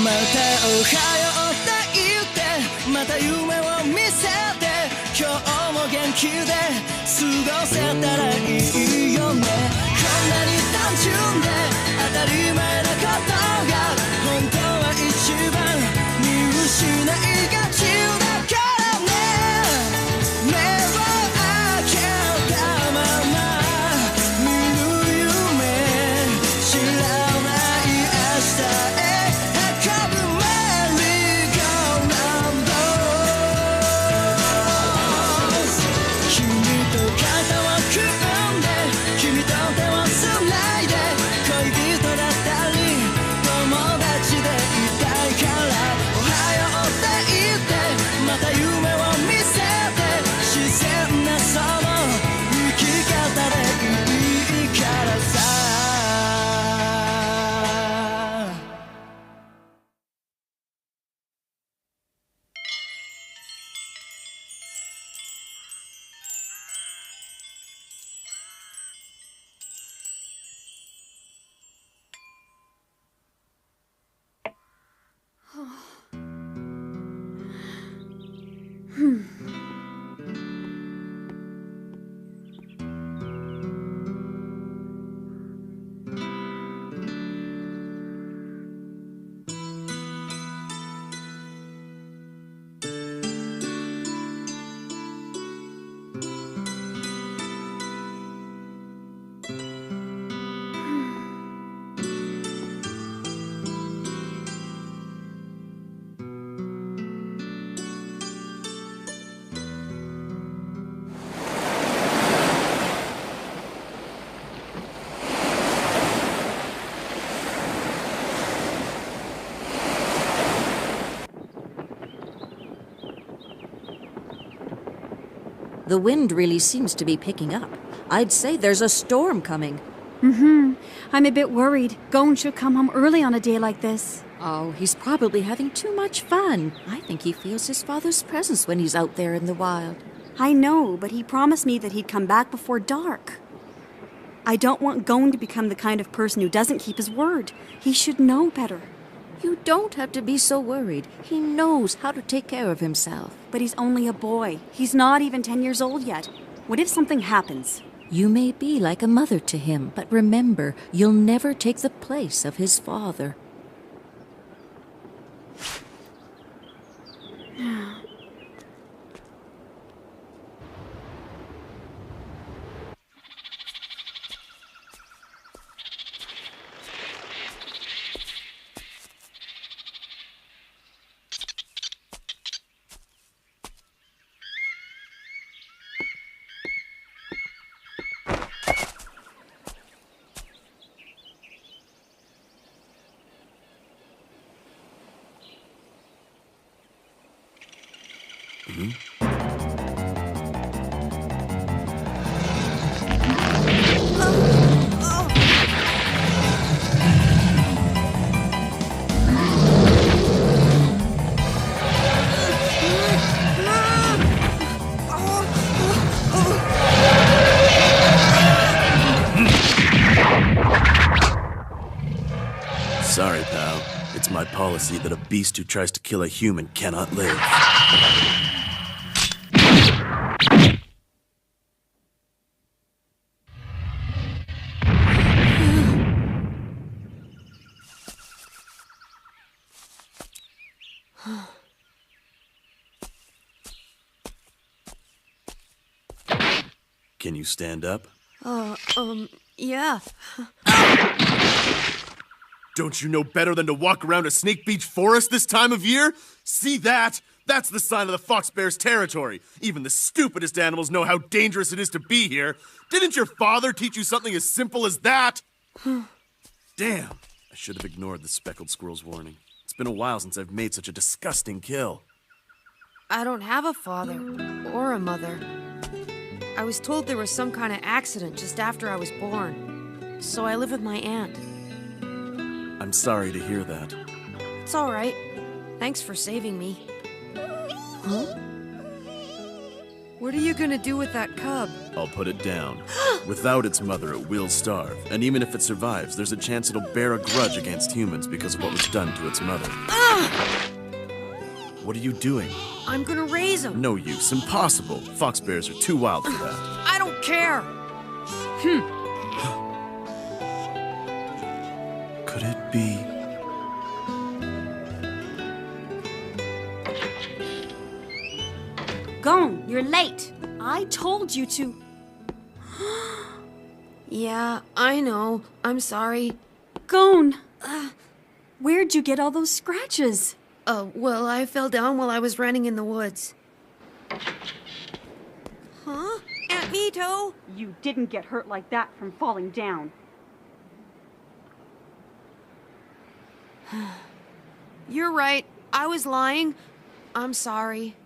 おはようって言ってまた夢を見せて今日も元気で過ごせたらいいよねこんなに単純で当たり前なことが本当は一番見失いがちだからね目を開けたまま見る夢知らない明日へ運ぶメリーゴーランド君と肩を組んで君と手をつないで恋人だったり友達でいたいからおはようって言ってまた夢を見せて自然なその生き方でいいからさThe wind really seems to be picking up. I'd say there's a storm coming. I'm a bit worried. Gon should come home early on a day like this. Oh, he's probably having too much fun. I think he feels his father's presence when he's out there in the wild. I know, but he promised me that he'd come back before dark. I don't want Gon to become the kind of person who doesn't keep his word. He should know better. You don't have to be so worried. He knows how to take care of himself. But he's only a boy. He's not even 10 years old yet. What if something happens? You may be like a mother to him, but remember, you'll never take the place of his father. Sorry, pal. It's my policy that a beast who tries to kill a human cannot live. Can you stand up? Yeah. Don't you know better than to walk around a Snake Beach forest this time of year? See that? That's the sign of the fox bear's territory. Even the stupidest animals know how dangerous it is to be here. Didn't your father teach you something as simple as that? Damn. I should have ignored the speckled squirrel's warning. It's been a while since I've made such a disgusting kill. I don't have a father or a mother. I was told there was some kind of accident just after I was born. So I live with my aunt. I'm sorry to hear that. It's all right. Thanks for saving me. Huh? What are you gonna do with that cub? I'll put it down. Without its mother, it will starve. And even if it survives, there's a chance it'll bear a grudge against humans because of what was done to its mother. What are you doing? I'm gonna raise him. No use. Impossible. Fox bears are too wild for that. I don't care. Could it be... Gone, you're late. I told you to. Yeah, I know. I'm sorry. Gone. Where'd you get all those scratches? Well, I fell down while I was running in the woods. Huh? Aunt Mito? You didn't get hurt like that from falling down. You're right. I was lying. I'm sorry.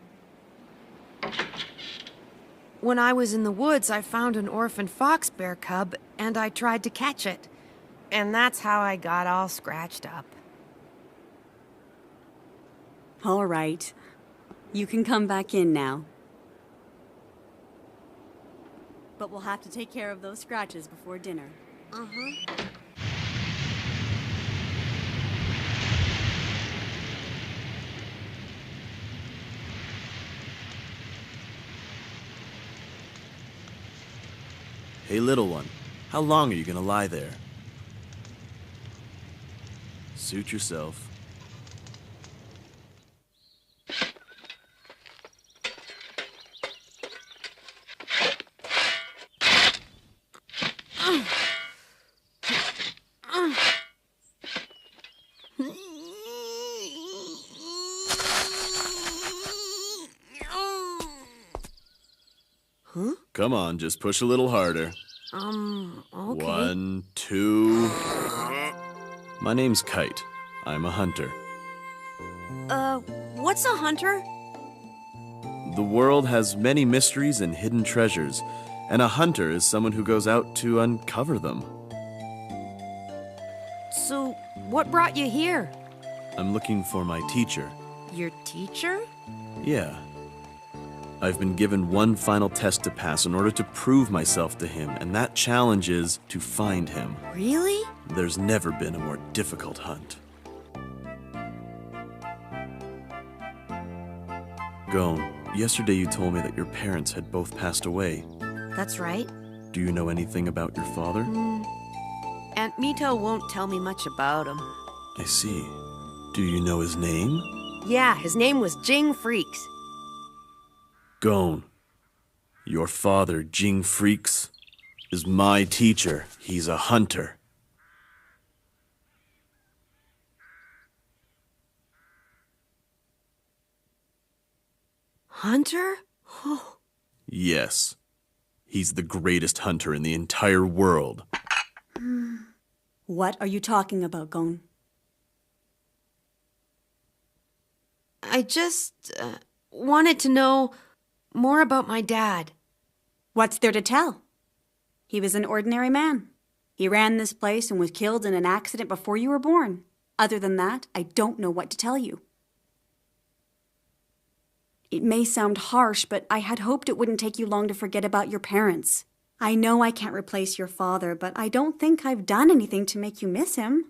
When I was in the woods, I found an orphan fox bear cub, and I tried to catch it. And that's how I got all scratched up. All right. You can come back in now. But we'll have to take care of those scratches before dinner. Uh-huh. Hey, little one. How long are you gonna lie there? Suit yourself. Huh? Come on, just push a little harder. Okay. 1, 2... My name's Kite. I'm a hunter. What's a hunter? The world has many mysteries and hidden treasures, and a hunter is someone who goes out to uncover them. So, what brought you here? I'm looking for my teacher. Your teacher? Yeah. I've been given one final test to pass in order to prove myself to him, and that challenge is to find him. Really? There's never been a more difficult hunt. Gon, yesterday you told me that your parents had both passed away. That's right. Do you know anything about your father? Aunt Mito won't tell me much about him. I see. Do you know his name? Yeah, his name was Jing Freaks. Gon, your father, Jing Freaks, is my teacher. He's a hunter. Hunter? Oh. Yes. He's the greatest hunter in the entire world. What are you talking about, Gone? I just wanted to know more about my dad. What's there to tell? He was an ordinary man. He ran this place and was killed in an accident before you were born. Other than that, I don't know what to tell you. It may sound harsh, but I had hoped it wouldn't take you long to forget about your parents. I know I can't replace your father, but I don't think I've done anything to make you miss him.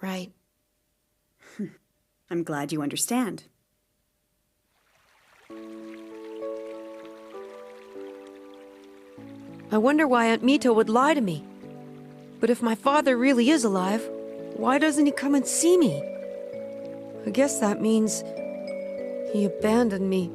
Right. I'm glad you understand. I wonder why Aunt Mito would lie to me. But if my father really is alive, why doesn't he come and see me? I guess that means he abandoned me.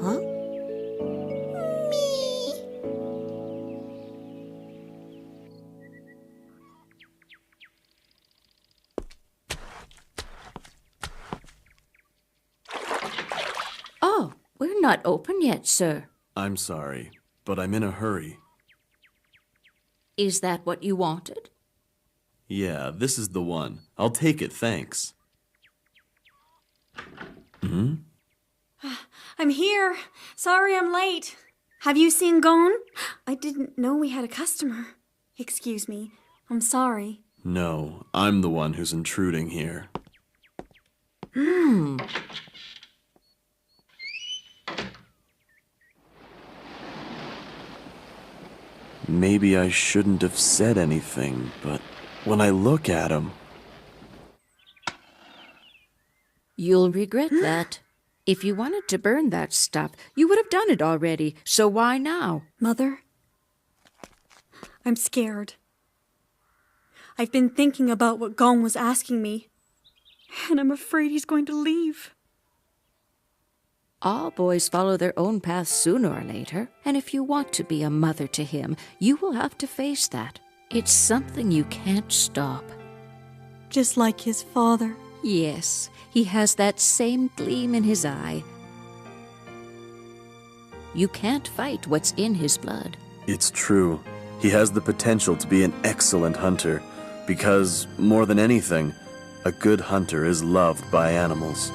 Huh? Oh, we're not open yet, sir. I'm sorry, but I'm in a hurry. Is that what you wanted? Yeah, this is the one. I'll take it, thanks. I'm here. Sorry I'm late. Have you seen Gon? I didn't know we had a customer. Excuse me. I'm sorry. No, I'm the one who's intruding here. Maybe I shouldn't have said anything, but when I look at him... You'll regret that. If you wanted to burn that stuff, you would have done it already, so why now? Mother? I'm scared. I've been thinking about what Gon was asking me, and I'm afraid he's going to leave. All boys follow their own path sooner or later, and if you want to be a mother to him, you will have to face that. It's something you can't stop. Just like his father. Yes, he has that same gleam in his eye. You can't fight what's in his blood. It's true. He has the potential to be an excellent hunter, because, more than anything, a good hunter is loved by animals.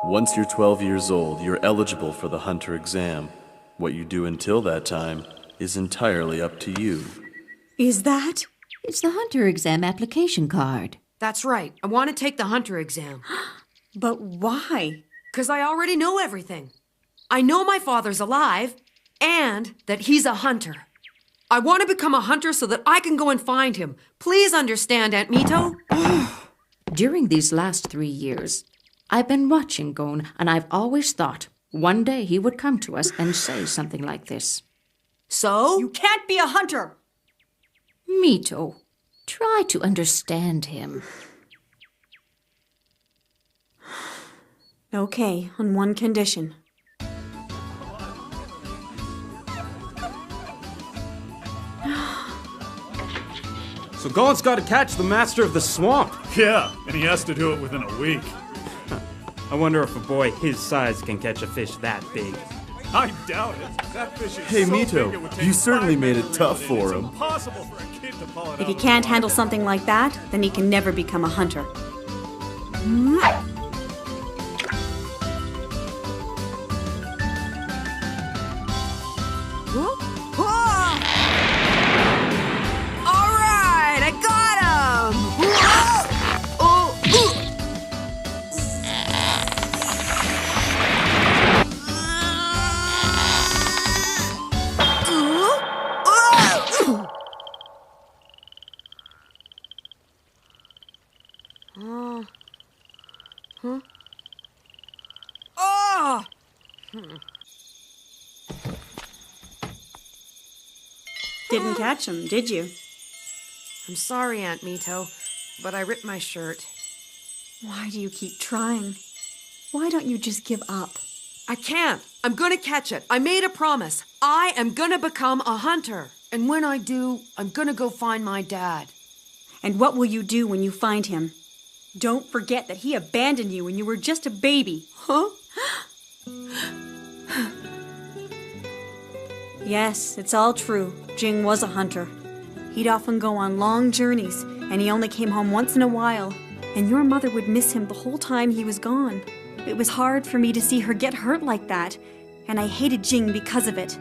Once you're 12 years old, you're eligible for the hunter exam. What you do until that time is entirely up to you. Is that? It's the hunter exam application card. That's right. I want to take the hunter exam. But why? 'Cause I already know everything. I know my father's alive and that he's a hunter. I want to become a hunter so that I can go and find him. Please understand, Aunt Mito. During these last 3 years, I've been watching Gon, and I've always thought one day he would come to us and say something like this. So? You can't be a hunter! Mito, try to understand him. Okay, on one condition. So Gon's got to catch the master of the swamp. Yeah, and he has to do it within a week. I wonder if a boy his size can catch a fish that big. I doubt it. That fish is Hey, so Mito, big it would take you certainly 5 made men it to tough reel for in. him. It's impossible for a kid to pull it If he out. can't handle something like that, then he can never become a hunter. All right, I got him! Didn't catch him, did you? I'm sorry, Aunt Mito, but I ripped my shirt. Why do you keep trying? Why don't you just give up? I can't. I'm gonna catch it. I made a promise. I am gonna become a hunter. And when I do, I'm gonna go find my dad. And what will you do when you find him? Don't forget that he abandoned you when you were just a baby. Huh? Yes, it's all true. Jing was a hunter. He'd often go on long journeys, and he only came home once in a while. And your mother would miss him the whole time he was gone. It was hard for me to see her get hurt like that, and I hated Jing because of it.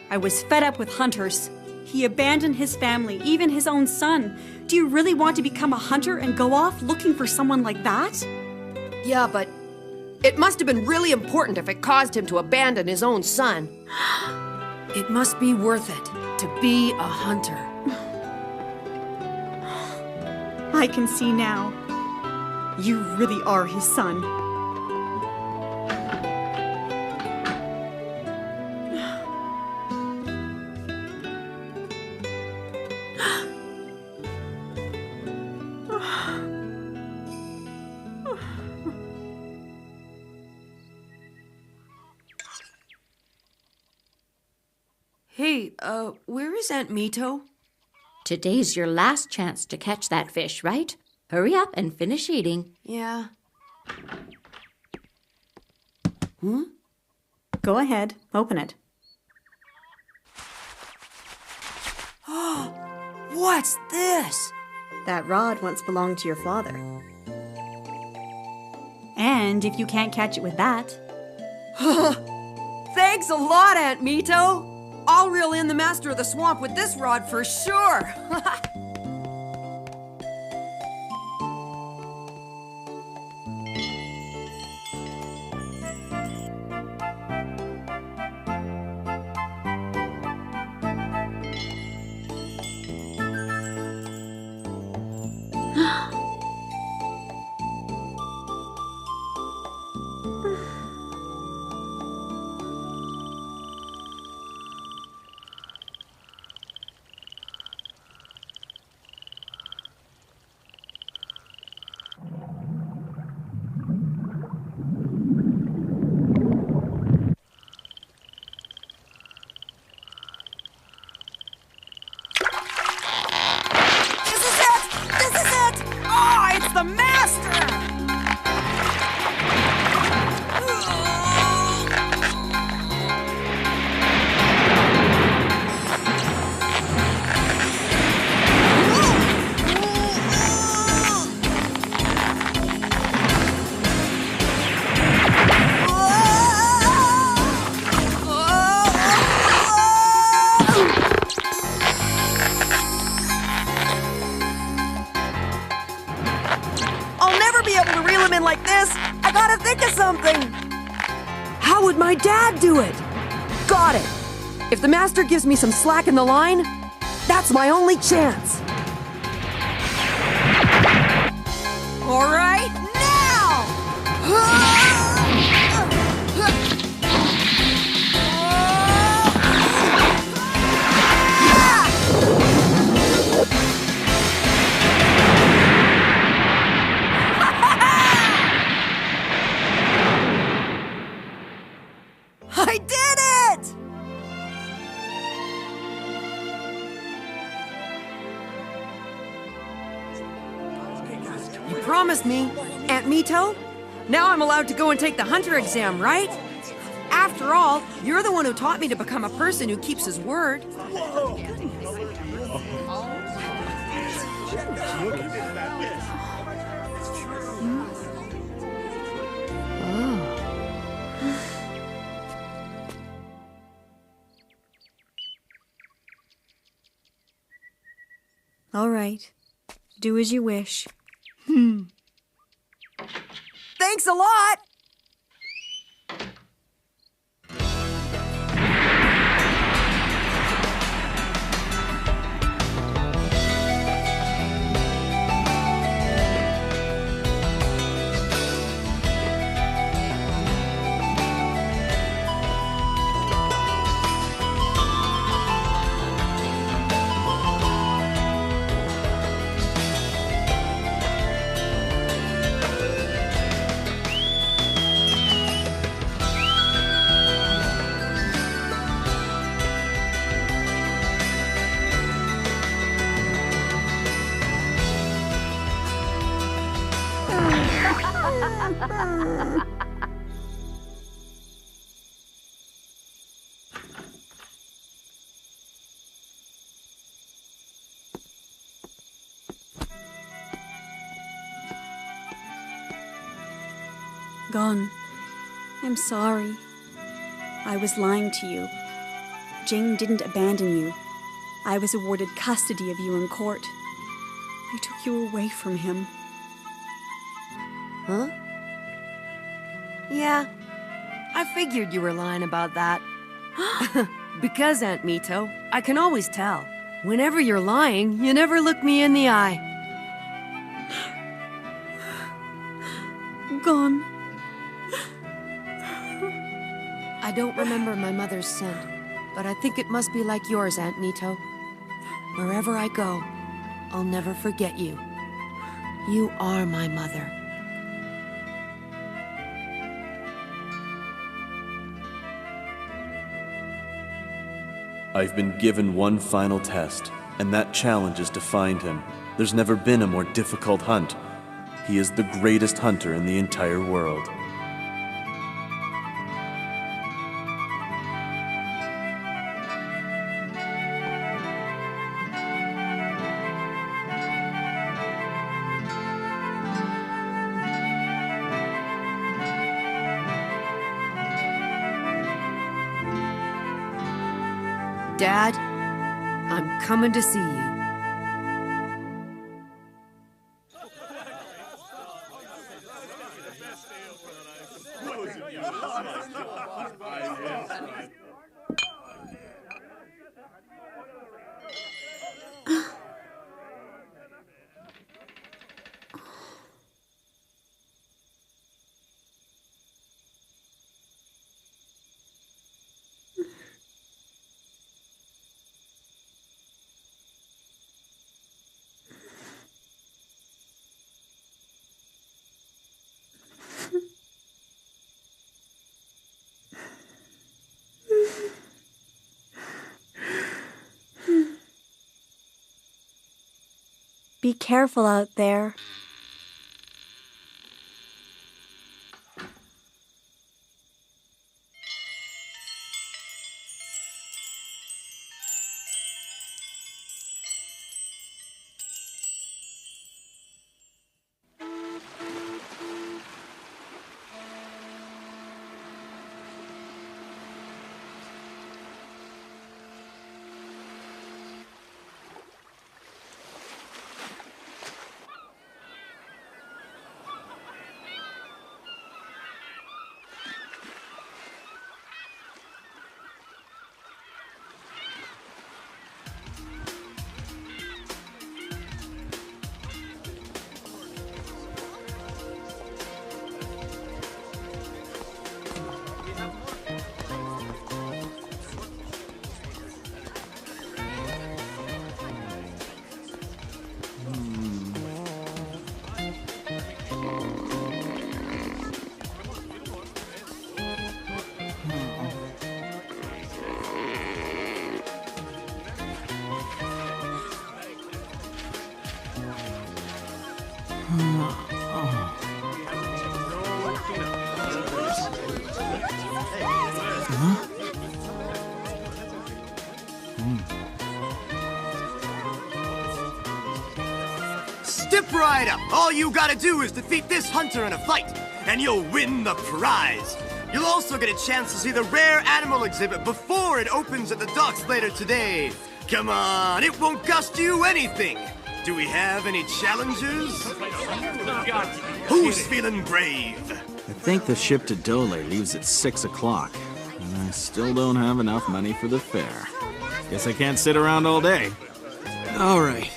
I was fed up with hunters. He abandoned his family, even his own son. Do you really want to become a hunter and go off looking for someone like that? Yeah, but it must have been really important if it caused him to abandon his own son. It must be worth it to be a hunter. I can see now. You really are his son. Hey, Hey, where is Aunt Mito? Today's your last chance to catch that fish, right? Hurry up and finish eating. Yeah. Go ahead, open it. What's this? That rod once belonged to your father. And if you can't catch it with that, Thanks a lot, Aunt Mito. I'll reel in the master of the swamp with this rod for sure. This is it! Oh, it's the master! I'll never be able to reel him in like this. I gotta think of something. How would my dad do it? Got it. If the master gives me some slack in the line, that's my only chance. All right, now! I did it! You promised me, Aunt Mito. Now I'm allowed to go and take the hunter exam, right? After all, you're the one who taught me to become a person who keeps his word. all right. Do as you wish. Thanks a lot! Gone. I'm sorry. I was lying to you. Jing didn't abandon you. I was awarded custody of you in court. I took you away from him. Huh? Yeah, I figured you were lying about that. Because, Aunt Mito, I can always tell. Whenever you're lying, you never look me in the eye. Gone. I don't remember my mother's scent, but I think it must be like yours, Aunt Mito. Wherever I go, I'll never forget you. You are my mother. I've been given one final test, and that challenge is to find him. There's never been a more difficult hunt. He is the greatest hunter in the entire world. Dad, I'm coming to see you. Be careful out there. Step right up. All you gotta do is defeat this hunter in a fight, and you'll win the prize. You'll also get a chance to see the rare animal exhibit before it opens at the docks later today. Come on, it won't cost you anything. Do we have any challengers? Who's feeling brave? I think the ship to Dole leaves at 6 o'clock, and I still don't have enough money for the fare. Guess I can't sit around all day. All right.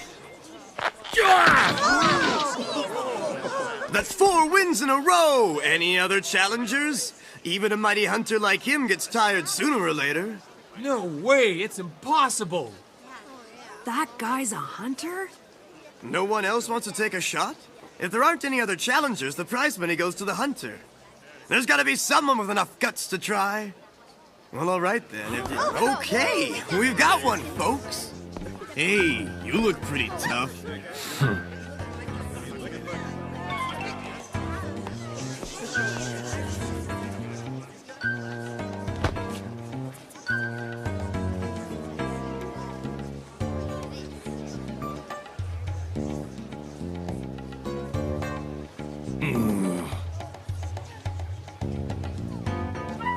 That's 4 wins in a row! Any other challengers? Even a mighty hunter like him gets tired sooner or later. No way, it's impossible! That guy's a hunter? No one else wants to take a shot? If there aren't any other challengers, the prize money goes to the hunter. There's gotta be someone with enough guts to try. Well, alright then. Okay, we've got one, folks. Hey, you look pretty tough.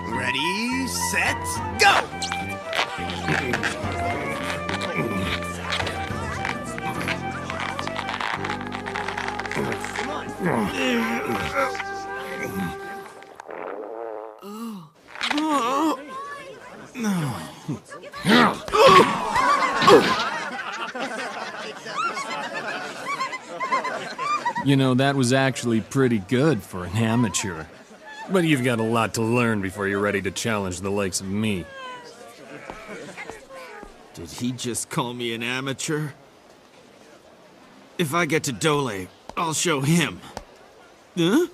Ready, set, go! You know, that was actually pretty good for an amateur. But you've got a lot to learn before you're ready to challenge the likes of me. Did he just call me an amateur? If I get to Dole, I'll show him. Huh?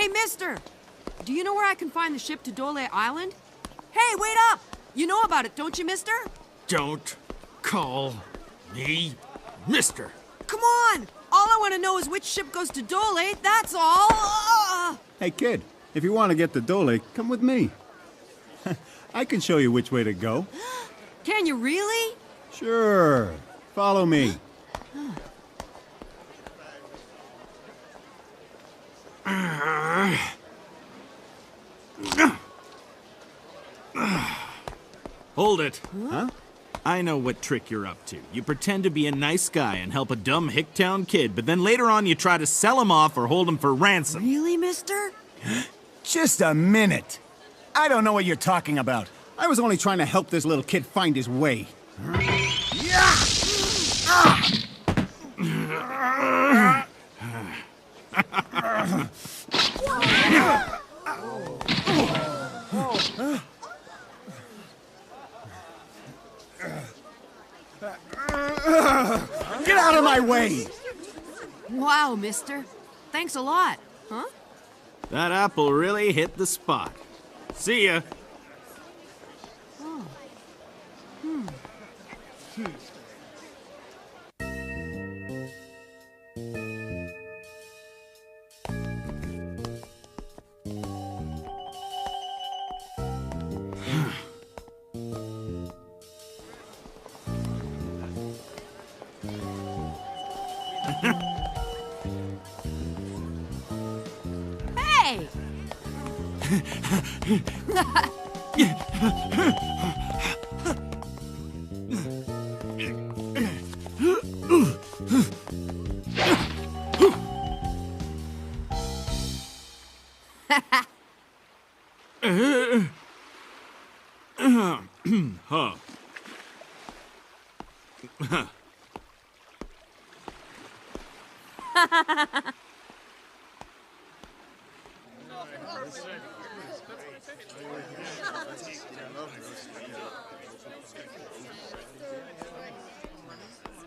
Hey, mister! Do you know where I can find the ship to Dole Island? Hey, wait up! You know about it, don't you, mister? Don't call me Mister. Come on! All I want to know is which ship goes to Dole, that's all! Hey, kid, if you want to get to Dole, come with me. I can show you which way to go. Can you really? Sure. Follow me. Hold it. Huh? I know what trick you're up to. You pretend to be a nice guy and help a dumb Hicktown kid, but then later on you try to sell him off or hold him for ransom. Really, mister? Just a minute. I don't know what you're talking about. I was only trying to help this little kid find his way. Get out of my way! Wow, mister. Thanks a lot. Huh? That apple really hit the spot. See ya. Oh. Hey! Huh.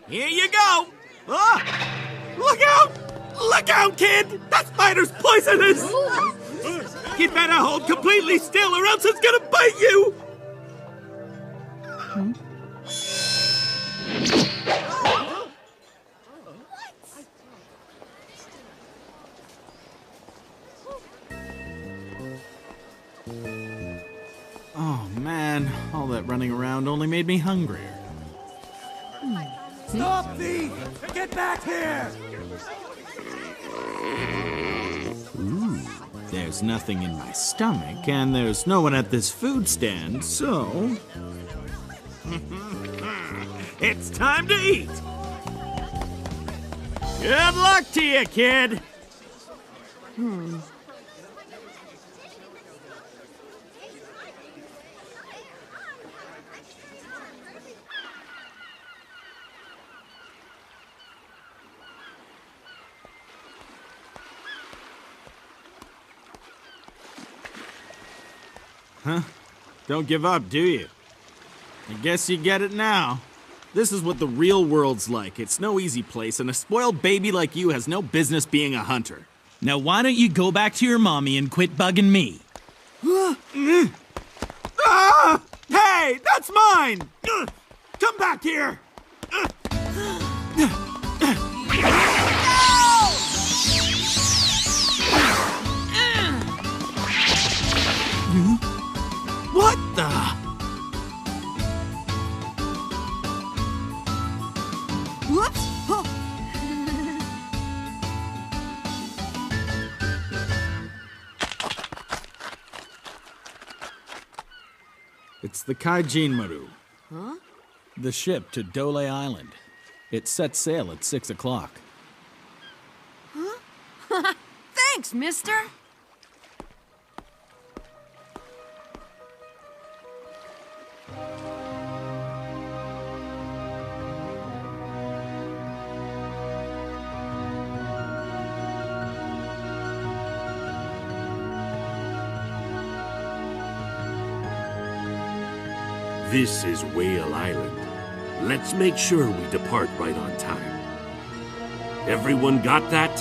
Here you go! Ah! Look out! Look out, kid! That spider's poisonous! You'd better hold completely still or else it's gonna bite you! Oh man, all that running around only made me hungrier. Stop thief! Get back here! Ooh, there's nothing in my stomach, and there's no one at this food stand, so... It's time to eat! Good luck to you, kid! Huh? Don't give up, do you? I guess you get it now. This is what the real world's like. It's no easy place, and a spoiled baby like you has no business being a hunter. Now why don't you go back to your mommy and quit bugging me? Ah! Hey, that's mine! Come back here! What the? Whoops! Oh. It's the Kaijin Maru. Huh? The ship to Dole Island. It sets sail at 6 o'clock. Huh? Thanks, mister! This is Whale Island. Let's make sure we depart right on time. Everyone got that?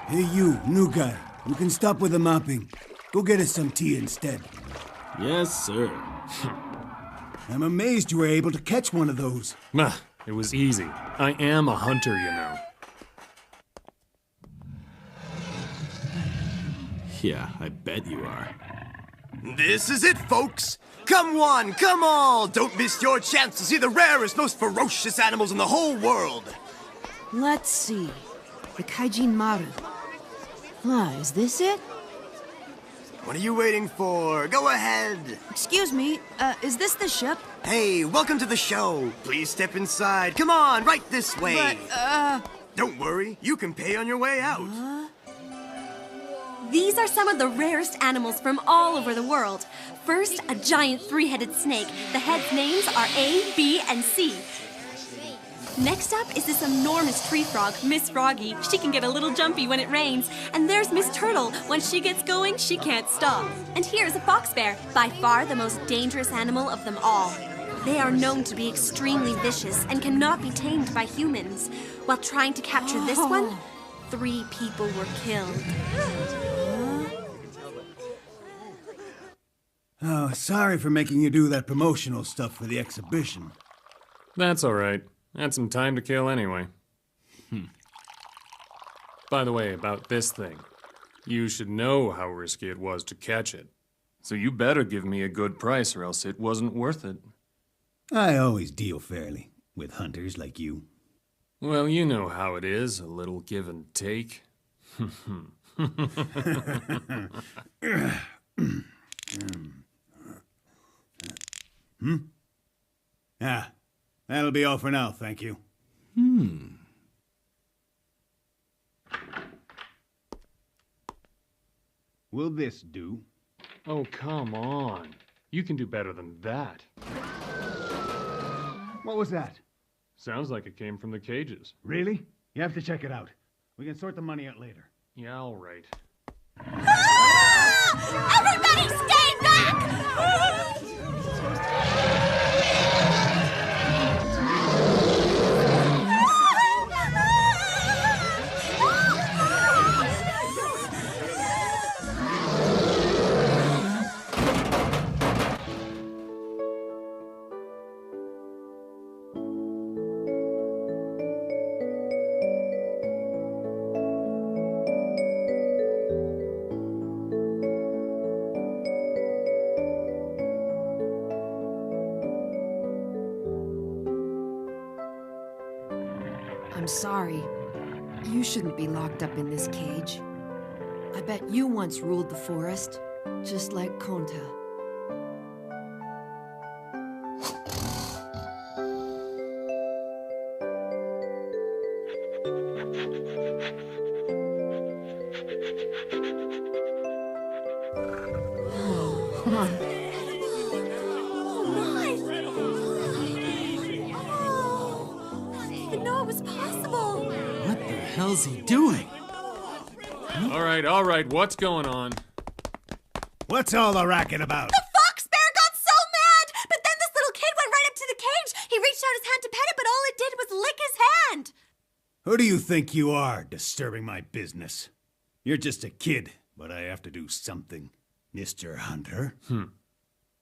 Hey you, new guy. You can stop with the mopping. Go get us some tea instead. Yes, sir. I'm amazed you were able to catch one of those. It was easy. I am a hunter, you know. Yeah, I bet you are. This is it, folks! Come one, come all! Don't miss your chance to see the rarest, most ferocious animals in the whole world! Let's see. The Kaijin Maru. Is this it? What are you waiting for? Go ahead! Excuse me, is this the ship? Hey, welcome to the show. Please step inside. Come on, right this way. But, Don't worry, you can pay on your way out. These are some of the rarest animals from all over the world. First, a giant three-headed snake. The heads' names are A, B, and C. Next up is this enormous tree frog, Miss Froggy. She can get a little jumpy when it rains. And there's Miss Turtle. Once she gets going, she can't stop. And here's a fox bear, by far the most dangerous animal of them all. They are known to be extremely vicious and cannot be tamed by humans. While trying to capture this one, 3 people were killed. Oh, sorry for making you do that promotional stuff for the exhibition. That's all right. Had some time to kill anyway. By the way, about this thing. You should know how risky it was to catch it. So you better give me a good price or else it wasn't worth it. I always deal fairly with hunters like you. Well, you know how it is, a little give and take. Ah, that'll be all for now, thank you. Will this do? Oh, come on. You can do better than that. What was that? Sounds like it came from the cages. Really? You have to check it out. We can sort the money out later. Yeah, all right. Everybody stay back! I'm sorry. You shouldn't be locked up in this cage. I bet you once ruled the forest, just like Konta. Come on. What the hell's he doing? All right, what's going on? What's all the racket about? The fox bear got so mad! But then this little kid went right up to the cage. He reached out his hand to pet it, but all it did was lick his hand. Who do you think you are, disturbing my business? You're just a kid, but I have to do something, Mr. Hunter. A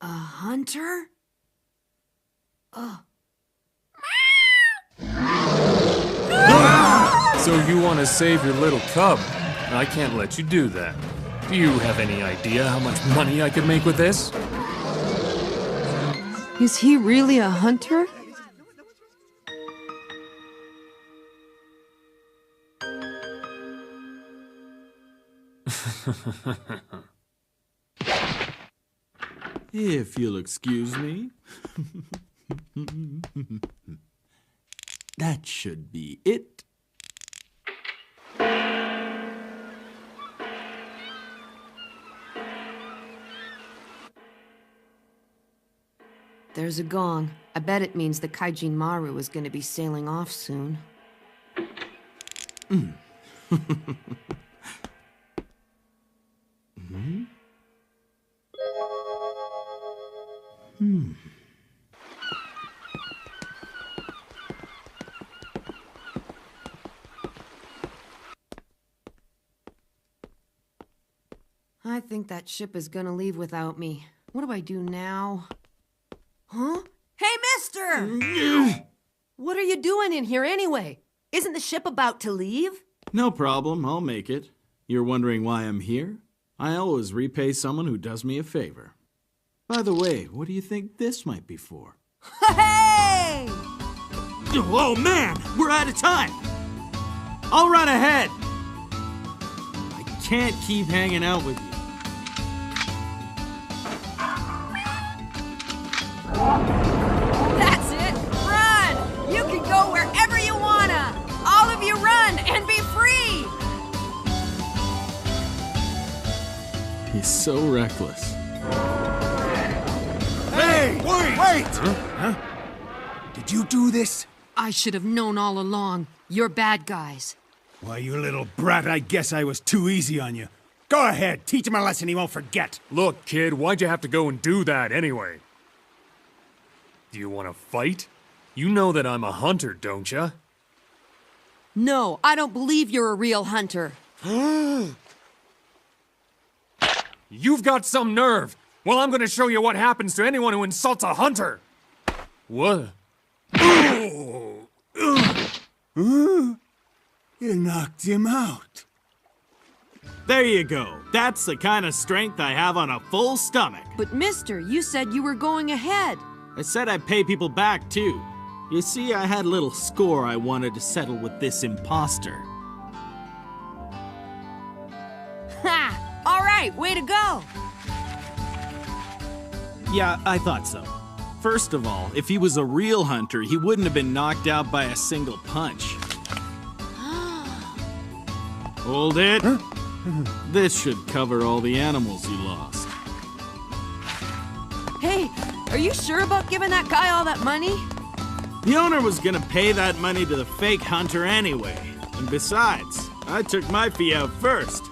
hunter? Oh. So you want to save your little cub? I can't let you do that. Do you have any idea how much money I could make with this? Is he really a hunter? If you'll excuse me. That should be it. There's a gong. I bet it means the Kaijin Maru is going to be sailing off soon. think that ship is gonna leave without me. What do I do now? Huh? Hey, mister! What are you doing in here anyway? Isn't the ship about to leave? No problem, I'll make it. You're wondering why I'm here? I always repay someone who does me a favor. By the way, what do you think this might be for? Hey! Oh man, we're out of time! I'll run ahead! I can't keep hanging out with you. That's it! Run! You can go wherever you wanna! All of you run and be free! He's so reckless. Hey! Wait! Huh? Did you do this? I should have known all along. You're bad guys. Why, you little brat, I guess I was too easy on you. Go ahead, teach him a lesson he won't forget. Look, kid, why'd you have to go and do that anyway? Do you want to fight? You know that I'm a hunter, don't you? No, I don't believe you're a real hunter. You've got some nerve! Well, I'm gonna show you what happens to anyone who insults a hunter! What? You knocked him out. There you go. That's the kind of strength I have on a full stomach. But mister, you said you were going ahead. I said I'd pay people back, too. You see, I had a little score I wanted to settle with this imposter. Ha! All right, way to go! Yeah, I thought so. First of all, if he was a real hunter, he wouldn't have been knocked out by a single punch. Hold it. This should cover all the animals you lost. Hey, are you sure about giving that guy all that money? The owner was gonna pay that money to the fake hunter anyway. And besides, I took my fee out first.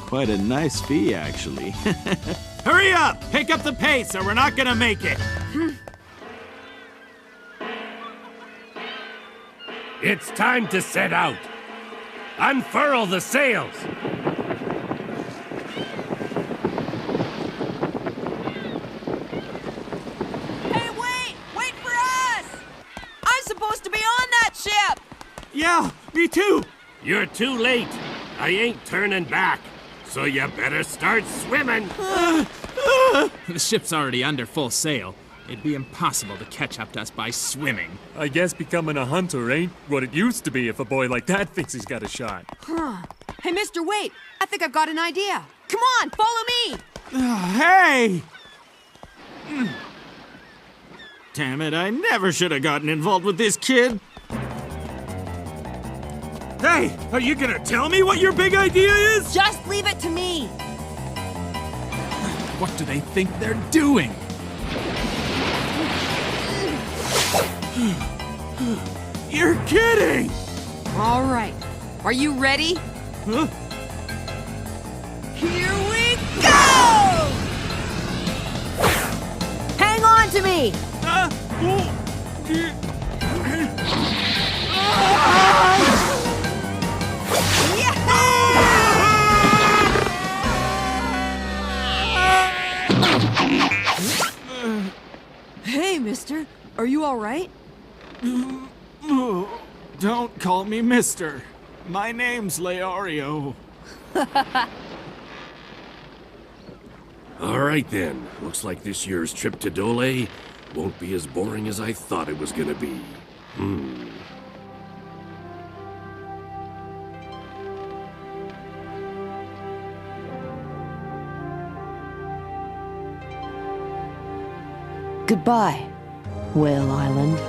Quite a nice fee, actually. Hurry up! Pick up the pace or we're not gonna make it! It's time to set out. Unfurl the sails. Hey, wait! Wait for us! I'm supposed to be on that ship! Yeah, me too! You're too late. I ain't turning back. So you better start swimming. The ship's already under full sail. It'd be impossible to catch up to us by swimming. I guess becoming a hunter ain't what it used to be if a boy like that thinks he's got a shot. Huh. Hey, mister, wait! I think I've got an idea. Come on, follow me! Hey! Damn it, I never should have gotten involved with this kid. Hey, are you gonna tell me what your big idea is? Just leave it to me! What do they think they're doing? You're kidding! All right. Are you ready? Huh? Here we go! Hang on to me! Hey, mister. Are you all right? Don't call me mister. My name's Leorio. All right then. Looks like this year's trip to Dole won't be as boring as I thought it was gonna be. Goodbye, Whale Island.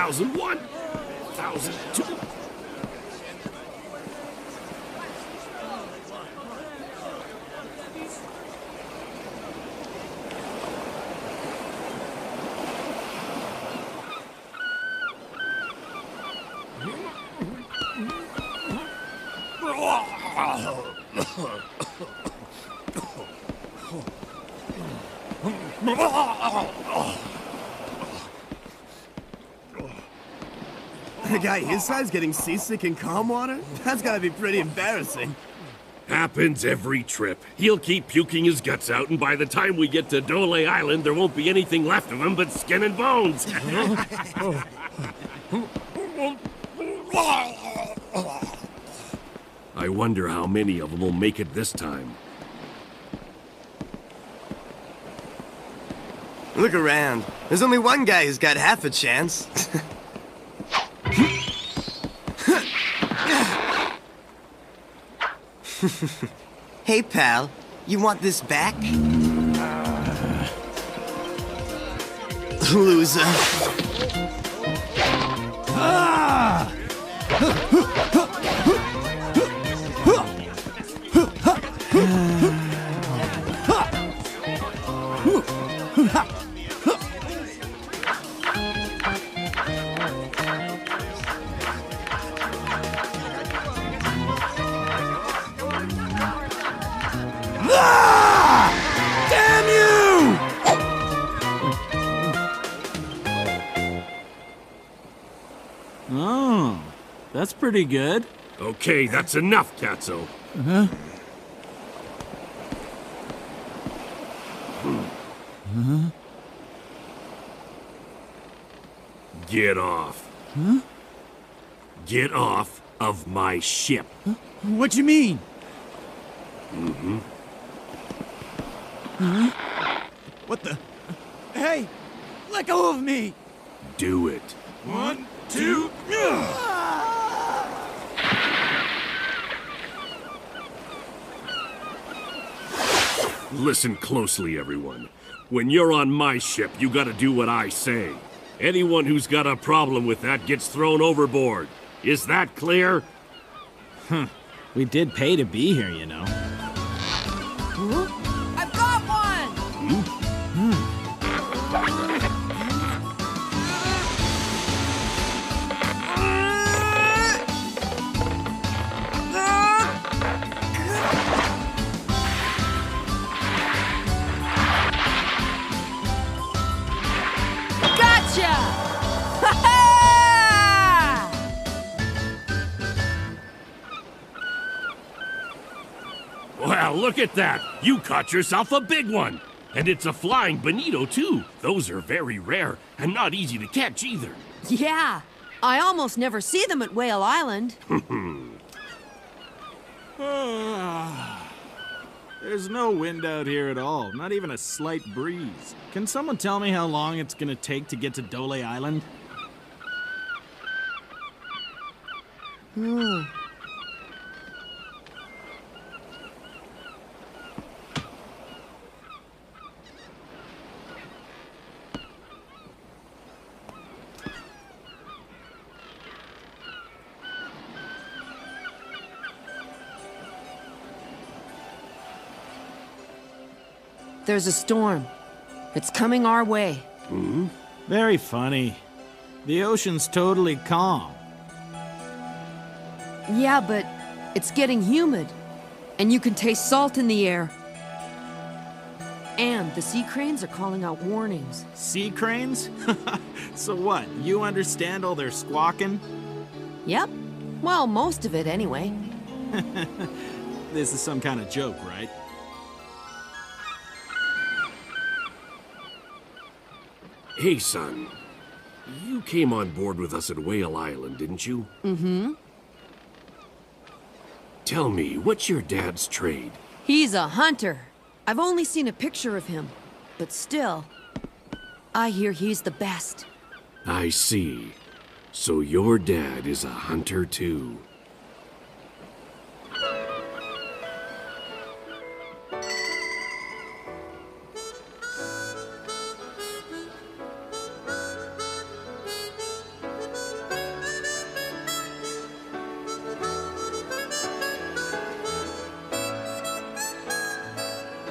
1001, 1002. A guy his size getting seasick in calm water? That's gotta be pretty embarrassing. Happens every trip. He'll keep puking his guts out, and by the time we get to Dole Island, there won't be anything left of him but skin and bones. I wonder how many of them will make it this time. Look around. There's only one guy who's got half a chance. Hey, pal. You want this back? Loser. Damn you! Oh, that's pretty good. Okay, that's enough, Katzo. Huh? Huh? Get off. Huh? Get off of my ship. What you mean? Mm-hmm. Huh? What the? Hey! Let go of me! Do it. 1, 2... Listen closely, everyone. When you're on my ship, you gotta do what I say. Anyone who's got a problem with that gets thrown overboard. Is that clear? Huh. We did pay to be here, you know. I've got one! Gotcha! Well, look at that! You caught yourself a big one! And it's a flying bonito, too. Those are very rare, and not easy to catch either. Yeah, I almost never see them at Whale Island. There's no wind out here at all, not even a slight breeze. Can someone tell me how long it's gonna take to get to Dole Island? There's a storm. It's coming our way. Hmm? Very funny. The ocean's totally calm. Yeah, but it's getting humid. And you can taste salt in the air. And the sea cranes are calling out warnings. Sea cranes? So what, you understand all their squawking? Yep. Well, most of it anyway. This is some kind of joke, right? Hey, son. You came on board with us at Whale Island, didn't you? Mm-hmm. Tell me, what's your dad's trade? He's a hunter. I've only seen a picture of him. But still, I hear he's the best. I see. So your dad is a hunter, too.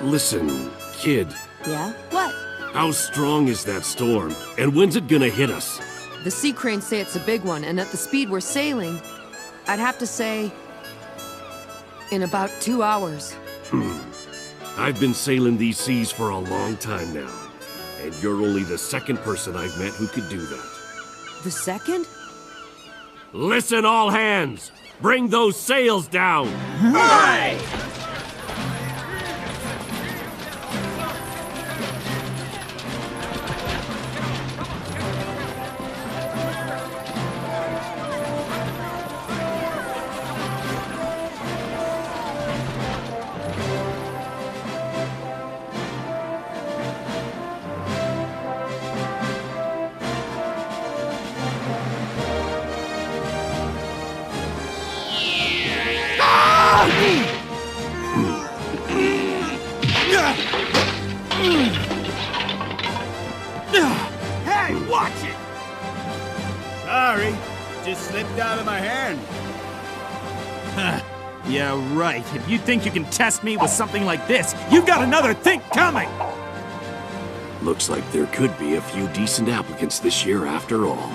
Listen, kid, Yeah? What? how strong is that storm? And when's it gonna hit us? The sea cranes say it's a big one, and at the speed we're sailing, I'd have to say in about 2 hours. I've been sailing these seas for a long time now, and you're only the second person I've met who could do that. The second? Listen, all hands! Bring those sails down! Aye! Hey, watch it! Sorry, just slipped out of my hand. Yeah, right. If you think you can test me with something like this, you've got another think coming! Looks like there could be a few decent applicants this year after all.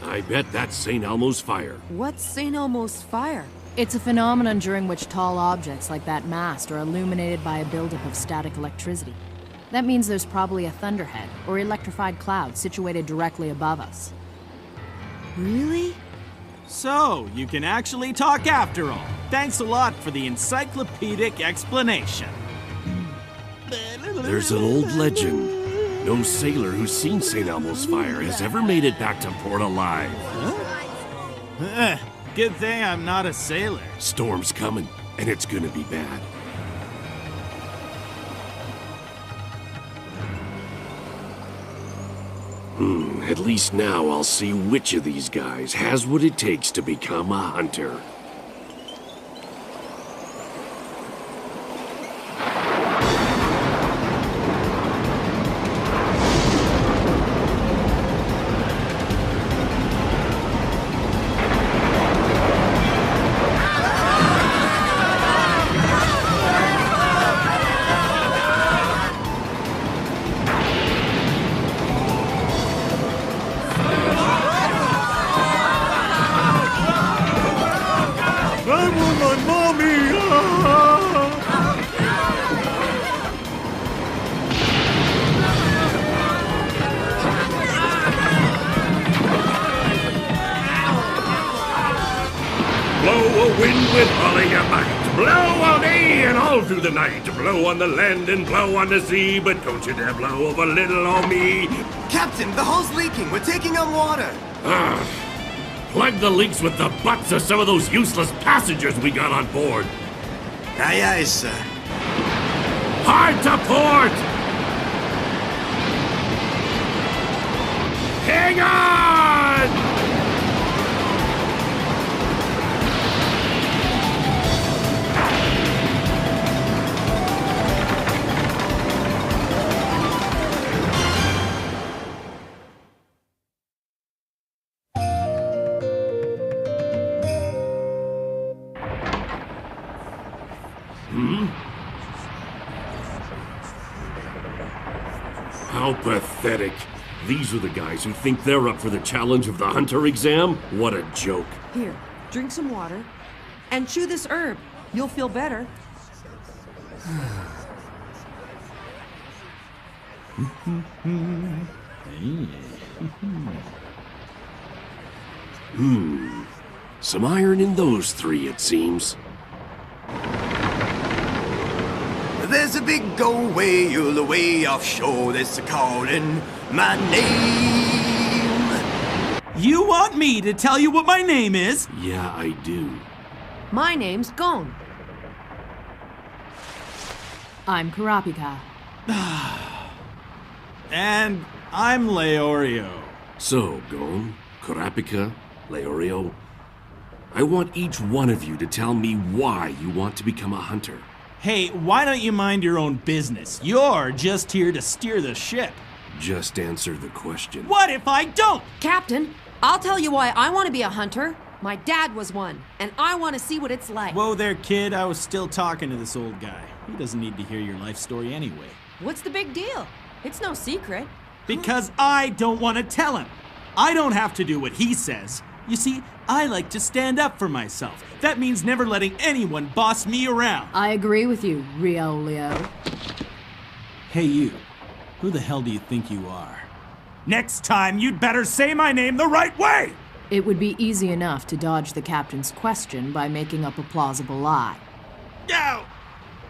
I bet that's St. Elmo's fire. What's St. Elmo's fire? It's a phenomenon during which tall objects like that mast are illuminated by a buildup of static electricity. That means there's probably a thunderhead or electrified cloud situated directly above us. Really? So, you can actually talk after all. Thanks a lot for the encyclopedic explanation. There's an old legend. No sailor who's seen St. Elmo's fire has ever made it back to port alive. Good thing I'm not a sailor. Storm's coming, and it's gonna be bad. At least now I'll see which of these guys has what it takes to become a hunter. Blow all day and all through the night. Blow on the land and blow on the sea, but don't you dare blow over little old me. Captain, the hull's leaking. We're taking on water. Plug the leaks with the butts of some of those useless passengers we got on board. Aye, aye, sir. Hard to port! Hang on! How pathetic. These are the guys who think they're up for the challenge of the hunter exam? What a joke. Here, drink some water and chew this herb. You'll feel better. Some iron in those three, it seems. There's a big whale away offshore that's calling my name. You want me to tell you what my name is? Yeah, I do. My name's Gon. I'm Karapika. And I'm Leorio. So, Gon, Kurapika, Leorio, I want each one of you to tell me why you want to become a hunter. Hey, why don't you mind your own business? You're just here to steer the ship. Just answer the question. What if I don't? Captain, I'll tell you why I want to be a hunter. My dad was one, and I want to see what it's like. Whoa there, kid. I was still talking to this old guy. He doesn't need to hear your life story anyway. What's the big deal? It's no secret. Because I don't want to tell him. I don't have to do what he says. You see, I like to stand up for myself. That means never letting anyone boss me around. I agree with you, Riolio. Hey, you. Who the hell do you think you are? Next time, you'd better say my name the right way! It would be easy enough to dodge the captain's question by making up a plausible lie. No!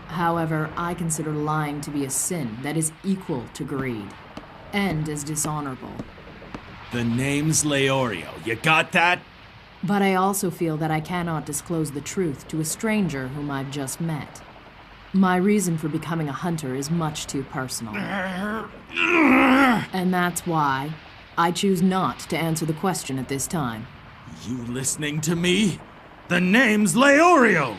However, I consider lying to be a sin that is equal to greed, and as dishonorable. The name's Leorio. You got that? But I also feel that I cannot disclose the truth to a stranger whom I've just met. My reason for becoming a hunter is much too personal. And that's why I choose not to answer the question at this time. You listening to me? The name's Leorio!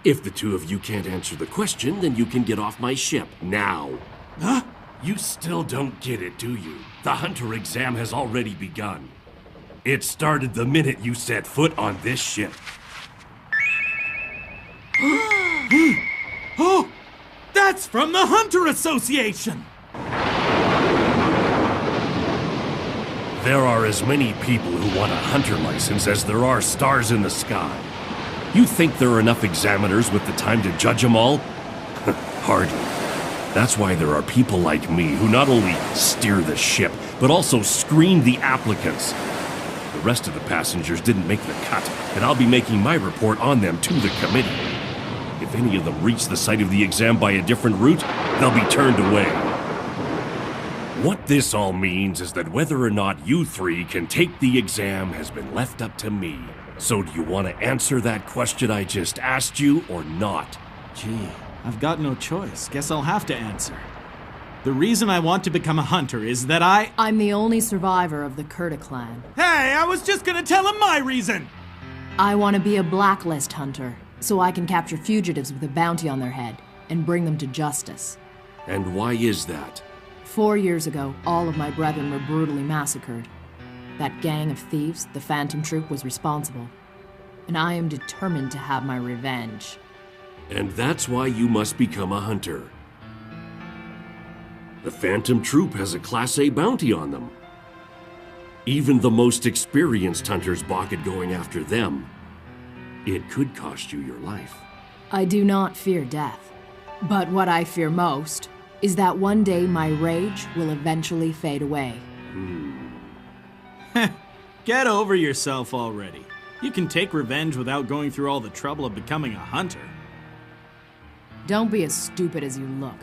If the two of you can't answer the question, then you can get off my ship, now. Huh? You still don't get it, do you? The hunter exam has already begun. It started the minute you set foot on this ship. Oh! That's from the Hunter Association! There are as many people who want a hunter license as there are stars in the sky. You think there are enough examiners with the time to judge them all? Hardly. That's why there are people like me who not only steer the ship, but also screen the applicants. The rest of the passengers didn't make the cut, and I'll be making my report on them to the committee. If any of them reach the site of the exam by a different route, they'll be turned away. What this all means is that whether or not you three can take the exam has been left up to me. So do you want to answer that question I just asked you or not? Gee, I've got no choice. Guess I'll have to answer. The reason I want to become a hunter is that I'm the only survivor of the Kurta clan. Hey, I was just gonna tell him my reason! I want to be a blacklist hunter, so I can capture fugitives with a bounty on their head and bring them to justice. And why is that? 4 years ago, all of my brethren were brutally massacred. That gang of thieves, the Phantom Troop, was responsible. And I am determined to have my revenge. And that's why you must become a hunter. The Phantom Troop has a Class A bounty on them. Even the most experienced hunters balk at going after them. It could cost you your life. I do not fear death. But what I fear most is that one day my rage will eventually fade away. Get over yourself already. You can take revenge without going through all the trouble of becoming a hunter. Don't be as stupid as you look.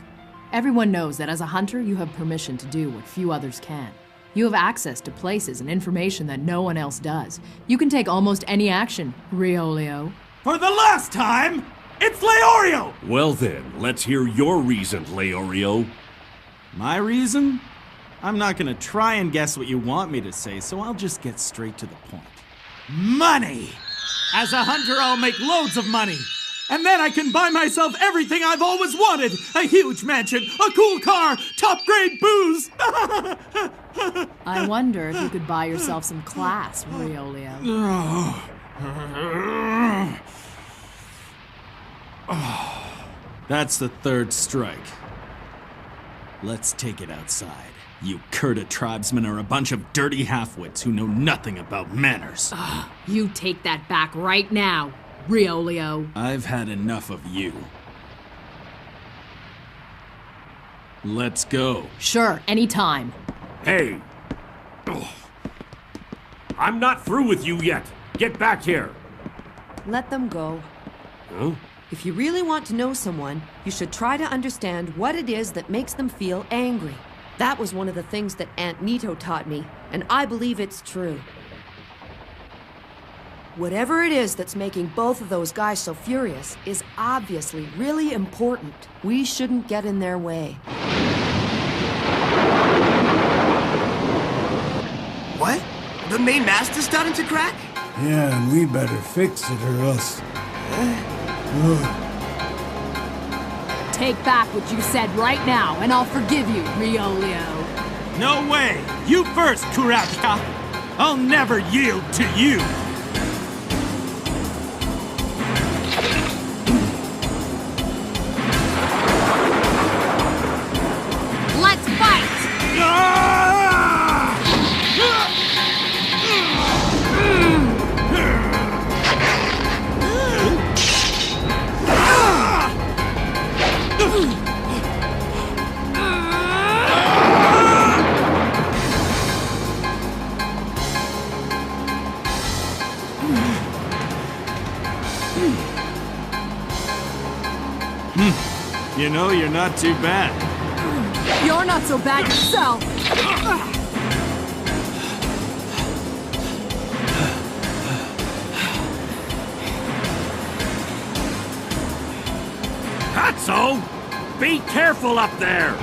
Everyone knows that as a hunter, you have permission to do what few others can. You have access to places and information that no one else does. You can take almost any action, Riolio. For the last time, it's Leorio! Well then, let's hear your reason, Leorio. My reason? I'm not gonna try and guess what you want me to say, so I'll just get straight to the point. Money! As a hunter, I'll make loads of money. And then I can buy myself everything I've always wanted. A huge mansion, a cool car, top-grade booze. I wonder if you could buy yourself some class, Riolio. That's the third strike. Let's take it outside. You Kurta tribesmen are a bunch of dirty half-wits who know nothing about manners. You take that back right now, Riolio. I've had enough of you. Let's go. Sure, anytime. Hey! I'm not through with you yet. Get back here. Let them go. Huh? If you really want to know someone, you should try to understand what it is that makes them feel angry. That was one of the things that Aunt Nito taught me, and I believe it's true. Whatever it is that's making both of those guys so furious is obviously really important. We shouldn't get in their way. What? The main mast is starting to crack? Yeah, and we better fix it or else... Take back what you said right now, and I'll forgive you, Riolio. No way! You first, Kurapika! I'll never yield to you! Let's fight! You know, you're not too bad. You're not so bad yourself! Hatso! Be careful up there!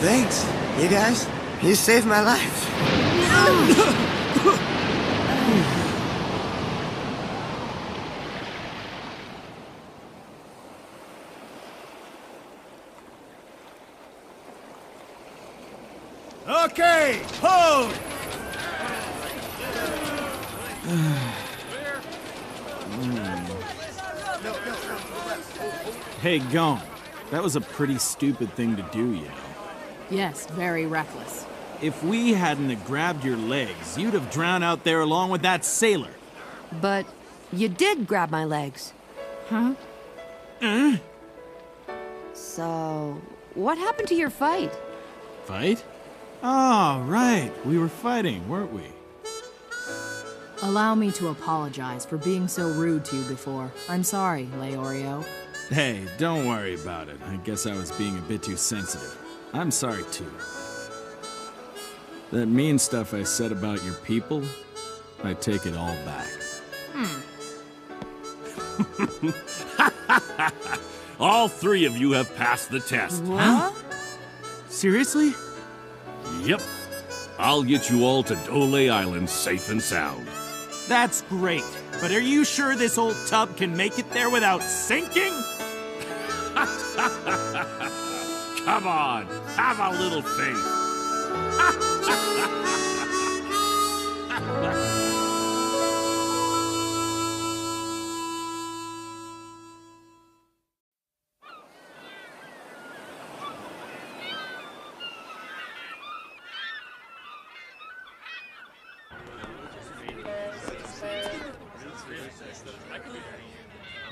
Thanks, you guys. You saved my life. Okay, hold! Hey, Gon. That was a pretty stupid thing to do, you know. Yes, very reckless. If we hadn't have grabbed your legs, you'd have drowned out there along with that sailor. But you did grab my legs. Huh? So, what happened to your fight? Fight? Oh, right. We were fighting, weren't we? Allow me to apologize for being so rude to you before. I'm sorry, Leorio. Hey, don't worry about it. I guess I was being a bit too sensitive. I'm sorry, too. That mean stuff I said about your people, I take it all back. All three of you have passed the test. Huh? Seriously? Yep. I'll get you all to Dole Island safe and sound. That's great, but are you sure this old tub can make it there without sinking? Come on, have a little faith.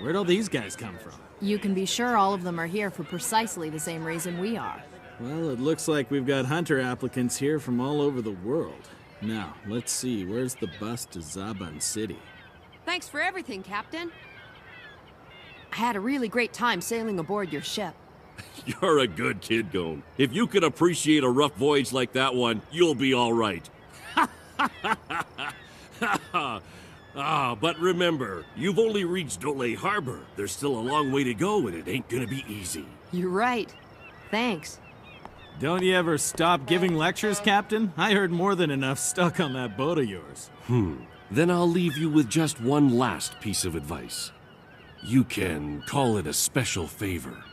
Where'd all these guys come from? You can be sure all of them are here for precisely the same reason we are. Well, it looks like we've got hunter applicants here from all over the world. Now, let's see, where's the bus to Zaban City? Thanks for everything, Captain. I had a really great time sailing aboard your ship. You're a good kid, Gon. If you can appreciate a rough voyage like that one, you'll be all right. But remember, you've only reached Dole Harbor. There's still a long way to go, and it ain't gonna be easy. You're right. Thanks. Don't you ever stop giving lectures, Captain? I heard more than enough stuck on that boat of yours. Then I'll leave you with just one last piece of advice. You can call it a special favor.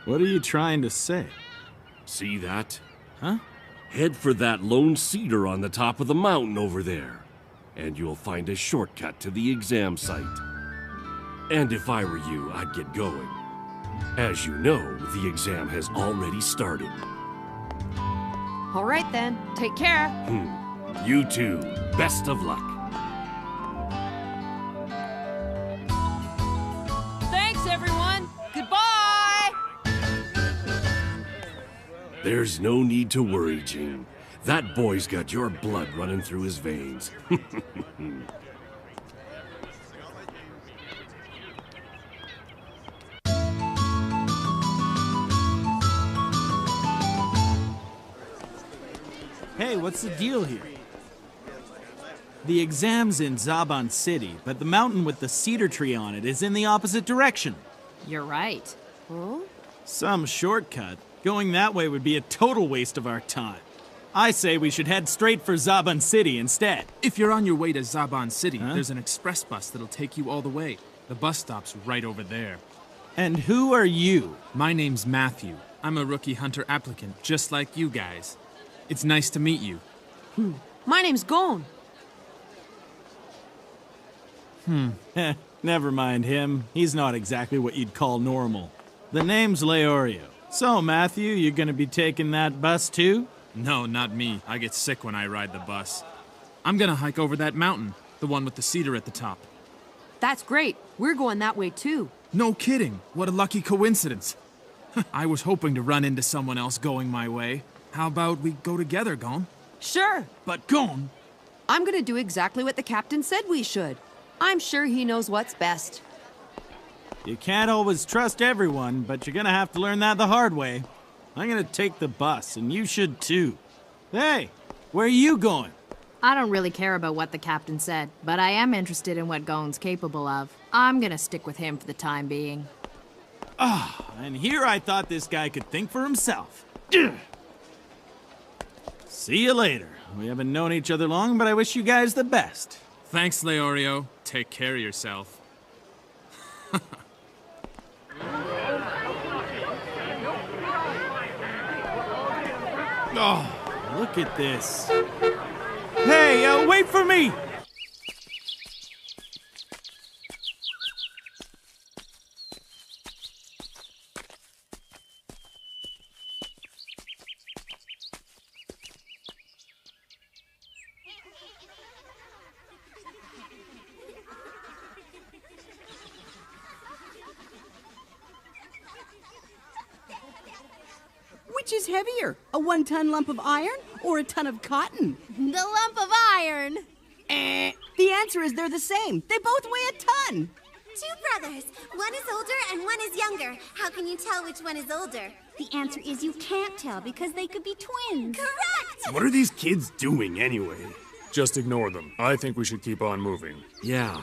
What are you trying to say? See that? Huh? Head for that lone cedar on the top of the mountain over there, and you'll find a shortcut to the exam site. And if I were you, I'd get going. As you know, the exam has already started. All right then, take care. You too. Best of luck. Thanks, everyone. Goodbye. There's no need to worry, Jing. That boy's got your blood running through his veins. Hey, what's the deal here? The exam's in Zaban City, but the mountain with the cedar tree on it is in the opposite direction. You're right. Huh? Some shortcut. Going that way would be a total waste of our time. I say we should head straight for Zaban City instead. If you're on your way to Zaban City, there's an express bus that'll take you all the way. The bus stop's right over there. And who are you? My name's Matthew. I'm a rookie hunter applicant, just like you guys. It's nice to meet you. My name's Gon. Never mind him. He's not exactly what you'd call normal. The name's Leorio. So, Matthew, you gonna be taking that bus too? No, not me. I get sick when I ride the bus. I'm gonna hike over that mountain, the one with the cedar at the top. That's great. We're going that way too. No kidding. What a lucky coincidence. I was hoping to run into someone else going my way. How about we go together, Gon? Sure. But Gon... I'm gonna do exactly what the captain said we should. I'm sure he knows what's best. You can't always trust everyone, but you're gonna have to learn that the hard way. I'm gonna take the bus, and you should too. Hey, where are you going? I don't really care about what the captain said, but I am interested in what Gon's capable of. I'm gonna stick with him for the time being. And here I thought this guy could think for himself. See you later. We haven't known each other long, but I wish you guys the best. Thanks, Leorio. Take care of yourself. Oh, look at this. Hey, wait for me! Which is heavier, a 1-ton lump of iron or a ton of cotton? The lump of iron. The answer is they're the same. They both weigh a ton. Two brothers. One is older and one is younger. How can you tell which one is older? The answer is you can't tell because they could be twins. Correct! What are these kids doing anyway? Just ignore them. I think we should keep on moving. Yeah.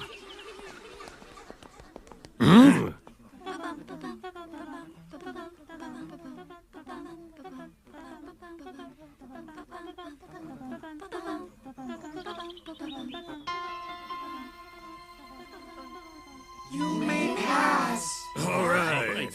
You may pass. All right.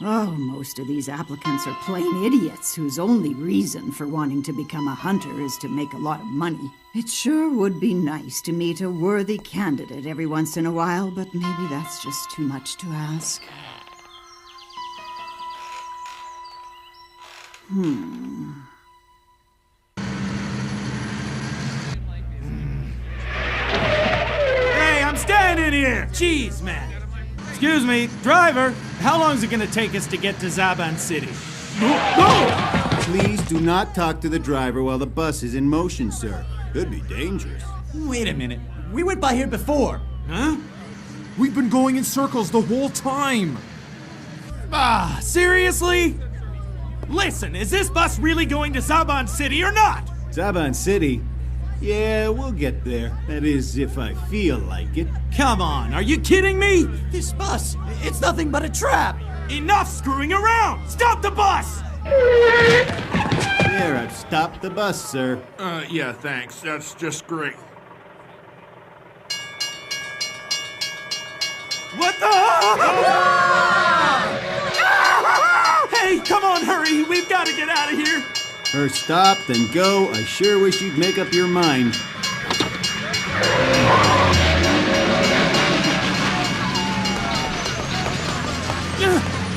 Oh, most of these applicants are plain idiots whose only reason for wanting to become a hunter is to make a lot of money. It sure would be nice to meet a worthy candidate every once in a while, but maybe that's just too much to ask. Hey, I'm standing here! Jeez, man. Excuse me, driver, how long is it gonna take us to get to Zaban City? Please do not talk to the driver while the bus is in motion, sir. Could be dangerous. Wait a minute. We went by here before. Huh? We've been going in circles the whole time. Seriously? Listen, is this bus really going to Zaban City or not? Zaban City? Yeah, we'll get there. That is, if I feel like it. Come on, are you kidding me? This bus, it's nothing but a trap. Enough screwing around! Stop the bus! There, I've stopped the bus, sir. Yeah, thanks. That's just great. What the? Hey, come on, hurry! We've got to get out of here! First stop, then go. I sure wish you'd make up your mind.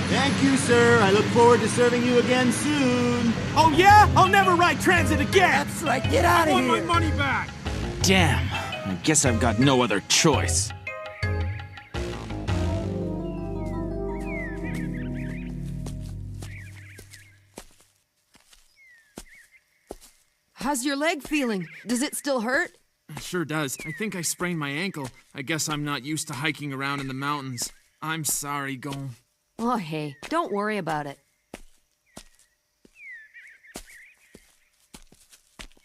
Thank you, sir. I look forward to serving you again soon. Oh, yeah? I'll never ride transit again! That's right, get out of I here! want my money back! Damn. I guess I've got no other choice. How's your leg feeling? Does it still hurt? It sure does. I think I sprained my ankle. I guess I'm not used to hiking around in the mountains. I'm sorry, Gon. Oh, hey, don't worry about it.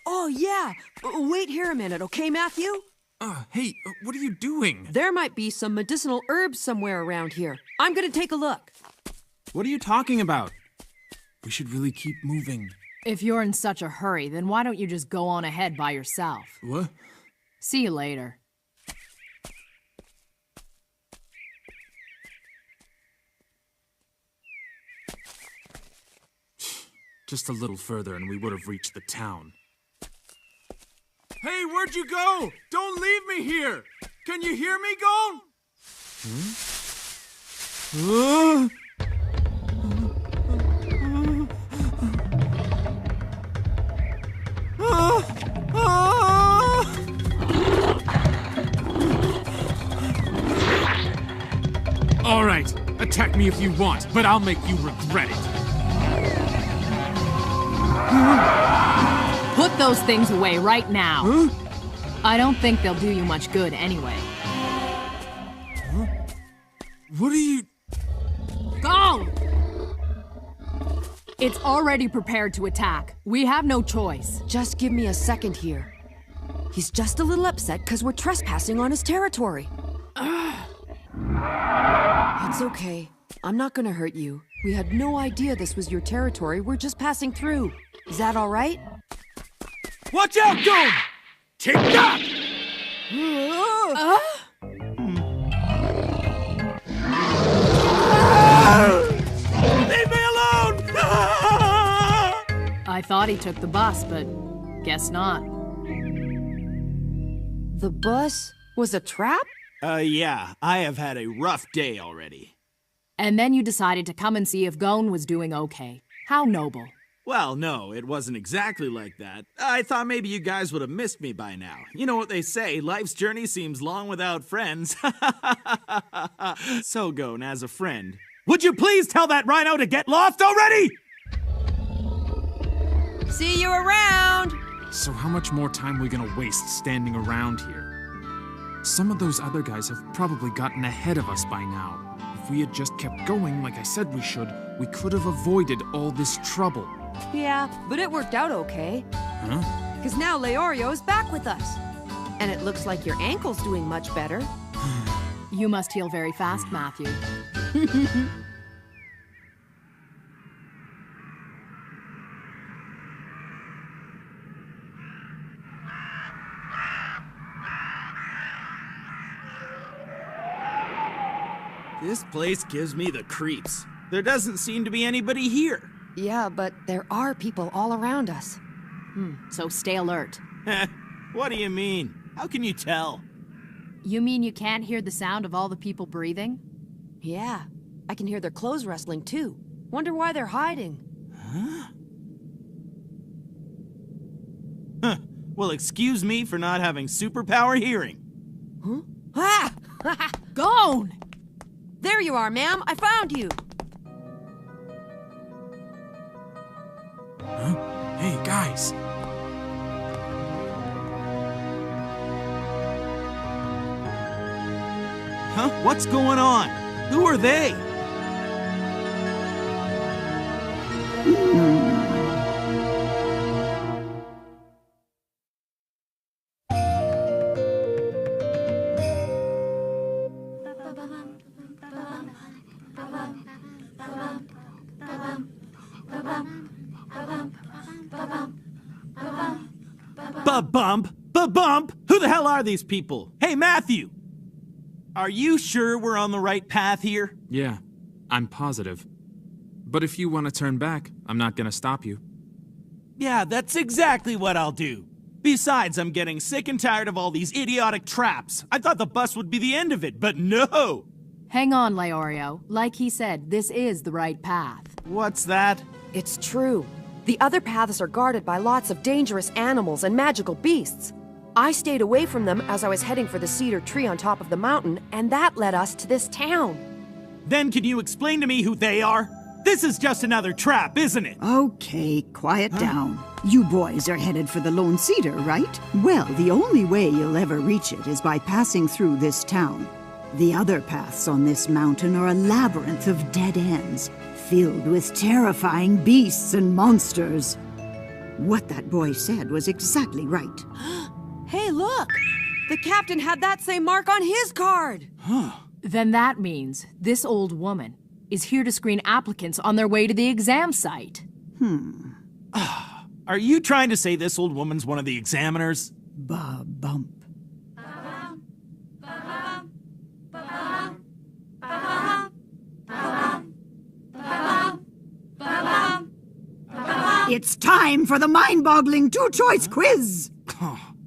Oh, yeah. Wait here a minute, okay, Matthew? Hey, what are you doing? There might be some medicinal herbs somewhere around here. I'm gonna take a look. What are you talking about? We should really keep moving. If you're in such a hurry, then why don't you just go on ahead by yourself? What? See you later. Just a little further and we would have reached the town. Hey, where'd you go? Don't leave me here! Can you hear me, Gon? All right, attack me if you want, but I'll make you regret it. Put those things away right now. Huh? I don't think they'll do you much good anyway. Huh? What are you... Go! It's already prepared to attack. We have no choice. Just give me a second here. He's just a little upset because we're trespassing on his territory. It's okay. I'm not gonna hurt you. We had no idea this was your territory. We're just passing through. Is that all right? Watch out, Gon! Take that! Leave me alone! I thought he took the bus, but guess not. The bus was a trap? Yeah. I have had a rough day already. And then you decided to come and see if Gon was doing okay. How noble. Well, no, it wasn't exactly like that. I thought maybe you guys would have missed me by now. You know what they say, life's journey seems long without friends. So, Gon, as a friend, would you please tell that rhino to get lost already? See you around! So how much more time are we gonna waste standing around here? Some of those other guys have probably gotten ahead of us by now. If we had just kept going like I said we should, we could have avoided all this trouble. Yeah, but it worked out okay. Huh? Because now Leorio's back with us. And it looks like your ankle's doing much better. You must heal very fast, Matthew. This place gives me the creeps. There doesn't seem to be anybody here. Yeah, but there are people all around us. So stay alert. What do you mean? How can you tell? You mean you can't hear the sound of all the people breathing? Yeah, I can hear their clothes rustling too. Wonder why they're hiding. Huh? Well, excuse me for not having superpower hearing. Huh? Ah! Gon! There you are, ma'am. I found you. Huh? Hey, guys. Huh? What's going on? Who are they? Ba-bump! Ba-bump! Who the hell are these people? Hey, Matthew! Are you sure we're on the right path here? Yeah, I'm positive. But if you want to turn back, I'm not gonna stop you. Yeah, that's exactly what I'll do. Besides, I'm getting sick and tired of all these idiotic traps. I thought the bus would be the end of it, but no! Hang on, Leorio. Like he said, this is the right path. What's that? It's true. The other paths are guarded by lots of dangerous animals and magical beasts. I stayed away from them as I was heading for the cedar tree on top of the mountain, and that led us to this town. Then can you explain to me who they are? This is just another trap, isn't it? Okay, quiet down. You boys are headed for the Lone Cedar, right? Well, the only way you'll ever reach it is by passing through this town. The other paths on this mountain are a labyrinth of dead ends, filled with terrifying beasts and monsters. What that boy said was exactly right. Hey, look! The captain had that same mark on his card! Then that means this old woman is here to screen applicants on their way to the exam site. Are you trying to say this old woman's one of the examiners? Ba-bump. It's time for the mind-boggling two-choice quiz!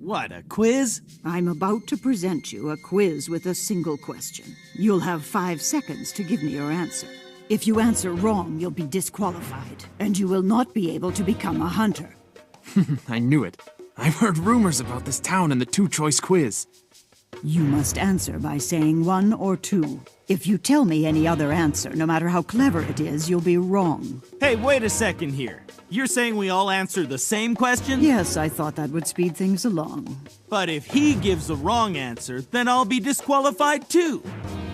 What, a quiz? I'm about to present you a quiz with a single question. You'll have 5 seconds to give me your answer. If you answer wrong, you'll be disqualified, and you will not be able to become a hunter. I knew it. I've heard rumors about this town and the two-choice quiz. You must answer by saying 1 or 2. If you tell me any other answer, no matter how clever it is, you'll be wrong. Hey, wait a second here. You're saying we all answer the same question? Yes, I thought that would speed things along. But if he gives the wrong answer, then I'll be disqualified too.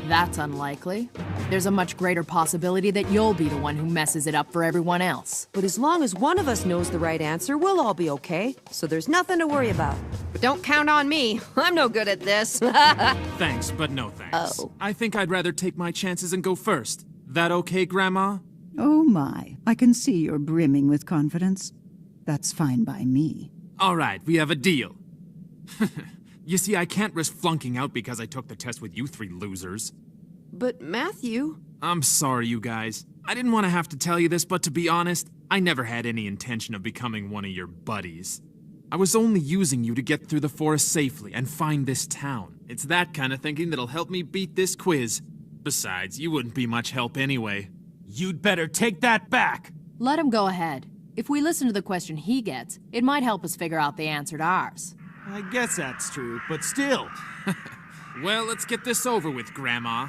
That's unlikely. There's a much greater possibility that you'll be the one who messes it up for everyone else. But as long as one of us knows the right answer, we'll all be okay. So there's nothing to worry about. But don't count on me. I'm no good at this. Thanks, but no thanks. Oh. I think I'd rather take my chances and go first. That okay, Grandma? Oh my, I can see you're brimming with confidence. That's fine by me. All right, we have a deal. You see, I can't risk flunking out because I took the test with you 3 losers. But Matthew... I'm sorry, you guys. I didn't want to have to tell you this, but to be honest, I never had any intention of becoming one of your buddies. I was only using you to get through the forest safely and find this town. It's that kind of thinking that'll help me beat this quiz. Besides, you wouldn't be much help anyway. You'd better take that back. Let him go ahead. If we listen to the question he gets, it might help us figure out the answer to ours. I guess that's true, but still. Well, let's get this over with, Grandma.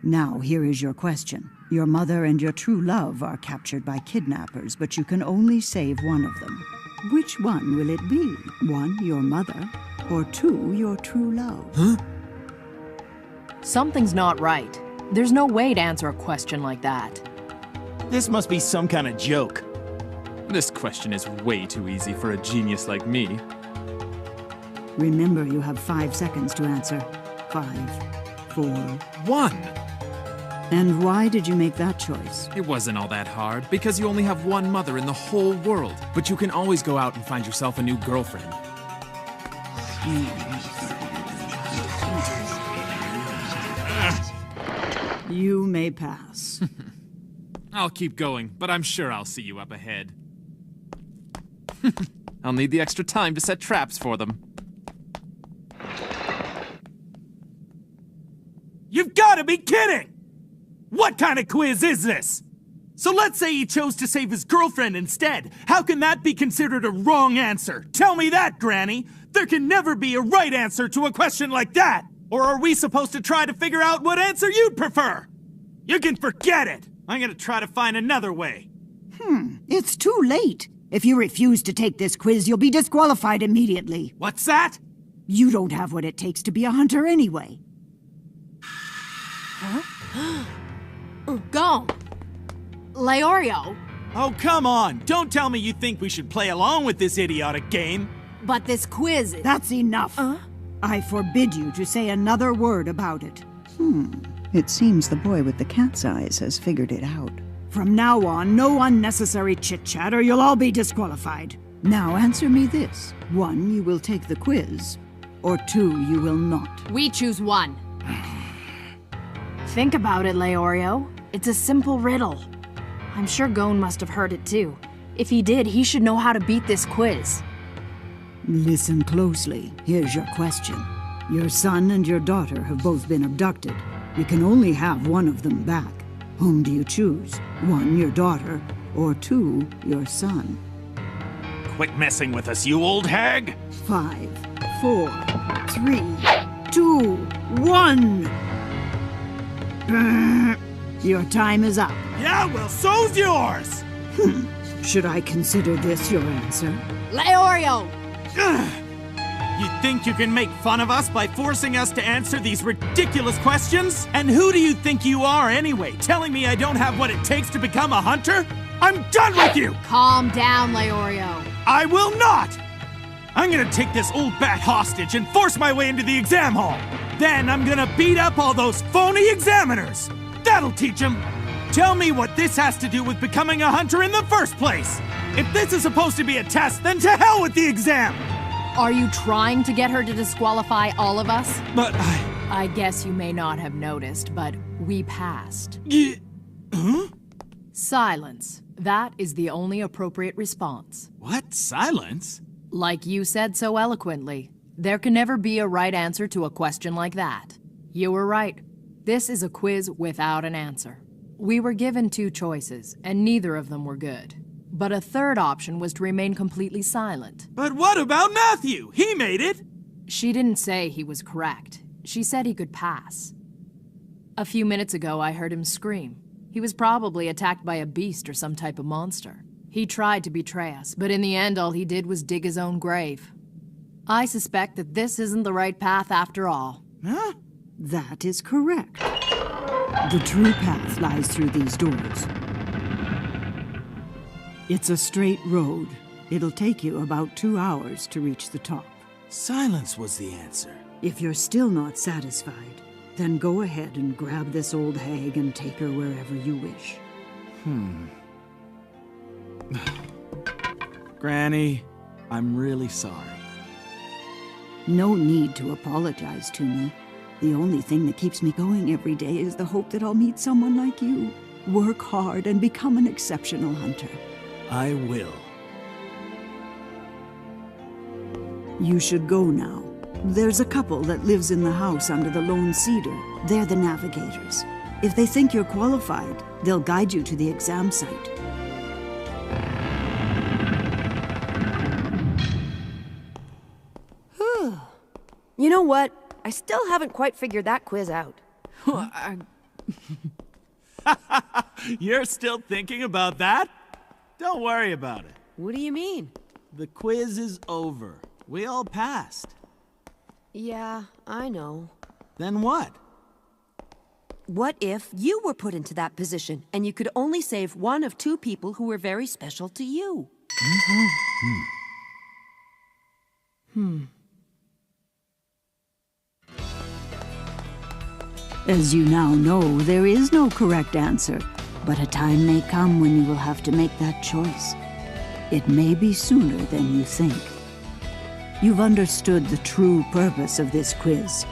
Now, here is your question. Your mother and your true love are captured by kidnappers, but you can only save one of them. Which one will it be? 1, your mother, or 2, your true love? Huh? Something's not right. There's no way to answer a question like that. This must be some kind of joke. This question is way too easy for a genius like me. Remember, you have 5 seconds to answer. 5, 4... 1! And why did you make that choice? It wasn't all that hard, because you only have one mother in the whole world. But you can always go out and find yourself a new girlfriend. You may pass. I'll keep going, but I'm sure I'll see you up ahead. I'll need the extra time to set traps for them. You've got to be kidding! What kind of quiz is this? So let's say he chose to save his girlfriend instead. How can that be considered a wrong answer? Tell me that, Granny! There can never be a right answer to a question like that! Or are we supposed to try to figure out what answer you'd prefer? You can forget it! I'm gonna try to find another way. It's too late. If you refuse to take this quiz, you'll be disqualified immediately. What's that? You don't have what it takes to be a hunter anyway. Go! Leorio! Oh, come on! Don't tell me you think we should play along with this idiotic game! But this quiz is... That's enough! I forbid you to say another word about it. It seems the boy with the cat's eyes has figured it out. From now on, no unnecessary chit-chat or you'll all be disqualified. Now answer me this. 1, you will take the quiz, or 2, you will not. We choose 1. Think about it, Leorio. It's a simple riddle. I'm sure Gon must have heard it too. If he did, he should know how to beat this quiz. Listen closely. Here's your question. Your son and your daughter have both been abducted. You can only have one of them back. Whom do you choose? One, your daughter, or two, your son? Quit messing with us, you old hag! 5, 4, 3, 2, 1! Your time is up. Yeah, well, so's yours! Should I consider this your answer? Leorio! You think you can make fun of us by forcing us to answer these ridiculous questions? And who do you think you are anyway, telling me I don't have what it takes to become a hunter? I'm done with you! Calm down, Leorio. I will not! I'm gonna take this old bat hostage and force my way into the exam hall. Then I'm gonna beat up all those phony examiners. That'll teach them. Tell me what this has to do with becoming a hunter in the first place. If this is supposed to be a test, then to hell with the exam! Are you trying to get her to disqualify all of us? But I guess you may not have noticed, but we passed. Huh? Silence. That is the only appropriate response. What? Silence? Like you said so eloquently, there can never be a right answer to a question like that. You were right. This is a quiz without an answer. We were given 2 choices, and neither of them were good. But a third option was to remain completely silent. But what about Matthew? He made it! She didn't say he was correct. She said he could pass. A few minutes ago, I heard him scream. He was probably attacked by a beast or some type of monster. He tried to betray us, but in the end, all he did was dig his own grave. I suspect that this isn't the right path after all. Huh? That is correct. The true path lies through these doors. It's a straight road. It'll take you about 2 hours to reach the top. Silence was the answer. If you're still not satisfied, then go ahead and grab this old hag and take her wherever you wish. Granny, I'm really sorry. No need to apologize to me. The only thing that keeps me going every day is the hope that I'll meet someone like you. Work hard and become an exceptional hunter. I will. You should go now. There's a couple that lives in the house under the lone cedar. They're the navigators. If they think you're qualified, they'll guide you to the exam site. You know what? I still haven't quite figured that quiz out. You're still thinking about that? Don't worry about it. What do you mean? The quiz is over. We all passed. Yeah, I know. Then what? What if you were put into that position and you could only save one of 2 people who were very special to you? As you now know, there is no correct answer, but a time may come when you will have to make that choice. It may be sooner than you think. You've understood the true purpose of this quiz.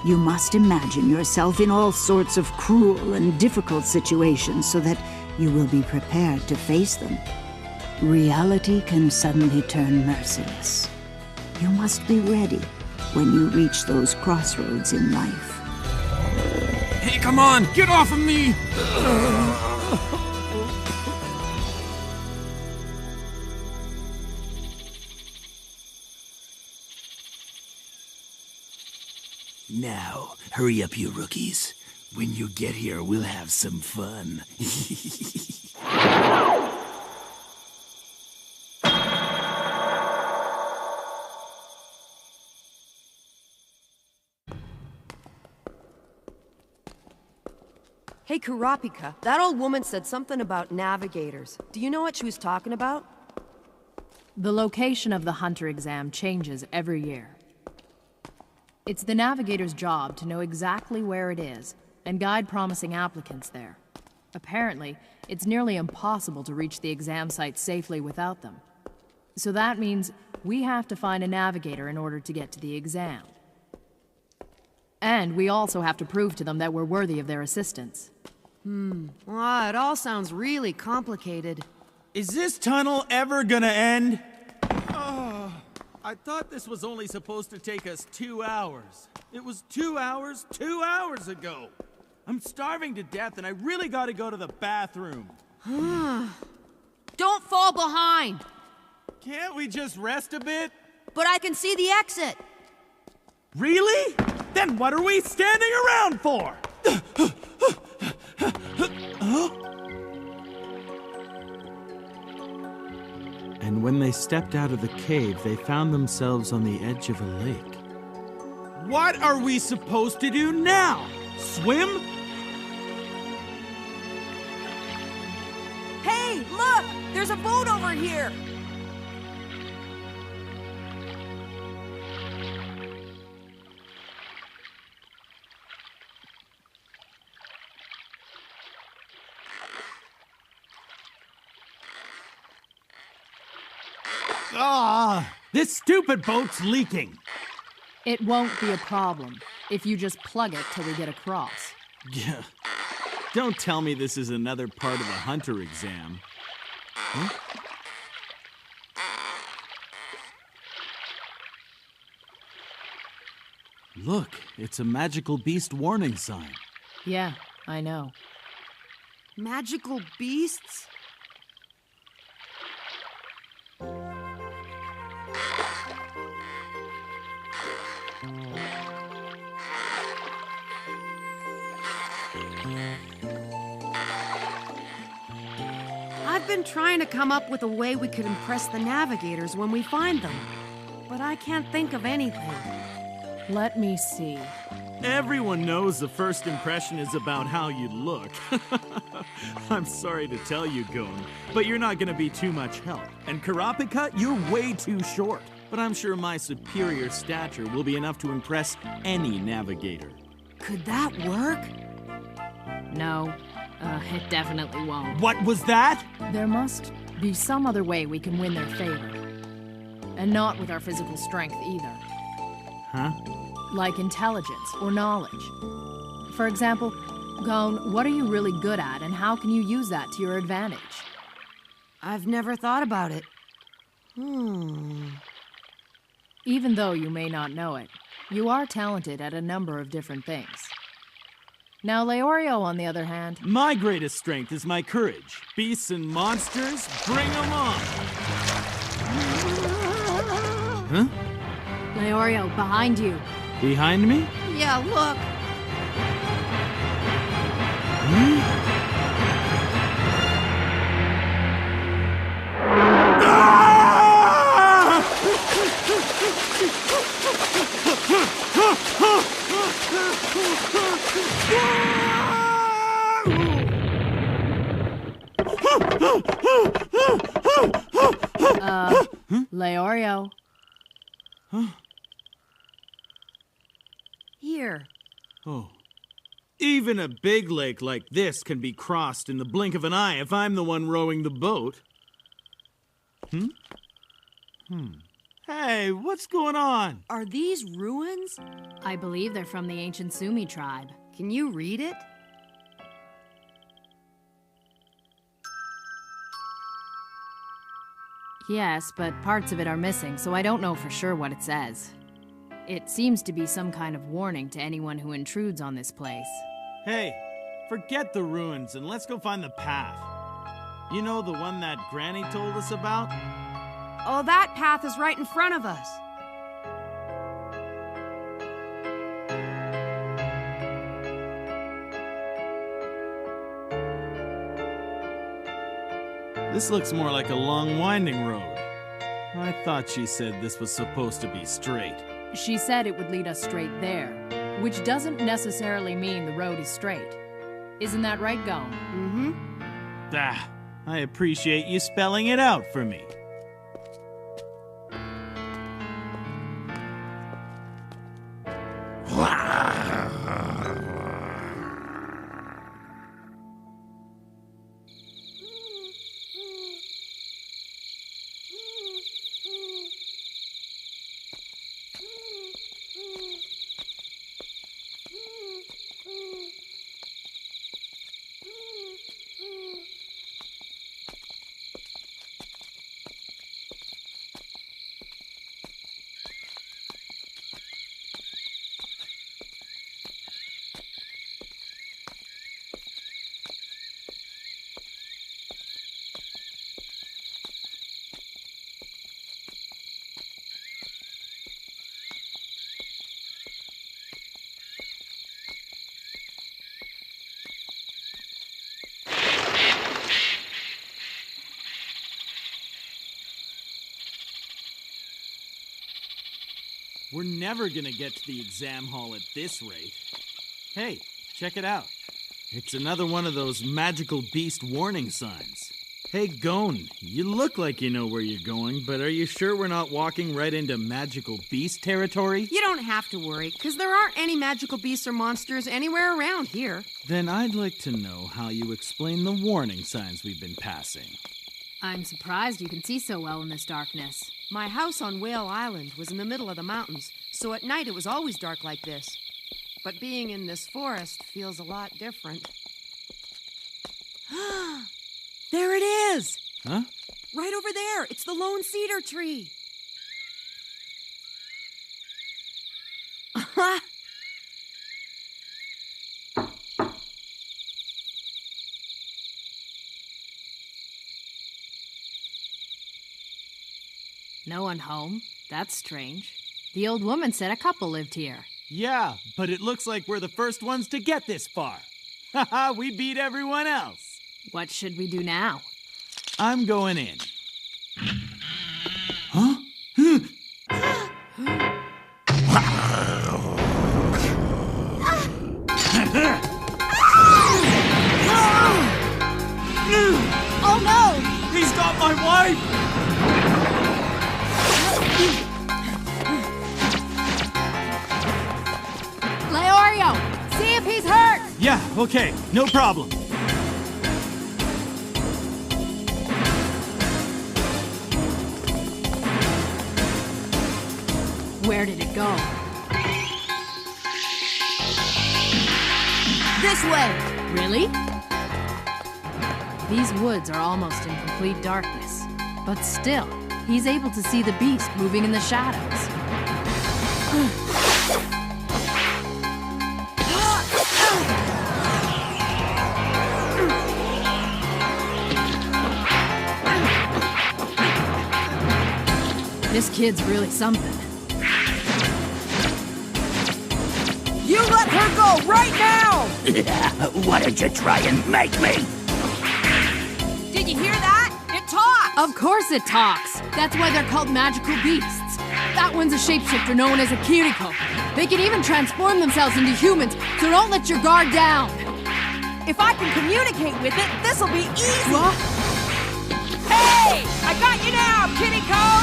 You must imagine yourself in all sorts of cruel and difficult situations so that you will be prepared to face them. Reality can suddenly turn merciless. You must be ready when you reach those crossroads in life. Hey, come on! Get off of me! Now, hurry up, you rookies. When you get here, we'll have some fun. Hey, Kurapika, that old woman said something about navigators. Do you know what she was talking about? The location of the hunter exam changes every year. It's the navigator's job to know exactly where it is and guide promising applicants there. Apparently, it's nearly impossible to reach the exam site safely without them. So that means we have to find a navigator in order to get to the exam. And we also have to prove to them that we're worthy of their assistance. Well, it all sounds really complicated. Is this tunnel ever gonna end? Oh, I thought this was only supposed to take us 2 hours. It was 2 hours 2 hours ago. I'm starving to death and I really gotta go to the bathroom. Don't fall behind! Can't we just rest a bit? But I can see the exit! Really? Then what are we standing around for? And when they stepped out of the cave, they found themselves on the edge of a lake. What are we supposed to do now? Swim? Hey, look! There's a boat over here! Ah, this stupid boat's leaking. It won't be a problem if you just plug it till we get across. Yeah. Don't tell me this is another part of the hunter exam. Huh? Look, it's a magical beast warning sign. Yeah, I know. Magical beasts? I've been trying to come up with a way we could impress the navigators when we find them, but I can't think of anything. Let me see. Everyone knows the first impression is about how you look. I'm sorry to tell you, Gon, but you're not gonna be too much help. And Karapika, you're way too short. But I'm sure my superior stature will be enough to impress any navigator. Could that work? No, it definitely won't. What was that? There must be some other way we can win their favor. And not with our physical strength either. Huh? Like intelligence or knowledge. For example, Gon, what are you really good at and how can you use that to your advantage? I've never thought about it. Even though you may not know it, you are talented at a number of different things. Now, Leorio, on the other hand... My greatest strength is my courage. Beasts and monsters, bring them on! Huh? Leorio, behind you. Behind me? Yeah, look! Leorio. Here. Oh. Even a big lake like this can be crossed in the blink of an eye if I'm the one rowing the boat. Hey, what's going on? Are these ruins? I believe they're from the ancient Sumi tribe. Can you read it? Yes, but parts of it are missing, so I don't know for sure what it says. It seems to be some kind of warning to anyone who intrudes on this place. Hey, forget the ruins and let's go find the path. You know, the one that Granny told us about? Oh, that path is right in front of us. This looks more like a long, winding road. I thought she said this was supposed to be straight. She said it would lead us straight there, which doesn't necessarily mean the road is straight. Isn't that right, Gon? Ah, I appreciate you spelling it out for me. We're never gonna get to the exam hall at this rate. Hey, check it out. It's another one of those magical beast warning signs. Hey, Gon, you look like you know where you're going, but are you sure we're not walking right into magical beast territory? You don't have to worry, because there aren't any magical beasts or monsters anywhere around here. Then I'd like to know how you explain the warning signs we've been passing. I'm surprised you can see so well in this darkness. My house on Whale Island was in the middle of the mountains, so at night it was always dark like this. But being in this forest feels a lot different. There it is! Huh? Right over there! It's the lone cedar tree! No one home? That's strange. The old woman said a couple lived here. Yeah, but it looks like we're the first ones to get this far. Haha, we beat everyone else. What should we do now? I'm going in. Huh? Oh no! He's got my wife! Leorio, see if he's hurt! Yeah, okay, no problem. Where did it go? This way! Really? These woods are almost in complete darkness. But still, he's able to see the beast moving in the shadows. This kid's really something. You let her go right now! Why don't you try and make me? Did you hear that? It talks! Of course it talks! That's why they're called magical beasts. That one's a shapeshifter known as a Kiriko. They can even transform themselves into humans, so don't let your guard down. If I can communicate with it, this'll be easy! What? Hey! I got you now, Kiriko!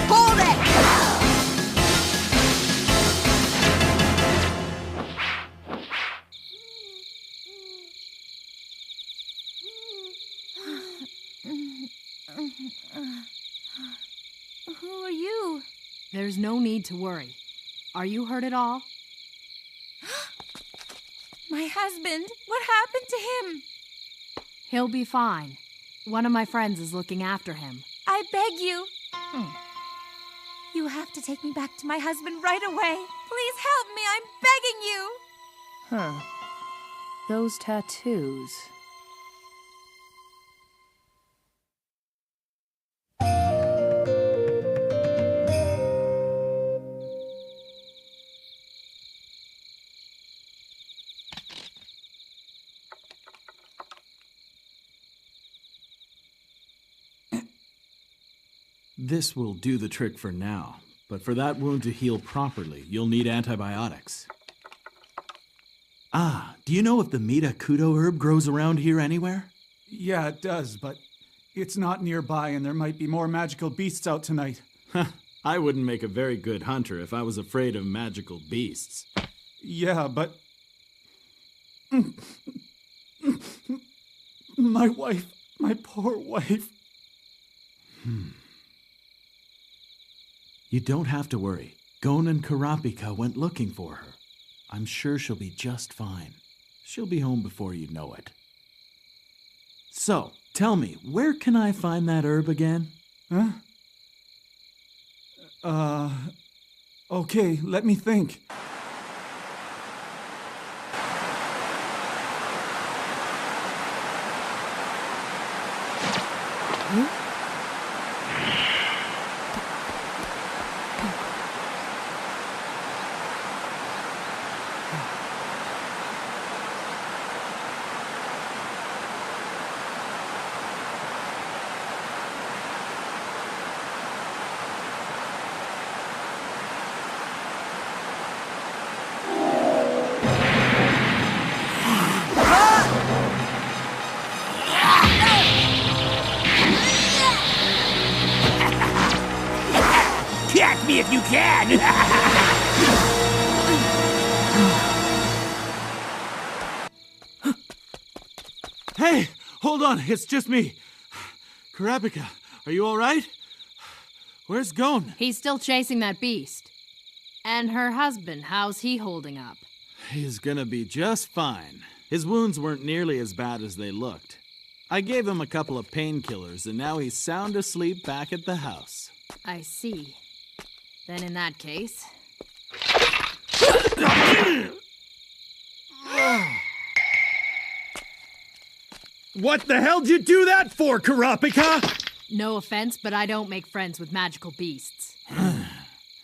Hold it! Who are you? There's no need to worry. Are you hurt at all? My husband. What happened to him? He'll be fine. One of my friends is looking after him. I beg you. You have to take me back to my husband right away. Please help me. I'm begging you. Huh. Those tattoos. This will do the trick for now, but for that wound to heal properly, you'll need antibiotics. Ah, do you know if the Mitakudo herb grows around here anywhere? Yeah, it does, but it's not nearby and there might be more magical beasts out tonight. I wouldn't make a very good hunter if I was afraid of magical beasts. Yeah, but... My wife, my poor wife. You don't have to worry. Gon and Kurapika went looking for her. I'm sure she'll be just fine. She'll be home before you know it. So, tell me, where can I find that herb again? Okay, let me think. me if you can! Hey, hold on, it's just me. Kurapika, are you all right? Where's Gon? He's still chasing that beast. And her husband, how's he holding up? He's gonna be just fine. His wounds weren't nearly as bad as they looked. I gave him a couple of painkillers, and now he's sound asleep back at the house. I see. Then in that case... What the hell did you do that for, Kurapika? No offense, but I don't make friends with magical beasts.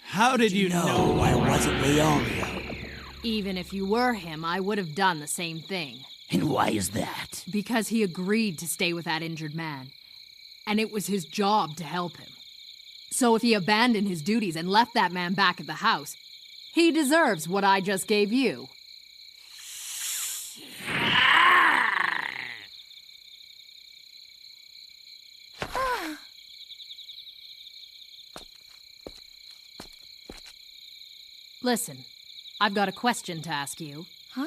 How did you know I wasn't Leorio? Even if you were him, I would have done the same thing. And why is that? Because he agreed to stay with that injured man. And it was his job to help him. So if he abandoned his duties and left that man back at the house, he deserves what I just gave you. Listen, I've got a question to ask you. Huh?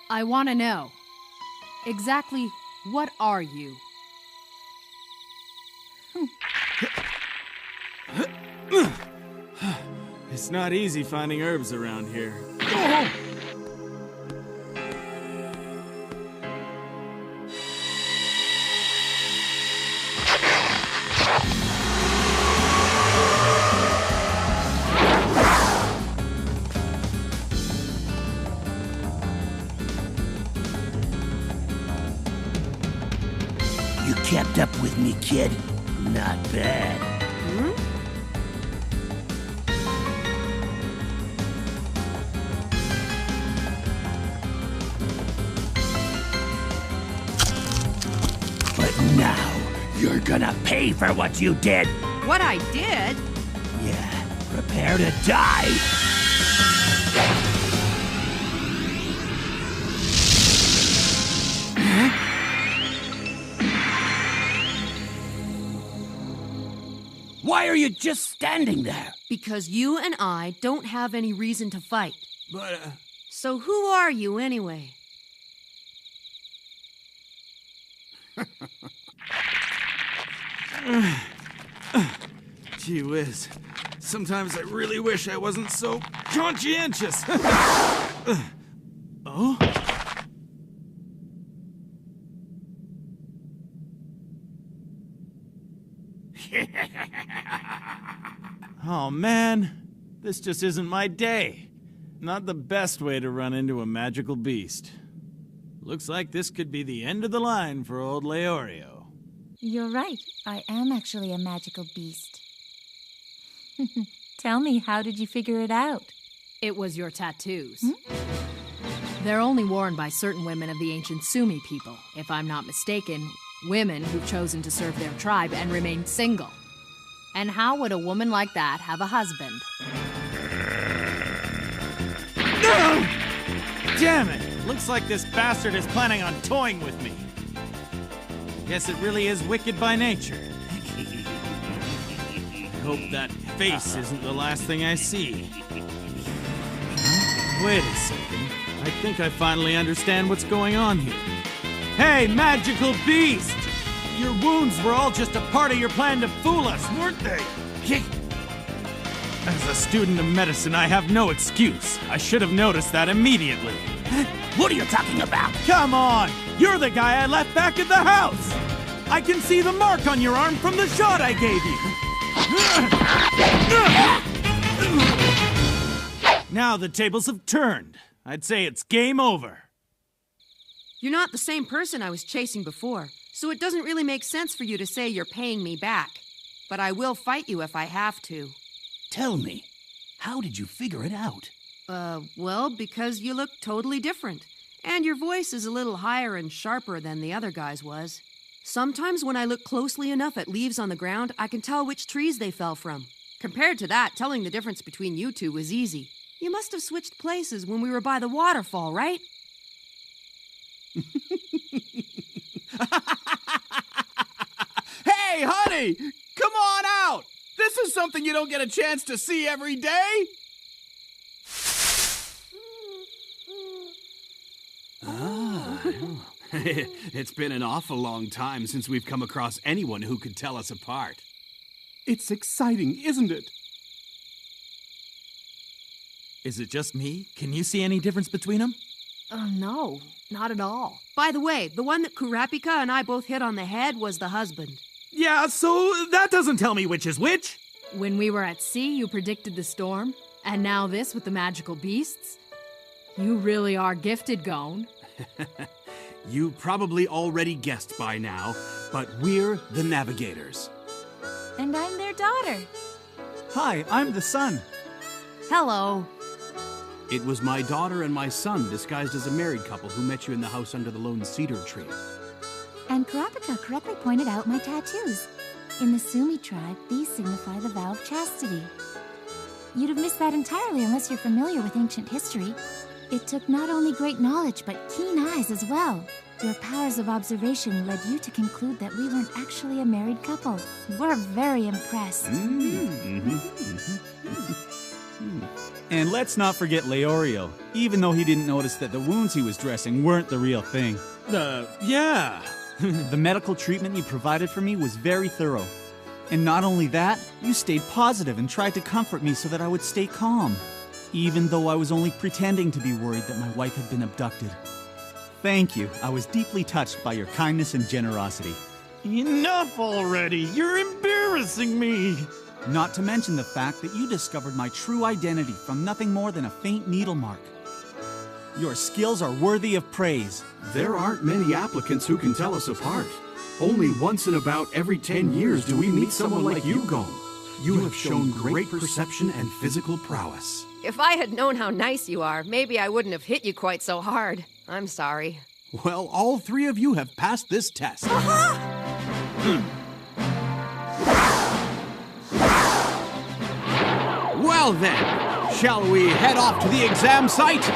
I want to know, exactly what are you? It's not easy finding herbs around here. You kept up with me, kid. Not bad. But now, you're gonna pay for what you did! What I did? Yeah, prepare to die! Why are you just standing there? Because you and I don't have any reason to fight. But, So who are you anyway? Gee whiz. Sometimes I really wish I wasn't so conscientious. Oh? Oh man, this just isn't my day. Not the best way to run into a magical beast. Looks like this could be the end of the line for old Leorio. You're right. I am actually a magical beast. Tell me, how did you figure it out? It was your tattoos. They're only worn by certain women of the ancient Sumi people. If I'm not mistaken, women who've chosen to serve their tribe and remain single. And how would a woman like that have a husband? No! Damn it! Looks like this bastard is planning on toying with me. Guess it really is wicked by nature. Hope that face isn't the last thing I see. Wait a second. I think I finally understand what's going on here. Hey, magical beast! Your wounds were all just a part of your plan to fool us, weren't they? As a student of medicine, I have no excuse. I should have noticed that immediately. What are you talking about? Come on! You're the guy I left back at the house! I can see the mark on your arm from the shot I gave you! Now the tables have turned. I'd say it's game over. You're not the same person I was chasing before, so it doesn't really make sense for you to say you're paying me back. But I will fight you if I have to. Tell me, how did you figure it out? Well, because you look totally different. And your voice is a little higher and sharper than the other guy's was. Sometimes when I look closely enough at leaves on the ground, I can tell which trees they fell from. Compared to that, telling the difference between you two was easy. You must have switched places when we were by the waterfall, right? Hey, honey! Come on out! This is something you don't get a chance to see every day! It's been an awful long time since we've come across anyone who could tell us apart. It's exciting, isn't it? Is it just me? Can you see any difference between them? No, not at all. By the way, the one that Kurapika and I both hit on the head was the husband. Yeah, so that doesn't tell me which is which. When we were at sea, you predicted the storm, and now this with the magical beasts? You really are gifted, Gon. You probably already guessed by now, but we're the Navigators. And I'm their daughter. Hi, I'm the son. Hello. It was my daughter and my son disguised as a married couple who met you in the house under the lone cedar tree. And Kurapika correctly pointed out my tattoos. In the Sumi tribe, these signify the vow of chastity. You'd have missed that entirely unless you're familiar with ancient history. It took not only great knowledge, but keen eyes as well. Your powers of observation led you to conclude that we weren't actually a married couple. We're very impressed. And let's not forget Leorio, even though he didn't notice that the wounds he was dressing weren't the real thing. Yeah. The medical treatment you provided for me was very thorough. And not only that, you stayed positive and tried to comfort me so that I would stay calm, even though I was only pretending to be worried that my wife had been abducted. Thank you. I was deeply touched by your kindness and generosity. Enough already! You're embarrassing me! Not to mention the fact that you discovered my true identity from nothing more than a faint needle mark. Your skills are worthy of praise. There aren't many applicants who can tell us apart. Only once in about every 10 years do we meet someone like you, Gon. You have shown great perception and physical prowess. If I had known how nice you are, maybe I wouldn't have hit you quite so hard. I'm sorry. Well, all three of you have passed this test. Well then, shall we head off to the exam site?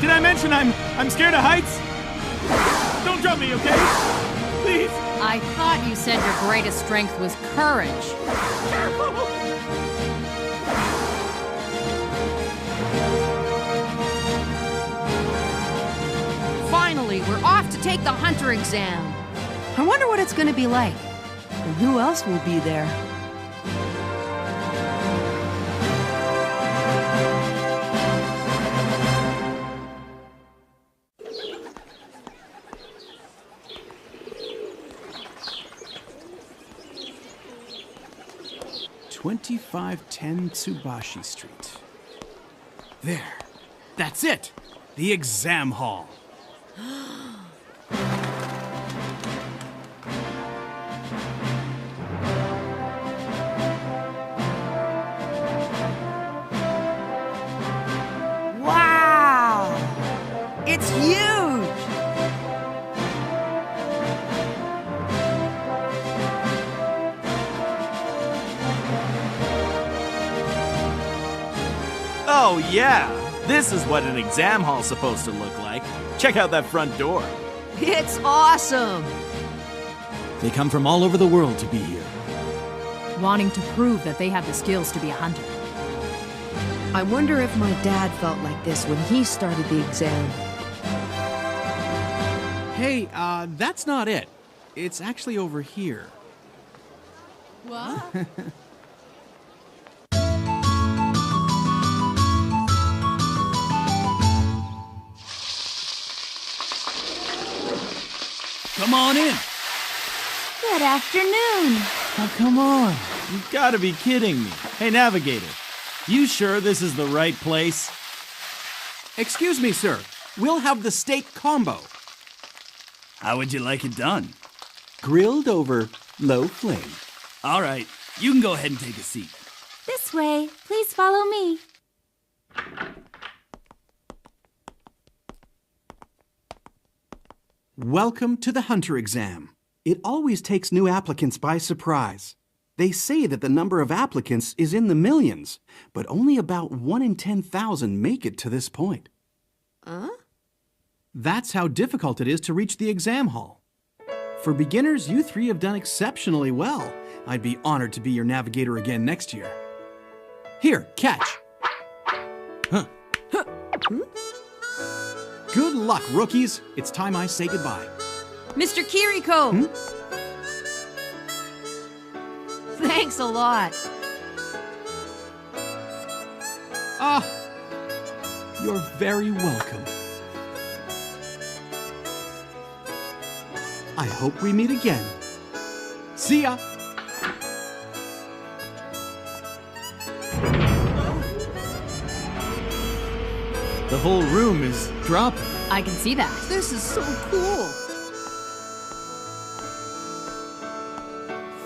Did I mention I'm scared of heights? Don't drop me, okay? Please. I thought you said your greatest strength was courage. Finally, we're off to take the hunter exam. I wonder what it's going to be like. And who else will be there? $2510 Tsubashi Street. There. That's it. The exam hall. Wow! It's huge! Oh yeah! This is what an exam hall's supposed to look like. Check out that front door. It's awesome! They come from all over the world to be here. Wanting to prove that they have the skills to be a hunter. I wonder if my dad felt like this when he started the exam. Hey, that's not it. It's actually over here. What? Come on in. Good afternoon. Oh, come on. You've got to be kidding me. Hey, Navigator, you sure this is the right place? Excuse me, sir. We'll have the steak combo. How would you like it done? Grilled over low flame. All right, you can go ahead and take a seat. This way. Please follow me. Welcome to the Hunter exam. It always takes new applicants by surprise. They say that the number of applicants is in the millions, but only about 1 in 10,000 make it to this point. That's how difficult it is to reach the exam hall. For beginners, you three have done exceptionally well. I'd be honored to be your navigator again next year. Here, catch. Good luck, rookies. It's time I say goodbye. Mr. Kiriko! Thanks a lot. Ah, you're very welcome. I hope we meet again. See ya! The whole room is dropping. I can see that. This is so cool.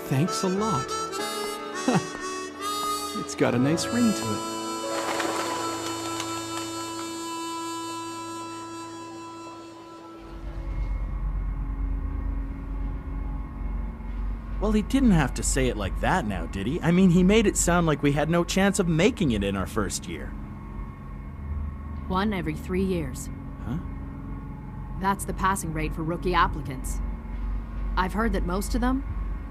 Thanks a lot. It's got a nice ring to it. Well, he didn't have to say it like that now, did he? I mean, he made it sound like we had no chance of making it in our first year. 1 every 3 years. Huh? That's the passing rate for rookie applicants. I've heard that most of them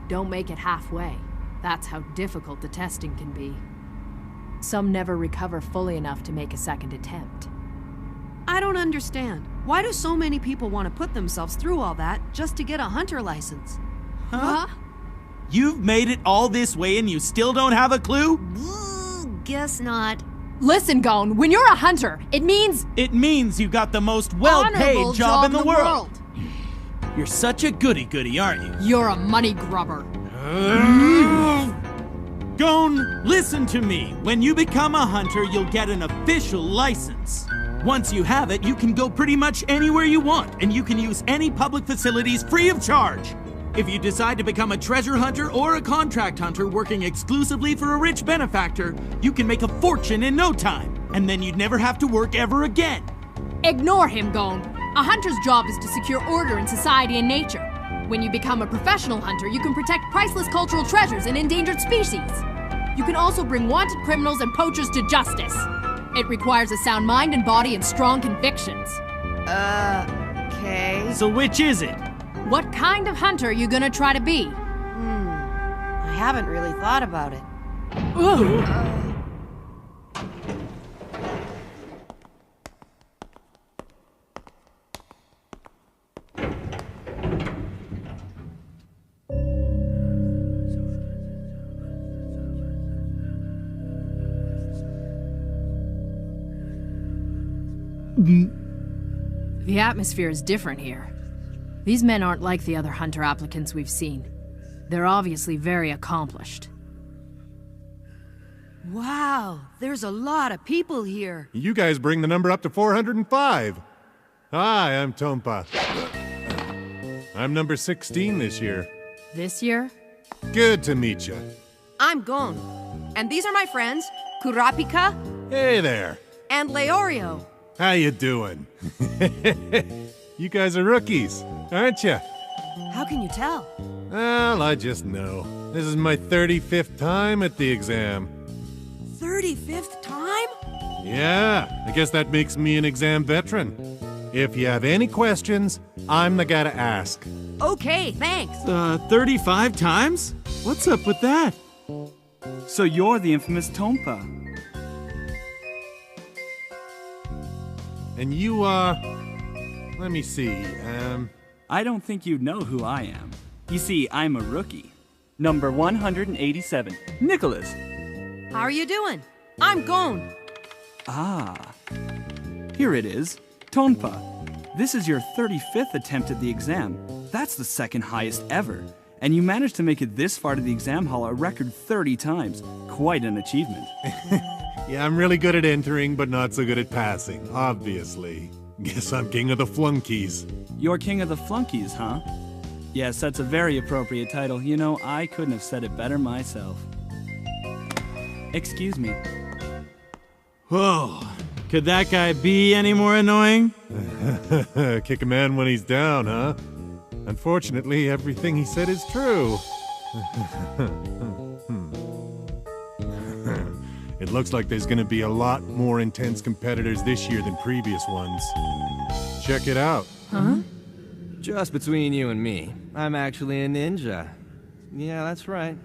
don't make it halfway. That's how difficult the testing can be. Some never recover fully enough to make a second attempt. I don't understand. Why do so many people want to put themselves through all that just to get a hunter license? Huh? You've made it all this way and you still don't have a clue? Guess not. Listen, Gon, when you're a hunter, it means... It means you got the most well-paid honorable job in the world. world. You're such a goody-goody, aren't you? You're a money grubber. Gon, listen to me. When you become a hunter, you'll get an official license. Once you have it, you can go pretty much anywhere you want, and you can use any public facilities free of charge. If you decide to become a treasure hunter or a contract hunter working exclusively for a rich benefactor, you can make a fortune in no time, and then you'd never have to work ever again. Ignore him, Gon. A hunter's job is to secure order in society and nature. When you become a professional hunter, you can protect priceless cultural treasures and endangered species. You can also bring wanted criminals and poachers to justice. It requires a sound mind and body and strong convictions. Okay. So which is it? What kind of hunter are you gonna try to be? I haven't really thought about it. The atmosphere is different here. These men aren't like the other hunter applicants we've seen. They're obviously very accomplished. Wow, there's a lot of people here. You guys bring the number up to 405. Hi, I'm Tompa. I'm number 16 this year. This year? Good to meet you. I'm Gon. And these are my friends, Kurapika Hey there. and Leorio. How you doing? You guys are rookies, aren't you? How can you tell? Well, I just know. This is my 35th time at the exam. 35th time? Yeah, I guess that makes me an exam veteran. If you have any questions, I'm the guy to ask. Okay, thanks. 35 times? What's up with that? So you're the infamous Tompa. And you, let me see, I don't think you know who I am. You see, I'm a rookie. Number 187, Nicholas. How are you doing? I'm Gon. Ah. Here it is, Tonpa. This is your 35th attempt at the exam. That's the second highest ever. And you managed to make it this far to the exam hall a record 30 times. Quite an achievement. Yeah, I'm really good at entering, but not so good at passing, obviously. Guess I'm king of the flunkies. You're king of the flunkies, huh? Yes, that's a very appropriate title. You know, I couldn't have said it better myself. Excuse me. Whoa. Could that guy be any more annoying? Kick a man when he's down, huh? Unfortunately, everything he said is true. It looks like there's gonna be a lot more intense competitors this year than previous ones. Check it out. Huh? Just between you and me, I'm actually a ninja. Yeah, that's right.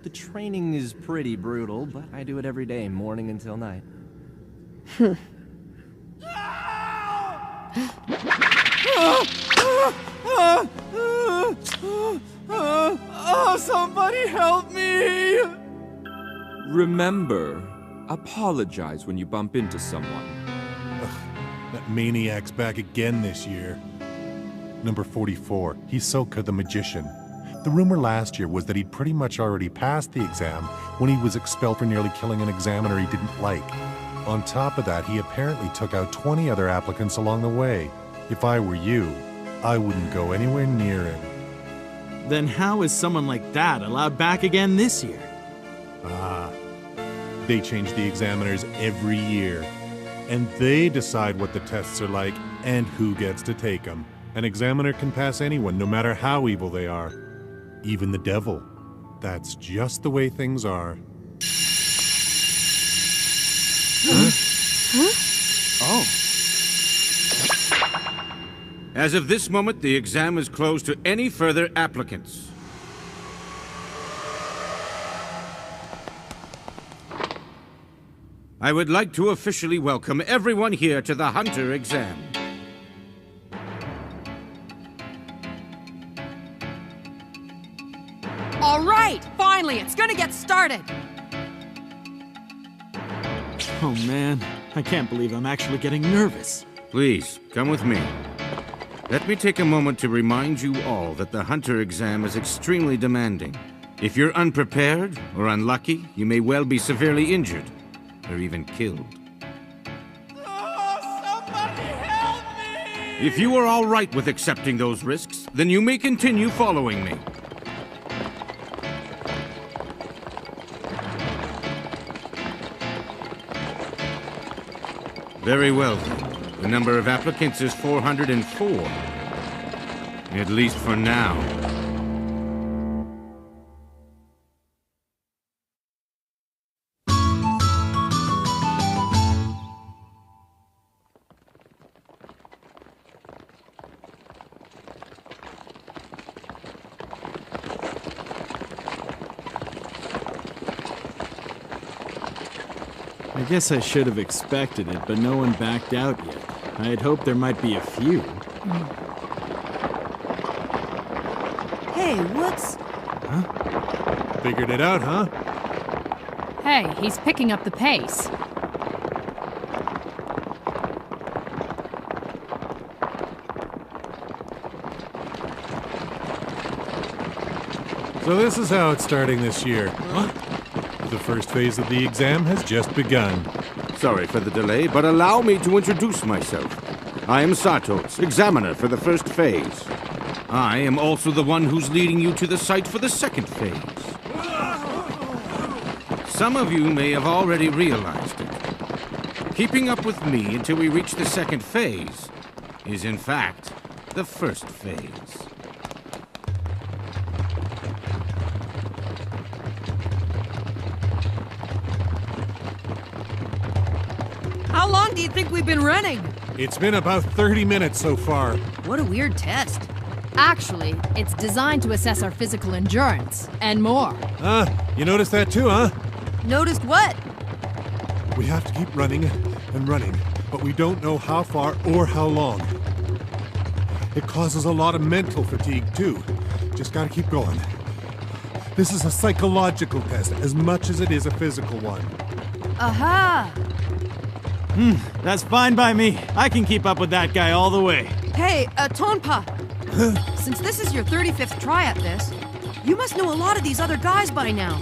The training is pretty brutal, but I do it every day, morning until night. Somebody help me! Remember, apologize when you bump into someone. That maniac's back again this year. Number 44, Hisoka the Magician. The rumor last year was that he'd pretty much already passed the exam when he was expelled for nearly killing an examiner he didn't like. On top of that, he apparently took out 20 other applicants along the way. If I were you, I wouldn't go anywhere near him. Then how is someone like that allowed back again this year? They change the examiners every year. And they decide what the tests are like and who gets to take them. An examiner can pass anyone, no matter how evil they are. Even the devil. That's just the way things are. Oh. As of this moment, the exam is closed to any further applicants. I would like to officially welcome everyone here to the Hunter exam. All right, finally, it's gonna get started. Oh man, I can't believe I'm actually getting nervous. Please, come with me. Let me take a moment to remind you all that the Hunter exam is extremely demanding. If you're unprepared or unlucky, you may well be severely injured, or even killed. If you are all right with accepting those risks, then you may continue following me. Very well, then. The number of applicants is 404. At least for now. I guess I should have expected it, but no one backed out yet. I had hoped there might be a few. Hey, what's... Huh? Figured it out, huh? Hey, he's picking up the pace. So this is how it's starting this year. What? The first phase of the exam has just begun. Sorry for the delay, but allow me to introduce myself. I am Satos, examiner for the first phase. I am also the one who's leading you to the site for the second phase. Some of you may have already realized it. Keeping up with me until we reach the second phase is, in fact, the first phase. How long do you think we've been running? It's been about 30 minutes so far. What a weird test. Actually, it's designed to assess our physical endurance, and more. You noticed that too, huh? Noticed what? We have to keep running and running, but we don't know how far or how long. It causes a lot of mental fatigue too. Just gotta keep going. This is a psychological test as much as it is a physical one. Aha! That's fine by me. I can keep up with that guy all the way. Hey, Tonpa! Since this is your 35th try at this, you must know a lot of these other guys by now.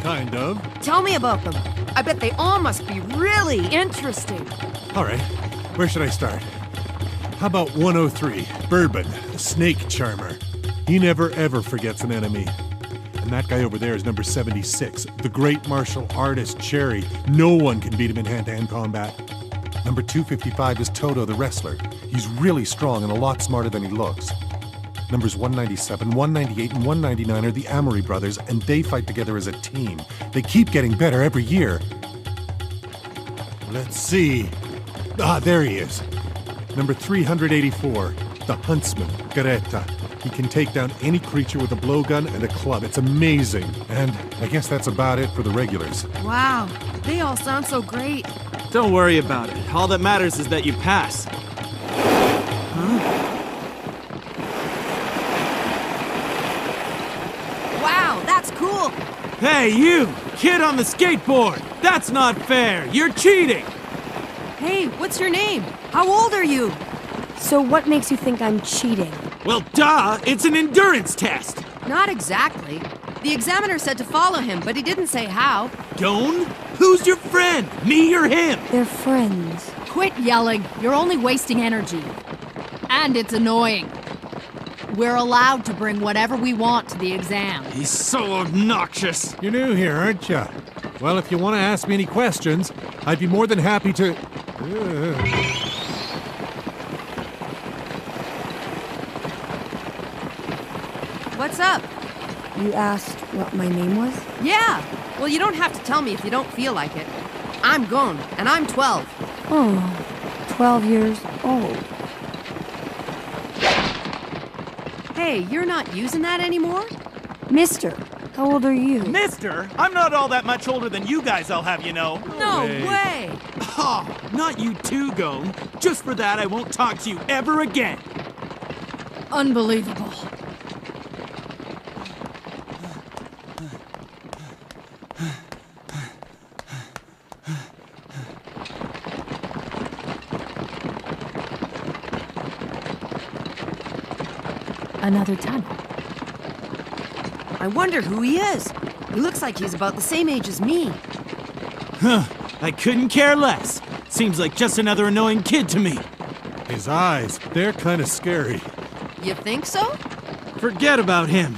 Kind of. Tell me about them. I bet they all must be really interesting. All right, where should I start? How about 103, Bourbon, the snake charmer. He never ever forgets an enemy. And that guy over there is number 76, the great martial artist Cherry. No one can beat him in hand-to-hand combat. Number 255 is Toto the wrestler. He's really strong and a lot smarter than he looks. Numbers 197, 198, and 199 are the Amory brothers, and they fight together as a team. They keep getting better every year. Let's see. Ah, there he is. Number 384, the huntsman, Garetta. He can take down any creature with a blowgun and a club. It's amazing. And I guess that's about it for the regulars. Wow, they all sound so great. Don't worry about it. All that matters is that you pass. Huh? Wow, that's cool. Hey, you! Kid on the skateboard! That's not fair! You're cheating! Hey, what's your name? How old are you? So what makes you think I'm cheating? Well, duh! It's an endurance test! Not exactly. The examiner said to follow him, but he didn't say how. Doan? Who's your friend? Me or him? They're friends. Quit yelling. You're only wasting energy. And it's annoying. We're allowed to bring whatever we want to the exam. He's so obnoxious. You're new here, aren't you? Well, if you want to ask me any questions, I'd be more than happy to... What's up? You asked what my name was? Yeah. Well, you don't have to tell me if you don't feel like it. I'm Gon, and I'm 12. Oh, 12 years old. Hey, you're not using that anymore? Mister, how old are you? Mister? I'm not all that much older than you guys, I'll have you know. No way! Oh, not you too, Gon. Just for that, I won't talk to you ever again. Unbelievable. Another tunnel. I wonder who he is. He looks like he's about the same age as me. Huh. I couldn't care less. Seems like just another annoying kid to me. His eyes, they're kind of scary. You think so? Forget about him.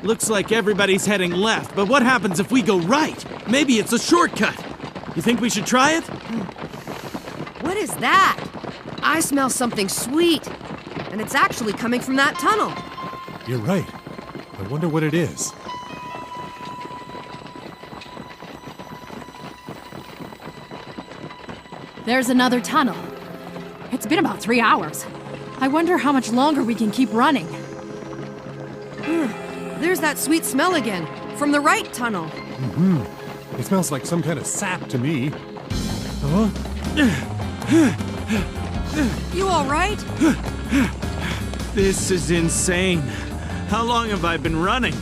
Looks like everybody's heading left, but what happens if we go right? Maybe it's a shortcut. You think we should try it? What is that? I smell something sweet. And it's actually coming from that tunnel. You're right. I wonder what it is. There's another tunnel. It's been about 3 hours. I wonder how much longer we can keep running. There's that sweet smell again, from the right tunnel. Mm-hmm. It smells like some kind of sap to me. Huh? You all right? This is insane. How long have I been running?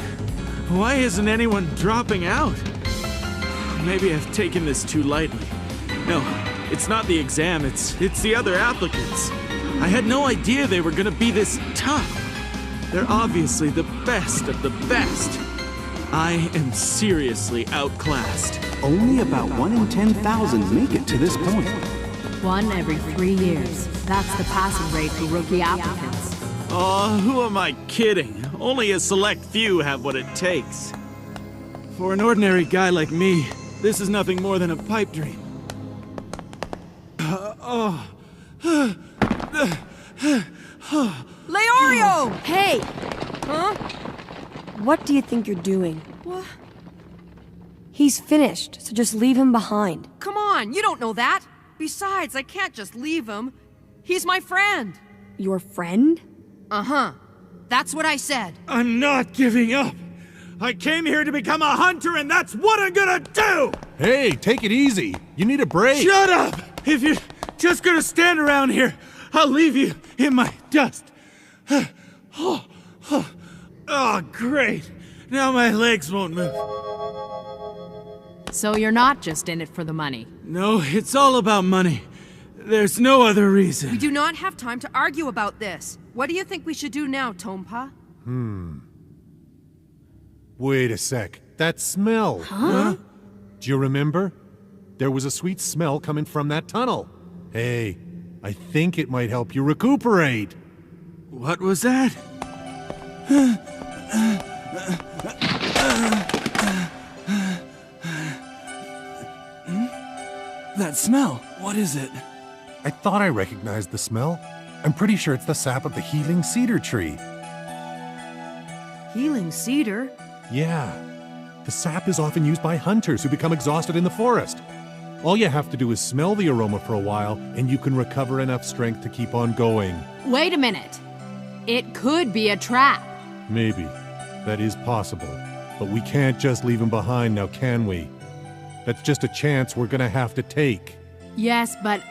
Why isn't anyone dropping out? Maybe I've taken this too lightly. No, it's not the exam, it's the other applicants. I had no idea they were gonna be this tough. They're obviously the best of the best. I am seriously outclassed. Only about 1 in 10,000 make it to this point. 1 every 3 years. That's the passing rate for rookie applicants. Oh, who am I kidding? Only a select few have what it takes. For an ordinary guy like me, this is nothing more than a pipe dream. Leorio! Hey! Huh? What do you think you're doing? What? He's finished, so just leave him behind. Come on, you don't know that. Besides, I can't just leave him. He's my friend. Your friend? Uh-huh. That's what I said. I'm not giving up. I came here to become a hunter, and that's what I'm gonna do! Hey, take it easy. You need a break. Shut up! If you're just gonna stand around here, I'll leave you in my dust. Oh, great. Now my legs won't move. So you're not just in it for the money? No, it's all about money. There's no other reason. We do not have time to argue about this. What do you think we should do now, Tompa? Wait a sec. That smell. Huh? Do you remember? There was a sweet smell coming from that tunnel. Hey, I think it might help you recuperate. What was that? that smell? What is it? I thought I recognized the smell. I'm pretty sure it's the sap of the healing cedar tree. Healing cedar? Yeah. The sap is often used by hunters who become exhausted in the forest. All you have to do is smell the aroma for a while, and you can recover enough strength to keep on going. Wait a minute. It could be a trap. Maybe. That is possible. But we can't just leave him behind now, can we? That's just a chance we're gonna have to take. Yes, but...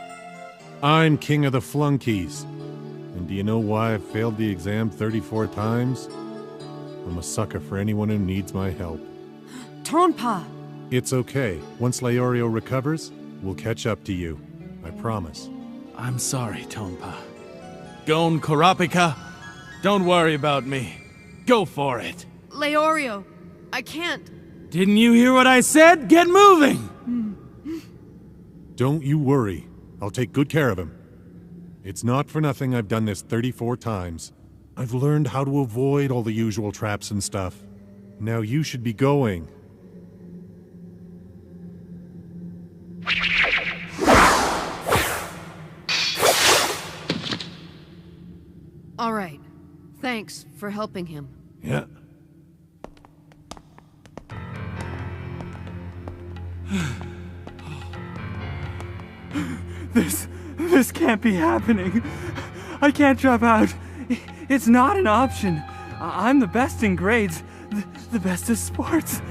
I'm king of the flunkies. And do you know why I've failed the exam 34 times? I'm a sucker for anyone who needs my help. Tonpa! It's okay. Once Leorio recovers, we'll catch up to you. I promise. I'm sorry, Tonpa. Gon Kurapika, don't worry about me. Go for it. Leorio, I can't. Didn't you hear what I said? Get moving! Don't you worry. I'll take good care of him. It's not for nothing I've done this 34 times. I've learned how to avoid all the usual traps and stuff. Now you should be going. All right. Thanks for helping him. Yeah. This can't be happening. I can't drop out. It's not an option. I'm the best in grades, the best at sports,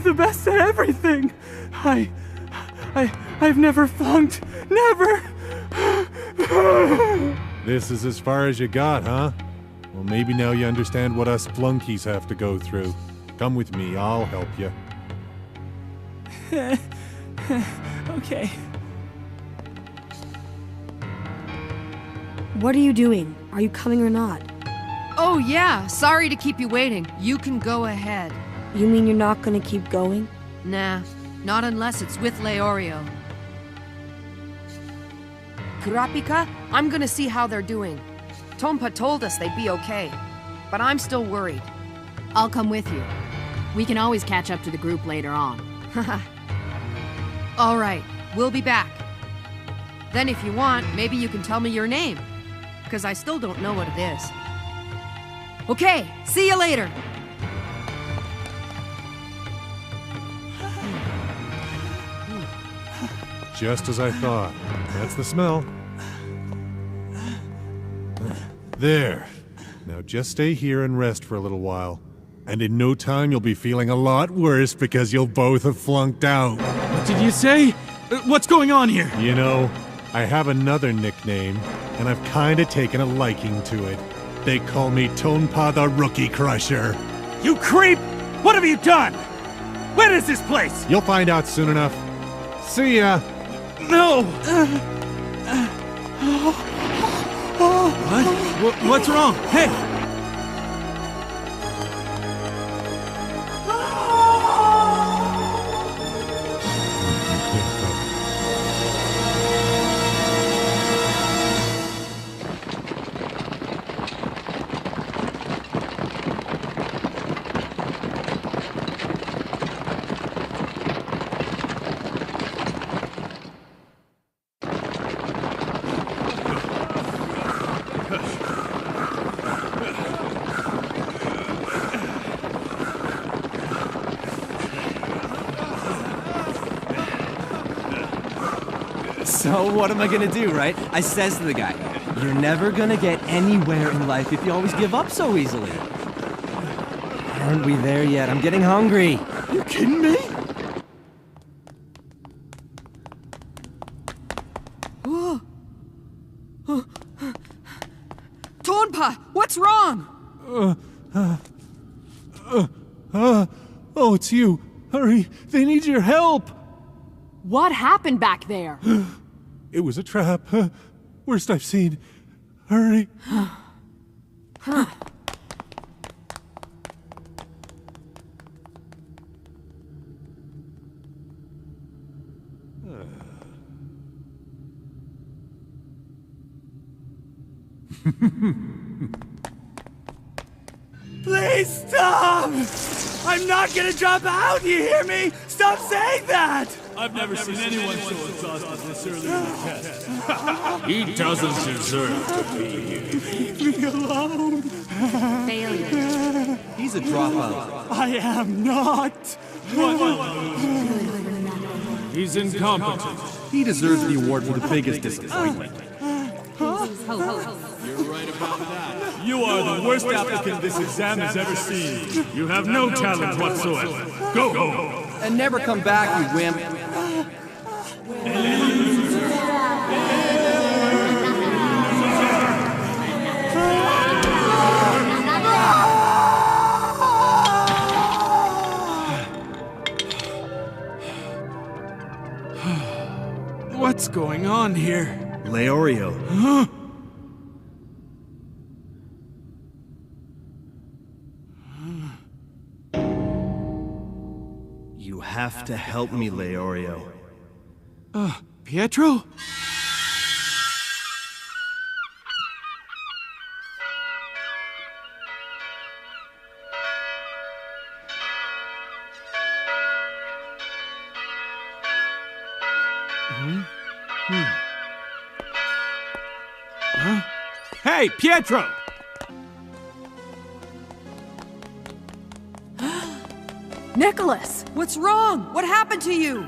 the best at everything. I've never flunked. Never. This is as far as you got, huh? Well, maybe now you understand what us flunkies have to go through. Come with me, I'll help you. Okay. What are you doing? Are you coming or not? Oh, yeah. Sorry to keep you waiting. You can go ahead. You mean you're not gonna keep going? Nah, not unless it's with Leorio. Kurapika, I'm gonna see how they're doing. Tonpa told us they'd be okay, but I'm still worried. I'll come with you. We can always catch up to the group later on. All right, we'll be back. Then if you want, maybe you can tell me your name, because I still don't know what it is. Okay, see you later. Just as I thought. That's the smell. There. Now just stay here and rest for a little while. And in no time you'll be feeling a lot worse because you'll both have flunked out. What did you say? What's going on here? You know, I have another nickname, and I've kinda taken a liking to it. They call me Tonpa the Rookie Crusher. You creep! What have you done? Where is this place? You'll find out soon enough. See ya! No! What? What's wrong? Hey! So what am I gonna do, right? I says to the guy, you're never gonna get anywhere in life if you always give up so easily. Aren't we there yet? I'm getting hungry. You kidding me? Tonpa, what's wrong? Oh, it's you. Hurry, they need your help. What happened back there? It was a trap. Worst I've seen. Hurry. Please stop! I'm not gonna drop out, you hear me? Stop saying that! I've never seen anyone so exhausted this early in the test. He doesn't deserve to be here. Leave me alone. Failure. He's a dropout. I am not. He's incompetent. He deserves the award for the biggest disappointment. You're right about that. You are the worst applicant this exam has ever seen. You have no talent whatsoever. Go home. And never come back, you wimp. What's going on here? Leorio. Huh? You have to help me, Leorio. Pietro? Huh? Hey, Pietro! Nicholas, what's wrong? What happened to you?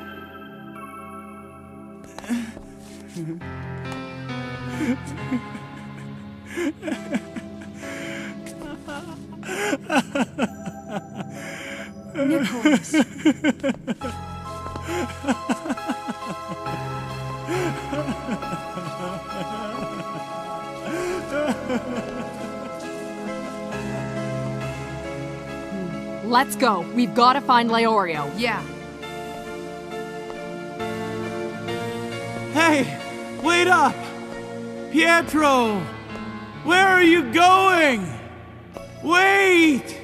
Nicholas. Let's go. We've got to find Leorio. Yeah. Hey, wait up! Pietro! Where are you going? Wait!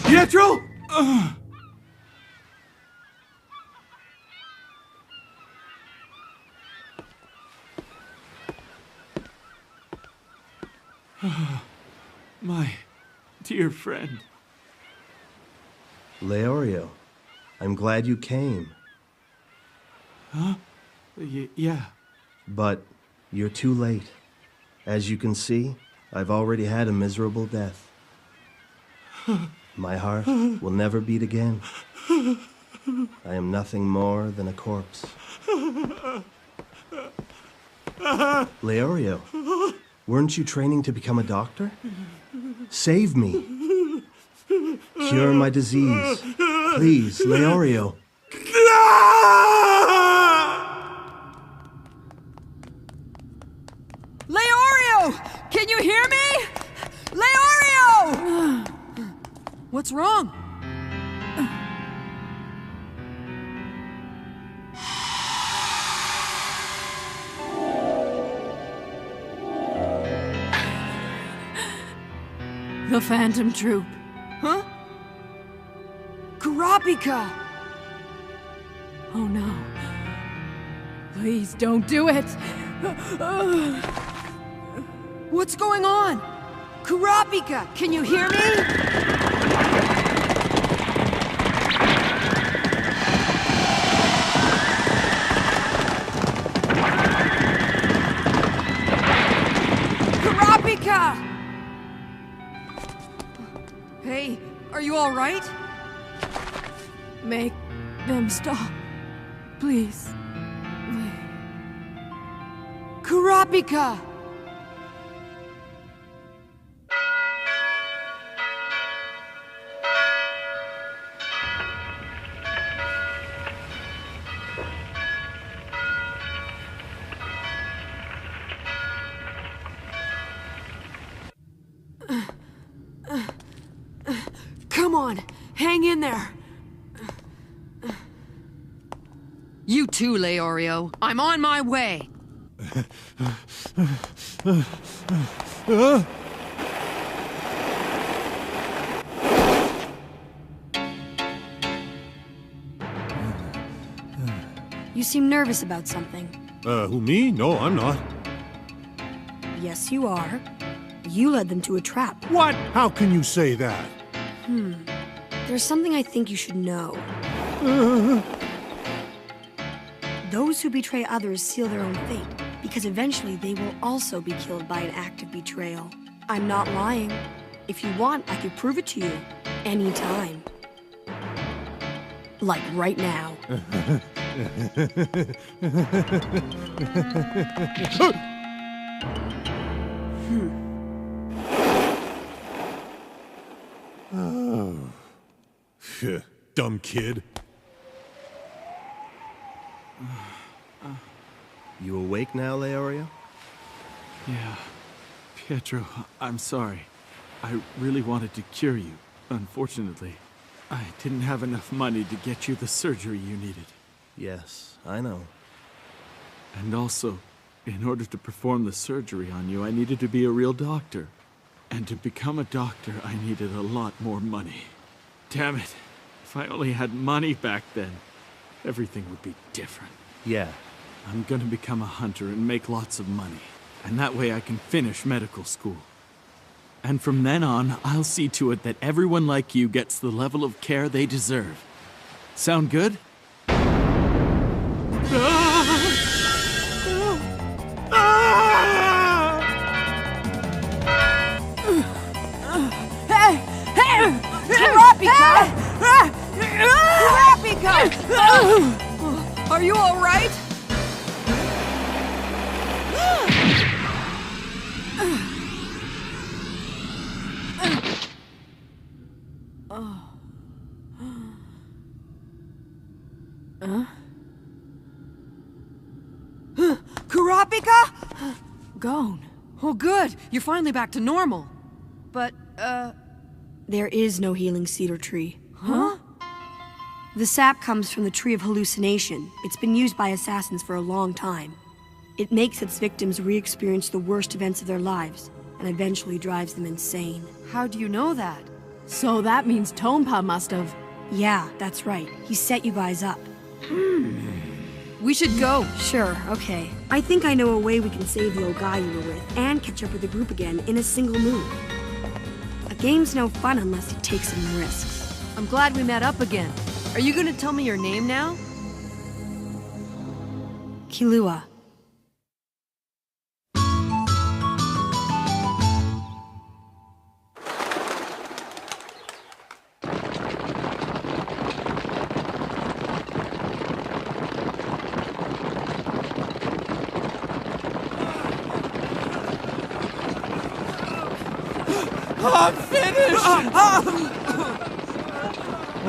Pietro? My dear friend. Leorio, I'm glad you came. Huh? Yeah. But you're too late. As you can see, I've already had a miserable death. My heart will never beat again. I am nothing more than a corpse. Leorio, weren't you training to become a doctor? Save me. Cure my disease. Please, Leorio. Leorio! Can you hear me? Leorio! What's wrong? The Phantom Troop. Huh? Kurapika! Oh no. Please don't do it. What's going on? Kurapika, can you hear me? Kurapika! Hey, are you all right? Make them stop. Please. Kurapika! Come on, hang in there. You too, Leorio. I'm on my way. You seem nervous about something. Who, me? No, I'm not. Yes, you are. You led them to a trap. What? How can you say that? There's something I think you should know. Those who betray others seal their own fate, because eventually they will also be killed by an act of betrayal. I'm not lying. If you want, I could prove it to you. Anytime. Like right now. Oh. Dumb kid. You awake now, Leorio? Yeah. Pietro, I'm sorry. I really wanted to cure you. Unfortunately, I didn't have enough money to get you the surgery you needed. Yes, I know. And also, in order to perform the surgery on you, I needed to be a real doctor. And to become a doctor, I needed a lot more money. Damn it. If I only had money back then, everything would be different. Yeah. I'm gonna become a hunter and make lots of money. And that way I can finish medical school. And from then on, I'll see to it that everyone like you gets the level of care they deserve. Sound good? Kurapika! Are you all right? Kurapika? Gone. Oh, good. You're finally back to normal. But, There is no healing cedar tree. Huh? The sap comes from the Tree of Hallucination. It's been used by assassins for a long time. It makes its victims re-experience the worst events of their lives, and eventually drives them insane. How do you know that? So that means Tonpa must have... Yeah, that's right. He set you guys up. We should go. Sure, okay. I think I know a way we can save the old guy you were with, and catch up with the group again in a single move. A game's no fun unless you take some risks. I'm glad we met up again. Are you gonna tell me your name now? Killua. I'm finished!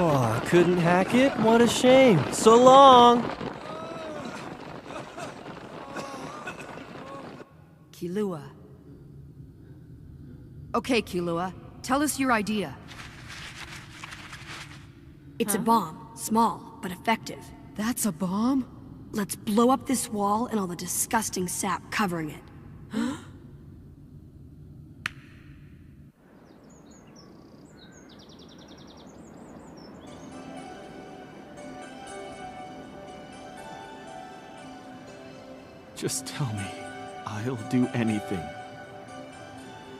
Oh, couldn't hack it? What a shame. So long! Killua. Okay, Killua. Tell us your idea. It's a bomb. Small, but effective. That's a bomb? Let's blow up this wall and all the disgusting sap covering it. Just tell me. I'll do anything.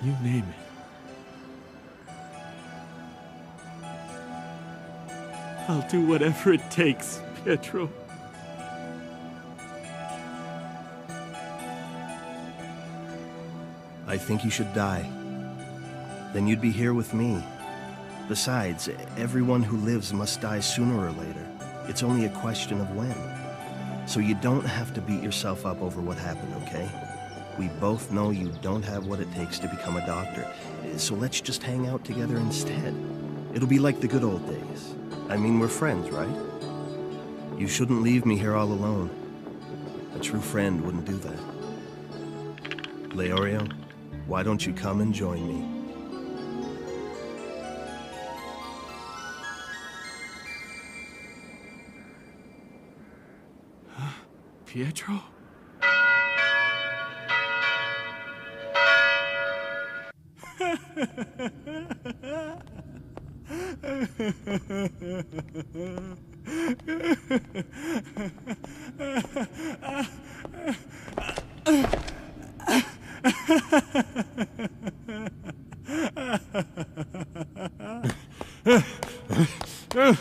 You name it. I'll do whatever it takes, Pietro. I think you should die. Then you'd be here with me. Besides, everyone who lives must die sooner or later. It's only a question of when. So you don't have to beat yourself up over what happened, okay? We both know you don't have what it takes to become a doctor, so let's just hang out together instead. It'll be like the good old days. I mean, we're friends, right? You shouldn't leave me here all alone. A true friend wouldn't do that. Leorio, why don't you come and join me? Pietro? Move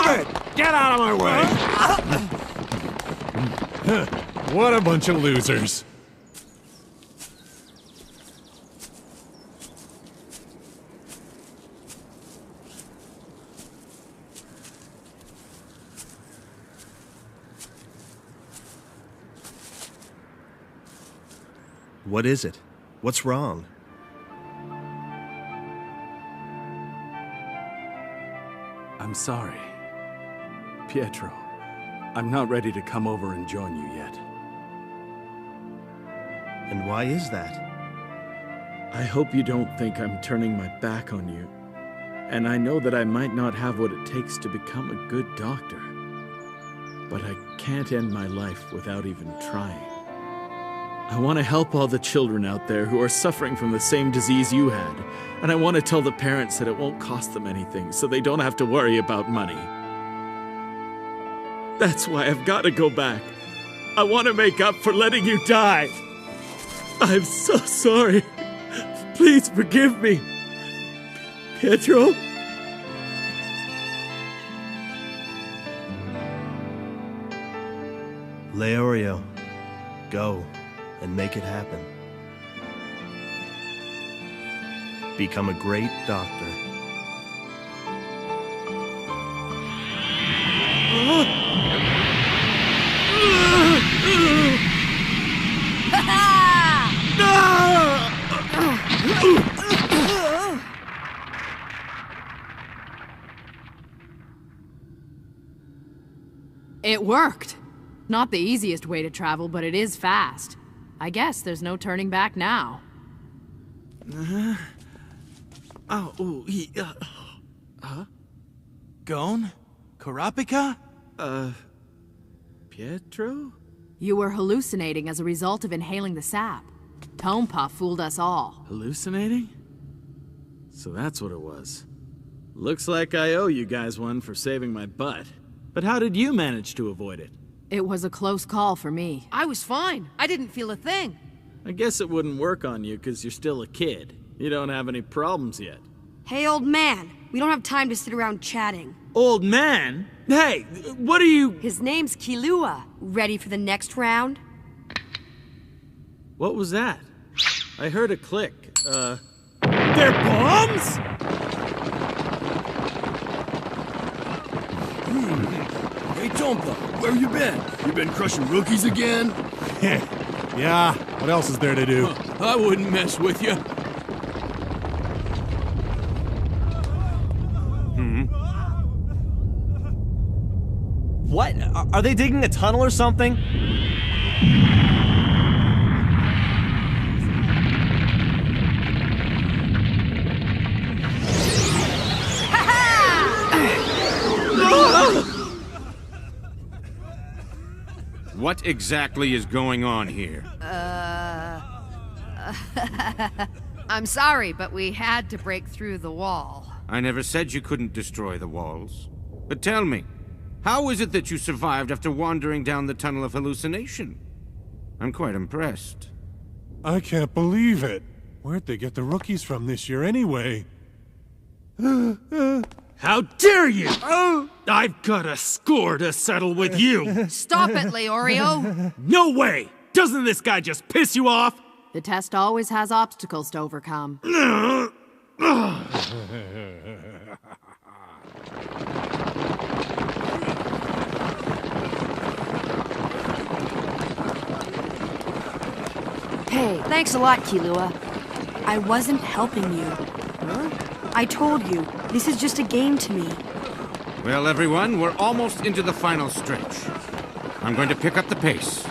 it! Get out of my way! What a bunch of losers. What is it? What's wrong? I'm sorry. Pietro, I'm not ready to come over and join you yet. And why is that? I hope you don't think I'm turning my back on you. And I know that I might not have what it takes to become a good doctor. But I can't end my life without even trying. I want to help all the children out there who are suffering from the same disease you had. And I want to tell the parents that it won't cost them anything, so they don't have to worry about money. That's why I've got to go back. I want to make up for letting you die. I'm so sorry. Please forgive me. Pietro? Leorio, go and make it happen. Become a great doctor. It worked. Not the easiest way to travel, but it is fast. I guess there's no turning back now. Gon? Kurapika? Pietro? You were hallucinating as a result of inhaling the sap. Tonepuff fooled us all. Hallucinating? So that's what it was. Looks like I owe you guys one for saving my butt. But how did you manage to avoid it? It was a close call for me. I was fine. I didn't feel a thing. I guess it wouldn't work on you because you're still a kid. You don't have any problems yet. Hey, old man. We don't have time to sit around chatting. Old man? Hey, what are you... His name's Killua. Ready for the next round? What was that? I heard a click. They're bombs?! Hey, Tompa, where you been? You been crushing rookies again? Yeah, what else is there to do? I wouldn't mess with you. What? Are they digging a tunnel or something? What exactly is going on here? I'm sorry, but we had to break through the wall. I never said you couldn't destroy the walls. But tell me, how is it that you survived after wandering down the tunnel of hallucination? I'm quite impressed. I can't believe it. Where'd they get the rookies from this year anyway? How dare you! I've got a score to settle with you! Stop it, Leorio! No way! Doesn't this guy just piss you off? The test always has obstacles to overcome. Hey, thanks a lot, Killua. I wasn't helping you. Huh? I told you, this is just a game to me. Well, everyone, we're almost into the final stretch. I'm going to pick up the pace.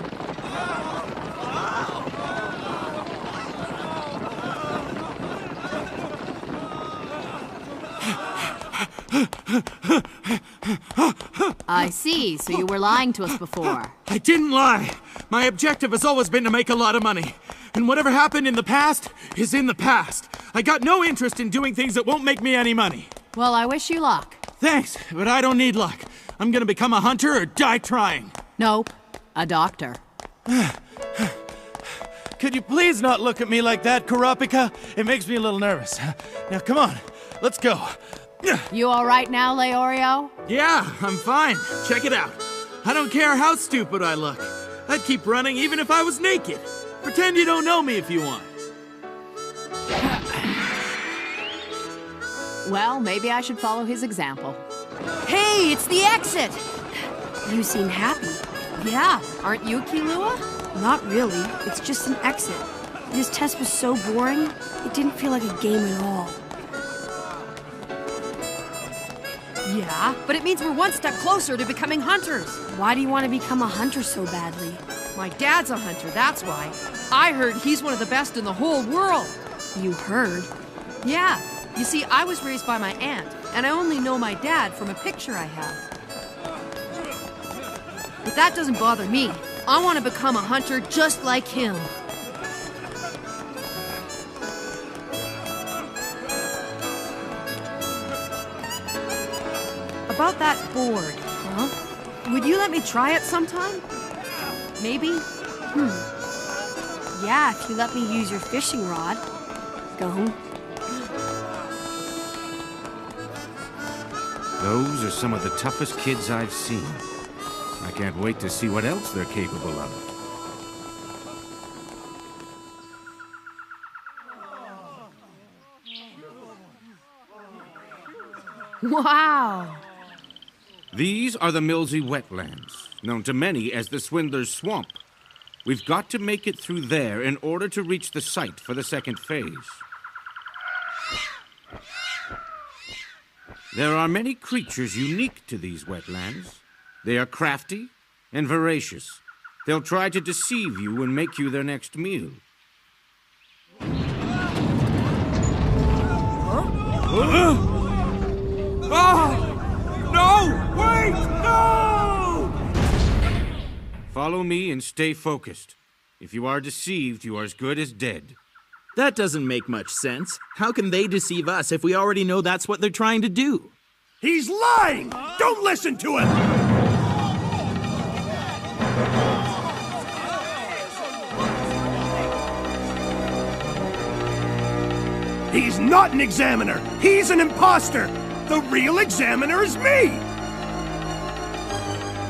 I see, so you were lying to us before. I didn't lie! My objective has always been to make a lot of money. And whatever happened in the past is in the past. I got no interest in doing things that won't make me any money. Well, I wish you luck. Thanks, but I don't need luck. I'm gonna become a hunter or die trying. Nope, a doctor. Could you please not look at me like that, Kurapika? It makes me a little nervous. Now, come on. Let's go. You all right now, Leorio? Yeah, I'm fine. Check it out. I don't care how stupid I look. I'd keep running even if I was naked. Pretend you don't know me if you want. Well, maybe I should follow his example. Hey, it's the exit! You seem happy. Yeah, aren't you, Kilua? Not really. It's just an exit. This test was so boring, it didn't feel like a game at all. Yeah, but it means we're one step closer to becoming hunters. Why do you want to become a hunter so badly? My dad's a hunter, that's why. I heard he's one of the best in the whole world. You heard? Yeah. You see, I was raised by my aunt, and I only know my dad from a picture I have. But that doesn't bother me. I want to become a hunter just like him. About that board, huh? Would you let me try it sometime? Maybe? Yeah, if you let me use your fishing rod. Go home. Those are some of the toughest kids I've seen. I can't wait to see what else they're capable of. Wow! These are the Milsey Wetlands, known to many as the Swindler's Swamp. We've got to make it through there in order to reach the site for the second phase. There are many creatures unique to these wetlands. They are crafty and voracious. They'll try to deceive you and make you their next meal. No! Wait! No! Follow me and stay focused. If you are deceived, you are as good as dead. That doesn't make much sense. How can they deceive us if we already know that's what they're trying to do? He's lying! Don't listen to him! He's not an examiner! He's an imposter! The real examiner is me!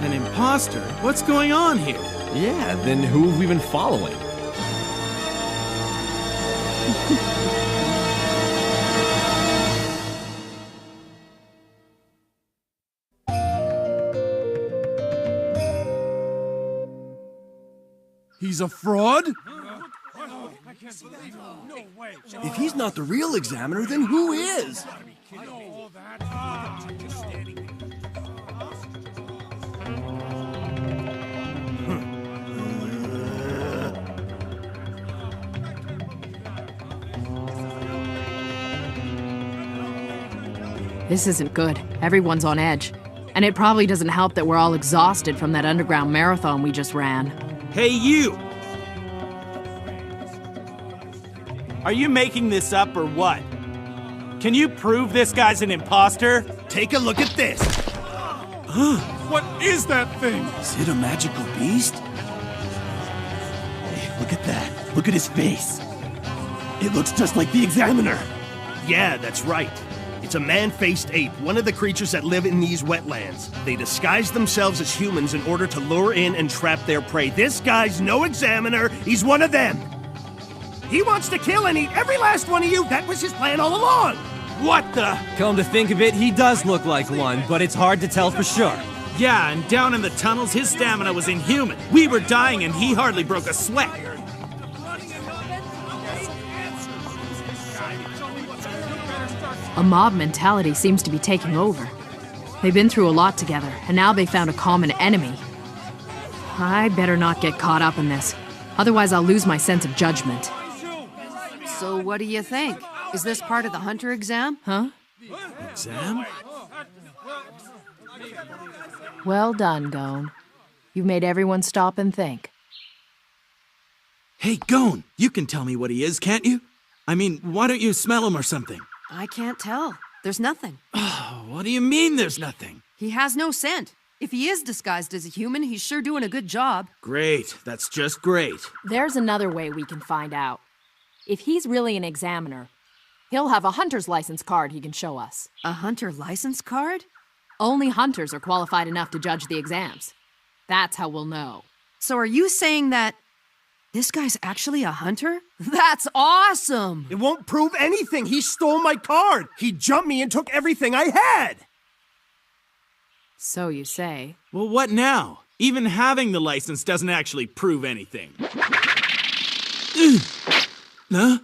An imposter? What's going on here? Yeah, then who have we been following? He's a fraud? If he's not the real examiner, then who is? This isn't good. Everyone's on edge. And it probably doesn't help that we're all exhausted from that underground marathon we just ran. Hey, you! Are you making this up or what? Can you prove this guy's an imposter? Take a look at this! What is that thing? Is it a magical beast? Hey, look at that. Look at his face. It looks just like the examiner. Yeah, that's right. It's a man-faced ape, one of the creatures that live in these wetlands. They disguise themselves as humans in order to lure in and trap their prey. This guy's no examiner, he's one of them. He wants to kill and eat every last one of you. That was his plan all along. What the? Come to think of it, he does look like one, but it's hard to tell for sure. Yeah, and down in the tunnels, his stamina was inhuman. We were dying and he hardly broke a sweat. A mob mentality seems to be taking over. They've been through a lot together, and now they found a common enemy. I better not get caught up in this. Otherwise, I'll lose my sense of judgment. So what do you think? Is this part of the hunter exam? Huh? Exam? Well done, Gone. You've made everyone stop and think. Hey, Gone, you can tell me what he is, can't you? I mean, why don't you smell him or something? I can't tell. There's nothing. What do you mean there's nothing? He has no scent. If he is disguised as a human, he's sure doing a good job. Great. That's just great. There's another way we can find out. If he's really an examiner, he'll have a hunter's license card he can show us. A hunter license card? Only hunters are qualified enough to judge the exams. That's how we'll know. So are you saying that this guy's actually a hunter? That's awesome! It won't prove anything. He stole my card. He jumped me and took everything I had. So you say. Well, what now? Even having the license doesn't actually prove anything. Huh?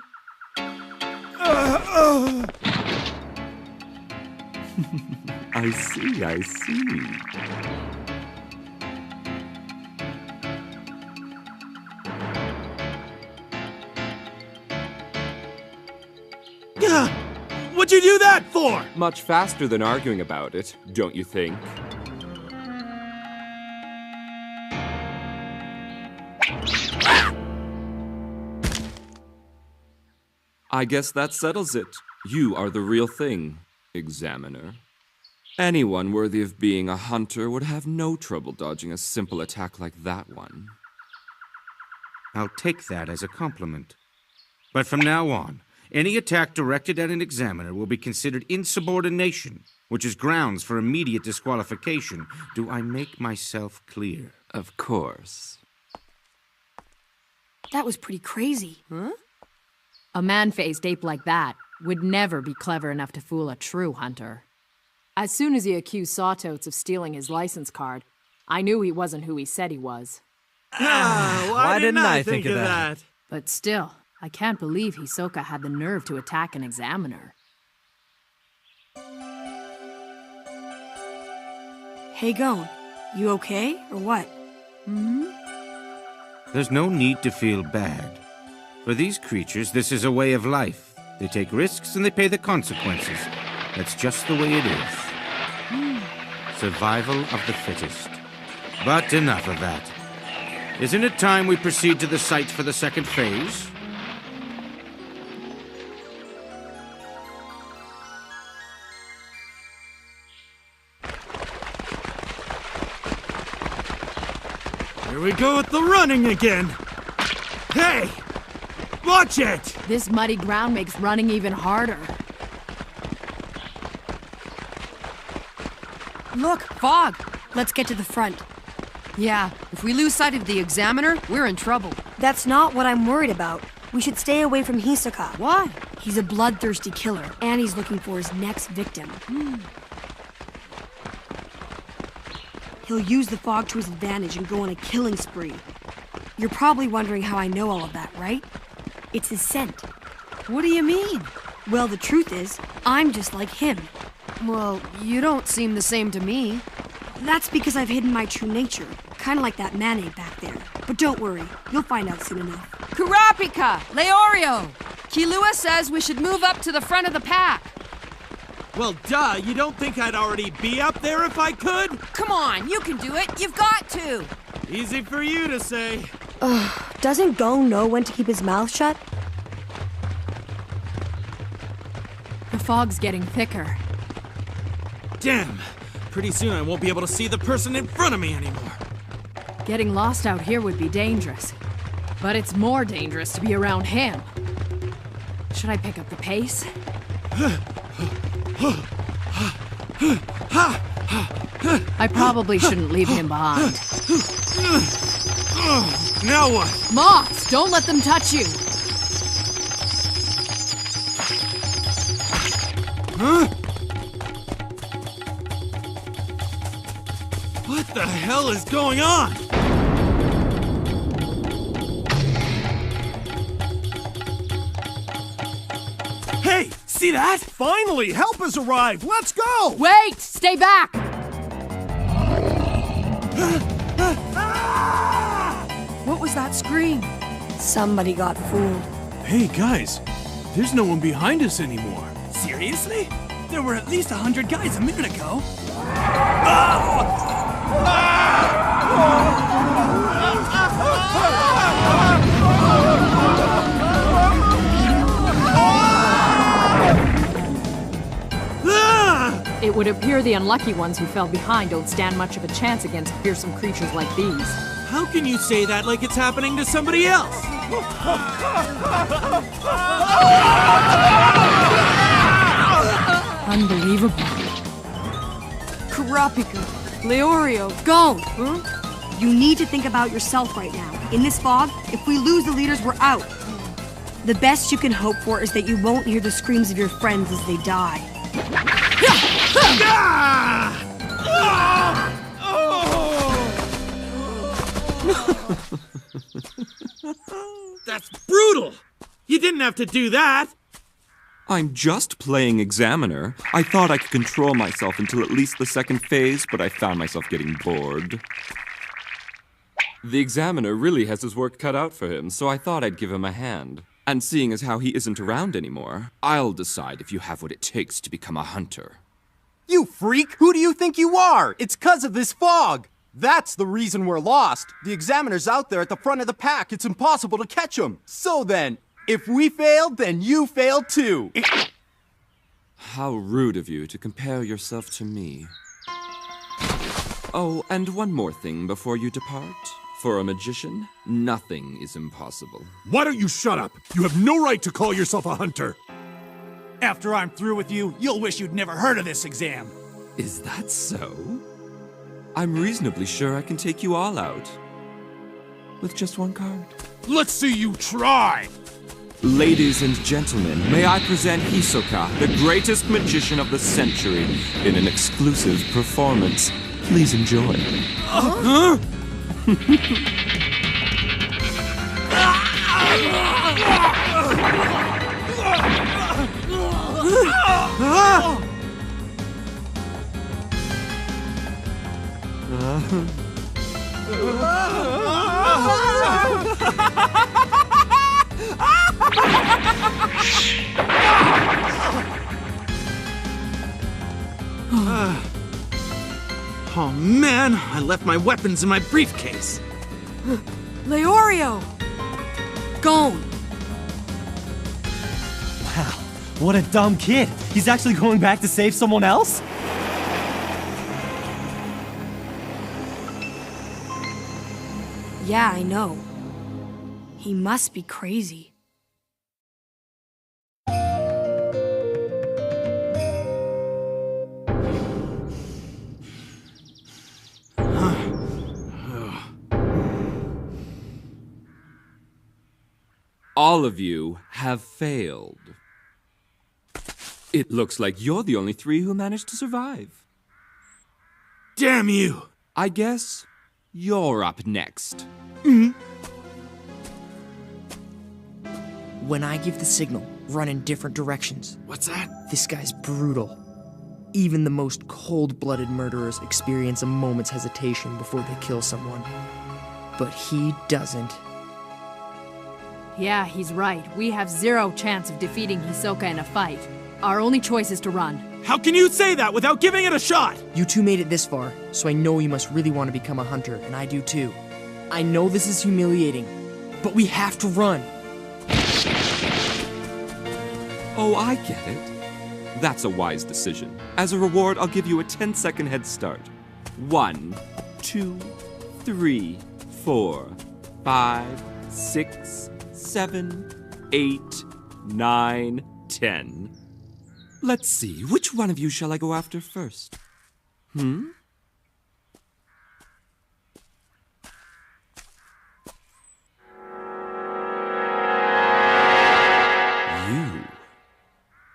I see. What'd you do that for? Much faster than arguing about it, don't you think? I guess that settles it. You are the real thing, Examiner. Anyone worthy of being a hunter would have no trouble dodging a simple attack like that one. I'll take that as a compliment. But from now on, any attack directed at an examiner will be considered insubordination, which is grounds for immediate disqualification. Do I make myself clear? Of course. That was pretty crazy. Huh? A man-faced ape like that would never be clever enough to fool a true hunter. As soon as he accused Sawtotes of stealing his license card, I knew he wasn't who he said he was. Why didn't I think of that? But still, I can't believe Hisoka had the nerve to attack an examiner. Hey, Gon, you okay, or what? There's no need to feel bad. For these creatures, this is a way of life. They take risks and they pay the consequences. That's just the way it is. Survival of the fittest. But enough of that. Isn't it time we proceed to the site for the second phase? Here we go with the running again. Hey! Watch it! This muddy ground makes running even harder. Look, fog! Let's get to the front. Yeah, if we lose sight of the examiner, we're in trouble. That's not what I'm worried about. We should stay away from Hisoka. Why? He's a bloodthirsty killer, and he's looking for his next victim. He'll use the fog to his advantage and go on a killing spree. You're probably wondering how I know all of that, right? It's his scent. What do you mean? Well, the truth is, I'm just like him. Well, you don't seem the same to me. That's because I've hidden my true nature, kind of like that man-ape back there. But don't worry, you'll find out soon enough. Kurapika! Leorio! Killua says we should move up to the front of the pack. Well, duh, you don't think I'd already be up there if I could? Come on, you can do it. You've got to. Easy for you to say. Doesn't Gon know when to keep his mouth shut? The fog's getting thicker. Damn. Pretty soon I won't be able to see the person in front of me anymore. Getting lost out here would be dangerous. But it's more dangerous to be around him. Should I pick up the pace? I probably shouldn't leave him behind. Now what? Moths! Don't let them touch you! Huh? What the hell is going on? Hey, see that? Finally, help has arrived. Let's go! Wait! Stay back! What was that scream? Somebody got fooled. Hey, guys, there's no one behind us anymore. Seriously? There were at least 100 guys a minute ago. It would appear the unlucky ones who fell behind don't stand much of a chance against fearsome creatures like these. How can you say that like it's happening to somebody else? Unbelievable. Kurapika, Leorio, go! You need to think about yourself right now. In this fog, if we lose the leaders, we're out. The best you can hope for is that you won't hear the screams of your friends as they die. That's brutal! You didn't have to do that! I'm just playing Examiner. I thought I could control myself until at least the second phase, but I found myself getting bored. The Examiner really has his work cut out for him, so I thought I'd give him a hand. And seeing as how he isn't around anymore, I'll decide if you have what it takes to become a hunter. You freak! Who do you think you are? It's 'cause of this fog! That's the reason we're lost. The Examiner's out there at the front of the pack. It's impossible to catch him. So then, if we failed, then you failed too. How rude of you to compare yourself to me. Oh, and one more thing before you depart. For a magician, nothing is impossible. Why don't you shut up? You have no right to call yourself a hunter. After I'm through with you, you'll wish you'd never heard of this exam. Is that so? I'm reasonably sure I can take you all out. With just one card. Let's see you try! Ladies and gentlemen, may I present Hisoka, the greatest magician of the century, in an exclusive performance. Please enjoy. Huh? Oh man, I left my weapons in my briefcase. Leorio! Gone! Wow, what a dumb kid. He's actually going back to save someone else? Yeah, I know. He must be crazy. All of you have failed. It looks like you're the only three who managed to survive. Damn you! I guess you're up next. When I give the signal, run in different directions. What's that? This guy's brutal. Even the most cold-blooded murderers experience a moment's hesitation before they kill someone. But he doesn't. Yeah, he's right. We have zero chance of defeating Hisoka in a fight. Our only choice is to run. How can you say that without giving it a shot? You two made it this far, so I know you must really want to become a hunter, and I do too. I know this is humiliating, but we have to run. Oh, I get it. That's a wise decision. As a reward, I'll give you a 10-second head start. 1, 2, 3, 4, 5, 6, 7, 8, 9, 10. Let's see, which one of you shall I go after first? You.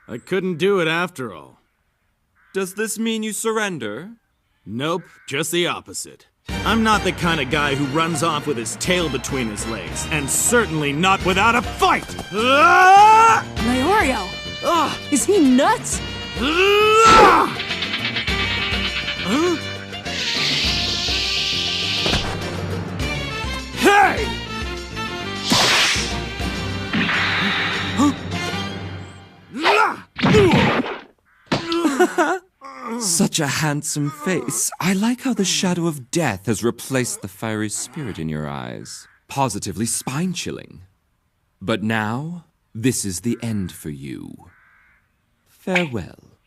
I couldn't do it after all. Does this mean you surrender? Nope, just the opposite. I'm not the kind of guy who runs off with his tail between his legs, and certainly not without a fight! Leorio! Is he nuts? Hey! Such a handsome face. I like how the shadow of death has replaced the fiery spirit in your eyes. Positively spine-chilling. But now, this is the end for you. Farewell.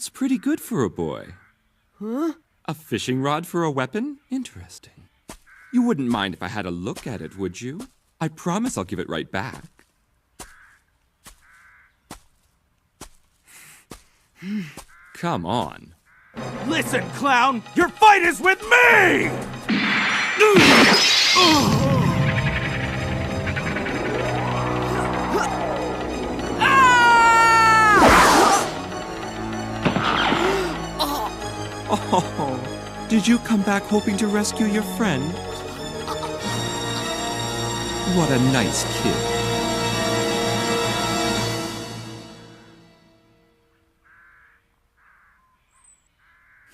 That's pretty good for a boy. Huh? A fishing rod for a weapon? Interesting. You wouldn't mind if I had a look at it, would you? I promise I'll give it right back. Come on. Listen, clown! Your fight is with me! Oh, did you come back hoping to rescue your friend? What a nice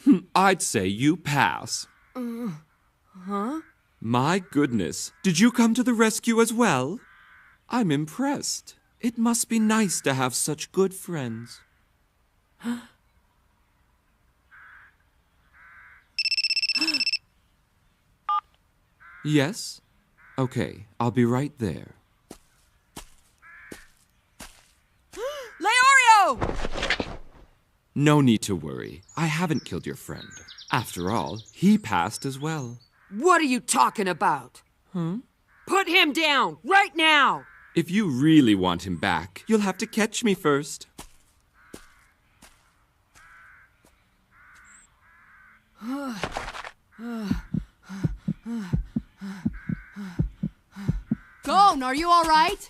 kid. I'd say you pass. Huh? My goodness, did you come to the rescue as well? I'm impressed. It must be nice to have such good friends. Yes? Okay, I'll be right there. Leorio! No need to worry. I haven't killed your friend. After all, he passed as well. What are you talking about? Huh? Put him down, right now! If you really want him back, you'll have to catch me first. Gon, are you all right?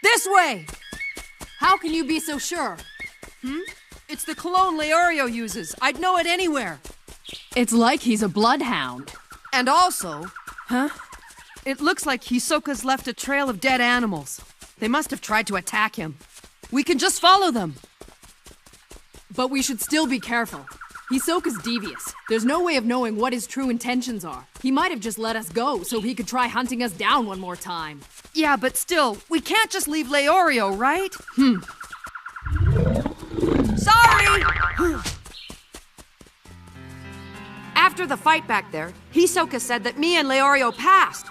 This way! How can you be so sure? It's the cologne Leorio uses. I'd know it anywhere. It's like he's a bloodhound. And also, it looks like Hisoka's left a trail of dead animals. They must have tried to attack him. We can just follow them. But we should still be careful. Hisoka's devious. There's no way of knowing what his true intentions are. He might have just let us go so he could try hunting us down one more time. Yeah, but still, we can't just leave Leorio, right? Sorry! After the fight back there, Hisoka said that me and Leorio passed.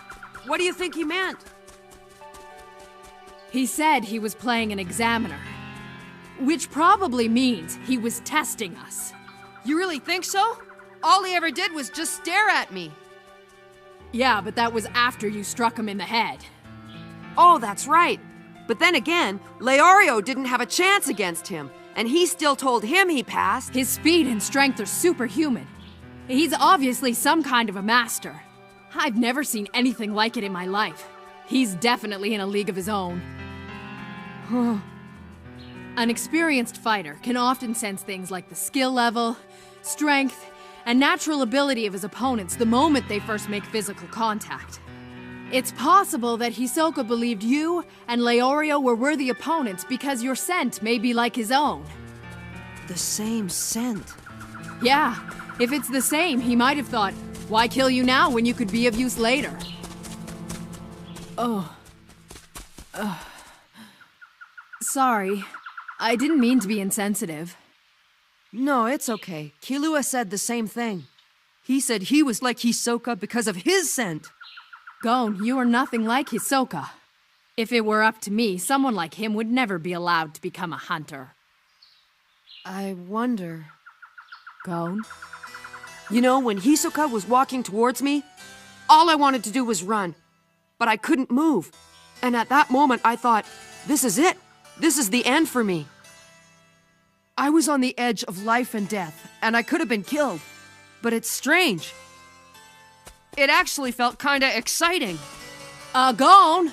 What do you think he meant? He said he was playing an examiner. Which probably means he was testing us. You really think so? All he ever did was just stare at me. Yeah, but that was after you struck him in the head. Oh, that's right. But then again, Leorio didn't have a chance against him, and he still told him he passed. His speed and strength are superhuman. He's obviously some kind of a master. I've never seen anything like it in my life. He's definitely in a league of his own. An experienced fighter can often sense things like the skill level, strength, and natural ability of his opponents the moment they first make physical contact. It's possible that Hisoka believed you and Leorio were worthy opponents because your scent may be like his own. The same scent? Yeah, if it's the same, he might have thought, why kill you now when you could be of use later? Sorry. I didn't mean to be insensitive. No, it's okay. Killua said the same thing. He said he was like Hisoka because of his scent. Gon, you are nothing like Hisoka. If it were up to me, someone like him would never be allowed to become a hunter. I wonder... Gon? You know, when Hisoka was walking towards me, all I wanted to do was run. But I couldn't move. And at that moment, I thought, this is it. This is the end for me. I was on the edge of life and death, and I could have been killed. But it's strange. It actually felt kinda exciting. Gon!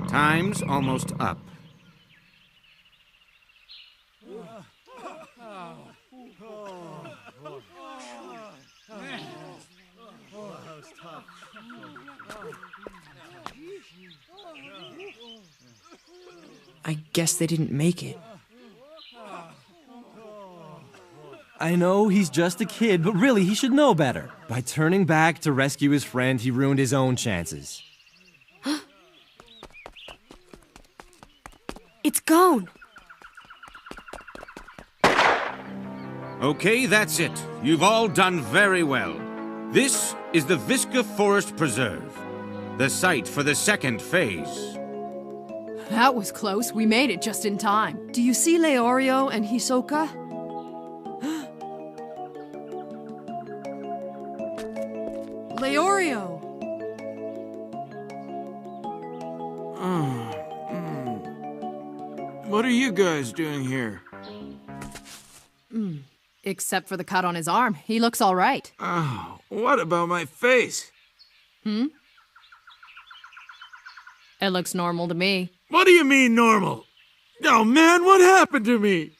Time's almost up. I guess they didn't make it. I know he's just a kid, but really he should know better. By turning back to rescue his friend, he ruined his own chances. It's Gon. Okay, that's it. You've all done very well. This is the Visca Forest Preserve, the site for the second phase. That was close. We made it just in time. Do you see Leorio and Hisoka? Leorio! What are you guys doing here? Except for the cut on his arm. He looks all right. Oh, what about my face? It looks normal to me. What do you mean normal? Oh man, what happened to me?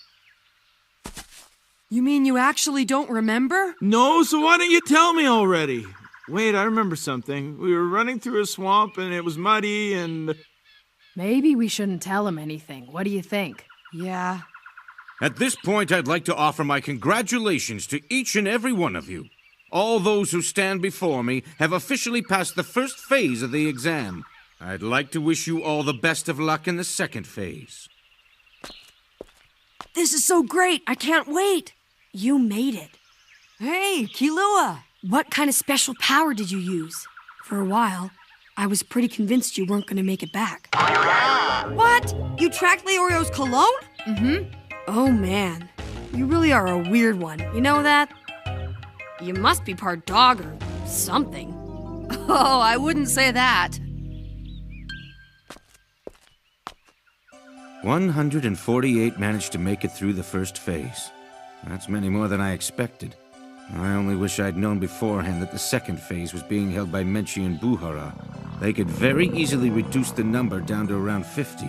You mean you actually don't remember? No, so why don't you tell me already? Wait, I remember something. We were running through a swamp and it was muddy and... Maybe we shouldn't tell him anything. What do you think? Yeah. At this point, I'd like to offer my congratulations to each and every one of you. All those who stand before me have officially passed the first phase of the exam. I'd like to wish you all the best of luck in the second phase. This is so great! I can't wait! You made it. Hey, Killua! What kind of special power did you use? For a while, I was pretty convinced you weren't gonna make it back. What? You tracked Leorio's cologne? Mm-hmm. Oh man, you really are a weird one. You know that? You must be part dog or something. Oh, I wouldn't say that. 148 managed to make it through the first phase. That's many more than I expected. I only wish I'd known beforehand that the second phase was being held by Menchi and Buhara. They could very easily reduce the number down to around 50.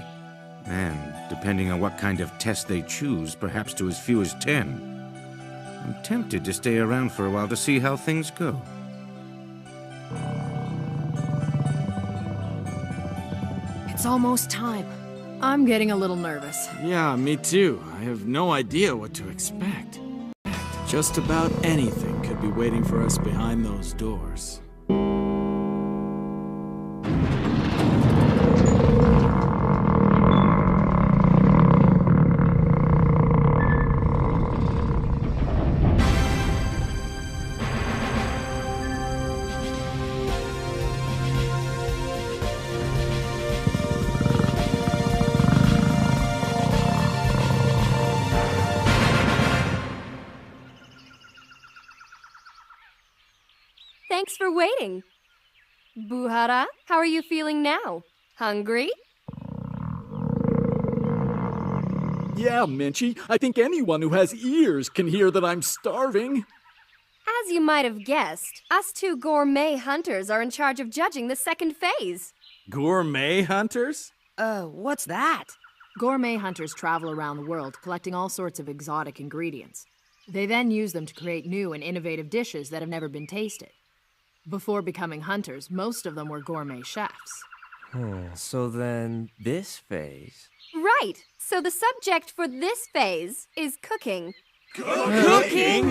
And, depending on what kind of test they choose, perhaps to as few as 10. I'm tempted to stay around for a while to see how things go. It's almost time. I'm getting a little nervous. Yeah, me too. I have no idea what to expect. Just about anything could be waiting for us behind those doors. Thanks for waiting. Buhara, how are you feeling now? Hungry? Yeah, Menchi, I think anyone who has ears can hear that I'm starving. As you might have guessed, us two gourmet hunters are in charge of judging the second phase. Gourmet hunters? What's that? Gourmet hunters travel around the world collecting all sorts of exotic ingredients. They then use them to create new and innovative dishes that have never been tasted. Before becoming hunters, most of them were gourmet chefs. So then, this phase... Right. So the subject for this phase is cooking. Cooking?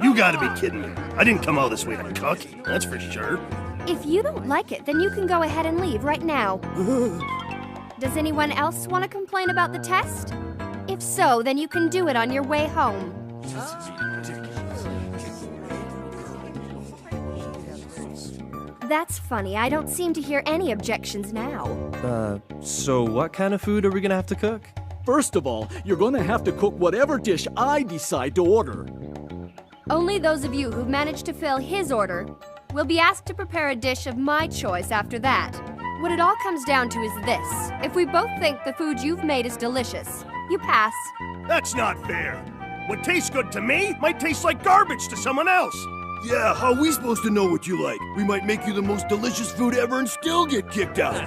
You gotta be kidding me. I didn't come all this way to cook, that's for sure. If you don't like it, then you can go ahead and leave right now. Does anyone else want to complain about the test? If so, then you can do it on your way home. That's funny. I don't seem to hear any objections now. So what kind of food are we gonna have to cook? First of all, you're gonna have to cook whatever dish I decide to order. Only those of you who've managed to fill his order will be asked to prepare a dish of my choice after that. What it all comes down to is this. If we both think the food you've made is delicious, you pass. That's not fair. What tastes good to me might taste like garbage to someone else. Yeah, how are we supposed to know what you like? We might make you the most delicious food ever and still get kicked out.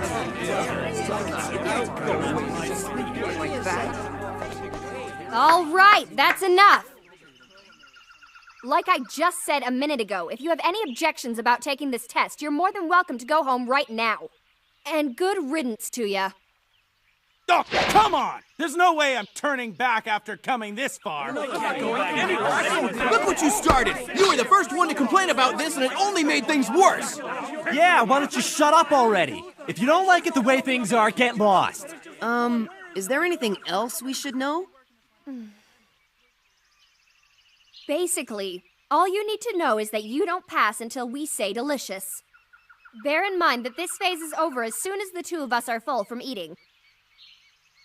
All right, that's enough. Like I just said a minute ago, if you have any objections about taking this test, you're more than welcome to go home right now. And good riddance to ya. Oh, come on! There's no way I'm turning back after coming this far. Look what you started! You were the first one to complain about this and it only made things worse! Yeah, why don't you shut up already? If you don't like it the way things are, get lost. Is there anything else we should know? Basically, all you need to know is that you don't pass until we say delicious. Bear in mind that this phase is over as soon as the two of us are full from eating.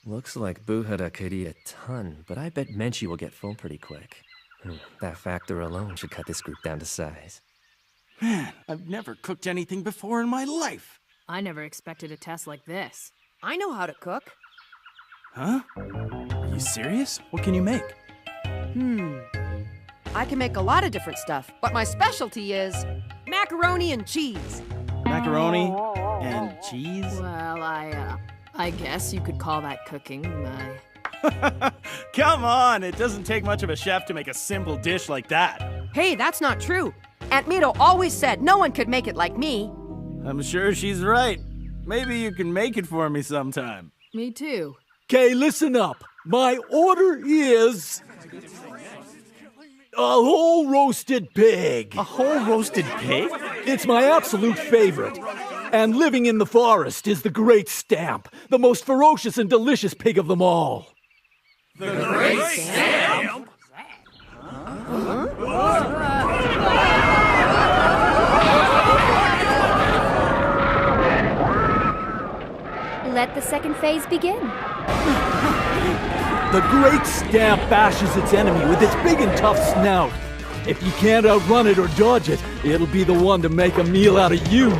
Looks like Buhara could eat a ton, but I bet Menchi will get full pretty quick. That factor alone should cut this group down to size. Man, I've never cooked anything before in my life. I never expected a test like this. I know how to cook. Huh? Are you serious? What can you make? I can make a lot of different stuff, but my specialty is macaroni and cheese. Macaroni and cheese? Well, I guess you could call that cooking. Come on, it doesn't take much of a chef to make a simple dish like that. Hey, that's not true. Aunt Mito always said no one could make it like me. I'm sure she's right. Maybe you can make it for me sometime. Me too. Okay, listen up. My order is a whole roasted pig. A whole roasted pig? It's my absolute favorite. And living in the forest is the Great Stamp, the most ferocious and delicious pig of them all. The Great Stamp? Let the second phase begin. The Great Stamp bashes its enemy with its big and tough snout. If you can't outrun it or dodge it, it'll be the one to make a meal out of you.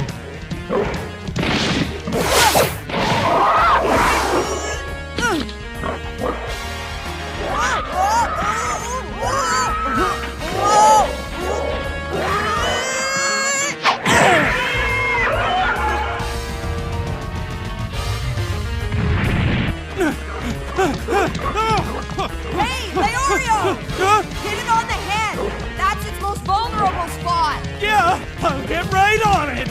Hey, Leorio! Hit it on the head! That's its most vulnerable spot! Yeah, I'll get right on it!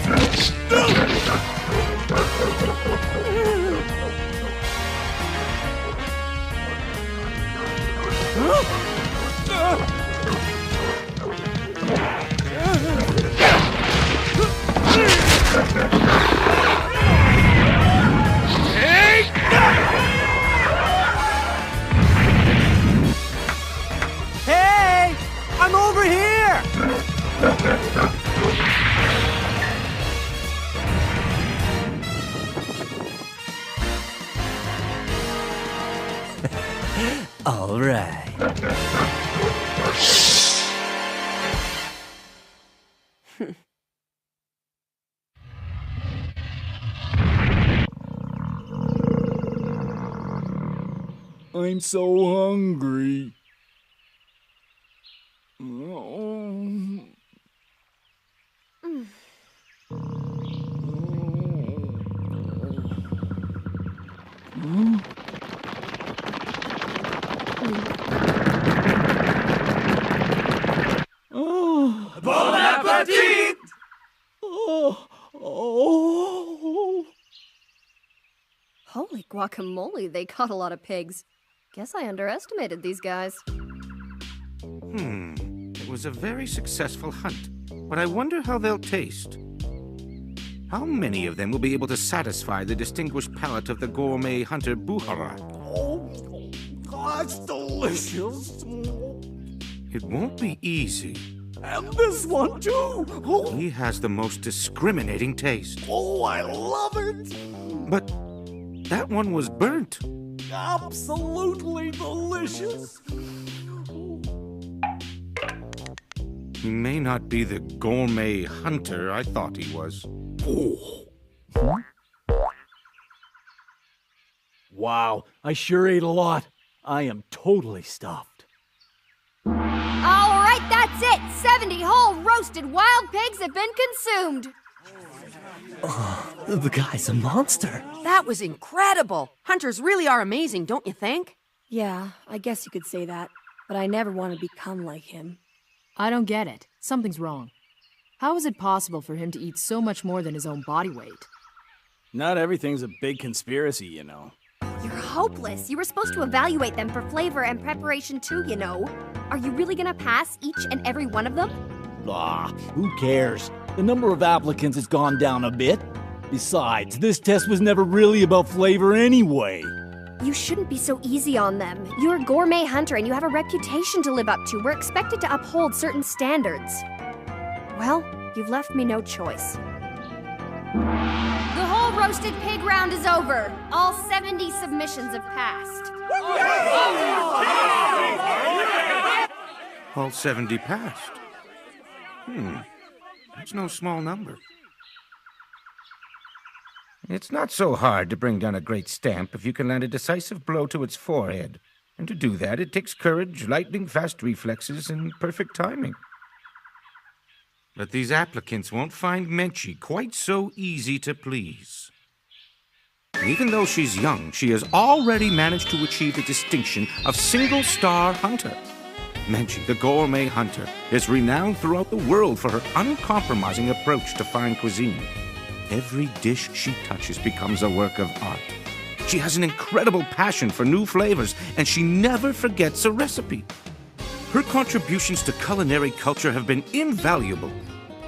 Hey! I'm over here! All right. I'm so hungry. Bon appetit! Holy guacamole, they caught a lot of pigs. Guess I underestimated these guys. It was a very successful hunt, but I wonder how they'll taste. How many of them will be able to satisfy the distinguished palate of the gourmet hunter Buhara? That's delicious. It won't be easy. And this one too. He has the most discriminating taste. Oh, I love it. But that one was burnt. Absolutely delicious. He may not be the gourmet hunter I thought he was. Wow, I sure ate a lot. I am totally stuffed. All right, that's it. 70 whole roasted wild pigs have been consumed. The guy's a monster. That was incredible. Hunters really are amazing, don't you think? Yeah, I guess you could say that. But I never want to become like him. I don't get it. Something's wrong. How is it possible for him to eat so much more than his own body weight? Not everything's a big conspiracy, you know. You're hopeless. You were supposed to evaluate them for flavor and preparation too, you know. Are you really gonna pass each and every one of them? Who cares? The number of applicants has gone down a bit. Besides, this test was never really about flavor anyway. You shouldn't be so easy on them. You're a gourmet hunter and you have a reputation to live up to. We're expected to uphold certain standards. Well, you've left me no choice. The whole roasted pig round is over. All 70 submissions have passed. All 70 passed. That's no small number. It's not so hard to bring down a great stamp if you can land a decisive blow to its forehead. And to do that, it takes courage, lightning-fast reflexes, and perfect timing. But these applicants won't find Menchie quite so easy to please. Even though she's young, she has already managed to achieve the distinction of single-star hunter. Menchie, the gourmet hunter, is renowned throughout the world for her uncompromising approach to fine cuisine. Every dish she touches becomes a work of art. She has an incredible passion for new flavors, and she never forgets a recipe. Her contributions to culinary culture have been invaluable.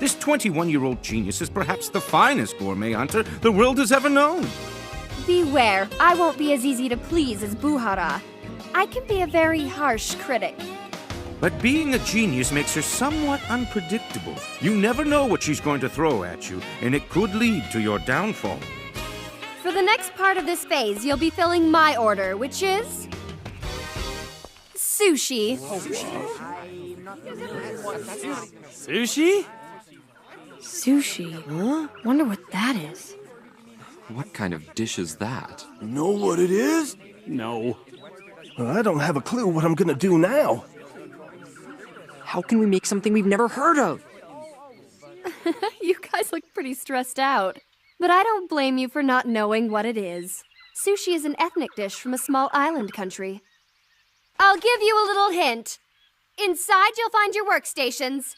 This 21-year-old genius is perhaps the finest gourmet hunter the world has ever known. Beware, I won't be as easy to please as Buhara. I can be a very harsh critic. But being a genius makes her somewhat unpredictable. You never know what she's going to throw at you, and it could lead to your downfall. For the next part of this phase, you'll be filling my order, which is... sushi. Sushi? Sushi? Huh? Wonder what that is. What kind of dish is that? Know what it is? No. I don't have a clue what I'm gonna do now. How can we make something we've never heard of? You guys look pretty stressed out. But I don't blame you for not knowing what it is. Sushi is an ethnic dish from a small island country. I'll give you a little hint. Inside, you'll find your workstations.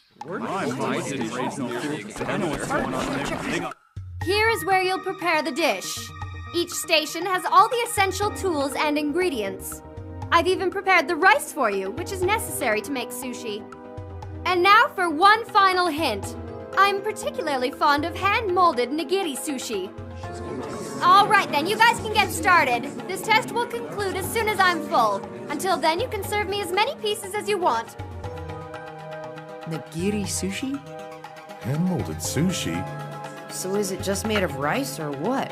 Here is where you'll prepare the dish. Each station has all the essential tools and ingredients. I've even prepared the rice for you, which is necessary to make sushi. And now for one final hint. I'm particularly fond of hand-molded nigiri sushi. All right then, you guys can get started. This test will conclude as soon as I'm full. Until then, you can serve me as many pieces as you want. Nigiri sushi? Hand-molded sushi? So is it just made of rice or what?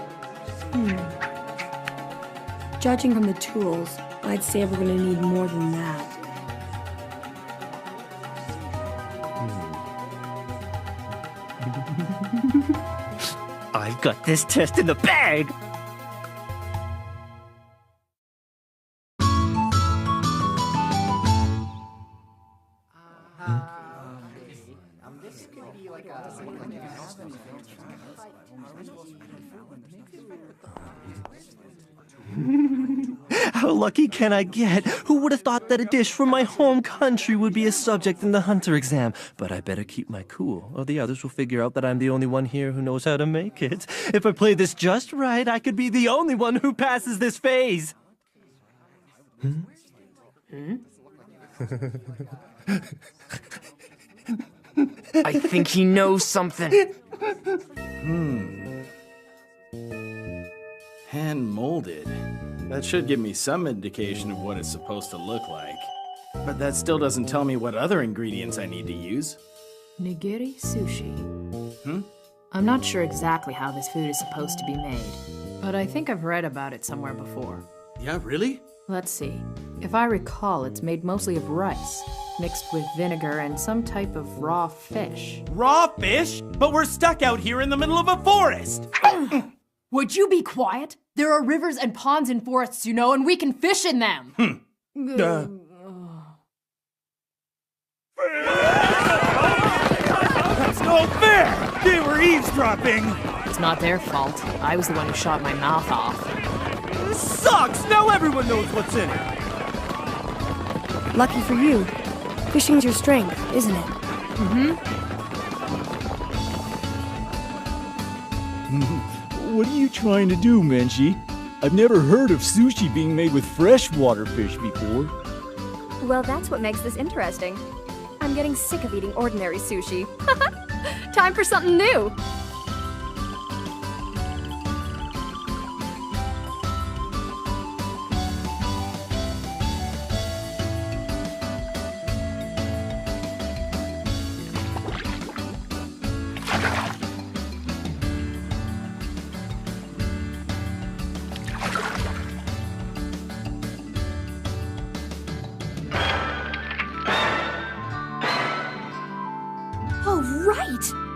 Judging from the tools, I'd say we're gonna need more than that. I've got this test in the bag! How lucky can I get? Who would have thought that a dish from my home country would be a subject in the hunter exam? But I better keep my cool, or the others will figure out that I'm the only one here who knows how to make it. If I play this just right, I could be the only one who passes this phase. I think he knows something. Hand-molded. That should give me some indication of what it's supposed to look like. But that still doesn't tell me what other ingredients I need to use. Nigiri sushi. I'm not sure exactly how this food is supposed to be made, but I think I've read about it somewhere before. Yeah, really? Let's see. If I recall, it's made mostly of rice, mixed with vinegar and some type of raw fish. Raw fish? But we're stuck out here in the middle of a forest! Would you be quiet? There are rivers and ponds and forests, you know, and we can fish in them! That's no fair! They were eavesdropping! It's not their fault. I was the one who shot my mouth off. This sucks! Now everyone knows what's in it! Lucky for you. Fishing's your strength, isn't it? What are you trying to do, Menchie? I've never heard of sushi being made with freshwater fish before. Well, that's what makes this interesting. I'm getting sick of eating ordinary sushi. Time for something new!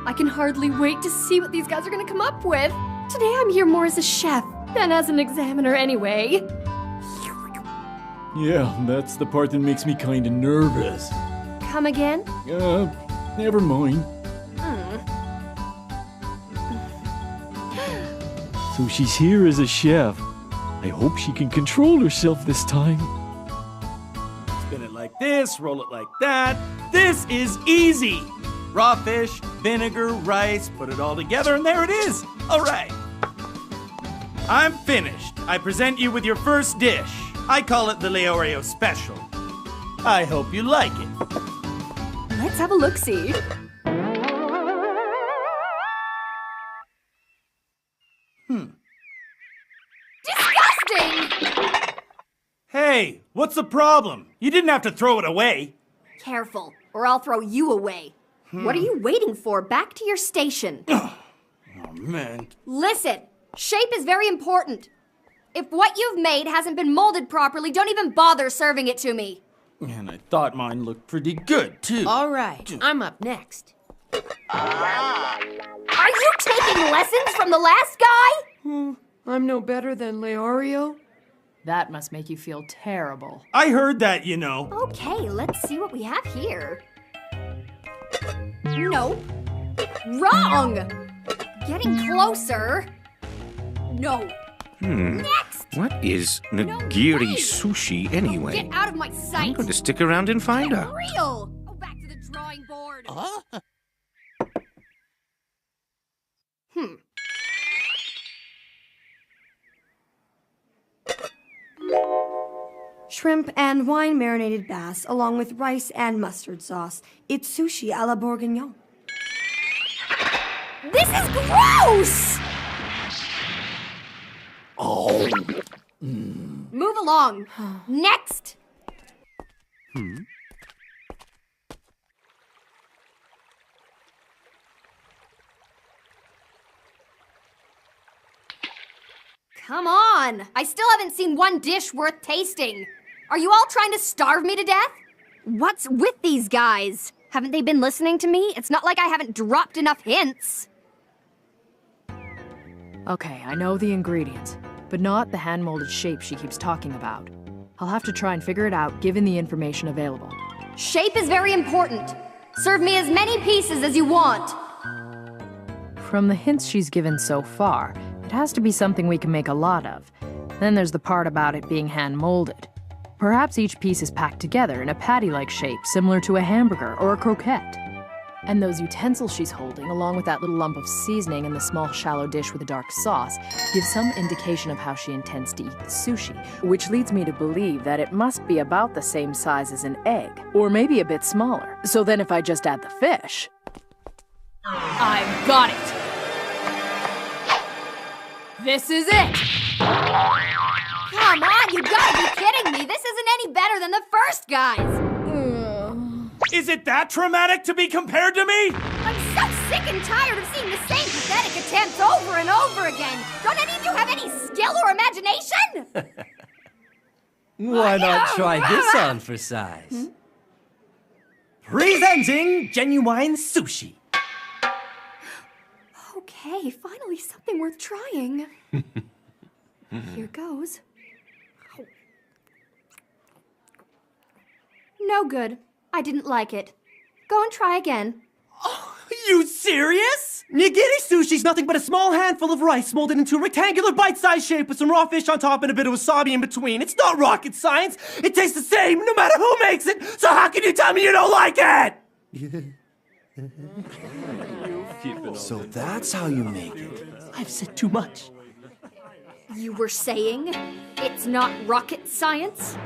I can hardly wait to see what these guys are gonna come up with. Today I'm here more as a chef than as an examiner anyway. Yeah, that's the part that makes me kinda nervous. Come again? Never mind. So she's here as a chef. I hope she can control herself this time. Spin it like this, roll it like that. This is easy. Raw fish, vinegar, rice, put it all together, and there it is. All right. I'm finished. I present you with your first dish. I call it the Leorio Special. I hope you like it. Let's have a look-see. Disgusting! Hey, what's the problem? You didn't have to throw it away. Careful, or I'll throw you away. What are you waiting for? Back to your station. Oh, man. Listen, shape is very important. If what you've made hasn't been molded properly, don't even bother serving it to me. And I thought mine looked pretty good, too. All right, I'm up next. Are you taking lessons from the last guy? I'm no better than Leorio. That must make you feel terrible. I heard that, you know. Okay, let's see what we have here. Nope. Wrong! Getting closer. No. Next! What is nigiri sushi anyway? Get out of my sight! I'm going to stick around and find Get out. real! Go back to the drawing board. Shrimp and wine marinated bass, along with rice and mustard sauce. It's sushi a la bourguignon. This is gross! Oh. Move along. Next! Come on! I still haven't seen one dish worth tasting. Are you all trying to starve me to death? What's with these guys? Haven't they been listening to me? It's not like I haven't dropped enough hints. Okay, I know the ingredients, but not the hand-molded shape she keeps talking about. I'll have to try and figure it out given the information available. Shape is very important. Serve me as many pieces as you want. From the hints she's given so far, it has to be something we can make a lot of. Then there's the part about it being hand-molded. Perhaps each piece is packed together in a patty-like shape similar to a hamburger or a croquette. And those utensils she's holding, along with that little lump of seasoning and the small shallow dish with a dark sauce, give some indication of how she intends to eat the sushi, which leads me to believe that it must be about the same size as an egg, or maybe a bit smaller. So then if I just add the fish... I've got it! This is it! Come on, you gotta be kidding me! This isn't any better than the first guys! Is it that traumatic to be compared to me? I'm so sick and tired of seeing the same pathetic attempts over and over again! Don't any of you have any skill or imagination? Why not try this on for size? Presenting genuine sushi. Okay, finally something worth trying. Here goes. No good. I didn't like it. Go and try again. You serious? Nigiri sushi's nothing but a small handful of rice molded into a rectangular bite-sized shape with some raw fish on top and a bit of wasabi in between. It's not rocket science. It tastes the same no matter who makes it. So how can you tell me you don't like it? So that's how you make it. I've said too much. You were saying it's not rocket science?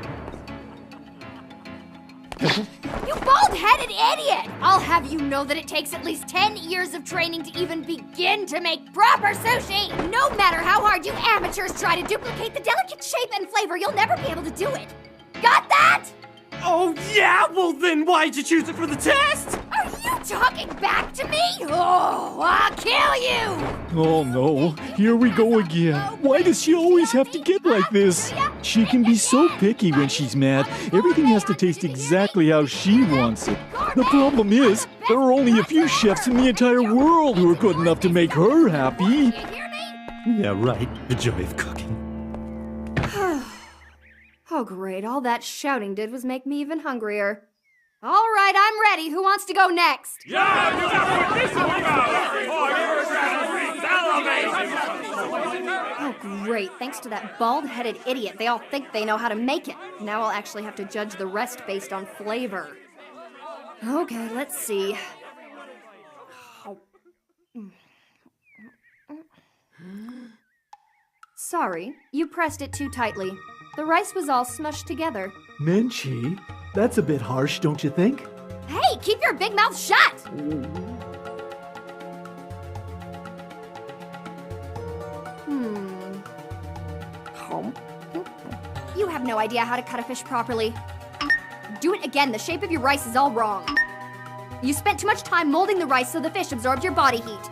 You bald-headed idiot! I'll have you know that it takes at least 10 years of training to even begin to make proper sushi! No matter how hard you amateurs try to duplicate the delicate shape and flavor, you'll never be able to do it! Got that? Oh, yeah? Well, then why'd you choose it for the test? Are you talking back to me? Oh, I'll kill you! Oh no, here we go again. Why does she always have to get like this? She can be so picky when she's mad. Everything has to taste exactly how she wants it. The problem is, there are only a few chefs in the entire world who are good enough to make her happy. Yeah, right. The joy of cooking. Oh, great. All that shouting did was make me even hungrier. All right, I'm ready. Who wants to go next? Oh, great. Thanks to that bald-headed idiot, they all think they know how to make it. Now I'll actually have to judge the rest based on flavor. Okay, let's see. Sorry, you pressed it too tightly. The rice was all smushed together. Menchie, that's a bit harsh, don't you think? Hey, keep your big mouth shut! You have no idea how to cut a fish properly. Do it again. The shape of your rice is all wrong. You spent too much time molding the rice so the fish absorbed your body heat.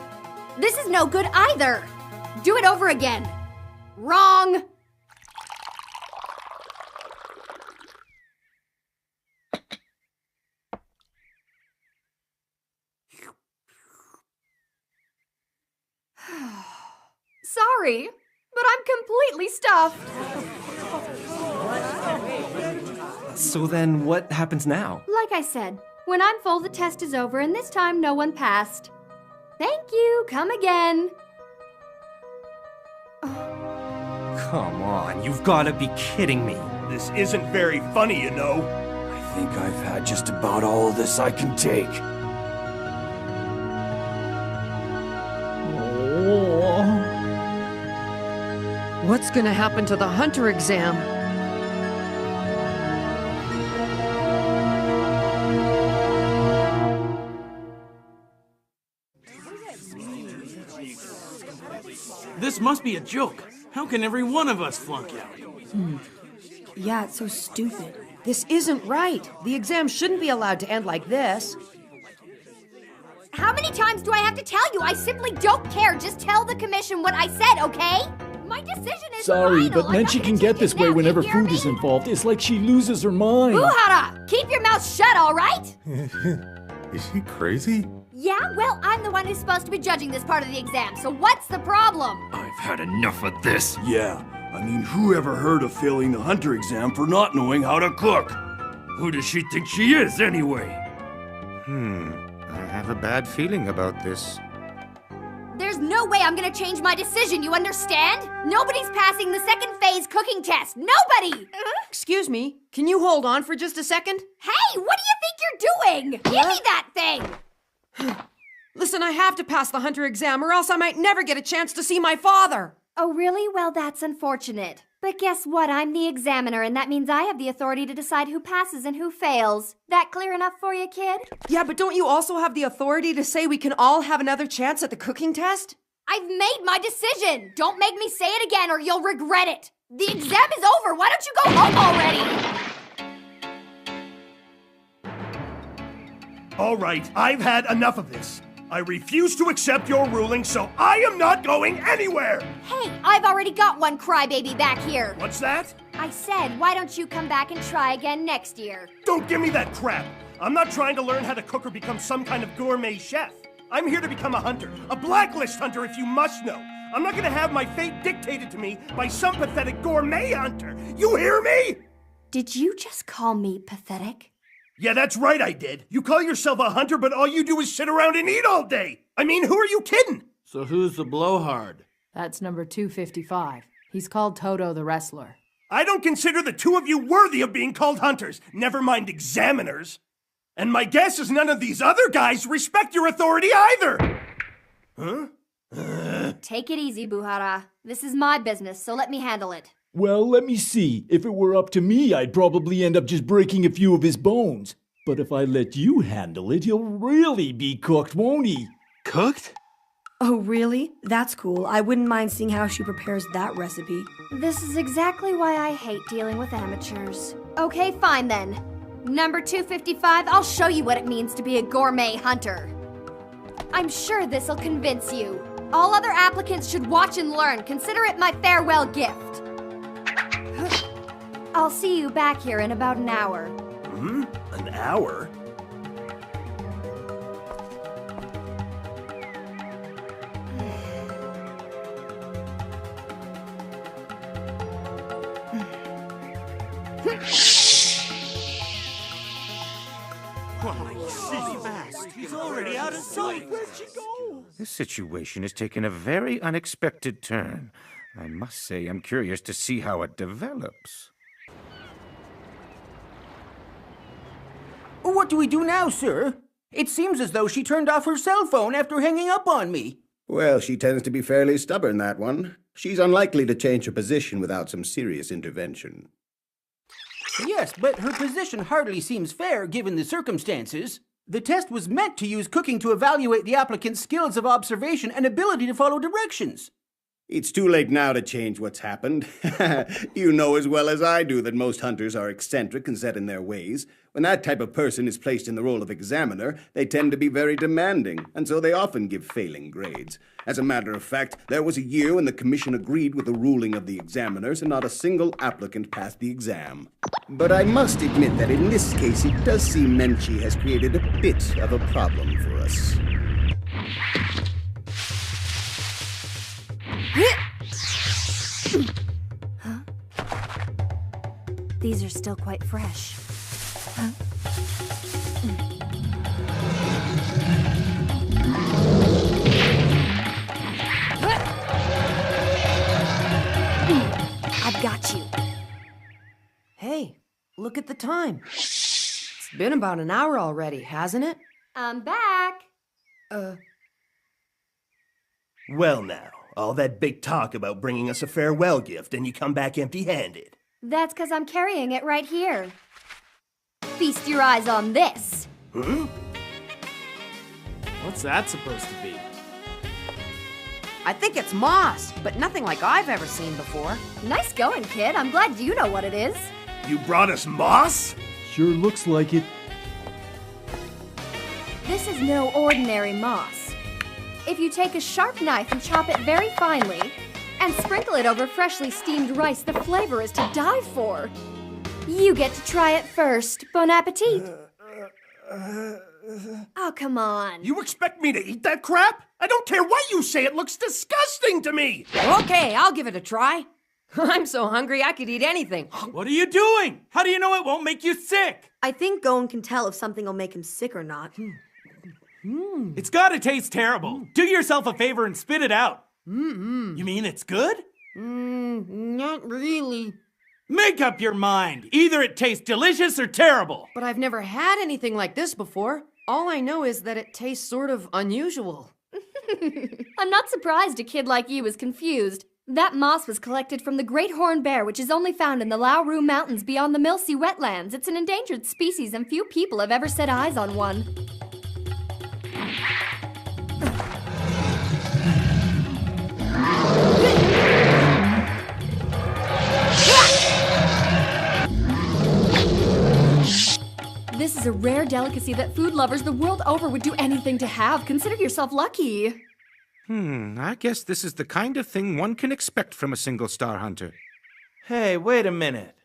This is no good either. Do it over again. Wrong. Sorry, but I'm completely stuffed. So then, what happens now? Like I said, when I'm full, the test is over, and this time no one passed. Thank you. Come again. Come on, you've got to be kidding me. This isn't very funny, you know. I think I've had just about all this I can take. What's gonna happen to the hunter exam? This must be a joke. How can every one of us flunk out? Yeah, it's so stupid. This isn't right. The exam shouldn't be allowed to end like this. How many times do I have to tell you? I simply don't care. Just tell the commission what I said, okay? My decision is Sorry, final. but Menchie can get this way whenever food is involved. It's like she loses her mind. Buhara! Keep your mouth shut, all right? Is she crazy? Yeah, well, I'm the one who's supposed to be judging this part of the exam, so what's the problem? I've had enough of this. Yeah, I mean, who ever heard of failing the hunter exam for not knowing how to cook? Who does she think she is, anyway? I have a bad feeling about this. There's no way I'm gonna change my decision, you understand? Nobody's passing the second phase cooking test. Nobody! Excuse me, can you hold on for just a second? Hey, what do you think you're doing? Give me that thing! Listen, I have to pass the hunter exam or else I might never get a chance to see my father. Oh, really? Well, that's unfortunate. But guess what? I'm the examiner, and that means I have the authority to decide who passes and who fails. That clear enough for you, kid? Yeah, but don't you also have the authority to say we can all have another chance at the cooking test? I've made my decision! Don't make me say it again or you'll regret it! The exam is over! Why don't you go home already? All right, I've had enough of this. I refuse to accept your ruling, so I am not going anywhere! Hey, I've already got one crybaby back here. What's that? I said, why don't you come back and try again next year? Don't give me that crap! I'm not trying to learn how to cook or become some kind of gourmet chef. I'm here to become a hunter, a blacklist hunter if you must know. I'm not gonna have my fate dictated to me by some pathetic gourmet hunter. You hear me? Did you just call me pathetic? Yeah, that's right, I did. You call yourself a hunter, but all you do is sit around and eat all day. I mean, who are you kidding? So who's the blowhard? That's number 255. He's called Toto the Wrestler. I don't consider the two of you worthy of being called hunters, never mind examiners. And my guess is none of these other guys respect your authority either. Huh? Take it easy, Buhara. This is my business, so let me handle it. Well, let me see. If it were up to me, I'd probably end up just breaking a few of his bones. But if I let you handle it, he'll really be cooked, won't he? Cooked? Oh, really? That's cool. I wouldn't mind seeing how she prepares that recipe. This is exactly why I hate dealing with amateurs. Okay, fine then. Number 255, I'll show you what it means to be a gourmet hunter. I'm sure this'll convince you. All other applicants should watch and learn. Consider it my farewell gift. I'll see you back here in about an hour. An hour? He's already out of sight. Where'd she go? This situation has taken a very unexpected turn. I must say, I'm curious to see how it develops. What do we do now, sir? It seems as though she turned off her cell phone after hanging up on me. Well, she tends to be fairly stubborn, that one. She's unlikely to change her position without some serious intervention. Yes, but her position hardly seems fair given the circumstances. The test was meant to use cooking to evaluate the applicant's skills of observation and ability to follow directions. It's too late now to change what's happened. You know as well as I do that most hunters are eccentric and set in their ways. When that type of person is placed in the role of examiner, they tend to be very demanding, and so they often give failing grades. As a matter of fact, there was a year when the commission agreed with the ruling of the examiners, and not a single applicant passed the exam. But I must admit that in this case, it does seem Menchie has created a bit of a problem for us. Huh? These are still quite fresh. Huh? I've got you. Hey, look at the time. It's been about an hour already, hasn't it? I'm back. Well now, all that big talk about bringing us a farewell gift and you come back empty-handed. That's 'cause I'm carrying it right here. Feast your eyes on this. What's that supposed to be? I think it's moss, but nothing like I've ever seen before. Nice going, kid. I'm glad you know what it is. You brought us moss? Sure looks like it. This is no ordinary moss. If you take a sharp knife and chop it very finely, and sprinkle it over freshly steamed rice, the flavor is to die for. You get to try it first. Bon appetit. Oh, come on. You expect me to eat that crap? I don't care what you say, it looks disgusting to me! Okay, I'll give it a try. I'm so hungry I could eat anything. What are you doing? How do you know it won't make you sick? I think Gon can tell if something will make him sick or not. It's gotta taste terrible. Do yourself a favor and spit it out. You mean it's good? Not really. Make up your mind. Either it tastes delicious or terrible. But I've never had anything like this before. All I know is that it tastes sort of unusual. I'm not surprised a kid like you is confused. That moss was collected from the great horned bear, which is only found in the Lauru Mountains beyond the Milsea wetlands. It's an endangered species and few people have ever set eyes on one. This is a rare delicacy that food lovers the world over would do anything to have. Consider yourself lucky. I guess this is the kind of thing one can expect from a single-star hunter. Hey, wait a minute.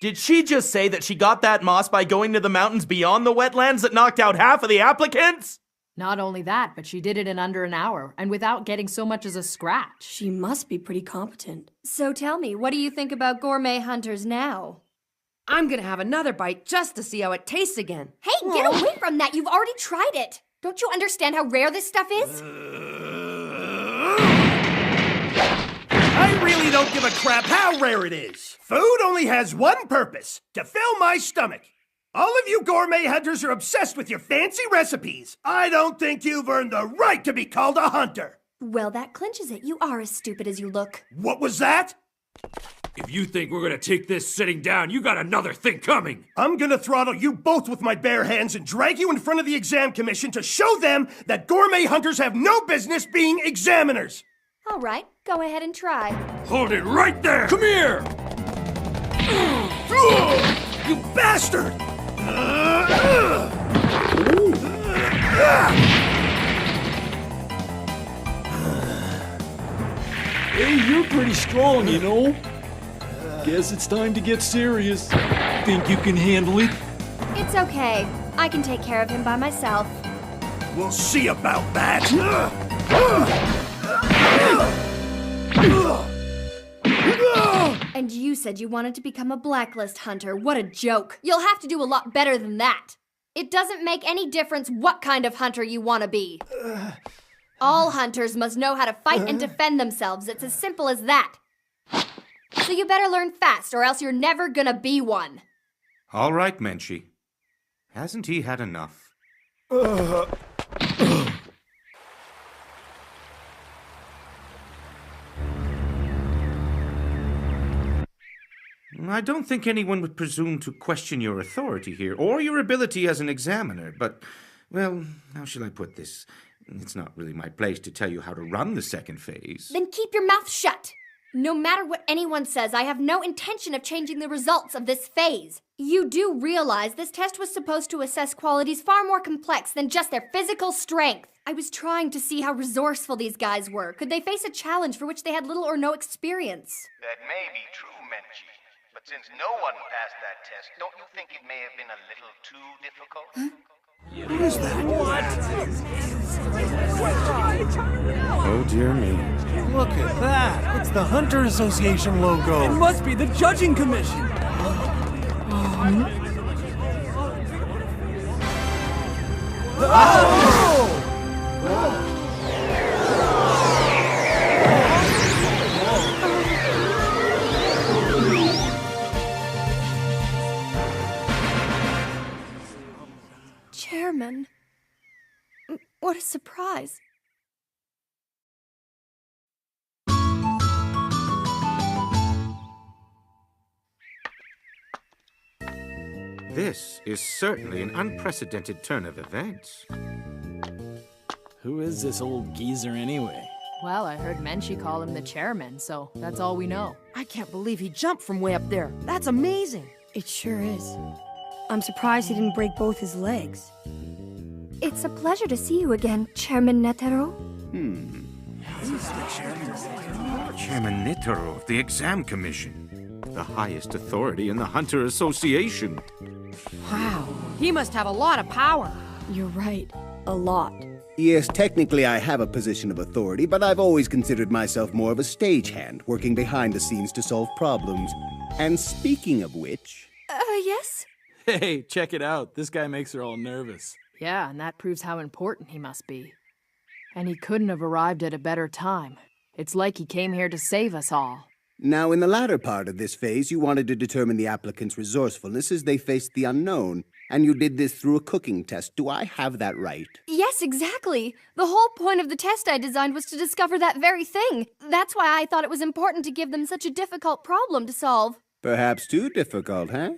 Did she just say that she got that moss by going to the mountains beyond the wetlands that knocked out half of the applicants? Not only that, but she did it in under an hour, and without getting so much as a scratch. She must be pretty competent. So tell me, what do you think about gourmet hunters now? I'm gonna have another bite just to see how it tastes again. Hey, get away from that! You've already tried it! Don't you understand how rare this stuff is? I really don't give a crap how rare it is. Food only has one purpose, to fill my stomach. All of you gourmet hunters are obsessed with your fancy recipes. I don't think you've earned the right to be called a hunter. Well, that clinches it. You are as stupid as you look. What was that? If you think we're gonna take this sitting down, you got another thing coming. I'm gonna throttle you both with my bare hands and drag you in front of the exam commission to show them that gourmet hunters have no business being examiners. All right, go ahead and try. Hold it right there! Come here! You bastard! Hey, you're pretty strong, you know. Guess it's time to get serious. Think you can handle it? It's okay. I can take care of him by myself. We'll see about that. And you said you wanted to become a blacklist hunter. What a joke. You'll have to do a lot better than that. It doesn't make any difference what kind of hunter you want to be. All hunters must know how to fight and defend themselves. It's as simple as that. So you better learn fast, or else you're never gonna be one. All right, Menchie. Hasn't he had enough? I don't think anyone would presume to question your authority here, or your ability as an examiner, but, well, how shall I put this? It's not really my place to tell you how to run the second phase. Then keep your mouth shut. No matter what anyone says, I have no intention of changing the results of this phase. You do realize this test was supposed to assess qualities far more complex than just their physical strength. I was trying to see how resourceful these guys were. Could they face a challenge for which they had little or no experience? That may be true, Menchie. But since no one passed that test, don't you think it may have been a little too difficult? What is that? Oh, dear me. Look at that! It's the Hunter Association logo! It must be the Judging Commission! Chairman. What a surprise. This is certainly an unprecedented turn of events. Who is this old geezer anyway? Well, I heard Menchie call him the chairman, so that's all we know. I can't believe he jumped from way up there. That's amazing. It sure is. I'm surprised he didn't break both his legs. It's a pleasure to see you again, Chairman Netero. Chairman Netero of the Exam Commission, the highest authority in the Hunter Association. Wow, he must have a lot of power. You're right. A lot. Yes, technically I have a position of authority, but I've always considered myself more of a stagehand, working behind the scenes to solve problems. And speaking of which... Yes? Hey, check it out. This guy makes her all nervous. Yeah, and that proves how important he must be. And he couldn't have arrived at a better time. It's like he came here to save us all. Now, in the latter part of this phase, you wanted to determine the applicant's resourcefulness as they faced the unknown, and you did this through a cooking test. Do I have that right? Yes, exactly. The whole point of the test I designed was to discover that very thing. That's why I thought it was important to give them such a difficult problem to solve. Perhaps too difficult, huh?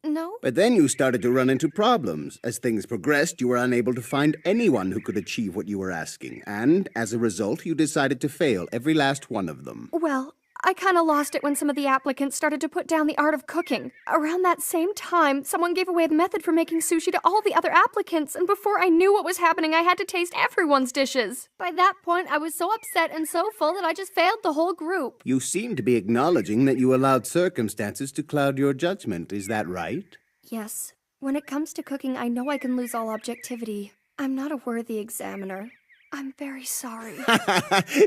No? But then you started to run into problems. As things progressed, you were unable to find anyone who could achieve what you were asking, and as a result, you decided to fail every last one of them. Well, I kind of lost it when some of the applicants started to put down the art of cooking. Around that same time, someone gave away the method for making sushi to all the other applicants, and before I knew what was happening, I had to taste everyone's dishes. By that point, I was so upset and so full that I just failed the whole group. You seem to be acknowledging that you allowed circumstances to cloud your judgment. Is that right? Yes. When it comes to cooking, I know I can lose all objectivity. I'm not a worthy examiner. I'm very sorry.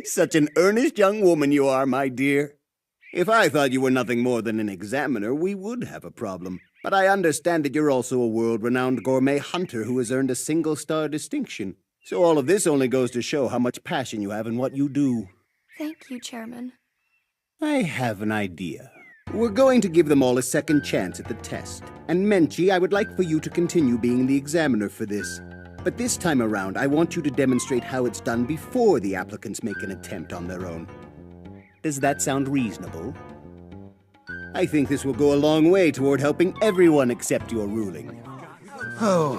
Such an earnest young woman you are, my dear. If I thought you were nothing more than an examiner, we would have a problem. But I understand that you're also a world-renowned gourmet hunter who has earned a single-star distinction. So all of this only goes to show how much passion you have in what you do. Thank you, Chairman. I have an idea. We're going to give them all a second chance at the test. And Menchie, I would like for you to continue being the examiner for this. But this time around, I want you to demonstrate how it's done before the applicants make an attempt on their own. Does that sound reasonable? I think this will go a long way toward helping everyone accept your ruling. Oh,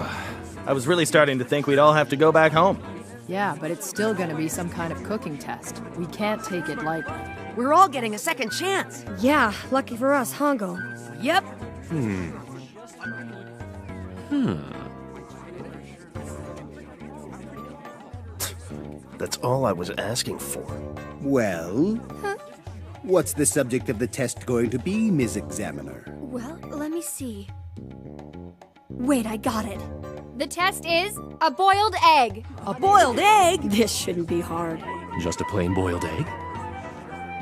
I was really starting to think we'd all have to go back home. Yeah, but it's still gonna be some kind of cooking test. We can't take it lightly. We're all getting a second chance. Yeah, lucky for us, Hongo. Yep. That's all I was asking for. Well? What's the subject of the test going to be, Ms. Examiner? Well, let me see. Wait, I got it. The test is a boiled egg. A boiled egg? This shouldn't be hard. Just a plain boiled egg?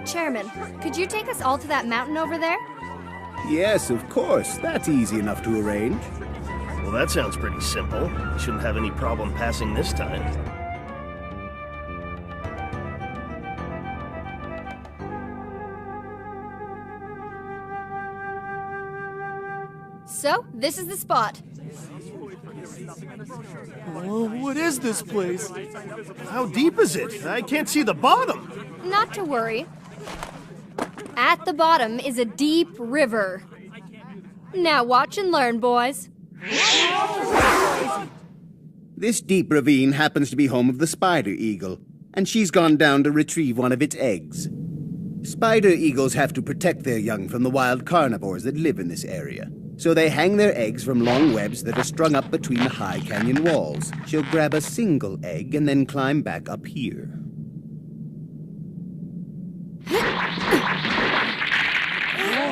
Chairman, could you take us all to that mountain over there? Yes, of course. That's easy enough to arrange. Well, that sounds pretty simple. You shouldn't have any problem passing this time. So, this is the spot. Oh, what is this place? How deep is it? I can't see the bottom. Not to worry. At the bottom is a deep river. Now watch and learn, boys. This deep ravine happens to be home of the spider eagle, and she's gone down to retrieve one of its eggs. Spider eagles have to protect their young from the wild carnivores that live in this area, so they hang their eggs from long webs that are strung up between the high canyon walls. She'll grab a single egg and then climb back up here.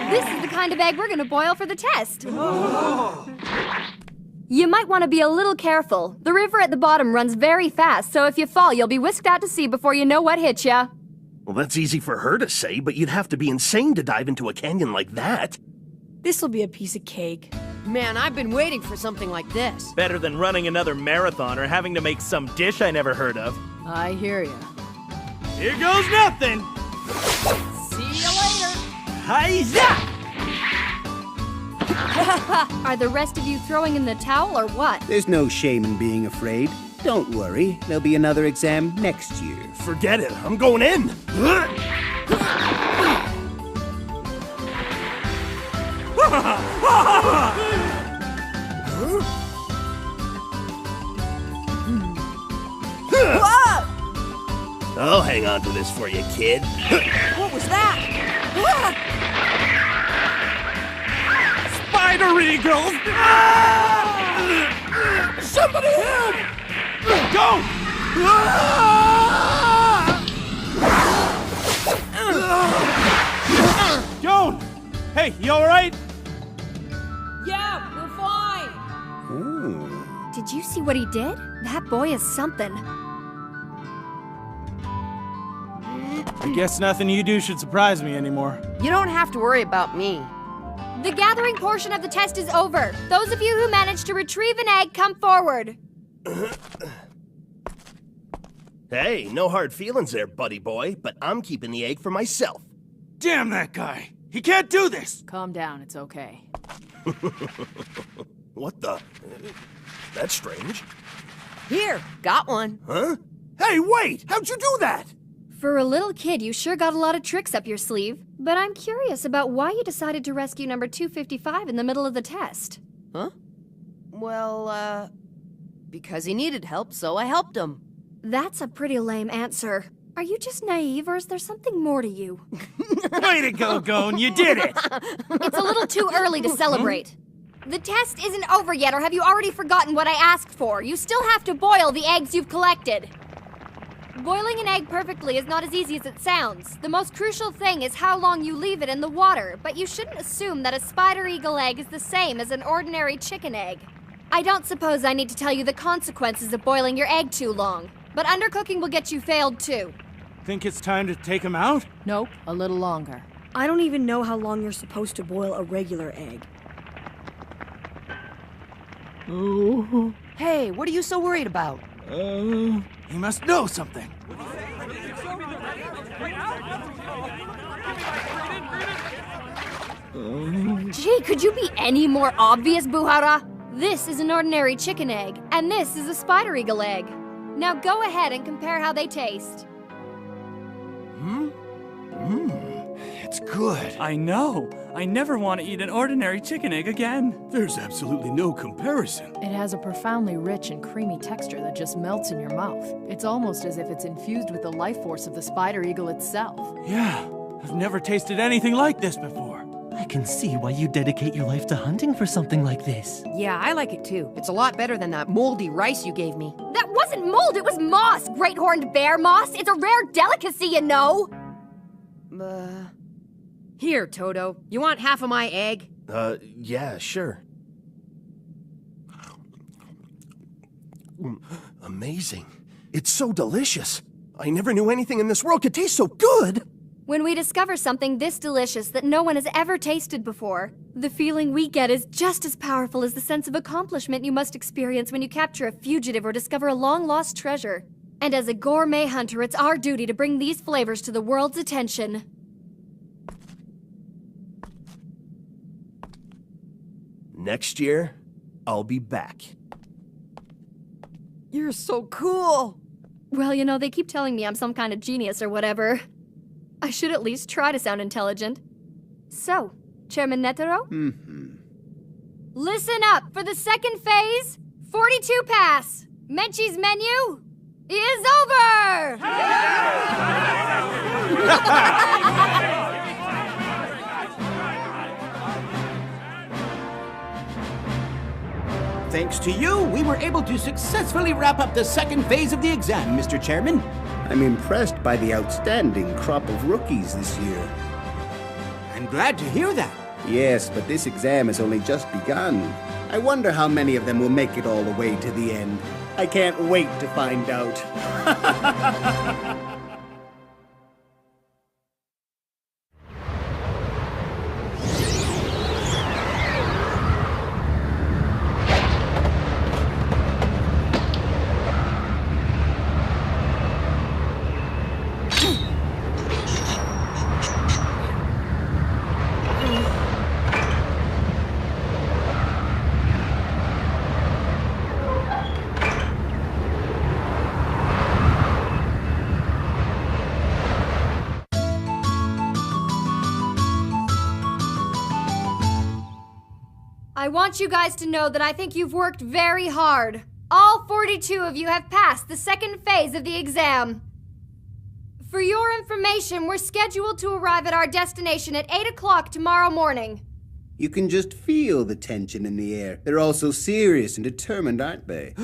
This is the kind of egg we're gonna boil for the test. You might want to be a little careful. The river at the bottom runs very fast, so if you fall, you'll be whisked out to sea before you know what hit ya. Well, that's easy for her to say, but you'd have to be insane to dive into a canyon like that. This'll be a piece of cake. Man, I've been waiting for something like this. Better than running another marathon or having to make some dish I never heard of. I hear ya. Here goes nothing! See you later! Hi-ya! Are the rest of you throwing in the towel or what? There's no shame in being afraid. Don't worry, there'll be another exam next year. Forget it, I'm going in! I'll hang on to this for you, kid. What was that? Spider eagles! Somebody help! Go! Joan! Hey, you alright? Yeah, we're fine. Did you see what he did? That boy is something. I guess nothing you do should surprise me anymore. You don't have to worry about me. The gathering portion of the test is over. Those of you who managed to retrieve an egg, come forward. Hey, no hard feelings there, buddy boy, but I'm keeping the egg for myself. Damn that guy! He can't do this! Calm down, it's okay. What the? That's strange. Here, got one. Huh? Hey, wait! How'd you do that? For a little kid, you sure got a lot of tricks up your sleeve. But I'm curious about why you decided to rescue number 255 in the middle of the test. Huh? Well, because he needed help, so I helped him. That's a pretty lame answer. Are you just naive, or is there something more to you? Way to go, Gone! You did it! It's a little too early to celebrate. The test isn't over yet, or have you already forgotten what I asked for? You still have to boil the eggs you've collected. Boiling an egg perfectly is not as easy as it sounds. The most crucial thing is how long you leave it in the water, but you shouldn't assume that a spider eagle egg is the same as an ordinary chicken egg. I don't suppose I need to tell you the consequences of boiling your egg too long, but undercooking will get you failed too. Think it's time to take him out? Nope, a little longer. I don't even know how long you're supposed to boil a regular egg. Oh. Hey, what are you so worried about? He must know something. Gee, could you be any more obvious, Buhara? This is an ordinary chicken egg, and this is a spider eagle egg. Now go ahead and compare how they taste. It's good. I know. I never want to eat an ordinary chicken egg again. There's absolutely no comparison. It has a profoundly rich and creamy texture that just melts in your mouth. It's almost as if it's infused with the life force of the spider eagle itself. Yeah, I've never tasted anything like this before. I can see why you dedicate your life to hunting for something like this. Yeah, I like it too. It's a lot better than that moldy rice you gave me. That wasn't mold, it was moss! Great horned bear moss! It's a rare delicacy, you know! Here, Toto. You want half of my egg? Yeah, sure. Amazing. It's so delicious. I never knew anything in this world could taste so good. When we discover something this delicious that no one has ever tasted before, the feeling we get is just as powerful as the sense of accomplishment you must experience when you capture a fugitive or discover a long-lost treasure. And as a gourmet hunter, it's our duty to bring these flavors to the world's attention. Next year, I'll be back. You're so cool! Well, you know, they keep telling me I'm some kind of genius or whatever. I should at least try to sound intelligent. So, Chairman Netero? Listen up! For the second phase, 42 pass! Menchie's menu is over! Thanks to you, we were able to successfully wrap up the second phase of the exam, Mr. Chairman. I'm impressed by the outstanding crop of rookies this year. I'm glad to hear that. Yes, but this exam has only just begun. I wonder how many of them will make it all the way to the end. I can't wait to find out. I want you guys to know that I think you've worked very hard. All 42 of you have passed the second phase of the exam. For your information, we're scheduled to arrive at our destination at 8 o'clock tomorrow morning. You can just feel the tension in the air. They're all so serious and determined, aren't they?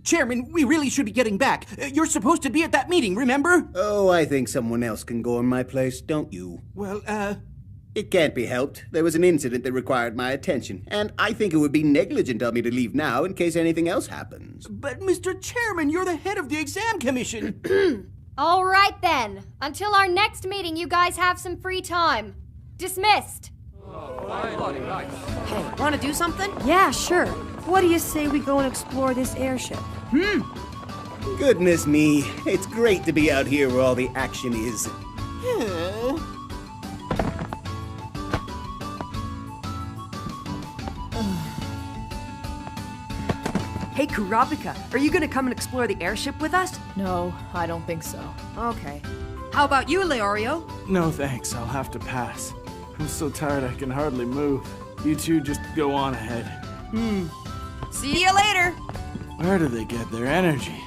Chairman, we really should be getting back. You're supposed to be at that meeting, remember? Oh, I think someone else can go in my place, don't you? Well, It can't be helped. There was an incident that required my attention, and I think it would be negligent of me to leave now in case anything else happens. But, Mr. Chairman, you're the head of the exam commission. All right, then. Until our next meeting, you guys have some free time. Dismissed. Hey, wanna do something? Yeah, sure. What do you say we go and explore this airship? Goodness me, it's great to be out here where all the action is. Hey, Kurapika, are you gonna come and explore the airship with us? No, I don't think so. Okay. How about you, Leorio? No thanks, I'll have to pass. I'm so tired I can hardly move. You two just go on ahead. See you later! Where do they get their energy?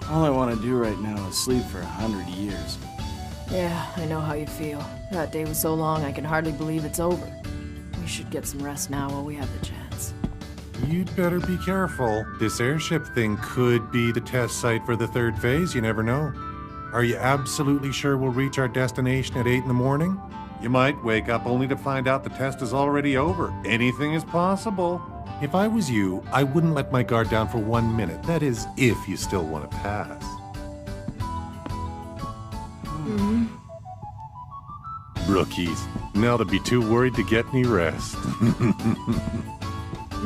All I want to do right now is sleep for 100 years. Yeah, I know how you feel. That day was so long I can hardly believe it's over. We should get some rest now while we have the chance. You'd better be careful. This airship thing could be the test site for the third phase, you never know. Are you absolutely sure we'll reach our destination at 8 in the morning? You might wake up only to find out the test is already over. Anything is possible. If I was you, I wouldn't let my guard down for 1 minute. That is, if you still want to pass. Rookies. Now to be too worried to get any rest.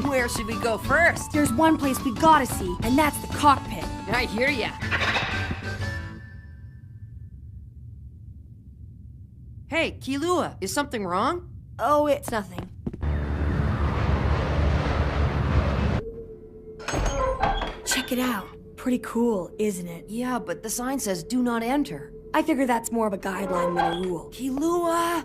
Where should we go first? There's one place we gotta see, and that's the cockpit. I hear ya. Hey, Kilua, is something wrong? Oh, it's nothing. Check it out. Pretty cool, isn't it? Yeah, but the sign says do not enter. I figure that's more of a guideline than a rule. Kilua!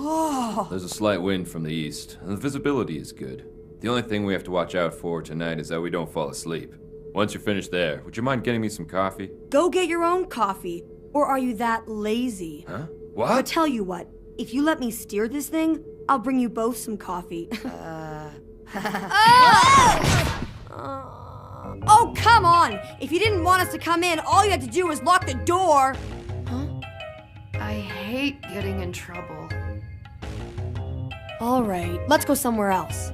Oh. There's a slight wind from the east, and the visibility is good. The only thing we have to watch out for tonight is that we don't fall asleep. Once you're finished there, would you mind getting me some coffee? Go get your own coffee. Or are you that lazy? Huh? What? I'll tell you what, if you let me steer this thing, I'll bring you both some coffee. Oh, come on! If you didn't want us to come in, all you had to do was lock the door! Huh? I hate getting in trouble. All right, let's go somewhere else.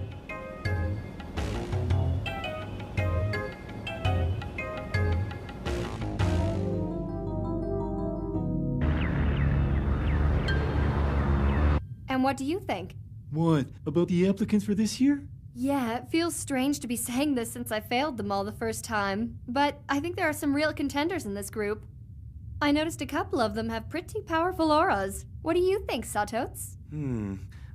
And what do you think? What? About the applicants for this year? Yeah, it feels strange to be saying this since I failed them all the first time, but I think there are some real contenders in this group. I noticed a couple of them have pretty powerful auras. What do you think, Satotes?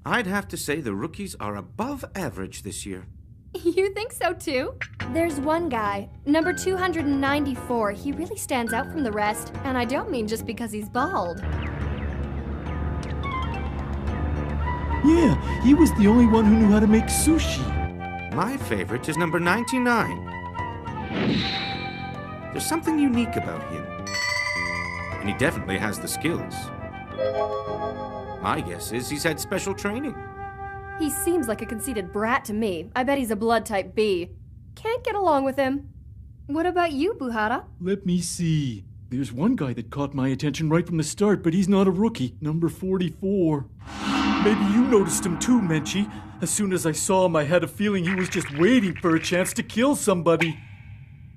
I'd have to say the rookies are above average this year. You think so too? There's one guy, number 294. He really stands out from the rest, and I don't mean just because he's bald. Yeah, he was the only one who knew how to make sushi. My favorite is number 99. There's something unique about him. And he definitely has the skills. My guess is he's had special training. He seems like a conceited brat to me. I bet he's a blood type B. Can't get along with him. What about you, Buhara? Let me see. There's one guy that caught my attention right from the start, but he's not a rookie. Number 44. Maybe you noticed him too, Menchie. As soon as I saw him, I had a feeling he was just waiting for a chance to kill somebody.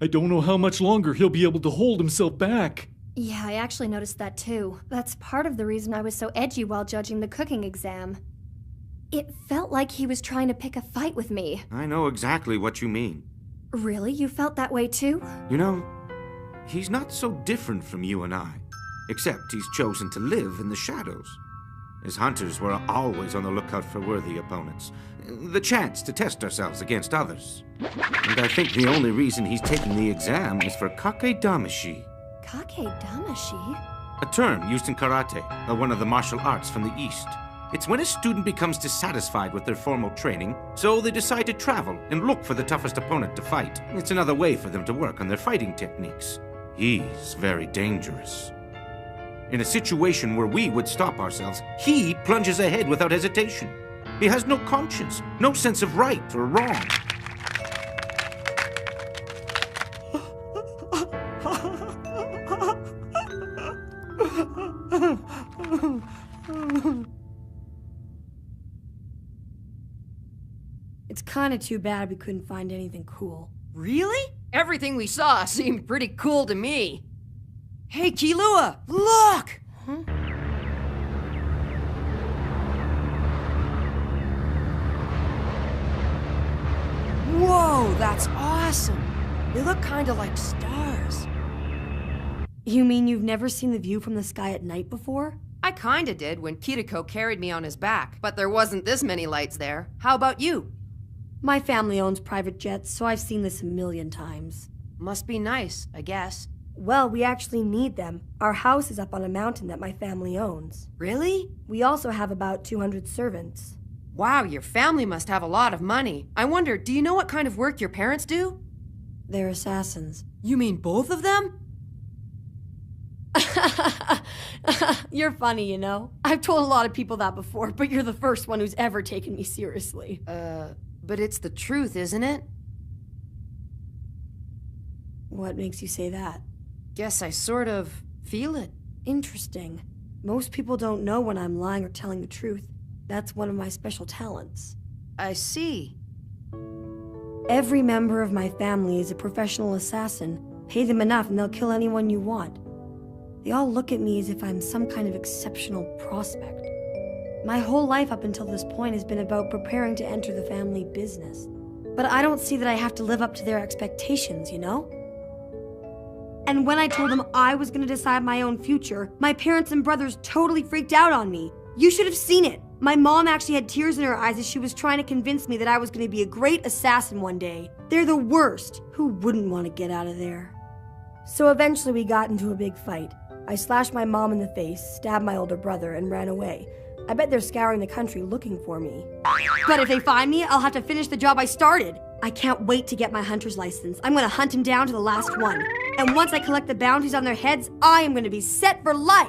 I don't know how much longer he'll be able to hold himself back. Yeah, I actually noticed that too. That's part of the reason I was so edgy while judging the cooking exam. It felt like he was trying to pick a fight with me. I know exactly what you mean. Really? You felt that way too? You know, he's not so different from you and I, except he's chosen to live in the shadows. As hunters, we're always on the lookout for worthy opponents. The chance to test ourselves against others. And I think the only reason he's taking the exam is for kake damashi. Kake damashi? A term used in karate, one of the martial arts from the East. It's when a student becomes dissatisfied with their formal training, so they decide to travel and look for the toughest opponent to fight. It's another way for them to work on their fighting techniques. He's very dangerous. In a situation where we would stop ourselves, he plunges ahead without hesitation. He has no conscience, no sense of right or wrong. It's kind of too bad we couldn't find anything cool. Really? Everything we saw seemed pretty cool to me. Hey, Kilua, look! Huh? Whoa, that's awesome. They look kind of like stars. You mean you've never seen the view from the sky at night before? I kinda did when Kiriko carried me on his back, but there wasn't this many lights there. How about you? My family owns private jets, so I've seen this a million times. Must be nice, I guess. Well, we actually need them. Our house is up on a mountain that my family owns. Really? We also have about 200 servants. Wow, your family must have a lot of money. I wonder, do you know what kind of work your parents do? They're assassins. You mean both of them? You're funny, you know. I've told a lot of people that before, but you're the first one who's ever taken me seriously. But it's the truth, isn't it? What makes you say that? Guess I sort of feel it. Interesting. Most people don't know when I'm lying or telling the truth. That's one of my special talents. I see. Every member of my family is a professional assassin. Pay them enough and they'll kill anyone you want. They all look at me as if I'm some kind of exceptional prospect. My whole life up until this point has been about preparing to enter the family business. But I don't see that I have to live up to their expectations, you know? And when I told them I was gonna decide my own future, my parents and brothers totally freaked out on me. You should have seen it. My mom actually had tears in her eyes as she was trying to convince me that I was gonna be a great assassin one day. They're the worst. Who wouldn't want to get out of there? So eventually we got into a big fight. I slashed my mom in the face, stabbed my older brother, and ran away. I bet they're scouring the country looking for me. But if they find me, I'll have to finish the job I started. I can't wait to get my hunter's license. I'm gonna hunt him down to the last one. And once I collect the bounties on their heads, I am going to be set for life.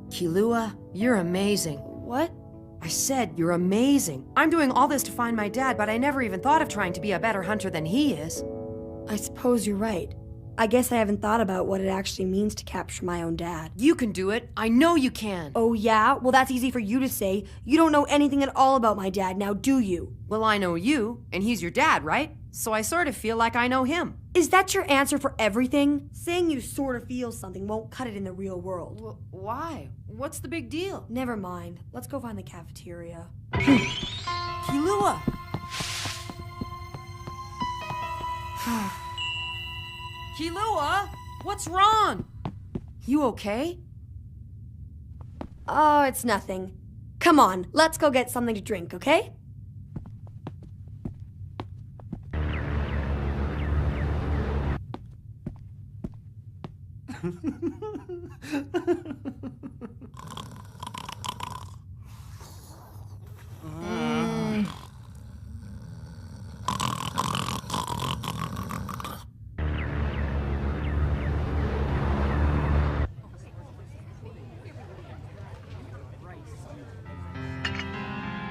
Kilua, you're amazing. What? I said you're amazing. I'm doing all this to find my dad, but I never even thought of trying to be a better hunter than he is. I suppose you're right. I guess I haven't thought about what it actually means to capture my own dad. You can do it. I know you can. Oh, yeah? Well, that's easy for you to say. You don't know anything at all about my dad, now do you? Well, I know you, and he's your dad, right? So I sort of feel like I know him. Is that your answer for everything? Saying you sort of feel something won't cut it in the real world. Why? What's the big deal? Never mind. Let's go find the cafeteria. Kilua! Kilua, what's wrong? You okay? Oh, it's nothing. Come on, let's go get something to drink, okay?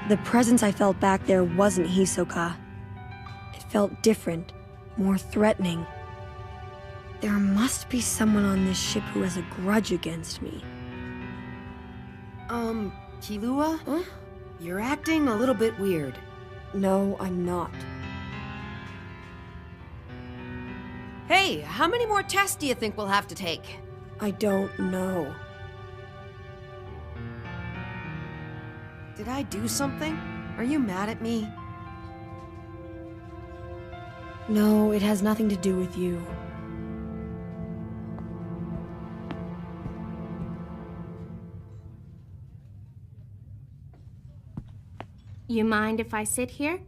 The presence I felt back there wasn't Hisoka. It felt different, more threatening. There must be someone on this ship who has a grudge against me. Kilua? Huh? You're acting a little bit weird. No, I'm not. Hey, how many more tests do you think we'll have to take? I don't know. Did I do something? Are you mad at me? No, it has nothing to do with you. You mind if I sit here?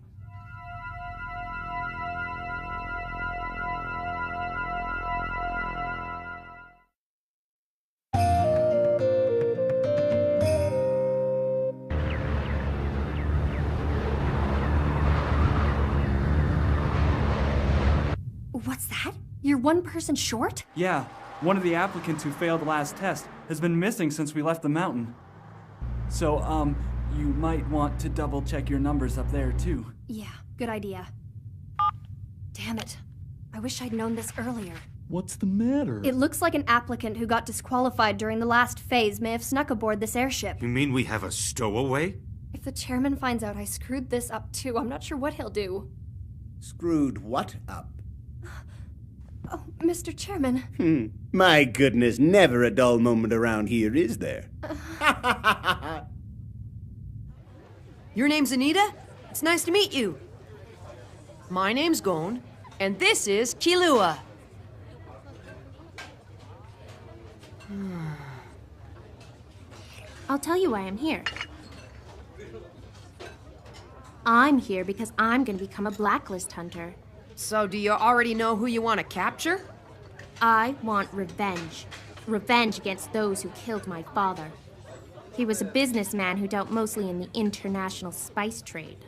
What's that? You're one person short? Yeah, one of the applicants who failed the last test has been missing since we left the mountain. So, you might want to double check your numbers up there, too. Yeah, good idea. Damn it. I wish I'd known this earlier. What's the matter? It looks like an applicant who got disqualified during the last phase may have snuck aboard this airship. You mean we have a stowaway? If the chairman finds out I screwed this up too, I'm not sure what he'll do. Screwed what up? Oh, Mr. Chairman. My goodness, never a dull moment around here, is there? Your name's Anita? It's nice to meet you. My name's Gon, and this is Kilua. I'll tell you why I'm here. I'm here because I'm gonna become a blacklist hunter. So do you already know who you want to capture? I want revenge. Revenge against those who killed my father. He was a businessman who dealt mostly in the international spice trade.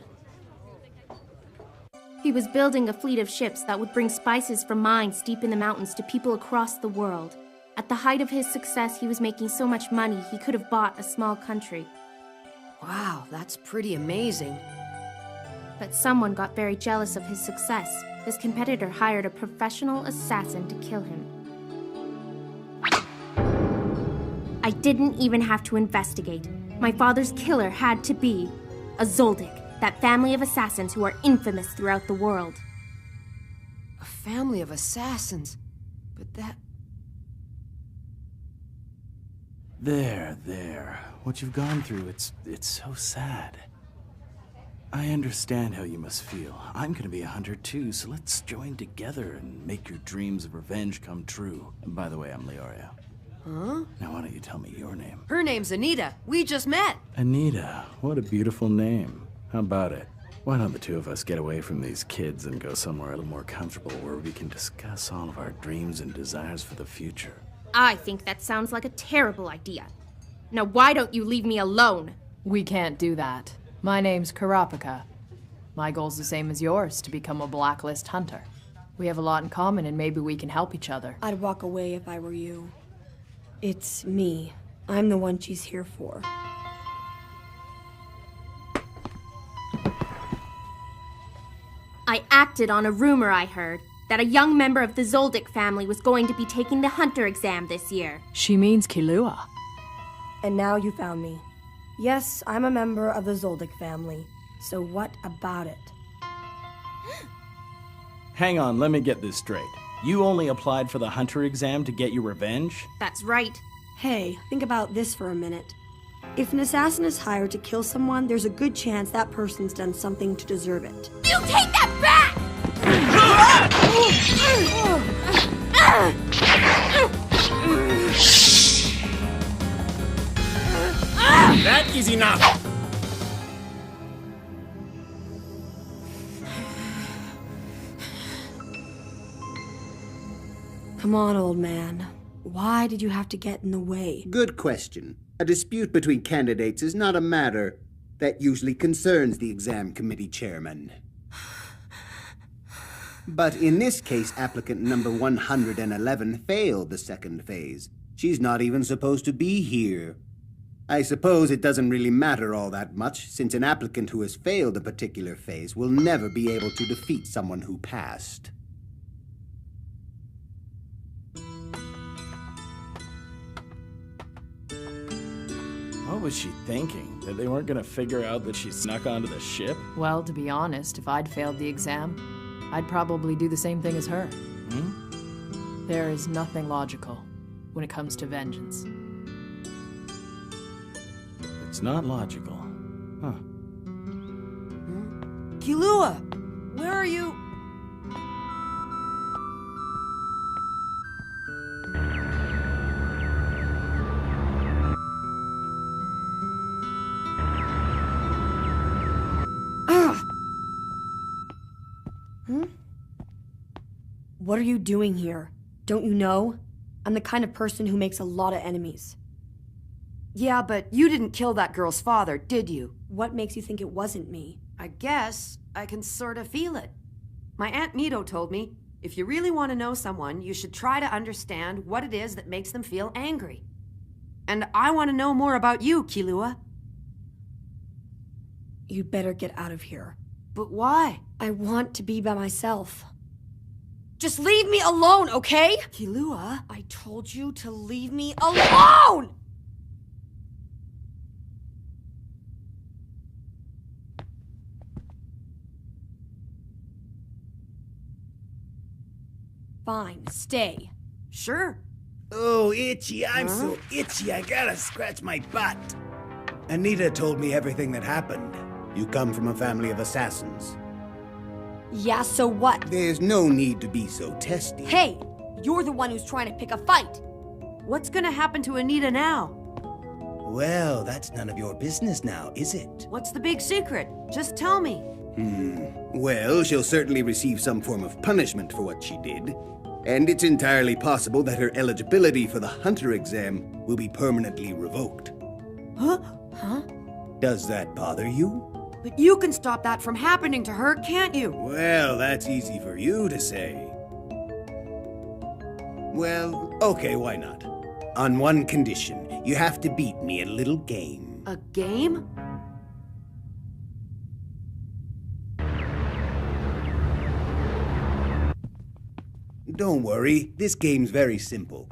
He was building a fleet of ships that would bring spices from mines deep in the mountains to people across the world. At the height of his success, he was making so much money he could have bought a small country. Wow, that's pretty amazing. But someone got very jealous of his success. His competitor hired a professional assassin to kill him. I didn't even have to investigate. My father's killer had to be a Zoldyck, that family of assassins who are infamous throughout the world. A family of assassins? But that... There. What you've gone through, it's so sad. I understand how you must feel. I'm gonna be a hunter too, so let's join together and make your dreams of revenge come true. And by the way, I'm Leorio. Huh? Now why don't you tell me your name? Her name's Anita. We just met. Anita, what a beautiful name. How about it? Why don't the two of us get away from these kids and go somewhere a little more comfortable where we can discuss all of our dreams and desires for the future? I think that sounds like a terrible idea. Now why don't you leave me alone? We can't do that. My name's Karapika. My goal's the same as yours, to become a blacklist hunter. We have a lot in common and maybe we can help each other. I'd walk away if I were you. It's me. I'm the one she's here for. I acted on a rumor I heard that a young member of the Zoldyck family was going to be taking the hunter exam this year. She means Killua. And now you found me. Yes, I'm a member of the Zoldyck family. So what about it? Hang on, let me get this straight. You only applied for the hunter exam to get your revenge? That's right. Hey, think about this for a minute. If an assassin is hired to kill someone, there's a good chance that person's done something to deserve it. You take that back! That is enough! Come on, old man. Why did you have to get in the way? Good question. A dispute between candidates is not a matter that usually concerns the exam committee chairman. But in this case, applicant number 111 failed the second phase. She's not even supposed to be here. I suppose it doesn't really matter all that much, since an applicant who has failed a particular phase will never be able to defeat someone who passed. What was she thinking? That they weren't gonna figure out that she snuck onto the ship? Well, to be honest, if I'd failed the exam, I'd probably do the same thing as her. There is nothing logical when it comes to vengeance. It's not logical. Huh. Killua! Where are you? What are you doing here? Don't you know? I'm the kind of person who makes a lot of enemies. Yeah, but you didn't kill that girl's father, did you? What makes you think it wasn't me? I guess I can sort of feel it. My Aunt Mito told me, if you really want to know someone, you should try to understand what it is that makes them feel angry. And I want to know more about you, Killua. You'd better get out of here. But why? I want to be by myself. Just leave me alone, okay? Killua, I told you to leave me alone! Fine, stay. Sure. Oh, itchy. I'm so itchy. I gotta scratch my butt. Anita told me everything that happened. You come from a family of assassins. Yeah, so what? There's no need to be so testy. Hey, you're the one who's trying to pick a fight. What's gonna happen to Anita now? Well, that's none of your business now, is it? What's the big secret? Just tell me. Well, she'll certainly receive some form of punishment for what she did. And it's entirely possible that her eligibility for the hunter exam will be permanently revoked. Huh? Does that bother you? But you can stop that from happening to her, can't you? Well, that's easy for you to say. Well, okay, why not? On one condition, you have to beat me at a little game. A game? Don't worry, this game's very simple.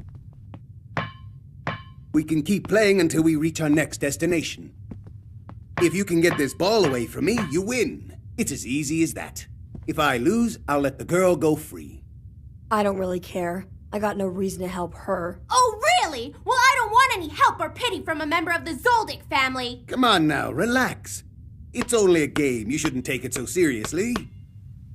We can keep playing until we reach our next destination. If you can get this ball away from me, you win. It's as easy as that. If I lose, I'll let the girl go free. I don't really care. I got no reason to help her. Oh, really? Well, I don't want any help or pity from a member of the Zoldyck family. Come on now, relax. It's only a game. You shouldn't take it so seriously.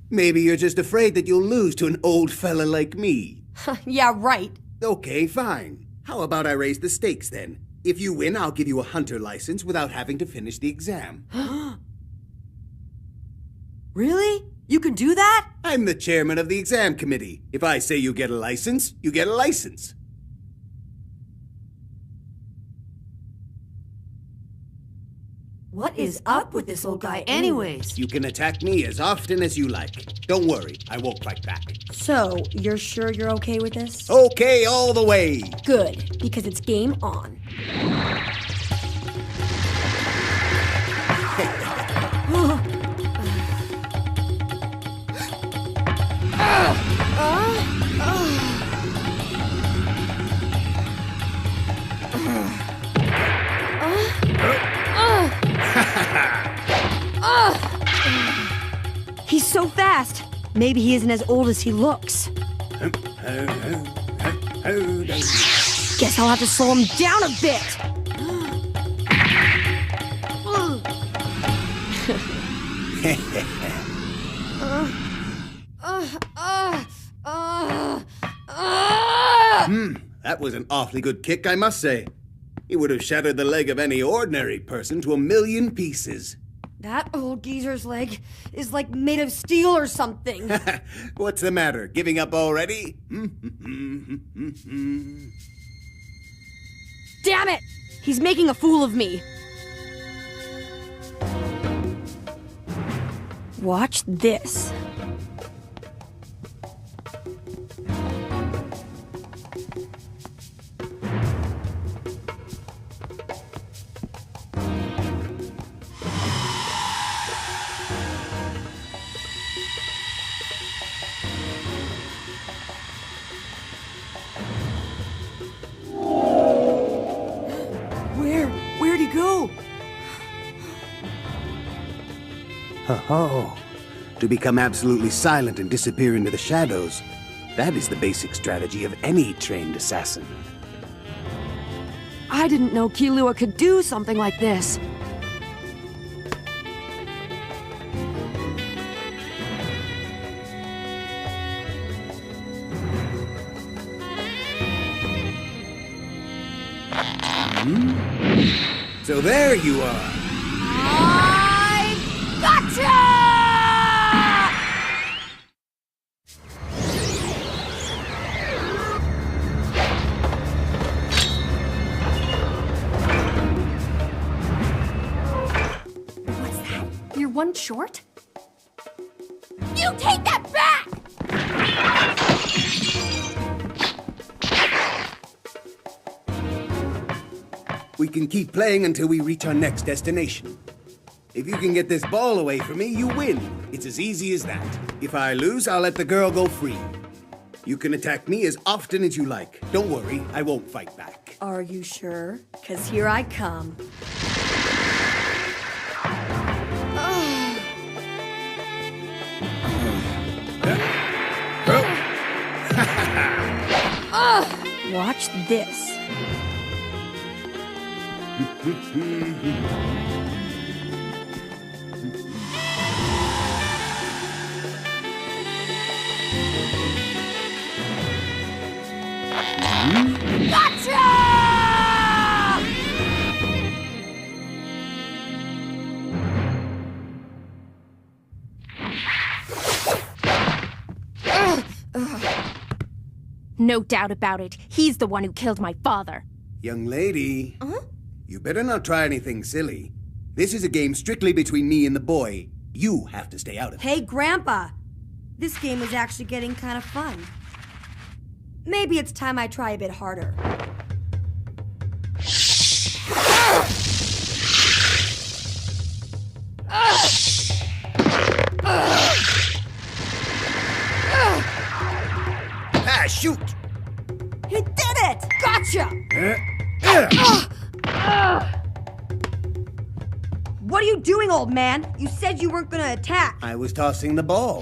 Maybe you're just afraid that you'll lose to an old fella like me. Yeah, right. Okay, fine. How about I raise the stakes then? If you win, I'll give you a hunter license without having to finish the exam. Really? You can do that? I'm the chairman of the exam committee. If I say you get a license, you get a license. What is up with this old guy anyways? You can attack me as often as you like. Don't worry, I won't fight back. So, you're sure you're okay with this? Okay, all the way. Good, because it's game on. He's so fast. Maybe he isn't as old as he looks. Guess I'll have to slow him down a bit. That was an awfully good kick, I must say. He would have shattered the leg of any ordinary person to 1,000,000 pieces. That old geezer's leg is like made of steel or something. What's the matter? Giving up already? Damn it! He's making a fool of me. Watch this. Where'd he go? Oh, to become absolutely silent and disappear into the shadows. That is the basic strategy of any trained assassin. I didn't know Killua could do something like this. So there you are. Gotcha! What's that? You're one short? You take that back! We can keep playing until we reach our next destination. If you can get this ball away from me, you win. It's as easy as that. If I lose, I'll let the girl go free. You can attack me as often as you like. Don't worry, I won't fight back. Are you sure? 'Cause here I come. Watch this. No doubt about it. He's the one who killed my father. Young lady, you better not try anything silly. This is a game strictly between me and the boy. You have to stay out of it. Hey, Grandpa. This game is actually getting kind of fun. Maybe it's time I try a bit harder. Shoot! He did it! Gotcha! What are you doing, old man? You said you weren't gonna attack. I was tossing the ball.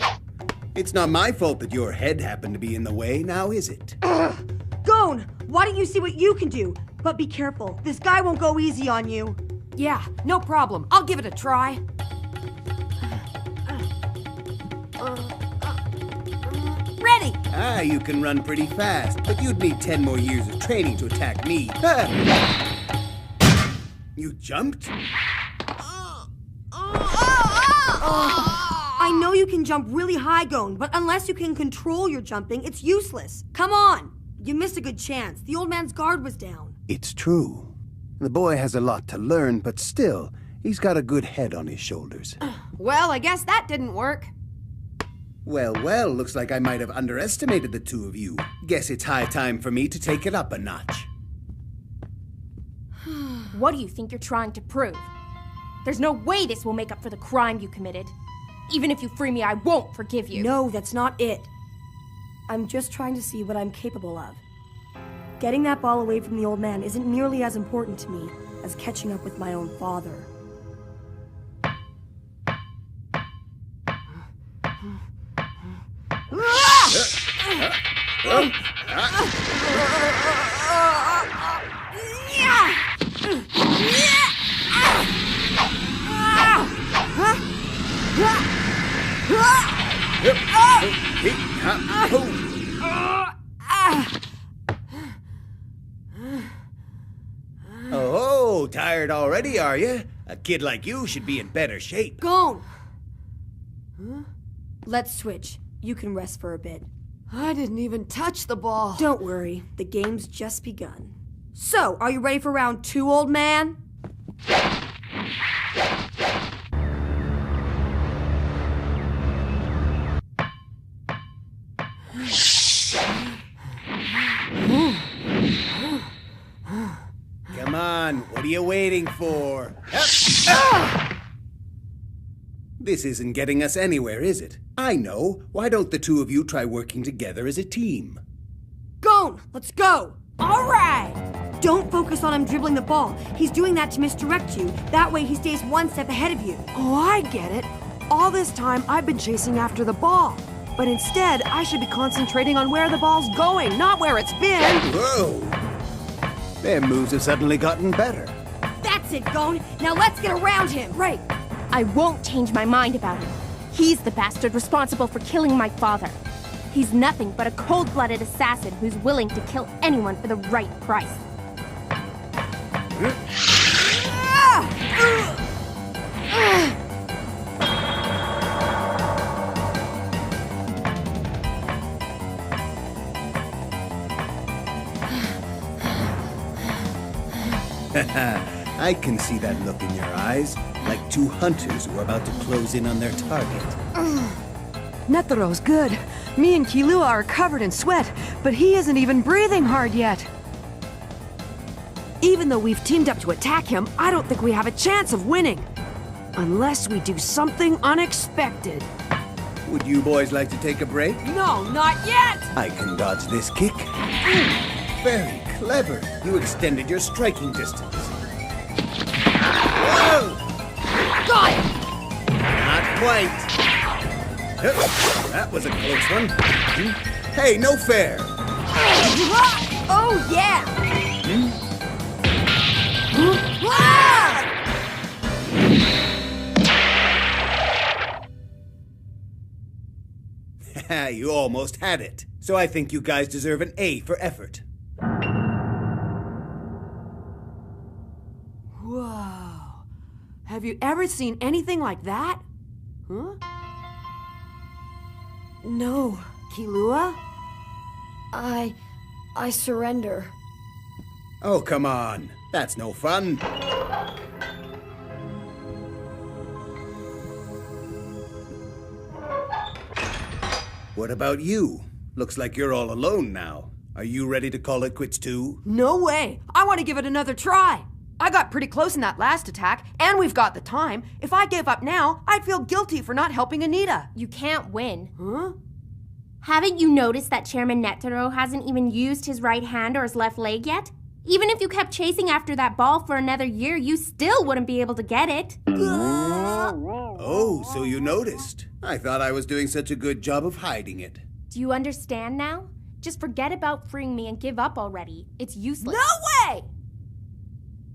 It's not my fault that your head happened to be in the way, now is it? Gon, why don't you see what you can do? But be careful. This guy won't go easy on you. Yeah, no problem. I'll give it a try. Ready! Ah, you can run pretty fast, but you'd need 10 more years of training to attack me. You jumped? I know you can jump really high, Gon, but unless you can control your jumping, it's useless. Come on! You missed a good chance. The old man's guard was down. It's true. The boy has a lot to learn, but still, He's got a good head on his shoulders. Well, I guess that didn't work. Well, well, looks like I might have underestimated the two of you. Guess it's high time for me to take it up a notch. What do you think you're trying to prove? There's no way this will make up for the crime you committed. Even if you free me, I won't forgive you. No, that's not it. I'm just trying to see what I'm capable of. Getting that ball away from the old man isn't nearly as important to me as catching up with my own father. Oh, tired already, are you? A kid like you should be in better shape. Gone! Let's switch. You can rest for a bit. I didn't even touch the ball. Don't worry, the game's just begun. So, are you ready for round 2, old man? Come on, what are you waiting for? This isn't getting us anywhere, is it? I know. Why don't the two of you try working together as a team? Gone! Let's go! All right! Don't focus on him dribbling the ball. He's doing that to misdirect you. That way he stays one step ahead of you. Oh, I get it. All this time, I've been chasing after the ball. But instead, I should be concentrating on where the ball's going, not where it's been. Whoa! Their moves have suddenly gotten better. That's it, Gone. Now let's get around him. Right. I won't change my mind about him. He's the bastard responsible for killing my father. He's nothing but a cold-blooded assassin who's willing to kill anyone for the right price. I can see that look in your eyes, like two hunters who are about to close in on their target. Netero's good. Me and Kilua are covered in sweat, but he isn't even breathing hard yet. Even though we've teamed up to attack him, I don't think we have a chance of winning. Unless we do something unexpected. Would you boys like to take a break? No, not yet! I can dodge this kick. Very clever. You extended your striking distance. Whoa! Got it! Not quite. That was a close one. Hey, no fair. Oh, yeah! You almost had it. So I think you guys deserve an A for effort. Whoa. Have you ever seen anything like that? Huh? No. Kilua? I surrender. Oh, come on. That's no fun. What about you? Looks like you're all alone now. Are you ready to call it quits too? No way. I want to give it another try. I got pretty close in that last attack, and we've got the time. If I gave up now, I'd feel guilty for not helping Anita. You can't win. Huh? Haven't you noticed that Chairman Netero hasn't even used his right hand or his left leg yet? Even if you kept chasing after that ball for another year, you still wouldn't be able to get it. Oh, so you noticed. I thought I was doing such a good job of hiding it. Do you understand now? Just forget about freeing me and give up already. It's useless. No way!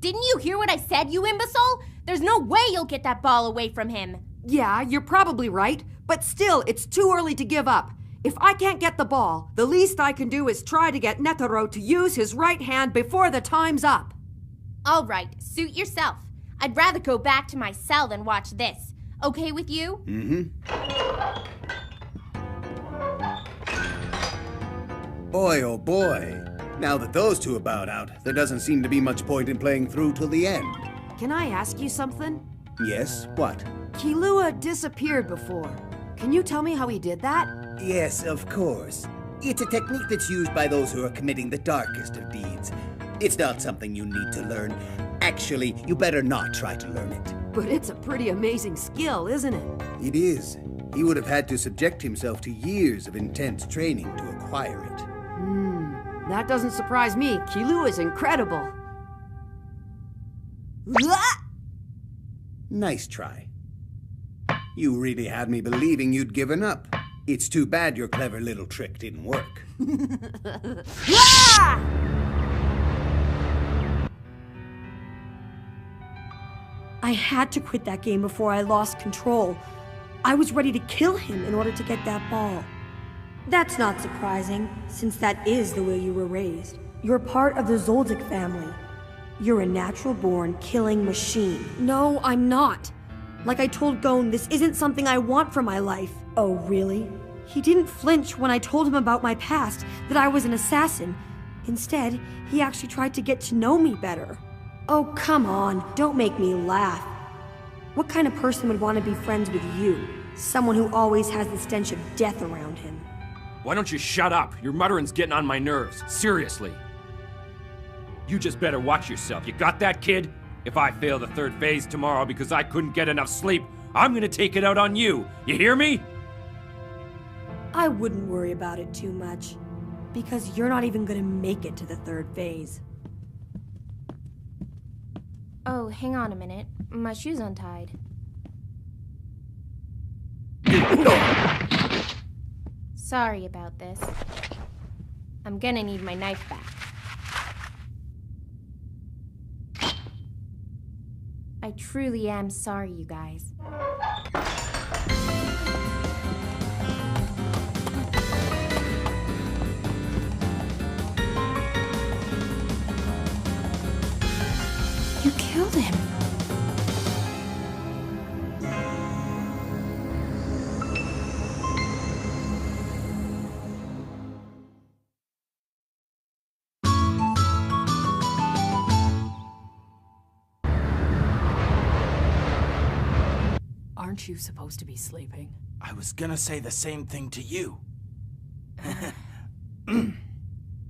Didn't you hear what I said, you imbecile? There's no way you'll get that ball away from him. Yeah, you're probably right, but still, it's too early to give up. If I can't get the ball, the least I can do is try to get Netero to use his right hand before the time's up. All right, suit yourself. I'd rather go back to my cell than watch this. Okay with you? Mm-hmm. Boy, oh boy. Now that those two are bowed out, there doesn't seem to be much point in playing through till the end. Can I ask you something? Yes, what? Kilua disappeared before. Can you tell me how he did that? Yes, of course. It's a technique that's used by those who are committing the darkest of deeds. It's not something you need to learn. Actually, you better not try to learn it. But it's a pretty amazing skill, isn't it? It is. He would have had to subject himself to years of intense training to acquire it. That doesn't surprise me. Kilua is incredible. Nice try. You really had me believing you'd given up. It's too bad your clever little trick didn't work. I had to quit that game before I lost control. I was ready to kill him in order to get that ball. That's not surprising, since that is the way you were raised. You're part of the Zoldyck family. You're a natural-born killing machine. No, I'm not. Like I told Gon, this isn't something I want for my life. Oh, really? He didn't flinch when I told him about my past, that I was an assassin. Instead, he actually tried to get to know me better. Oh, come on, don't make me laugh. What kind of person would want to be friends with you? Someone who always has the stench of death around him. Why don't you shut up? Your muttering's getting on my nerves. Seriously. You just better watch yourself. You got that, kid? If I fail the third phase tomorrow because I couldn't get enough sleep, I'm gonna take it out on you. You hear me? I wouldn't worry about it too much, because you're not even gonna make it to the third phase. Oh, hang on a minute. My shoe's untied. Sorry about this. I'm gonna need my knife back. I truly am sorry, you guys. You killed him. Aren't you supposed to be sleeping? I was gonna say the same thing to you.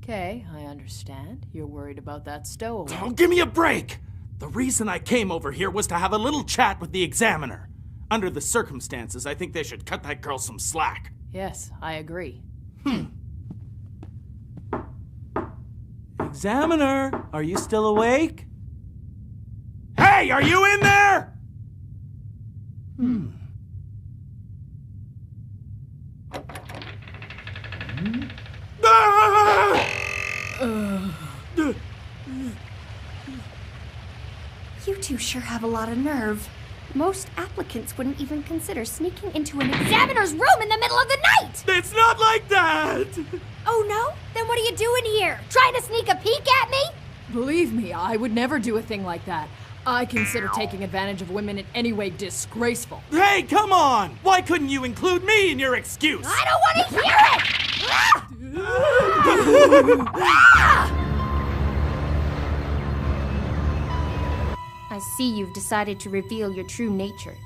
Okay, I understand. You're worried about that stowaway. Oh, give me a break! The reason I came over here was to have a little chat with the examiner. Under the circumstances, I think they should cut that girl some slack. Yes, I agree. Examiner, are you still awake? Hey, are you in there? You two sure have a lot of nerve. Most applicants wouldn't even consider sneaking into an examiner's room in the middle of the night! It's not like that! Oh no? Then what are you doing here? Trying to sneak a peek at me? Believe me, I would never do a thing like that. I consider taking advantage of women in any way disgraceful. Hey, come on! Why couldn't you include me in your excuse? I don't want to hear it! I see you've decided to reveal your true nature.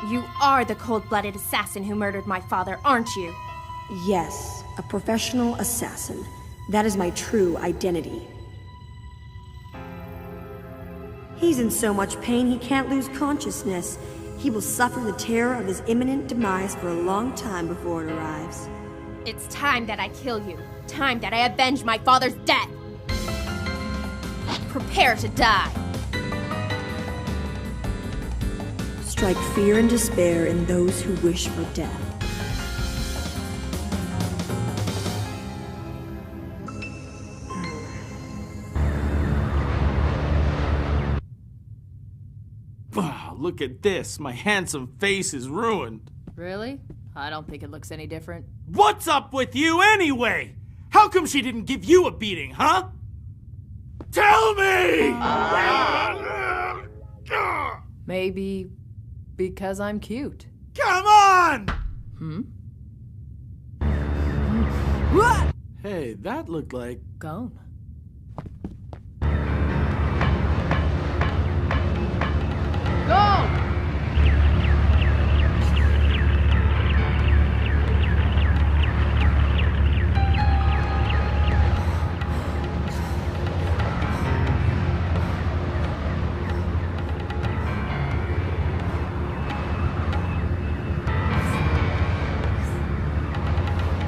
You are the cold-blooded assassin who murdered my father, aren't you? Yes, a professional assassin. That is my true identity. He's in so much pain he can't lose consciousness. He will suffer the terror of his imminent demise for a long time before it arrives. It's time that I kill you. Time that I avenge my father's death. Prepare to die. Strike fear and despair in those who wish for death. Look at this. My handsome face is ruined. Really? I don't think it looks any different. What's up with you anyway? How come she didn't give you a beating, huh? Tell me! Maybe because I'm cute. Come on! Hey, that looked like... Gon. Go!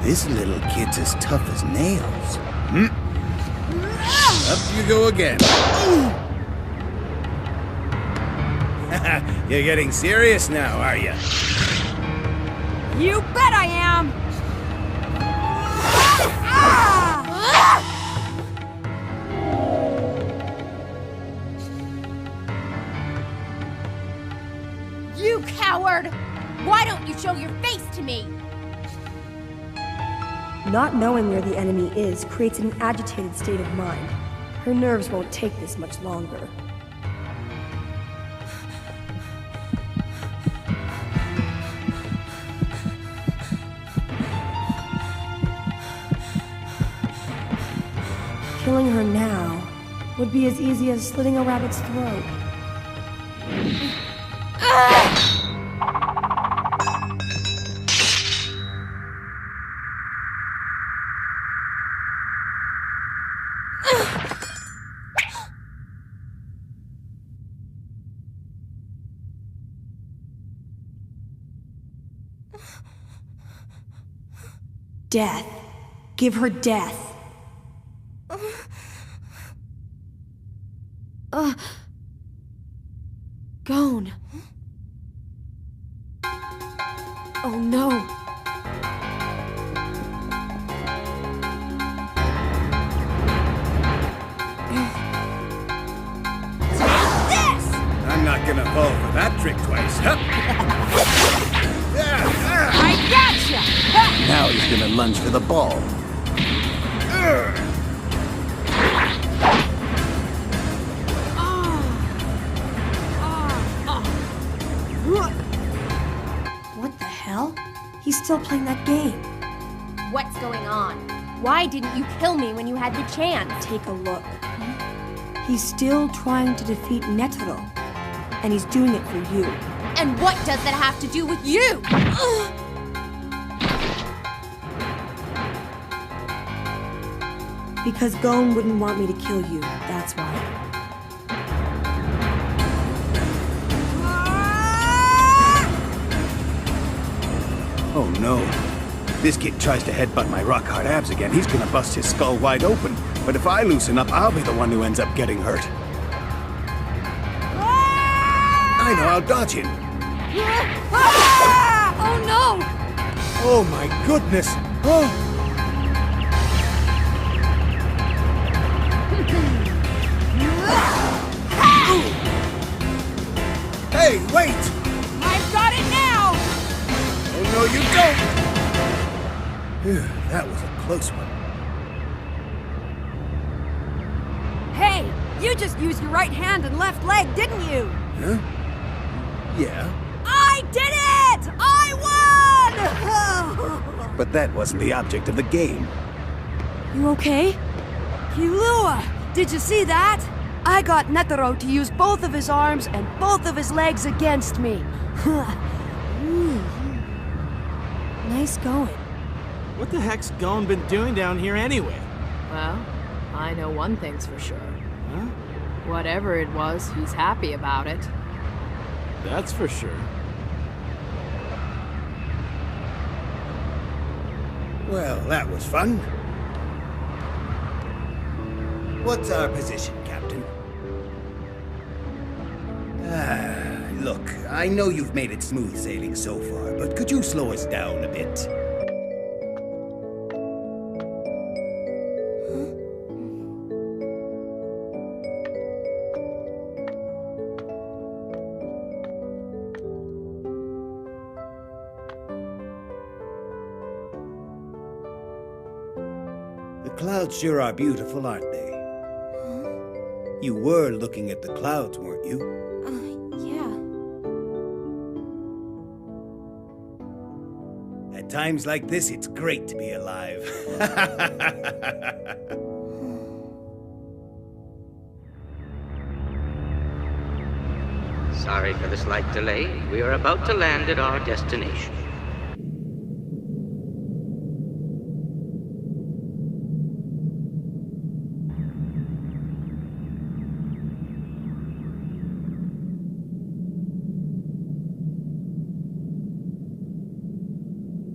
This little kid's as tough as nails. Up you go again. You're getting serious now, are you? You bet I am! You coward! Why don't you show your face to me? Not knowing where the enemy is creates an agitated state of mind. Her nerves won't take this much longer. Killing her now would be as easy as slitting a rabbit's throat. Death. Give her death. Gone. Oh no. I'm not gonna fall for that trick twice. Huh? I gotcha! Now he's gonna lunge for the ball. What the hell? He's still playing that game. What's going on? Why didn't you kill me when you had the chance? Take a look. He's still trying to defeat Netero, and he's doing it for you. And what does that have to do with you? Because Gon wouldn't want me to kill you, that's why. Oh no. This kid tries to headbutt my rock-hard abs again, he's gonna bust his skull wide open. But if I loosen up, I'll be the one who ends up getting hurt. I know, I'll dodge him. Oh no! Oh my goodness! Oh! Hey, wait! I've got it now! Oh no, you don't! Phew, that was a close one. Hey, you just used your right hand and left leg, didn't you? Huh? Yeah. I did it! I won! But that wasn't the object of the game. You okay? Killua, did you see that? I got Netero to use both of his arms and both of his legs against me. Nice going. What the heck's Gon been doing down here anyway? Well, I know one thing's for sure. Huh? Whatever it was, he's happy about it. That's for sure. Well, that was fun. What's our position, Captain? Look, I know you've made it smooth sailing so far, but could you slow us down a bit? The clouds sure are beautiful, aren't they? You were looking at the clouds, weren't you? Yeah. At times like this, it's great to be alive. Sorry for the slight delay. We are about to land at our destination.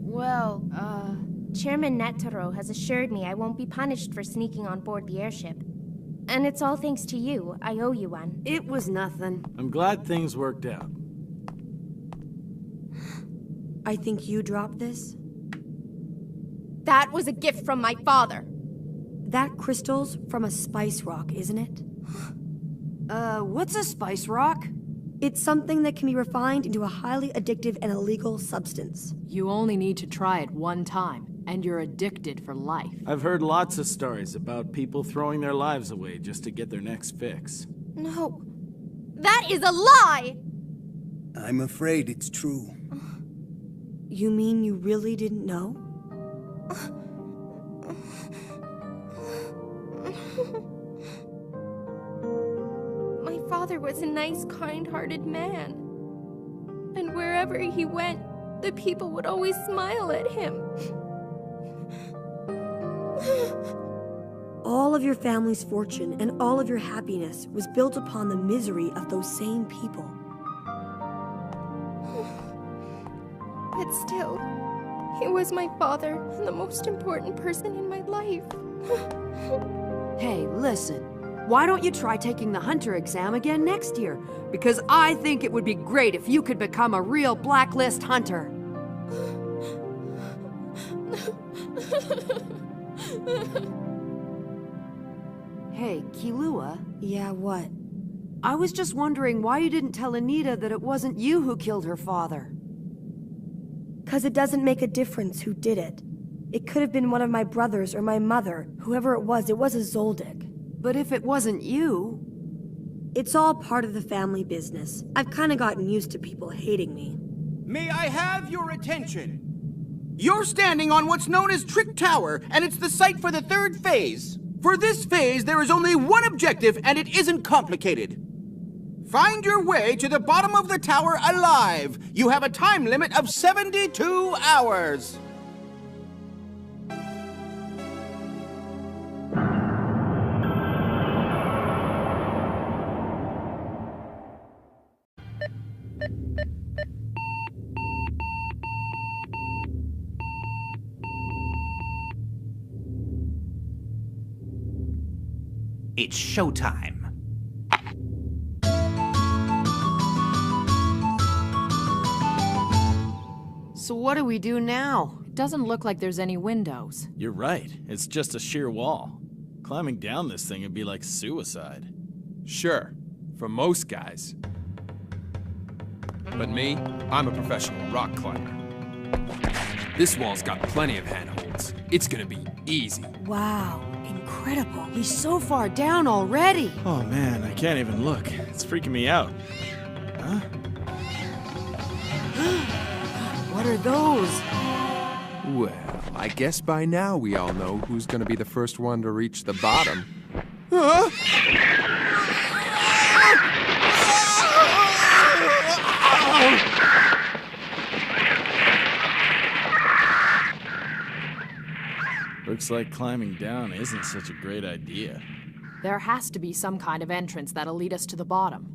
Well, Chairman Netero has assured me I won't be punished for sneaking on board the airship. And it's all thanks to you. I owe you one. It was nothing. I'm glad things worked out. I think you dropped this? That was a gift from my father. That crystal's from a spice rock, isn't it? What's a spice rock? It's something that can be refined into a highly addictive and illegal substance. You only need to try it one time, and you're addicted for life. I've heard lots of stories about people throwing their lives away just to get their next fix. No. That is a lie! I'm afraid it's true. You mean you really didn't know? My father was a nice, kind-hearted man. And wherever he went, the people would always smile at him. All of your family's fortune and all of your happiness was built upon the misery of those same people. But still, he was my father and the most important person in my life. Hey, listen. Why don't you try taking the hunter exam again next year? Because I think it would be great if you could become a real blacklist hunter. Hey, Kilua. Yeah, what? I was just wondering why you didn't tell Anita that it wasn't you who killed her father. 'Cause it doesn't make a difference who did it. It could have been one of my brothers or my mother. Whoever it was a Zoldyck. But if it wasn't you... It's all part of the family business. I've kinda gotten used to people hating me. May I have your attention? You're standing on what's known as Trick Tower, and it's the site for the third phase. For this phase, there is only one objective, and it isn't complicated. Find your way to the bottom of the tower alive. You have a time limit of 72 hours. It's showtime. So what do we do now? It doesn't look like there's any windows. You're right. It's just a sheer wall. Climbing down this thing would be like suicide. Sure, for most guys. But me, I'm a professional rock climber. This wall's got plenty of handholds. It's gonna be easy. Wow, incredible. He's so far down already. Oh man, I can't even look. It's freaking me out. Huh? What are those? Well, I guess by now we all know who's gonna be the first one to reach the bottom. Looks like climbing down isn't such a great idea. There has to be some kind of entrance that'll lead us to the bottom.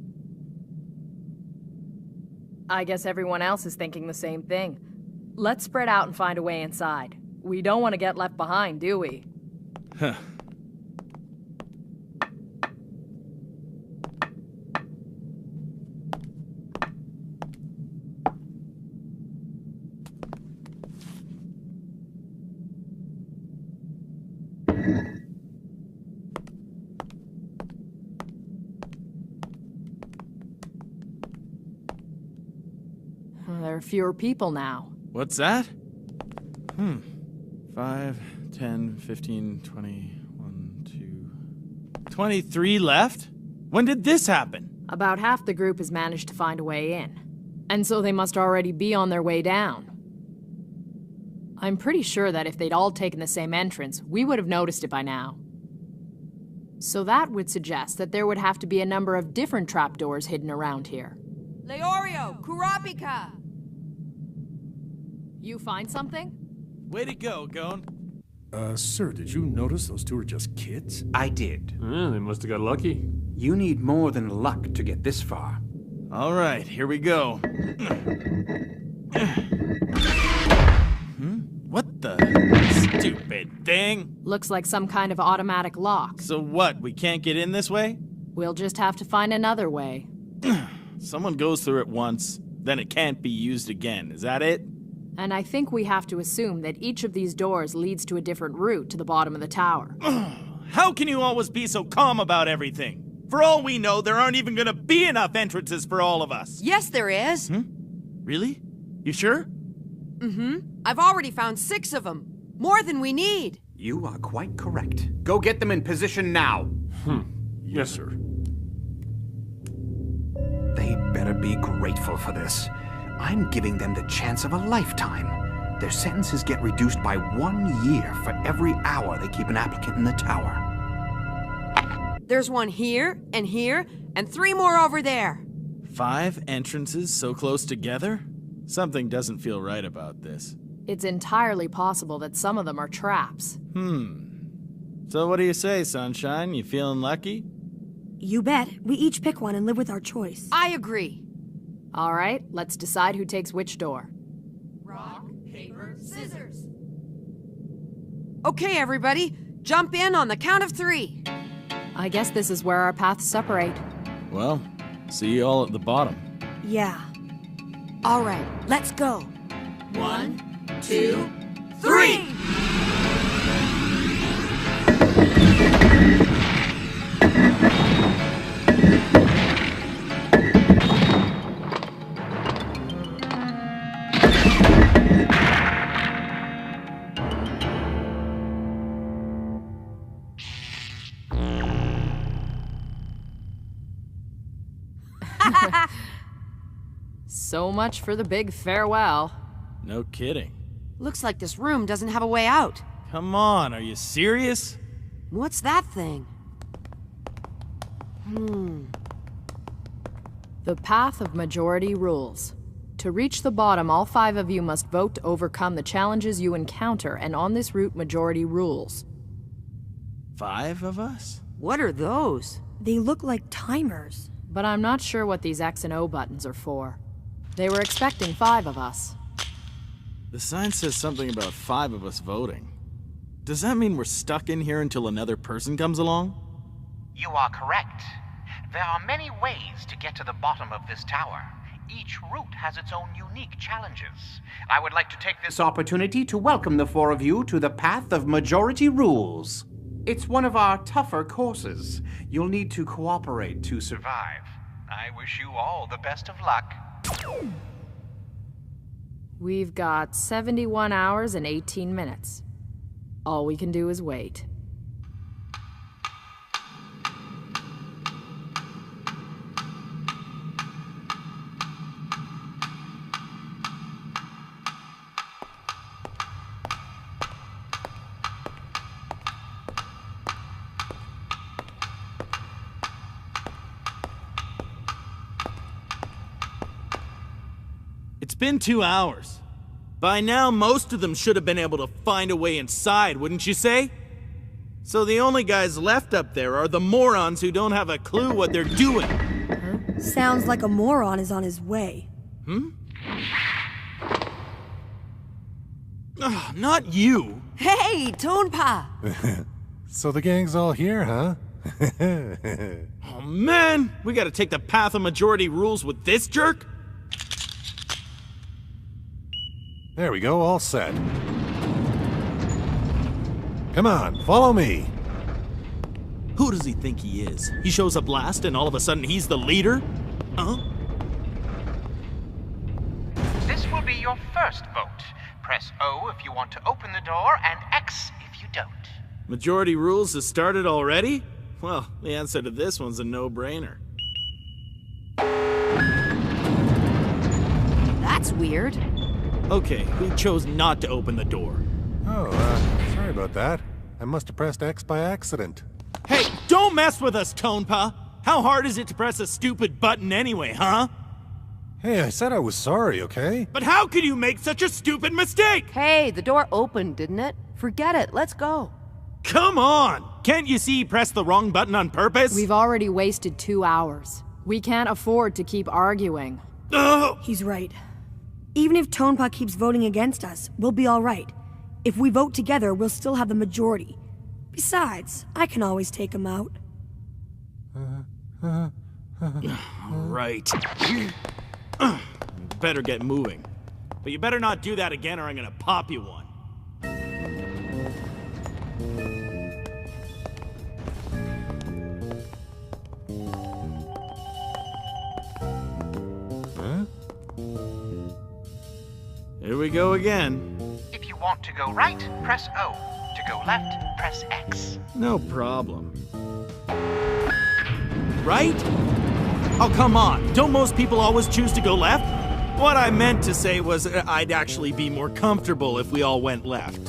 I guess everyone else is thinking the same thing. Let's spread out and find a way inside. We don't want to get left behind, do we? Huh. There are fewer people now. What's that? 5, 10, 15, 20, 1, 2... 23 left? When did this happen? About half the group has managed to find a way in. And so they must already be on their way down. I'm pretty sure that if they'd all taken the same entrance, we would have noticed it by now. So that would suggest that there would have to be a number of different trapdoors hidden around here. Leorio, Kurapika! You find something? Way to go, Gon. Sir, did you notice those two are just kids? I did. They must have got lucky. You need more than luck to get this far. All right, here we go. What the stupid thing? Looks like some kind of automatic lock. So what, we can't get in this way? We'll just have to find another way. Someone goes through it once, then it can't be used again. Is that it? And I think we have to assume that each of these doors leads to a different route to the bottom of the tower. How can you always be so calm about everything? For all we know, there aren't even gonna be enough entrances for all of us. Yes, there is. Really? You sure? I've already found 6 of them. More than we need. You are quite correct. Go get them in position now. Yes, sir. They better be grateful for this. I'm giving them the chance of a lifetime. Their sentences get reduced by 1 year for every hour they keep an applicant in the tower. There's one here, and 3 more over there. 5 entrances so close together? Something doesn't feel right about this. It's entirely possible that some of them are traps. So what do you say, Sunshine? You feeling lucky? You bet. We each pick one and live with our choice. I agree. All right, let's decide who takes which door. Rock, paper, scissors. Okay, everybody, jump in on the count of 3. I guess this is where our paths separate. Well, see you all at the bottom. Yeah. All right, let's go. 1, 2, 3! So much for the big farewell. No kidding. Looks like this room doesn't have a way out. Come on, are you serious? What's that thing? The path of majority rules. To reach the bottom, all 5 of you must vote to overcome the challenges you encounter, and on this route, majority rules. 5 of us? What are those? They look like timers. But I'm not sure what these X and O buttons are for. They were expecting 5 of us. The sign says something about 5 of us voting. Does that mean we're stuck in here until another person comes along? You are correct. There are many ways to get to the bottom of this tower. Each route has its own unique challenges. I would like to take this Opportunity to welcome the 4 of you to the Path of Majority Rules. It's one of our tougher courses. You'll need to cooperate to survive. I wish you all the best of luck. We've got 71 hours and 18 minutes. All we can do is wait. It's been 2 hours. By now, most of them should have been able to find a way inside, wouldn't you say? So the only guys left up there are the morons who don't have a clue what they're doing. Sounds like a moron is on his way. Ugh, not you. Hey, Tonpa! So the gang's all here, huh? Oh man, we gotta take the path of majority rules with this jerk? There we go, all set. Come on, follow me. Who does he think he is? He shows up last and all of a sudden he's the leader? Huh? This will be your first vote. Press O if you want to open the door, and X if you don't. Majority rules has started already? Well, the answer to this one's a no-brainer. That's weird. Okay, who chose not to open the door? Oh, sorry about that. I must have pressed X by accident. Hey, don't mess with us, Tonpa! How hard is it to press a stupid button anyway, huh? Hey, I said I was sorry, okay? But how could you make such a stupid mistake? Hey, the door opened, didn't it? Forget it, let's go. Come on! Can't you see he pressed the wrong button on purpose? We've already wasted 2 hours. We can't afford to keep arguing. He's right. Even if Tonepah keeps voting against us, we'll be all right. If we vote together, we'll still have the majority. Besides, I can always take him out. Right. Better get moving. But you better not do that again or I'm gonna pop you one. Here we go again. If you want to go right, press O. To go left, press X. No problem. Right? Oh, come on. Don't most people always choose to go left? What I meant to say was I'd actually be more comfortable if we all went left.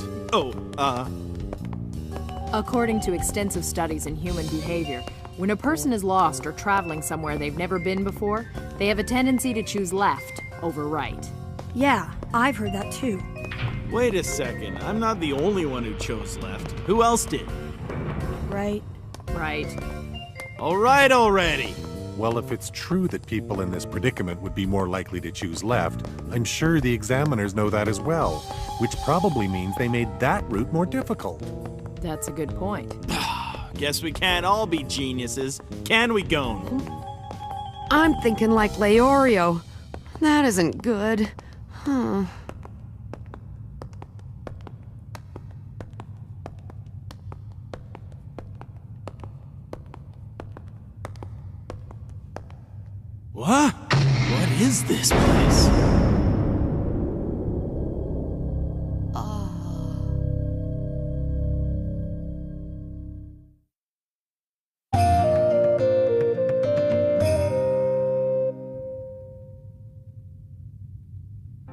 According to extensive studies in human behavior, when a person is lost or traveling somewhere they've never been before, they have a tendency to choose left over right. Yeah, I've heard that too. Wait a second. I'm not the only one who chose left. Who else did? Right. Right. All right already. Well, if it's true that people in this predicament would be more likely to choose left, I'm sure the examiners know that as well, which probably means they made that route more difficult. That's a good point. Guess we can't all be geniuses, can we, Gon? I'm thinking like Leorio. That isn't good. What? What is this place?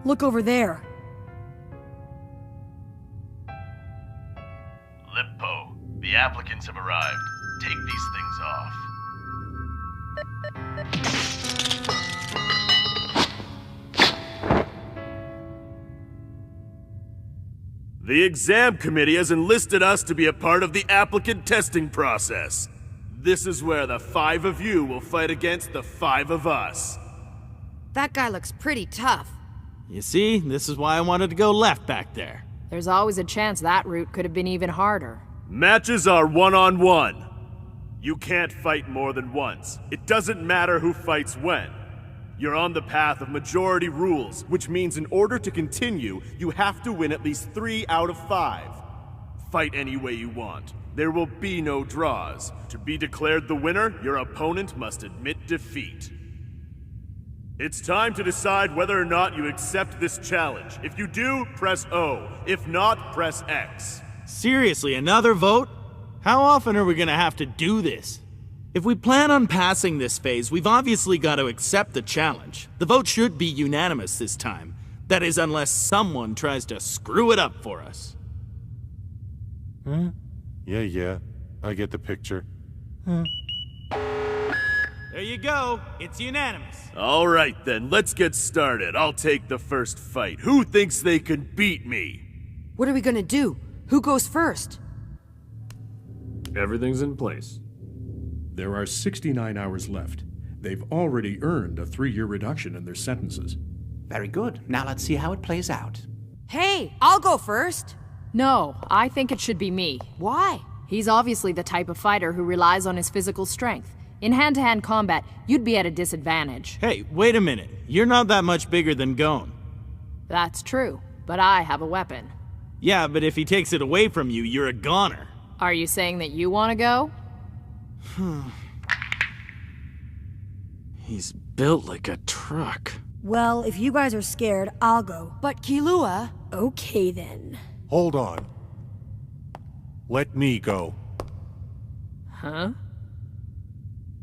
Look over there. Lippo, the applicants have arrived. Take these things off. The exam committee has enlisted us to be a part of the applicant testing process. This is where the 5 of you will fight against the 5 of us. That guy looks pretty tough. You see, this is why I wanted to go left back there. There's always a chance that route could have been even harder. Matches are one-on-one. You can't fight more than once. It doesn't matter who fights when. You're on the path of majority rules, which means in order to continue, you have to win at least 3 out of 5. Fight any way you want. There will be no draws. To be declared the winner, your opponent must admit defeat. It's time to decide whether or not you accept this challenge. If you do, press O. If not, press X. Seriously, another vote? How often are we gonna have to do this? If we plan on passing this phase, we've obviously got to accept the challenge. The vote should be unanimous this time. That is, unless someone tries to screw it up for us. Huh? Yeah, I get the picture. There you go. It's unanimous. All right then, let's get started. I'll take the first fight. Who thinks they can beat me? What are we gonna do? Who goes first? Everything's in place. There are 69 hours left. They've already earned a 3-year reduction in their sentences. Very good. Now let's see how it plays out. Hey, I'll go first. No, I think it should be me. Why? He's obviously the type of fighter who relies on his physical strength. In hand-to-hand combat, you'd be at a disadvantage. Hey, wait a minute. You're not that much bigger than Gon. That's true, but I have a weapon. Yeah, but if he takes it away from you, you're a goner. Are you saying that you want to go? He's built like a truck. Well, if you guys are scared, I'll go. But Killua... Okay then. Hold on. Let me go. Huh?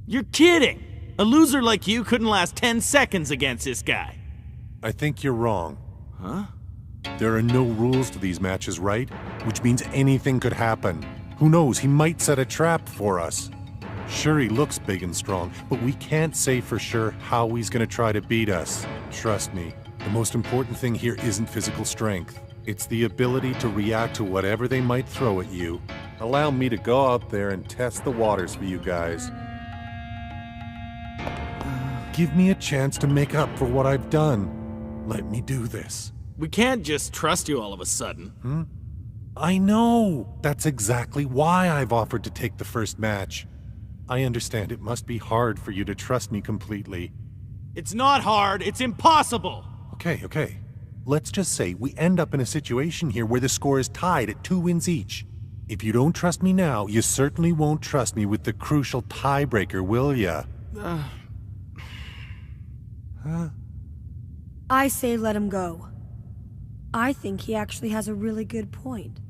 You're kidding! A loser like you couldn't last 10 seconds against this guy. I think you're wrong. Huh? There are no rules to these matches, right? Which means anything could happen. Who knows, he might set a trap for us. Sure, he looks big and strong, but we can't say for sure how he's gonna try to beat us. Trust me, the most important thing here isn't physical strength. It's the ability to react to whatever they might throw at you. Allow me to go out there and test the waters for you guys. Give me a chance to make up for what I've done. Let me do this. We can't just trust you all of a sudden. I know! That's exactly why I've offered to take the first match. I understand it must be hard for you to trust me completely. It's not hard, it's impossible! Okay. Let's just say we end up in a situation here where the score is tied at 2 wins each. If you don't trust me now, you certainly won't trust me with the crucial tiebreaker, will ya? Huh? I say let him go. I think he actually has a really good point.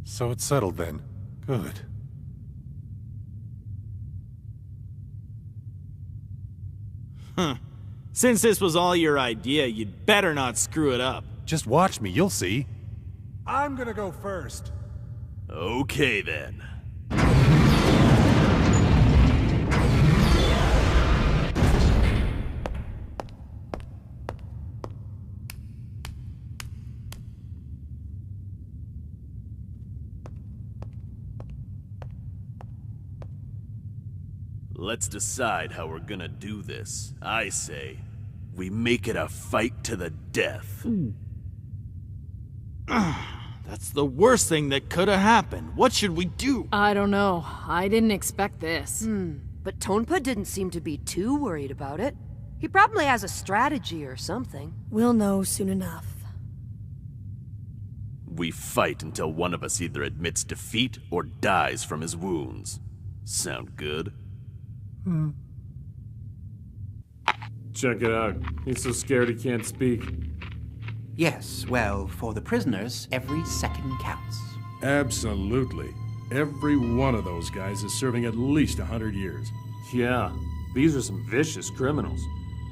So it's settled then. Good. Since this was all your idea, you'd better not screw it up. Just watch me, you'll see. I'm gonna go first. Okay then. Let's decide how we're gonna do this. I say, we make it a fight to the death. That's the worst thing that could have happened. What should we do? I don't know. I didn't expect this. But Tonpa didn't seem to be too worried about it. He probably has a strategy or something. We'll know soon enough. We fight until one of us either admits defeat or dies from his wounds. Sound good? Check it out. He's so scared he can't speak. Yes, well, for the prisoners, every second counts. Absolutely. Every one of those guys is serving at least 100 years. Yeah, these are some vicious criminals.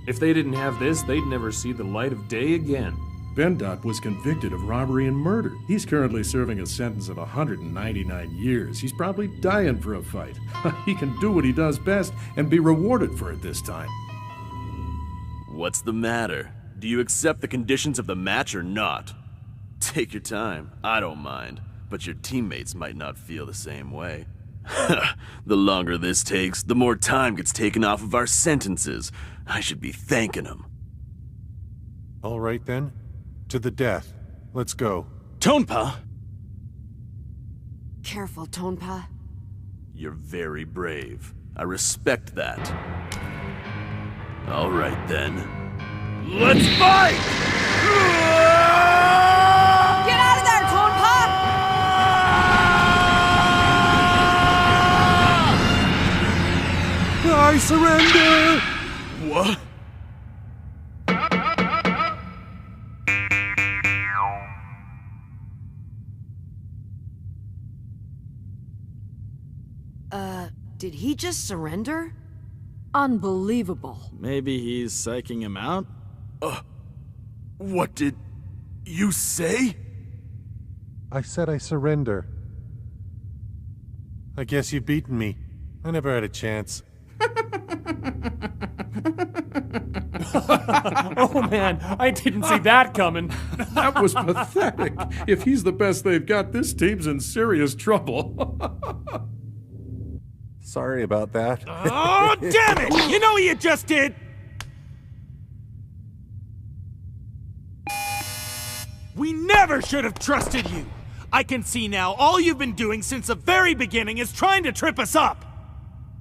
If they didn't have this, they'd never see the light of day again. Bendot was convicted of robbery and murder. He's currently serving a sentence of 199 years. He's probably dying for a fight. He can do what he does best and be rewarded for it this time. What's the matter? Do you accept the conditions of the match or not? Take your time. I don't mind. But your teammates might not feel the same way. The longer this takes, the more time gets taken off of our sentences. I should be thanking them. All right then. To the death. Let's go. Tonpa! Careful, Tonpa. You're very brave. I respect that. All right then. Let's fight! Get out of there, Tonpa! I surrender! What? Did he just surrender? Unbelievable. Maybe he's psyching him out? What did you say? I said I surrender. I guess you've beaten me. I never had a chance. Oh man, I didn't see that coming. That was pathetic. If he's the best they've got, this team's in serious trouble. Sorry about that. Oh, damn it! You know what you just did? We never should have trusted you! I can see now all you've been doing since the very beginning is trying to trip us up!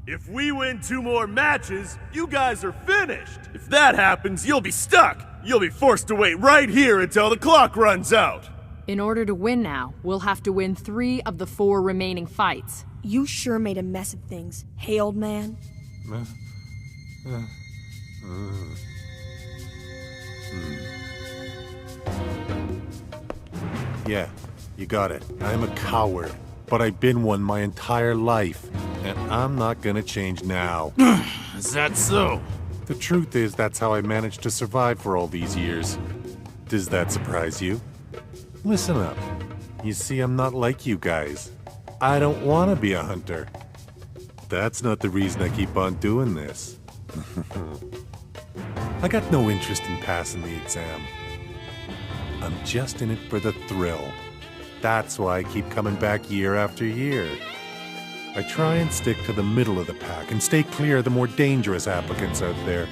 If we win 2 more matches, you guys are finished. If that happens, you'll be stuck. You'll be forced to wait right here until the clock runs out. In order to win now, we'll have to win 3 of the 4 remaining fights. You sure made a mess of things. Hey, old man. Yeah, you got it. I'm a coward, but I've been one my entire life, and I'm not gonna change now. Is that so? The truth is, that's how I managed to survive for all these years. Does that surprise you? Listen up. You see, I'm not like you guys. I don't want to be a hunter. that's not the reason I keep on doing this. I got no interest in passing the exam. I'm just in it for the thrill. That's why I keep coming back year after year. I try and stick to the middle of the pack and stay clear of the more dangerous applicants out there.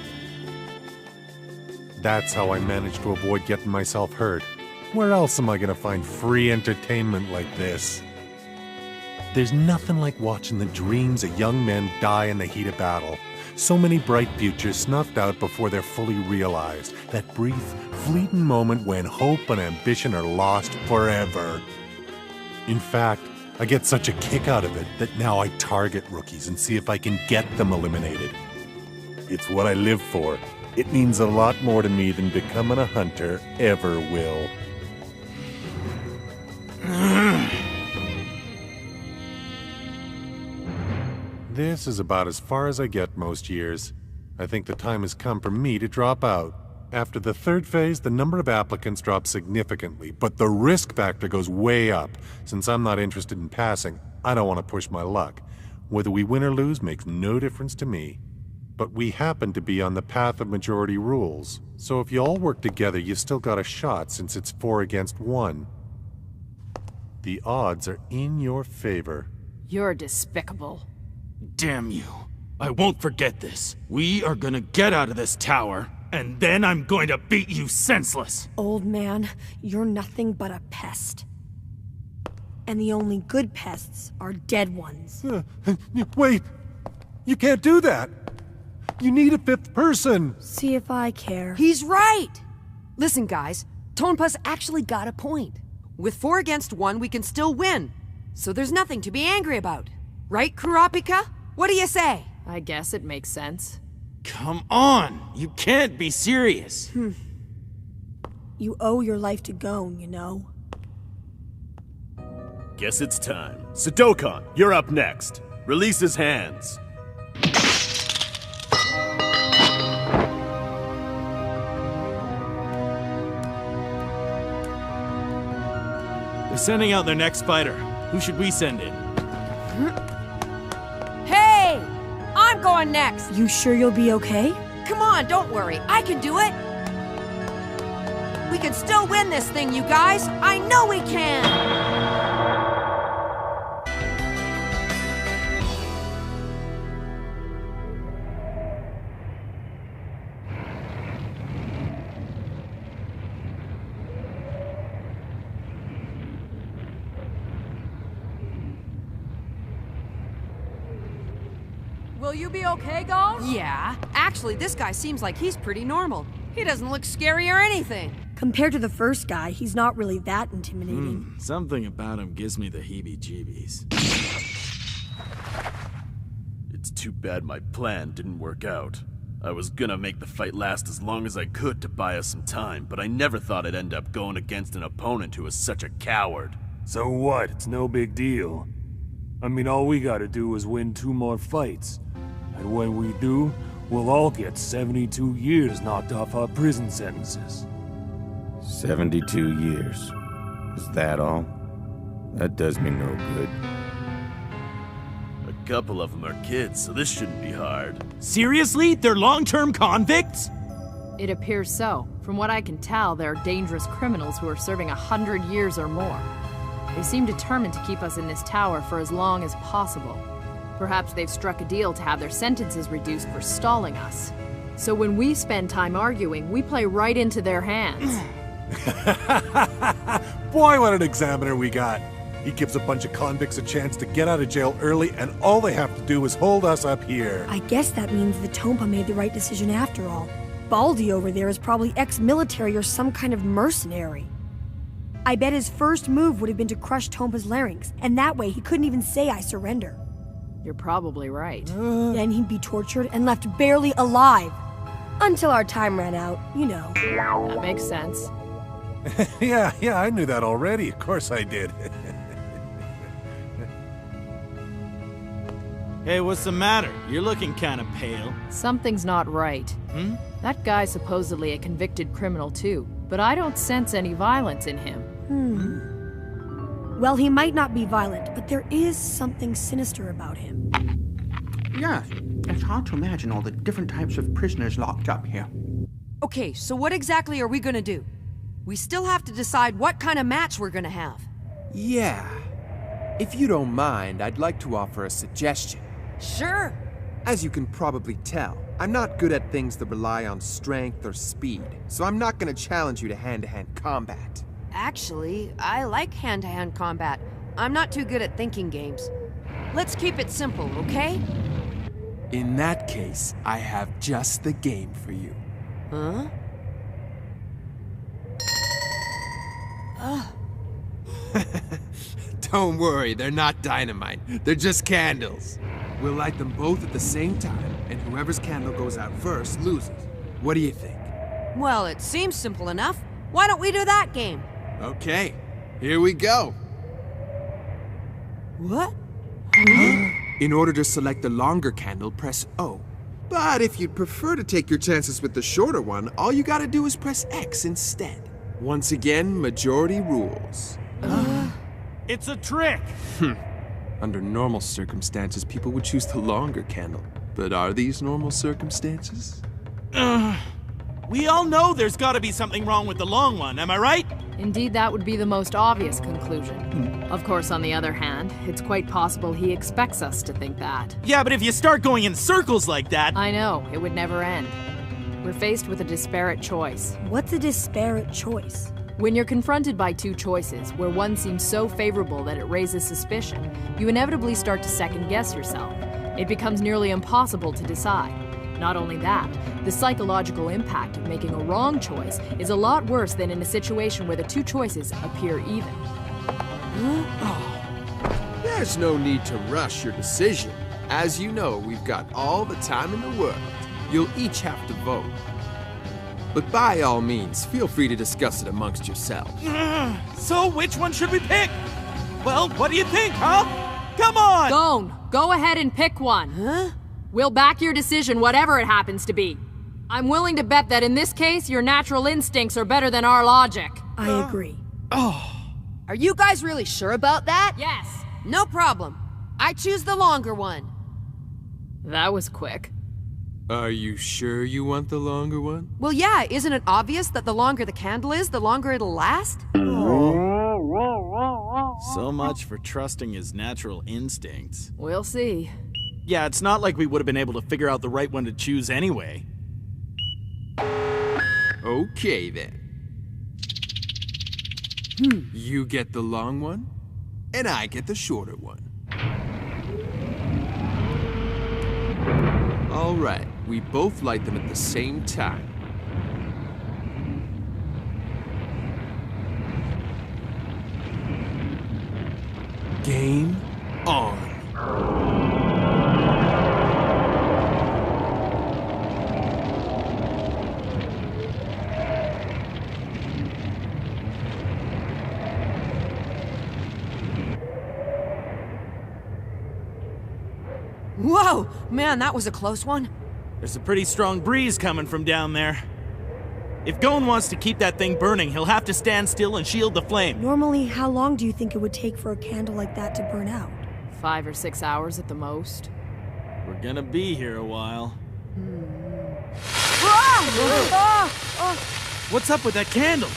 That's how I manage to avoid getting myself hurt. Where else am I gonna find free entertainment like this? There's nothing like watching the dreams of young men die in the heat of battle. So many bright futures snuffed out before they're fully realized. That brief, fleeting moment when hope and ambition are lost forever. In fact, I get such a kick out of it that now I target rookies and see if I can get them eliminated. It's what I live for. It means a lot more to me than becoming a hunter ever will. This is about as far as I get most years. I think the time has come for me to drop out. After the third phase, the number of applicants drops significantly, but the risk factor goes way up. Since I'm not interested in passing, I don't want to push my luck. Whether we win or lose makes no difference to me. But we happen to be on the path of majority rules, so if you all work together, you still got a shot since it's 4 against 1. The odds are in your favor. You're despicable. Damn you. I won't forget this. We are gonna get out of this tower, and then I'm going to beat you senseless. Old man, you're nothing but a pest. And the only good pests are dead ones. Wait! You can't do that! You need a 5th person! See if I care. He's right! Listen, guys, Tonpa's actually got a point. With 4 against 1, we can still win. So there's nothing to be angry about. Right, Kurapika? What do you say? I guess it makes sense. Come on! You can't be serious! You owe your life to Gon, you know. Guess it's time. Sadokon, you're up next. Release his hands. They're sending out their next fighter. Who should we send in? Hey! I'm going next! You sure you'll be okay? Come on, don't worry. I can do it! We can still win this thing, you guys! I know we can! Will you be okay, Gon? Yeah. Actually, this guy seems like he's pretty normal. He doesn't look scary or anything. Compared to the first guy, he's not really that intimidating. Something about him gives me the heebie-jeebies. It's too bad my plan didn't work out. I was gonna make the fight last as long as I could to buy us some time, but I never thought I'd end up going against an opponent who was such a coward. So what? It's no big deal. I mean, all we gotta do is win 2 more fights. And when we do, we'll all get 72 years knocked off our prison sentences. 72 years. Is that all? That does me no good. A couple of them are kids, so this shouldn't be hard. Seriously? They're long-term convicts? It appears so. From what I can tell, they're dangerous criminals who are serving 100 years or more. They seem determined to keep us in this tower for as long as possible. Perhaps they've struck a deal to have their sentences reduced for stalling us. So when we spend time arguing, we play right into their hands. Boy, what an examiner we got! He gives a bunch of convicts a chance to get out of jail early, and all they have to do is hold us up here. I guess that means the Tonpa made the right decision after all. Baldy over there is probably ex-military or some kind of mercenary. I bet his first move would have been to crush Tompa's larynx, and that way he couldn't even say I surrender. You're probably right. Then he'd be tortured and left barely alive. Until our time ran out, you know. That makes sense. yeah, I knew that already. Of course I did. Hey, what's the matter? You're looking kind of pale. Something's not right. That guy's supposedly a convicted criminal too, but I don't sense any violence in him. Well, he might not be violent, but there is something sinister about him. Yes, it's hard to imagine all the different types of prisoners locked up here. Okay, so what exactly are we gonna do? We still have to decide what kind of match we're gonna have. Yeah. If you don't mind, I'd like to offer a suggestion. Sure. As you can probably tell, I'm not good at things that rely on strength or speed, so I'm not gonna challenge you to hand-to-hand combat. Actually, I like hand-to-hand combat. I'm not too good at thinking games. Let's keep it simple, okay? In that case, I have just the game for you. Huh? Don't worry, they're not dynamite. They're just candles. We'll light them both at the same time, and whoever's candle goes out first loses. What do you think? Well, it seems simple enough. Why don't we do that game? Okay, here we go. What? In order to select the longer candle, press O. But if you'd prefer to take your chances with the shorter one, all you gotta do is press X instead. Once again, majority rules. It's a trick! Under normal circumstances, people would choose the longer candle. But are these normal circumstances? We all know there's gotta be something wrong with the long one, am I right? Indeed, that would be the most obvious conclusion. Of course, on the other hand, it's quite possible he expects us to think that. Yeah, but if you start going in circles like that... I know, it would never end. We're faced with a disparate choice. What's a disparate choice? When you're confronted by two choices, where one seems so favorable that it raises suspicion, you inevitably start to second-guess yourself. It becomes nearly impossible to decide. Not only that, the psychological impact of making a wrong choice is a lot worse than in a situation where the two choices appear even. There's no need to rush your decision. As you know, we've got all the time in the world. You'll each have to vote. But by all means, feel free to discuss it amongst yourselves. So which one should we pick? Well, what do you think, huh? Come on! Gone, go ahead and pick one. Huh? We'll back your decision, whatever it happens to be. I'm willing to bet that in this case, your natural instincts are better than our logic. I agree. Are you guys really sure about that? Yes. No problem. I choose the longer one. That was quick. Are you sure you want the longer one? Well, yeah, isn't it obvious that the longer the candle is, the longer it'll last? So much for trusting his natural instincts. We'll see. Yeah, it's not like we would have been able to figure out the right one to choose anyway. Okay, then. You get the long one, and I get the shorter one. All right, we both light them at the same time. Game on. Whoa! Man, that was a close one. There's a pretty strong breeze coming from down there. If Gon wants to keep that thing burning, he'll have to stand still and shield the flame. Normally, how long do you think it would take for a candle like that to burn out? 5 or 6 hours at the most. We're gonna be here a while. What's up with that candle?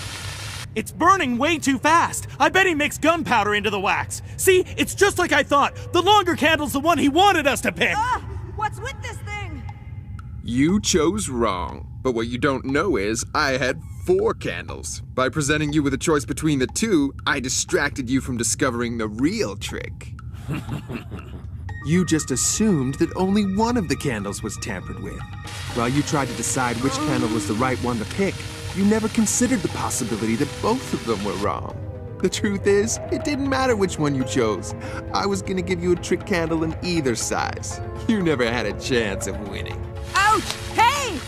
It's burning way too fast. I bet he mixed gunpowder into the wax. See, it's just like I thought. The longer candle's the one he wanted us to pick. What's with this thing? You chose wrong. But what you don't know is, I had 4 candles. By presenting you with a choice between the two, I distracted you from discovering the real trick. You just assumed that only one of the candles was tampered with. While you tried to decide which candle was the right one to pick, you never considered the possibility that both of them were wrong. The truth is, it didn't matter which one you chose. I was gonna give you a trick candle in either size. You never had a chance of winning. Ouch! Hey!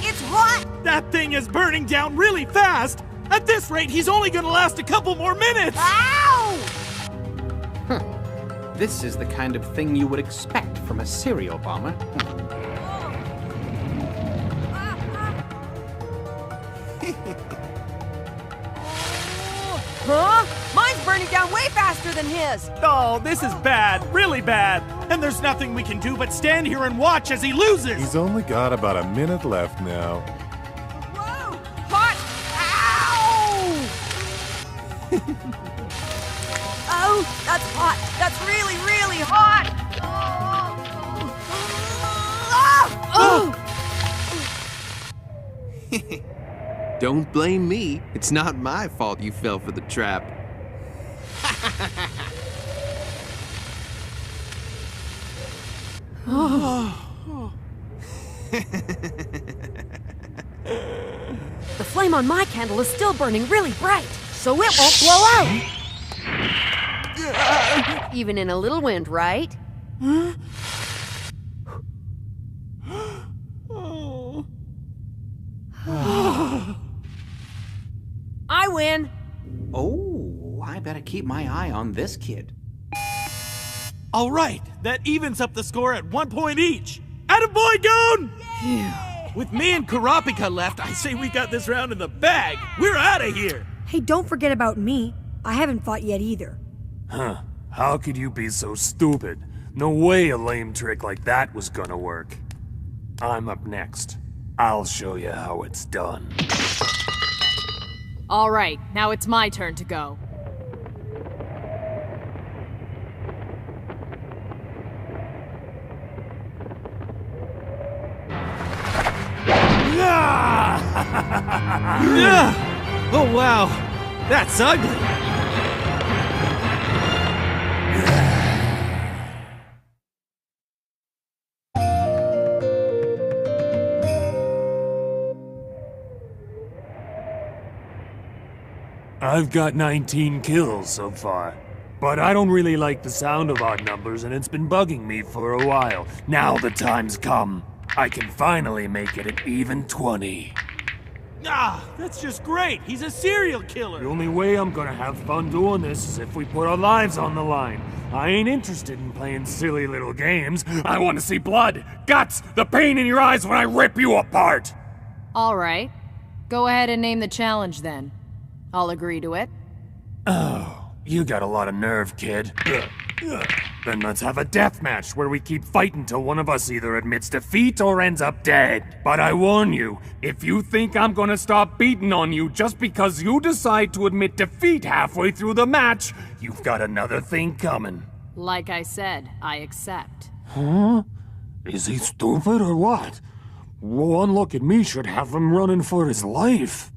It's hot! That thing is burning down really fast! At this rate, he's only gonna last a couple more minutes! Ow! This is the kind of thing you would expect from a serial bomber. Huh? Mine's burning down way faster than his! Oh, this is bad, really bad. And there's nothing we can do but stand here and watch as he loses! He's only got about a minute left now. Hot! Ow! Oh, that's hot! That's really, really hot! Oh! Don't blame me. It's not my fault you fell for the trap. The flame on my candle is still burning really bright, so it won't blow out! Even in a little wind, right? I win! Oh, I better keep my eye on this kid. All right, that evens up the score at 1 point each. Attaboy, Goon! With me and Kurapika left, I say we got this round in the bag. We're out of here. Hey, don't forget about me. I haven't fought yet either. Huh. How could you be so stupid? No way a lame trick like that was gonna work. I'm up next. I'll show you how it's done. All right, now it's my turn to go. Oh, wow. That's ugly. I've got 19 kills so far. But I don't really like the sound of odd numbers, and it's been bugging me for a while. Now the time's come. I can finally make it an even 20. Ah, that's just great. He's a serial killer. The only way I'm gonna have fun doing this is if we put our lives on the line. I ain't interested in playing silly little games. I want to see blood, guts, the pain in your eyes when I rip you apart. All right. Go ahead and name the challenge then. I'll agree to it. Oh, you got a lot of nerve, kid. Then let's have a death match where we keep fighting till one of us either admits defeat or ends up dead. But I warn you, if you think I'm gonna stop beating on you just because you decide to admit defeat halfway through the match, you've got another thing coming. Like I said, I accept. Huh? Is he stupid or what? One look at me should have him running for his life.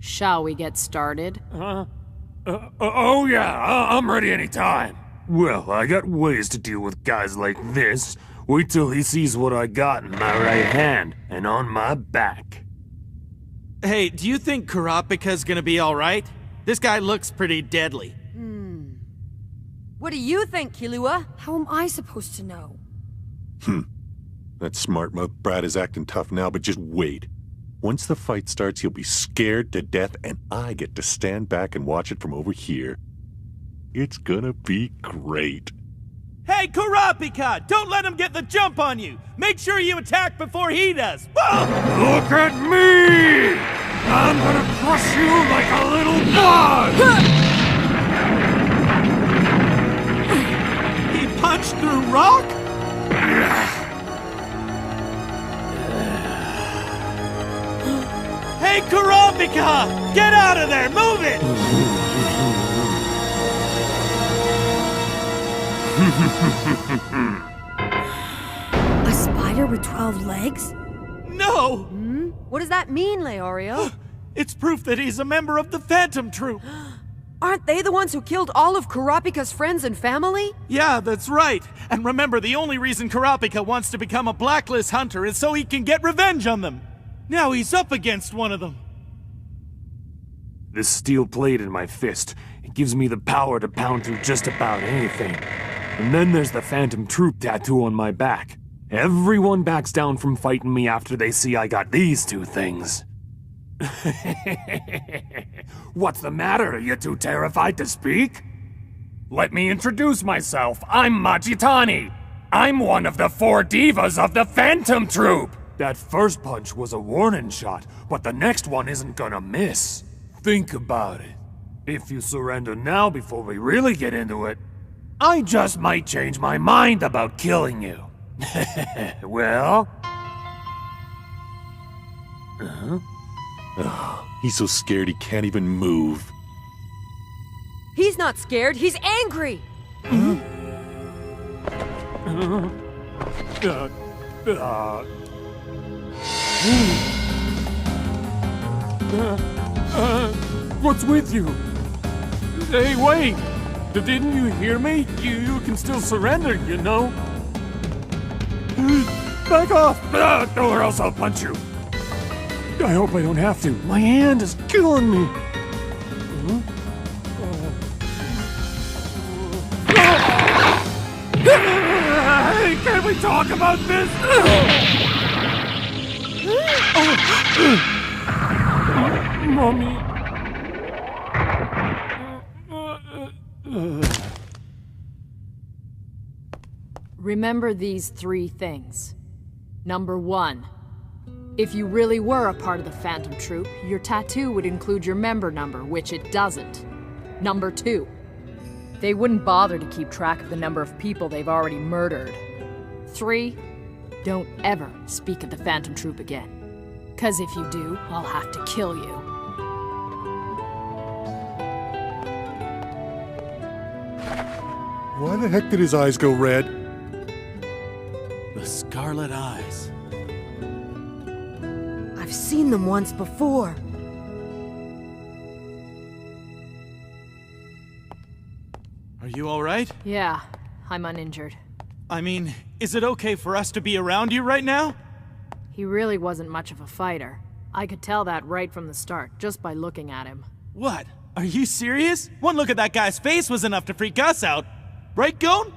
Shall we get started? Oh yeah, I'm ready anytime. Well, I got ways to deal with guys like this. Wait till he sees what I got in my right hand and on my back. Hey, do you think Kurapika's gonna be all right? This guy looks pretty deadly. What do you think, Killua? How am I supposed to know? That smart mouth brat is acting tough now, but just wait. Once the fight starts, he'll be scared to death, and I get to stand back and watch it from over here. It's gonna be great. Hey, Kurapika! Don't let him get the jump on you! Make sure you attack before he does! Boom! Look at me! I'm gonna crush you like a little bug! He punched through rock? Hey, Kurapika! Get out of there! Move it! A spider with 12 legs? No! What does that mean, Leorio? It's proof that he's a member of the Phantom Troop. Aren't they the ones who killed all of Kurapika's friends and family? Yeah, that's right. And remember, the only reason Kurapika wants to become a blacklist hunter is so he can get revenge on them. Now he's up against one of them. This steel plate in my fist, it gives me the power to pound through just about anything. And then there's the Phantom Troop tattoo on my back. Everyone backs down from fighting me after they see I got these two things. What's the matter? Are you too terrified to speak? Let me introduce myself. I'm Majitani. I'm one of the 4 divas of the Phantom Troop. That first punch was a warning shot, but the next one isn't gonna miss. Think about it. If you surrender now before we really get into it, I just might change my mind about killing you. Well? He's so scared he can't even move. He's not scared, he's angry! What's with you? Hey, wait! Didn't you hear me? You can still surrender, you know? Back off! Or else I'll punch you. I hope I don't have to. My hand is killing me. Hey, can we talk about this? Mommy. Remember these 3 things. Number 1. If you really were a part of the Phantom Troop, your tattoo would include your member number, which it doesn't. Number 2. They wouldn't bother to keep track of the number of people they've already murdered. 3. Don't ever speak of the Phantom Troop again. 'Cause if you do, I'll have to kill you. Why the heck did his eyes go red? The scarlet eyes. I've seen them once before. Are you alright? Yeah, I'm uninjured. I mean, is it okay for us to be around you right now? He really wasn't much of a fighter. I could tell that right from the start, just by looking at him. What? Are you serious? One look at that guy's face was enough to freak us out. Right, Gon?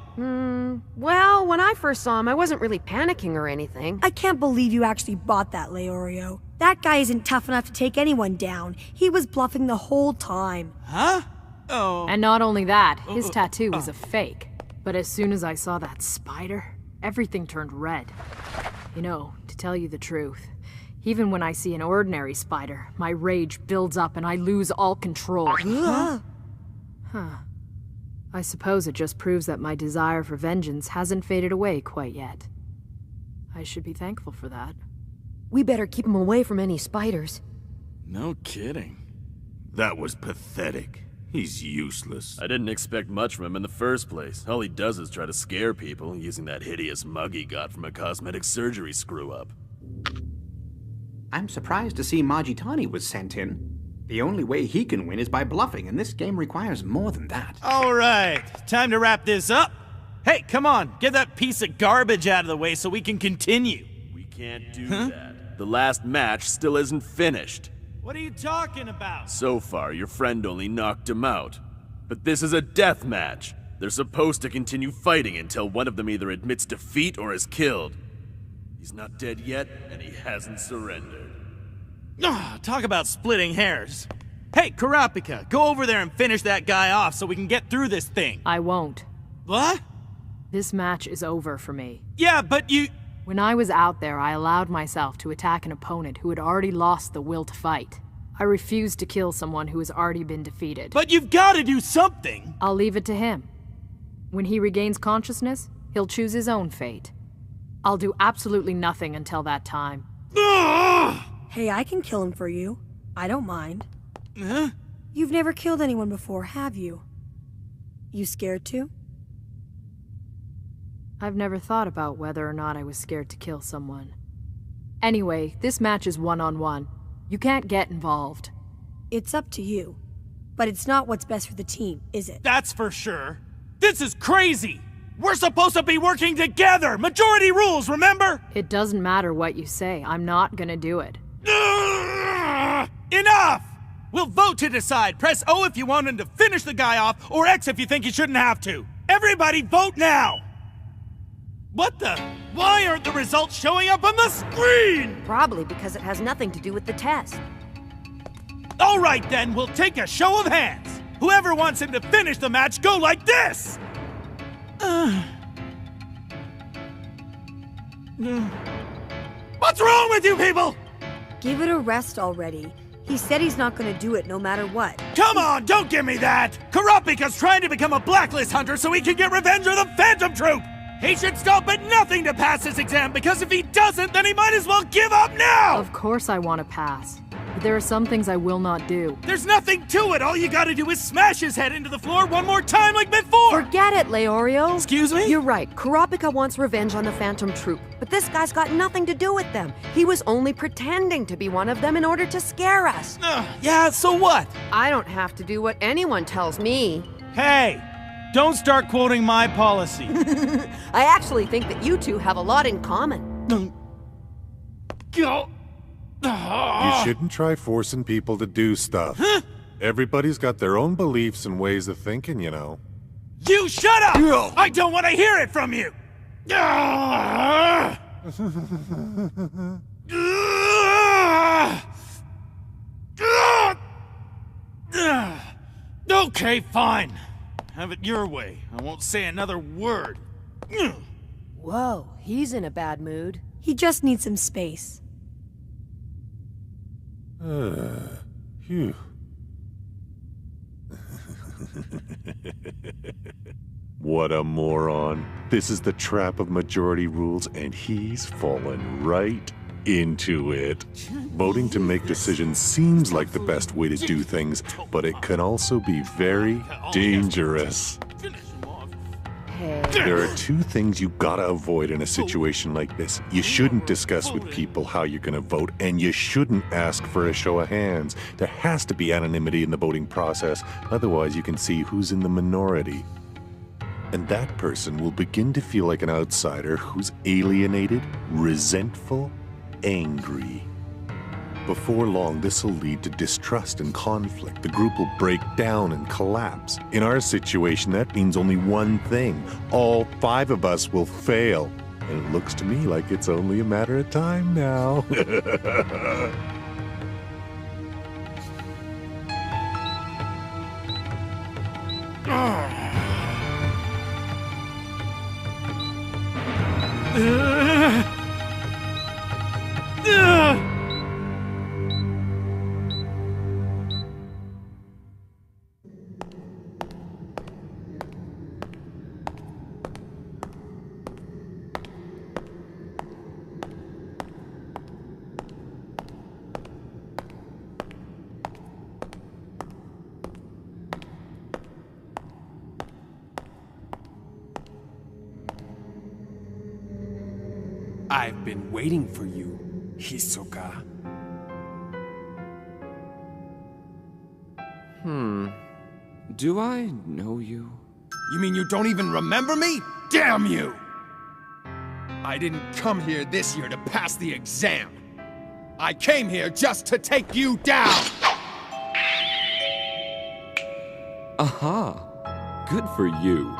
Well, when I first saw him, I wasn't really panicking or anything. I can't believe you actually bought that, Leorio. That guy isn't tough enough to take anyone down. He was bluffing the whole time. Huh? Oh. And not only that, his tattoo was a fake. But as soon as I saw that spider, everything turned red. You know, to tell you the truth, even when I see an ordinary spider, my rage builds up and I lose all control. Huh. I suppose it just proves that my desire for vengeance hasn't faded away quite yet. I should be thankful for that. We better keep him away from any spiders. No kidding. That was pathetic. He's useless. I didn't expect much from him in the first place. All he does is try to scare people, using that hideous mug he got from a cosmetic surgery screw-up. I'm surprised to see Majitani was sent in. The only way he can win is by bluffing, and this game requires more than that. Alright, time to wrap this up. Hey, come on, get that piece of garbage out of the way so we can continue. We can't do that. The last match still isn't finished. What are you talking about? So far, your friend only knocked him out. But this is a death match. They're supposed to continue fighting until one of them either admits defeat or is killed. He's not dead yet, and he hasn't surrendered. Talk about splitting hairs. Hey, Kurapika, go over there and finish that guy off so we can get through this thing. I won't. What? This match is over for me. Yeah, but you... When I was out there, I allowed myself to attack an opponent who had already lost the will to fight. I refused to kill someone who has already been defeated. But you've got to do something! I'll leave it to him. When he regains consciousness, he'll choose his own fate. I'll do absolutely nothing until that time. Hey, I can kill him for you. I don't mind. Huh? You've never killed anyone before, have you? You scared to? I've never thought about whether or not I was scared to kill someone. Anyway, this match is one-on-one. You can't get involved. It's up to you. But it's not what's best for the team, is it? That's for sure. This is crazy! We're supposed to be working together! Majority rules, remember? It doesn't matter what you say. I'm not gonna do it. Enough! We'll vote to decide. Press O if you want him to finish the guy off, or X if you think he shouldn't have to. Everybody vote now! What the? Why aren't the results showing up on the screen? Probably because it has nothing to do with the test. All right then, we'll take a show of hands. Whoever wants him to finish the match, go like this! What's wrong with you people? Give it a rest already. He said he's not gonna do it no matter what. Come on, don't give me that! Kurapika's trying to become a blacklist hunter so he can get revenge on the Phantom Troop! He should stop at nothing to pass his exam, because if he doesn't, then he might as well give up now! Of course I want to pass. But there are some things I will not do. There's nothing to it! All you gotta do is smash his head into the floor one more time like before! Forget it, Leorio. Excuse me? You're right. Kurapika wants revenge on the Phantom Troop. But this guy's got nothing to do with them. He was only pretending to be one of them in order to scare us. Yeah, so what? I don't have to do what anyone tells me. Hey! Don't start quoting my policy. I actually think that you two have a lot in common. Go. You shouldn't try forcing people to do stuff. Everybody's got their own beliefs and ways of thinking, you know. You shut up! I don't want to hear it from you! Okay, fine. Have it your way. I won't say another word. Whoa, he's in a bad mood. He just needs some space. Phew. What a moron. This is the trap of majority rules, and he's fallen right into it. Voting to make decisions seems like the best way to do things, but it can also be very dangerous. There are two things you gotta avoid in a situation like this. You shouldn't discuss with people how you're gonna vote, and you shouldn't ask for a show of hands. There has to be anonymity in the voting process, otherwise you can see who's in the minority. And that person will begin to feel like an outsider who's alienated, resentful, angry. Before long, this will lead to distrust and conflict. The group will break down and collapse. In our situation, that means only one thing. All 5 of us will fail. And it looks to me like it's only a matter of time now. I've been waiting for you, Hisoka. Do I know you? You mean you don't even remember me? Damn you! I didn't come here this year to pass the exam. I came here just to take you down! Aha! Good for you.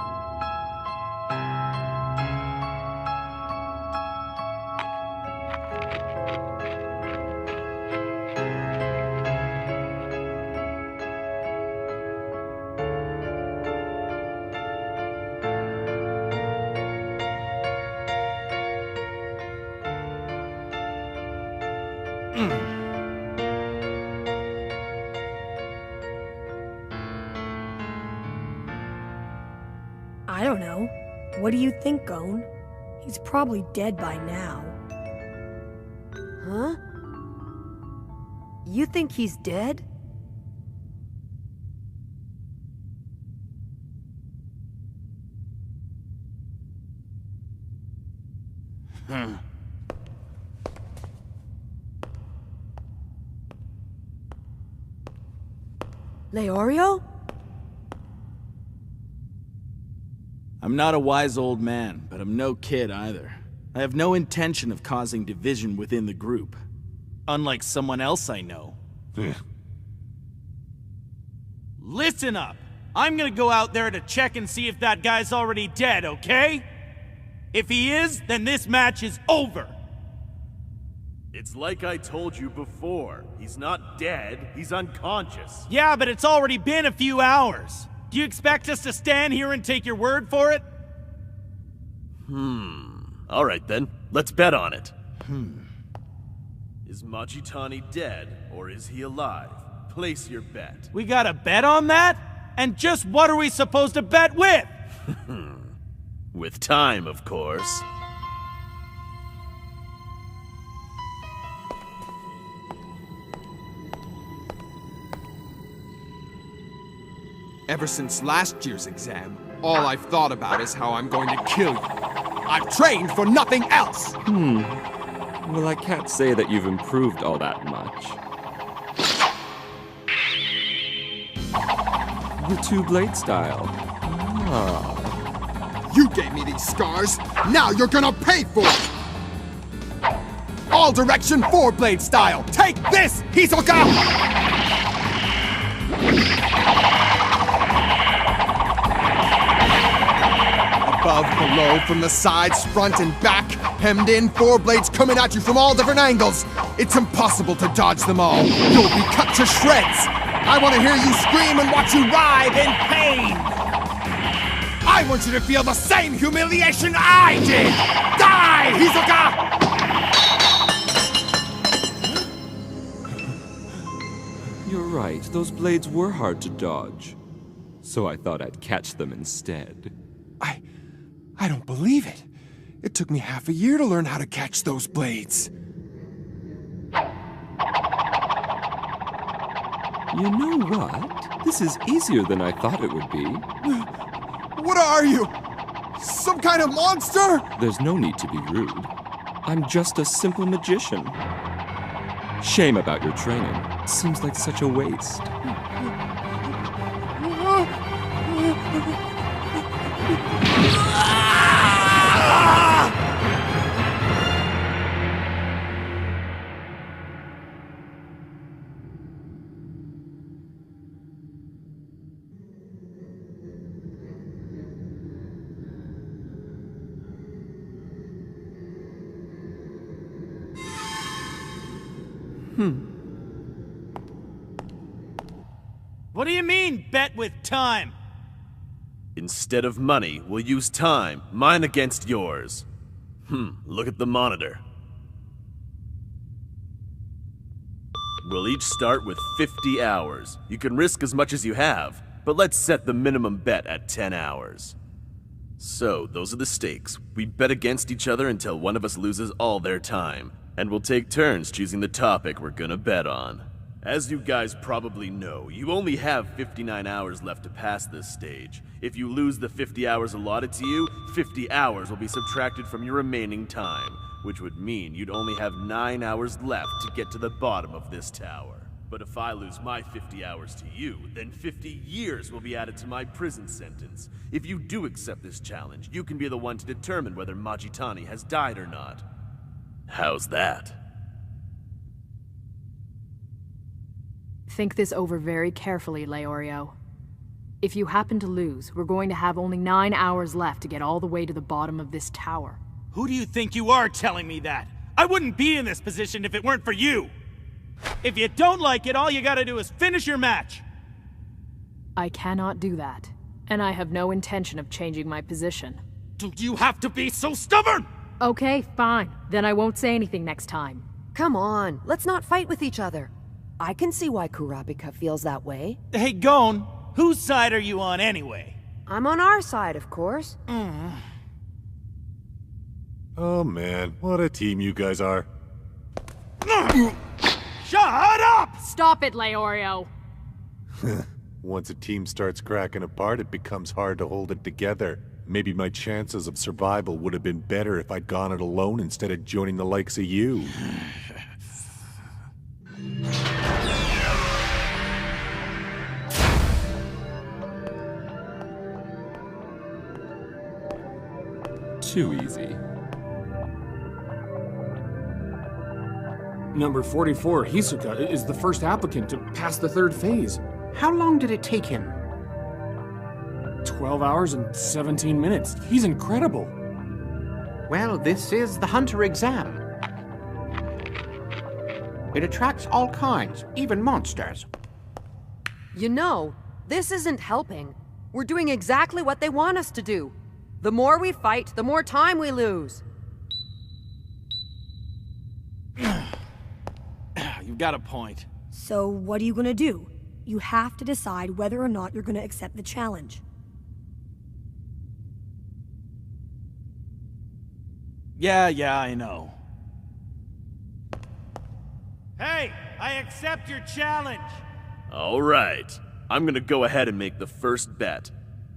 I don't know. What do you think, Gon? He's probably dead by now. Huh? You think he's dead? Leorio? I'm not a wise old man, but I'm no kid either. I have no intention of causing division within the group. Unlike someone else I know. Listen up! I'm gonna go out there to check and see if that guy's already dead, okay? If he is, then this match is over! It's like I told you before. He's not dead, he's unconscious. Yeah, but it's already been a few hours. Do you expect us to stand here and take your word for it? Alright then, let's bet on it. Is Majitani dead, or is he alive? Place your bet. We got a bet on that? And just what are we supposed to bet with? With time, of course. Ever since last year's exam, all I've thought about is how I'm going to kill you. I've trained for nothing else! Well, I can't say that you've improved all that much. The two-blade style. Ah. You gave me these scars, now you're gonna pay for it! All direction four-blade style! Take this, Hisoka! Above, below, from the sides, front, and back, hemmed in, four blades coming at you from all different angles. It's impossible to dodge them all. You'll be cut to shreds. I want to hear you scream and watch you writhe in pain. I want you to feel the same humiliation I did. Die, Hisoka! You're right, those blades were hard to dodge. So I thought I'd catch them instead. I don't believe it. It took me half a year to learn how to catch those blades. You know what? This is easier than I thought it would be. What are you? Some kind of monster? There's no need to be rude. I'm just a simple magician. Shame about your training. Seems like such a waste. What do you mean, bet with time? Instead of money, we'll use time, mine against yours. Look at the monitor. We'll each start with 50 hours. You can risk as much as you have, but let's set the minimum bet at 10 hours. So, those are the stakes. We bet against each other until one of us loses all their time, and we'll take turns choosing the topic we're gonna bet on. As you guys probably know, you only have 59 hours left to pass this stage. If you lose the 50 hours allotted to you, 50 hours will be subtracted from your remaining time, which would mean you'd only have 9 hours left to get to the bottom of this tower. But if I lose my 50 hours to you, then 50 years will be added to my prison sentence. If you do accept this challenge, you can be the one to determine whether Majitani has died or not. How's that? Think this over very carefully, Leorio. If you happen to lose, we're going to have only 9 hours left to get all the way to the bottom of this tower. Who do you think you are telling me that? I wouldn't be in this position if it weren't for you! If you don't like it, all you gotta do is finish your match! I cannot do that, and I have no intention of changing my position. Do you have to be so stubborn? Okay, fine. Then I won't say anything next time. Come on, let's not fight with each other. I can see why Kurapika feels that way. Hey, Gon, whose side are you on anyway? I'm on our side, of course. Oh man, what a team you guys are. Shut up! Stop it, Leorio! Once a team starts cracking apart, it becomes hard to hold it together. Maybe my chances of survival would have been better if I'd gone it alone instead of joining the likes of you. Too easy. Number 44, Hisoka, is the first applicant to pass the third phase. How long did it take him? 12 hours and 17 minutes. He's incredible. Well, this is the Hunter exam. It attracts all kinds, even monsters. You know, this isn't helping. We're doing exactly what they want us to do. The more we fight, the more time we lose. you've got a point. So what are you gonna do? You have to decide whether or not you're gonna accept the challenge. Yeah, I know. Hey, I accept your challenge. All right. I'm gonna go ahead and make the first bet.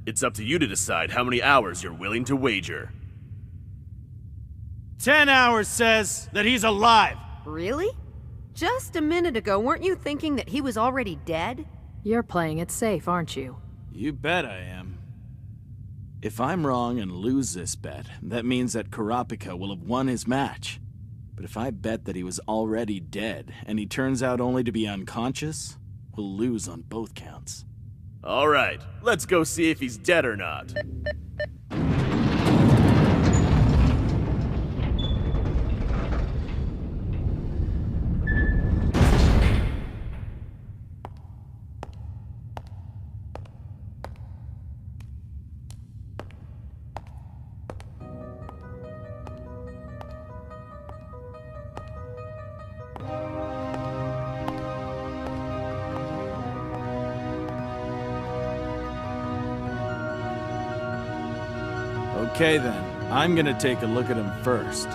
It's up to you to decide how many hours you're willing to wager. 10 hours says that he's alive. Really? Just a minute ago, weren't you thinking that he was already dead? You're playing it safe, aren't you? You bet I am. If I'm wrong and lose this bet, that means that Kurapika will have won his match. But if I bet that he was already dead, and he turns out only to be unconscious, we'll lose on both counts. All right, let's go see if he's dead or not. Okay then, I'm gonna take a look at him first.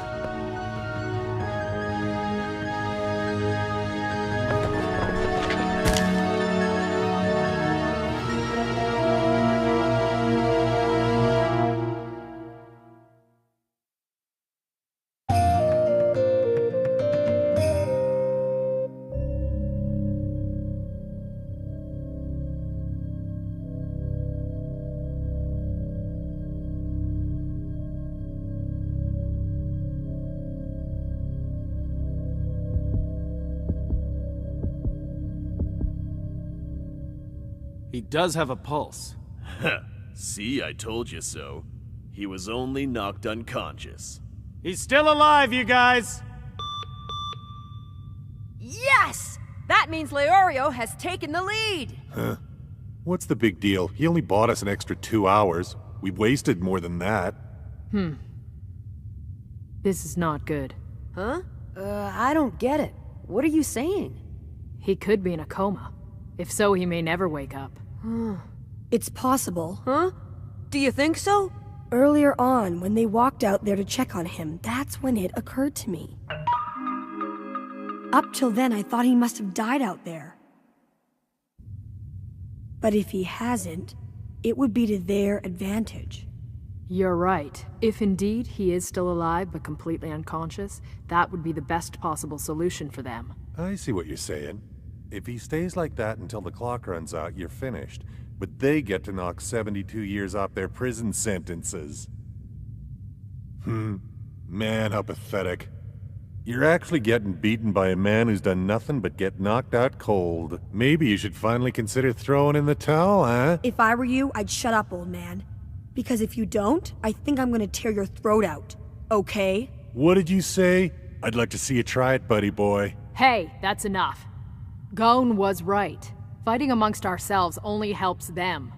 He does have a pulse. See, I told you so. He was only knocked unconscious. He's still alive, you guys! Yes! That means Leorio has taken the lead! Huh? What's the big deal? He only bought us an extra 2 hours. We've wasted more than that. This is not good. Huh? I don't get it. What are you saying? He could be in a coma. If so, he may never wake up. It's possible. Huh? Do you think so? Earlier on, when they walked out there to check on him, that's when it occurred to me. Up till then, I thought he must have died out there. But if he hasn't, it would be to their advantage. You're right. If indeed he is still alive but completely unconscious, that would be the best possible solution for them. I see what you're saying. If he stays like that until the clock runs out, you're finished. But they get to knock 72 years off their prison sentences. Man, how pathetic. You're actually getting beaten by a man who's done nothing but get knocked out cold. Maybe you should finally consider throwing in the towel, huh? If I were you, I'd shut up, old man. Because if you don't, I think I'm gonna tear your throat out. Okay? What did you say? I'd like to see you try it, buddy boy. Hey, that's enough. Gon was right. Fighting amongst ourselves only helps them.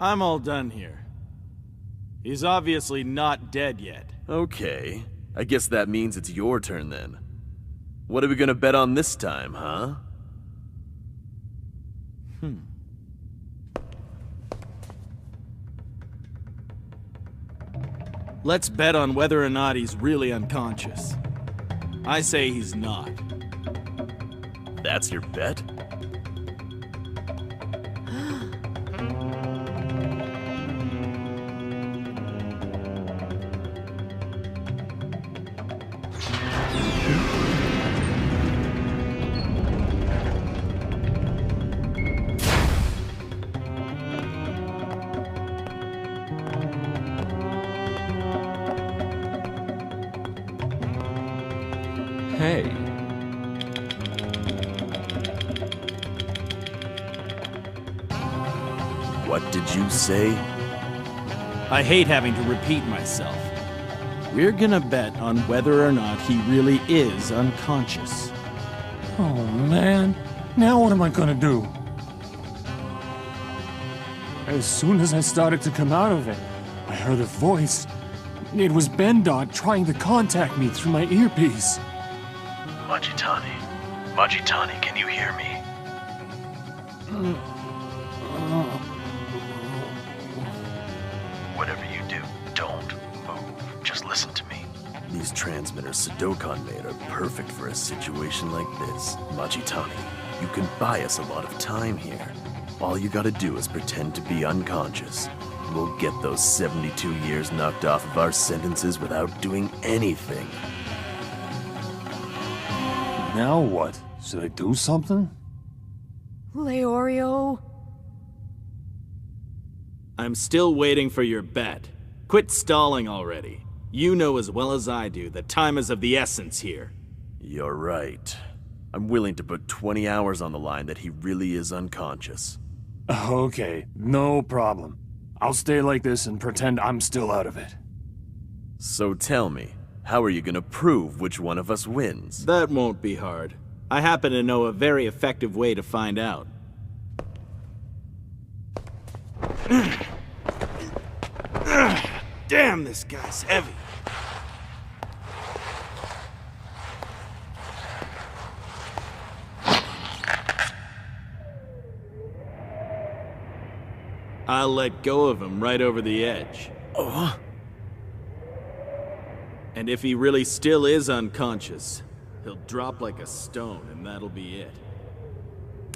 I'm all done here. He's obviously not dead yet. Okay, I guess that means it's your turn then. What are we gonna bet on this time, huh? Let's bet on whether or not he's really unconscious. I say he's not. That's your bet? Hey. What did you say? I hate having to repeat myself. We're gonna bet on whether or not he really is unconscious. Oh, man. Now what am I gonna do? As soon as I started to come out of it, I heard a voice. It was Bendot trying to contact me through my earpiece. Majitani, can you hear me? Whatever you do, don't move. Just listen to me. These transmitters Sadokon made are perfect for a situation like this. Majitani, you can buy us a lot of time here. All you gotta do is pretend to be unconscious. We'll get those 72 years knocked off of our sentences without doing anything. Now what? Should I do something? Leorio. I'm still waiting for your bet. Quit stalling already. You know as well as I do that time is of the essence here. You're right. I'm willing to put 20 hours on the line that he really is unconscious. Okay, no problem. I'll stay like this and pretend I'm still out of it. So tell me, how are you gonna prove which one of us wins? That won't be hard. I happen to know a very effective way to find out. Damn, this guy's heavy. I'll let go of him right over the edge. Oh. And if he really still is unconscious, he'll drop like a stone, and that'll be it.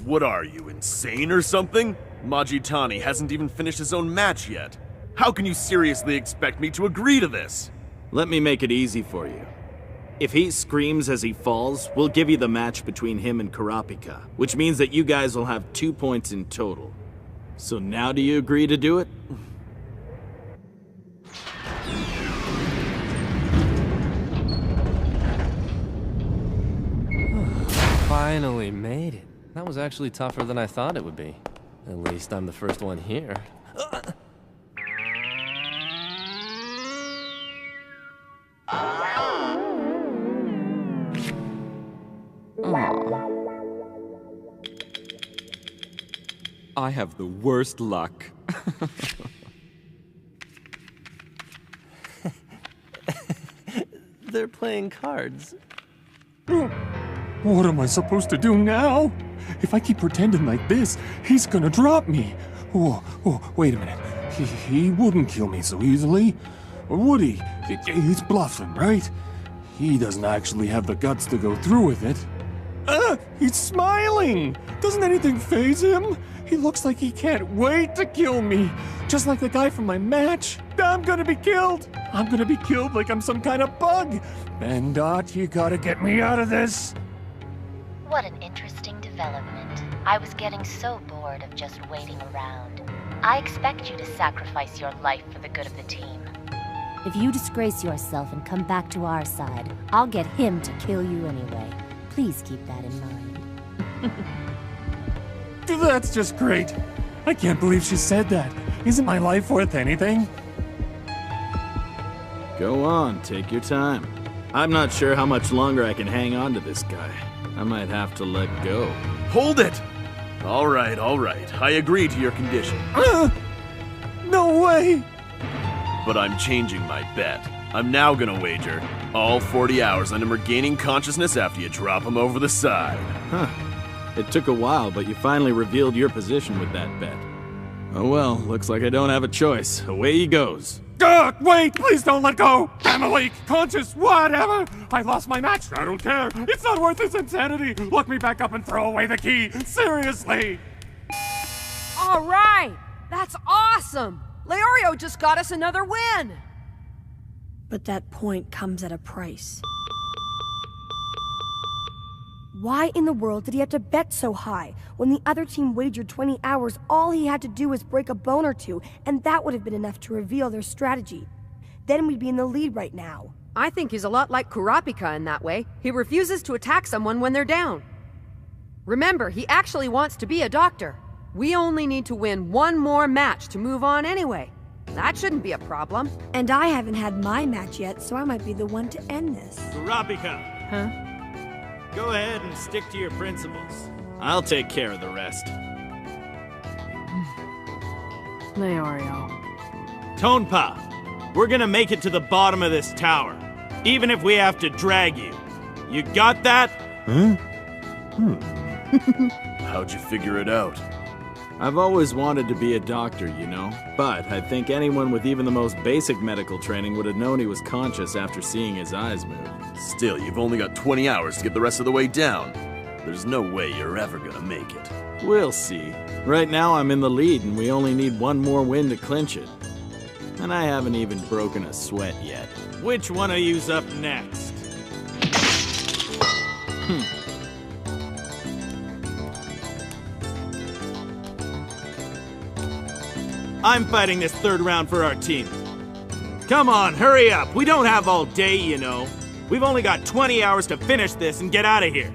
What are you, insane or something? Majitani hasn't even finished his own match yet. How can you seriously expect me to agree to this? Let me make it easy for you. If he screams as he falls, we'll give you the match between him and Kurapika, which means that you guys will have 2 points in total. So now do you agree to do it? Finally made it. That was actually tougher than I thought it would be. At least I'm the first one here. I have the worst luck. They're playing cards. What am I supposed to do now? If I keep pretending like this, he's gonna drop me. Oh, wait a minute. He wouldn't kill me so easily. Or would he? He's bluffing, right? He doesn't actually have the guts to go through with it. He's smiling! Doesn't anything faze him? He looks like he can't wait to kill me. Just like the guy from my match. I'm gonna be killed. I'm gonna be killed like I'm some kind of bug. Bendot, you gotta get me out of this. What an interesting development. I was getting so bored of just waiting around. I expect you to sacrifice your life for the good of the team. If you disgrace yourself and come back to our side, I'll get him to kill you anyway. Please keep that in mind. That's just great. I can't believe she said that. Isn't my life worth anything? Go on, take your time. I'm not sure how much longer I can hang on to this guy. I might have to let go. Hold it! All right. I agree to your condition. No way! But I'm changing my bet. I'm now gonna wager all 40 hours on him regaining consciousness after you drop him over the side. Huh. It took a while, but you finally revealed your position with that bet. Oh well, looks like I don't have a choice. Away he goes. Wait, please don't let go! I'm awake, conscious, whatever! I lost my match, I don't care! It's not worth this insanity! Look me back up and throw away the key! Seriously! All right! That's awesome! Leorio just got us another win! But that point comes at a price. Why in the world did he have to bet so high? When the other team wagered 20 hours, all he had to do was break a bone or two, and that would have been enough to reveal their strategy. Then we'd be in the lead right now. I think he's a lot like Kurapika in that way. He refuses to attack someone when they're down. Remember, he actually wants to be a doctor. We only need to win one more match to move on anyway. That shouldn't be a problem. And I haven't had my match yet, so I might be the one to end this. Kurapika! Huh? Go ahead and stick to your principles. I'll take care of the rest. Leorio. Tonpa, we're gonna make it to the bottom of this tower, even if we have to drag you. You got that? Huh? How'd you figure it out? I've always wanted to be a doctor, you know, but I think anyone with even the most basic medical training would have known he was conscious after seeing his eyes move. Still, you've only got 20 hours to get the rest of the way down. There's no way you're ever gonna make it. We'll see. Right now I'm in the lead and we only need one more win to clinch it. And I haven't even broken a sweat yet. Which one of you's up next? I'm fighting this third round for our team. Come on, hurry up. We don't have all day, you know. We've only got 20 hours to finish this and get out of here.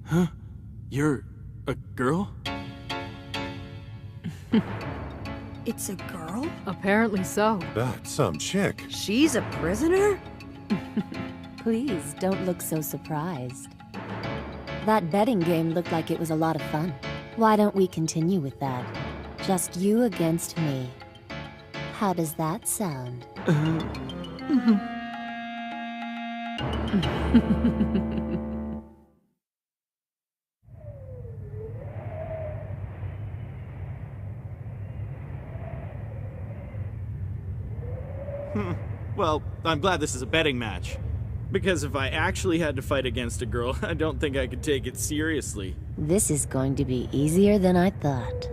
Huh? You're a girl? It's a girl? Apparently so. That's some chick. She's a prisoner? Please, don't look so surprised. That betting game looked like it was a lot of fun. Why don't we continue with that? Just you against me. How does that sound? Well, I'm glad this is a betting match. Because if I actually had to fight against a girl, I don't think I could take it seriously. This is going to be easier than I thought.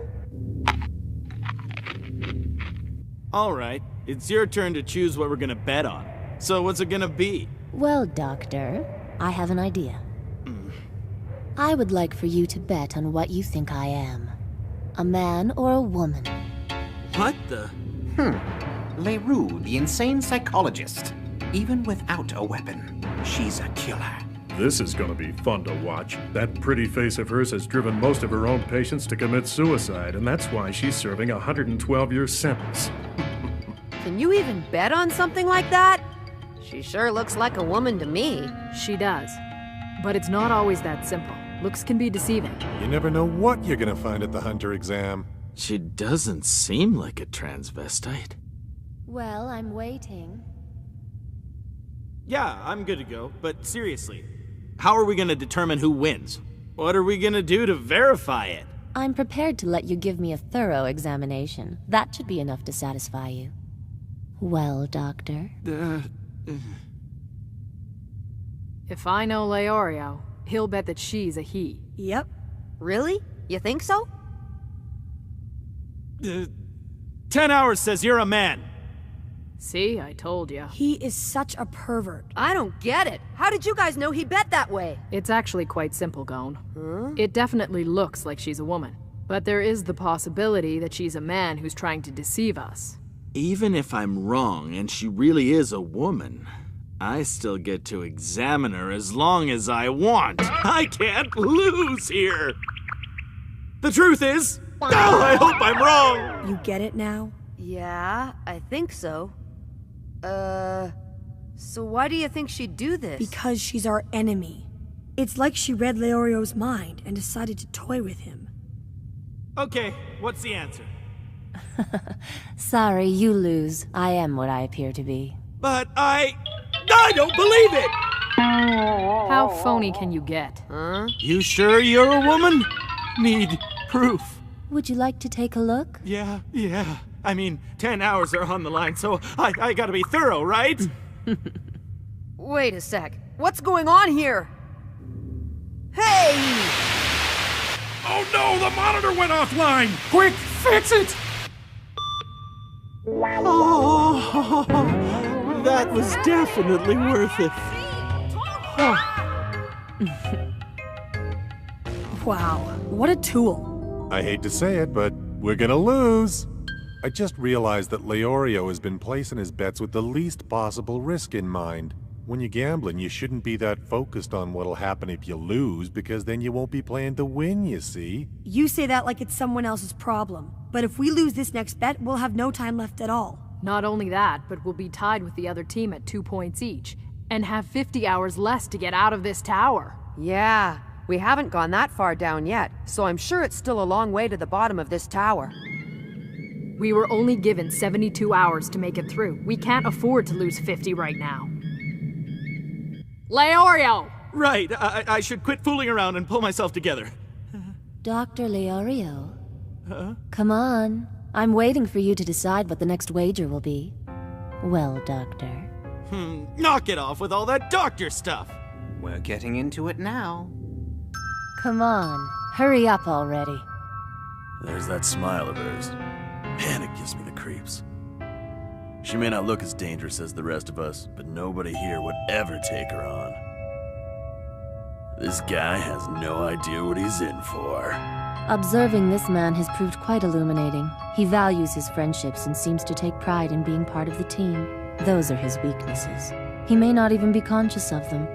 Alright, it's your turn to choose what we're gonna bet on. So what's it gonna be? Well, Doctor, I have an idea. I would like for you to bet on what you think I am. A man or a woman? What the? Leroux, the insane psychologist. Even without a weapon, she's a killer. This is gonna be fun to watch. That pretty face of hers has driven most of her own patients to commit suicide, and that's why she's serving a 112-year sentence. Can you even bet on something like that? She sure looks like a woman to me. She does. But it's not always that simple. Looks can be deceiving. You never know what you're gonna find at the Hunter exam. She doesn't seem like a transvestite. Well, I'm waiting. Yeah, I'm good to go, but seriously, how are we gonna determine who wins? What are we gonna do to verify it? I'm prepared to let you give me a thorough examination. That should be enough to satisfy you. Well, Doctor? If I know Leorio, he'll bet that she's a he. Yep. Really? You think so? 10 hours says you're a man. See, I told you. He is such a pervert. I don't get it. How did you guys know he bet that way? It's actually quite simple, Gon. Huh? It definitely looks like she's a woman. But there is the possibility that she's a man who's trying to deceive us. Even if I'm wrong and she really is a woman, I still get to examine her as long as I want. I can't lose here. The truth is, I hope I'm wrong. You get it now? Yeah, I think so. So why do you think she'd do this? Because she's our enemy. It's like she read Leorio's mind and decided to toy with him. Okay, what's the answer? Sorry, you lose. I am what I appear to be. But I don't believe it! How phony can you get? Huh? You sure you're a woman? Need proof. Would you like to take a look? Yeah. I mean, 10 hours are on the line, so I gotta be thorough, right? Wait a sec. What's going on here? Hey! Oh no, the monitor went offline! Quick, fix it! Oh, that was definitely worth it. Wow, what a tool. I hate to say it, but we're gonna lose. I just realized that Leorio has been placing his bets with the least possible risk in mind. When you're gambling, you shouldn't be that focused on what'll happen if you lose, because then you won't be playing to win, you see? You say that like it's someone else's problem. But if we lose this next bet, we'll have no time left at all. Not only that, but we'll be tied with the other team at 2 points each, and have 50 hours less to get out of this tower. Yeah, we haven't gone that far down yet, so I'm sure it's still a long way to the bottom of this tower. We were only given 72 hours to make it through. We can't afford to lose 50 right now. Leorio! Right, I should quit fooling around and pull myself together. Dr. Leorio? Come on. I'm waiting for you to decide what the next wager will be. Well, Doctor. Knock it off with all that doctor stuff! We're getting into it now. Come on. Hurry up already. There's that smile of hers. Man, it gives me the creeps. She may not look as dangerous as the rest of us, but nobody here would ever take her on. This guy has no idea what he's in for. Observing this man has proved quite illuminating. He values his friendships and seems to take pride in being part of the team. Those are his weaknesses. He may not even be conscious of them,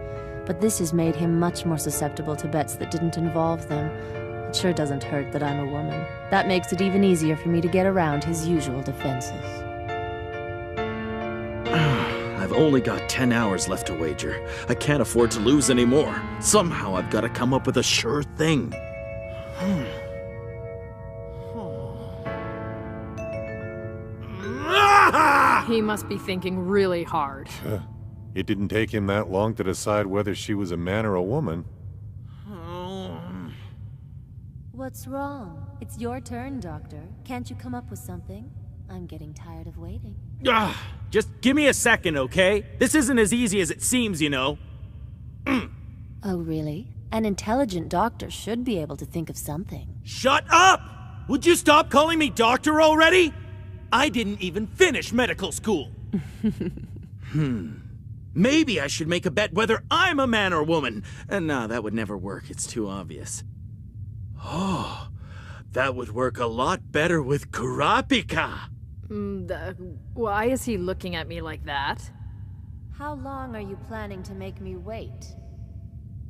but this has made him much more susceptible to bets that didn't involve them. It sure doesn't hurt that I'm a woman. That makes it even easier for me to get around his usual defenses. I've only got 10 hours left to wager. I can't afford to lose anymore. Somehow I've got to come up with a sure thing. He must be thinking really hard. It didn't take him that long to decide whether she was a man or a woman. What's wrong? It's your turn, Doctor. Can't you come up with something? I'm getting tired of waiting. Just give me a second, okay? This isn't as easy as it seems, you know. Oh, really? An intelligent doctor should be able to think of something. Shut up! Would you stop calling me doctor already? I didn't even finish medical school. Maybe I should make a bet whether I'm a man or woman. No, that would never work. It's too obvious. Oh, that would work a lot better with Kurapika. Why is he looking at me like that? How long are you planning to make me wait?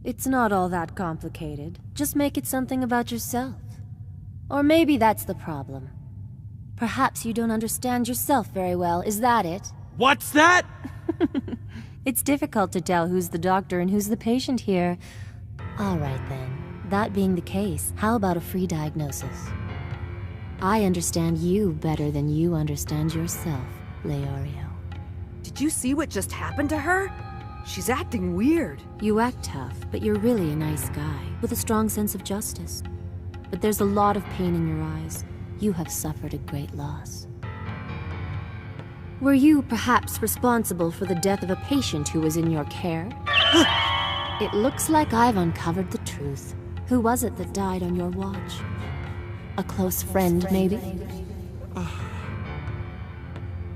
It's not all that complicated. Just make it something about yourself. Or maybe that's the problem. Perhaps you don't understand yourself very well. Is that it? What's that? It's difficult to tell who's the doctor and who's the patient here. All right then. That being the case, how about a free diagnosis? I understand you better than you understand yourself, Leorio. Did you see what just happened to her? She's acting weird. You act tough, but you're really a nice guy, with a strong sense of justice. But there's a lot of pain in your eyes. You have suffered a great loss. Were you perhaps responsible for the death of a patient who was in your care? It looks like I've uncovered the truth. Who was it that died on your watch? A close friend, maybe?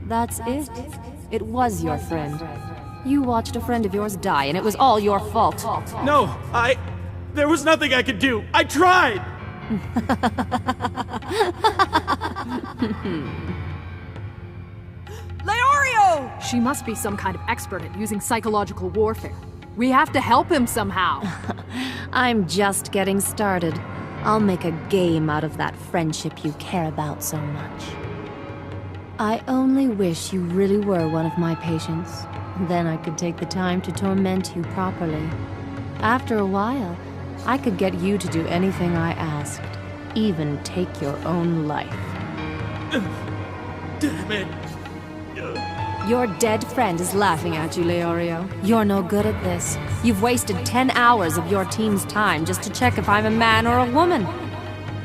That's it. It was your friend. You watched a friend of yours die, and it was all your fault. No, there was nothing I could do. I tried! Leorio! She must be some kind of expert at using psychological warfare. We have to help him somehow. I'm just getting started. I'll make a game out of that friendship you care about so much. I only wish you really were one of my patients. Then I could take the time to torment you properly. After a while, I could get you to do anything I asked. Even take your own life. Damn it. Your dead friend is laughing at you, Leorio. You're no good at this. You've wasted 10 hours of your team's time just to check if I'm a man or a woman.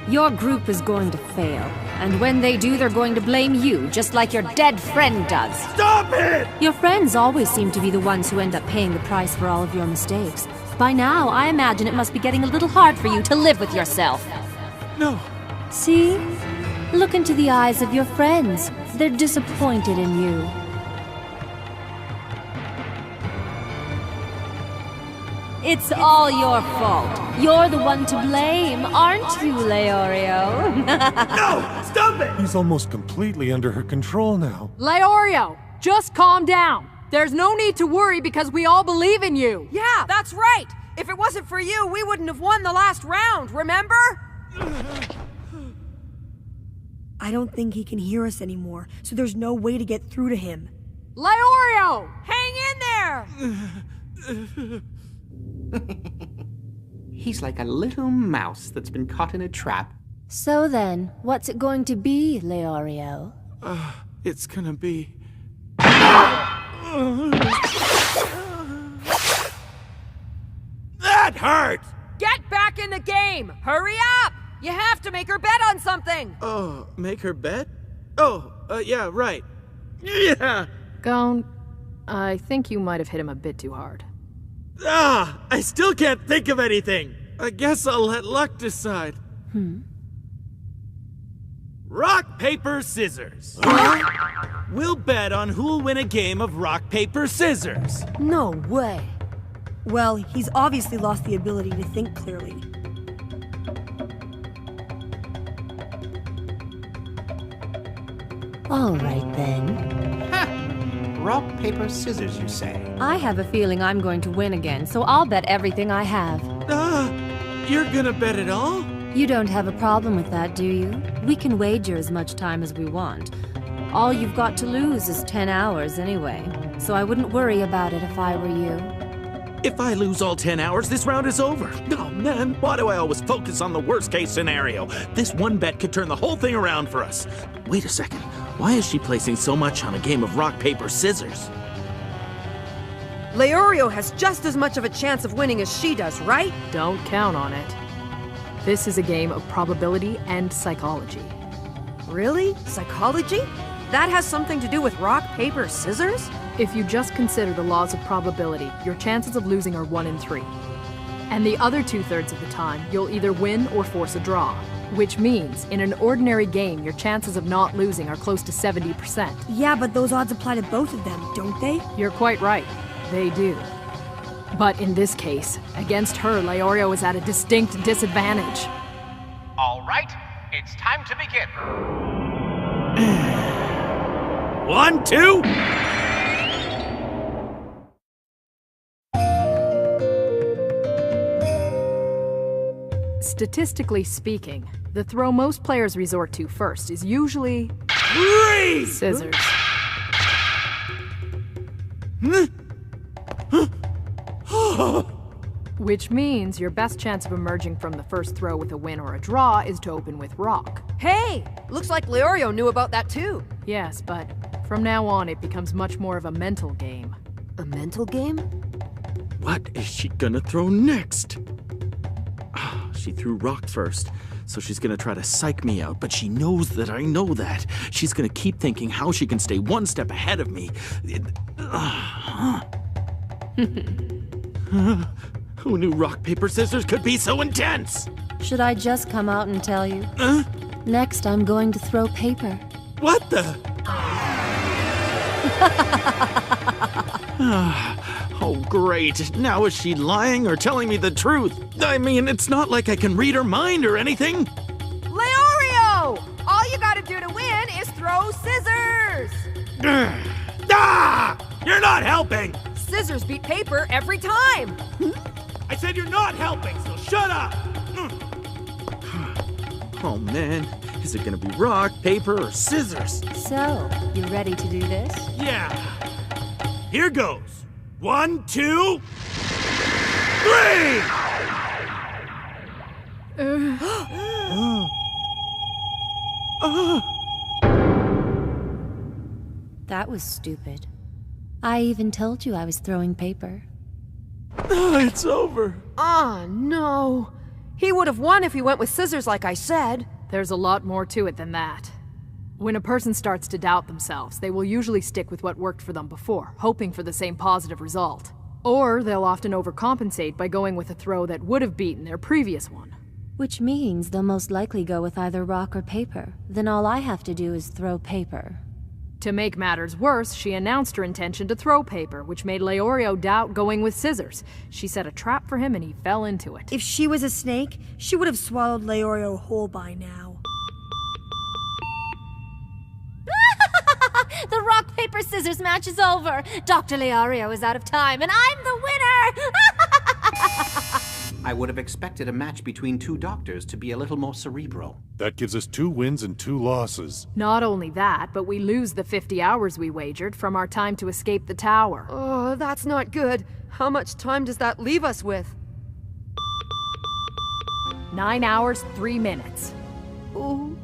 Your group is going to fail, and when they do, they're going to blame you, just like your dead friend does. Stop it! Your friends always seem to be the ones who end up paying the price for all of your mistakes. By now, I imagine it must be getting a little hard for you to live with yourself. No. See? Look into the eyes of your friends. They're disappointed in you. It's all your fault. You're the one to blame, aren't you, Leorio? No! Stop it! He's almost completely under her control now. Leorio, just calm down. There's no need to worry because we all believe in you. Yeah, that's right! If it wasn't for you, we wouldn't have won the last round, remember? I don't think he can hear us anymore, so there's no way to get through to him. Leorio! Hang in there! He's like a little mouse that's been caught in a trap. So then, what's it going to be, Leorio? It's gonna be... That hurt! Get back in the game! Hurry up! You have to make her bet on something! Oh, make her bet? Oh, yeah, right. Yeah! Gone. I think you might have hit him a bit too hard. I still can't think of anything. I guess I'll let luck decide. Rock, paper, scissors. We'll bet on who'll win a game of rock, paper, scissors. No way. Well, he's obviously lost the ability to think clearly. All right then. Rock, paper, scissors, you say? I have a feeling I'm going to win again, so I'll bet everything I have. You're gonna bet it all? You don't have a problem with that, do you? We can wager as much time as we want. All you've got to lose is 10 hours anyway, so I wouldn't worry about it if I were you. If I lose all 10 hours, this round is over. Oh man, why do I always focus on the worst case scenario? This one bet could turn the whole thing around for us. Wait a second, why is she placing so much on a game of rock, paper, scissors? Leorio has just as much of a chance of winning as she does, right? Don't count on it. This is a game of probability and psychology. Really? Psychology? That has something to do with rock, paper, scissors? If you just consider the laws of probability, your chances of losing are 1 in 3. And the other 2/3 of the time, you'll either win or force a draw. Which means, in an ordinary game, your chances of not losing are close to 70%. Yeah, but those odds apply to both of them, don't they? You're quite right. They do. But in this case, against her, Leorio is at a distinct disadvantage. All right, it's time to begin. 1, 2... Statistically speaking, the throw most players resort to first is usually... scissors. Which means your best chance of emerging from the first throw with a win or a draw is to open with rock. Hey! Looks like Leorio knew about that too. Yes, but from now on it becomes much more of a mental game. A mental game? What is she gonna throw next? She threw rock first, so she's gonna try to psych me out, but she knows that I know that. She's gonna keep thinking how she can stay one step ahead of me. Who knew rock, paper, scissors could be so intense? Should I just come out and tell you? Next, I'm going to throw paper. What the? Oh, great. Now is she lying or telling me the truth? I mean, it's not like I can read her mind or anything. Leorio! All you gotta do to win is throw scissors! You're not helping! Scissors beat paper every time! I said you're not helping, so shut up! Oh man, is it gonna be rock, paper, or scissors? So, you ready to do this? Yeah. Here goes. 1, 2, 3! That was stupid. I even told you I was throwing paper. It's over. Ah, no. He would have won if he went with scissors like I said. There's a lot more to it than that. When a person starts to doubt themselves, they will usually stick with what worked for them before, hoping for the same positive result. Or they'll often overcompensate by going with a throw that would have beaten their previous one. Which means they'll most likely go with either rock or paper. Then all I have to do is throw paper. To make matters worse, she announced her intention to throw paper, which made Leorio doubt going with scissors. She set a trap for him and he fell into it. If she was a snake, she would have swallowed Leorio whole by now. The rock, paper, scissors match is over. Dr. Leario is out of time, and I'm the winner! I would have expected a match between two doctors to be a little more cerebral. That gives us 2 wins and 2 losses. Not only that, but we lose the 50 hours we wagered from our time to escape the tower. Oh, that's not good. How much time does that leave us with? 9 hours, 3 minutes. Ooh.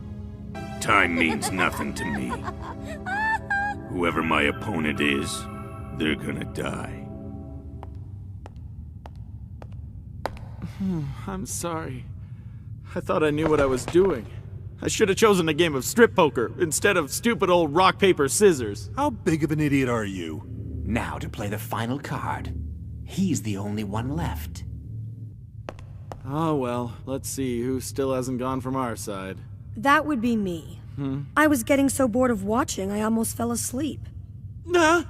Time means nothing to me. Whoever my opponent is, they're gonna die. I'm sorry. I thought I knew what I was doing. I should have chosen a game of strip poker instead of stupid old rock, paper, scissors. How big of an idiot are you? Now to play the final card. He's the only one left. Oh well, let's see who still hasn't gone from our side. That would be me. I was getting so bored of watching, I almost fell asleep. What's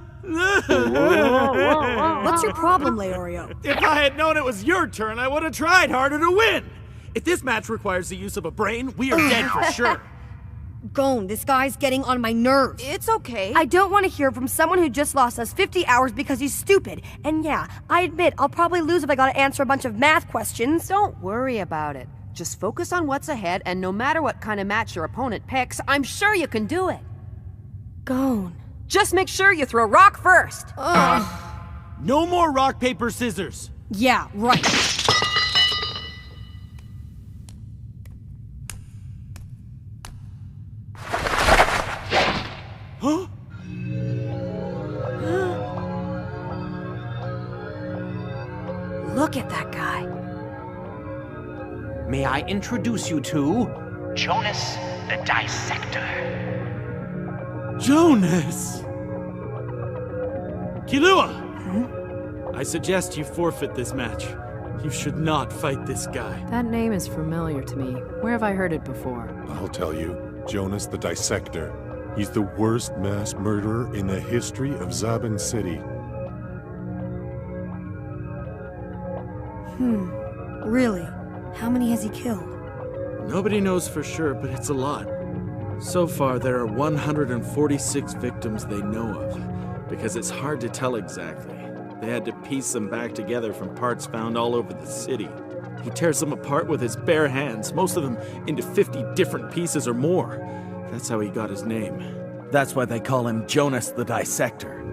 your problem, Leorio? If I had known it was your turn, I would have tried harder to win! If this match requires the use of a brain, we are dead for sure. Gon, this guy's getting on my nerves. It's okay. I don't want to hear from someone who just lost us 50 hours because he's stupid. And yeah, I admit I'll probably lose if I gotta answer a bunch of math questions. Don't worry about it. Just focus on what's ahead, and no matter what kind of match your opponent picks, I'm sure you can do it. Gon. Just make sure you throw rock first. No more rock, paper, scissors. Yeah, right. Huh? Look at that guy. May I introduce you to... Jonas the Dissector. Jonas! Killua! I suggest you forfeit this match. You should not fight this guy. That name is familiar to me. Where have I heard it before? I'll tell you. Jonas the Dissector. He's the worst mass murderer in the history of Zaban City. Really? How many has he killed? Nobody knows for sure, but it's a lot. So far, there are 146 victims they know of, because it's hard to tell exactly. They had to piece them back together from parts found all over the city. He tears them apart with his bare hands, most of them into 50 different pieces or more. That's how he got his name. That's why they call him Jonas the Dissector.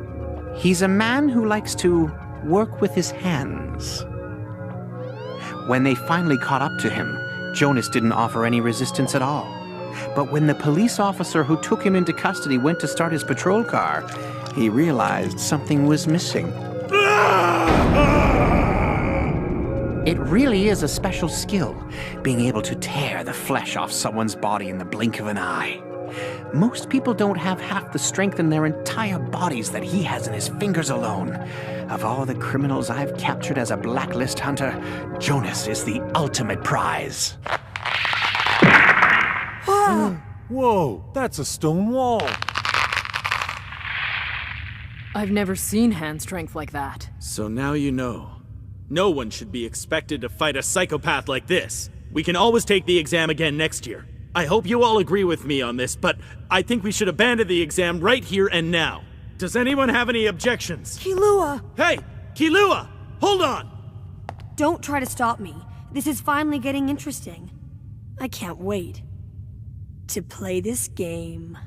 He's a man who likes to work with his hands. When they finally caught up to him, Jonas didn't offer any resistance at all. But when the police officer who took him into custody went to start his patrol car, he realized something was missing. It really is a special skill, being able to tear the flesh off someone's body in the blink of an eye. Most people don't have half the strength in their entire bodies that he has in his fingers alone. Of all the criminals I've captured as a blacklist hunter, Jonas is the ultimate prize. Whoa, that's a stone wall. I've never seen hand strength like that. So now you know. No one should be expected to fight a psychopath like this. We can always take the exam again next year. I hope you all agree with me on this, but I think we should abandon the exam right here and now. Does anyone have any objections? Killua! Hey, Killua! Hold on! Don't try to stop me. This is finally getting interesting. I can't wait to play this game.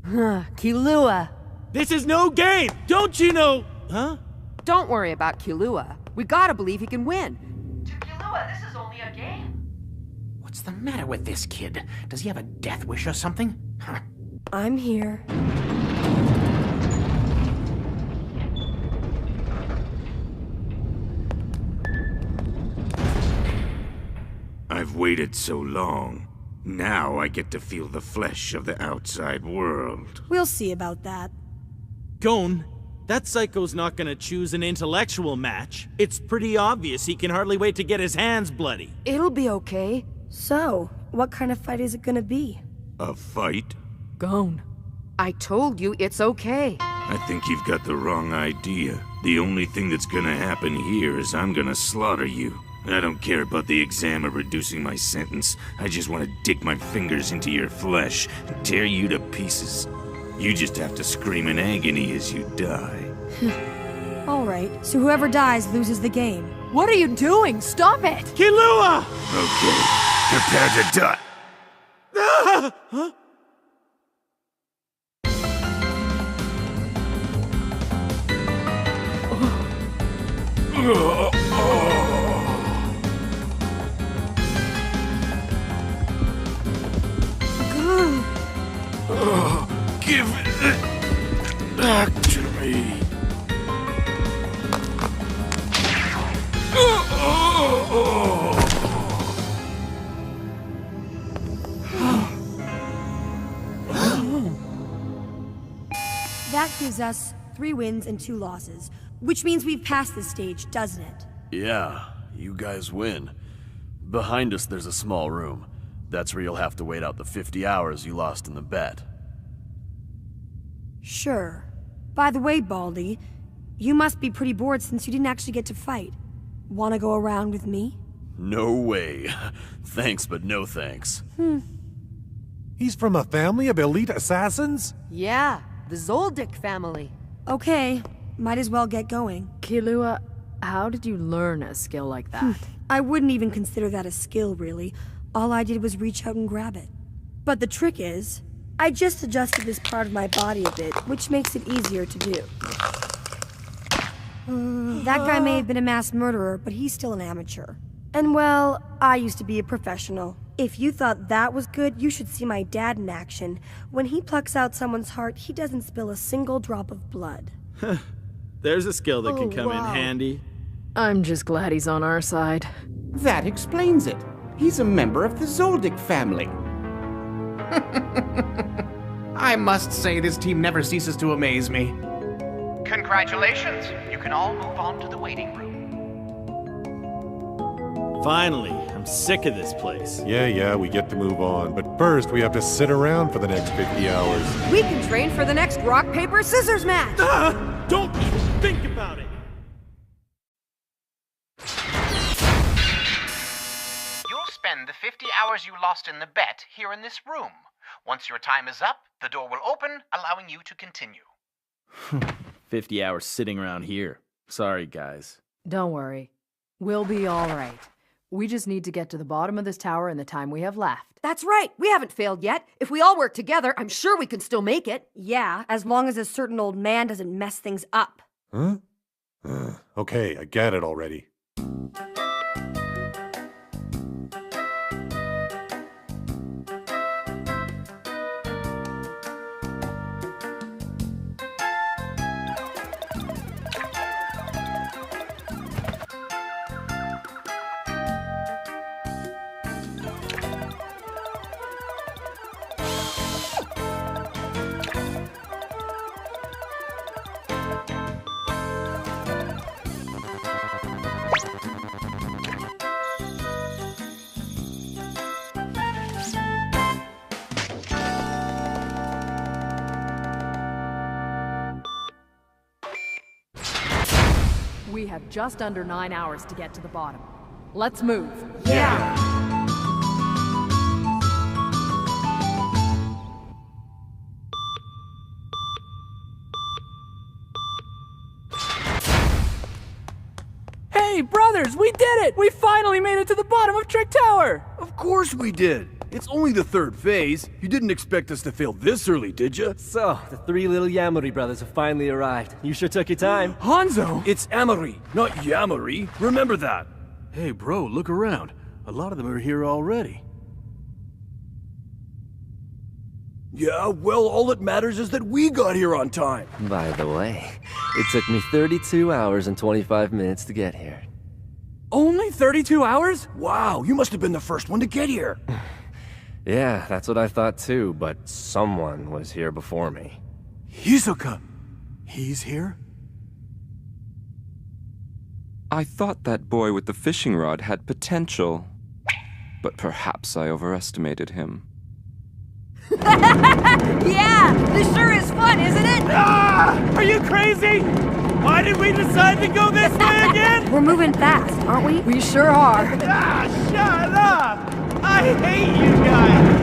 Killua. This is no game! Don't you know? Huh? Don't worry about Killua. We gotta believe he can win. To Killua, this is only a game. What's the matter with this kid? Does he have a death wish or something? Huh. I'm here. I've waited so long. Now I get to feel the flesh of the outside world. We'll see about that. Gon, that psycho's not gonna choose an intellectual match. It's pretty obvious he can hardly wait to get his hands bloody. It'll be okay. So, what kind of fight is it gonna be? A fight? Gon. I told you it's okay. I think you've got the wrong idea. The only thing that's gonna happen here is I'm gonna slaughter you. I don't care about the exam or reducing my sentence. I just want to dig my fingers into your flesh and tear you to pieces. You just have to scream in agony as you die. Alright, so whoever dies loses the game. What are you doing? Stop it! Killua! Okay, prepare to die. Huh? Give it back to me. That gives us 3 wins and 2 losses, which means we've passed this stage, doesn't it? Yeah, you guys win. Behind us there's a small room. That's where you'll have to wait out the 50 hours you lost in the bet. Sure. By the way, Baldy, you must be pretty bored since you didn't actually get to fight. Wanna go around with me? No way. Thanks, but no thanks. He's from a family of elite assassins? Yeah, the Zoldyck family. Okay, might as well get going. Killua, how did you learn a skill like that? I wouldn't even consider that a skill, really. All I did was reach out and grab it. But the trick is, I just adjusted this part of my body a bit, which makes it easier to do. That guy may have been a mass murderer, but he's still an amateur. And well, I used to be a professional. If you thought that was good, you should see my dad in action. When he plucks out someone's heart, he doesn't spill a single drop of blood. There's a skill that can come in handy. I'm just glad he's on our side. That explains it. He's a member of the Zoldyck family. I must say, this team never ceases to amaze me. Congratulations. You can all move on to the waiting room. Finally, I'm sick of this place. Yeah, we get to move on. But first, we have to sit around for the next 50 hours. We can train for the next rock, paper, scissors match! Don't even think about it! You'll spend the 50 hours you lost in the bet here in this room. Once your time is up, the door will open, allowing you to continue. 50 hours sitting around here. Sorry, guys. Don't worry. We'll be all right. We just need to get to the bottom of this tower in the time we have left. That's right, we haven't failed yet. If we all work together, I'm sure we can still make it. Yeah, as long as a certain old man doesn't mess things up. Huh? Okay, I get it already. We have just under 9 hours to get to the bottom. Let's move. Yeah! Hey, brothers, we did it! We finally made it to the bottom of Trick Tower! Of course we did! It's only the 3rd phase. You didn't expect us to fail this early, did you? So, the 3 little Yamori brothers have finally arrived. You sure took your time. Hanzo! It's Amori, not Yamori. Remember that. Hey, bro, look around. A lot of them are here already. Yeah, well, all that matters is that we got here on time. By the way, it took me 32 hours and 25 minutes to get here. Only 32 hours? Wow, you must have been the first one to get here. Yeah, that's what I thought too, but someone was here before me. Hisoka! He's here? I thought that boy with the fishing rod had potential, but perhaps I overestimated him. Yeah! This sure is fun, isn't it? Ah! Are you crazy? Why did we decide to go this way again? We're moving fast, aren't we? We sure are. Ah, shut up! I hate you guys!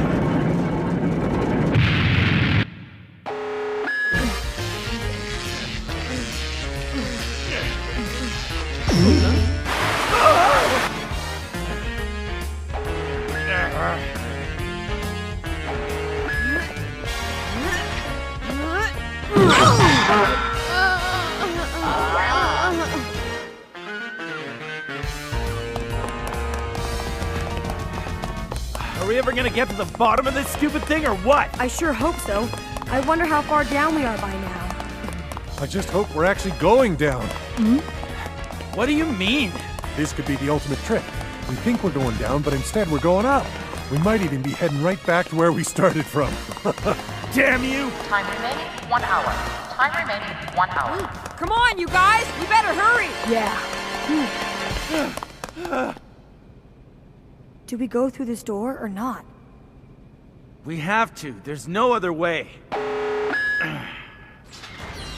we ever gonna get to the bottom of this stupid thing or what? I sure hope so. I wonder how far down we are by now. I just hope we're actually going down. What do you mean? This could be the ultimate trick. We think we're going down, but instead we're going up. We might even be heading right back to where we started from. Damn you! Time remaining 1 hour. Time remaining 1 hour. Come on, you guys! We better hurry! Yeah. Do we go through this door or not? We have to. There's no other way.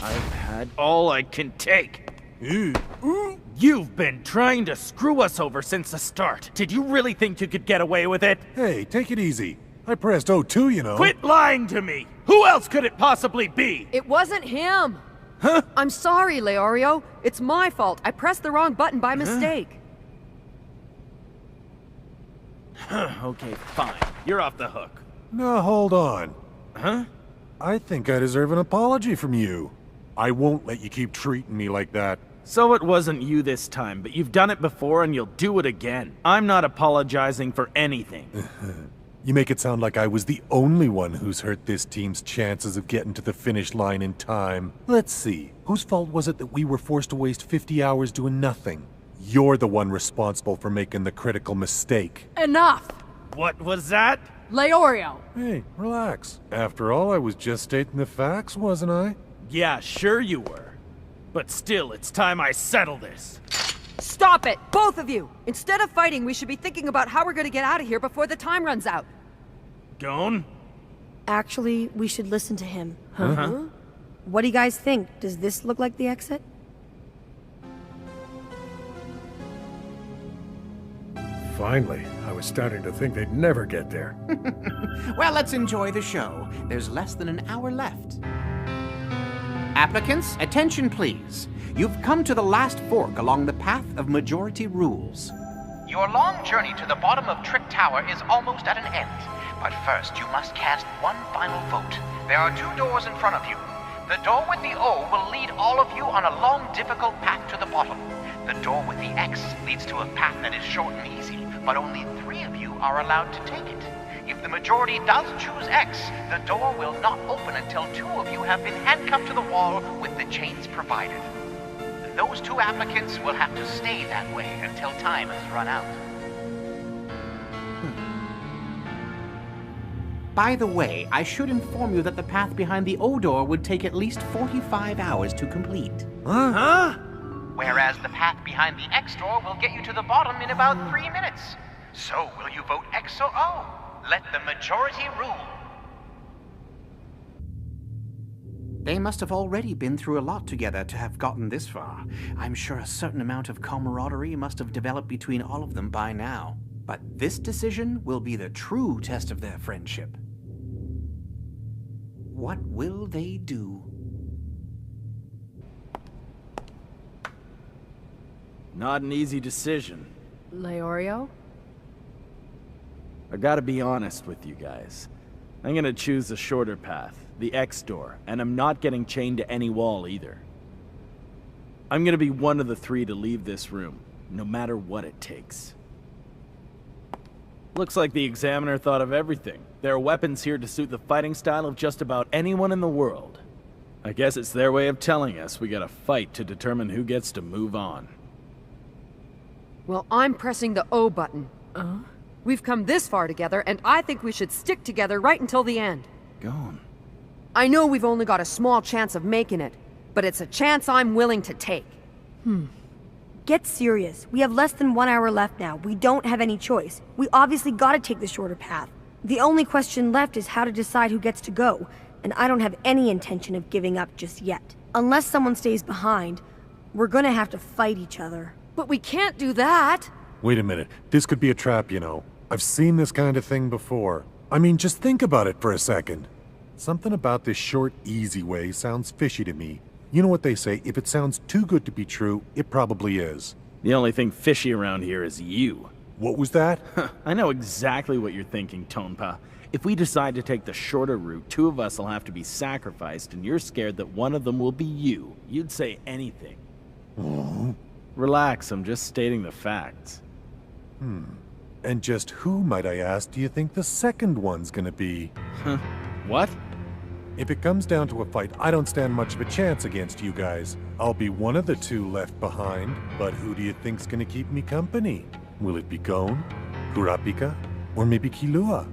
I've had all I can take. You've been trying to screw us over since the start. Did you really think you could get away with it? Hey, take it easy. I pressed O2, you know. Quit lying to me! Who else could it possibly be? It wasn't him! Huh? I'm sorry, Leorio. It's my fault. I pressed the wrong button by mistake. Okay, fine. You're off the hook. No, hold on. Huh? I think I deserve an apology from you. I won't let you keep treating me like that. So it wasn't you this time, but you've done it before and you'll do it again. I'm not apologizing for anything. You make it sound like I was the only one who's hurt this team's chances of getting to the finish line in time. Let's see. Whose fault was it that we were forced to waste 50 hours doing nothing? You're the one responsible for making the critical mistake. Enough! What was that? Leorio! Hey, relax. After all, I was just stating the facts, wasn't I? Yeah, sure you were. But still, it's time I settle this. Stop it! Both of you! Instead of fighting, we should be thinking about how we're gonna get out of here before the time runs out. Gon? Actually, we should listen to him. Uh-huh. What do you guys think? Does this look like the exit? Finally, I was starting to think they'd never get there. Well, let's enjoy the show. There's less than an hour left. Applicants, attention please. You've come to the last fork along the path of majority rules. Your long journey to the bottom of Trick Tower is almost at an end. But first, you must cast one final vote. There are 2 doors in front of you. The door with the O will lead all of you on a long, difficult path to the bottom. The door with the X leads to a path that is short and easy, but only 3 of you are allowed to take it. If the majority does choose X, the door will not open until 2 of you have been handcuffed to the wall with the chains provided. Those 2 applicants will have to stay that way until time has run out. By the way, I should inform you that the path behind the O door would take at least 45 hours to complete. Huh? Whereas the path behind the X door will get you to the bottom in about 3 minutes. So will you vote X or O? Let the majority rule. They must have already been through a lot together to have gotten this far. I'm sure a certain amount of camaraderie must have developed between all of them by now. But this decision will be the true test of their friendship. What will they do? Not an easy decision. Leorio? I gotta be honest with you guys. I'm gonna choose the shorter path, the X door, and I'm not getting chained to any wall either. I'm gonna be one of the 3 to leave this room, no matter what it takes. Looks like the Examiner thought of everything. There are weapons here to suit the fighting style of just about anyone in the world. I guess it's their way of telling us we gotta fight to determine who gets to move on. Well, I'm pressing the O button. We've come this far together, and I think we should stick together right until the end. Gon. I know we've only got a small chance of making it, but it's a chance I'm willing to take. Get serious. We have less than 1 hour left now. We don't have any choice. We obviously gotta take the shorter path. The only question left is how to decide who gets to go, and I don't have any intention of giving up just yet. Unless someone stays behind, we're gonna have to fight each other. But we can't do that! Wait a minute. This could be a trap, you know. I've seen this kind of thing before. I mean, just think about it for a second. Something about this short, easy way sounds fishy to me. You know what they say, if it sounds too good to be true, it probably is. The only thing fishy around here is you. What was that? I know exactly what you're thinking, Tonpa. If we decide to take the shorter route, 2 of us will have to be sacrificed, and you're scared that one of them will be you. You'd say anything. Relax, I'm just stating the facts. And just who, might I ask, do you think the second one's gonna be? Huh? What? If it comes down to a fight, I don't stand much of a chance against you guys. I'll be one of the two left behind, but who do you think's gonna keep me company? Will it be Gon, Kurapika, or maybe Killua?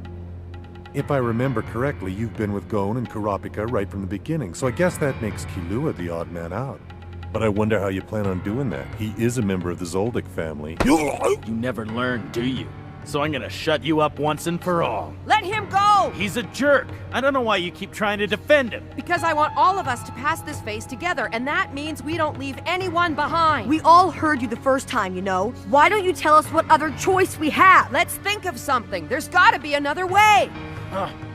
If I remember correctly, you've been with Gon and Kurapika right from the beginning, so I guess that makes Killua the odd man out. But I wonder how you plan on doing that. He is a member of the Zoldyck family. You never learn, do you? So I'm gonna shut you up once and for all. Let him go! He's a jerk. I don't know why you keep trying to defend him. Because I want all of us to pass this phase together, and that means we don't leave anyone behind. We all heard you the first time, you know. Why don't you tell us what other choice we have? Let's think of something. There's gotta be another way.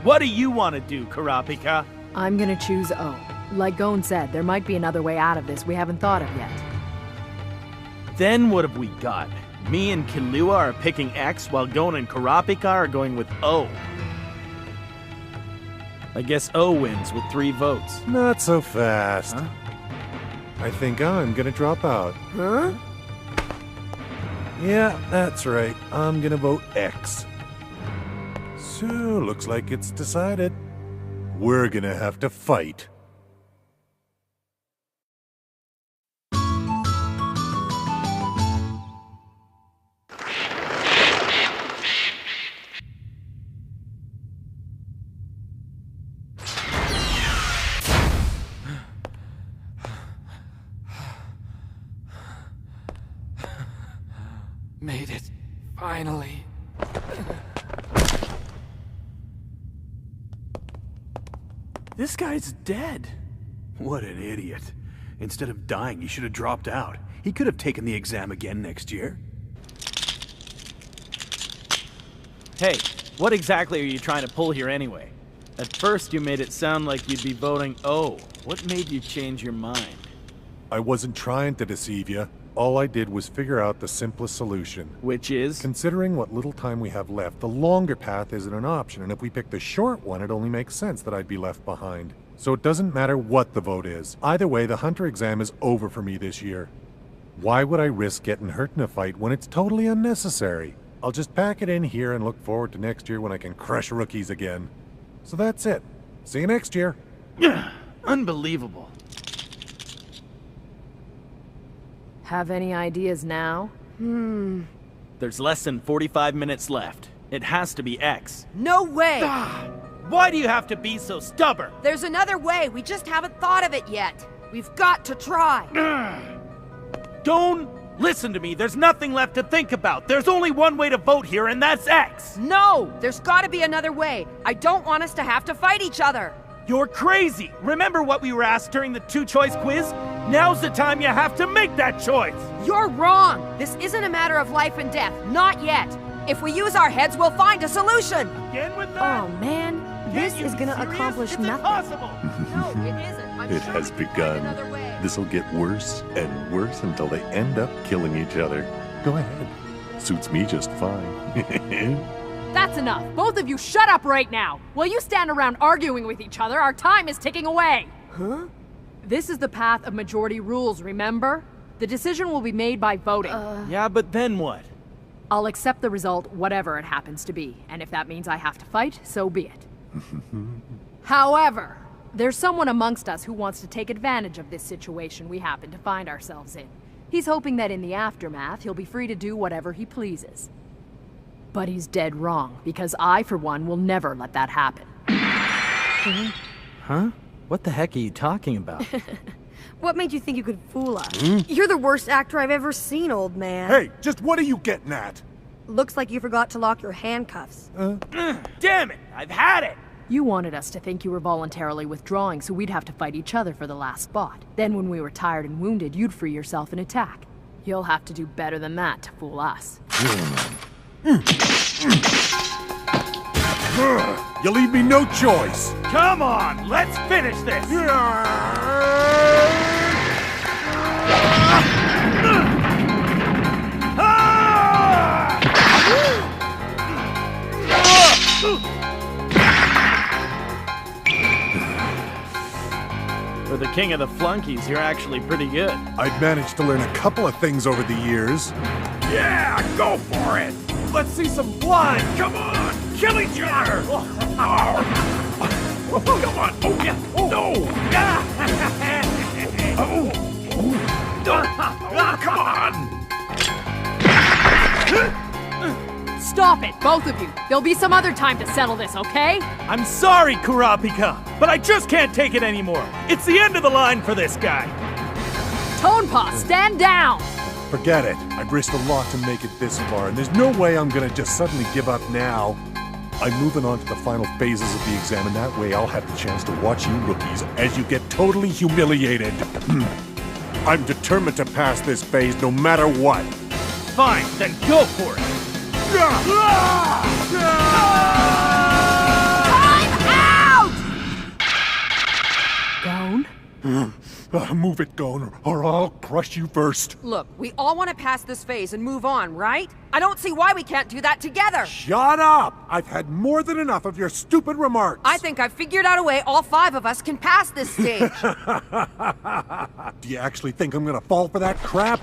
What do you want to do, Kurapika? I'm gonna choose O. Like Gon said, there might be another way out of this we haven't thought of yet. Then what have we got? Me and Killua are picking X, while Gon and Kurapika are going with O. I guess O wins with 3 votes. Not so fast. Huh? I think I'm gonna drop out. Huh? Yeah, that's right. I'm gonna vote X. So, looks like it's decided. We're gonna have to fight. Made it. Finally. This guy's dead. What an idiot. Instead of dying, he should have dropped out. He could have taken the exam again next year. Hey, what exactly are you trying to pull here anyway? At first you made it sound like you'd be voting O. What made you change your mind? I wasn't trying to deceive you. All I did was figure out the simplest solution. Which is? Considering what little time we have left, the longer path isn't an option, and if we pick the short one, it only makes sense that I'd be left behind. So it doesn't matter what the vote is. Either way, the Hunter exam is over for me this year. Why would I risk getting hurt in a fight when it's totally unnecessary? I'll just pack it in here and look forward to next year when I can crush rookies again. So that's it. See you next year. Unbelievable. Have any ideas now? There's less than 45 minutes left. It has to be X. No way! Why do you have to be so stubborn? There's another way. We just haven't thought of it yet. We've got to try. Gon, listen to me. There's nothing left to think about. There's only one way to vote here, and that's X. No! There's gotta be another way. I don't want us to have to fight each other. You're crazy. Remember what we were asked during the 2-choice quiz? Now's the time you have to make that choice. You're wrong. This isn't a matter of life and death. Not yet. If we use our heads, we'll find a solution. Again with that? Oh man, this is gonna accomplish it's nothing. Impossible. No, it isn't. I'm It sure has we can find another begun. way. This'll get worse and worse until they end up killing each other. Go ahead. Suits me just fine. That's enough. Both of you shut up right now. While you stand around arguing with each other, our time is ticking away. Huh? This is the path of majority rules, remember? The decision will be made by voting. Yeah, but then what? I'll accept the result, whatever it happens to be. And if that means I have to fight, so be it. However, there's someone amongst us who wants to take advantage of this situation we happen to find ourselves in. He's hoping that in the aftermath, he'll be free to do whatever he pleases. But he's dead wrong, because I, for one, will never let that happen. Huh? What the heck are you talking about? What made you think you could fool us? You're the worst actor I've ever seen, old man. Hey, just what are you getting at? Looks like you forgot to lock your handcuffs. Damn it! I've had it! You wanted us to think you were voluntarily withdrawing so we'd have to fight each other for the last spot. Then when we were tired and wounded, you'd free yourself and attack. You'll have to do better than that to fool us. You leave me no choice. Come on, let's finish this! For the king of the flunkies, you're actually pretty good. I've managed to learn a couple of things over the years. Yeah, go for it! Let's see some blood! Come on! Kill each other! Come on! Oh, yeah! No! Come on! Stop it, both of you. There'll be some other time to settle this, okay? I'm sorry, Kurapika, but I just can't take it anymore. It's the end of the line for this guy. Tonepah, stand down! Forget it. I've risked a lot to make it this far, and there's no way I'm gonna just suddenly give up now. I'm moving on to the final phases of the exam, and that way I'll have the chance to watch you rookies as you get totally humiliated. I'm determined to pass this phase no matter what. Fine, then go for it. Time out! Gon? Move it, Gon, or I'll crush you first. Look, we all want to pass this phase and move on, right? I don't see why we can't do that together. Shut up! I've had more than enough of your stupid remarks. I think I've figured out a way all 5 of us can pass this stage. Do you actually think I'm gonna fall for that crap?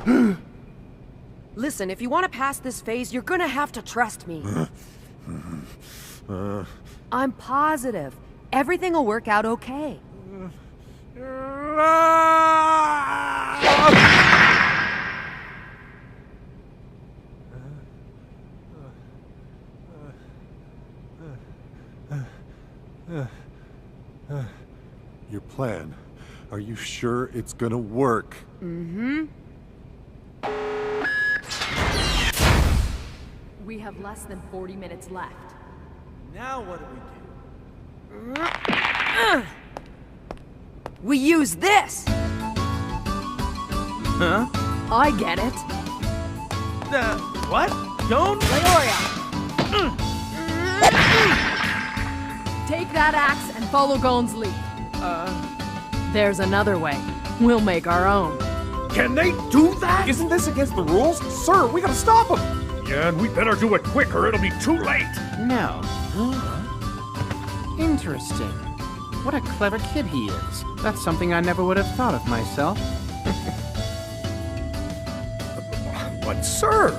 Listen, if you want to pass this phase, you're gonna have to trust me. I'm positive. Everything will work out okay. Your plan. Are you sure it's gonna work? Mm-hmm. We have less than 40 minutes left. Now what do? We use this! Huh? I get it. What? Gon? Leoria! Take that axe and follow Gon's lead. There's another way. We'll make our own. Can they do that? Isn't this against the rules? Sir, we gotta stop him! Yeah, and we better do it quick or it'll be too late. No. Interesting. What a clever kid he is. That's something I never would have thought of myself. But sir!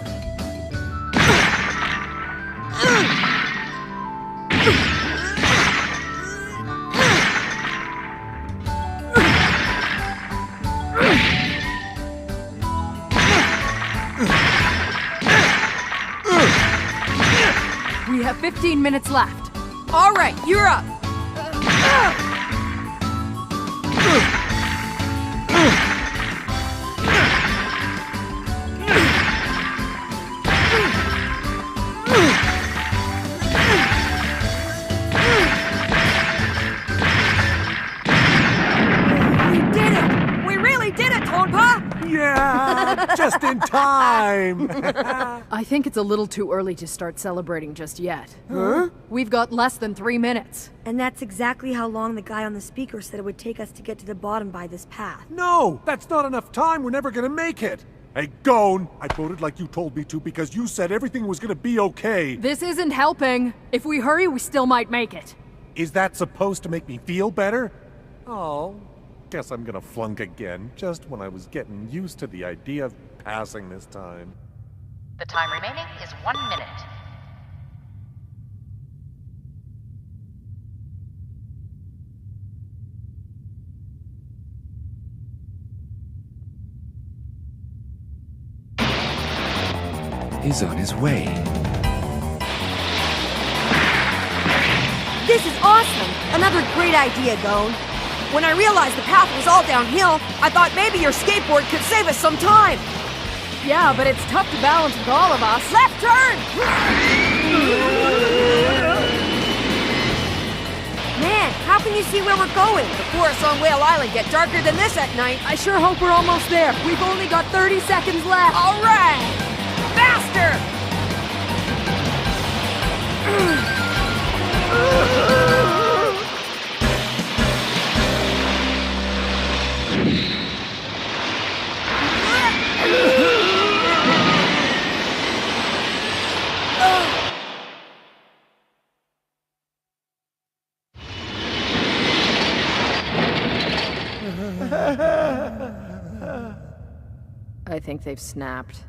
We have 15 minutes left. All right, you're up. We did it! We really did it, Tonepah! Yeah, just in time. I think it's a little too early to start celebrating just yet. Huh? We've got less than 3 minutes. And that's exactly how long the guy on the speaker said it would take us to get to the bottom by this path. No, that's not enough time. We're never gonna make it. Hey, Gon, I voted like you told me to because you said everything was gonna be okay. This isn't helping. If we hurry, we still might make it. Is that supposed to make me feel better? Oh, guess I'm gonna flunk again, just when I was getting used to the idea of passing this time. The time remaining is 1 minute. He's on his way. This is awesome! Another great idea, Gon. When I realized the path was all downhill, I thought maybe your skateboard could save us some time. Yeah, but it's tough to balance with all of us. Left turn! Man, how can you see where we're going? The forests on Whale Island get darker than this at night. I sure hope we're almost there. We've only got 30 seconds left. All right! Faster! I think they've snapped.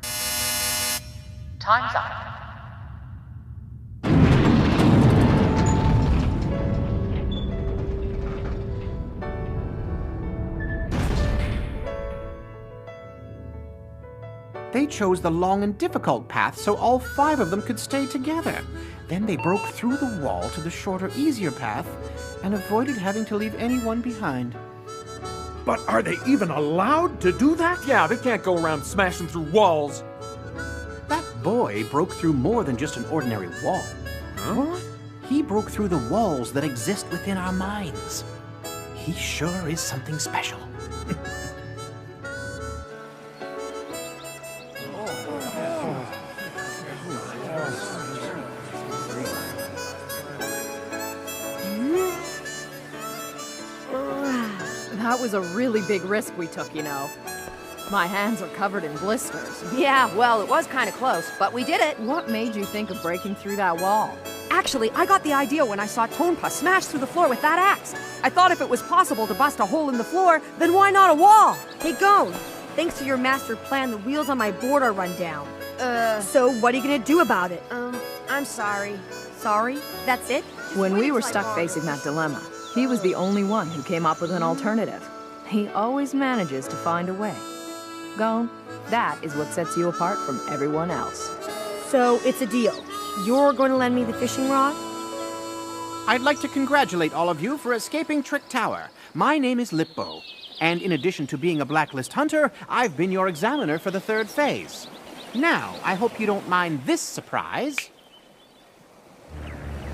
Time's up. They chose the long and difficult path so all 5 of them could stay together. Then they broke through the wall to the shorter, easier path and avoided having to leave anyone behind. But are they even allowed to do that? Yeah, they can't go around smashing through walls. That boy broke through more than just an ordinary wall. Huh? What? He broke through the walls that exist within our minds. He sure is something special. That was a really big risk we took, you know. My hands are covered in blisters. Yeah, well, it was kind of close, but we did it. What made you think of breaking through that wall? Actually, I got the idea when I saw Tonpa smash through the floor with that axe. I thought if it was possible to bust a hole in the floor, then why not a wall? Hey, Gon, thanks to your master plan, the wheels on my board are run down. So what are you gonna do about it? I'm sorry. Sorry? That's it? When we were stuck facing that dilemma, he was the only one who came up with an alternative. He always manages to find a way. Gon, that is what sets you apart from everyone else. So it's a deal. You're going to lend me the fishing rod? I'd like to congratulate all of you for escaping Trick Tower. My name is Lippo, and in addition to being a blacklist hunter, I've been your examiner for the 3rd phase. Now, I hope you don't mind this surprise.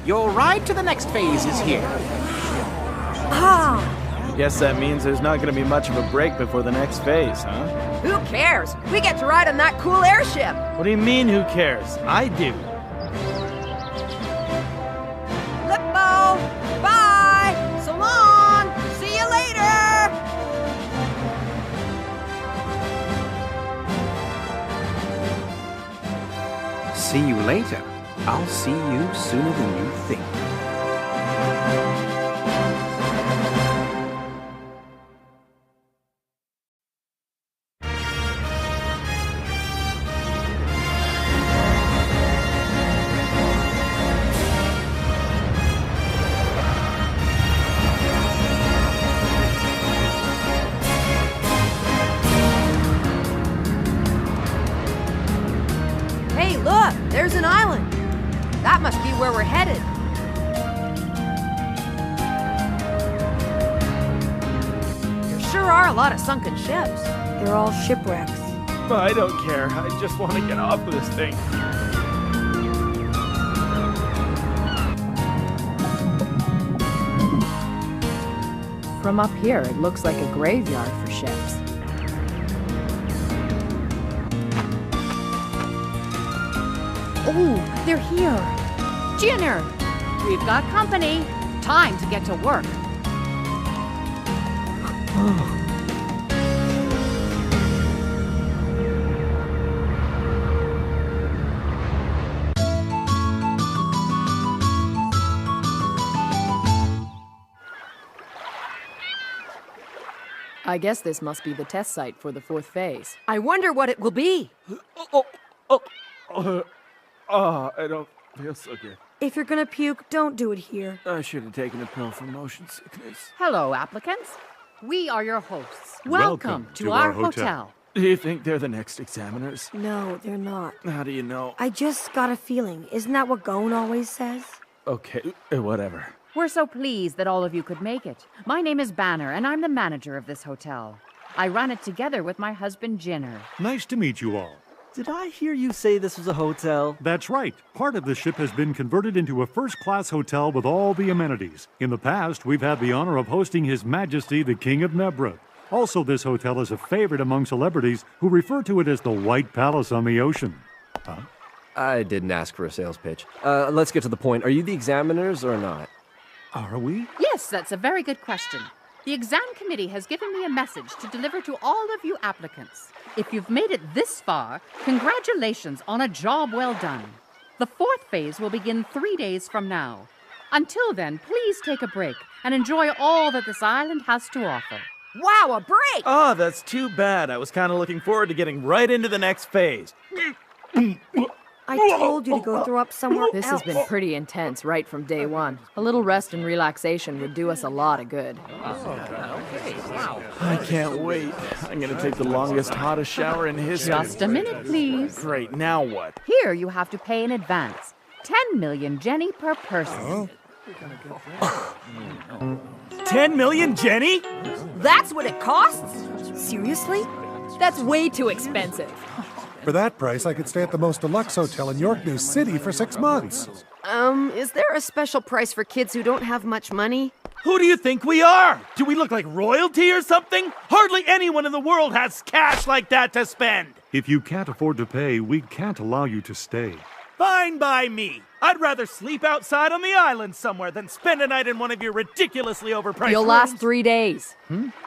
Your ride to the next phase is here. Ah! Guess that means there's not going to be much of a break before the next phase, huh? Who cares? We get to ride on that cool airship. What do you mean, who cares? I do. Lippo! Bye! So long! See you later! See you later. I'll see you sooner than you think. Hey, look! There's an island! That must be where we're headed. There sure are a lot of sunken ships. They're all shipwrecks. I don't care. I just want to get off of this thing. From up here, it looks like a graveyard for ships. Oh, they're here. Jinner! We've got company. Time to get to work. I guess this must be the test site for the 4th phase. I wonder what it will be. I don't feel so good. If you're gonna puke, don't do it here. I should have taken a pill for motion sickness. Hello, applicants. We are your hosts. Welcome to our hotel. Do you think they're the next examiners? No, they're not. How do you know? I just got a feeling. Isn't that what Gon always says? Okay, whatever. We're so pleased that all of you could make it. My name is Banner, and I'm the manager of this hotel. I run it together with my husband, Jinner. Nice to meet you all. Did I hear you say this was a hotel? That's right. Part of the ship has been converted into a first-class hotel with all the amenities. In the past, we've had the honor of hosting His Majesty the King of Nebra. Also, this hotel is a favorite among celebrities who refer to it as the White Palace on the ocean. Huh? I didn't ask for a sales pitch. Let's get to the point. Are you the examiners or not? Are we? Yes, that's a very good question. The exam committee has given me a message to deliver to all of you applicants. If you've made it this far, congratulations on a job well done. The 4th phase will begin 3 days from now. Until then, please take a break and enjoy all that this island has to offer. Wow, a break! Oh, that's too bad. I was kind of looking forward to getting right into the next phase. I told you to go throw up somewhere This else. has been pretty intense right from day one. A little rest and relaxation would do us a lot of good. I can't wait. I'm gonna take the longest, hottest shower in history. Just a minute, please. Great, now what? Here you have to pay in advance. 10 million Jenny per person. 10 million, Jenny? That's what it costs? Seriously? That's way too expensive. For that price, I could stay at the most deluxe hotel in York New City for 6 months. Is there a special price for kids who don't have much money? Who do you think we are? Do we look like royalty or something? Hardly anyone in the world has cash like that to spend. If you can't afford to pay, we can't allow you to stay. Fine by me. I'd rather sleep outside on the island somewhere than spend a night in one of your ridiculously overpriced You'll rooms. last 3 days.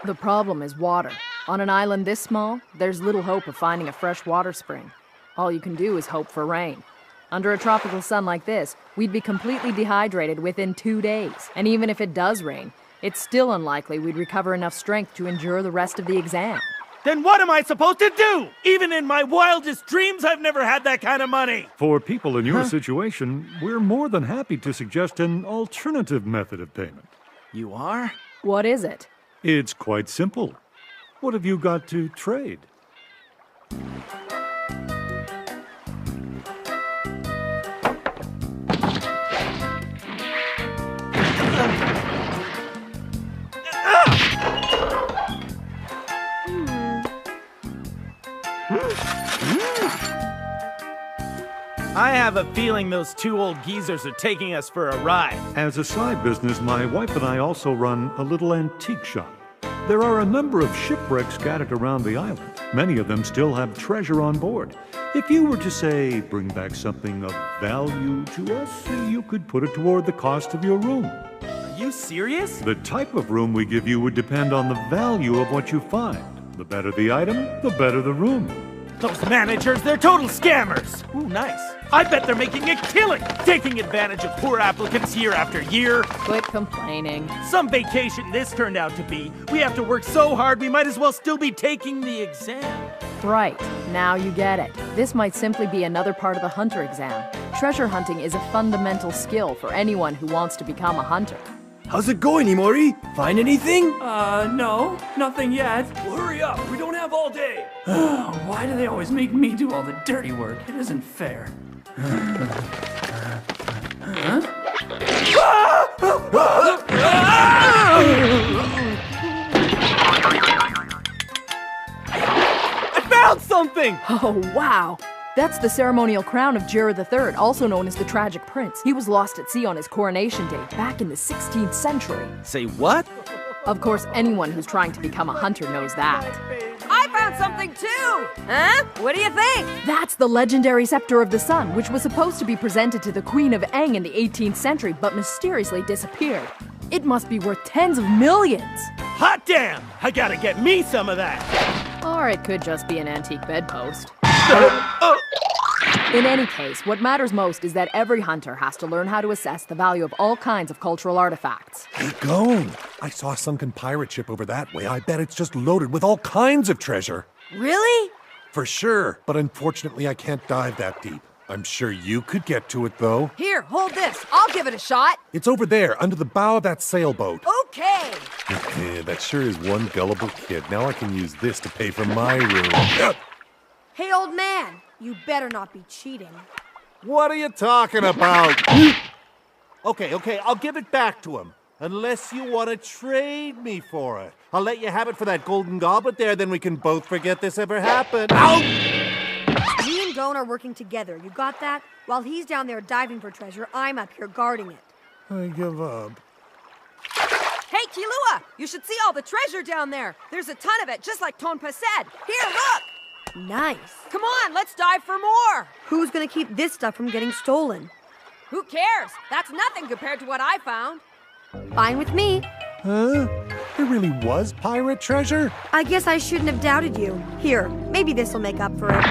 The problem is water. On an island this small, there's little hope of finding a fresh water spring. All you can do is hope for rain. Under a tropical sun like this, we'd be completely dehydrated within 2 days. And even if it does rain, it's still unlikely we'd recover enough strength to endure the rest of the exam. Then what am I supposed to do? Even in my wildest dreams, I've never had that kind of money. For people in your situation, we're more than happy to suggest an alternative method of payment. You are? What is it? It's quite simple. What have you got to trade? I have a feeling those two old geezers are taking us for a ride. As a side business, my wife and I also run a little antique shop. There are a number of shipwrecks scattered around the island. Many of them still have treasure on board. If you were to, say, bring back something of value to us, you could put it toward the cost of your room. Are you serious? The type of room we give you would depend on the value of what you find. The better the item, the better the room. Those managers, they're total scammers. Ooh, nice. I bet they're making a killing, taking advantage of poor applicants year after year. Quit complaining. Some vacation this turned out to be. We have to work so hard, we might as well still be taking the exam. Right, now you get it. This might simply be another part of the hunter exam. Treasure hunting is a fundamental skill for anyone who wants to become a hunter. How's it going, Imori? Find anything? No, nothing yet. Well, hurry up, we don't have all day. Why do they always make me do all the dirty work? It isn't fair. I found something! Oh, wow. That's the ceremonial crown of Jira III, also known as the Tragic Prince. He was lost at sea on his coronation day, back in the 16th century. Say what? Of course, anyone who's trying to become a hunter knows that. I found something too! Huh? What do you think? That's the legendary Scepter of the Sun, which was supposed to be presented to the Queen of Eng in the 18th century, but mysteriously disappeared. It must be worth tens of millions. Hot damn! I gotta get me some of that! Or it could just be an antique bedpost. In any case, what matters most is that every hunter has to learn how to assess the value of all kinds of cultural artifacts. Hey, Gone! I saw a sunken pirate ship over that way. I bet it's just loaded with all kinds of treasure. Really? For sure, but unfortunately I can't dive that deep. I'm sure you could get to it, though. Here, hold this. I'll give it a shot. It's over there, under the bow of that sailboat. Okay. Yeah, that sure is one gullible kid. Now I can use this to pay for my room. Hey, old man, you better not be cheating. What are you talking about? Okay, I'll give it back to him. Unless you want to trade me for it. I'll let you have it for that golden goblet there, then we can both forget this ever happened. Ow! Me and Gon are working together, you got that? While he's down there diving for treasure, I'm up here guarding it. I give up. Hey, Kilua! You should see all the treasure down there. There's a ton of it, just like Tonpa said. Here, look! Nice. Come on, let's dive for more. Who's gonna keep this stuff from getting stolen? Who cares? That's nothing compared to what I found. Fine with me. Huh? There really was pirate treasure? I guess I shouldn't have doubted you. Here, maybe this'll make up for it.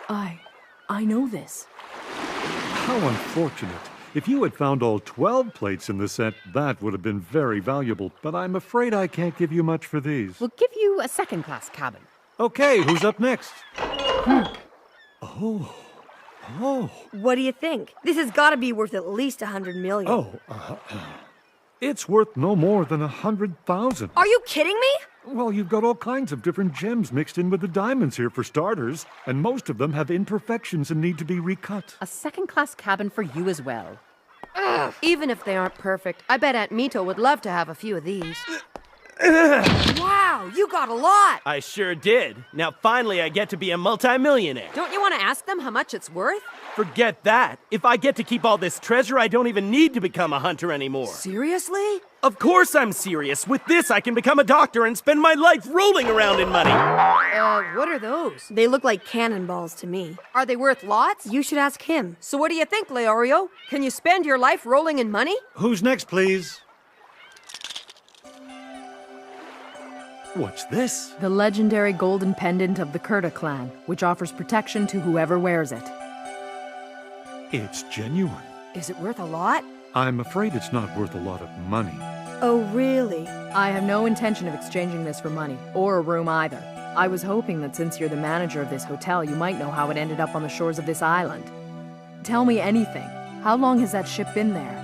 I know this. How unfortunate. If you had found all 12 plates in the set, that would have been very valuable, but I'm afraid I can't give you much for these. We'll give you a second-class cabin. Okay, who's up next? Oh. What do you think? This has got to be worth at least $100 million. It's worth no more than 100,000. Are you kidding me? Well, you've got all kinds of different gems mixed in with the diamonds here for starters, and most of them have imperfections and need to be recut. A second-class cabin for you as well. Ugh. Even if they aren't perfect, I bet Aunt Mito would love to have a few of these. Wow, you got a lot! I sure did. Now finally I get to be a multimillionaire. Don't you want to ask them how much it's worth? Forget that. If I get to keep all this treasure, I don't even need to become a hunter anymore. Seriously? Of course I'm serious. With this, I can become a doctor and spend my life rolling around in money. What are those? They look like cannonballs to me. Are they worth lots? You should ask him. So what do you think, Leorio? Can you spend your life rolling in money? Who's next, please? What's this? The legendary golden pendant of the Kurta clan, which offers protection to whoever wears it. It's genuine. Is it worth a lot? I'm afraid it's not worth a lot of money. Oh, really? I have no intention of exchanging this for money, or a room either. I was hoping that since you're the manager of this hotel, you might know how it ended up on the shores of this island. Tell me anything. How long has that ship been there?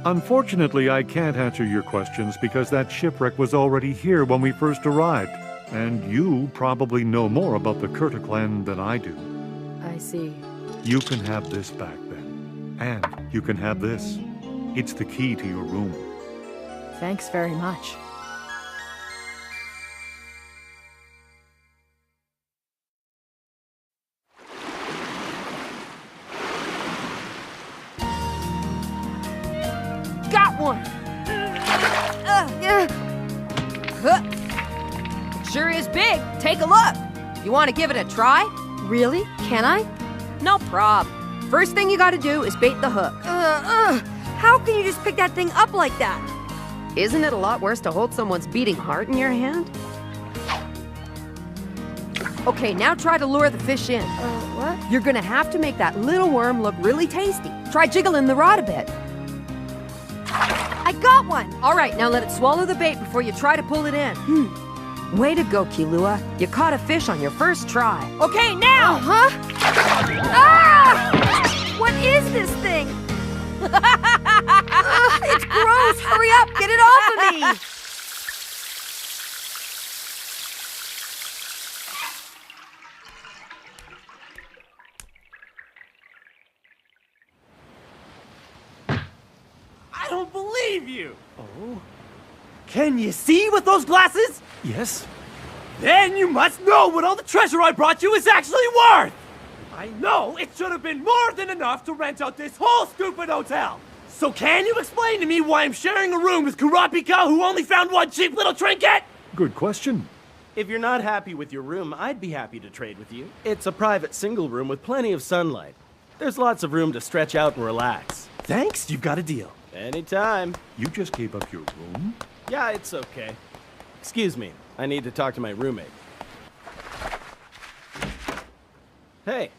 Unfortunately, I can't answer your questions because that shipwreck was already here when we first arrived. And you probably know more about the Kurta clan than I do. I see. You can have this back then. And you can have this. It's the key to your room. Thanks very much. Got one! It sure is big. Take a look. You want to give it a try? Really? Can I? No prob. First thing you gotta do is bait the hook. How can you just pick that thing up like that? Isn't it a lot worse to hold someone's beating heart in your hand? Okay, now try to lure the fish in. What? You're gonna have to make that little worm look really tasty. Try jiggling the rod a bit. I got one! All right, now let it swallow the bait before you try to pull it in. Way to go, Kilua. You caught a fish on your first try. Okay, now! Ah! What is this thing? It's gross! Hurry up! Get it off of me! I don't believe you! Oh? Can you see with those glasses? Yes? Then you must know what all the treasure I brought you is actually worth! I know it should have been more than enough to rent out this whole stupid hotel! So can you explain to me why I'm sharing a room with Kurapika, who only found one cheap little trinket? Good question. If you're not happy with your room, I'd be happy to trade with you. It's a private single room with plenty of sunlight. There's lots of room to stretch out and relax. Thanks, you've got a deal. Anytime. You just gave up your room? Yeah, it's okay. Excuse me, I need to talk to my roommate. Hey.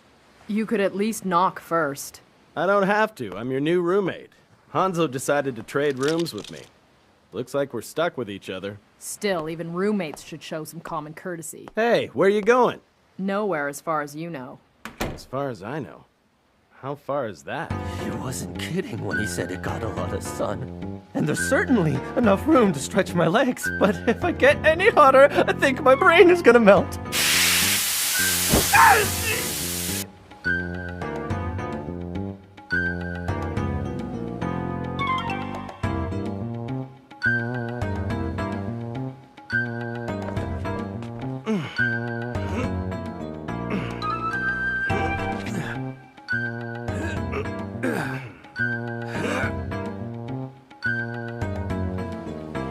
You could at least knock first. I don't have to, I'm your new roommate. Hanzo decided to trade rooms with me. Looks like we're stuck with each other. Still, even roommates should show some common courtesy. Hey, where you going? Nowhere as far as you know. As far as I know. How far is that? He wasn't kidding when he said it got a lot of sun. And there's certainly enough room to stretch my legs, but if I get any hotter, I think my brain is gonna melt.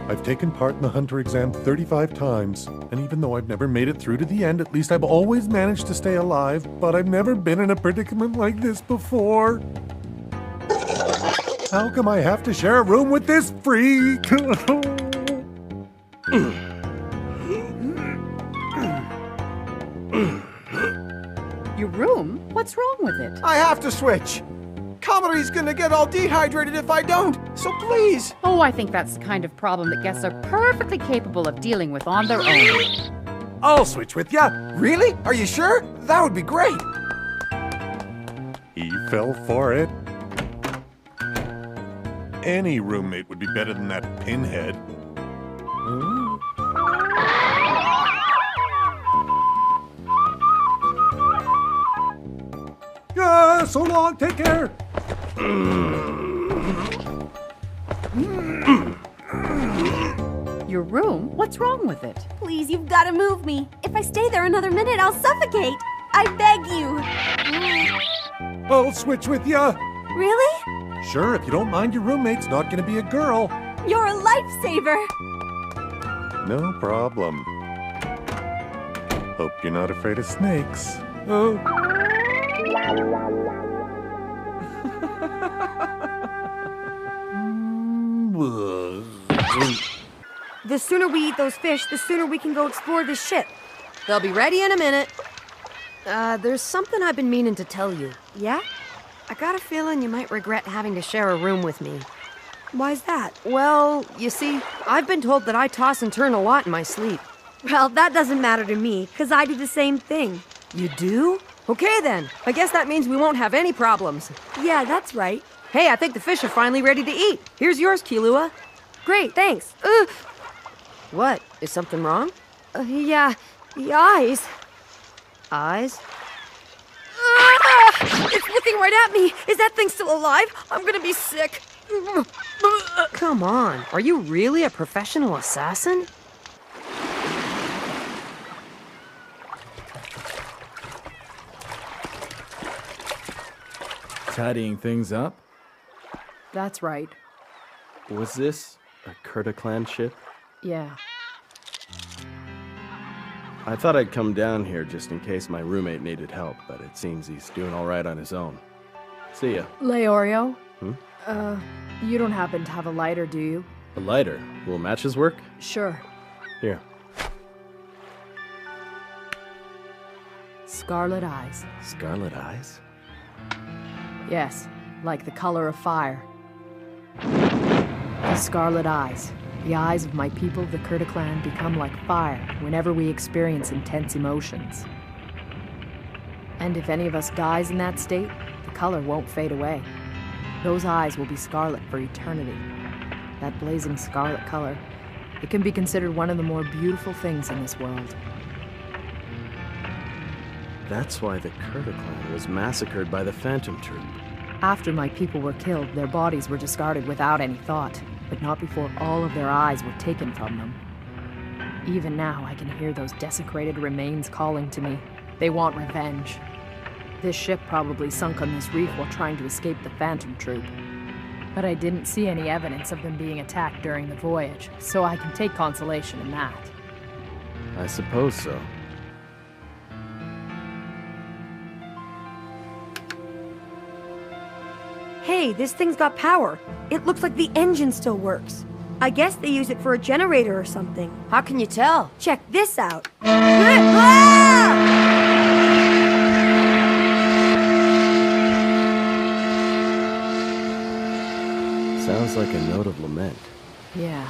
I've taken part in the Hunter exam 35 times, and even though I've never made it through to the end, at least I've always managed to stay alive, but I've never been in a predicament like this before. How come I have to share a room with this freak? What's wrong with it? I have to switch. Commodore's gonna get all dehydrated if I don't, so please. Oh, I think that's the kind of problem that guests are perfectly capable of dealing with on their own. I'll switch with ya. Really? Are you sure? That would be great. He fell for it. Any roommate would be better than that pinhead. Yeah, so long, take care. Your room? What's wrong with it? Please, you've got to move me. If I stay there another minute, I'll suffocate. I beg you. I'll switch with ya. Really? Sure, if you don't mind your roommate's not gonna be a girl. You're a lifesaver. No problem. Hope you're not afraid of snakes. The sooner we eat those fish, the sooner we can go explore this ship. They'll be ready in a minute. There's something I've been meaning to tell you. Yeah? I got a feeling you might regret having to share a room with me. Why's that? Well, you see, I've been told that I toss and turn a lot in my sleep. Well, that doesn't matter to me, because I do the same thing. You do? Okay then. I guess that means we won't have any problems. Yeah, that's right. Hey, I think the fish are finally ready to eat. Here's yours, Kilua. Great, thanks. What? Is something wrong? Yeah, the eyes. Eyes? It's looking right at me. Is that thing still alive? I'm gonna be sick. Come on. Are you really a professional assassin? Tidying things up? That's right. Was this a Kurta clan ship? Yeah. I thought I'd come down here just in case my roommate needed help, but it seems he's doing all right on his own. See ya. Leorio? You don't happen to have a lighter, do you? A lighter? Will matches work? Sure. Here. Scarlet eyes. Scarlet eyes? Yes, like the color of fire. The scarlet eyes. The eyes of my people, the Kurta clan, become like fire whenever we experience intense emotions. And if any of us dies in that state, the color won't fade away. Those eyes will be scarlet for eternity. That blazing scarlet color, it can be considered one of the more beautiful things in this world. That's why the Kurta clan was massacred by the Phantom Troop. After my people were killed, their bodies were discarded without any thought, but not before all of their eyes were taken from them. Even now, I can hear those desecrated remains calling to me. They want revenge. This ship probably sunk on this reef while trying to escape the Phantom Troop. But I didn't see any evidence of them being attacked during the voyage, so I can take consolation in that. I suppose so. Hey, this thing's got power. It looks like the engine still works. I guess they use it for a generator or something. How can you tell? Check this out. Sounds like a note of lament. Yeah.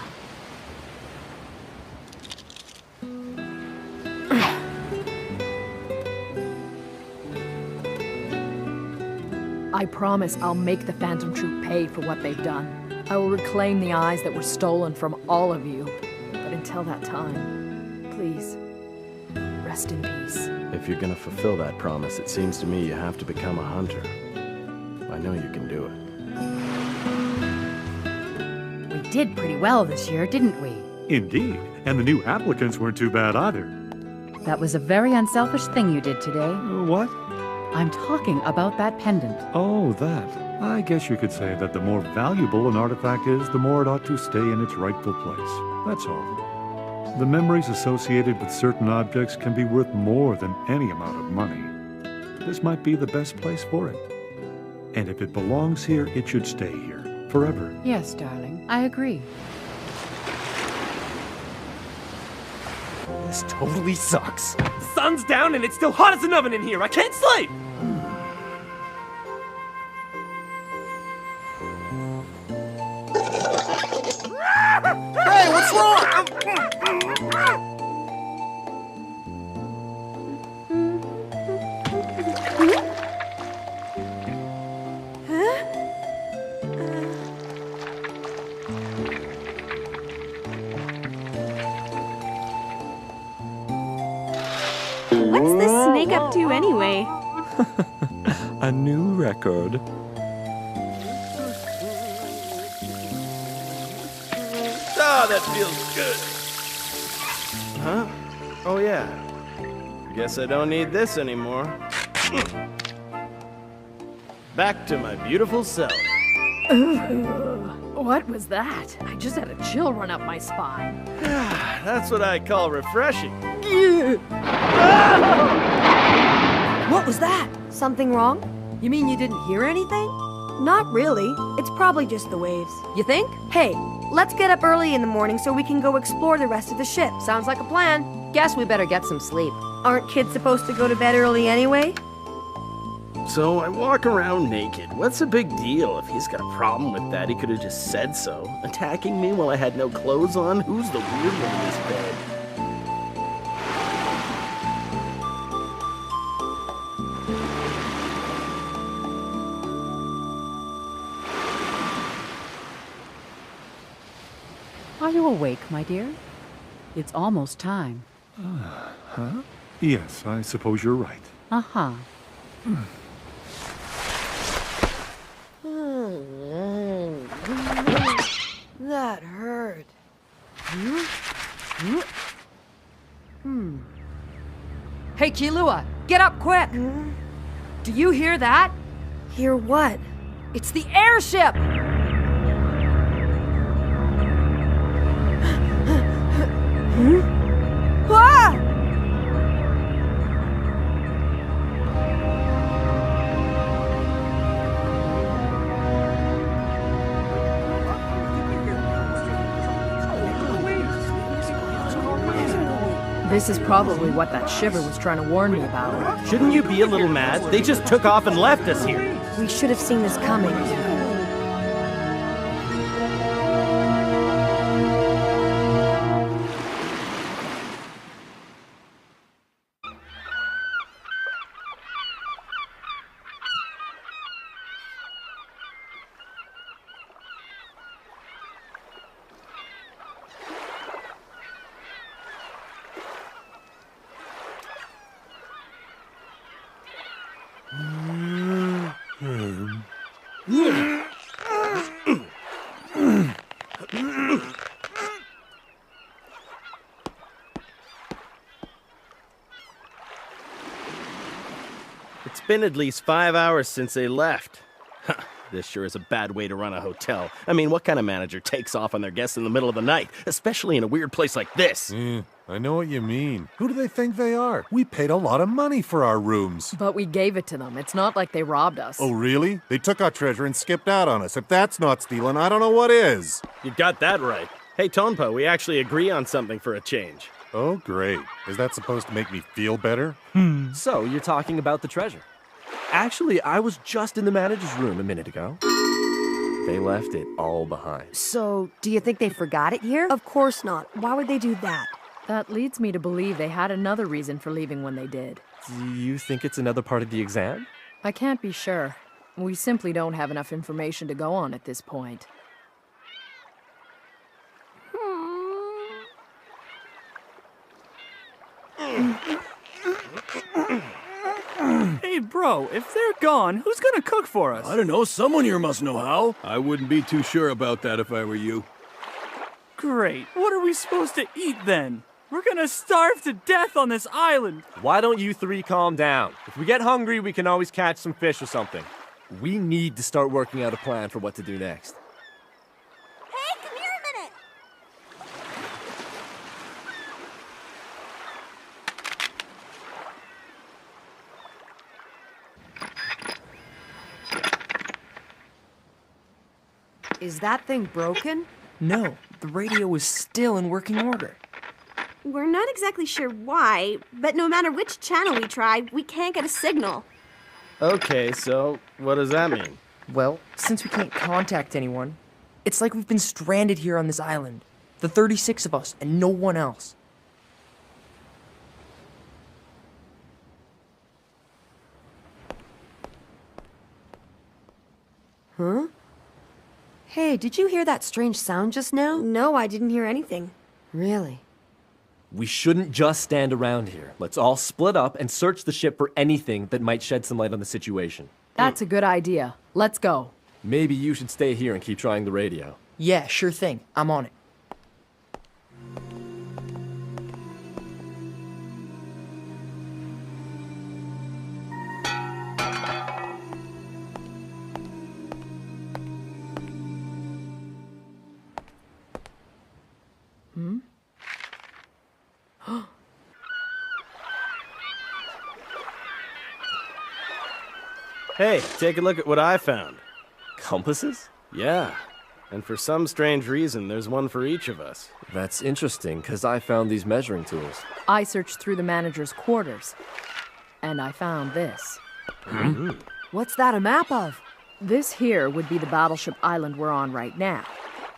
I promise I'll make the Phantom Troop pay for what they've done. I will reclaim the eyes that were stolen from all of you. But until that time, please, rest in peace. If you're gonna fulfill that promise, it seems to me you have to become a hunter. I know you can do it. We did pretty well this year, didn't we? Indeed. And the new applicants weren't too bad either. That was a very unselfish thing you did today. What? I'm talking about that pendant. Oh, that. I guess you could say that the more valuable an artifact is, the more it ought to stay in its rightful place. That's all. The memories associated with certain objects can be worth more than any amount of money. This might be the best place for it. And if it belongs here, it should stay here. Forever. Yes, darling. I agree. This totally sucks. The sun's down and it's still hot as an oven in here. I can't sleep. What's wrong? What's this snake up to anyway? A new record. Ah, that feels good. Huh? Oh, yeah. Guess I don't need this anymore. Back to my beautiful self. What was that? I just had a chill run up my spine. That's what I call refreshing. What was that? Something wrong? You mean you didn't hear anything? Not really. It's probably just the waves. You think? Hey, let's get up early in the morning so we can go explore the rest of the ship. Sounds like a plan. Guess we better get some sleep. Aren't kids supposed to go to bed early anyway? So I walk around naked. What's the big deal? If he's got a problem with that, he could have just said so. Attacking me while I had no clothes on? Who's the weird one in this bed? Are you awake, my dear? It's almost time. Huh? Yes, I suppose you're right. Uh-huh. That hurt. Hey, Kilua, get up quick! Do you hear that? Hear what? It's the airship! Ah! This is probably what that shiver was trying to warn me about. Shouldn't you be a little mad? They just took off and left us here. We should have seen this coming. It's been at least 5 hours since they left. Huh, this sure is a bad way to run a hotel. I mean, what kind of manager takes off on their guests in the middle of the night, especially in a weird place like this? I know what you mean. Who do they think they are? We paid a lot of money for our rooms. But we gave it to them. It's not like they robbed us. Oh, really? They took our treasure and skipped out on us. If that's not stealing, I don't know what is. You got that right. Hey, Tonpo, we actually agree on something for a change. Oh, great. Is that supposed to make me feel better? So, you're talking about the treasure. Actually, I was just in the manager's room a minute ago. They left it all behind. So, do you think they forgot it here? Of course not. Why would they do that? That leads me to believe they had another reason for leaving when they did. Do you think it's another part of the exam? I can't be sure. We simply don't have enough information to go on at this point. Hey, bro, if they're gone, who's gonna cook for us? I don't know. Someone here must know how. I wouldn't be too sure about that if I were you. Great. What are we supposed to eat then? We're gonna starve to death on this island. Why don't you three calm down? If we get hungry, we can always catch some fish or something. We need to start working out a plan for what to do next. Hey, come here a minute! Is that thing broken? No, the radio is still in working order. We're not exactly sure why, but no matter which channel we try, we can't get a signal. Okay, so what does that mean? Well, since we can't contact anyone, it's like we've been stranded here on this island. The 36 of us, and no one else. Huh? Hey, did you hear that strange sound just now? No, I didn't hear anything. Really? We shouldn't just stand around here. Let's all split up and search the ship for anything that might shed some light on the situation. That's a good idea. Let's go. Maybe you should stay here and keep trying the radio. Yeah, sure thing. I'm on it. Hey, take a look at what I found. Compasses? Yeah. And for some strange reason, there's one for each of us. That's interesting, because I found these measuring tools. I searched through the manager's quarters, and I found this. What's that a map of? This here would be the battleship island we're on right now.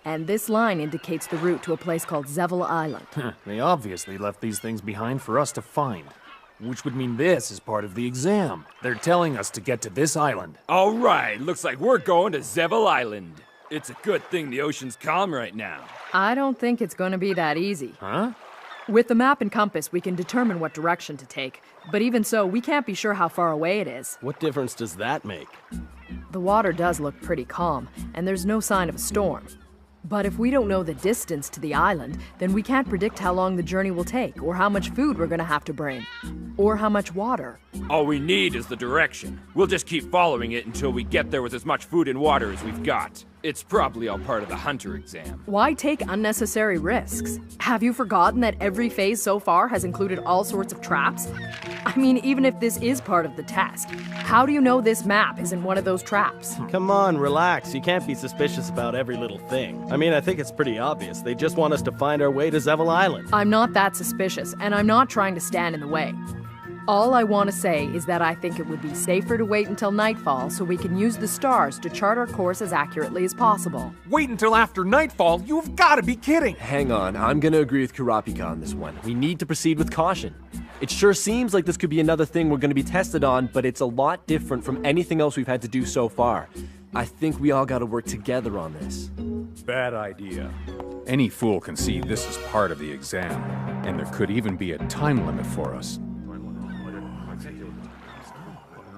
And this line indicates the route to a place called Zevil Island. They obviously left these things behind for us to find. Which would mean this is part of the exam. They're telling us to get to this island. All right, looks like we're going to Zevil Island. It's a good thing the ocean's calm right now. I don't think it's going to be that easy. Huh? With the map and compass, we can determine what direction to take. But even so, we can't be sure how far away it is. What difference does that make? The water does look pretty calm, and there's no sign of a storm. But if we don't know the distance to the island, then we can't predict how long the journey will take, or how much food we're gonna have to bring, or how much water. All we need is the direction. We'll just keep following it until we get there with as much food and water as we've got. It's probably all part of the hunter exam. Why take unnecessary risks? Have you forgotten that every phase so far has included all sorts of traps? I mean, even if this is part of the test, how do you know this map isn't one of those traps? Come on, relax. You can't be suspicious about every little thing. I mean, I think it's pretty obvious. They just want us to find our way to Zevil Island. I'm not that suspicious, and I'm not trying to stand in the way. All I want to say is that I think it would be safer to wait until nightfall so we can use the stars to chart our course as accurately as possible. Wait until after nightfall? You've got to be kidding! Hang on, I'm gonna agree with Kurapika on this one. We need to proceed with caution. It sure seems like this could be another thing we're gonna be tested on, but it's a lot different from anything else we've had to do so far. I think we all gotta work together on this. Bad idea. Any fool can see this is part of the exam, and there could even be a time limit for us.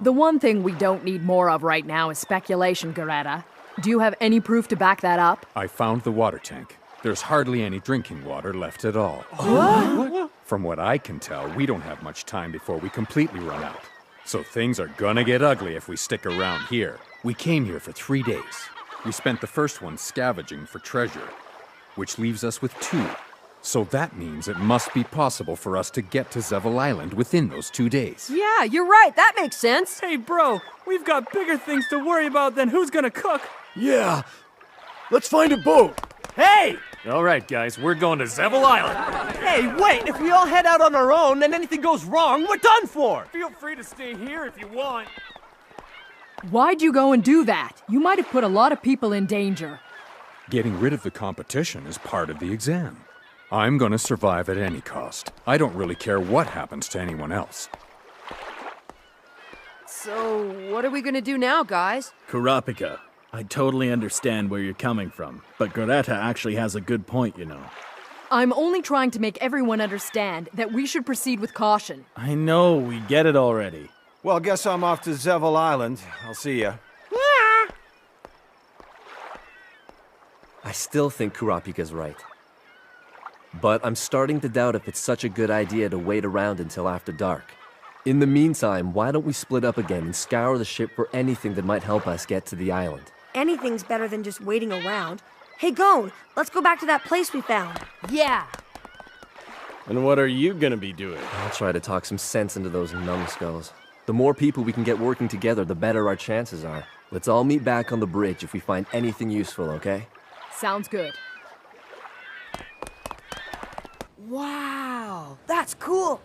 The one thing we don't need more of right now is speculation, Garetta. Do you have any proof to back that up? I found the water tank. There's hardly any drinking water left at all. What? From what I can tell, we don't have much time before we completely run out. So things are gonna get ugly if we stick around here. We came here for 3 days. We spent the first one scavenging for treasure, which leaves us with 2. So that means it must be possible for us to get to Zevil Island within those 2 days. Yeah, you're right. That makes sense. Hey, bro, we've got bigger things to worry about than who's gonna cook. Yeah. Let's find a boat. Hey! All right, guys, we're going to Zevil Island. Hey, wait! If we all head out on our own and anything goes wrong, we're done for! Feel free to stay here if you want. Why'd you go and do that? You might have put a lot of people in danger. Getting rid of the competition is part of the exam. I'm gonna survive at any cost. I don't really care what happens to anyone else. So, what are we gonna do now, guys? Kurapika, I totally understand where you're coming from, but Garetta actually has a good point, you know. I'm only trying to make everyone understand that we should proceed with caution. I know, we get it already. Well, guess I'm off to Zevil Island. I'll see ya. I still think Kurapika's right. But I'm starting to doubt if it's such a good idea to wait around until after dark. In the meantime, why don't we split up again and scour the ship for anything that might help us get to the island? Anything's better than just waiting around. Hey, Gon, let's go back to that place we found. Yeah. And what are you gonna be doing? I'll try to talk some sense into those numbskulls. The more people we can get working together, the better our chances are. Let's all meet back on the bridge if we find anything useful, okay? Sounds good. Wow, that's cool.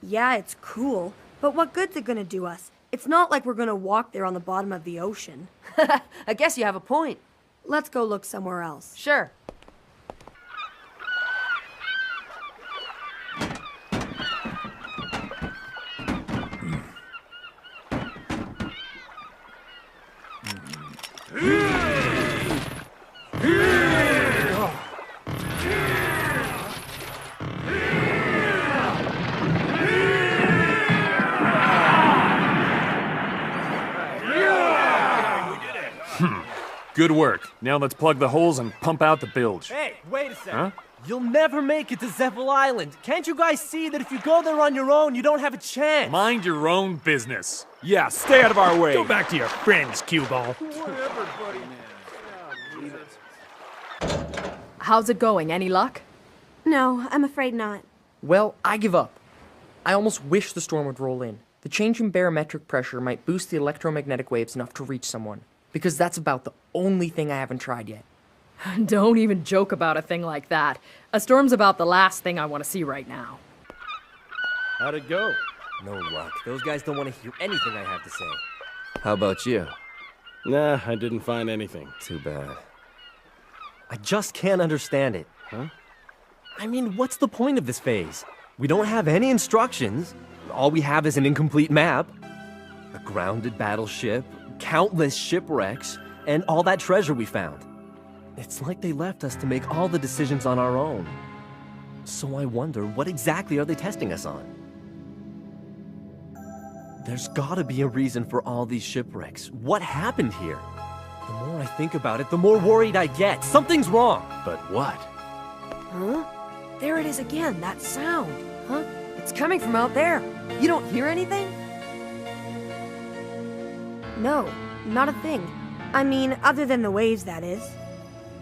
Yeah, it's cool, but what good's it gonna do us? It's not like we're gonna walk there on the bottom of the ocean. I guess you have a point. Let's go look somewhere else. Sure. Good work. Now let's plug the holes and pump out the bilge. Hey, wait a second. Huh? You'll never make it to Zevil Island. Can't you guys see that if you go there on your own, you don't have a chance? Mind your own business. Yeah, stay out of our way. Go back to your friends, cue ball. Whatever, buddy. How's it going? Any luck? No, I'm afraid not. Well, I give up. I almost wish the storm would roll in. The change in barometric pressure might boost the electromagnetic waves enough to reach someone. Because that's about the only thing I haven't tried yet. Don't even joke about a thing like that. A storm's about the last thing I want to see right now. How'd it go? No luck. Those guys don't want to hear anything I have to say. How about you? Nah, I didn't find anything. Too bad. I just can't understand it. Huh? I mean, what's the point of this phase? We don't have any instructions. All we have is an incomplete map. A grounded battleship, countless shipwrecks, and all that treasure we found. It's like they left us to make all the decisions on our own. So I wonder, what exactly are they testing us on? There's gotta be a reason for all these shipwrecks. What happened here? The more I think about it, the more worried I get. Something's wrong. But what? Huh? There it is again, that sound. Huh? It's coming from out there. You don't hear anything? No, not a thing. I mean, other than the waves, that is.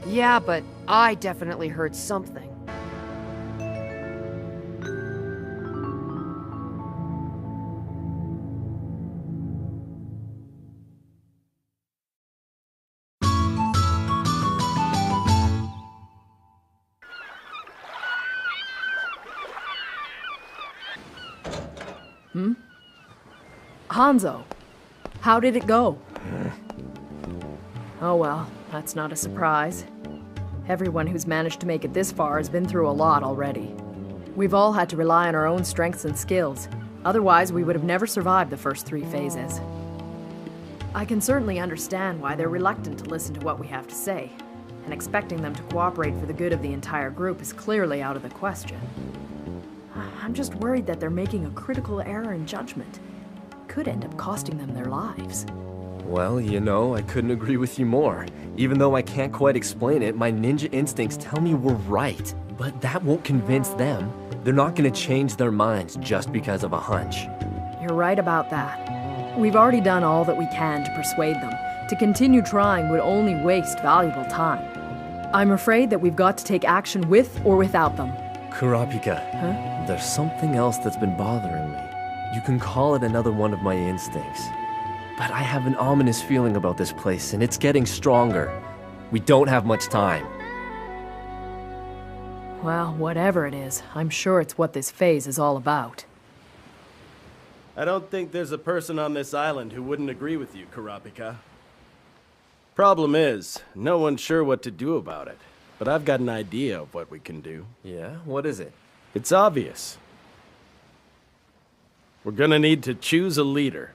Yeah, but I definitely heard something. Hanzo, how did it go? Oh well, that's not a surprise. Everyone who's managed to make it this far has been through a lot already. We've all had to rely on our own strengths and skills. Otherwise, we would have never survived the first 3 phases. I can certainly understand why they're reluctant to listen to what we have to say, and expecting them to cooperate for the good of the entire group is clearly out of the question. I'm just worried that they're making a critical error in judgment. Could end up costing them their lives. Well, you know, I couldn't agree with you more. Even though I can't quite explain it, my ninja instincts tell me we're right. But that won't convince them. They're not gonna change their minds just because of a hunch. You're right about that. We've already done all that we can to persuade them. To continue trying would only waste valuable time. I'm afraid that we've got to take action with or without them. Kurapika, Huh? there's something else that's been bothering me. You can call it another one of my instincts. But I have an ominous feeling about this place, and it's getting stronger. We don't have much time. Well, whatever it is, I'm sure it's what this phase is all about. I don't think there's a person on this island who wouldn't agree with you, Kurapika. Problem is, no one's sure what to do about it. But I've got an idea of what we can do. Yeah? What is it? It's obvious. We're gonna need to choose a leader.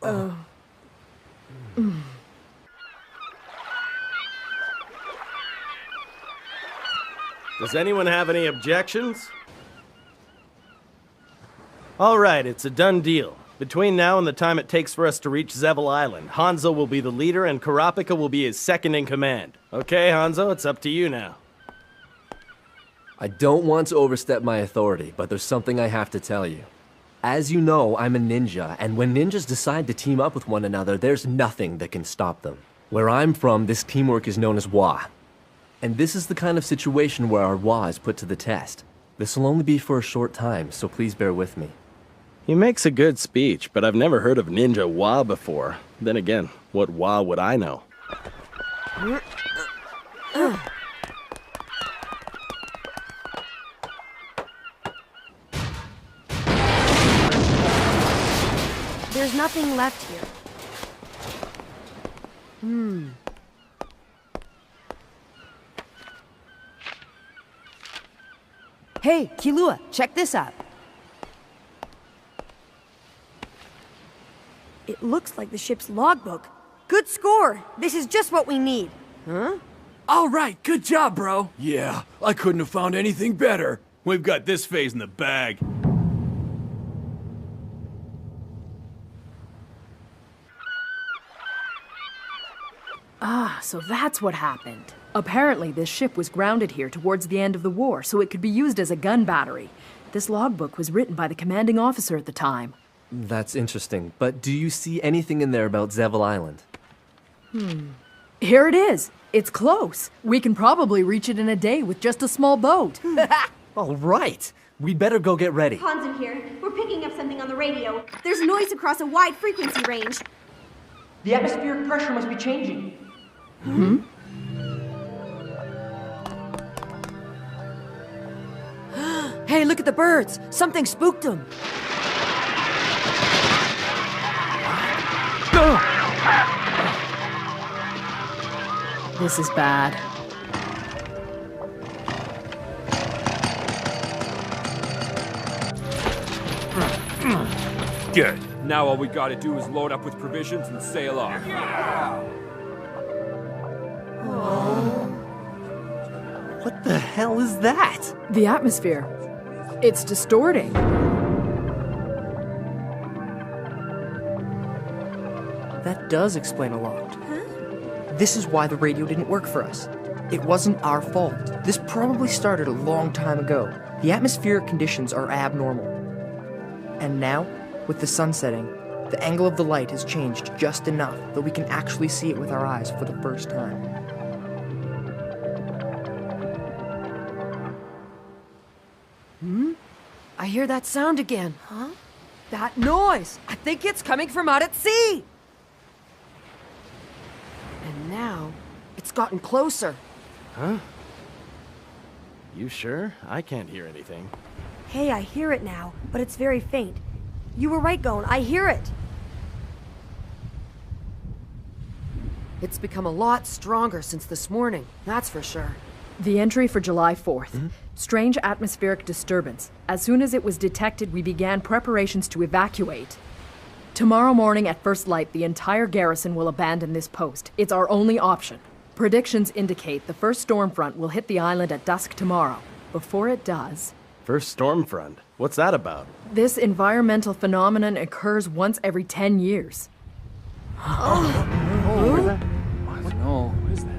Does anyone have any objections? All right, it's a done deal. Between now and the time it takes for us to reach Zevil Island, Hanzo will be the leader and Kurapika will be his second in command. Okay, Hanzo, it's up to you now. I don't want to overstep my authority, but there's something I have to tell you. As you know, I'm a ninja, and when ninjas decide to team up with one another, there's nothing that can stop them. Where I'm from, this teamwork is known as Wa. And this is the kind of situation where our Wa is put to the test. This will only be for a short time, so please bear with me. He makes a good speech, but I've never heard of Ninja Wa before. Then again, what Wa would I know? There's nothing left here. Hey, Kilua, check this out. It looks like the ship's logbook. Good score! This is just what we need. Huh? All right, good job, bro. Yeah, I couldn't have found anything better. We've got this phase in the bag. Ah, so that's what happened. Apparently, this ship was grounded here towards the end of the war, so it could be used as a gun battery. This logbook was written by the commanding officer at the time. That's interesting, but do you see anything in there about Zevil Island? Here it is. It's close. We can probably reach it in a day with just a small boat. All right. We'd better go get ready. Hanzo here. We're picking up something on the radio. There's noise across a wide frequency range. The atmospheric pressure must be changing. Hey, look at the birds. Something spooked them. This is bad. Good. Now all we gotta do is load up with provisions and sail off. What the hell is that? The atmosphere. It's distorting. That does explain a lot. This is why the radio didn't work for us. It wasn't our fault. This probably started a long time ago. The atmospheric conditions are abnormal. And now, with the sun setting, the angle of the light has changed just enough that we can actually see it with our eyes for the first time. I hear that sound again. Huh? That noise! I think it's coming from out at sea! And now, it's gotten closer. Huh? You sure? I can't hear anything. Hey, I hear it now, but it's very faint. You were right, Gon. I hear it. It's become a lot stronger since this morning, that's for sure. The entry for July 4th. Strange atmospheric disturbance. As soon as it was detected, we began preparations to evacuate. Tomorrow morning at first light, the entire garrison will abandon this post. It's our only option. Predictions indicate the first storm front will hit the island at dusk tomorrow. Before it does... First storm front? What's that about? This environmental phenomenon occurs once every 10 years. What? No. What is that?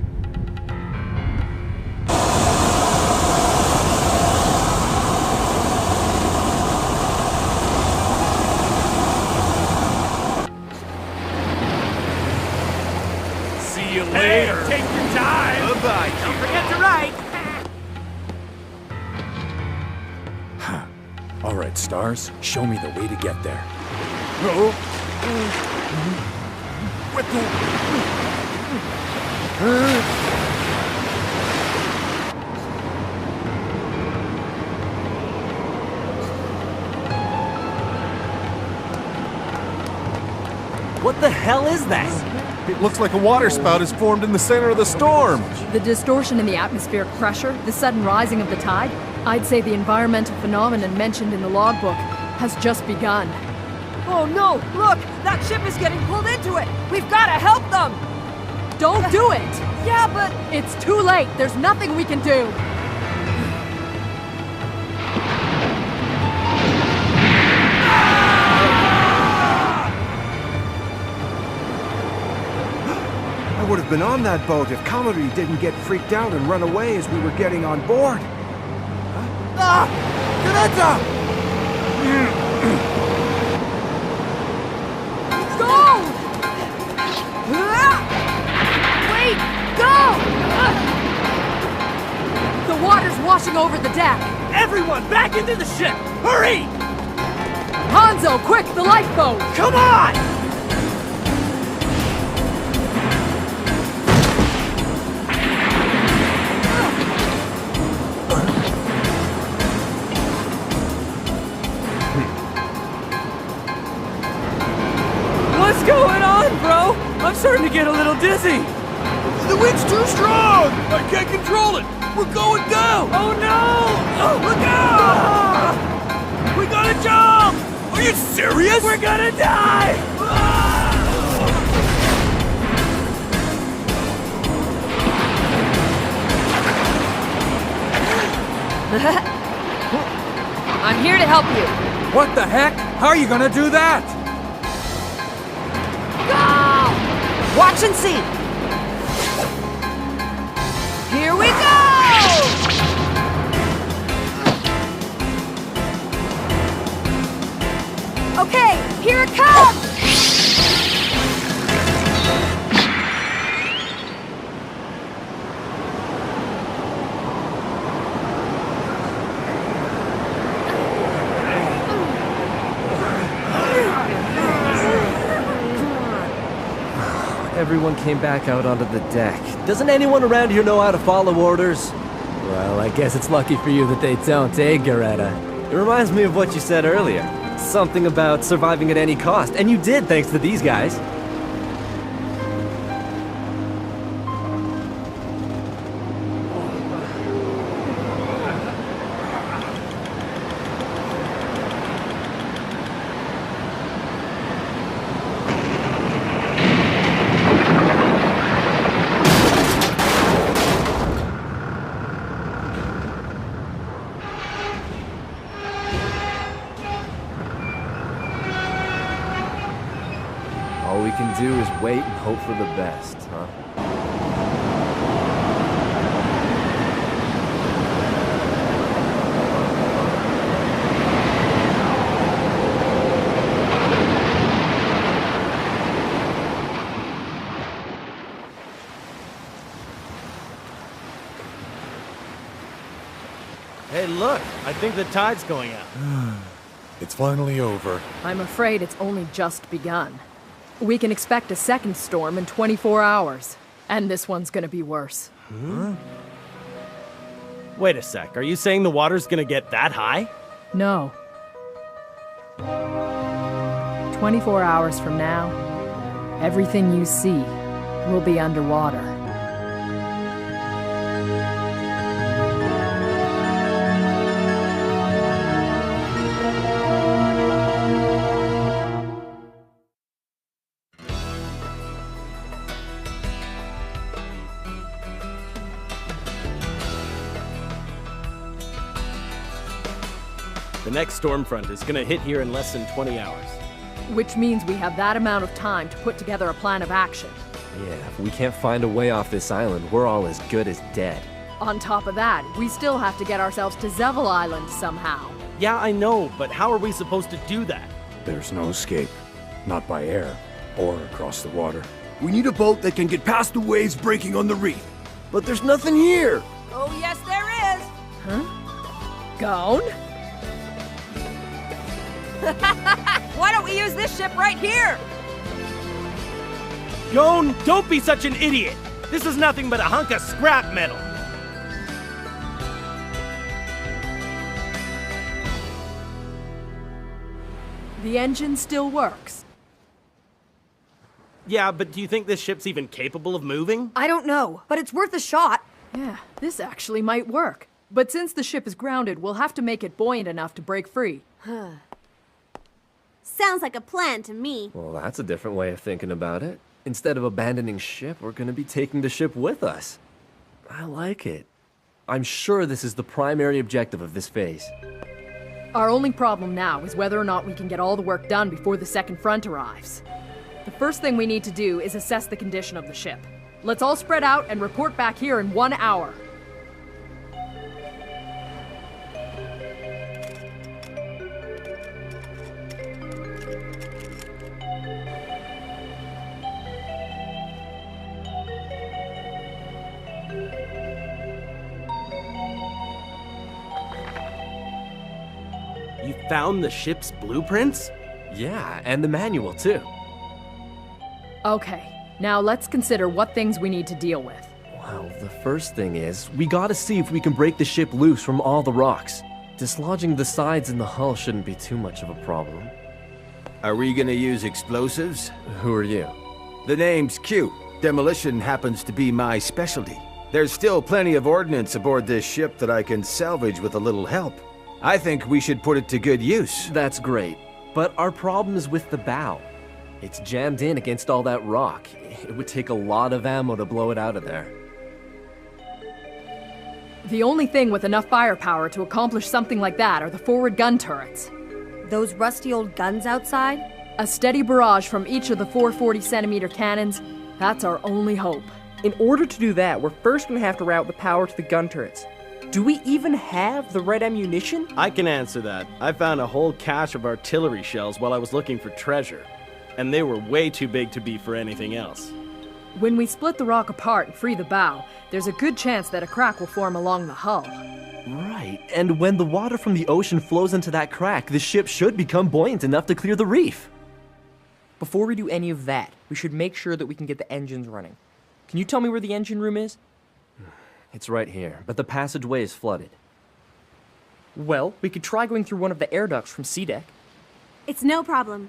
See you later. Take your time. Bye-bye. Don't forget to write. All right, Stars, show me the way to get there. What What the hell is that? It looks like a water spout is formed in the center of the storm. The distortion in the atmospheric pressure, the sudden rising of the tide, I'd say the environmental phenomenon mentioned in the logbook has just begun. Oh no! Look! That ship is getting pulled into it! We've gotta help them! Don't do it! Yeah, but... It's too late! There's nothing we can do! I would have been on that boat if Kamari didn't get freaked out and run away as we were getting on board. Ah! Ganeta! Go! Wait! Go! The water's washing over the deck! Everyone, back into the ship! Hurry! Hanzo, quick, the lifeboat! Come on! What's going on, bro? I'm starting to get a little dizzy. The wind's too strong! I can't control it! We're going down! Oh no! Oh, look out! We gotta jump! Are you serious? We're gonna die! I'm here to help you. What the heck? How are you gonna do that? Go! Watch and see. Here we go! Okay, here it comes! Everyone came back out onto the deck. Doesn't anyone around here know how to follow orders? Well, I guess it's lucky for you that they don't, eh, Garetta? It reminds me of what you said earlier. Something about surviving at any cost, and you did thanks to these guys. All we can do is wait and hope for the best, huh? Hey, look! I think the tide's going out. It's finally over. I'm afraid it's only just begun. We can expect a second storm in 24 hours. And this one's gonna be worse. Huh? Wait a sec, are you saying the water's gonna get that high? No. 24 hours from now, everything you see will be underwater. The next storm front is gonna hit here in less than 20 hours. Which means we have that amount of time to put together a plan of action. Yeah, if we can't find a way off this island, we're all as good as dead. On top of that, we still have to get ourselves to Zevel Island somehow. Yeah, I know, but how are we supposed to do that? There's no escape. Not by air or across the water. We need a boat that can get past the waves breaking on the reef. But there's nothing here. Oh, yes, there is. Huh? Gone? Why don't we use this ship right here? Gon, don't be such an idiot! This is nothing but a hunk of scrap metal! The engine still works. Yeah, but do you think this ship's even capable of moving? I don't know, but it's worth a shot. Yeah, this actually might work. But since the ship is grounded, we'll have to make it buoyant enough to break free. Sounds like a plan to me. Well, that's a different way of thinking about it. Instead of abandoning ship, we're gonna be taking the ship with us. I like it. I'm sure this is the primary objective of this phase. Our only problem now is whether or not we can get all the work done before the second front arrives. The first thing we need to do is assess the condition of the ship. Let's all spread out and report back here in 1 hour. You found the ship's blueprints? Yeah, and the manual too. Okay, now let's consider what things we need to deal with. Well, the first thing is, we gotta see if we can break the ship loose from all the rocks. Dislodging the sides and the hull shouldn't be too much of a problem. Are we gonna use explosives? Who are you? The name's Q. Demolition happens to be my specialty. There's still plenty of ordnance aboard this ship that I can salvage with a little help. I think we should put it to good use. That's great, but our problem is with the bow. It's jammed in against all that rock. It would take a lot of ammo to blow it out of there. The only thing with enough firepower to accomplish something like that are the forward gun turrets. Those rusty old guns outside? A steady barrage from each of the 440-centimeter cannons, that's our only hope. In order to do that, we're first gonna have to route the power to the gun turrets. Do we even have the right ammunition? I can answer that. I found a whole cache of artillery shells while I was looking for treasure. And they were way too big to be for anything else. When we split the rock apart and free the bow, there's a good chance that a crack will form along the hull. Right, and when the water from the ocean flows into that crack, the ship should become buoyant enough to clear the reef. Before we do any of that, we should make sure that we can get the engines running. Can you tell me where the engine room is? It's right here, but the passageway is flooded. Well, we could try going through one of the air ducts from C-Deck. It's no problem.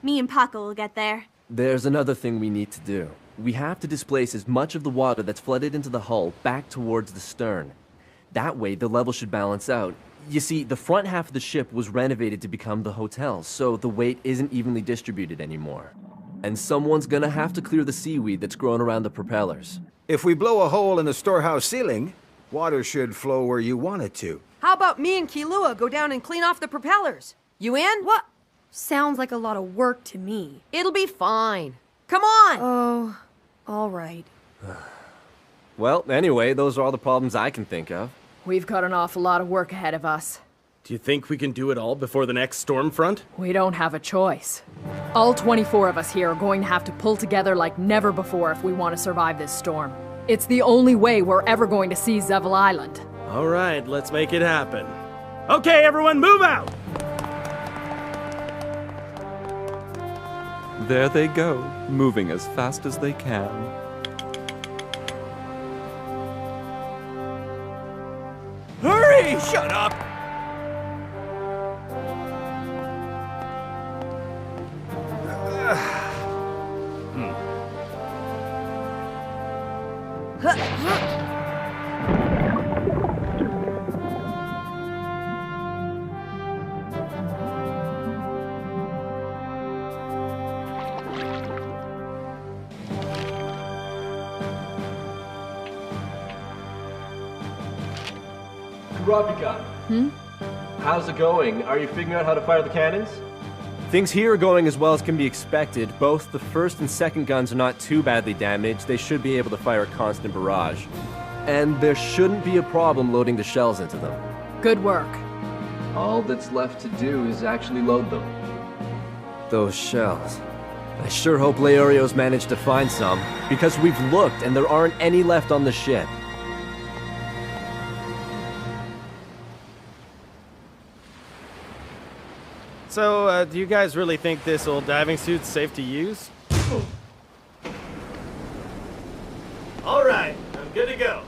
Me and Paco will get there. There's another thing we need to do. We have to displace as much of the water that's flooded into the hull back towards the stern. That way, the level should balance out. You see, the front half of the ship was renovated to become the hotel, so the weight isn't evenly distributed anymore. And someone's gonna have to clear the seaweed that's grown around the propellers. If we blow a hole in the storehouse ceiling, water should flow where you want it to. How about me and Kilua go down and clean off the propellers? You in? What? Sounds like a lot of work to me. It'll be fine. Come on! Oh, all right. Well, anyway, those are all the problems I can think of. We've got an awful lot of work ahead of us. Do you think we can do it all before the next storm front? We don't have a choice. All 24 of us here are going to have to pull together like never before if we want to survive this storm. It's the only way we're ever going to see Zevil Island. All right, let's make it happen. Okay, everyone, move out! There they go, moving as fast as they can. Hurry! Shut up! Kurapika. How's it going? Are you figuring out how to fire the cannons? Things here are going as well as can be expected. Both the first and second guns are not too badly damaged. They should be able to fire a constant barrage. And there shouldn't be a problem loading the shells into them. Good work. All that's left to do is actually load them. Those shells. I sure hope Leorio's managed to find some, because we've looked and there aren't any left on the ship. So, do you guys really think this old diving suit's safe to use? All right, I'm good to go.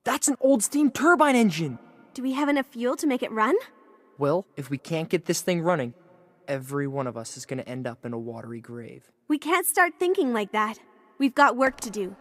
That's an old steam turbine engine! Do we have enough fuel to make it run? Well, if we can't get this thing running, every one of us is gonna end up in a watery grave. We can't start thinking like that. We've got work to do.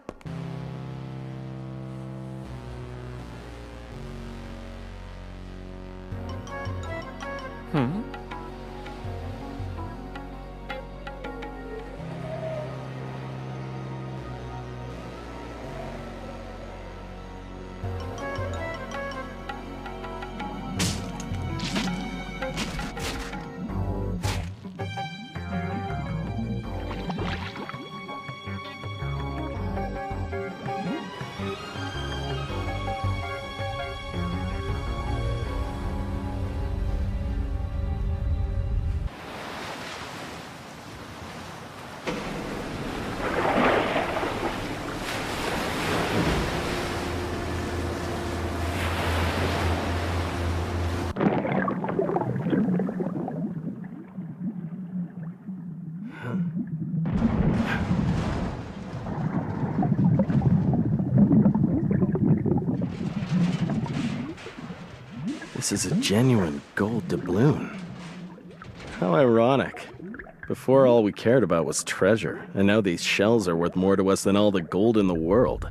This is a genuine gold doubloon. How ironic. Before, all we cared about was treasure, and now these shells are worth more to us than all the gold in the world.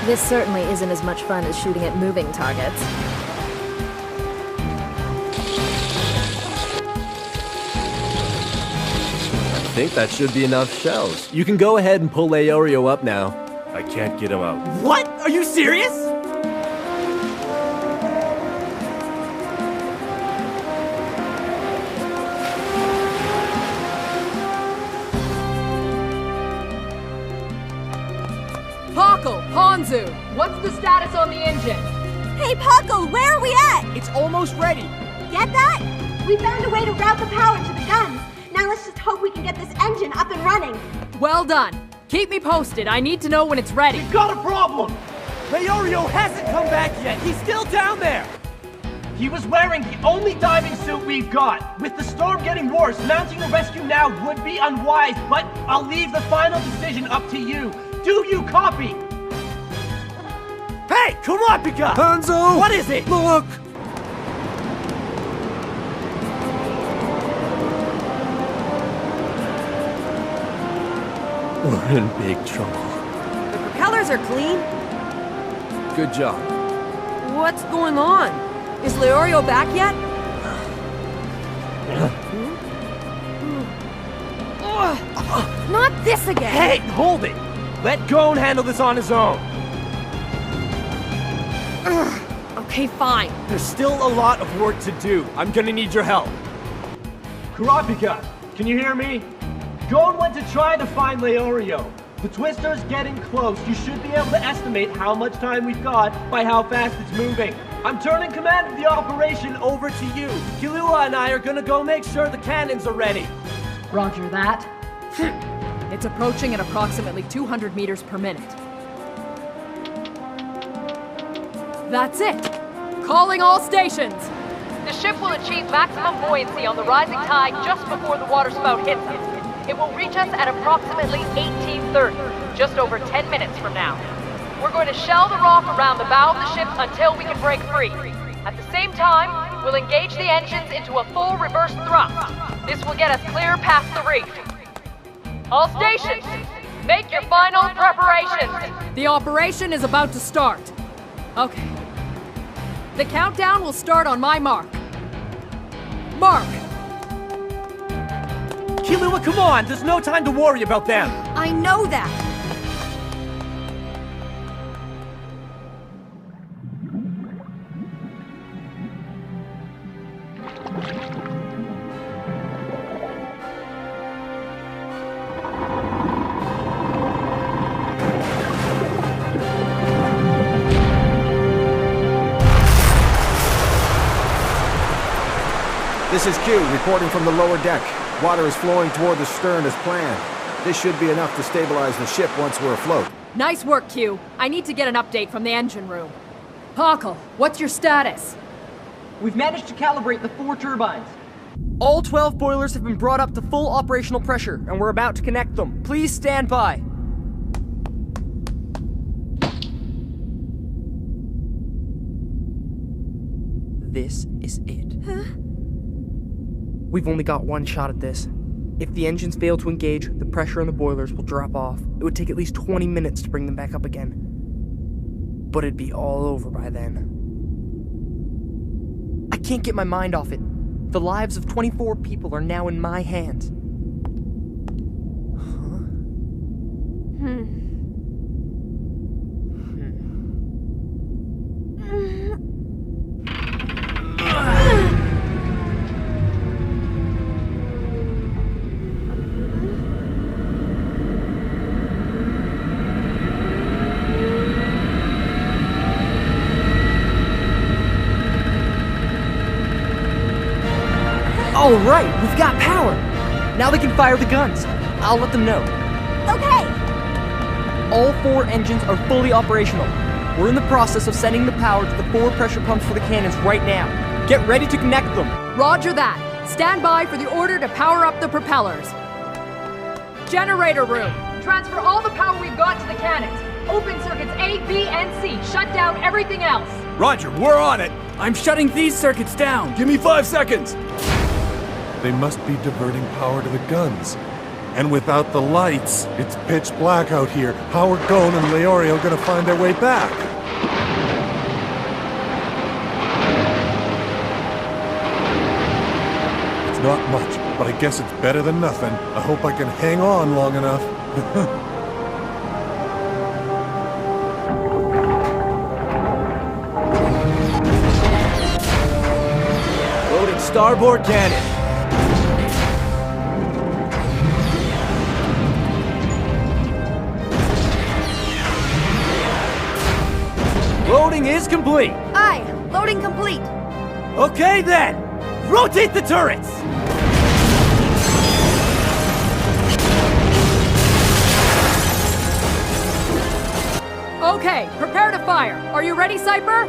This certainly isn't as much fun as shooting at moving targets. I think that should be enough shells. You can go ahead and pull Leorio up now. I can't get him out. What? Are you serious? Paco, Ponzu, what's the status on the engine? Hey, Paco, where are we at? It's almost ready. Get that? We found a way to route the power to the guns. Now let's just hope we can get this engine up and running. Well done. Keep me posted. I need to know when it's ready. We've got a problem! Leorio hasn't come back yet. He's still down there. He was wearing the only diving suit we've got. With the storm getting worse, mounting a rescue now would be unwise, but I'll leave the final decision up to you. Do you copy? Hey, Kurapika! Hanzo! What is it? Look! We're in big trouble. The propellers are clean. Good job. What's going on? Is Leorio back yet? Not this again! Hey, hold it! Let Gon handle this on his own. Okay, fine. There's still a lot of work to do. I'm gonna need your help. Kurapika, can you hear me? Gon went to try to find Leorio. The Twister's getting close. You should be able to estimate how much time we've got by how fast it's moving. I'm turning command of the operation over to you. Killua and I are gonna go make sure the cannons are ready. Roger that. It's approaching at approximately 200 meters per minute. That's it! Calling all stations! The ship will achieve maximum buoyancy on the rising tide just before the waterspout hits us. It will reach us at approximately 1830, just over 10 minutes from now. We're going to shell the rock around the bow of the ship until we can break free. At the same time, we'll engage the engines into a full reverse thrust. This will get us clear past the reef. All stations, make your final preparations. The operation is about to start. Okay. The countdown will start on my mark. Mark! Killua, come on! There's no time to worry about them! I know that! This is Q, reporting from the lower deck. Water is flowing toward the stern as planned. This should be enough to stabilize the ship once we're afloat. Nice work, Q. I need to get an update from the engine room. Paco, what's your status? We've managed to calibrate the 4 turbines. All 12 boilers have been brought up to full operational pressure, and we're about to connect them. Please stand by. This is it. Huh? We've only got one shot at this. If the engines fail to engage, the pressure on the boilers will drop off. It would take at least 20 minutes to bring them back up again. But it'd be all over by then. I can't get my mind off it. The lives of 24 people are now in my hands. All right, we've got power. Now they can fire the guns. I'll let them know. Okay. All 4 engines are fully operational. We're in the process of sending the power to the 4 pressure pumps for the cannons right now. Get ready to connect them. Roger that. Stand by for the order to power up the propellers. Generator room. Transfer all the power we've got to the cannons. Open circuits A, B, and C. Shut down everything else. Roger, we're on it. I'm shutting these circuits down. Give me 5 seconds. They must be diverting power to the guns. And without the lights, it's pitch black out here. How are Gon and Leorio gonna find their way back? It's not much, but I guess it's better than nothing. I hope I can hang on long enough. Loading starboard cannon. Loading is complete. Aye, loading complete. Okay then, rotate the turrets. Okay, prepare to fire. Are you ready, Cypher?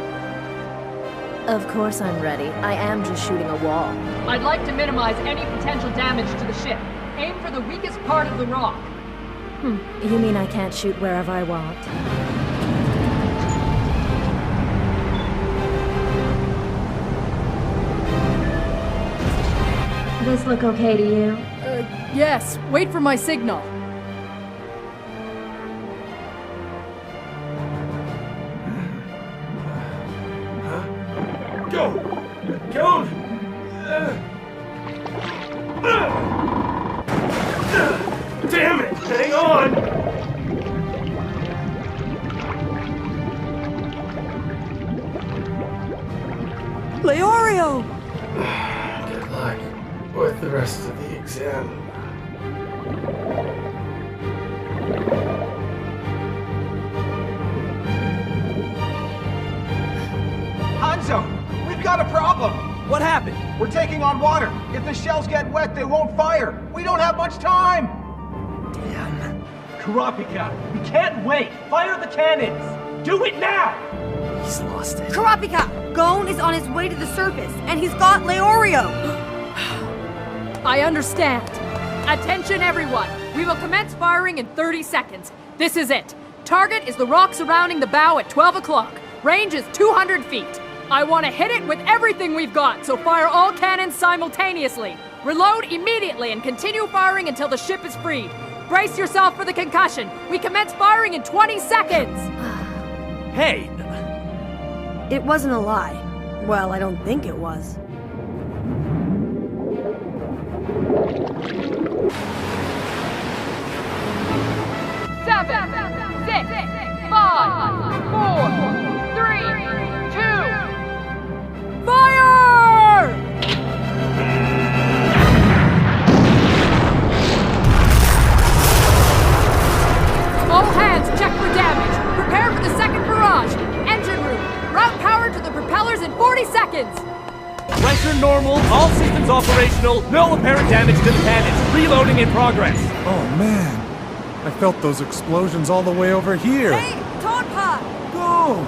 Of course I'm ready. I am just shooting a wall. I'd like to minimize any potential damage to the ship. Aim for the weakest part of the rock. You mean I can't shoot wherever I want? This look okay to you? Yes. Wait for my signal. Go! Go! Damn it! Hang on! Leorio! Good luck with the rest of the exam. Hanzo, we've got a problem. What happened? We're taking on water. If the shells get wet, they won't fire. We don't have much time. Damn. Kurapika, we can't wait. Fire the cannons. Do it now. He's lost it. Kurapika! Gon is on his way to the surface, and he's got Leorio! I understand. Attention, everyone. We will commence firing in 30 seconds. This is it. Target is the rock surrounding the bow at 12 o'clock. Range is 200 feet. I want to hit it with everything we've got, so fire all cannons simultaneously. Reload immediately and continue firing until the ship is freed. Brace yourself for the concussion. We commence firing in 20 seconds. Hey! It wasn't a lie. Well, I don't think it was. Seven, 6, 5, 4, 3, 2. Fire! All hands, check for damage. Prepare for the second barrage. Engine room. Route power to the propellers in 40 seconds. Pressure normal, all systems operational, no apparent damage to the cannons. Reloading in progress. Oh man, I felt those explosions all the way over here. Hey, Tonpa! Go!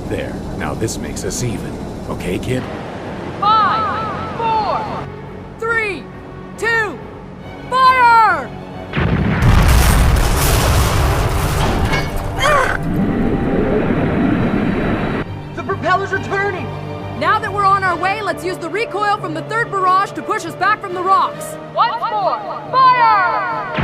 There, now this makes us even. Okay, kid? 5, 4, 3, 2, fire! The propellers are turning! Now that we're on our way, let's use the recoil from the third barrage to push us back from the rocks. Once more, fire!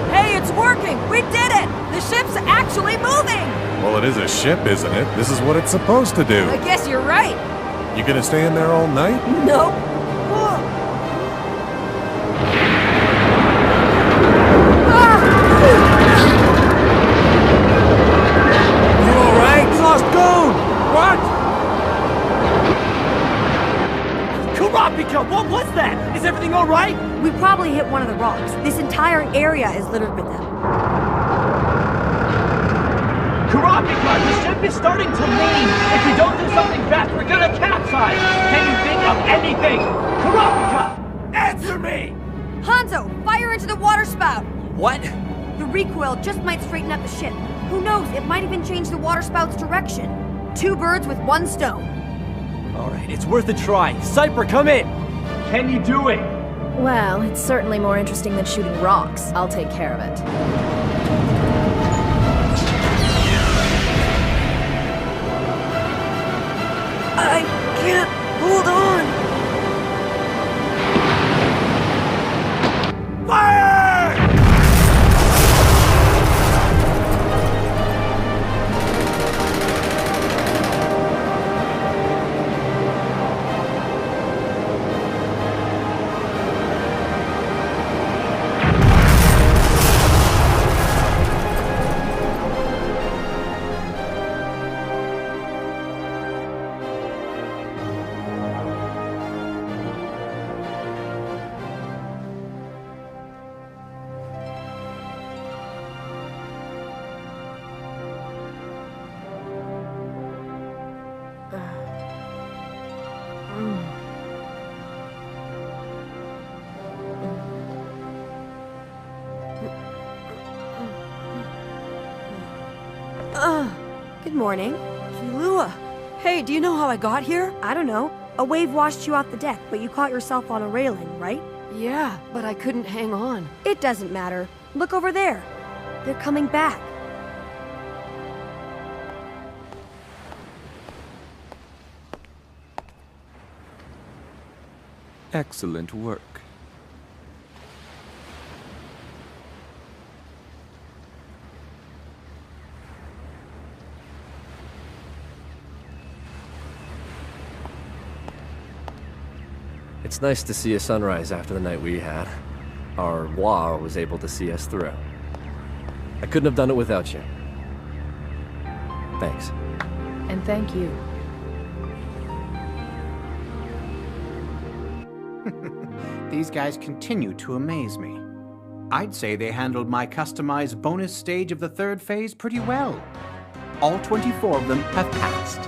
Hey, it's working! We did it! The ship's actually moving! Well, it is a ship, isn't it? This is what it's supposed to do. I guess you're right. You gonna stay in there all night? Nope. You alright? We lost Gon! What? Kurapika, what was that? Is everything all right? We probably hit one of the rocks. This entire area is littered with them. Kurapika, the ship is starting to lean. If we don't do something fast, we're gonna capsize. Can you think of anything? Kurapika! Answer me! Hanzo, fire into the water spout! What? The recoil just might straighten up the ship. Who knows, it might even change the water spout's direction. 2 birds with 1 stone. All right, it's worth a try. Cypher, come in! Can you do it? Well, it's certainly more interesting than shooting rocks. I'll take care of it. I can't hold on! Fire! Good morning. Kilua. Hey, do you know how I got here? I don't know. A wave washed you off the deck, but you caught yourself on a railing, right? Yeah, but I couldn't hang on. It doesn't matter. Look over there. They're coming back. Excellent work. It's nice to see a sunrise after the night we had. Our Wa was able to see us through. I couldn't have done it without you. Thanks. And thank you. These guys continue to amaze me. I'd say they handled my customized bonus stage of the 3rd phase pretty well. All 24 of them have passed.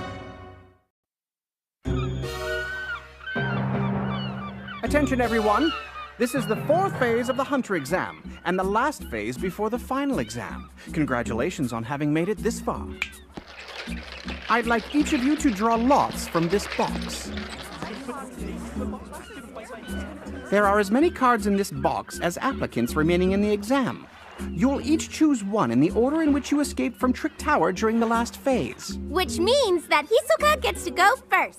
Attention everyone! This is the 4th phase of the Hunter exam, and the last phase before the final exam. Congratulations on having made it this far. I'd like each of you to draw lots from this box. There are as many cards in this box as applicants remaining in the exam. You'll each choose one in the order in which you escaped from Trick Tower during the last phase. Which means that Hisoka gets to go first.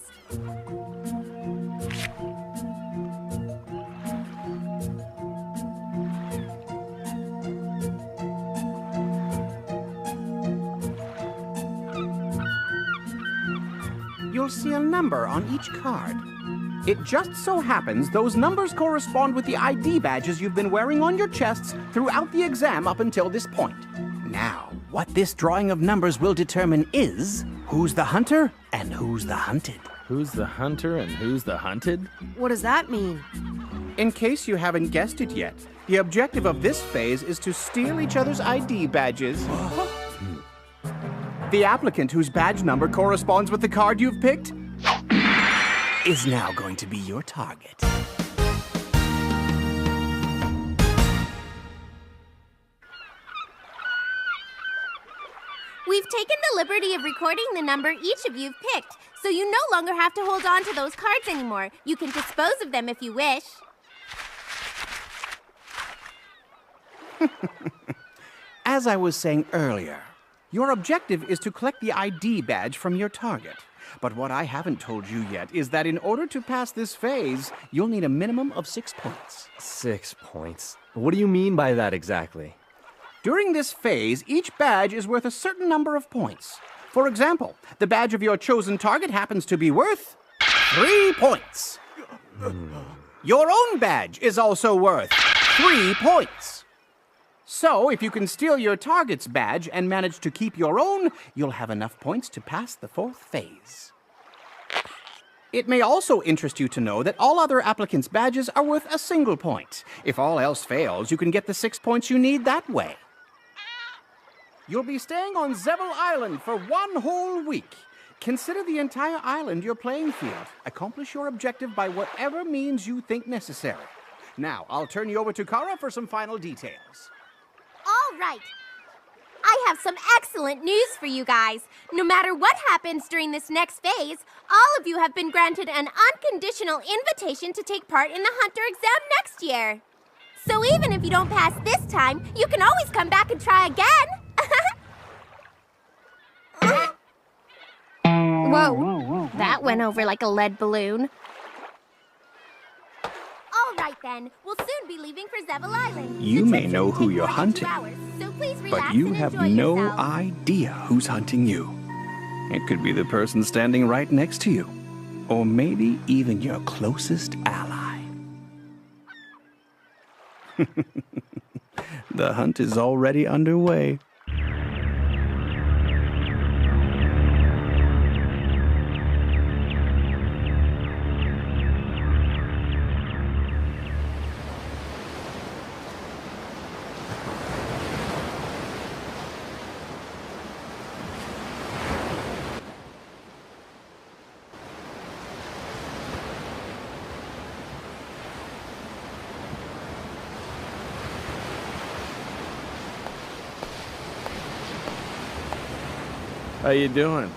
You'll see a number on each card. It just so happens those numbers correspond with the ID badges you've been wearing on your chests throughout the exam up until this point. Now, what this drawing of numbers will determine is who's the hunter and who's the hunted. Who's the hunter and who's the hunted? What does that mean? In case you haven't guessed it yet, the objective of this phase is to steal each other's ID badges. The applicant whose badge number corresponds with the card you've picked is now going to be your target. We've taken the liberty of recording the number each of you've picked, so you no longer have to hold on to those cards anymore. You can dispose of them if you wish. As I was saying earlier, your objective is to collect the ID badge from your target. But what I haven't told you yet is that in order to pass this phase, you'll need a minimum of 6 points. 6 points? What do you mean by that exactly? During this phase, each badge is worth a certain number of points. For example, the badge of your chosen target happens to be worth 3 points. Your own badge is also worth 3 points. So, if you can steal your target's badge and manage to keep your own, you'll have enough points to pass the 4th phase. It may also interest you to know that all other applicants' badges are worth a single point. If all else fails, you can get the 6 points you need that way. You'll be staying on Zevel Island for 1 whole week. Consider the entire island your playing field. Accomplish your objective by whatever means you think necessary. Now, I'll turn you over to Kara for some final details. All right. I have some excellent news for you guys. No matter what happens during this next phase, all of you have been granted an unconditional invitation to take part in the Hunter exam next year. So even if you don't pass this time, you can always come back and try again. Whoa, that went over like a lead balloon. All right then, we'll soon be leaving for Zevel Island. You may know who you're hunting, So please relax but you and have enjoy no yourselves. idea who's hunting you. It could be the person standing right next to you, or maybe even your closest ally. The hunt is already underway. How you doing?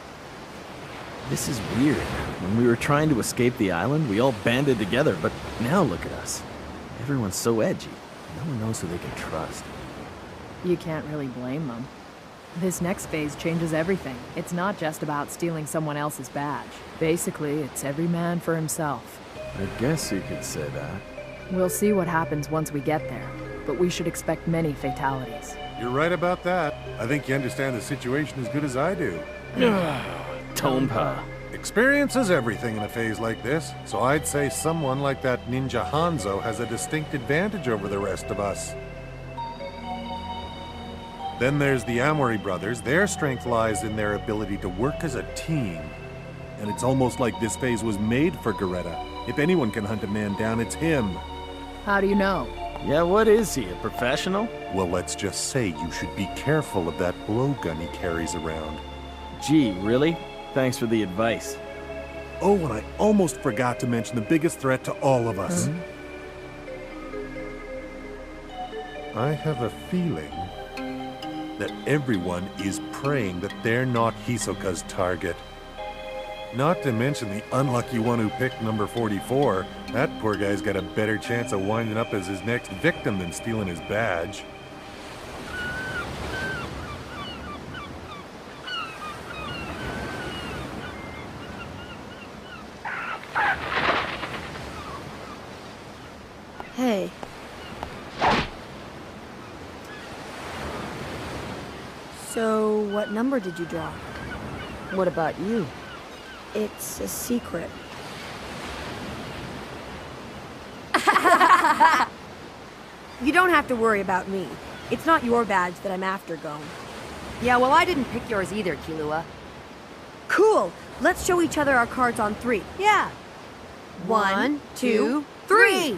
This is weird. When we were trying to escape the island, we all banded together, but now look at us. Everyone's so edgy. No one knows who they can trust. You can't really blame them. This next phase changes everything. It's not just about stealing someone else's badge. Basically, it's every man for himself. I guess you could say that. We'll see what happens once we get there, but we should expect many fatalities. You're right about that. I think you understand the situation as good as I do. Tonpa. Experience is everything in a phase like this, so I'd say someone like that ninja Hanzo has a distinct advantage over the rest of us. Then there's the Amori brothers. Their strength lies in their ability to work as a team. And it's almost like this phase was made for Garetta. If anyone can hunt a man down, it's him. How do you know? Yeah, what is he, a professional? Well, let's just say you should be careful of that blowgun he carries around. Gee, really? Thanks for the advice. Oh, and I almost forgot to mention the biggest threat to all of us. I have a feeling that everyone is praying that they're not Hisoka's target. Not to mention the unlucky one who picked number 44. That poor guy's got a better chance of winding up as his next victim than stealing his badge. Hey. So, what number did you draw? What about you? It's a secret. You don't have to worry about me. It's not your badge that I'm after, Gon. Yeah, well, I didn't pick yours either, Killua. Cool! Let's show each other our cards on 3. Yeah. 1, 2, 3!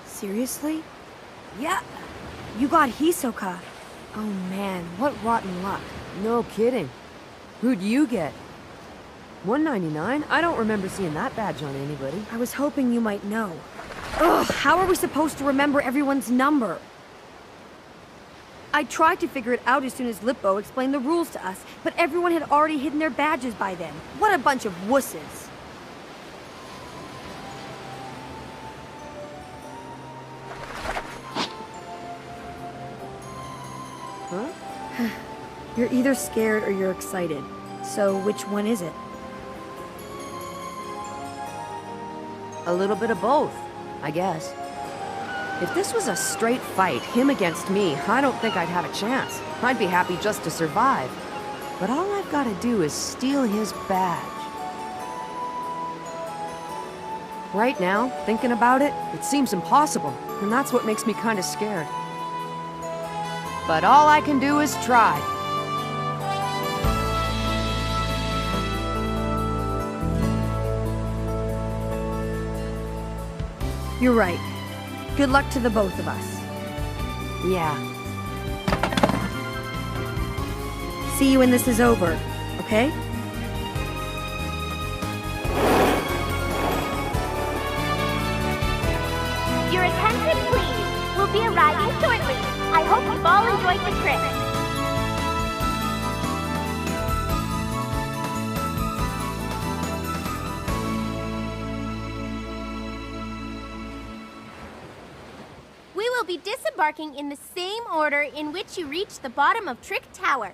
Seriously? Yeah. You got Hisoka. Oh man, what rotten luck. No kidding. Who'd you get? 199? I don't remember seeing that badge on anybody. I was hoping you might know. Ugh, how are we supposed to remember everyone's number? I tried to figure it out as soon as Lippo explained the rules to us, but everyone had already hidden their badges by then. What a bunch of wusses. Huh? You're either scared or you're excited. So which one is it? A little bit of both, I guess. If this was a straight fight, him against me, I don't think I'd have a chance. I'd be happy just to survive. But all I've got to do is steal his badge. Right now, thinking about it, it seems impossible, and that's what makes me kind of scared. But all I can do is try. You're right. Good luck to the both of us. Yeah. See you when this is over, okay? Your attention, please. We'll be arriving shortly. I hope you've all enjoyed the trip. We will be disembarking in the same order in which you reached the bottom of Trick Tower.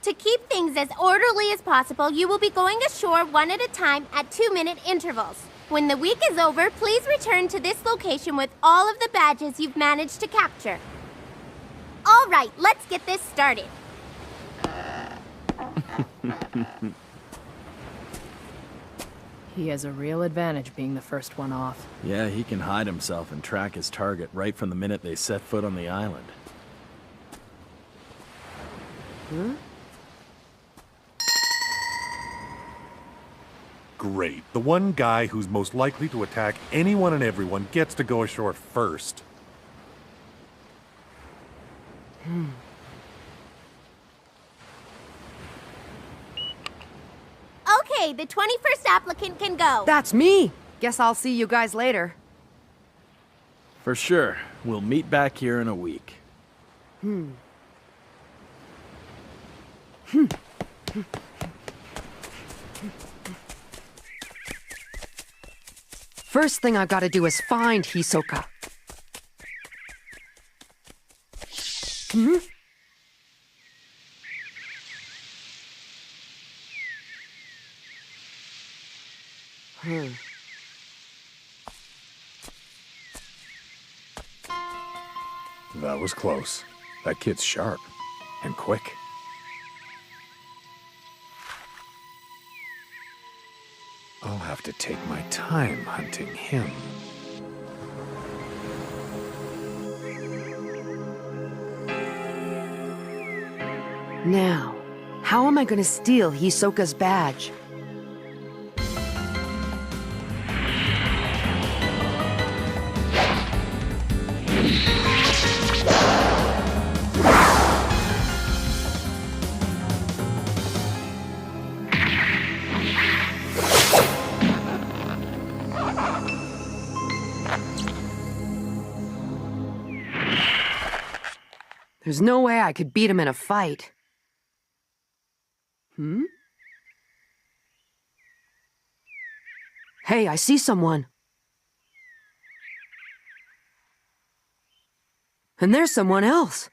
To keep things as orderly as possible, you will be going ashore one at a time at 2-minute intervals. When the week is over, please return to this location with all of the badges you've managed to capture. All right, let's get this started. He has a real advantage being the first one off. Yeah, he can hide himself and track his target right from the minute they set foot on the island. Huh? Great. The one guy who's most likely to attack anyone and everyone gets to go ashore first. Okay, the 21st applicant can go. That's me! Guess I'll see you guys later. For sure. We'll meet back here in a week. First thing I've got to do is find Hisoka. That was close. That kid's sharp. And quick. I'll have to take my time hunting him. Now, how am I going to steal Hisoka's badge? There's no way I could beat him in a fight. Hey, I see someone. And there's someone else.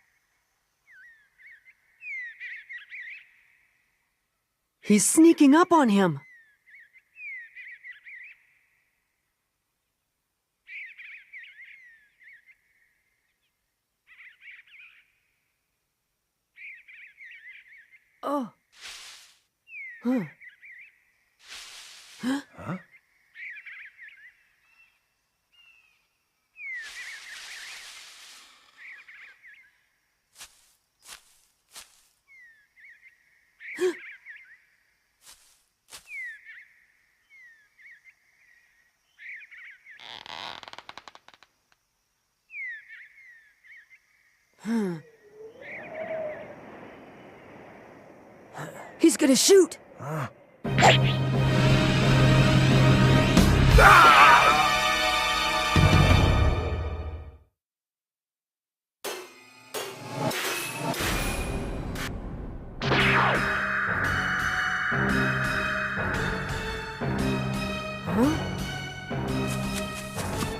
He's sneaking up on him. Oh. Huh? He's gonna shoot!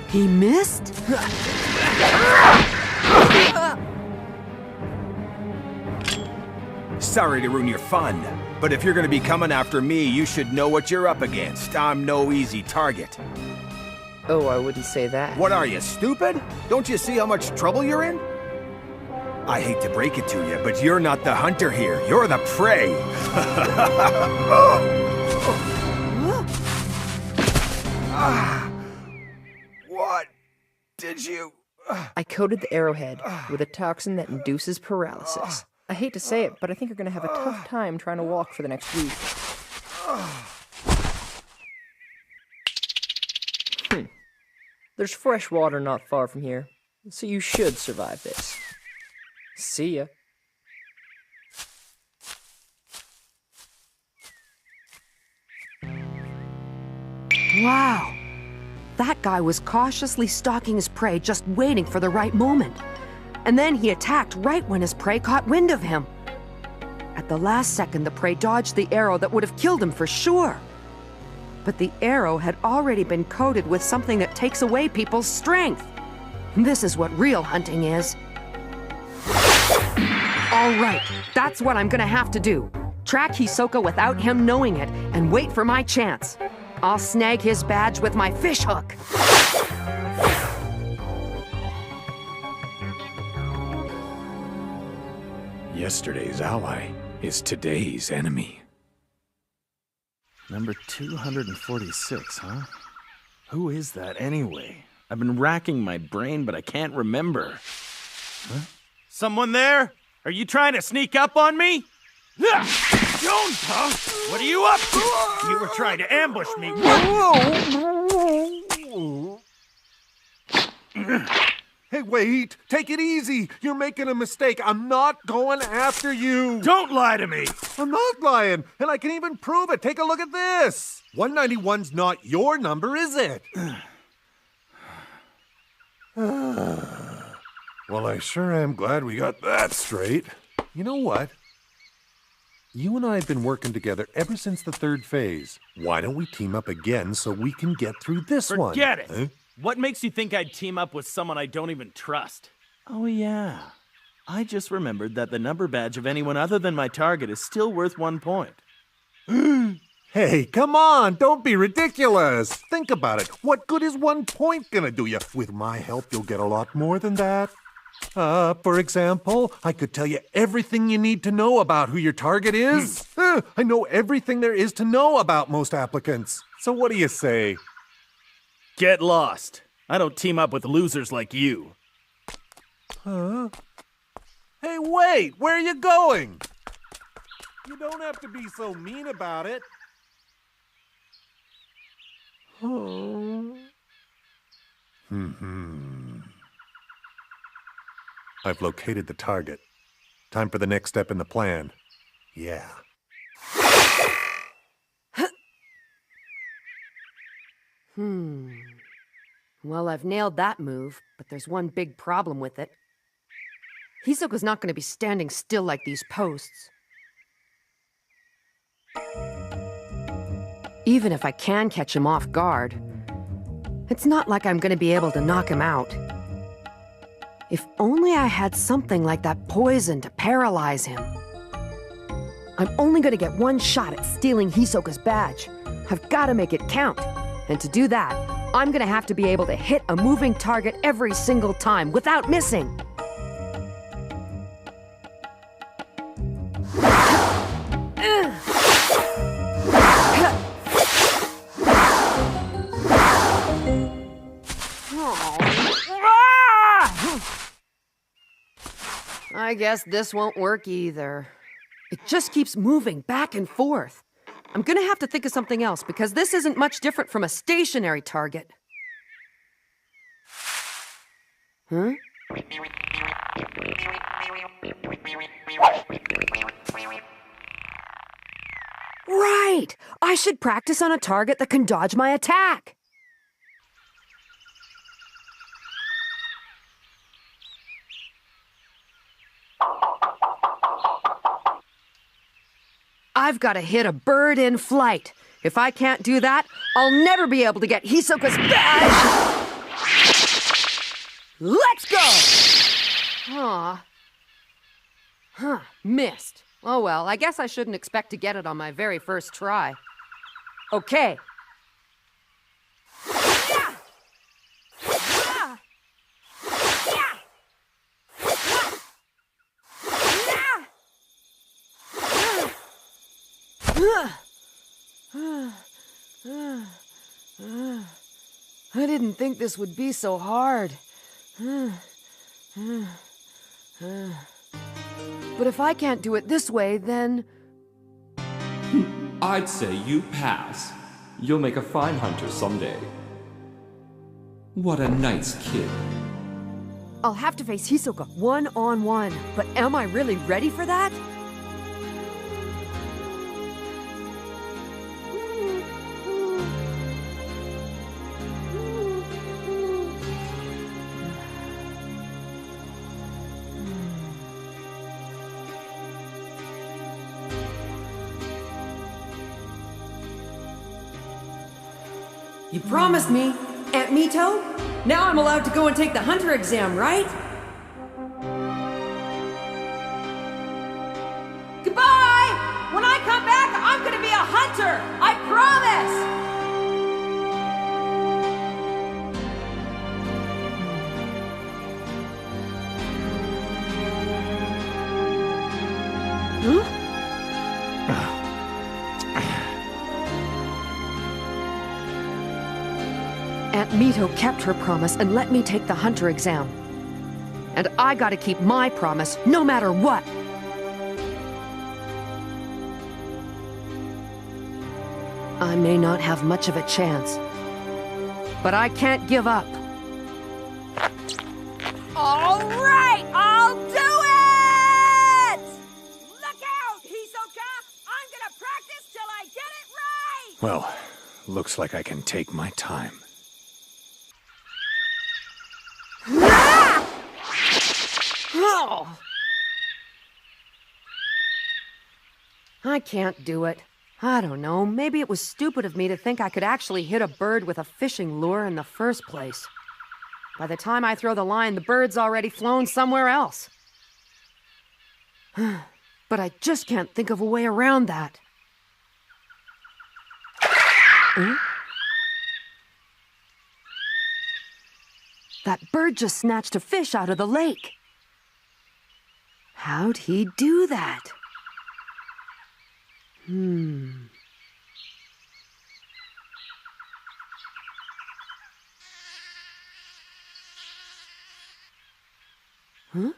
He missed? Sorry to ruin your fun, but if you're gonna be coming after me, you should know what you're up against. I'm no easy target. Oh, I wouldn't say that. What are you, stupid? Don't you see how much trouble you're in? I hate to break it to you, but you're not the hunter here. You're the prey. What did you... I coated the arrowhead with a toxin that induces paralysis. I hate to say it, but I think you're going to have a tough time trying to walk for the next week. There's fresh water not far from here, so you should survive this. See ya. Wow. That guy was cautiously stalking his prey, just waiting for the right moment. And then he attacked right when his prey caught wind of him. At the last second, the prey dodged the arrow that would have killed him for sure. But the arrow had already been coated with something that takes away people's strength. This is what real hunting is. All right, that's what I'm gonna have to do. Track Hisoka without him knowing it and wait for my chance. I'll snag his badge with my fishhook. Yesterday's ally is today's enemy. Number 246, huh? Who is that anyway? I've been racking my brain, but I can't remember. Huh? Someone there? Are you trying to sneak up on me? Don't, huh? What are you up to? You were trying to ambush me. Hey, wait! Take it easy! You're making a mistake. I'm not going after you! Don't lie to me! I'm not lying, and I can even prove it. Take a look at this! 191's not your number, is it? Well, I sure am glad we got that straight. You know what? You and I have been working together ever since the third phase. Why don't we team up again so we can get through this one? Forget it! Huh? What makes you think I'd team up with someone I don't even trust? Oh, yeah. I just remembered that the number badge of anyone other than my target is still worth 1 point. Hey, come on! Don't be ridiculous! Think about it. What good is 1 point gonna do you? With my help, you'll get a lot more than that. For example, I could tell you everything you need to know about who your target is. I know everything there is to know about most applicants. So what do you say? Get lost. I don't team up with losers like you. Huh? Hey, wait! Where are you going? You don't have to be so mean about it. I've located the target. Time for the next step in the plan. Yeah. Well, I've nailed that move, but there's one big problem with it. Hisoka's not going to be standing still like these posts. Even if I can catch him off guard, it's not like I'm going to be able to knock him out. If only I had something like that poison to paralyze him. I'm only going to get one shot at stealing Hisoka's badge. I've got to make it count. And to do that, I'm going to have to be able to hit a moving target every single time without missing. I guess this won't work either. It just keeps moving back and forth. I'm gonna have to think of something else because this isn't much different from a stationary target. Huh? Right! I should practice on a target that can dodge my attack. I've got to hit a bird in flight. If I can't do that, I'll never be able to get Hisoka's badge! Let's go! Aw. Huh, missed. Oh well, I guess I shouldn't expect to get it on my very first try. Okay. I didn't think this would be so hard. But if I can't do it this way, then... I'd say you pass. You'll make a fine hunter someday. What a nice kid. I'll have to face Hisoka one-on-one, but am I really ready for that? You promised me, Aunt Mito? Now I'm allowed to go and take the hunter exam, right? Goodbye! When I come back, I'm gonna be a hunter! I promise! Aunt Mito kept her promise and let me take the hunter exam. And I gotta keep my promise, no matter what. I may not have much of a chance, but I can't give up. All right, I'll do it! Look out, Hisoka! I'm gonna practice till I get it right! Well, looks like I can take my time. Oh. I can't do it. I don't know, maybe it was stupid of me to think I could actually hit a bird with a fishing lure in the first place. By the time I throw the line, the bird's already flown somewhere else. But I just can't think of a way around that. That bird just snatched a fish out of the lake. How'd he do that? Huh?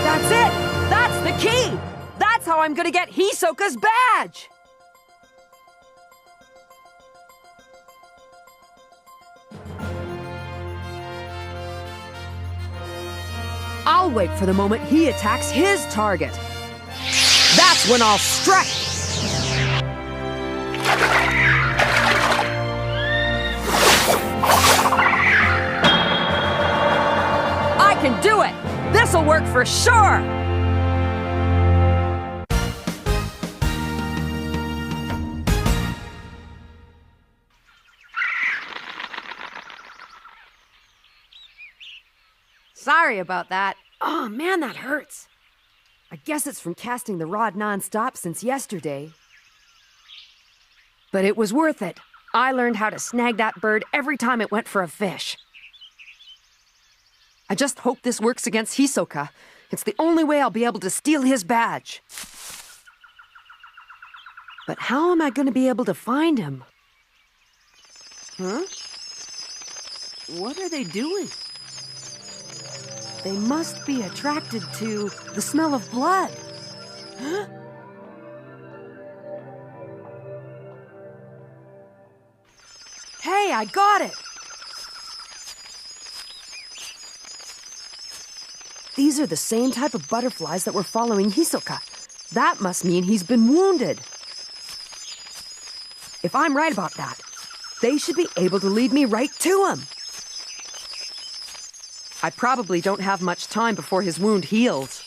That's it! That's the key! That's how I'm gonna get Hisoka's badge! I'll wait for the moment he attacks his target. That's when I'll strike! I can do it! This'll work for sure! Sorry about that. Oh man, that hurts. I guess it's from casting the rod non-stop since yesterday. But it was worth it. I learned how to snag that bird every time it went for a fish. I just hope this works against Hisoka. It's the only way I'll be able to steal his badge. But how am I going to be able to find him? Huh? What are they doing? They must be attracted to the smell of blood. Huh? Hey, I got it! These are the same type of butterflies that were following Hisoka. That must mean he's been wounded. If I'm right about that, they should be able to lead me right to him. I probably don't have much time before his wound heals.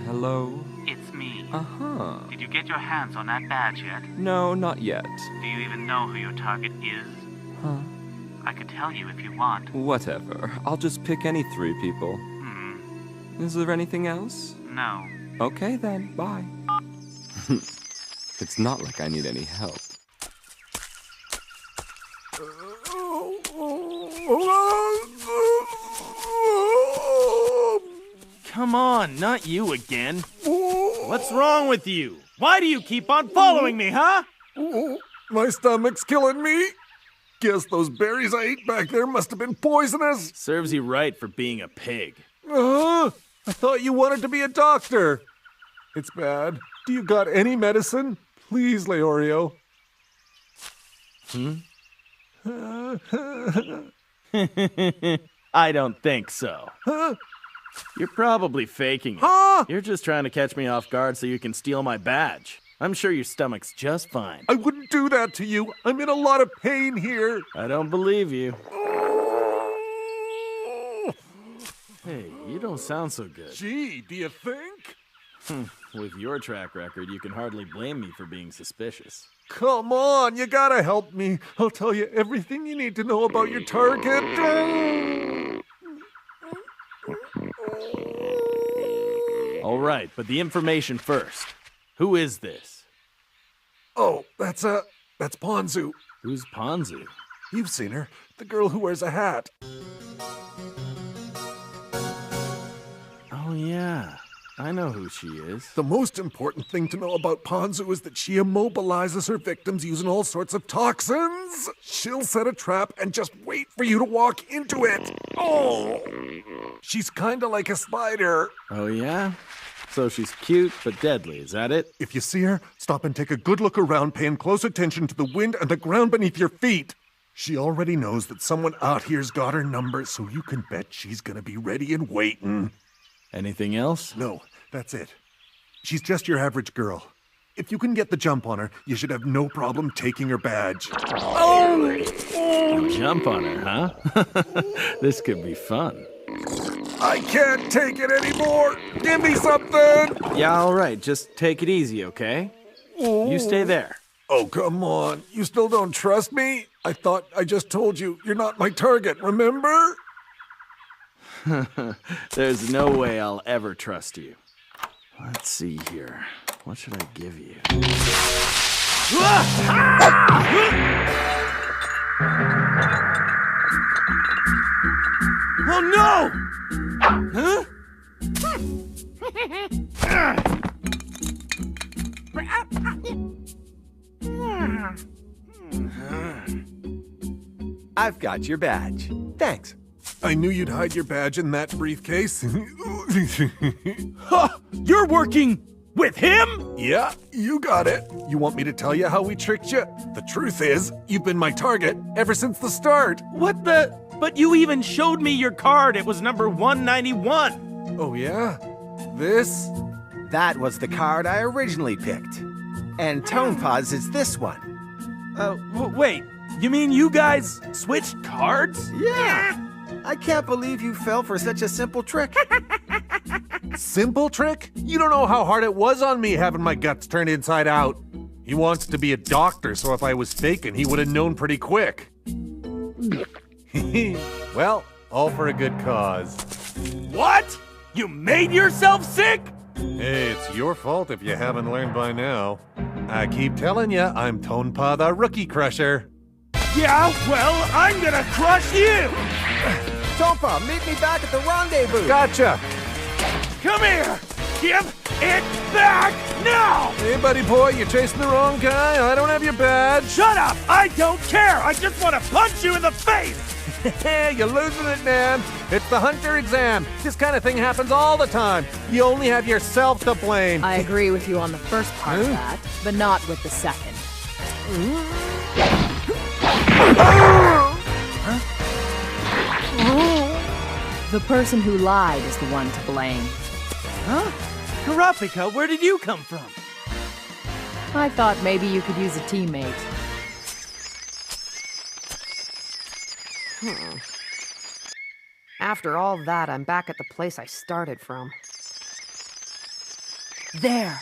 Hello? It's me. Uh-huh. Did you get your hands on that badge yet? No, not yet. Do you even know who your target is? Huh? I could tell you if you want. Whatever. I'll just pick any 3 people. Is there anything else? No. Okay then, bye. It's not like I need any help. Come on, not you again. What's wrong with you? Why do you keep on following me, huh? Oh, my stomach's killing me. Guess those berries I ate back there must have been poisonous. Serves you right for being a pig. I thought you wanted to be a doctor. It's bad. Do you got any medicine? Please, Leorio. I don't think so. You're probably faking it. You're just trying to catch me off guard so you can steal my badge. I'm sure your stomach's just fine. I wouldn't do that to you. I'm in a lot of pain here. I don't believe you. Hey, you don't sound so good. Gee, do you think? With your track record, you can hardly blame me for being suspicious. Come on, you gotta help me. I'll tell you everything you need to know about your target. All right, but the information first. Who is this? Oh, that's Ponzu. Who's Ponzu? You've seen her. The girl who wears a hat. Oh, yeah. I know who she is. The most important thing to know about Ponzu is that she immobilizes her victims using all sorts of toxins. She'll set a trap and just wait for you to walk into it. Oh! She's kinda like a spider. Oh, yeah? So she's cute but deadly, is that it? If you see her, stop and take a good look around, paying close attention to the wind and the ground beneath your feet. She already knows that someone out here's got her number, so you can bet she's gonna be ready and waiting. Anything else? No, that's it. She's just your average girl. If you can get the jump on her, you should have no problem taking her badge. Oh! Jump on her, huh? This could be fun. I can't take it anymore! Give me something! Yeah, all right. Just take it easy, okay? You stay there. Oh, come on. You still don't trust me? I thought I just told you you're not my target, remember? There's no way I'll ever trust you. Let's see here. What should I give you? Oh no! Huh? I've got your badge. Thanks. I knew you'd hide your badge in that briefcase. Huh! You're working with him? Yeah, you got it. You want me to tell you how we tricked you? The truth is, you've been my target ever since the start. What the? But you even showed me your card. It was number 191. Oh, yeah? This? That was the card I originally picked. And Tonepause is this one. Wait. You mean you guys switched cards? Yeah. I can't believe you fell for such a simple trick. Simple trick? You don't know how hard it was on me having my guts turned inside out. He wants to be a doctor, so if I was faking, he would have known pretty quick. Well, all for a good cause. What? You made yourself sick? Hey, it's your fault if you haven't learned by now. I keep telling you, I'm Tonepah the Rookie Crusher. Yeah, well, I'm gonna crush you! Tonepah, meet me back at the rendezvous. Gotcha! Come here! Give it back now! Hey, buddy boy, you're chasing the wrong guy. I don't have your badge. Shut up! I don't care! I just want to punch you in the face! You're losing it, man. It's the hunter exam. This kind of thing happens all the time. You only have yourself to blame. I agree with you on the first part of that, but not with the second. The person who lied is the one to blame. Huh? Kurapika, where did you come from? I thought maybe you could use a teammate. After all that, I'm back at the place I started from. There!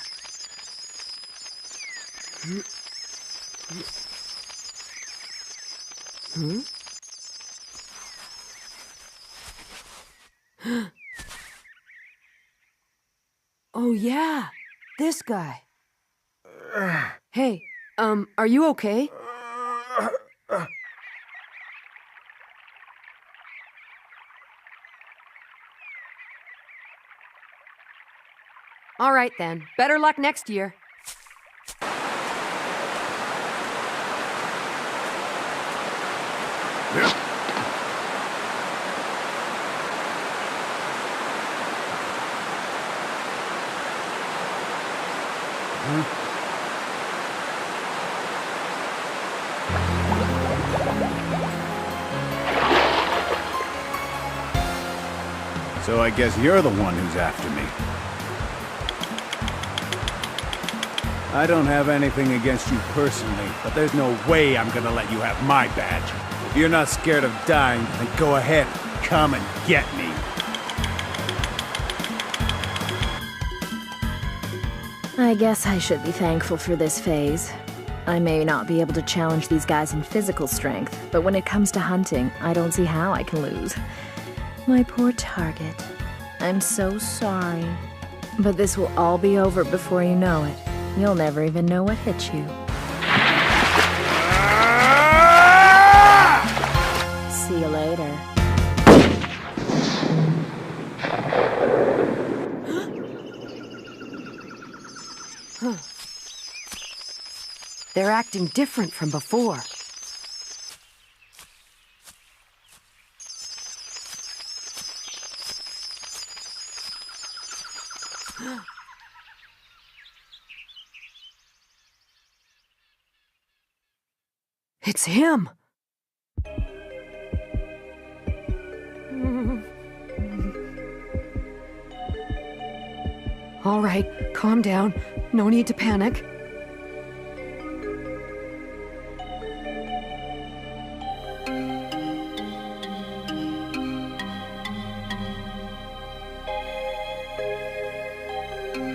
Oh yeah, this guy. Hey, are you okay? All right then, better luck next year. So I guess you're the one who's after me. I don't have anything against you personally, but there's no way I'm gonna let you have my badge. If you're not scared of dying, then go ahead. Come and get me. I guess I should be thankful for this phase. I may not be able to challenge these guys in physical strength, but when it comes to hunting, I don't see how I can lose. My poor target. I'm so sorry. But this will all be over before you know it. You'll never even know what hit you. See you later. They're acting different from before. It's him! All right, calm down. No need to panic.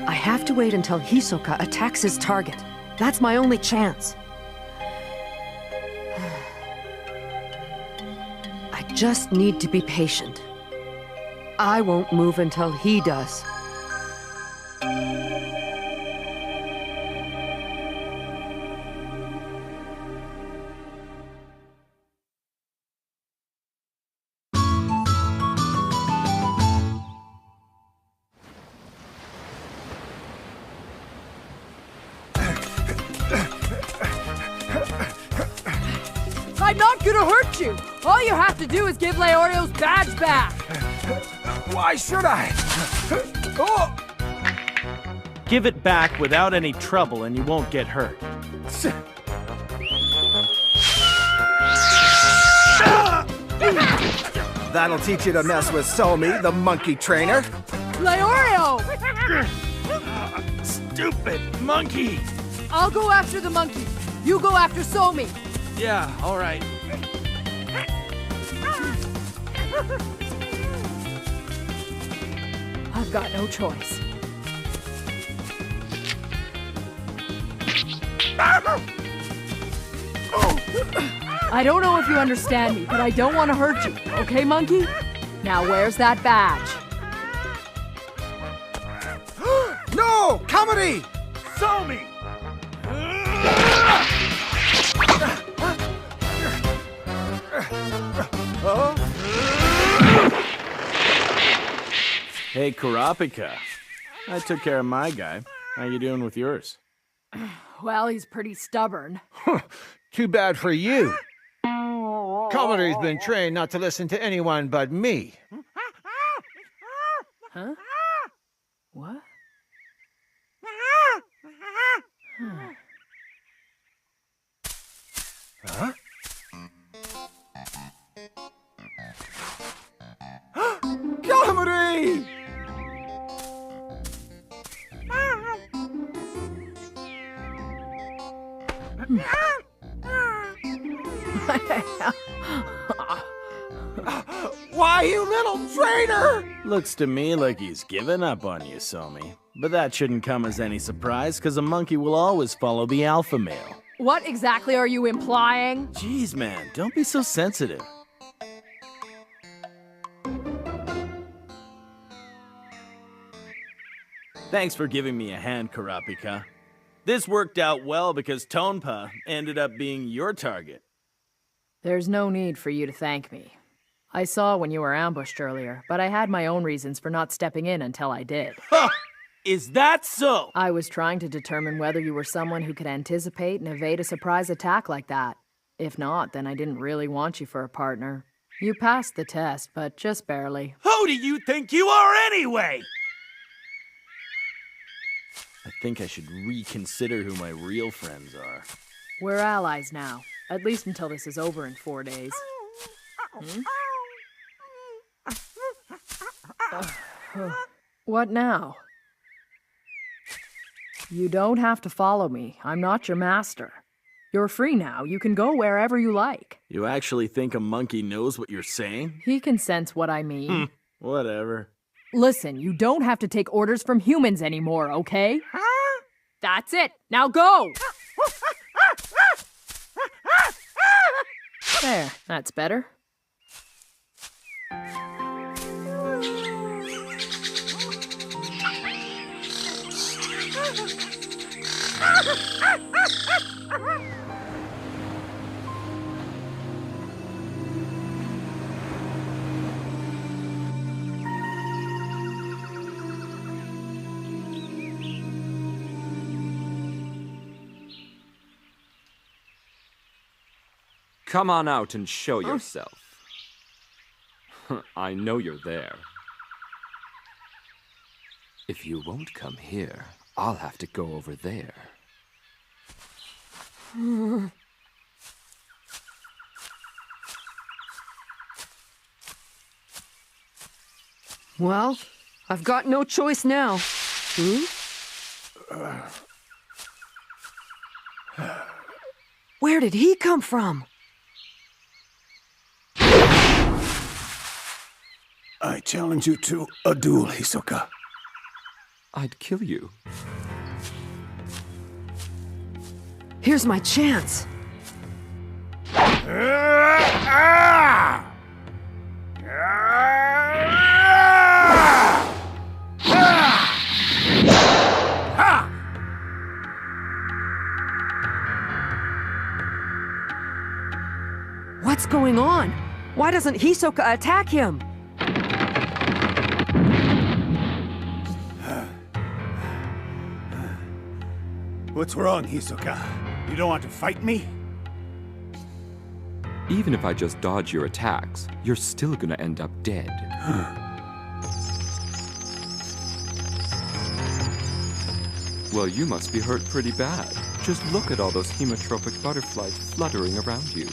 I have to wait until Hisoka attacks his target. That's my only chance. I just need to be patient. I won't move until he does. I'm not gonna hurt you! All you have to do is give Leorio's badge back! Why should I? Oh! Give it back without any trouble and you won't get hurt. That'll teach you to mess with Somi, the monkey trainer. Leorio! Stupid monkey! I'll go after the monkey. You go after Somi. Yeah, all right. I've got no choice. I don't know if you understand me, but I don't want to hurt you. Okay, monkey? Now where's that badge? No! Comedy! Somi! Hey, Kurapika. I took care of my guy. How you doing with yours? Well, he's pretty stubborn. Too bad for you. Commodore's been trained not to listen to anyone but me. Huh? What? Huh? Comedy! Why, you little traitor! Looks to me like he's given up on you, Somi. But that shouldn't come as any surprise, because a monkey will always follow the alpha male. What exactly are you implying? Jeez, man, don't be so sensitive. Thanks for giving me a hand, Kurapika. This worked out well because Tonpa ended up being your target. There's no need for you to thank me. I saw when you were ambushed earlier, but I had my own reasons for not stepping in until I did. Is that so? I was trying to determine whether you were someone who could anticipate and evade a surprise attack like that. If not, then I didn't really want you for a partner. You passed the test, but just barely. Who do you think you are anyway? I think I should reconsider who my real friends are. We're allies now. At least until this is over in 4 days. What now? You don't have to follow me. I'm not your master. You're free now. You can go wherever you like. You actually think a monkey knows what you're saying? He can sense what I mean. Whatever. Listen, you don't have to take orders from humans anymore, okay? That's it. Now go! There, that's better. Come on out and show yourself. I know you're there. If you won't come here, I'll have to go over there. Well, I've got no choice now. Where did he come from? I challenge you to a duel, Hisoka. I'd kill you. Here's my chance. What's going on? Why doesn't Hisoka attack him? What's wrong, Hisoka? You don't want to fight me? Even if I just dodge your attacks, you're still gonna end up dead. Well, you must be hurt pretty bad. Just look at all those hemotropic butterflies fluttering around you.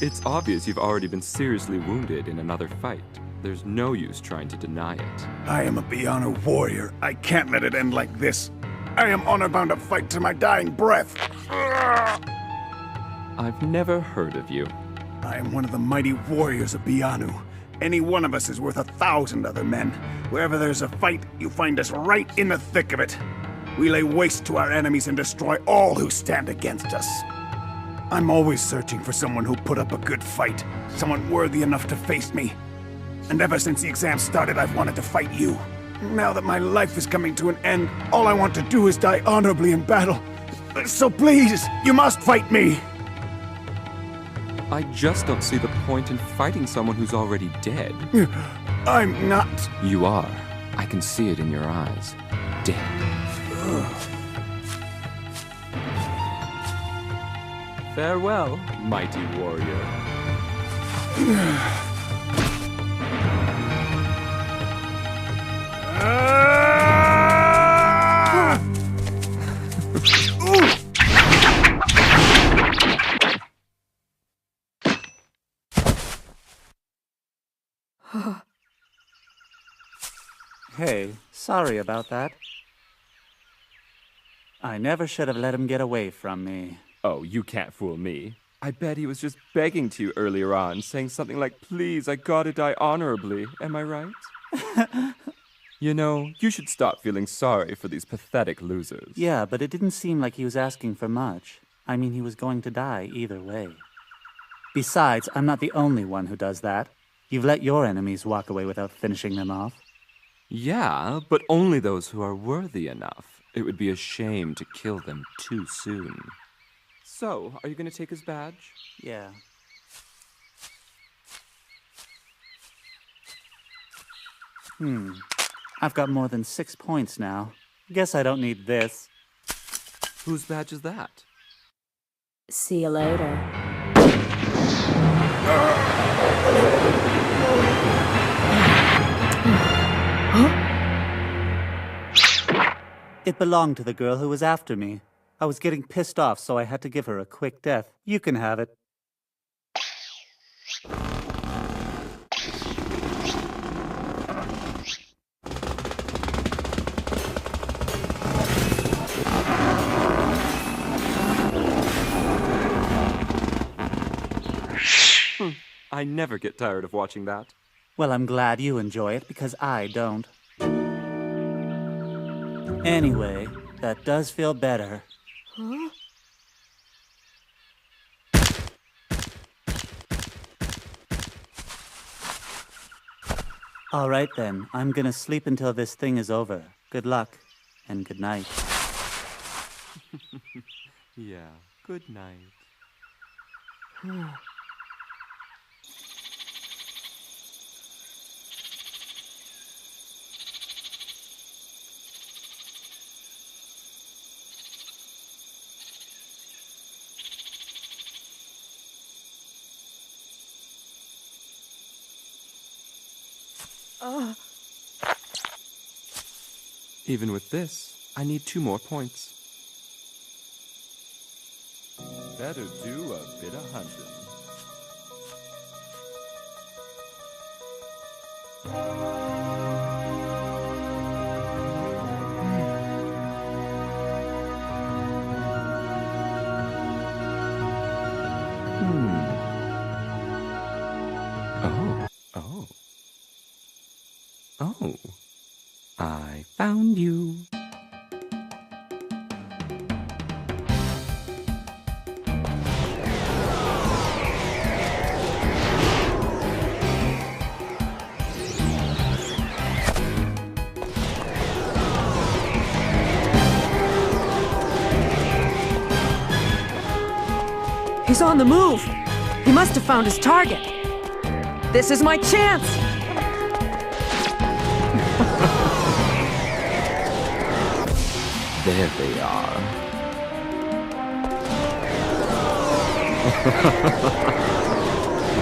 It's obvious you've already been seriously wounded in another fight. There's no use trying to deny it. I am a Beyond warrior. I can't let it end like this. I am honor-bound to fight to my dying breath. I've never heard of you. I am one of the mighty warriors of Beyond. Any one of us is worth 1,000 other men. Wherever there's a fight, you find us right in the thick of it. We lay waste to our enemies and destroy all who stand against us. I'm always searching for someone who'll put up a good fight, someone worthy enough to face me. And ever since the exam started, I've wanted to fight you. Now that my life is coming to an end, all I want to do is die honorably in battle. So please, you must fight me! I just don't see the point in fighting someone who's already dead. I'm not. You are. I can see it in your eyes. Dead. Farewell, mighty warrior. Hey, sorry about that. I never should have let him get away from me. Oh, you can't fool me. I bet he was just begging to you earlier on, saying something like, please, I gotta die honorably. Am I right? You know, you should stop feeling sorry for these pathetic losers. Yeah, but it didn't seem like he was asking for much. I mean, he was going to die either way. Besides, I'm not the only one who does that. You've let your enemies walk away without finishing them off. Yeah, but only those who are worthy enough. It would be a shame to kill them too soon. So, are you going to take his badge? Yeah. I've got more than 6 points now. Guess I don't need this. Whose badge is that? See you later. It belonged to the girl who was after me. I was getting pissed off, so I had to give her a quick death. You can have it. I never get tired of watching that. Well, I'm glad you enjoy it, because I don't. Anyway, that does feel better. Huh? All right then, I'm gonna sleep until this thing is over. Good luck, and good night. Yeah, good night. Even with this, I need 2 more points. Better do a bit of hunting. Oh, I found you. He's on the move. He must have found his target. This is my chance. There they are.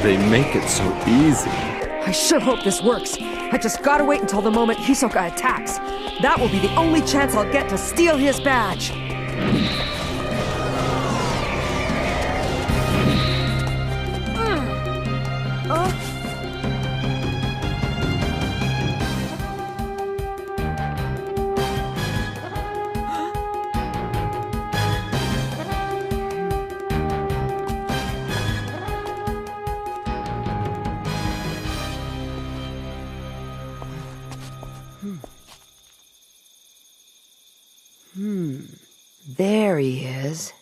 They make it so easy. I sure hope this works. I just gotta wait until the moment Hisoka attacks. That will be the only chance I'll get to steal his badge. There he is.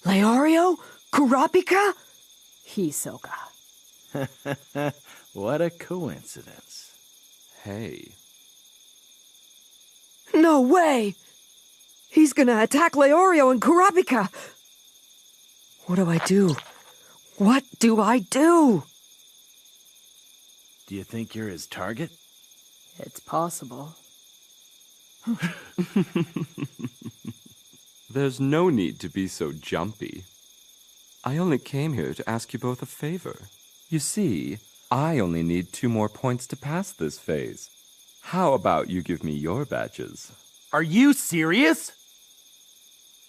Leorio? Kurapika? Hisoka. What a coincidence. Hey. No way! He's gonna attack Leorio and Kurapika! What do I do? What do I do? Do you think you're his target? It's possible. There's no need to be so jumpy. I only came here to ask you both a favor. You see, I only need 2 more points to pass this phase. How about you give me your badges? Are you serious?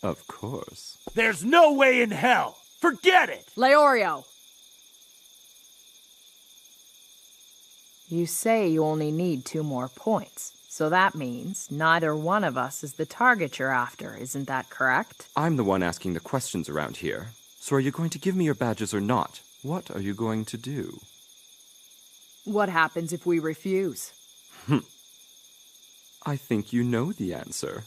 Of course. There's no way in hell! Forget it! Leorio! You say you only need 2 more points. So that means neither one of us is the target you're after, isn't that correct? I'm the one asking the questions around here. So are you going to give me your badges or not? What are you going to do? What happens if we refuse? I think you know the answer.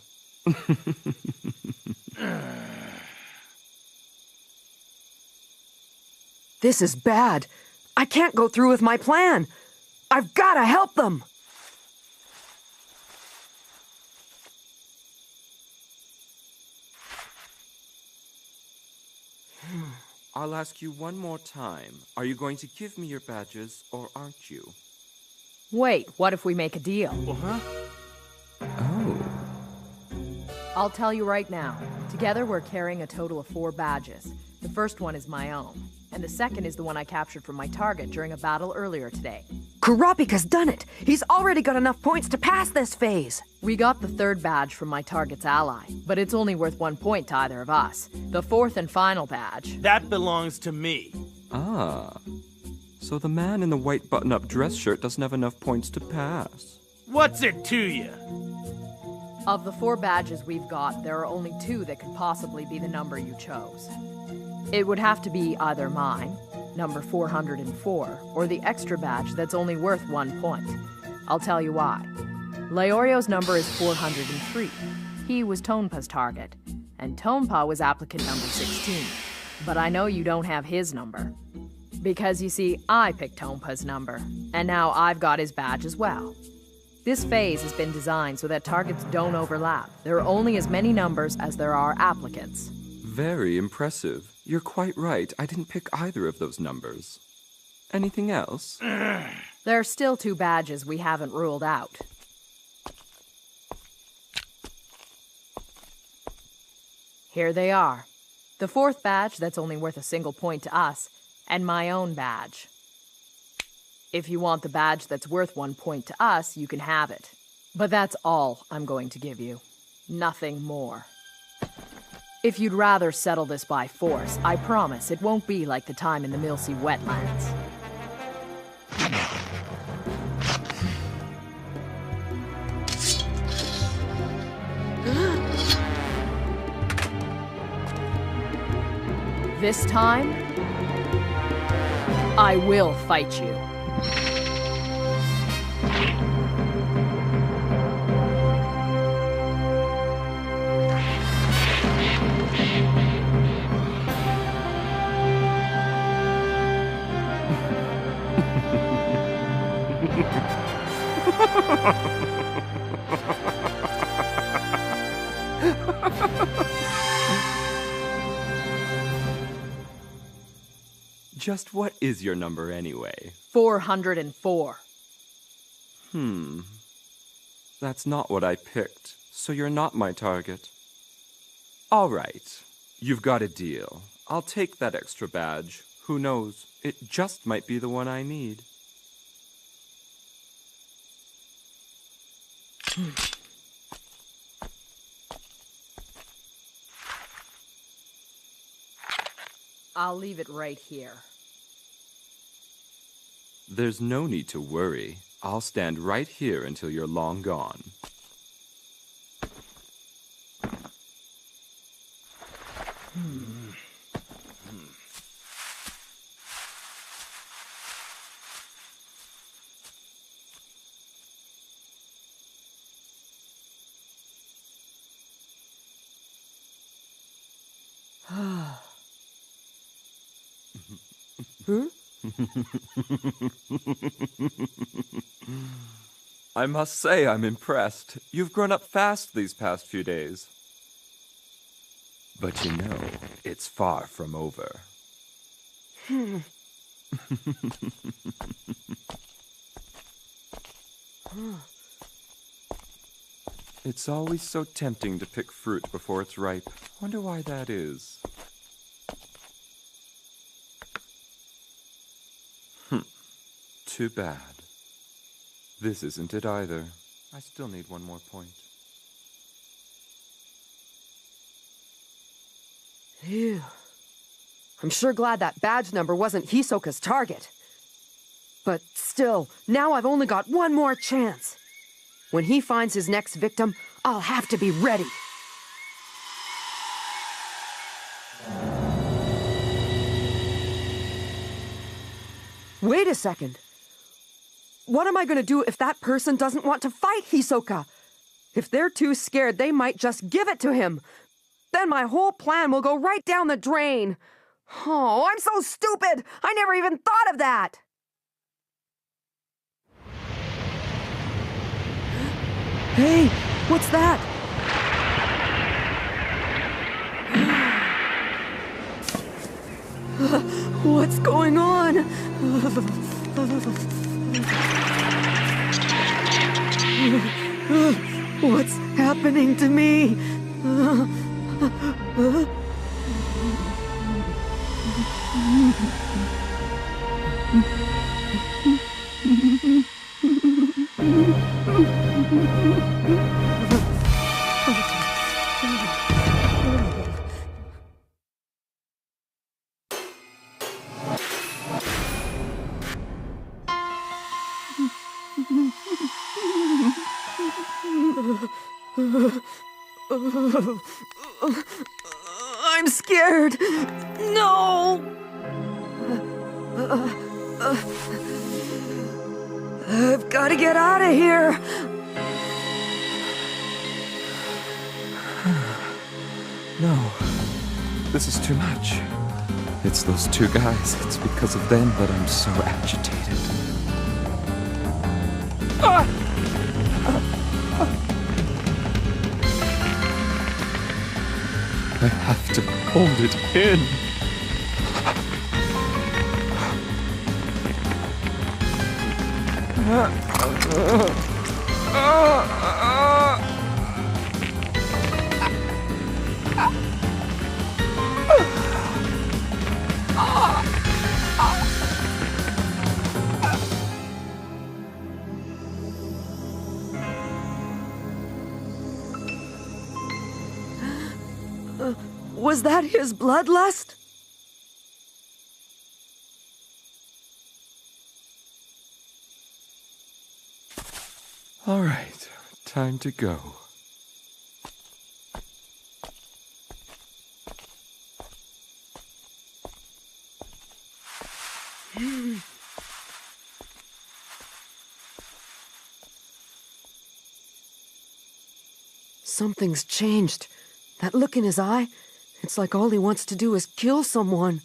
This is bad. I can't go through with my plan. I've gotta help them! I'll ask you one more time. Are you going to give me your badges, or aren't you? Wait, what if we make a deal? I'll tell you right now. Together, we're carrying a total of 4 badges. The first one is my own, and the second is the one I captured from my target during a battle earlier today. Kurapika's done it! He's already got enough points to pass this phase! We got the 3rd badge from my target's ally, but it's only worth 1 point to either of us. The 4th and final badge... That belongs to me. Ah. So the man in the white button-up dress shirt doesn't have enough points to pass. What's it to you? Of the 4 badges we've got, there are only 2 that could possibly be the number you chose. It would have to be either mine, number 404, or the extra badge that's only worth 1 point. I'll tell you why. Leorio's number is 403. He was Tonpa's target, and Tonpa was applicant number 16. But I know you don't have his number. Because you see, I picked Tonpa's number, and now I've got his badge as well. This phase has been designed so that targets don't overlap. There are only as many numbers as there are applicants. Very impressive. You're quite right. I didn't pick either of those numbers. Anything else? There are still 2 badges we haven't ruled out. Here they are. The 4th badge that's only worth a single point to us, and my own badge. If you want the badge that's worth 1 point to us, you can have it. But that's all I'm going to give you. Nothing more. If you'd rather settle this by force, I promise it won't be like the time in the Milsey wetlands. This time, I will fight you. Just what is your number anyway? 404. That's not what I picked, so you're not my target. All right, you've got a deal. I'll take that extra badge. Who knows, it just might be the one I need. I'll leave it right here. There's no need to worry. I'll stand right here until you're long gone. I must say I'm impressed. You've grown up fast these past few days. But you know, it's far from over. It's always so tempting to pick fruit before it's ripe. Wonder why that is. Too bad. This isn't it either. I still need 1 more point. Phew. I'm sure glad that badge number wasn't Hisoka's target. But still, now I've only got 1 more chance. When he finds his next victim, I'll have to be ready. Wait a second. What am I going to do if that person doesn't want to fight Hisoka? If they're too scared, they might just give it to him. Then my whole plan will go right down the drain. Oh, I'm so stupid! I never even thought of that! Hey, what's that? What's going on? What's happening to me? I'm scared. No. I've got to get out of here. No, this is too much. It's those two guys. It's because of them that I'm so agitated. I have to hold it in. Was that his bloodlust? All right, time to go. Something's changed. That look in his eye, it's like all he wants to do is kill someone.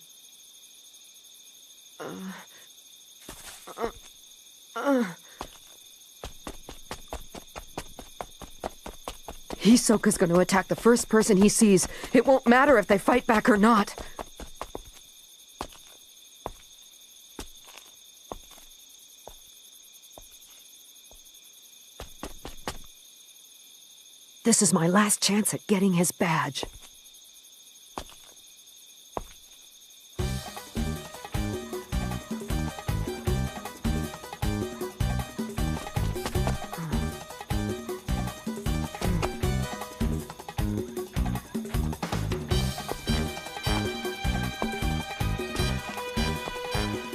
Hisoka's going to attack the first person he sees. It won't matter if they fight back or not. This is my last chance at getting his badge.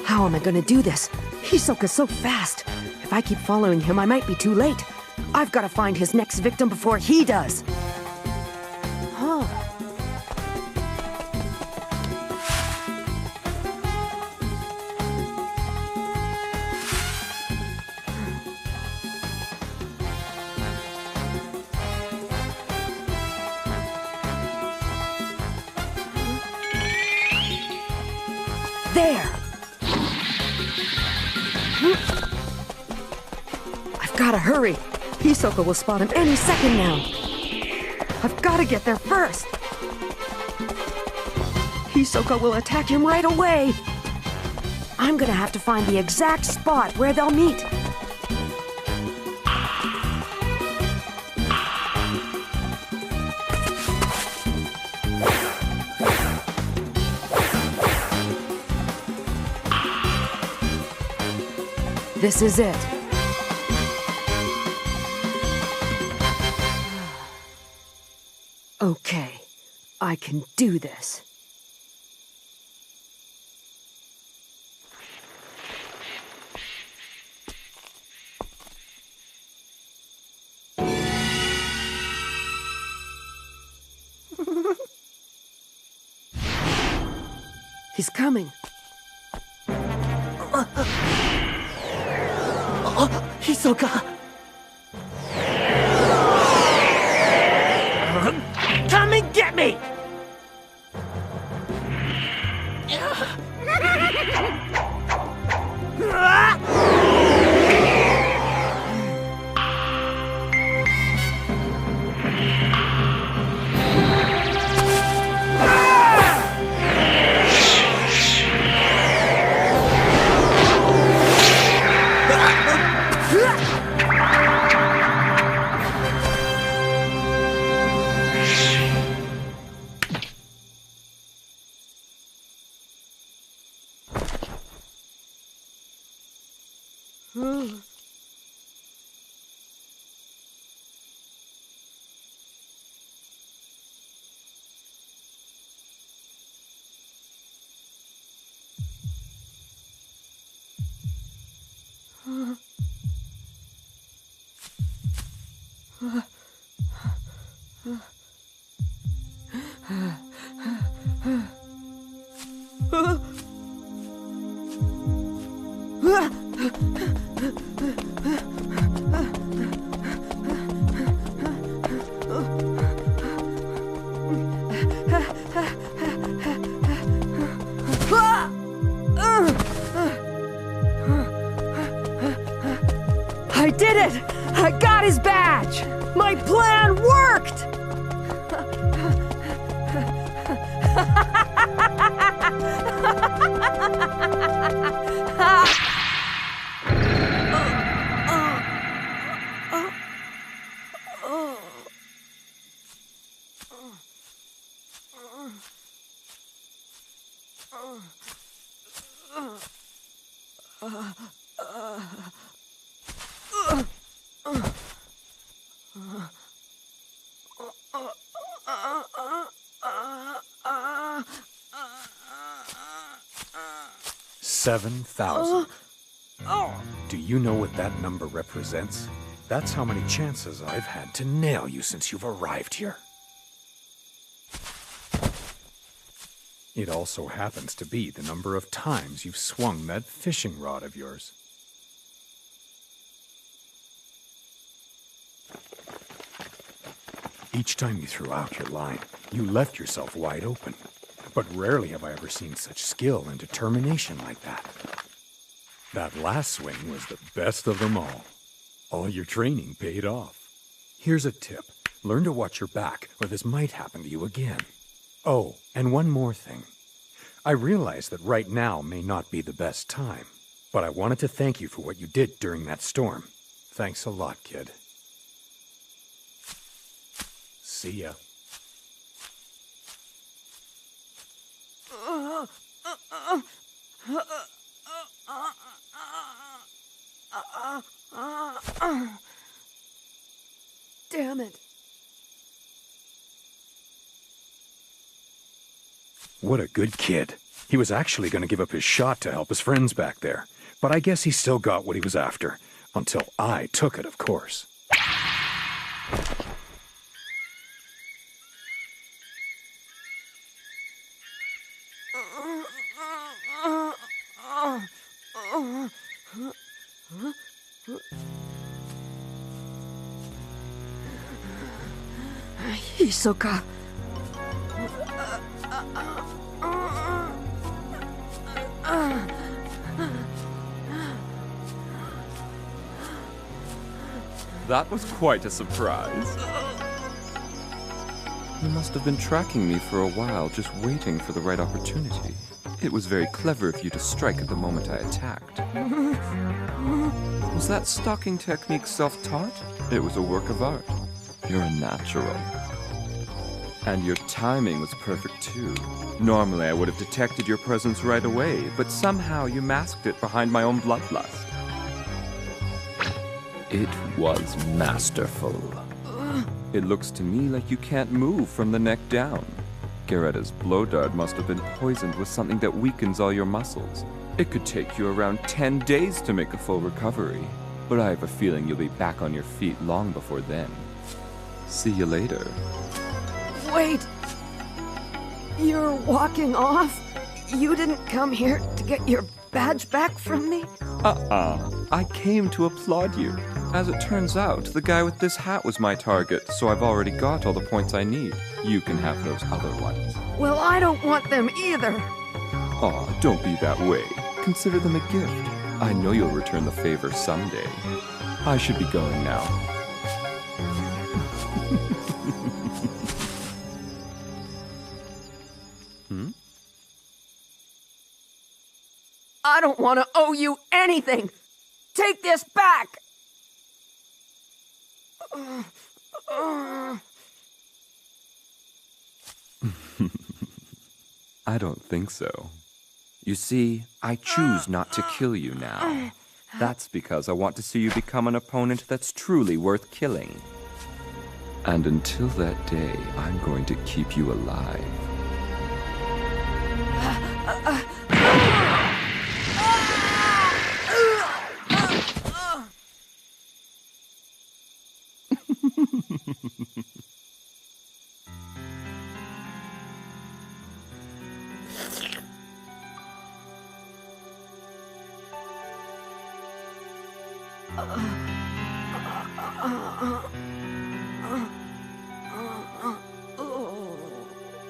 How am I gonna do this? Hisoka's so fast. If I keep following him, I might be too late. I've got to find his next victim before he does. Huh. There! I've got to hurry. Hisoka will spot him any second now. I've got to get there first. Hisoka will attack him right away. I'm gonna have to find the exact spot where they'll meet. This is it. Okay, I can do this. He's coming. Hisoka! Come and get me! I did it! I got his badge! My plan worked! $7,000. Do you know what that number represents? That's how many chances I've had to nail you since you've arrived here. It also happens to be the number of times you've swung that fishing rod of yours. Each time you threw out your line, you left yourself wide open. But rarely have I ever seen such skill and determination like that. That last swing was the best of them all. All your training paid off. Here's a tip. Learn to watch your back, or this might happen to you again. Oh, and one more thing. I realize that right now may not be the best time, but I wanted to thank you for what you did during that storm. Thanks a lot, kid. See ya. Damn it. What a good kid. He was actually going to give up his shot to help his friends back there. But I guess he still got what he was after. Until I took it, of course. Hisoka. That was quite a surprise. You must have been tracking me for a while, just waiting for the right opportunity. It was very clever of you to strike at the moment I attacked. Was that stalking technique self-taught? It was a work of art. You're a natural. And your timing was perfect too. Normally I would have detected your presence right away, but somehow you masked it behind my own bloodlust. It was masterful. It looks to me like you can't move from the neck down. Garetta's blow dart must have been poisoned with something that weakens all your muscles. It could take you around 10 days to make a full recovery, but I have a feeling you'll be back on your feet long before then. See you later. Wait! You're walking off? You didn't come here to get your badge back from me? I came to applaud you. As it turns out, the guy with this hat was my target, so I've already got all the points I need. You can have those other ones. Well, I don't want them either. Aw, don't be that way. Consider them a gift. I know you'll return the favor someday. I should be going now. I don't want to owe you anything! Take this back! I don't think so. You see, I choose not to kill you now. That's because I want to see you become an opponent that's truly worth killing. And until that day, I'm going to keep you alive.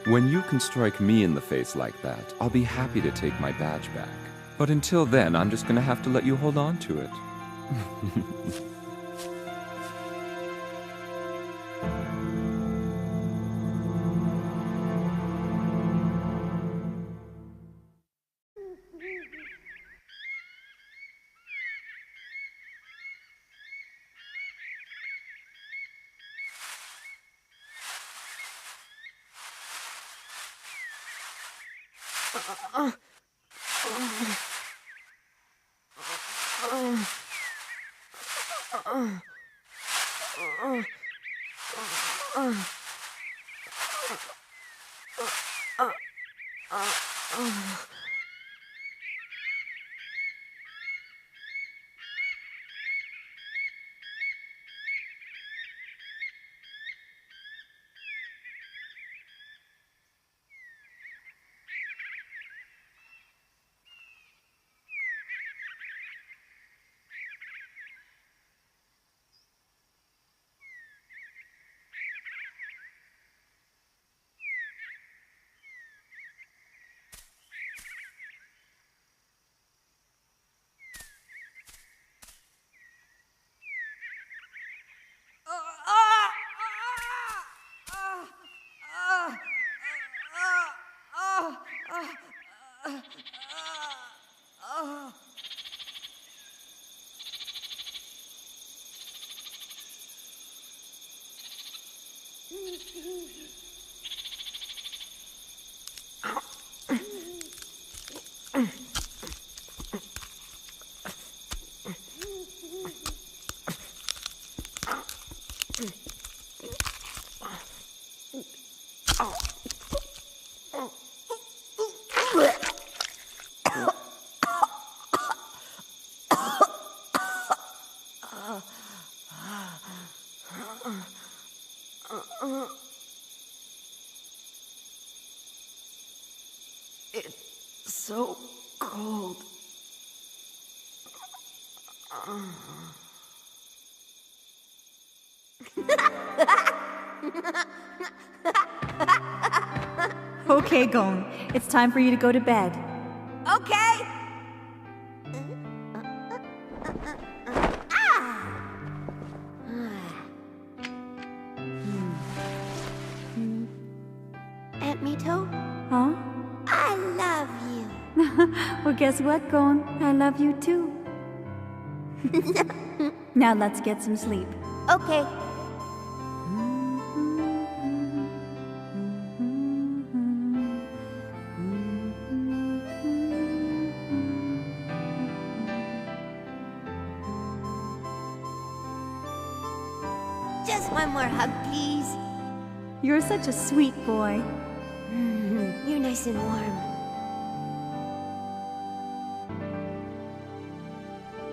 When you can strike me in the face like that, I'll be happy to take my badge back. But until then, I'm just gonna have to let you hold on to it. It's so cold. Okay, Gon. It's time for you to go to bed. Okay. Aunt Mito, Huh? I love you. Well, guess what, Gon? I love you too. Now let's get some sleep. Okay. Just one more hug, please. You're such a sweet boy. You're nice and warm.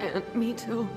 Aunt Mito.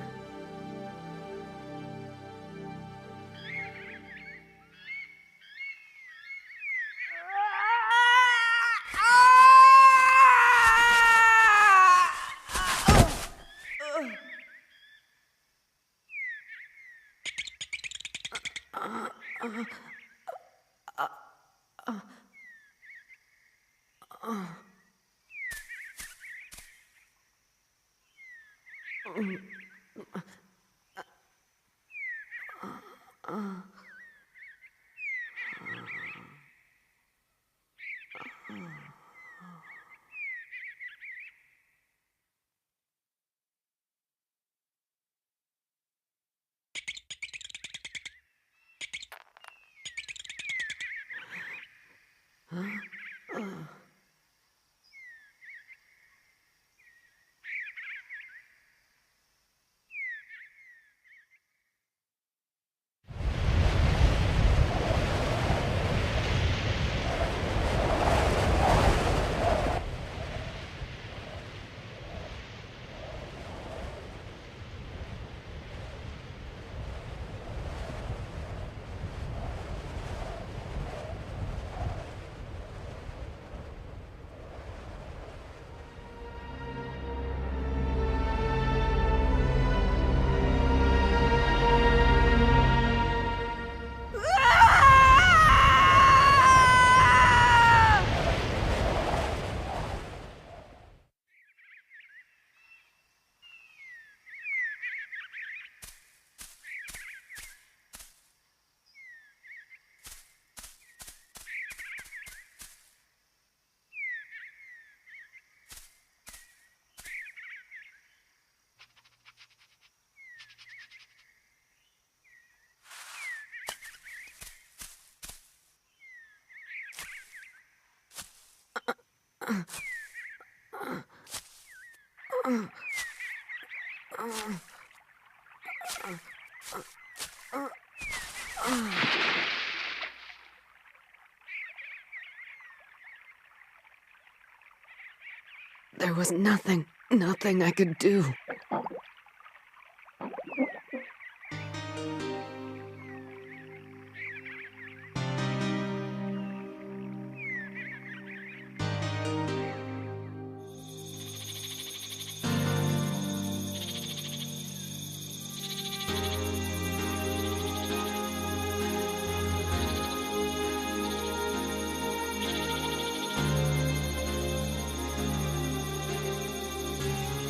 There was nothing I could do.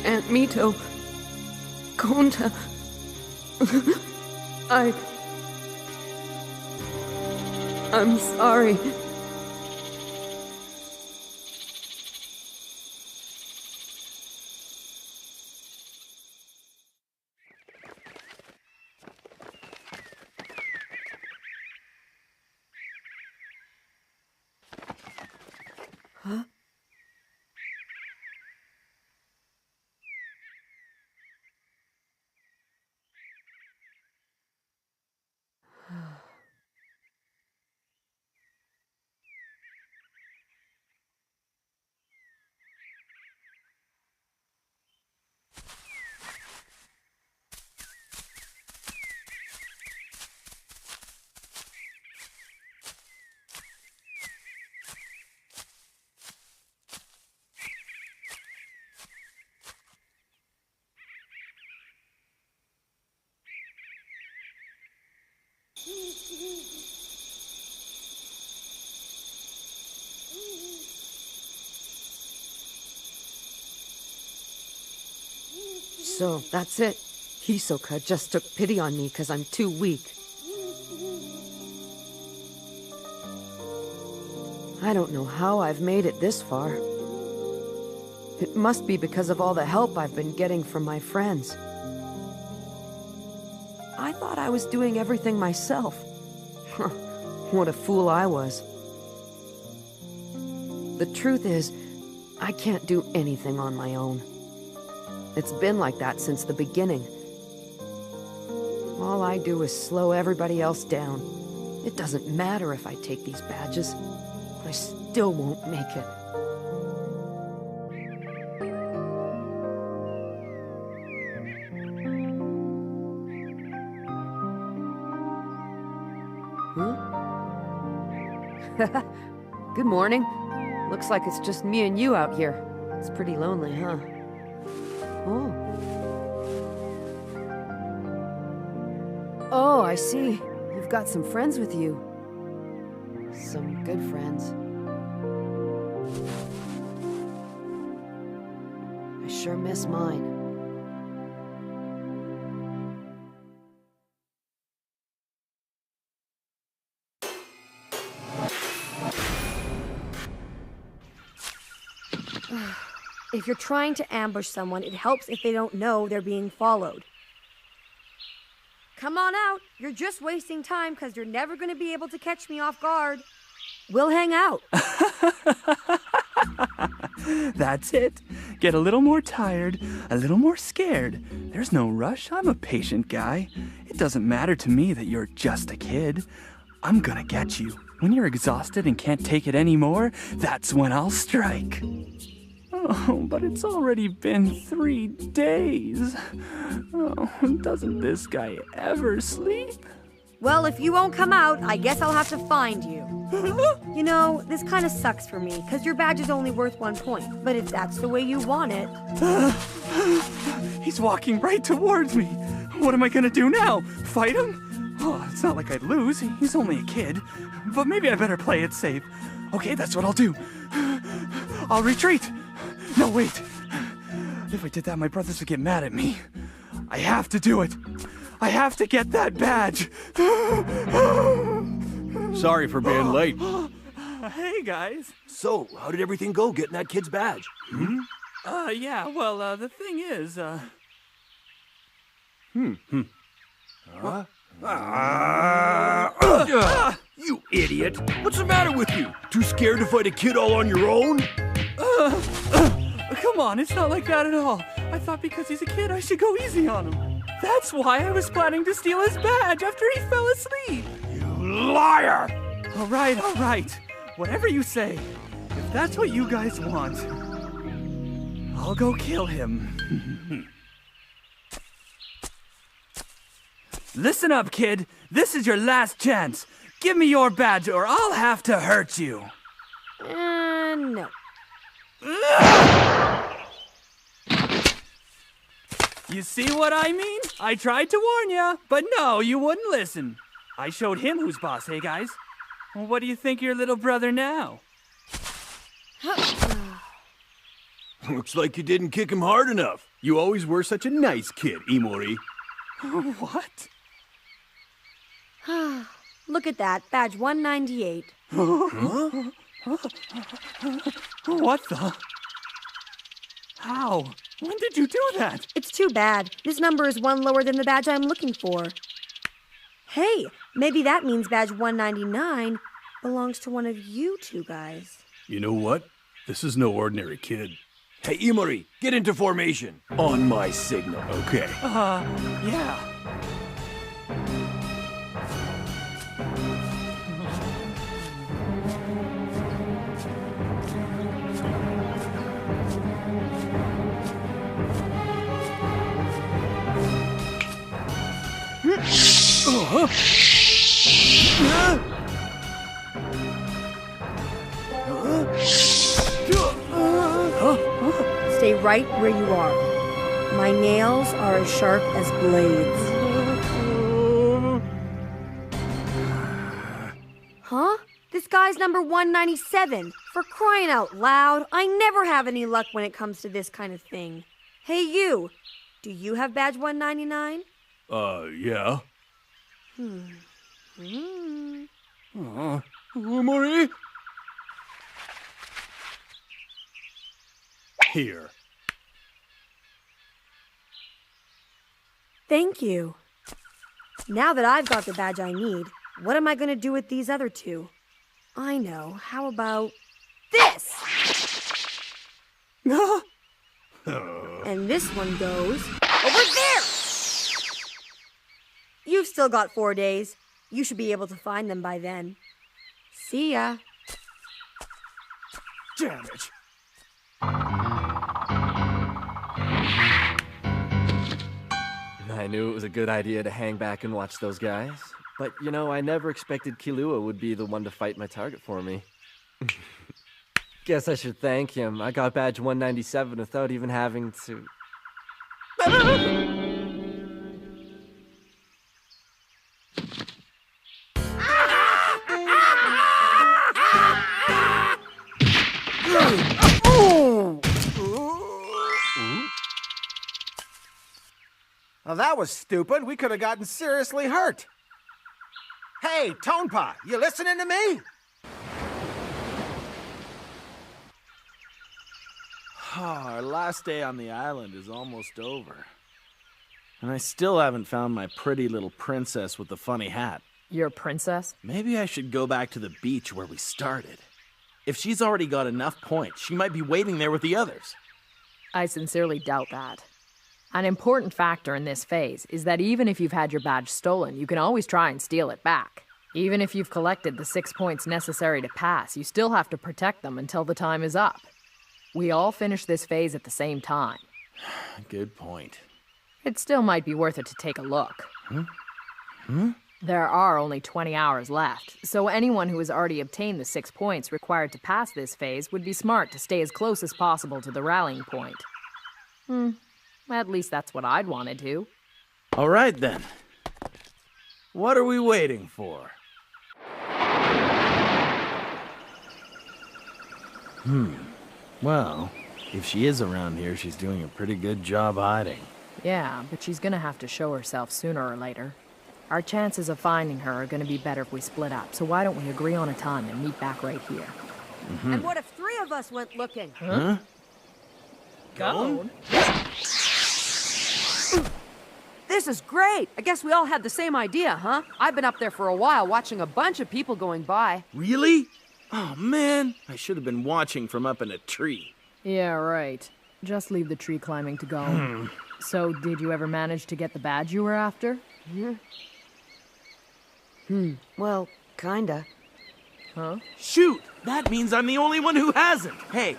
Aunt Mito, Konta, I'm sorry. Huh? So, that's it. Hisoka just took pity on me because I'm too weak. I don't know how I've made it this far. It must be because of all the help I've been getting from my friends. I thought I was doing everything myself. What a fool I was. The truth is, I can't do anything on my own. It's been like that since the beginning. All I do is slow everybody else down. It doesn't matter if I take these badges. I still won't make it. Huh? Good morning. Looks like it's just me and you out here. It's pretty lonely, huh? Oh. Oh, I see. You've got some friends with you. Some good friends. I sure miss mine. If you're trying to ambush someone, it helps if they don't know they're being followed. Come on out. You're just wasting time because you're never going to be able to catch me off guard. We'll hang out. That's it. Get a little more tired, a little more scared. There's no rush. I'm a patient guy. It doesn't matter to me that you're just a kid. I'm gonna get you. When you're exhausted and can't take it anymore, that's when I'll strike. Oh, but it's already been 3 days. Oh, doesn't this guy ever sleep? Well, if you won't come out, I guess I'll have to find you. You know, this kind of sucks for me, because your badge is only worth 1 point. But if that's the way you want it... He's walking right towards me. What am I gonna do now? Fight him? Oh, it's not like I'd lose. He's only a kid. But maybe I better play it safe. Okay, that's what I'll do. I'll retreat. No, wait. If I did that, my brothers would get mad at me. I have to do it. I have to get that badge. Sorry for being late. Hey, guys. So, how did everything go getting that kid's badge? Yeah, well, the thing is, You idiot! What's the matter with you? Too scared to fight a kid all on your own? Come on, it's not like that at all. I thought because he's a kid, I should go easy on him. That's why I was planning to steal his badge after he fell asleep. You liar! All right. Whatever you say. If that's what you guys want, I'll go kill him. Listen up, kid. This is your last chance. Give me your badge or I'll have to hurt you. No. You see what I mean? I tried to warn you, but no, you wouldn't listen. I showed him who's boss, hey guys? Well, what do you think of your little brother now? Looks like you didn't kick him hard enough. You always were such a nice kid, Imori. What? Look at that, badge 198. Huh? What the? How? When did you do that? It's too bad. This number is one lower than the badge I'm looking for. Hey, maybe that means badge 199 belongs to one of you two guys. You know what? This is no ordinary kid. Hey, Imori, get into formation. On my signal, okay? Yeah. Stay right where you are. My nails are as sharp as blades. Huh? This guy's number 197. For crying out loud, I never have any luck when it comes to this kind of thing. Hey, you. Do you have badge 199? Yeah. Imori? Here. Thank you. Now that I've got the badge I need, what am I going to do with these other two? I know. How about this? And this one goes over there! You've still got 4 days. You should be able to find them by then. See ya. Damn it. I knew it was a good idea to hang back and watch those guys. But, you know, I never expected Killua would be the one to fight my target for me. Guess I should thank him. I got badge 197 without even having to... Well, that was stupid. We could have gotten seriously hurt. Hey, Tonpa, you listening to me? Our last day on the island is almost over. And I still haven't found my pretty little princess with the funny hat. Your princess? Maybe I should go back to the beach where we started. If she's already got enough points, she might be waiting there with the others. I sincerely doubt that. An important factor in this phase is that even if you've had your badge stolen, you can always try and steal it back. Even if you've collected the 6 points necessary to pass, you still have to protect them until the time is up. We all finish this phase at the same time. Good point. It still might be worth it to take a look. There are only 20 hours left, so anyone who has already obtained the 6 points required to pass this phase would be smart to stay as close as possible to the rallying point. At least that's what I'd want to do. All right, then. What are we waiting for? Well, if she is around here, she's doing a pretty good job hiding. Yeah, but she's gonna have to show herself sooner or later. Our chances of finding her are gonna be better if we split up, so why don't we agree on a time and meet back right here? And what if 3 of us went looking? Huh? Gone? This is great. I guess we all had the same idea, huh? I've been up there for a while watching a bunch of people going by. Really? Oh, man. I should have been watching from up in a tree. Yeah, right. Just leave the tree climbing to go. So, did you ever manage to get the badge you were after? Well, kinda. Huh? Shoot! That means I'm the only one who hasn't! Hey!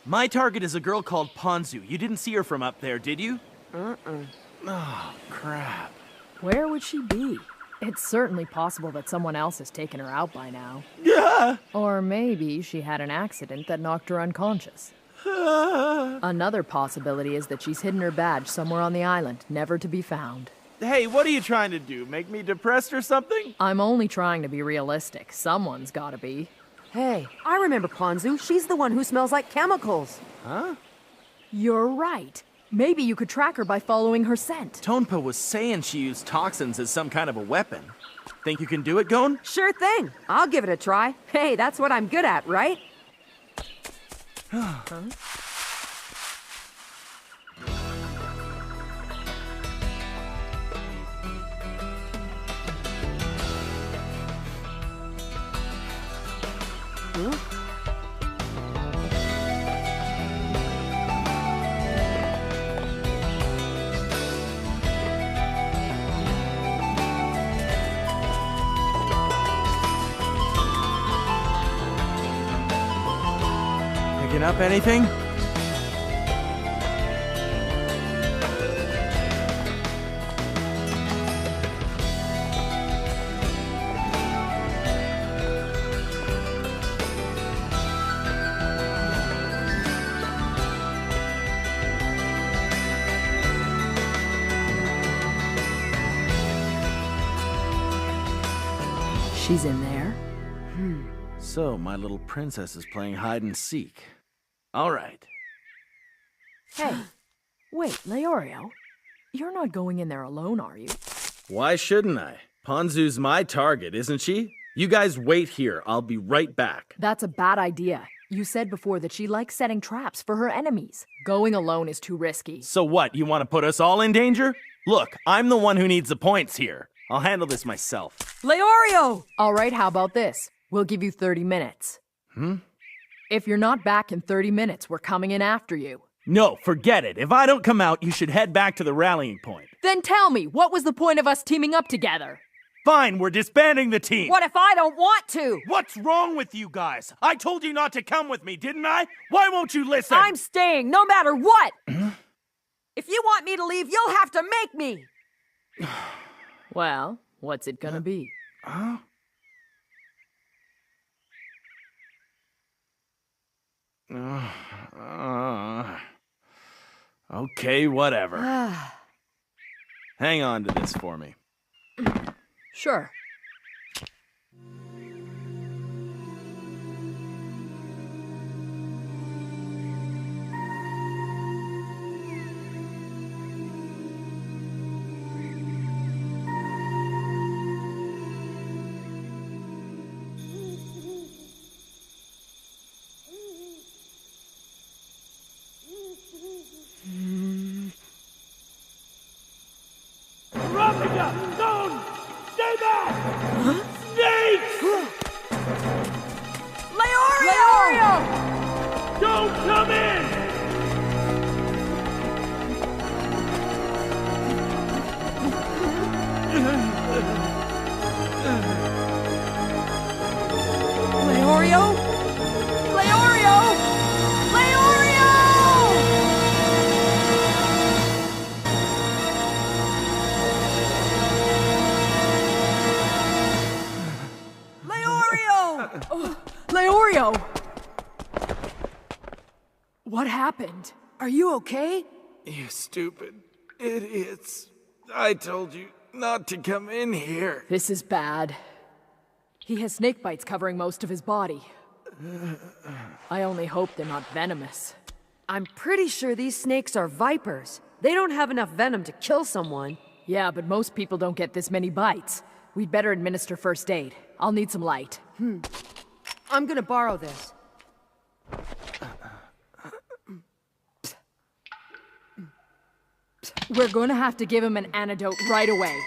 My target is a girl called Ponzu. You didn't see her from up there, did you? Oh, crap. Where would she be? It's certainly possible that someone else has taken her out by now. Yeah. Or maybe she had an accident that knocked her unconscious. Another possibility is that she's hidden her badge somewhere on the island, never to be found. Hey, what are you trying to do? Make me depressed or something? I'm only trying to be realistic. Someone's gotta be. Hey, I remember Ponzu. She's the one who smells like chemicals. Huh? You're right. Maybe you could track her by following her scent. Tonpa was saying she used toxins as some kind of a weapon. Think you can do it, Gon? Sure thing. I'll give it a try. Hey, that's what I'm good at, right? Picking up anything? She's in there? So, my little princess is playing hide and seek. All right. Hey, wait, Leorio. You're not going in there alone, are you? Why shouldn't I? Ponzu's my target, isn't she? You guys wait here. I'll be right back. That's a bad idea. You said before that she likes setting traps for her enemies. Going alone is too risky. So what, you want to put us all in danger? Look, I'm the one who needs the points here. I'll handle this myself. Leorio! All right, how about this? We'll give you 30 minutes. If you're not back in 30 minutes, we're coming in after you. No, forget it. If I don't come out, you should head back to the rallying point. Then tell me, what was the point of us teaming up together? Fine, we're disbanding the team. What if I don't want to? What's wrong with you guys? I told you not to come with me, didn't I? Why won't you listen? I'm staying, no matter what! If you want me to leave, you'll have to make me! Well, what's it gonna be? Okay, whatever. Hang on to this for me. Sure. Ravnica! Don't! Stay back! Snakes! Leorio! Don't come in! Leorio? Leorio! Leorio! Leorio! What happened? Are you okay? You stupid idiots. I told you not to come in here. This is bad. He has snake bites covering most of his body. I only hope they're not venomous. I'm pretty sure these snakes are vipers. They don't have enough venom to kill someone. Yeah, but most people don't get this many bites. We'd better administer first aid. I'll need some light. I'm gonna borrow this. We're gonna have to give him an antidote right away.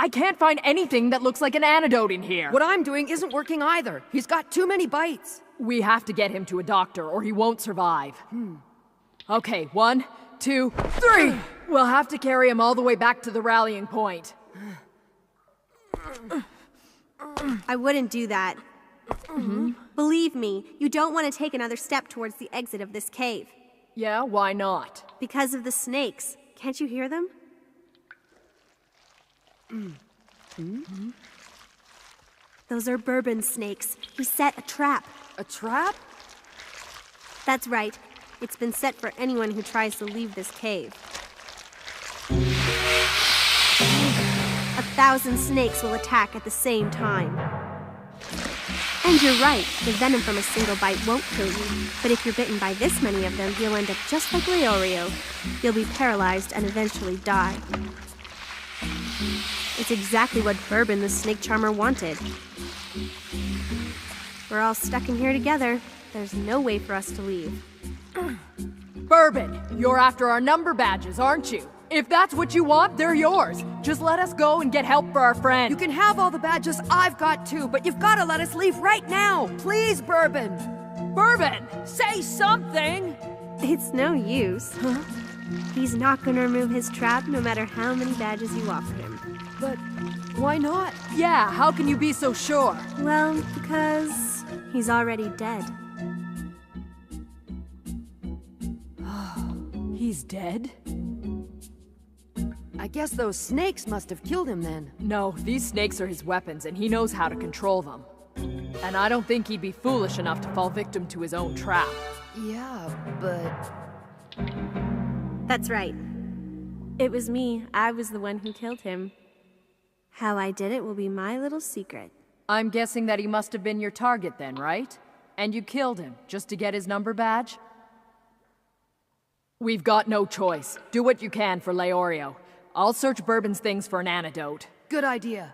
I can't find anything that looks like an antidote in here. What I'm doing isn't working either. He's got too many bites. We have to get him to a doctor or he won't survive. Okay, 1, 2, 3! We'll have to carry him all the way back to the rallying point. I wouldn't do that. Believe me, you don't want to take another step towards the exit of this cave. Yeah, why not? Because of the snakes. Can't you hear them? Those are Bourbon snakes. He set a trap. A trap? That's right. It's been set for anyone who tries to leave this cave. 1,000 snakes will attack at the same time. And you're right, the venom from a single bite won't kill you. But if you're bitten by this many of them, you'll end up just like Leorio. You'll be paralyzed and eventually die. It's exactly what Bourbon the snake charmer wanted. We're all stuck in here together. There's no way for us to leave. Bourbon, you're after our number badges, aren't you? If that's what you want, they're yours. Just let us go and get help for our friend. You can have all the badges I've got too, but you've got to let us leave right now. Please, Bourbon. Bourbon, say something. It's no use. He's not going to remove his trap no matter how many badges you offer him. But why not? Yeah, how can you be so sure? Well, because he's already dead. He's dead? I guess those snakes must have killed him then. No, these snakes are his weapons, and he knows how to control them. And I don't think he'd be foolish enough to fall victim to his own trap. Yeah, but... That's right. It was me. I was the one who killed him. How I did it will be my little secret. I'm guessing that he must have been your target then, right? And you killed him, just to get his number badge? We've got no choice. Do what you can for Leorio. I'll search Bourbon's things for an antidote. Good idea.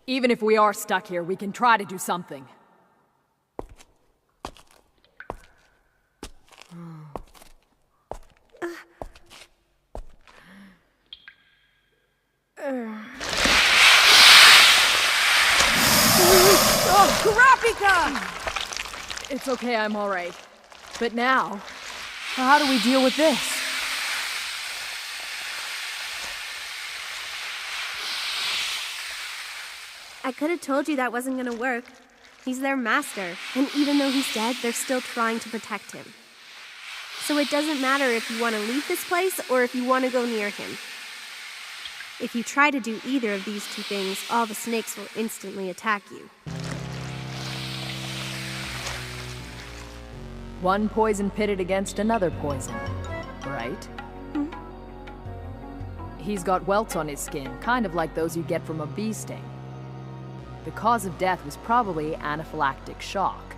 Even if we are stuck here, we can try to do something. Oh, Kurapika! It's okay, I'm all right. But now, how do we deal with this? I could have told you that wasn't gonna work. He's their master, and even though he's dead, they're still trying to protect him. So it doesn't matter if you want to leave this place or if you want to go near him. If you try to do either of these two things, all the snakes will instantly attack you. One poison pitted against another poison, right? He's got welts on his skin, kind of like those you get from a bee sting. The cause of death was probably anaphylactic shock.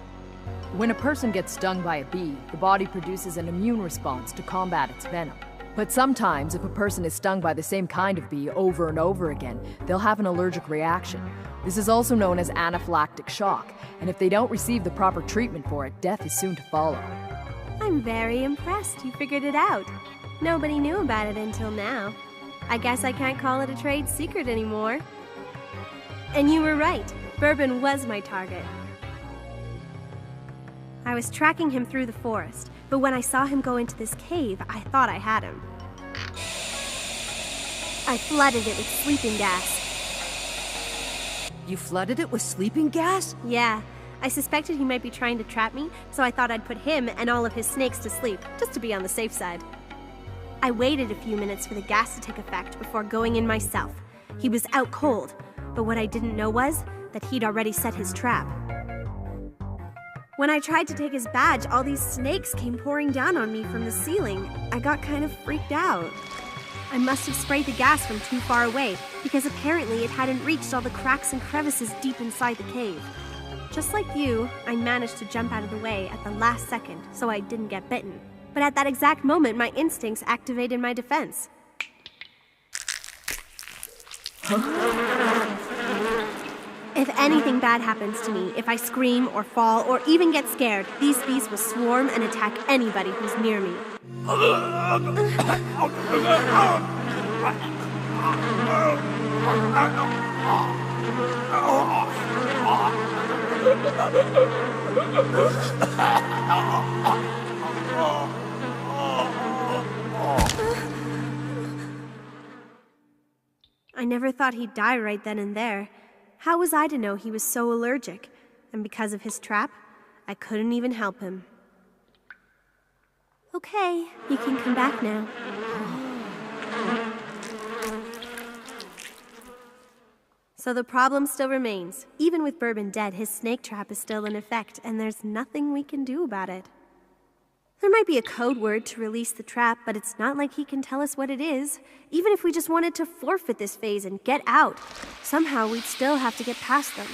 When a person gets stung by a bee, the body produces an immune response to combat its venom. But sometimes, if a person is stung by the same kind of bee over and over again, they'll have an allergic reaction. This is also known as anaphylactic shock, and if they don't receive the proper treatment for it, death is soon to follow. I'm very impressed you figured it out. Nobody knew about it until now. I guess I can't call it a trade secret anymore. And you were right. Bourbon was my target. I was tracking him through the forest, but when I saw him go into this cave, I thought I had him. I flooded it with sleeping gas. You flooded it with sleeping gas? Yeah. I suspected he might be trying to trap me, so I thought I'd put him and all of his snakes to sleep, just to be on the safe side. I waited a few minutes for the gas to take effect before going in myself. He was out cold, but what I didn't know was that he'd already set his trap. When I tried to take his badge, all these snakes came pouring down on me from the ceiling. I got kind of freaked out. I must have sprayed the gas from too far away, because apparently it hadn't reached all the cracks and crevices deep inside the cave. Just like you, I managed to jump out of the way at the last second, so I didn't get bitten. But at that exact moment, my instincts activated my defense. If anything bad happens to me, if I scream or fall or even get scared, these beasts will swarm and attack anybody who's near me. I never thought he'd die right then and there. How was I to know he was so allergic? And because of his trap, I couldn't even help him. Okay, you can come back now. So the problem still remains. Even with Bourbon dead, his snake trap is still in effect, and there's nothing we can do about it. There might be a code word to release the trap, but it's not like he can tell us what it is. Even if we just wanted to forfeit this phase and get out, somehow we'd still have to get past them.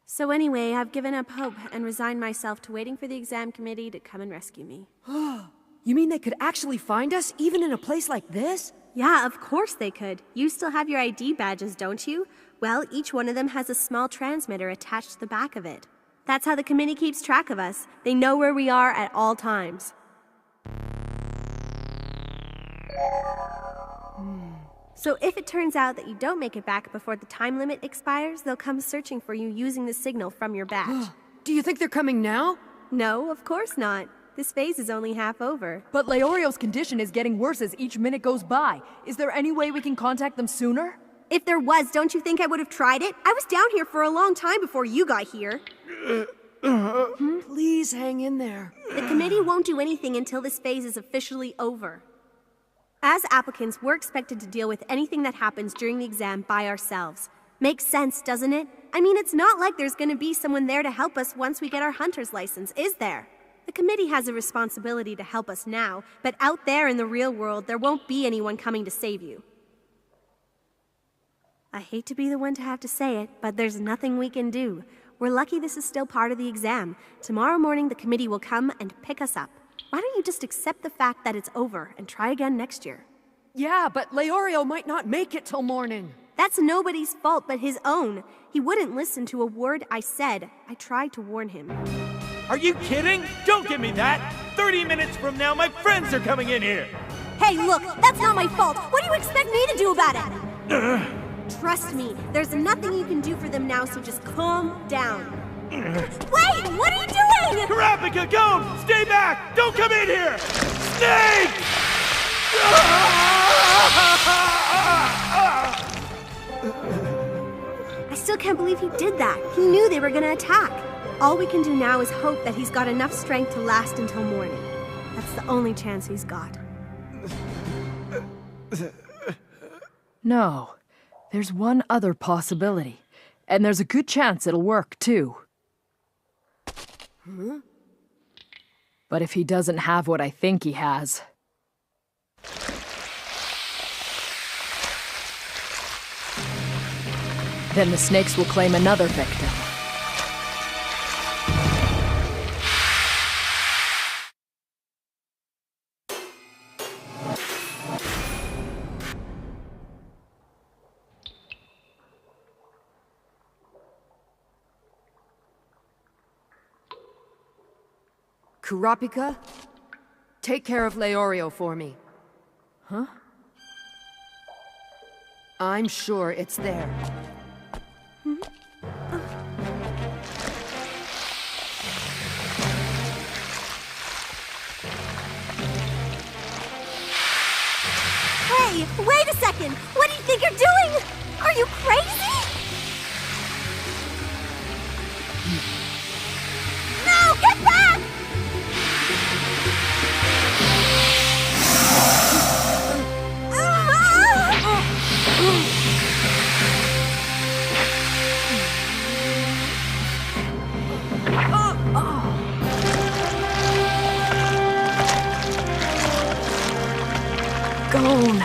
So anyway, I've given up hope and resigned myself to waiting for the exam committee to come and rescue me. You mean they could actually find us, even in a place like this? Yeah, of course they could. You still have your ID badges, don't you? Well, each one of them has a small transmitter attached to the back of it. That's how the committee keeps track of us. They know where we are at all times. So if it turns out that you don't make it back before the time limit expires, they'll come searching for you using the signal from your badge. Do you think they're coming now? No, of course not. This phase is only half over. But Leorio's condition is getting worse as each minute goes by. Is there any way we can contact them sooner? If there was, don't you think I would have tried it? I was down here for a long time before you got here. Please hang in there. The committee won't do anything until this phase is officially over. As applicants, we're expected to deal with anything that happens during the exam by ourselves. Makes sense, doesn't it? I mean, it's not like there's going to be someone there to help us once we get our hunter's license, is there? The committee has a responsibility to help us now, but out there in the real world, there won't be anyone coming to save you. I hate to be the one to have to say it, but there's nothing we can do. We're lucky this is still part of the exam. Tomorrow morning, the committee will come and pick us up. Why don't you just accept the fact that it's over and try again next year? Yeah, but Leorio might not make it till morning. That's nobody's fault but his own. He wouldn't listen to a word I said. I tried to warn him. Are you kidding? Don't give me that! 30 minutes from now, my friends are coming in here! Hey, look, that's not my fault. What do you expect me to do about it? Trust me, there's nothing you can do for them now, so just calm down. Wait, what are you doing? Kurapika, go! Stay back! Don't come in here! Snake! I still can't believe he did that. He knew they were gonna attack. All we can do now is hope that he's got enough strength to last until morning. That's the only chance he's got. No. There's one other possibility. And there's a good chance it'll work, too. But if he doesn't have what I think he has... then the snakes will claim another victim. Kurapika, take care of Leorio for me. Huh? I'm sure it's there. Hey, wait a second! What do you think you're doing? Are you crazy? No, get back! Gone.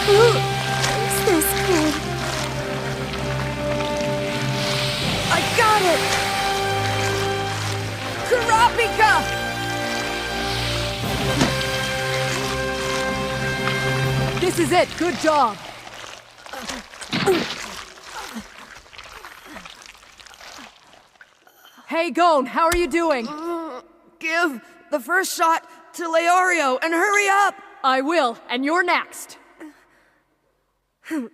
Who's this kid? I got it! Kurapika! This is it. Good job. Hey, Gon, how are you doing? Give the first shot to Leorio and hurry up! I will, and you're next. I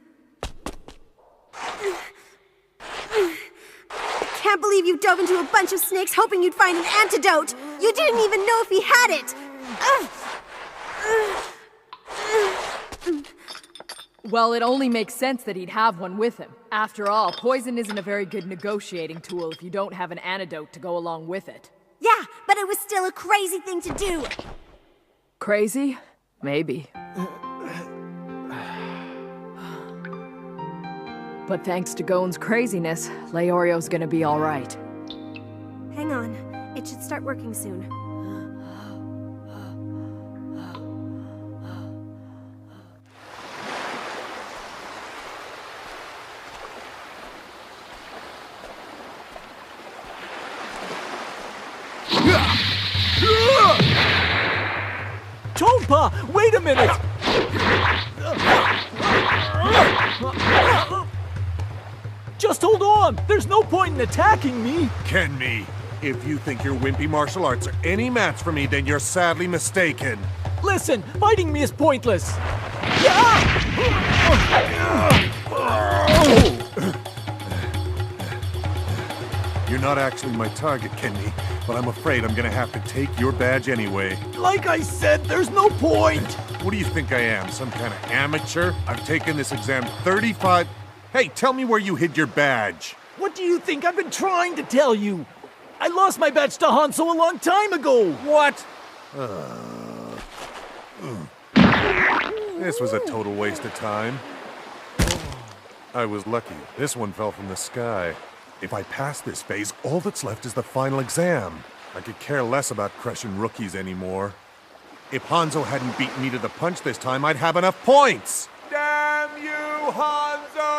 can't believe you dove into a bunch of snakes hoping you'd find an antidote! You didn't even know if he had it! Well, it only makes sense that he'd have one with him. After all, poison isn't a very good negotiating tool if you don't have an antidote to go along with it. Yeah, but it was still a crazy thing to do! Crazy? Maybe. But thanks to Gon's craziness, Leorio's gonna be alright. Hang on. It should start working soon. Tonpa, wait a minute! Just hold on! There's no point in attacking me! Kenmi, if you think your wimpy martial arts are any match for me, then you're sadly mistaken. Listen, fighting me is pointless! You're not actually my target, Kenmi, but I'm afraid I'm gonna have to take your badge anyway. Like I said, there's no point! What do you think I am, some kind of amateur? I've taken this exam 35... Hey, tell me where you hid your badge. What do you think I've been trying to tell you? I lost my badge to Hanzo a long time ago! What? This was a total waste of time. I was lucky. This one fell from the sky. If I pass this phase, all that's left is the final exam. I could care less about crushing rookies anymore. If Hanzo hadn't beaten me to the punch this time, I'd have enough points! Damn you, Hanzo!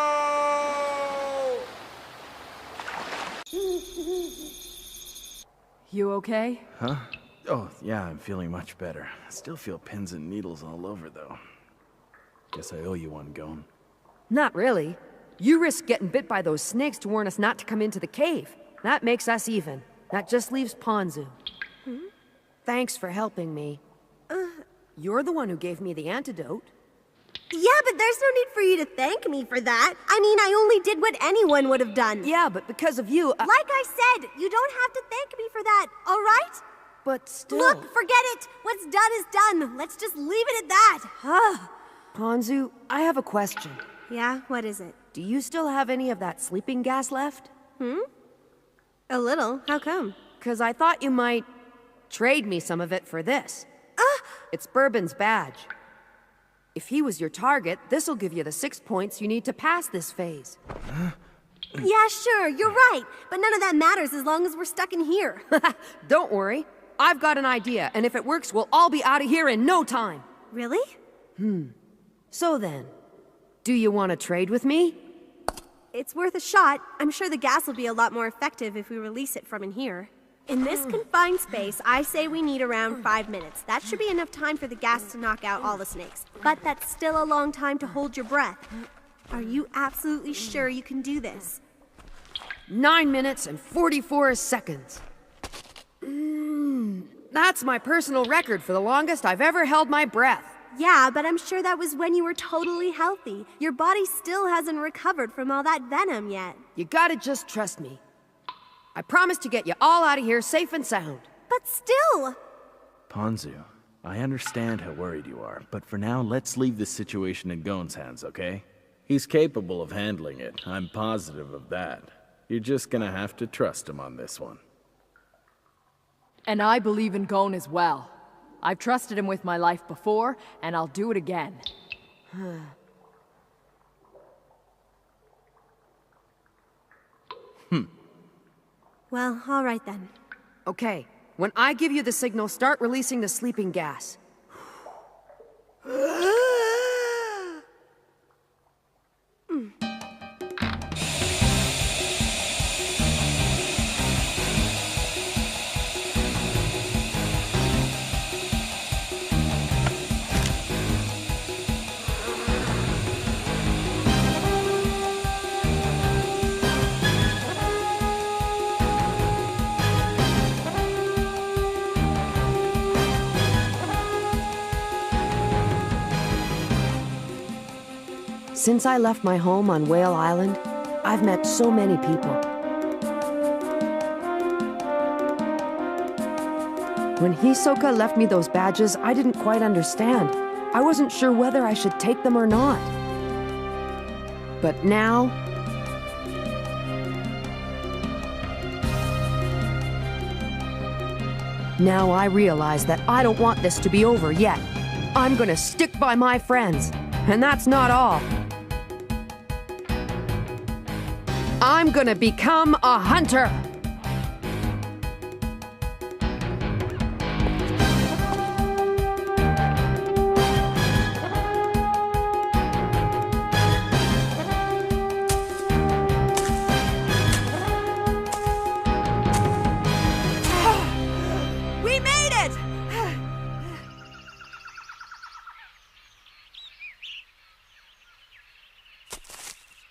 You okay? Huh? Oh, yeah, I'm feeling much better. I still feel pins and needles all over, though. Guess I owe you one, Gon. Not really. You risked getting bit by those snakes to warn us not to come into the cave. That makes us even. That just leaves Ponzu. Thanks for helping me. You're the one who gave me the antidote. Yeah, but there's no need for you to thank me for that. I mean, I only did what anyone would have done. Yeah, but because of you, Like I said, you don't have to thank me for that, all right? But still... Look, forget it! What's done is done. Let's just leave it at that. Ponzu, I have a question. Yeah, what is it? Do you still have any of that sleeping gas left? A little. How come? 'Cause I thought you might trade me some of it for this. It's Bourbon's badge. If he was your target, this'll give you the 6 points you need to pass this phase. Yeah, sure, you're right. But none of that matters as long as we're stuck in here. Don't worry. I've got an idea, and if it works, we'll all be out of here in no time. Really? So then, do you want to trade with me? It's worth a shot. I'm sure the gas will be a lot more effective if we release it from in here. In this confined space, I say we need around 5 minutes. That should be enough time for the gas to knock out all the snakes. But that's still a long time to hold your breath. Are you absolutely sure you can do this? 9 minutes and 44 seconds. That's my personal record for the longest I've ever held my breath. Yeah, but I'm sure that was when you were totally healthy. Your body still hasn't recovered from all that venom yet. You gotta just trust me. I promise to get you all out of here safe and sound. But still! Ponzu, I understand how worried you are, but for now, let's leave this situation in Gon's hands, okay? He's capable of handling it. I'm positive of that. You're just gonna have to trust him on this one. And I believe in Gon as well. I've trusted him with my life before, and I'll do it again. Well, all right then. Okay, when I give you the signal, start releasing the sleeping gas. Since I left my home on Whale Island, I've met so many people. When Hisoka left me those badges, I didn't quite understand. I wasn't sure whether I should take them or not. But now... Now I realize that I don't want this to be over yet. I'm gonna stick by my friends. And that's not all. I'm gonna become a hunter! We made it!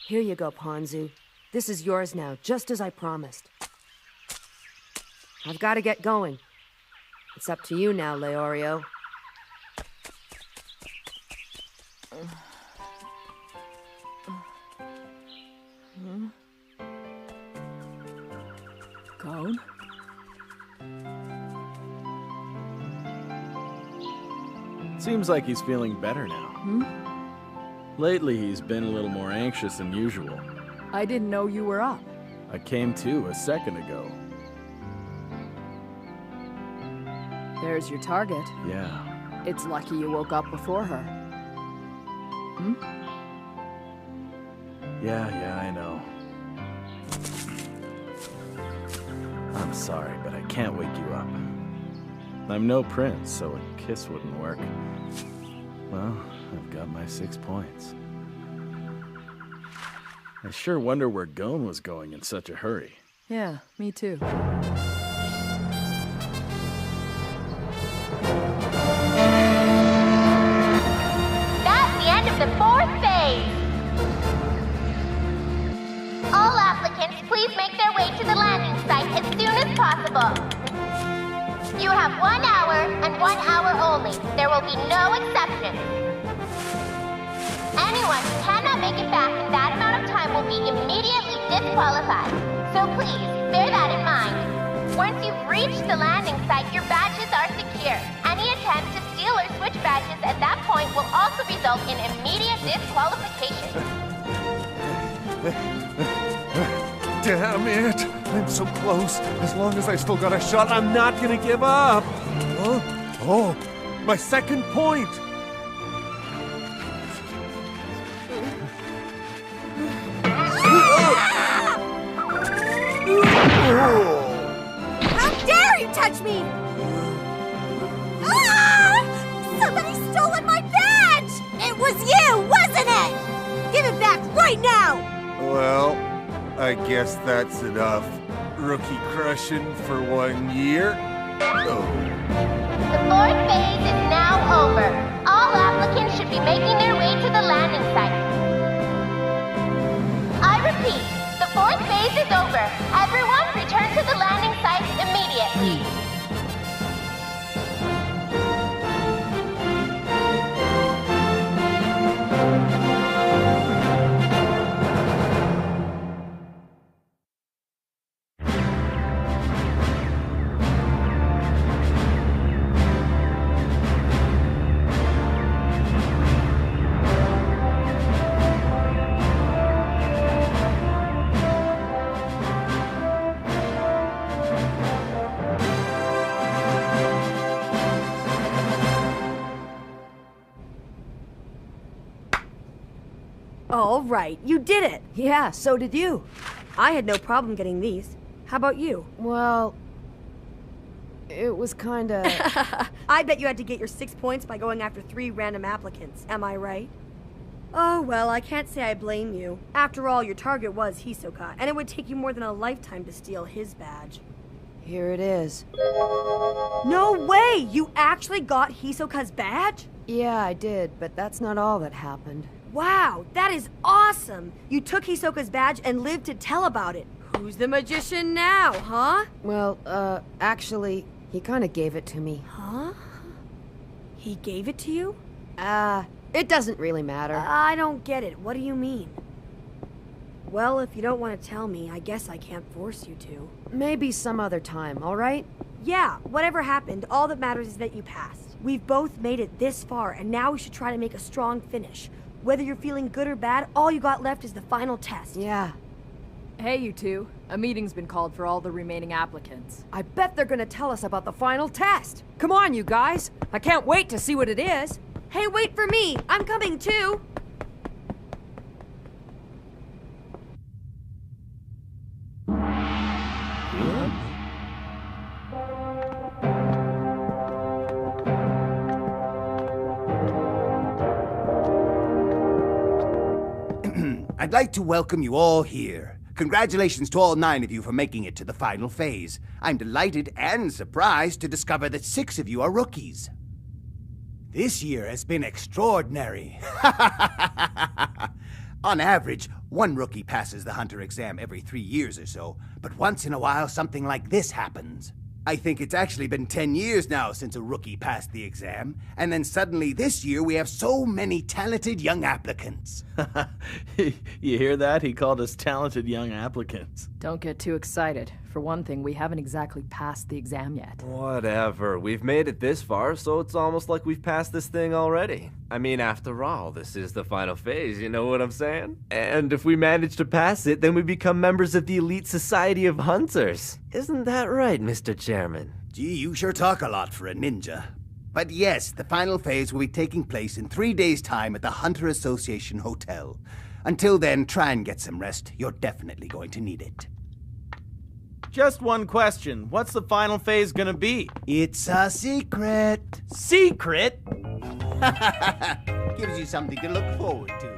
Here you go, Ponzu. This is yours now, just as I promised. I've got to get going. It's up to you now, Leorio. Gon? Seems like he's feeling better now. Lately, he's been a little more anxious than usual. I didn't know you were up. I came to a second ago. There's your target. Yeah. It's lucky you woke up before her. Hmm? Yeah, I know. I'm sorry, but I can't wake you up. I'm no prince, so a kiss wouldn't work. Well, I've got my 6 points. I sure wonder where Gon was going in such a hurry. Yeah, me too. That's the end of the 4th phase. All applicants, please make their way to the landing site as soon as possible. You have 1 hour and 1 hour only. There will be no exceptions. Anyone who cannot make it back in that amount of time will be immediately disqualified. So please, bear that in mind. Once you've reached the landing site, your badges are secure. Any attempt to steal or switch badges at that point will also result in immediate disqualification. Damn it! I'm so close. As long as I still got a shot, I'm not gonna give up. Huh? Oh, my 2nd point! How dare you touch me! Ah! Somebody stolen my badge! It was you, wasn't it? Give it back right now! Well, I guess that's enough. Rookie crushing for 1 year. Oh. The 4th phase is now over. All applicants should be making their way to the landing site. I repeat, the 4th phase is over. Everyone return to the landing site immediately. All right, you did it! Yeah, so did you. I had no problem getting these. How about you? Well... It was kinda... I bet you had to get your 6 points by going after 3 random applicants, am I right? Oh, well, I can't say I blame you. After all, your target was Hisoka, and it would take you more than a lifetime to steal his badge. Here it is. No way! You actually got Hisoka's badge? Yeah, I did, but that's not all that happened. Wow, that is awesome! You took Hisoka's badge and lived to tell about it. Who's the magician now, huh? Well, actually, he kinda gave it to me. Huh? He gave it to you? It doesn't really matter. I don't get it. What do you mean? Well, if you don't want to tell me, I guess I can't force you to. Maybe some other time, all right? Yeah, whatever happened, all that matters is that you passed. We've both made it this far, and now we should try to make a strong finish. Whether you're feeling good or bad, all you got left is the final test. Yeah. Hey, you two. A meeting's been called for all the remaining applicants. I bet they're gonna tell us about the final test. Come on, you guys. I can't wait to see what it is. Hey, wait for me! I'm coming too! I'd like to welcome you all here. Congratulations to all 9 of you for making it to the final phase. I'm delighted and surprised to discover that 6 of you are rookies. This year has been extraordinary. On average, 1 rookie passes the Hunter exam every 3 years or so, but once in a while something like this happens. I think it's actually been 10 years now since a rookie passed the exam, and then suddenly this year we have so many talented young applicants. You hear that? He called us talented young applicants. Don't get too excited. For one thing, we haven't exactly passed the exam yet. Whatever. We've made it this far, so it's almost like we've passed this thing already. I mean, after all, this is the final phase, you know what I'm saying? And if we manage to pass it, then we become members of the elite society of hunters. Isn't that right, Mr. Chairman? Gee, you sure talk a lot for a ninja. But yes, the final phase will be taking place in 3 days' time at the Hunter Association Hotel. Until then, try and get some rest. You're definitely going to need it. Just one question. What's the final phase gonna be? It's a secret. Secret? Gives you something to look forward to.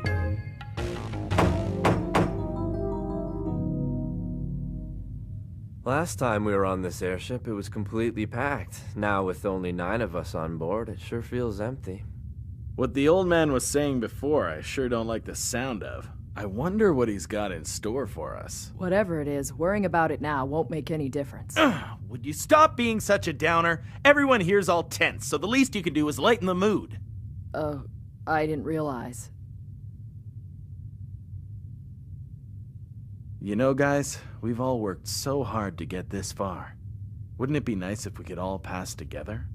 Last time we were on this airship, it was completely packed. Now, with only 9 of us on board, it sure feels empty. What the old man was saying before, I sure don't like the sound of. I wonder what he's got in store for us. Whatever it is, worrying about it now won't make any difference. Would you stop being such a downer? Everyone here's all tense, so the least you can do is lighten the mood. I didn't realize. You know, guys, we've all worked so hard to get this far. Wouldn't it be nice if we could all pass together?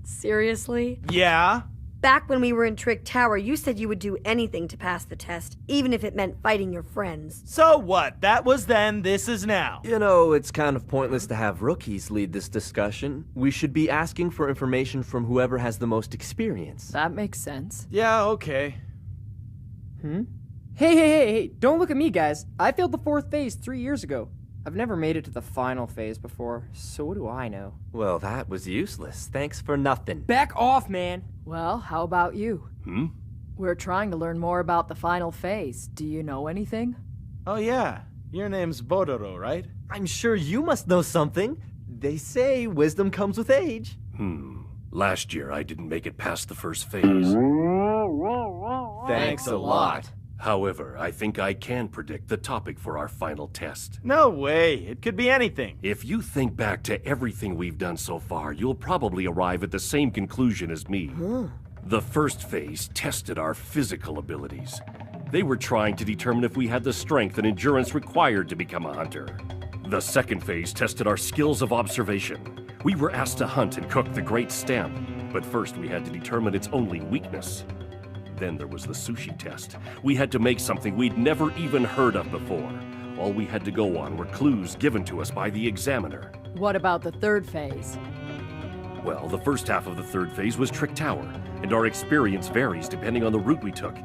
Seriously? Yeah? Back when we were in Trick Tower, you said you would do anything to pass the test, even if it meant fighting your friends. So what? That was then, this is now. You know, it's kind of pointless to have rookies lead this discussion. We should be asking for information from whoever has the most experience. That makes sense. Yeah, okay. Hey, don't look at me, guys. I failed the 4th phase 3 years ago. I've never made it to the final phase before, so what do I know? Well, that was useless. Thanks for nothing. Back off, man! Well, how about you? We're trying to learn more about the final phase. Do you know anything? Oh yeah, your name's Bodoro, right? I'm sure you must know something. They say wisdom comes with age. Last year I didn't make it past the first phase. Thanks a lot. However, I think I can predict the topic for our final test. No way, it could be anything. If you think back to everything we've done so far, you'll probably arrive at the same conclusion as me. The first phase tested our physical abilities. They were trying to determine if we had the strength and endurance required to become a hunter. The second phase tested our skills of observation. We were asked to hunt and cook the great stamp, but first we had to determine its only weakness. Then there was the sushi test. We had to make something we'd never even heard of before. All we had to go on were clues given to us by the examiner. What about the 3rd phase? Well, the first half of the 3rd phase was Trick Tower, and our experience varies depending on the route we took.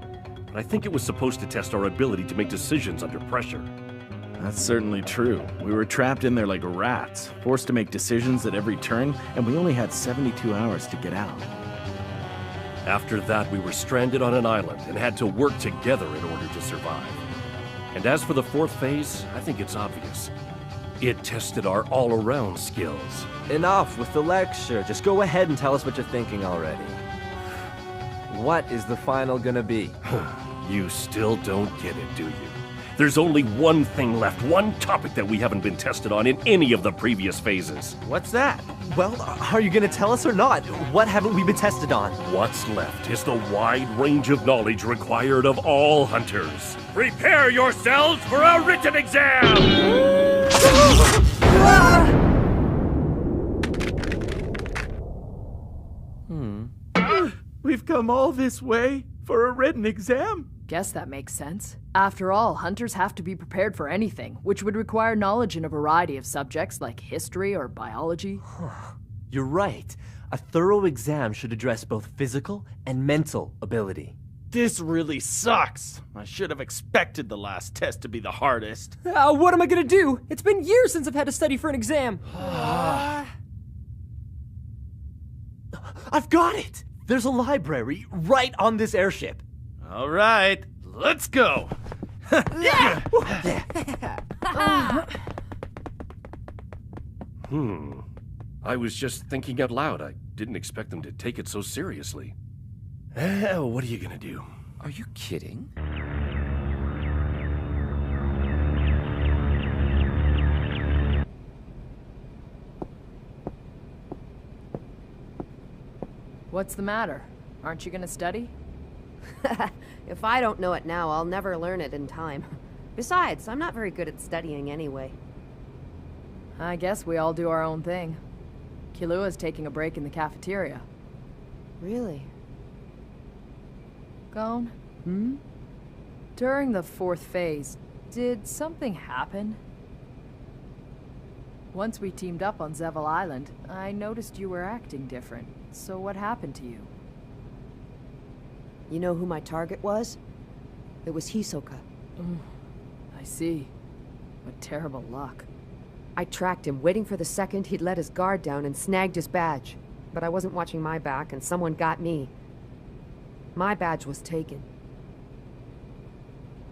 But I think it was supposed to test our ability to make decisions under pressure. That's certainly true. We were trapped in there like rats, forced to make decisions at every turn, and we only had 72 hours to get out. After that, we were stranded on an island and had to work together in order to survive. And as for the 4th phase, I think it's obvious. It tested our all-around skills. Enough with the lecture. Just go ahead and tell us what you're thinking already. What is the final gonna be? You still don't get it, do you? There's only one thing left, one topic that we haven't been tested on in any of the previous phases. What's that? Well, are you gonna tell us or not? What haven't we been tested on? What's left is the wide range of knowledge required of all hunters. Prepare yourselves for a written exam! We've come all this way for a written exam? Guess that makes sense. After all, hunters have to be prepared for anything, which would require knowledge in a variety of subjects like history or biology. You're right. A thorough exam should address both physical and mental ability. This really sucks. I should have expected the last test to be the hardest. What am I gonna do? It's been years since I've had to study for an exam. I've got it! There's a library right on this airship. All right, let's go. I was just thinking out loud. I didn't expect them to take it so seriously. What are you gonna do? Are you kidding? What's the matter? Aren't you gonna study? If I don't know it now, I'll never learn it in time. Besides, I'm not very good at studying anyway. I guess we all do our own thing. Kilua's taking a break in the cafeteria. Really? Gon? During the fourth phase, did something happen? Once we teamed up on Zeval Island, I noticed you were acting different. So what happened to you? You know who my target was? It was Hisoka. I see. What terrible luck. I tracked him, waiting for the second he'd let his guard down and snagged his badge. But I wasn't watching my back, and someone got me. My badge was taken.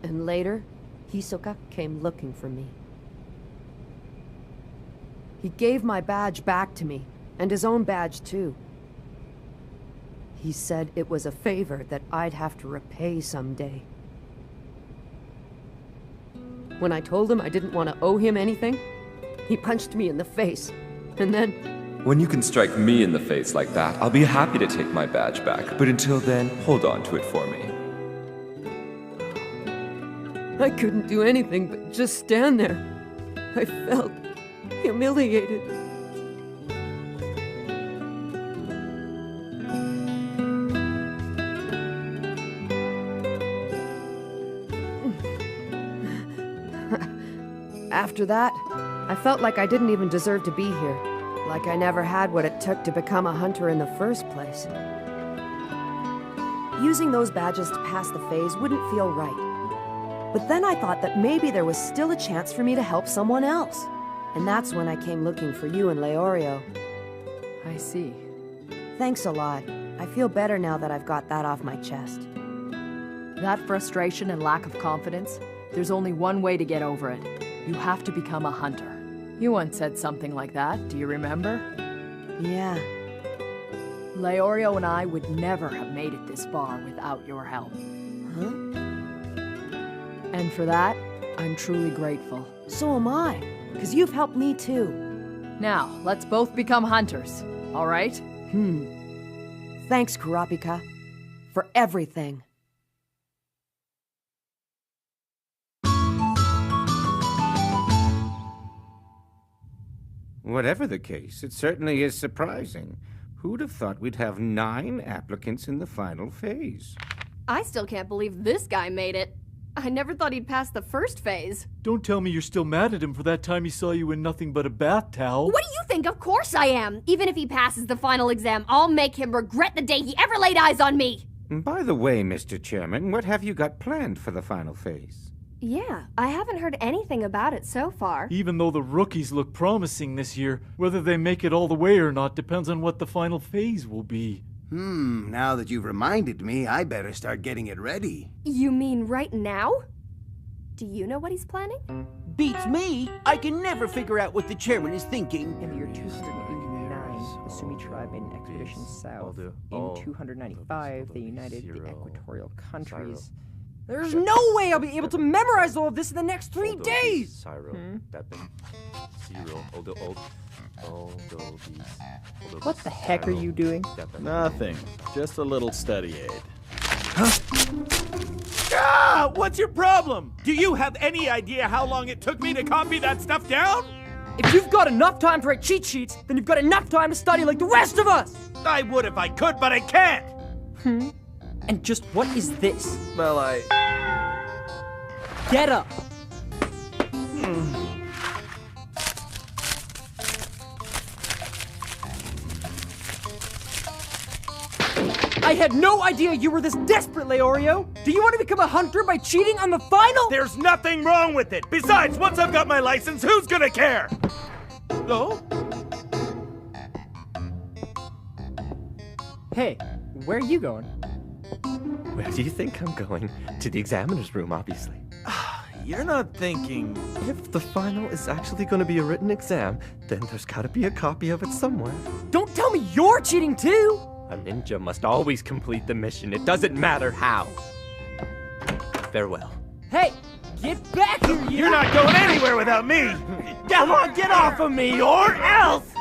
And later, Hisoka came looking for me. He gave my badge back to me, and his own badge too. He said it was a favor that I'd have to repay someday. When I told him I didn't want to owe him anything, he punched me in the face, and then... When you can strike me in the face like that, I'll be happy to take my badge back, but until then, hold on to it for me. I couldn't do anything but just stand there. I felt humiliated. After that, I felt like I didn't even deserve to be here. Like I never had what it took to become a hunter in the first place. Using those badges to pass the phase wouldn't feel right. But then I thought that maybe there was still a chance for me to help someone else. And that's when I came looking for you and Leorio. I see. Thanks a lot. I feel better now that I've got that off my chest. That frustration and lack of confidence, there's only one way to get over it. You have to become a hunter. You once said something like that, do you remember? Yeah. Leorio and I would never have made it this far without your help. Huh? And for that, I'm truly grateful. So am I, because you've helped me too. Now, let's both become hunters, all right? Thanks, Kurapika, for everything. Whatever the case, it certainly is surprising. Who'd have thought we'd have 9 applicants in the final phase? I still can't believe this guy made it. I never thought he'd pass the first phase. Don't tell me you're still mad at him for that time he saw you in nothing but a bath towel. What do you think? Of course I am. Even if he passes the final exam, I'll make him regret the day he ever laid eyes on me. By the way, Mr. Chairman, what have you got planned for the final phase? Yeah, I haven't heard anything about it so far. Even though the rookies look promising this year, whether they make it all the way or not depends on what the final phase will be. Now that you've reminded me, I better start getting it ready. You mean right now? Do you know what he's planning? Beats me! I can never figure out what the chairman is thinking. In the year 289, the Sumi tribe made an expedition south. In 295, they united the equatorial countries. There's no way I'll be able to memorize all of this in the next 3 days! Cyro, Deppin, Zero, What the heck are you doing? Nothing. Just a little study aid. Ah! What's your problem? Do you have any idea how long it took me to copy that stuff down? If you've got enough time to write cheat sheets, then you've got enough time to study like the rest of us! I would if I could, but I can't! And just what is this? Well, Get up! I had no idea you were this desperate, Leorio! Do you want to become a hunter by cheating on the final? There's nothing wrong with it! Besides, once I've got my license, who's gonna care? Oh? Hey, where are you going? where do you think I'm going? To the examiner's room, obviously. You're not thinking... If the final is actually going to be a written exam, then there's gotta be a copy of it somewhere. Don't tell me you're cheating too! A ninja must always complete the mission. It doesn't matter how. Farewell. Hey, get back here, you! You're not going anywhere without me! Come on, get off of me, or else!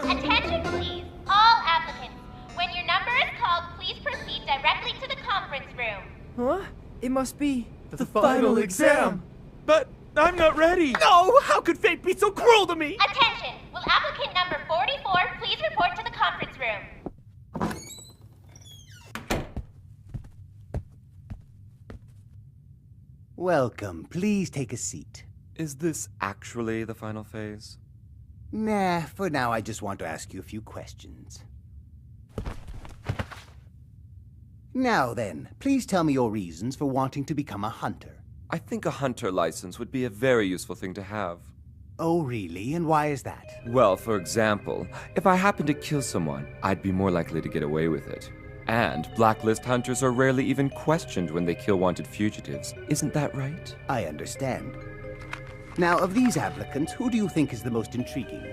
Attention please, all applicants. When your number is called, please proceed directly to the conference room. Huh? It must be... The final exam! But I'm not ready! No! How could fate be so cruel to me? Attention! Will applicant number 44 please report to the conference room? Welcome. Please take a seat. Is this actually the final phase? Nah, for now I just want to ask you a few questions. Now then, please tell me your reasons for wanting to become a hunter. I think a hunter license would be a very useful thing to have. Oh, really? And why is that? Well, for example, if I happened to kill someone, I'd be more likely to get away with it. And blacklist hunters are rarely even questioned when they kill wanted fugitives. Isn't that right? I understand. Now, of these applicants, who do you think is the most intriguing?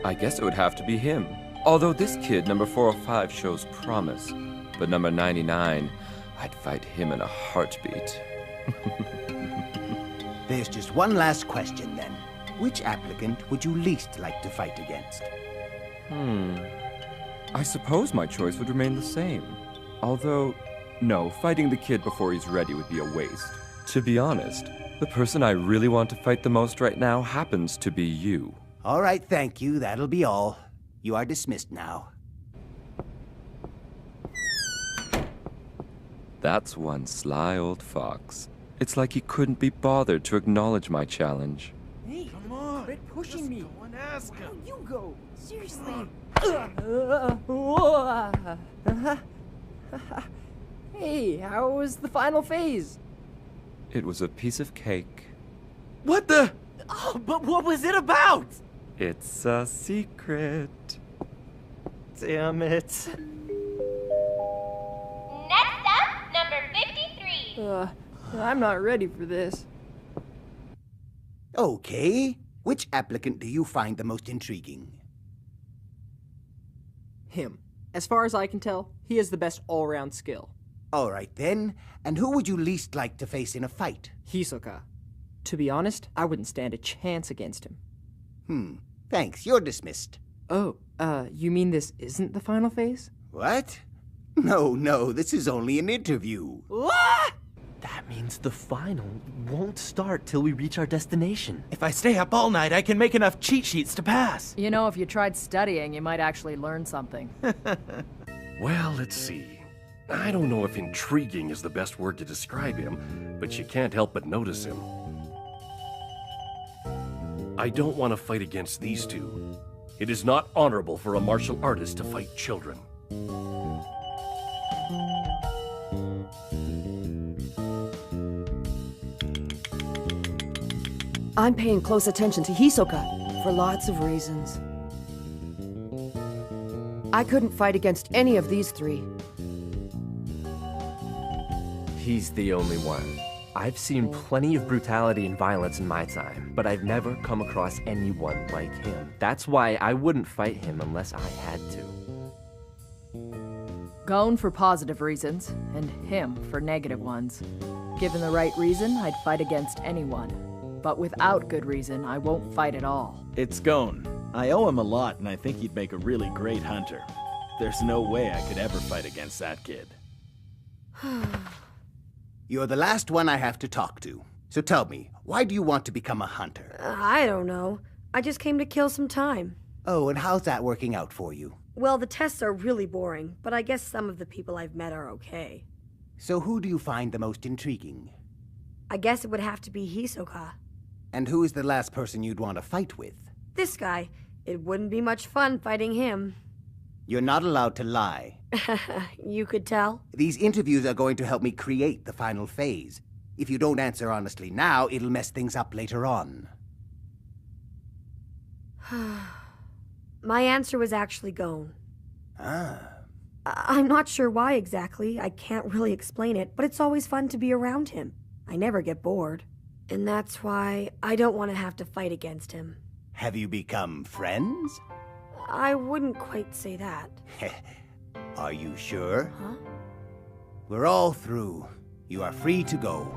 I guess it would have to be him. Although this kid, number 405, shows promise. But number 99, I'd fight him in a heartbeat. There's just one last question then. Which applicant would you least like to fight against? I suppose my choice would remain the same. Although, no, fighting the kid before he's ready would be a waste. To be honest, the person I really want to fight the most right now happens to be you. All right, thank you. That'll be all. You are dismissed now. That's one sly old fox. It's like he couldn't be bothered to acknowledge my challenge. Hey, come on! Quit pushing me! Go and ask him. You go! Seriously! Hey, how was the final phase? It was a piece of cake. What the? Oh, but what was it about? It's a secret. Damn it. Next up, number 53. I'm not ready for this. Okay. Which applicant do you find the most intriguing? Him. As far as I can tell, he has the best all-round skill. All right then. And who would you least like to face in a fight? Hisoka. To be honest, I wouldn't stand a chance against him. Thanks. You're dismissed. Oh, you mean this isn't the final phase? What? No, this is only an interview. What? That means the final won't start till we reach our destination. If I stay up all night, I can make enough cheat sheets to pass. You know, if you tried studying, you might actually learn something. Well, let's see. I don't know if intriguing is the best word to describe him, but you can't help but notice him. I don't want to fight against these two. It is not honorable for a martial artist to fight children. I'm paying close attention to Hisoka for lots of reasons. I couldn't fight against any of these three. He's the only one. I've seen plenty of brutality and violence in my time, but I've never come across anyone like him. That's why I wouldn't fight him unless I had to. Gon for positive reasons, and him for negative ones. Given the right reason, I'd fight against anyone. But without good reason, I won't fight at all. It's Gon. I owe him a lot, and I think he'd make a really great hunter. There's no way I could ever fight against that kid. You're the last one I have to talk to. So tell me, why do you want to become a hunter? I don't know. I just came to kill some time. Oh, and how's that working out for you? Well, the tests are really boring, but I guess some of the people I've met are okay. So who do you find the most intriguing? I guess it would have to be Hisoka. And who is the last person you'd want to fight with? This guy. It wouldn't be much fun fighting him. You're not allowed to lie. You could tell. These interviews are going to help me create the final phase. If you don't answer honestly now, it'll mess things up later on. My answer was actually Gon. Ah. I'm not sure why exactly. I can't really explain it, but it's always fun to be around him. I never get bored. And that's why I don't want to have to fight against him. Have you become friends? I wouldn't quite say that. Are you sure? Huh? We're all through. You are free to go.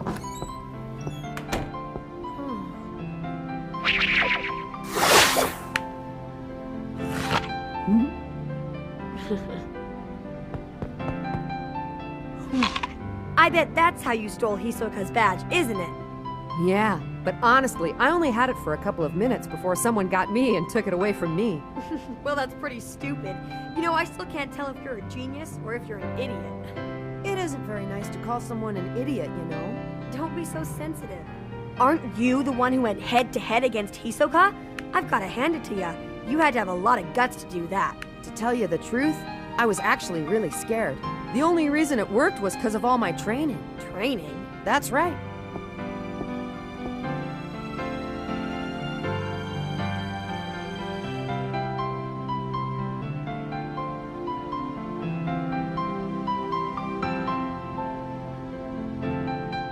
I bet that's how you stole Hisoka's badge, isn't it? Yeah, but honestly, I only had it for a couple of minutes before someone got me and took it away from me. Well, that's pretty stupid. You know, I still can't tell if you're a genius or if you're an idiot. It isn't very nice to call someone an idiot, you know? Don't be so sensitive. Aren't you the one who went head-to-head against Hisoka? I've gotta hand it to ya. You had to have a lot of guts to do that. To tell you the truth, I was actually really scared. The only reason it worked was because of all my training. Training? That's right.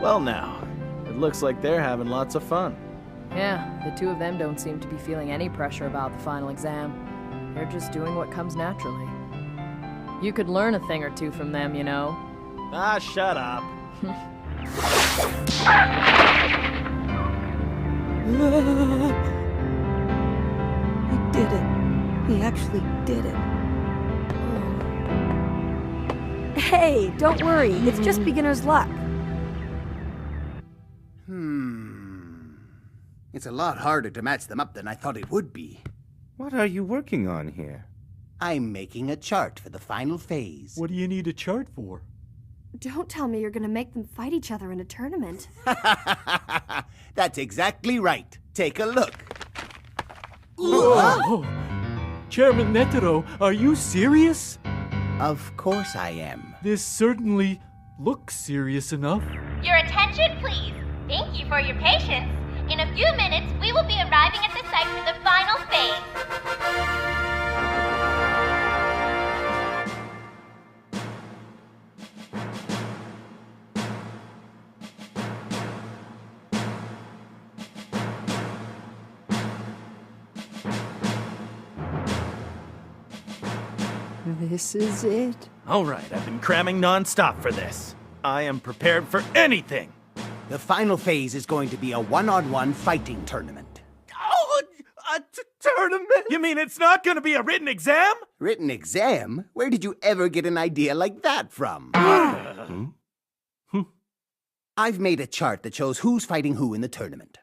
Well now, it looks like they're having lots of fun. Yeah, the two of them don't seem to be feeling any pressure about the final exam. They're just doing what comes naturally. You could learn a thing or two from them, you know. Ah, shut up. He did it. He actually did it. Hey, don't worry. It's just beginner's luck. It's a lot harder to match them up than I thought it would be. What are you working on here? I'm making a chart for the final phase. What do you need a chart for? Don't tell me you're gonna make them fight each other in a tournament. That's exactly right. Take a look. Whoa. Chairman Netero, are you serious? Of course I am. This certainly looks serious enough. Your attention, please. Thank you for your patience. In a few minutes, we will be arriving at the site for the final phase. This is it. All right, I've been cramming non-stop for this. I am prepared for anything. The final phase is going to be a one-on-one fighting tournament. Oh, a tournament? You mean it's not going to be a written exam? Written exam? Where did you ever get an idea like that from? I've made a chart that shows who's fighting who in the tournament.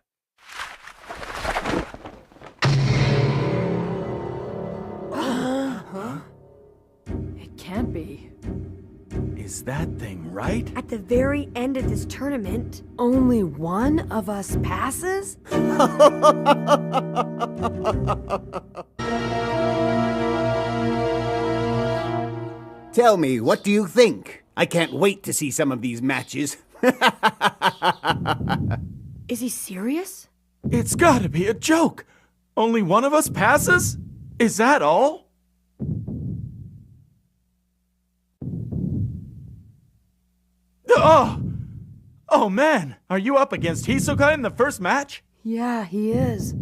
It can't be. Is that thing right? At the very end of this tournament, only one of us passes? Tell me, what do you think? I can't wait to see some of these matches. Is he serious? It's gotta be a joke. Only one of us passes? Is that all? Oh! Oh man, are you up against Hisoka in the first match? Yeah, he is.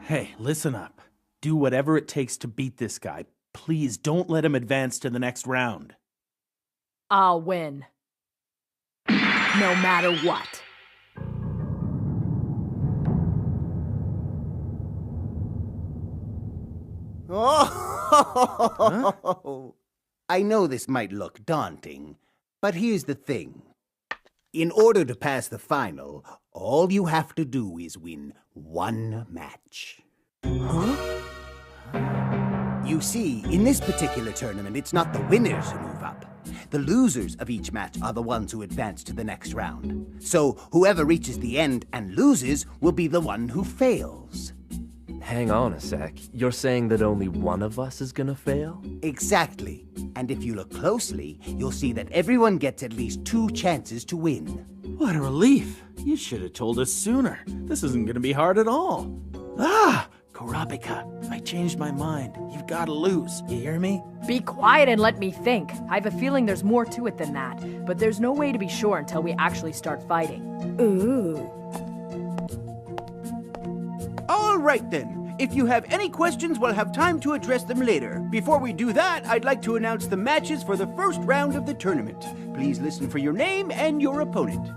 Hey, listen up. Do whatever it takes to beat this guy. Please don't let him advance to the next round. I'll win. No matter what. Oh, I know this might look daunting, but here's the thing. In order to pass the final, all you have to do is win one match. Huh? You see, in this particular tournament, it's not the winners who move up. The losers of each match are the ones who advance to the next round. So whoever reaches the end and loses will be the one who fails. Hang on a sec. You're saying that only one of us is gonna fail? Exactly. And if you look closely, you'll see that everyone gets at least 2 chances to win. What a relief. You should have told us sooner. This isn't gonna be hard at all. Ah! Kurapika, I changed my mind. You've gotta lose. You hear me? Be quiet and let me think. I have a feeling there's more to it than that, but there's no way to be sure until we actually start fighting. Ooh. All right then. If you have any questions, we'll have time to address them later. Before we do that, I'd like to announce the matches for the first round of the tournament. Please listen for your name and your opponent.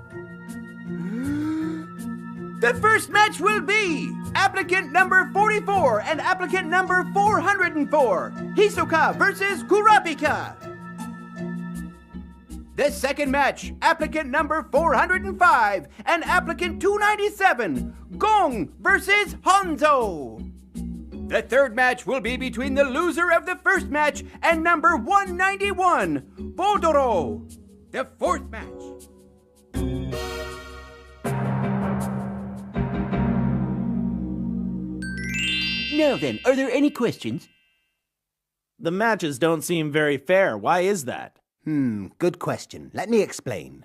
The first match will be applicant number 44 and applicant number 404, Hisoka versus Kurapika. The second match, applicant number 405 and applicant 297, Gong versus Hanzo. The third match will be between the loser of the first match and number 191, Bodoro. The fourth match. Now then, are there any questions? The matches don't seem very fair. Why is that? Good question. Let me explain.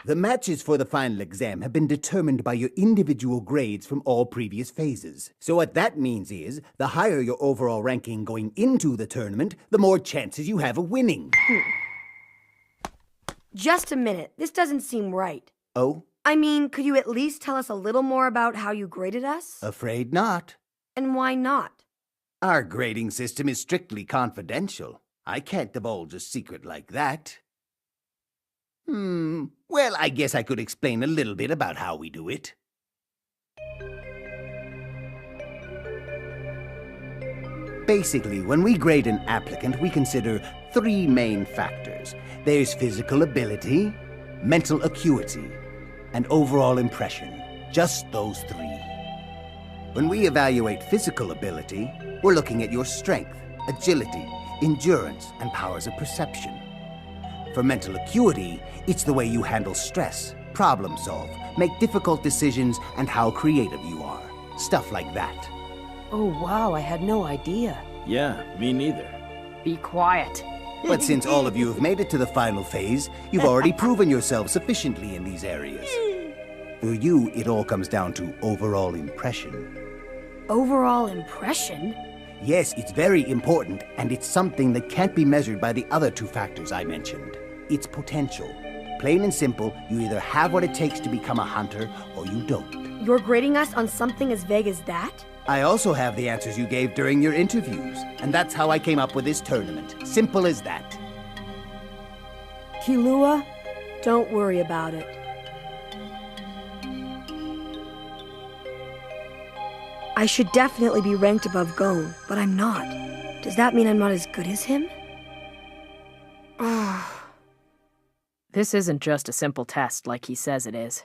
The matches for the final exam have been determined by your individual grades from all previous phases. So what that means is, the higher your overall ranking going into the tournament, the more chances you have of winning. Just a minute. This doesn't seem right. Oh? I mean, could you at least tell us a little more about how you graded us? Afraid not. And why not? Our grading system is strictly confidential. I can't divulge a secret like that. Well, I guess I could explain a little bit about how we do it. Basically, when we grade an applicant, we consider 3 main factors. There's physical ability, mental acuity, and overall impression. Just those 3. When we evaluate physical ability, we're looking at your strength, agility, endurance, and powers of perception. For mental acuity, it's the way you handle stress, problem solve, make difficult decisions, and how creative you are. Stuff like that. Oh wow, I had no idea. Yeah, me neither. Be quiet. But since all of you have made it to the final phase, you've already proven yourselves sufficiently in these areas. For you, it all comes down to overall impression. Overall impression? Yes, it's very important, and it's something that can't be measured by the other 2 factors I mentioned. It's potential. Plain and simple, you either have what it takes to become a hunter, or you don't. You're grading us on something as vague as that? I also have the answers you gave during your interviews, and that's how I came up with this tournament. Simple as that. Killua, don't worry about it. I should definitely be ranked above Gon, but I'm not. Does that mean I'm not as good as him? This isn't just a simple test like he says it is.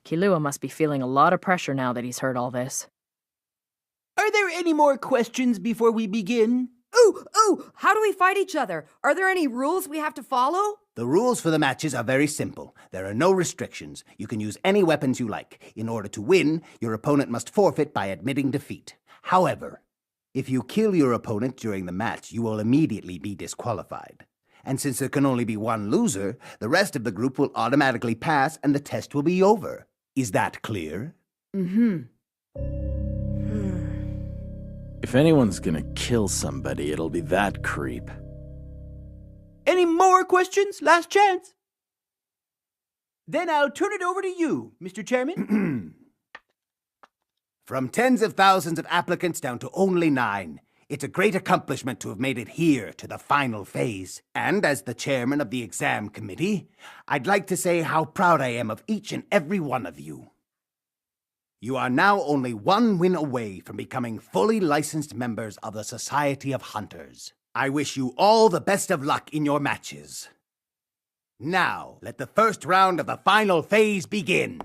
Killua must be feeling a lot of pressure now that he's heard all this. Are there any more questions before we begin? Ooh! How do we fight each other? Are there any rules we have to follow? The rules for the matches are very simple. There are no restrictions. You can use any weapons you like. In order to win, your opponent must forfeit by admitting defeat. However, if you kill your opponent during the match, you will immediately be disqualified. And since there can only be one loser, the rest of the group will automatically pass and the test will be over. Is that clear? If anyone's gonna kill somebody, it'll be that creep. Any more questions? Last chance. Then I'll turn it over to you, Mr. Chairman. From tens of thousands of applicants down to only 9, it's a great accomplishment to have made it here to the final phase. And as the chairman of the exam committee, I'd like to say how proud I am of each and every one of you. You are now only 1 win away from becoming fully licensed members of the Society of Hunters. I wish you all the best of luck in your matches. Now, let the first round of the final phase begin.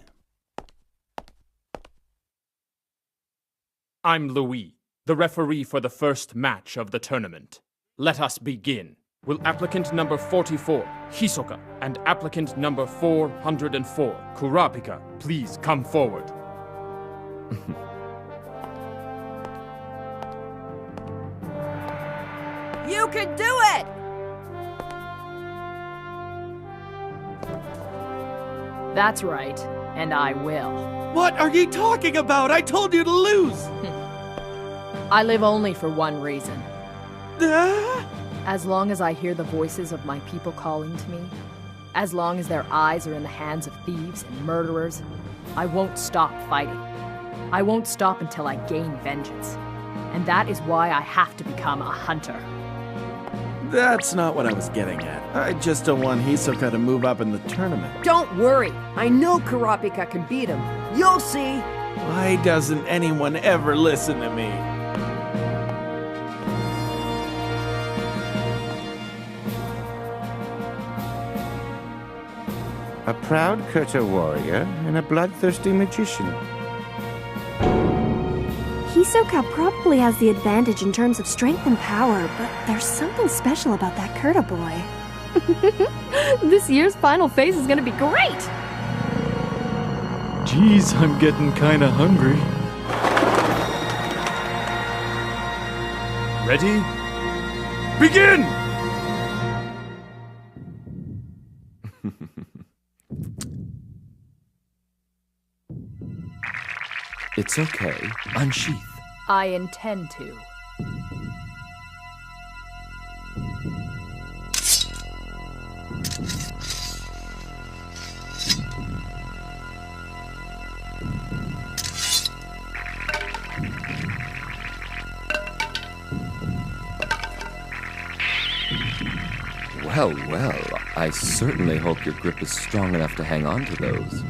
I'm Louis, the referee for the first match of the tournament. Let us begin. Will applicant number 44, Hisoka, and applicant number 404, Kurapika, please come forward? You can do it! That's right, and I will. What are you talking about? I told you to lose! I live only for one reason. As long as I hear the voices of my people calling to me, as long as their eyes are in the hands of thieves and murderers, I won't stop fighting. I won't stop until I gain vengeance. And that is why I have to become a hunter. That's not what I was getting at. I just don't want Hisoka to move up in the tournament. Don't worry. I know Kurapika can beat him. You'll see. Why doesn't anyone ever listen to me? A proud Kurta warrior and a bloodthirsty magician. Hisoka probably has the advantage in terms of strength and power, but there's something special about that Kurta boy. This year's final phase is gonna be great! Geez, I'm getting kinda hungry. Ready? Begin! It's okay. Unsheath. I intend to. Well, well, I certainly hope your grip is strong enough to hang on to those.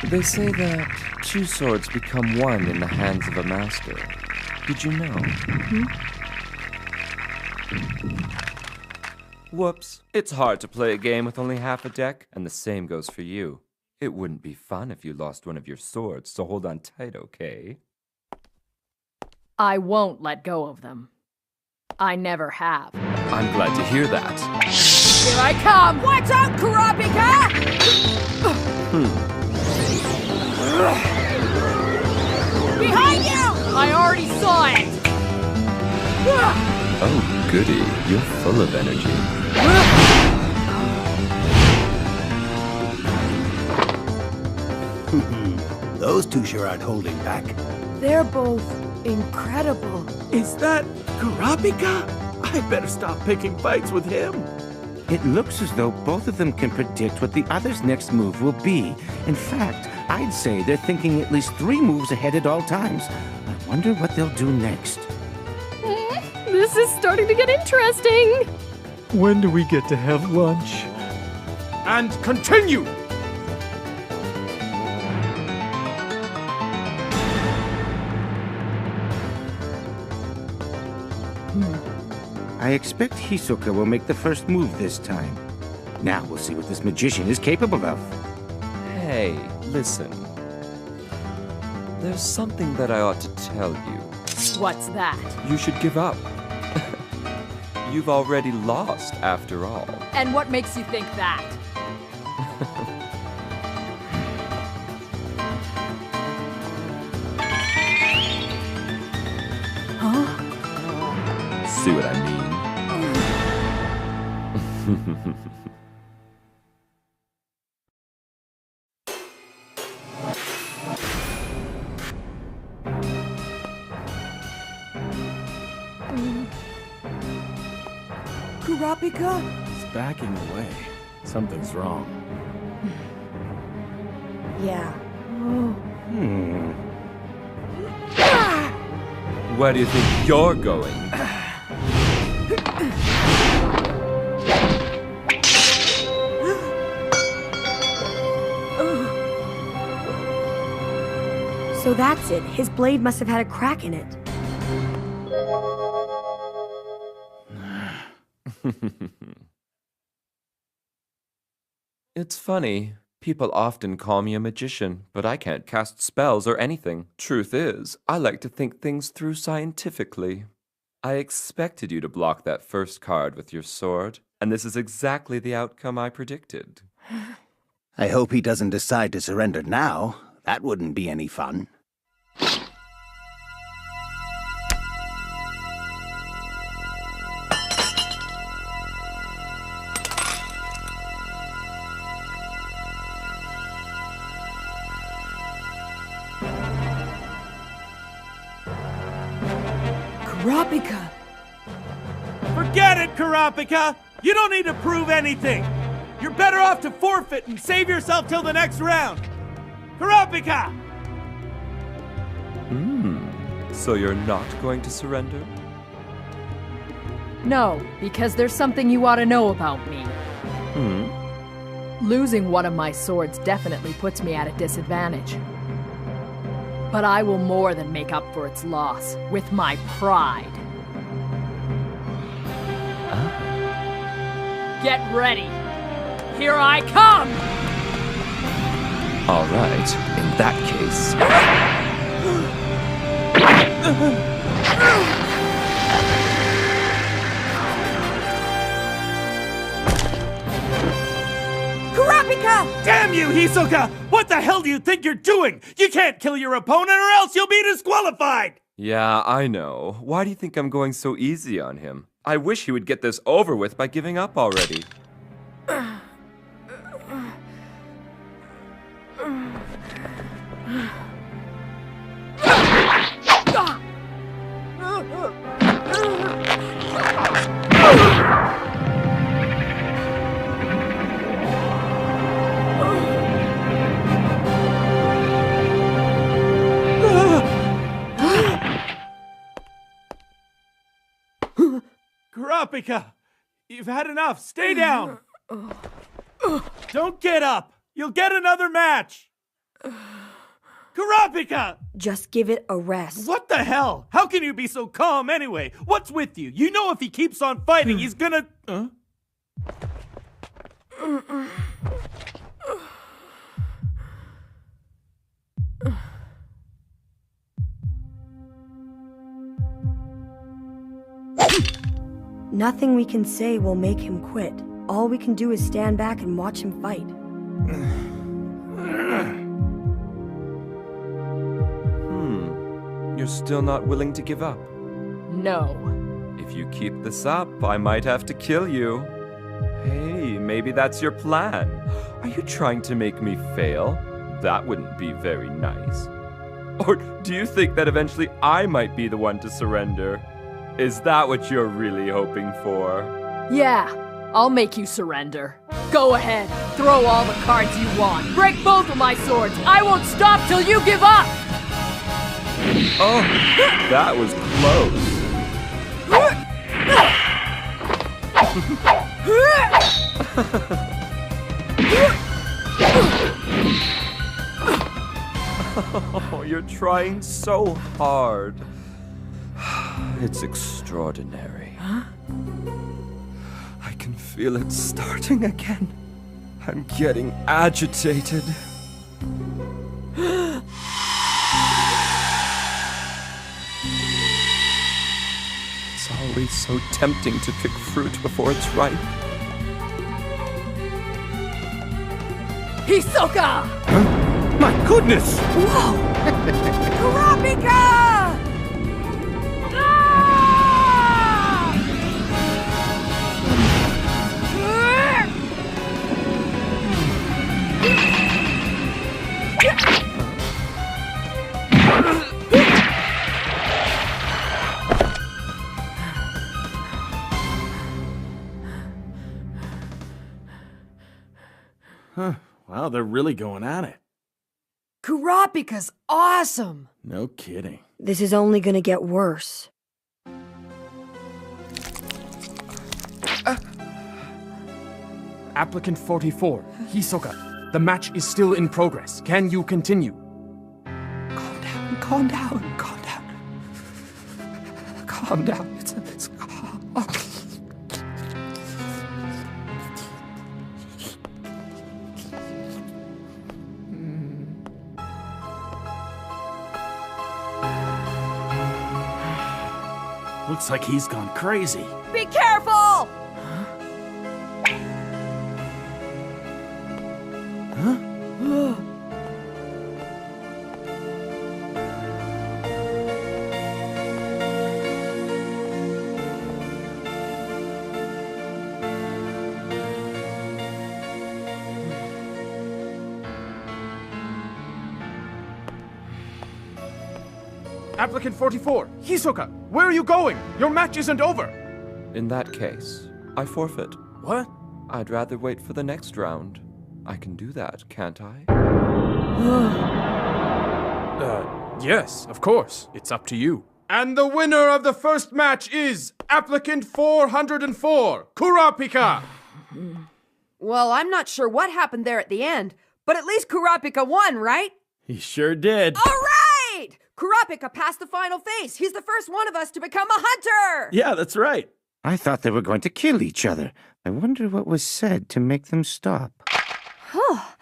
They say that 2 swords become 1 in the hands of a master. Did you know? Whoops. It's hard to play a game with only half a deck, and the same goes for you. It wouldn't be fun if you lost one of your swords, so hold on tight, okay? I won't let go of them. I never have. I'm glad to hear that. Here I come! Watch out, Kurapika! Behind you! I already saw it! Oh, goody. You're full of energy. Those two sure aren't holding back. They're both incredible. Is that Kurapika? I better stop picking fights with him. It looks as though both of them can predict what the other's next move will be. In fact, I'd say they're thinking at least 3 moves ahead at all times. I wonder what they'll do next. This is starting to get interesting! When do we get to have lunch? And continue! I expect Hisoka will make the first move this time. Now we'll see what this magician is capable of. Hey, listen. There's something that I ought to tell you. What's that? You should give up. You've already lost, after all. And what makes you think that? See what I mean? Kurapika? He's backing away. Something's wrong. Yeah. Where do you think you're going? So that's it. His blade must have had a crack in it. It's funny. People often call me a magician, but I can't cast spells or anything. Truth is, I like to think things through scientifically. I expected you to block that first card with your sword, and this is exactly the outcome I predicted. I hope he doesn't decide to surrender now. That wouldn't be any fun. Kurapika! Forget it, Kurapika! You don't need to prove anything! You're better off to forfeit and save yourself till the next round! Kurapika! So you're not going to surrender? No, because there's something you ought to know about me. Losing one of my swords definitely puts me at a disadvantage. But I will more than make up for its loss with my pride. Get ready! Here I come! All right, in that case... Kurapika! Damn you, Hisoka! What the hell do you think you're doing? You can't kill your opponent or else you'll be disqualified! Yeah, I know. Why do you think I'm going so easy on him? I wish he would get this over with by giving up already. Kurapika! You've had enough. Stay down! Don't get up! You'll get another match! Kurapika! Just give it a rest. What the hell? How can you be so calm anyway? What's with you? You know if he keeps on fighting, he's gonna... Nothing we can say will make him quit. All we can do is stand back and watch him fight. You're still not willing to give up? No. If you keep this up, I might have to kill you. Hey, maybe that's your plan. Are you trying to make me fail? That wouldn't be very nice. Or do you think that eventually I might be the one to surrender? Is that what you're really hoping for? Yeah, I'll make you surrender. Go ahead, throw all the cards you want. Break both of my swords. I won't stop till you give up! Oh, that was close. Oh, you're trying so hard. It's extraordinary. I can feel it starting again. I'm getting agitated. It's always so tempting to pick fruit before it's ripe. Hisoka! Huh? My goodness! Whoa! Kurapika! Huh. Wow, they're really going at it. Kurapika's awesome! No kidding. This is only gonna get worse. Applicant 44, Hisoka. The match is still in progress. Can you continue? Calm down. Calm down. It's Looks like he's gone crazy. Be careful! Huh? Applicant 44, Hisoka, where are you going? Your match isn't over. In that case, I forfeit. What? I'd rather wait for the next round. I can do that, can't I? Yes, of course. It's up to you. And the winner of the first match is Applicant 404, Kurapika! Well, I'm not sure what happened there at the end, but at least Kurapika won, right? He sure did. All right! Kurapika passed the final phase. He's the first one of us to become a hunter! Yeah, that's right. I thought they were going to kill each other. I wonder what was said to make them stop. Oh,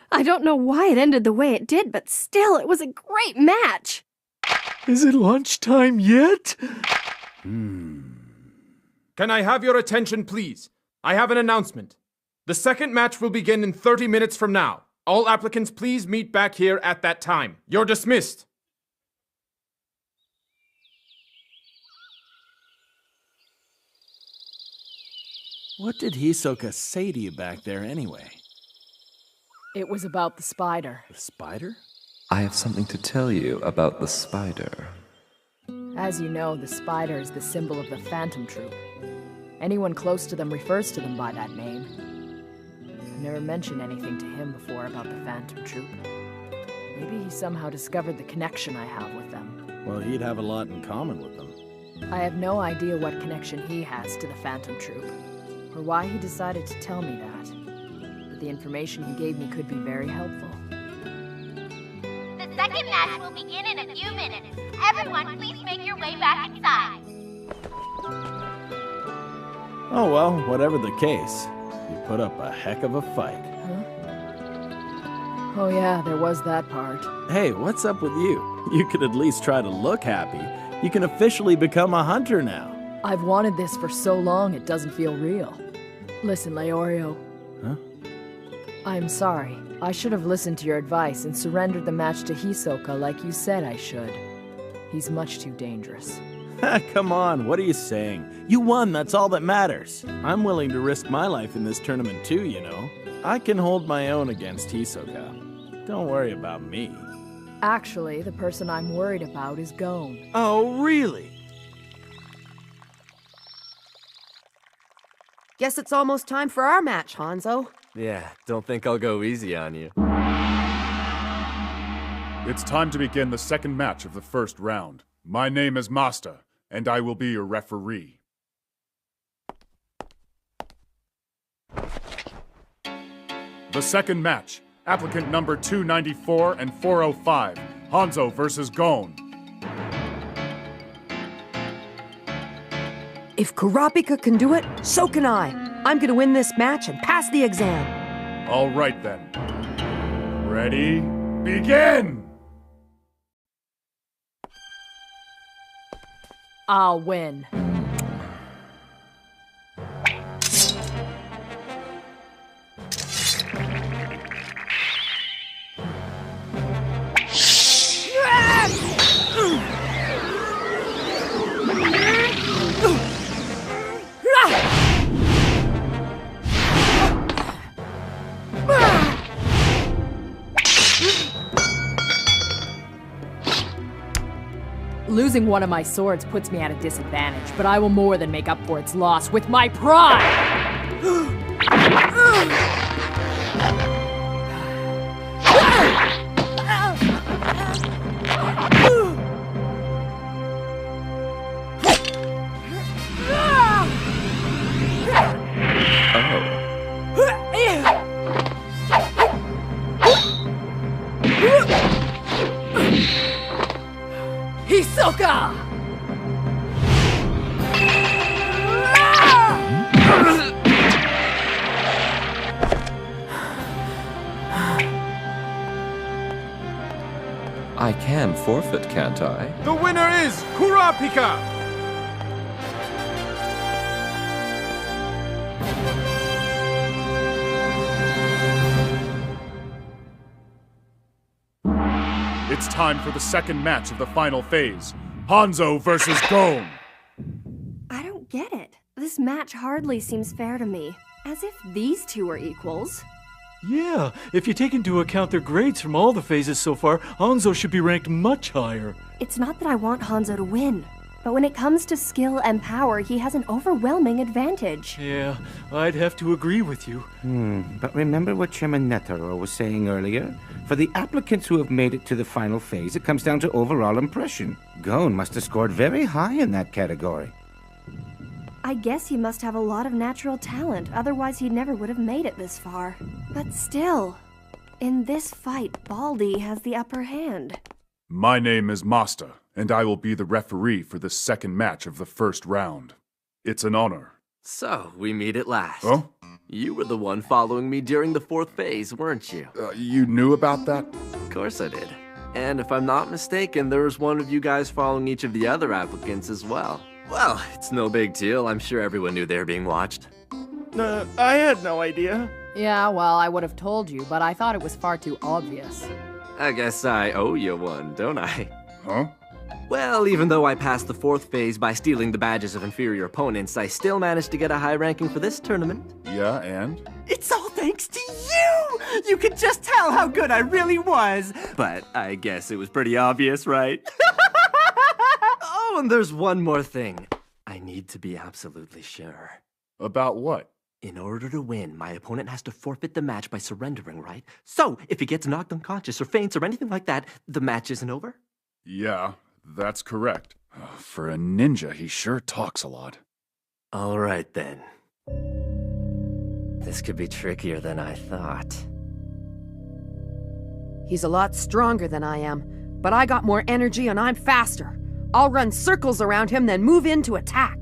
I don't know why it ended the way it did, but still, it was a great match. Is it lunchtime yet? Can I have your attention, please? I have an announcement. The second match will begin in 30 minutes from now. All applicants, please meet back here at that time. You're dismissed. What did Hisoka say to you back there anyway? It was about the spider. The spider? I have something to tell you about the spider. As you know, the spider is the symbol of the Phantom Troop. Anyone close to them refers to them by that name. I've never mentioned anything to him before about the Phantom Troop. Maybe he somehow discovered the connection I have with them. Well, he'd have a lot in common with them. I have no idea what connection he has to the Phantom Troop, or why he decided to tell me that. But the information he gave me could be very helpful. The second match will begin in a few minutes. Everyone, please make your way back inside. Oh well, whatever the case, you put up a heck of a fight. Oh yeah, there was that part. Hey, what's up with you? You could at least try to look happy. You can officially become a hunter now. I've wanted this for so long it doesn't feel real. Listen, Leorio. Huh? I'm sorry. I should have listened to your advice and surrendered the match to Hisoka like you said I should. He's much too dangerous. Come on, what are you saying? You won, that's all that matters. I'm willing to risk my life in this tournament too, you know. I can hold my own against Hisoka. Don't worry about me. Actually, the person I'm worried about is Gon. Oh, really? Guess it's almost time for our match, Hanzo. Yeah, don't think I'll go easy on you. It's time to begin the second match of the first round. My name is Masta, and I will be your referee. The second match, applicant number 294 and 405, Hanzo versus Gon. If Kurapika can do it, so can I. I'm gonna win this match and pass the exam. All right then. Ready? Begin! I'll win. Losing one of my swords puts me at a disadvantage, but I will more than make up for its loss with my pride! Hisoka! I can forfeit, can't I? The winner is Kurapika! It's time for the second match of the final phase. Hanzo versus Gon. I don't get it. This match hardly seems fair to me. As if these two are equals. Yeah, if you take into account their grades from all the phases so far, Hanzo should be ranked much higher. It's not that I want Hanzo to win, but when it comes to skill and power, he has an overwhelming advantage. Yeah, I'd have to agree with you. But remember what Chairman Netero was saying earlier? For the applicants who have made it to the final phase, it comes down to overall impression. Gon must have scored very high in that category. I guess he must have a lot of natural talent, otherwise he never would have made it this far. But still, in this fight, Baldi has the upper hand. My name is Masta, and I will be the referee for the second match of the first round. It's an honor. So, we meet at last. Huh? You were the one following me during the fourth phase, weren't you? You knew about that? Of course I did. And if I'm not mistaken, there was one of you guys following each of the other applicants as well. Well, it's no big deal. I'm sure everyone knew they were being watched. I had no idea. Yeah, well, I would have told you, but I thought it was far too obvious. I guess I owe you one, don't I? Huh? Well, even though I passed the fourth phase by stealing the badges of inferior opponents, I still managed to get a high ranking for this tournament. Yeah, and? It's all thanks to you! You could just tell how good I really was! But I guess it was pretty obvious, right? Oh, and there's one more thing. I need to be absolutely sure. About what? In order to win, my opponent has to forfeit the match by surrendering, right? So, if he gets knocked unconscious or faints or anything like that, the match isn't over? Yeah, that's correct. For a ninja, he sure talks a lot. All right, then. This could be trickier than I thought. He's a lot stronger than I am, but I got more energy and I'm faster. I'll run circles around him, then move in to attack.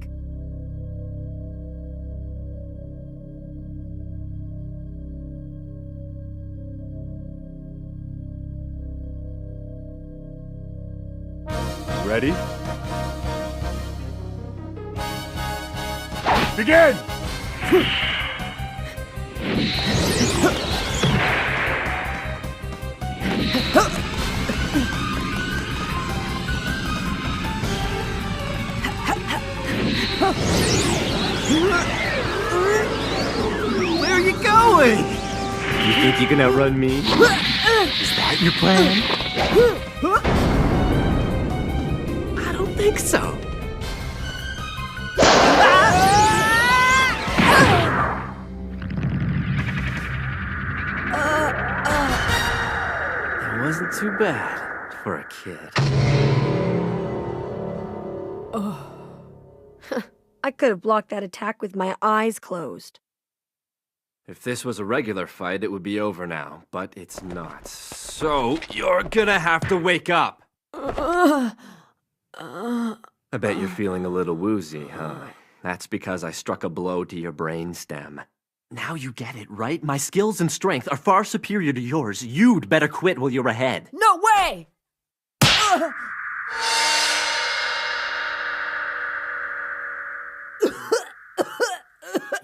Ready? Begin! Where are you going? You think you can outrun me? Is that your plan? I don't think so. It wasn't too bad for a kid. I could have blocked that attack with my eyes closed. If this was a regular fight, it would be over now, but it's not. So, you're gonna have to wake up! I bet you're feeling a little woozy, huh? That's because I struck a blow to your brainstem. Now you get it, right? My skills and strength are far superior to yours. You'd better quit while you're ahead. No way!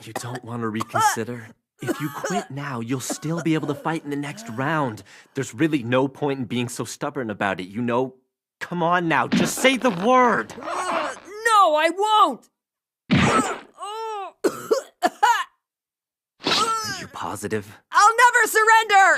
You don't want to reconsider? If you quit now, you'll still be able to fight in the next round. There's really no point in being so stubborn about it, you know? Come on now, just say the word! No, I won't! Are you positive? I'll never surrender!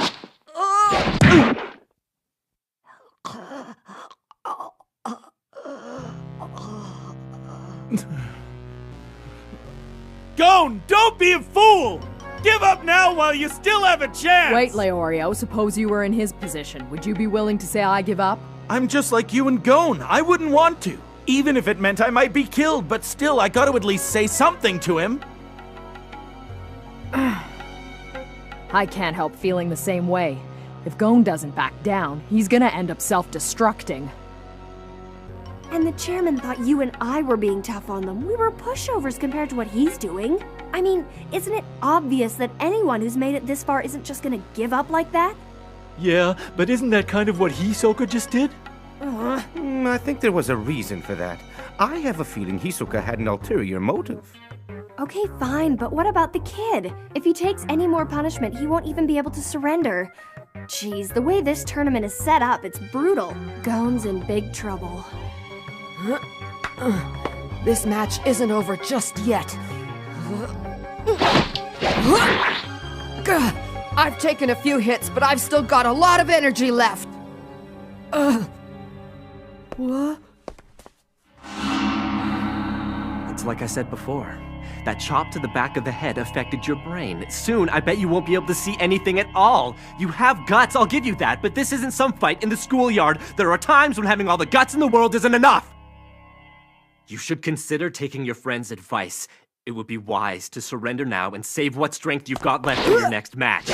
Gon, don't be a fool! Give up now while you still have a chance! Wait, Leorio, suppose you were in his position. Would you be willing to say I give up? I'm just like you and Gon. I wouldn't want to. Even if it meant I might be killed, but still, I gotta at least say something to him. I can't help feeling the same way. If Gon doesn't back down, he's gonna end up self-destructing. And the chairman thought you and I were being tough on them. We were pushovers compared to what he's doing. I mean, isn't it obvious that anyone who's made it this far isn't just gonna give up like that? Yeah, but isn't that kind of what Hisoka just did? I think there was a reason for that. I have a feeling Hisoka had an ulterior motive. Okay, fine, but what about the kid? If he takes any more punishment, he won't even be able to surrender. Jeez, the way this tournament is set up, it's brutal. Gon's in big trouble. This match isn't over just yet. I've taken a few hits, but I've still got a lot of energy left. What? It's like I said before. That chop to the back of the head affected your brain. Soon, I bet you won't be able to see anything at all. You have guts, I'll give you that, but this isn't some fight in the schoolyard. There are times when having all the guts in the world isn't enough. You should consider taking your friend's advice. It would be wise to surrender now and save what strength you've got left for your next match.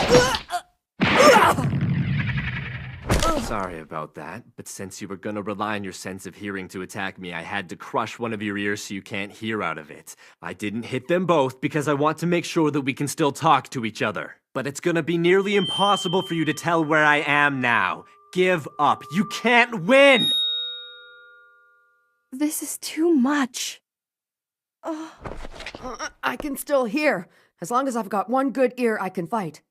Sorry about that, but since you were gonna rely on your sense of hearing to attack me, I had to crush one of your ears so you can't hear out of it. I didn't hit them both because I want to make sure that we can still talk to each other. But it's gonna be nearly impossible for you to tell where I am now. Give up. You can't win! This is too much. I can still hear. As long as I've got one good ear, I can fight.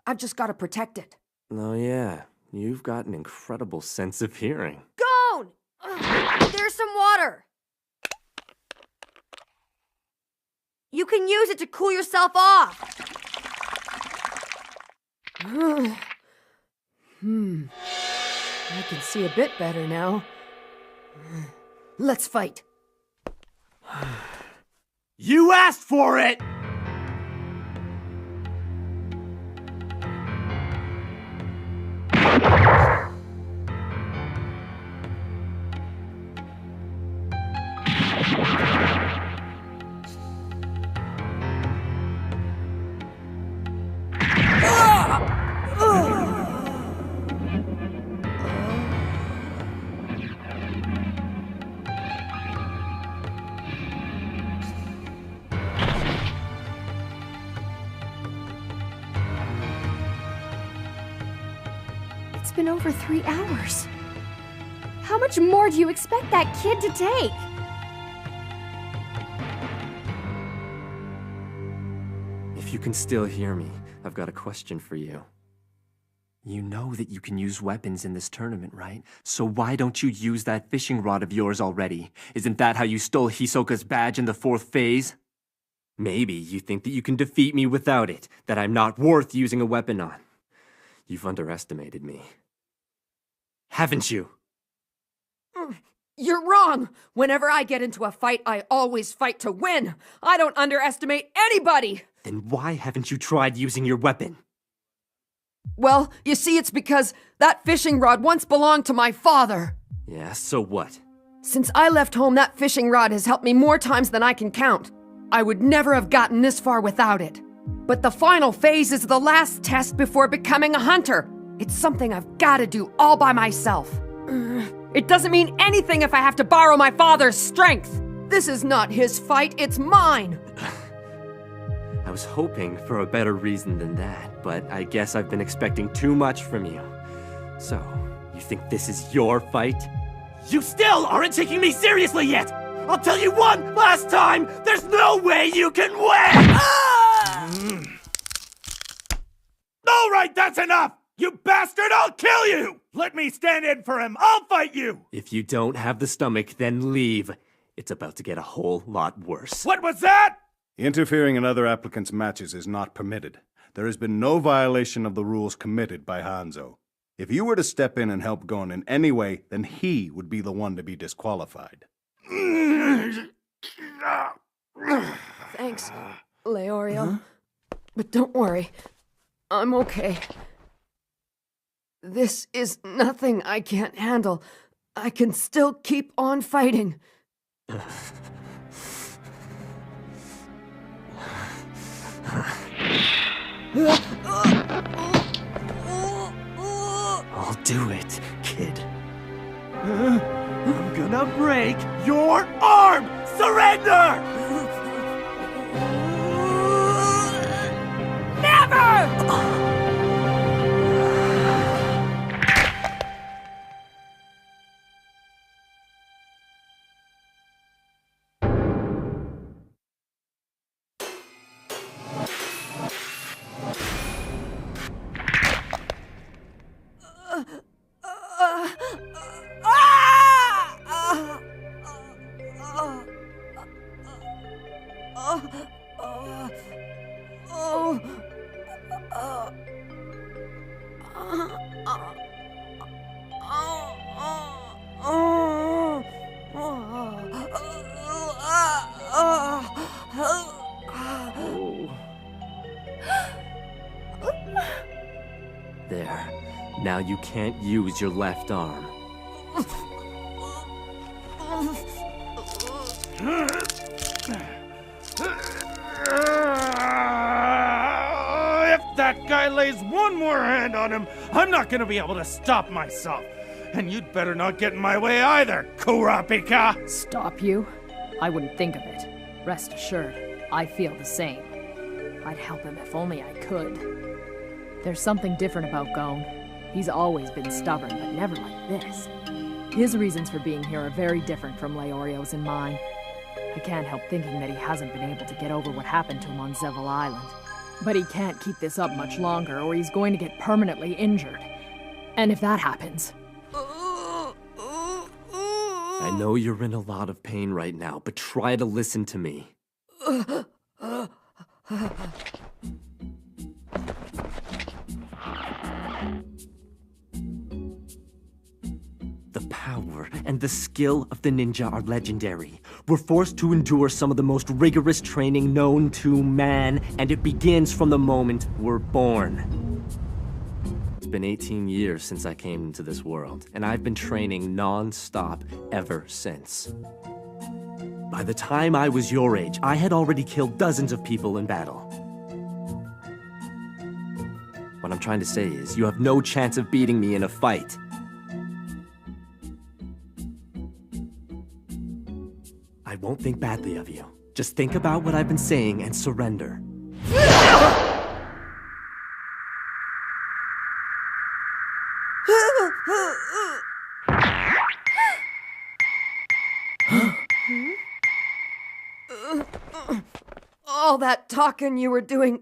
I've just got to protect it. Oh yeah, you've got an incredible sense of hearing. Gon! There's some water. You can use it to cool yourself off. I can see a bit better now. Let's fight. You asked for it! It's been over 3 hours. How much more do you expect that kid to take? If you can still hear me, I've got a question for you. You know that you can use weapons in this tournament, right? So why don't you use that fishing rod of yours already? Isn't that how you stole Hisoka's badge in the 4th phase? Maybe you think that you can defeat me without it, that I'm not worth using a weapon on. You've underestimated me. Haven't you? You're wrong! Whenever I get into a fight, I always fight to win! I don't underestimate anybody! Then why haven't you tried using your weapon? Well, you see, it's because that fishing rod once belonged to my father. Yeah, so what? Since I left home, that fishing rod has helped me more times than I can count. I would never have gotten this far without it. But the final phase is the last test before becoming a hunter. It's something I've got to do all by myself. It doesn't mean anything if I have to borrow my father's strength. This is not his fight, it's mine. I was hoping for a better reason than that, but I guess I've been expecting too much from you. So, you think this is your fight? You still aren't taking me seriously yet! I'll tell you one last time, there's no way you can win! All right, that's enough! You bastard, I'll kill you! Let me stand in for him, I'll fight you! If you don't have the stomach, then leave. It's about to get a whole lot worse. What was that? Interfering in other applicants' matches is not permitted. There has been no violation of the rules committed by Hanzo. If you were to step in and help Gon in any way, then he would be the one to be disqualified. Thanks, Leorio. But don't worry, I'm okay. This is nothing I can't handle. I can still keep on fighting. I'll do it, kid. I'm gonna break your arm! Surrender! Never! There. Now you can't use your left arm. If that guy lays one more hand on him, I'm not gonna be able to stop myself. And you'd better not get in my way either, Kurapika! Stop you? I wouldn't think of it. Rest assured, I feel the same. I'd help him if only I could. There's something different about Gon. He's always been stubborn, but never like this. His reasons for being here are very different from Leorio's and mine. I can't help thinking that he hasn't been able to get over what happened to him on Zevil Island. But he can't keep this up much longer, or he's going to get permanently injured. And if that happens... I know you're in a lot of pain right now, but try to listen to me. The power and the skill of the ninja are legendary. We're forced to endure some of the most rigorous training known to man, and it begins from the moment we're born. It's been 18 years since I came into this world, and I've been training non-stop ever since. By the time I was your age, I had already killed dozens of people in battle. What I'm trying to say is, you have no chance of beating me in a fight. I won't think badly of you. Just think about what I've been saying and surrender. All that talking you were doing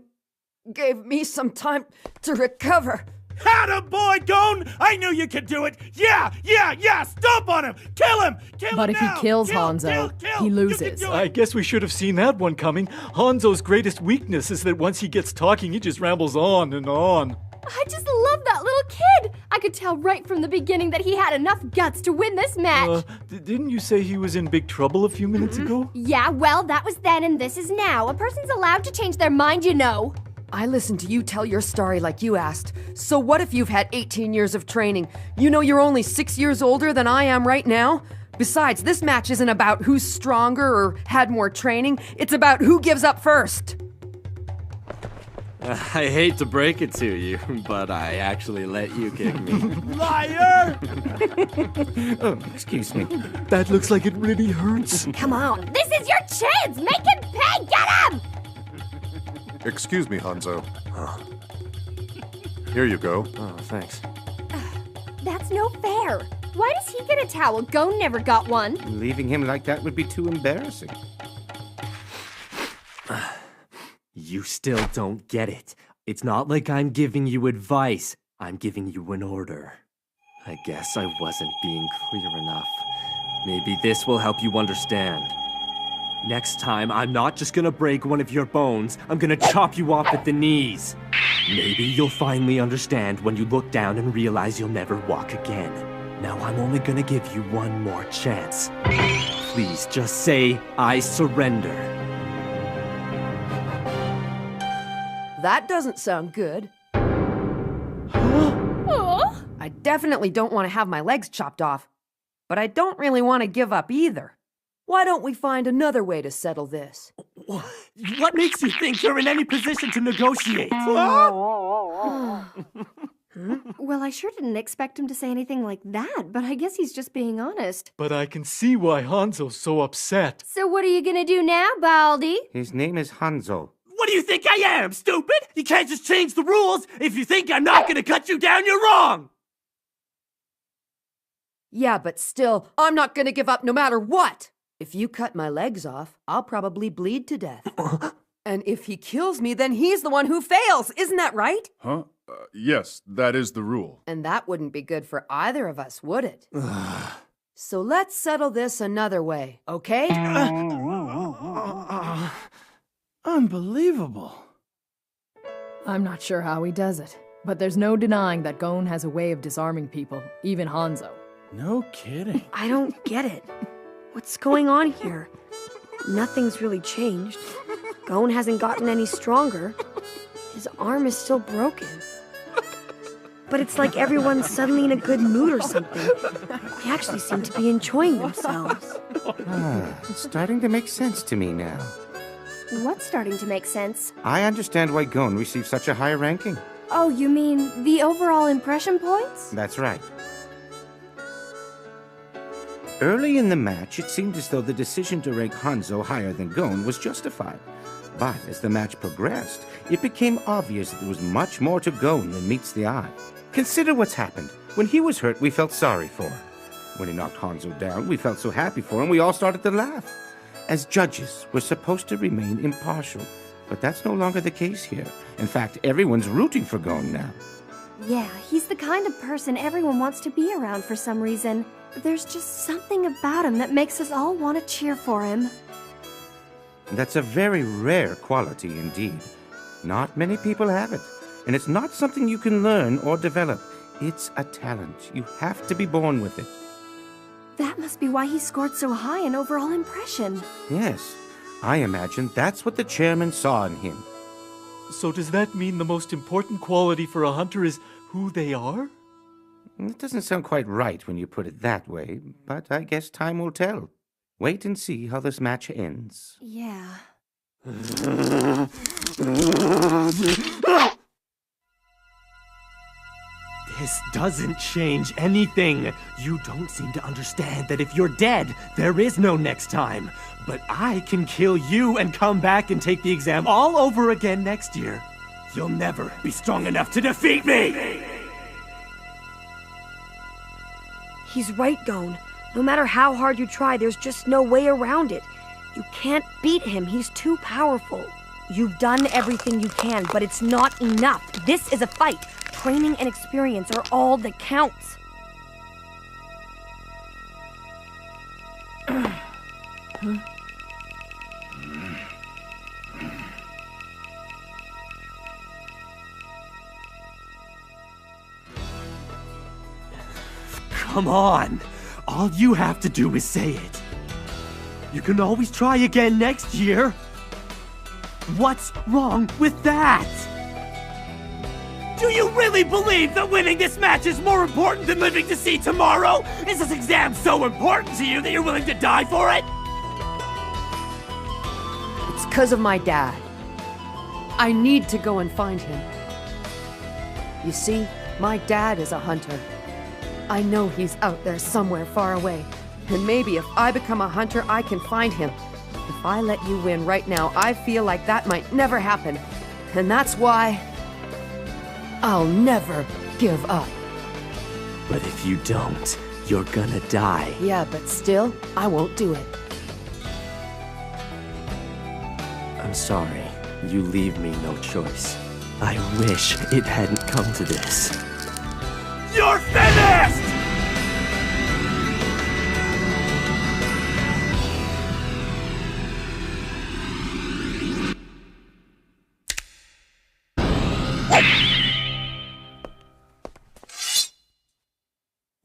gave me some time to recover. Attaboy, Gon! I knew you could do it! Yeah! Stomp on him! Kill him! But if he kills Hanzo, he loses. I guess we should have seen that one coming. Hanzo's greatest weakness is that once he gets talking, he just rambles on and on. I just love that little kid! I could tell right from the beginning that he had enough guts to win this match. Didn't you say he was in big trouble a few minutes ago? Yeah, well, that was then and this is now. A person's allowed to change their mind, you know. I listened to you tell your story like you asked. So what if you've had 18 years of training? You know you're only 6 years older than I am right now? Besides, this match isn't about who's stronger or had more training. It's about who gives up first. I hate to break it to you, but I actually let you kick me. Liar! Oh, excuse me. That looks like it really hurts. Come on, this is your chance! Make him pay! Get him! Excuse me, Hanzo. Here you go. Oh, thanks. That's no fair. Why does he get a towel? Gon never got one. Leaving him like that would be too embarrassing. You still don't get it. It's not like I'm giving you advice. I'm giving you an order. I guess I wasn't being clear enough. Maybe this will help you understand. Next time, I'm not just gonna break one of your bones, I'm gonna chop you off at the knees. Maybe you'll finally understand when you look down and realize you'll never walk again. Now I'm only gonna give you one more chance. Please just say, I surrender. That doesn't sound good. I definitely don't want to have my legs chopped off, but I don't really want to give up either. Why don't we find another way to settle this? What makes you think you're in any position to negotiate? Well, I sure didn't expect him to say anything like that, but I guess he's just being honest. But I can see why Hanzo's so upset. So what are you gonna do now, Baldy? His name is Hanzo. What do you think I am, stupid? You can't just change the rules. If you think I'm not gonna cut you down, you're wrong! Yeah, but still, I'm not gonna give up no matter what! If you cut my legs off, I'll probably bleed to death. And if he kills me, then he's the one who fails, isn't that right? Huh? Yes, that is the rule. And that wouldn't be good for either of us, would it? So let's settle this another way, okay? Unbelievable. I'm not sure how he does it, but there's no denying that Gon has a way of disarming people, even Hanzo. No kidding. I don't get it. What's going on here? Nothing's really changed. Gon hasn't gotten any stronger. His arm is still broken. But it's like everyone's suddenly in a good mood or something. They actually seem to be enjoying themselves. It's starting to make sense to me now. What's starting to make sense? I understand why Gon received such a high ranking. Oh, you mean the overall impression points? That's right. Early in the match, it seemed as though the decision to rank Hanzo higher than Gon was justified. But as the match progressed, it became obvious that there was much more to Gon than meets the eye. Consider what's happened. When he was hurt, we felt sorry for him. When he knocked Hanzo down, we felt so happy for him, we all started to laugh. As judges, we're supposed to remain impartial, but that's no longer the case here. In fact, everyone's rooting for Gon now. Yeah, he's the kind of person everyone wants to be around for some reason. There's just something about him that makes us all want to cheer for him. That's a very rare quality indeed. Not many people have it, and it's not something you can learn or develop. It's a talent. You have to be born with it. That must be why he scored so high in overall impression. Yes, I imagine that's what the chairman saw in him. So does that mean the most important quality for a hunter is who they are? It doesn't sound quite right when you put it that way, but I guess time will tell. Wait and see how this match ends. Yeah. This doesn't change anything. You don't seem to understand that if you're dead, there is no next time. But I can kill you and come back and take the exam all over again next year. You'll never be strong enough to defeat me! He's right, Gon. No matter how hard you try, there's just no way around it. You can't beat him. He's too powerful. You've done everything you can, but it's not enough. This is a fight. Training and experience are all that counts. Come on! All you have to do is say it. You can always try again next year. What's wrong with that? Do you really believe that winning this match is more important than living to see tomorrow? Is this exam so important to you that you're willing to die for it? It's 'cause of my dad. I need to go and find him. You see, my dad is a hunter. I know he's out there somewhere far away. And maybe if I become a hunter, I can find him. If I let you win right now, I feel like that might never happen. And that's why I'll never give up. But if you don't, you're gonna die. Yeah, but still, I won't do it. I'm sorry. You leave me no choice. I wish it hadn't come to this. You're finished!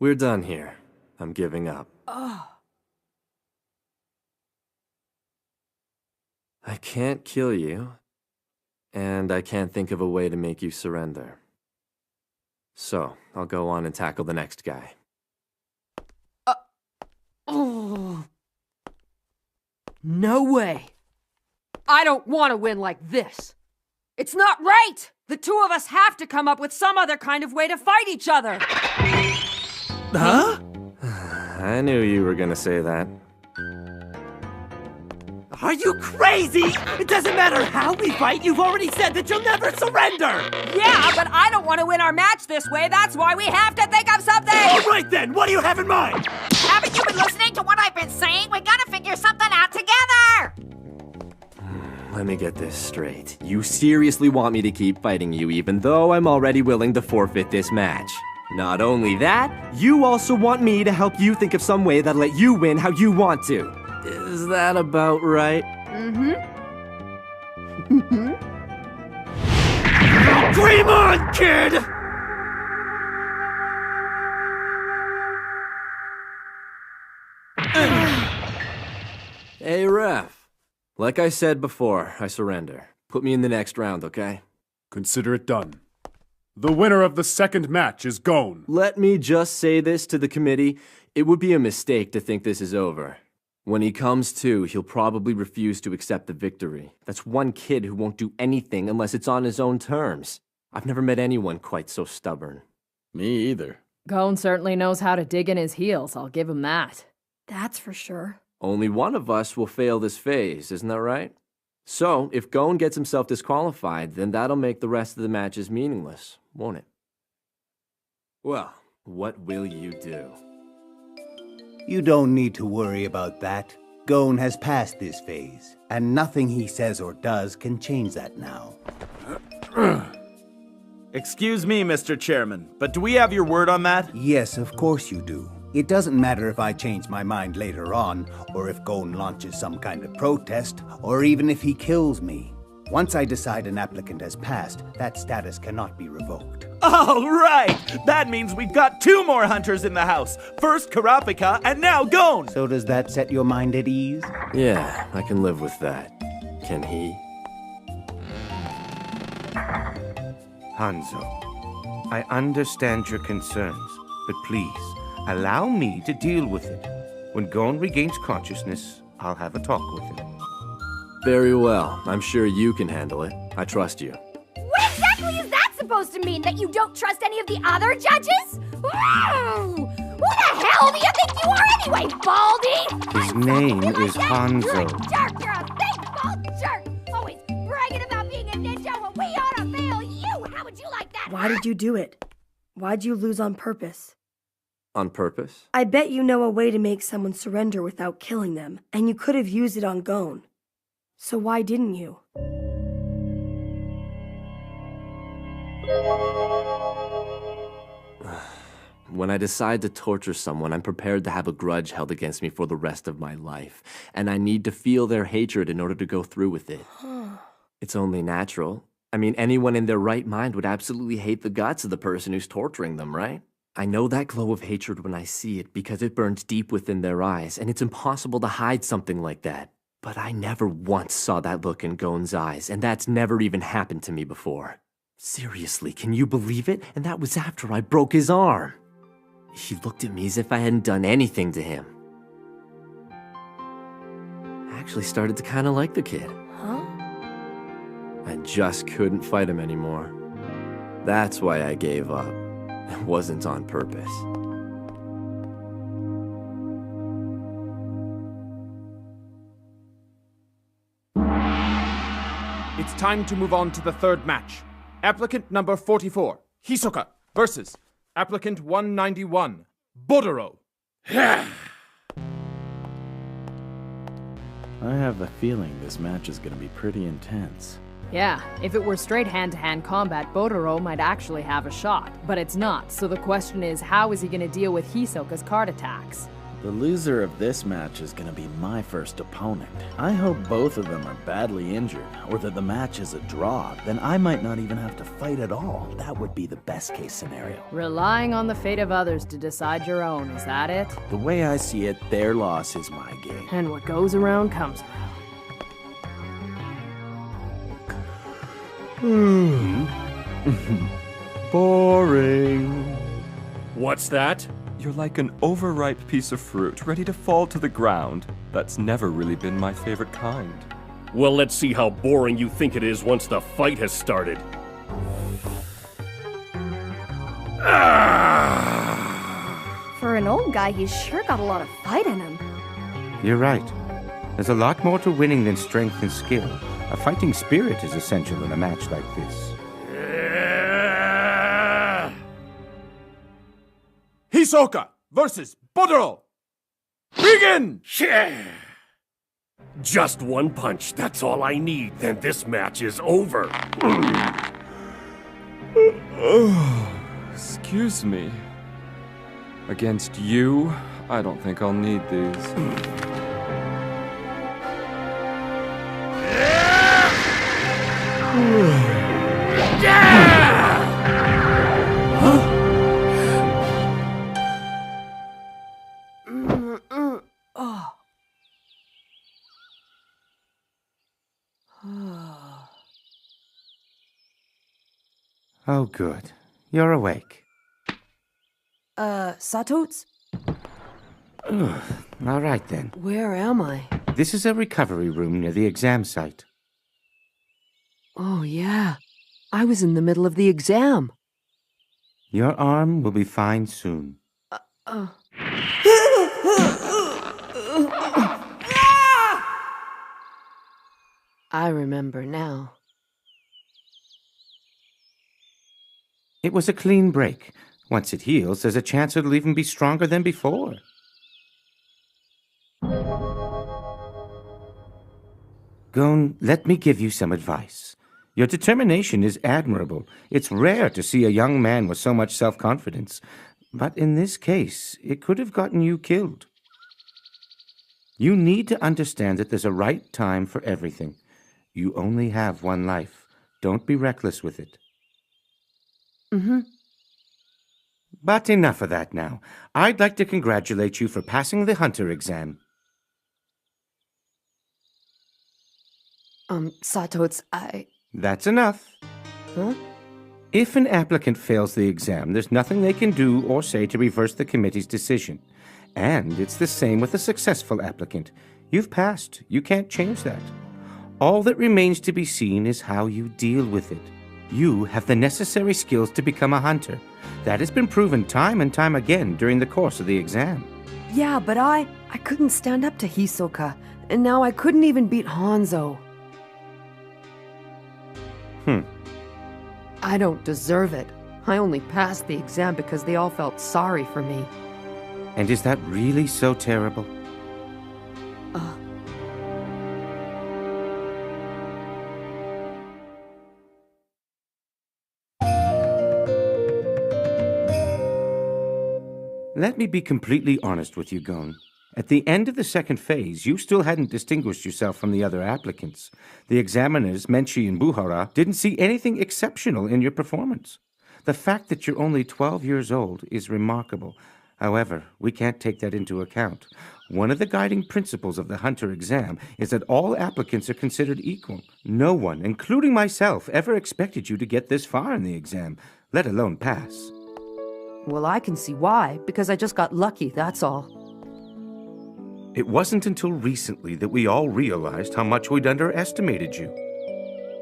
We're done here. I'm giving up. I can't kill you, and I can't think of a way to make you surrender. So, I'll go on and tackle the next guy. Oh. No way. I don't want to win like this. It's not right! The two of us have to come up with some other kind of way to fight each other! Huh? I knew you were gonna say that. Are you crazy? It doesn't matter how we fight, you've already said that you'll never surrender! Yeah, but I don't want to win our match this way. That's why we have to think of something! All right then, what do you have in mind? Haven't you been listening to what I've been saying? We gotta figure something out together! Let me get this straight. You seriously want me to keep fighting you even though I'm already willing to forfeit this match? Not only that, you also want me to help you think of some way that'll let you win how you want to. Is that about right? Dream on, kid! Hey, ref. Like I said before, I surrender. Put me in the next round, okay? Consider it done. The winner of the second match is Gon. Let me just say this to the committee. It would be a mistake to think this is over. When he comes to, he'll probably refuse to accept the victory. That's one kid who won't do anything unless it's on his own terms. I've never met anyone quite so stubborn. Me either. Gon certainly knows how to dig in his heels, I'll give him that. That's for sure. Only one of us will fail this phase, isn't that right? So, if Gon gets himself disqualified, then that'll make the rest of the matches meaningless, won't it? Well, what will you do? You don't need to worry about that. Gon has passed this phase, and nothing he says or does can change that now. Excuse me, Mr. Chairman, but do we have your word on that? Yes, of course you do. It doesn't matter if I change my mind later on, or if Gon launches some kind of protest, or even if he kills me. Once I decide an applicant has passed, that status cannot be revoked. All right! That means we've got 2 more hunters in the house. First Kurapika, and now Gon! So does that set your mind at ease? Yeah, I can live with that. Can he? Hanzo, I understand your concerns, but please, allow me to deal with it. When Gon regains consciousness, I'll have a talk with him. Very well. I'm sure you can handle it. I trust you. What exactly is that supposed to mean? That you don't trust any of the other judges? Who the hell do you think you are anyway, Baldy? His name is Hanzo. You're a jerk! You're a big, bald jerk! Always bragging about being a ninja when we ought to fail you! How would you like that? Why did you do it? Why'd you lose on purpose? On purpose? I bet you know a way to make someone surrender without killing them, and you could have used it on Gon. So why didn't you? When I decide to torture someone, I'm prepared to have a grudge held against me for the rest of my life. And I need to feel their hatred in order to go through with it. It's only natural. I mean, anyone in their right mind would absolutely hate the guts of the person who's torturing them, right? I know that glow of hatred when I see it because it burns deep within their eyes, and it's impossible to hide something like that. But I never once saw that look in Gon's eyes, and that's never even happened to me before. Seriously, can you believe it? And that was after I broke his arm. He looked at me as if I hadn't done anything to him. I actually started to kind of like the kid. Huh? I just couldn't fight him anymore. That's why I gave up. It wasn't on purpose. It's time to move on to the third match. Applicant number 44, Hisoka, versus applicant 191, Bodoro. I have a feeling this match is going to be pretty intense. Yeah, if it were straight hand-to-hand combat, Bodoro might actually have a shot. But it's not, so the question is, how is he going to deal with Hisoka's card attacks? The loser of this match is going to be my first opponent. I hope both of them are badly injured, or that the match is a draw. Then I might not even have to fight at all. That would be the best-case scenario. Relying on the fate of others to decide your own, is that it? The way I see it, their loss is my gain. And what goes around comes around. Boring. What's that? You're like an overripe piece of fruit ready to fall to the ground. That's never really been my favorite kind. Well, let's see how boring you think it is once the fight has started. For an old guy, he's sure got a lot of fight in him. You're right. There's a lot more to winning than strength and skill. A fighting spirit is essential in a match like this. Hisoka versus Bodoro. Begin! Just one punch, that's all I need, then this match is over. Excuse me. Against you, I don't think I'll need these. Oh, good. You're awake. Sato's? Ugh. All right, then. Where am I? This is a recovery room near the exam site. Oh, yeah. I was in the middle of the exam. Your arm will be fine soon. I remember now. It was a clean break. Once it heals, there's a chance it'll even be stronger than before. Gon, let me give you some advice. Your determination is admirable. It's rare to see a young man with so much self-confidence. But in this case, it could have gotten you killed. You need to understand that there's a right time for everything. You only have one life. Don't be reckless with it. Mm-hmm. But enough of that now. I'd like to congratulate you for passing the Hunter exam. Sato's, That's enough. Huh? If an applicant fails the exam, there's nothing they can do or say to reverse the committee's decision. And it's the same with a successful applicant. You've passed. You can't change that. All that remains to be seen is how you deal with it. You have the necessary skills to become a hunter. That has been proven time and time again during the course of the exam. Yeah, but I couldn't stand up to Hisoka, and now I couldn't even beat Hanzo. I don't deserve it. I only passed the exam because they all felt sorry for me. And is that really so terrible? Let me be completely honest with you, Gon. At the end of the second phase, you still hadn't distinguished yourself from the other applicants. The examiners, Menchi and Buhara, didn't see anything exceptional in your performance. The fact that you're only 12 years old is remarkable. However, we can't take that into account. One of the guiding principles of the Hunter exam is that all applicants are considered equal. No one, including myself, ever expected you to get this far in the exam, let alone pass. Well, I can see why, because I just got lucky, that's all. It wasn't until recently that we all realized how much we'd underestimated you.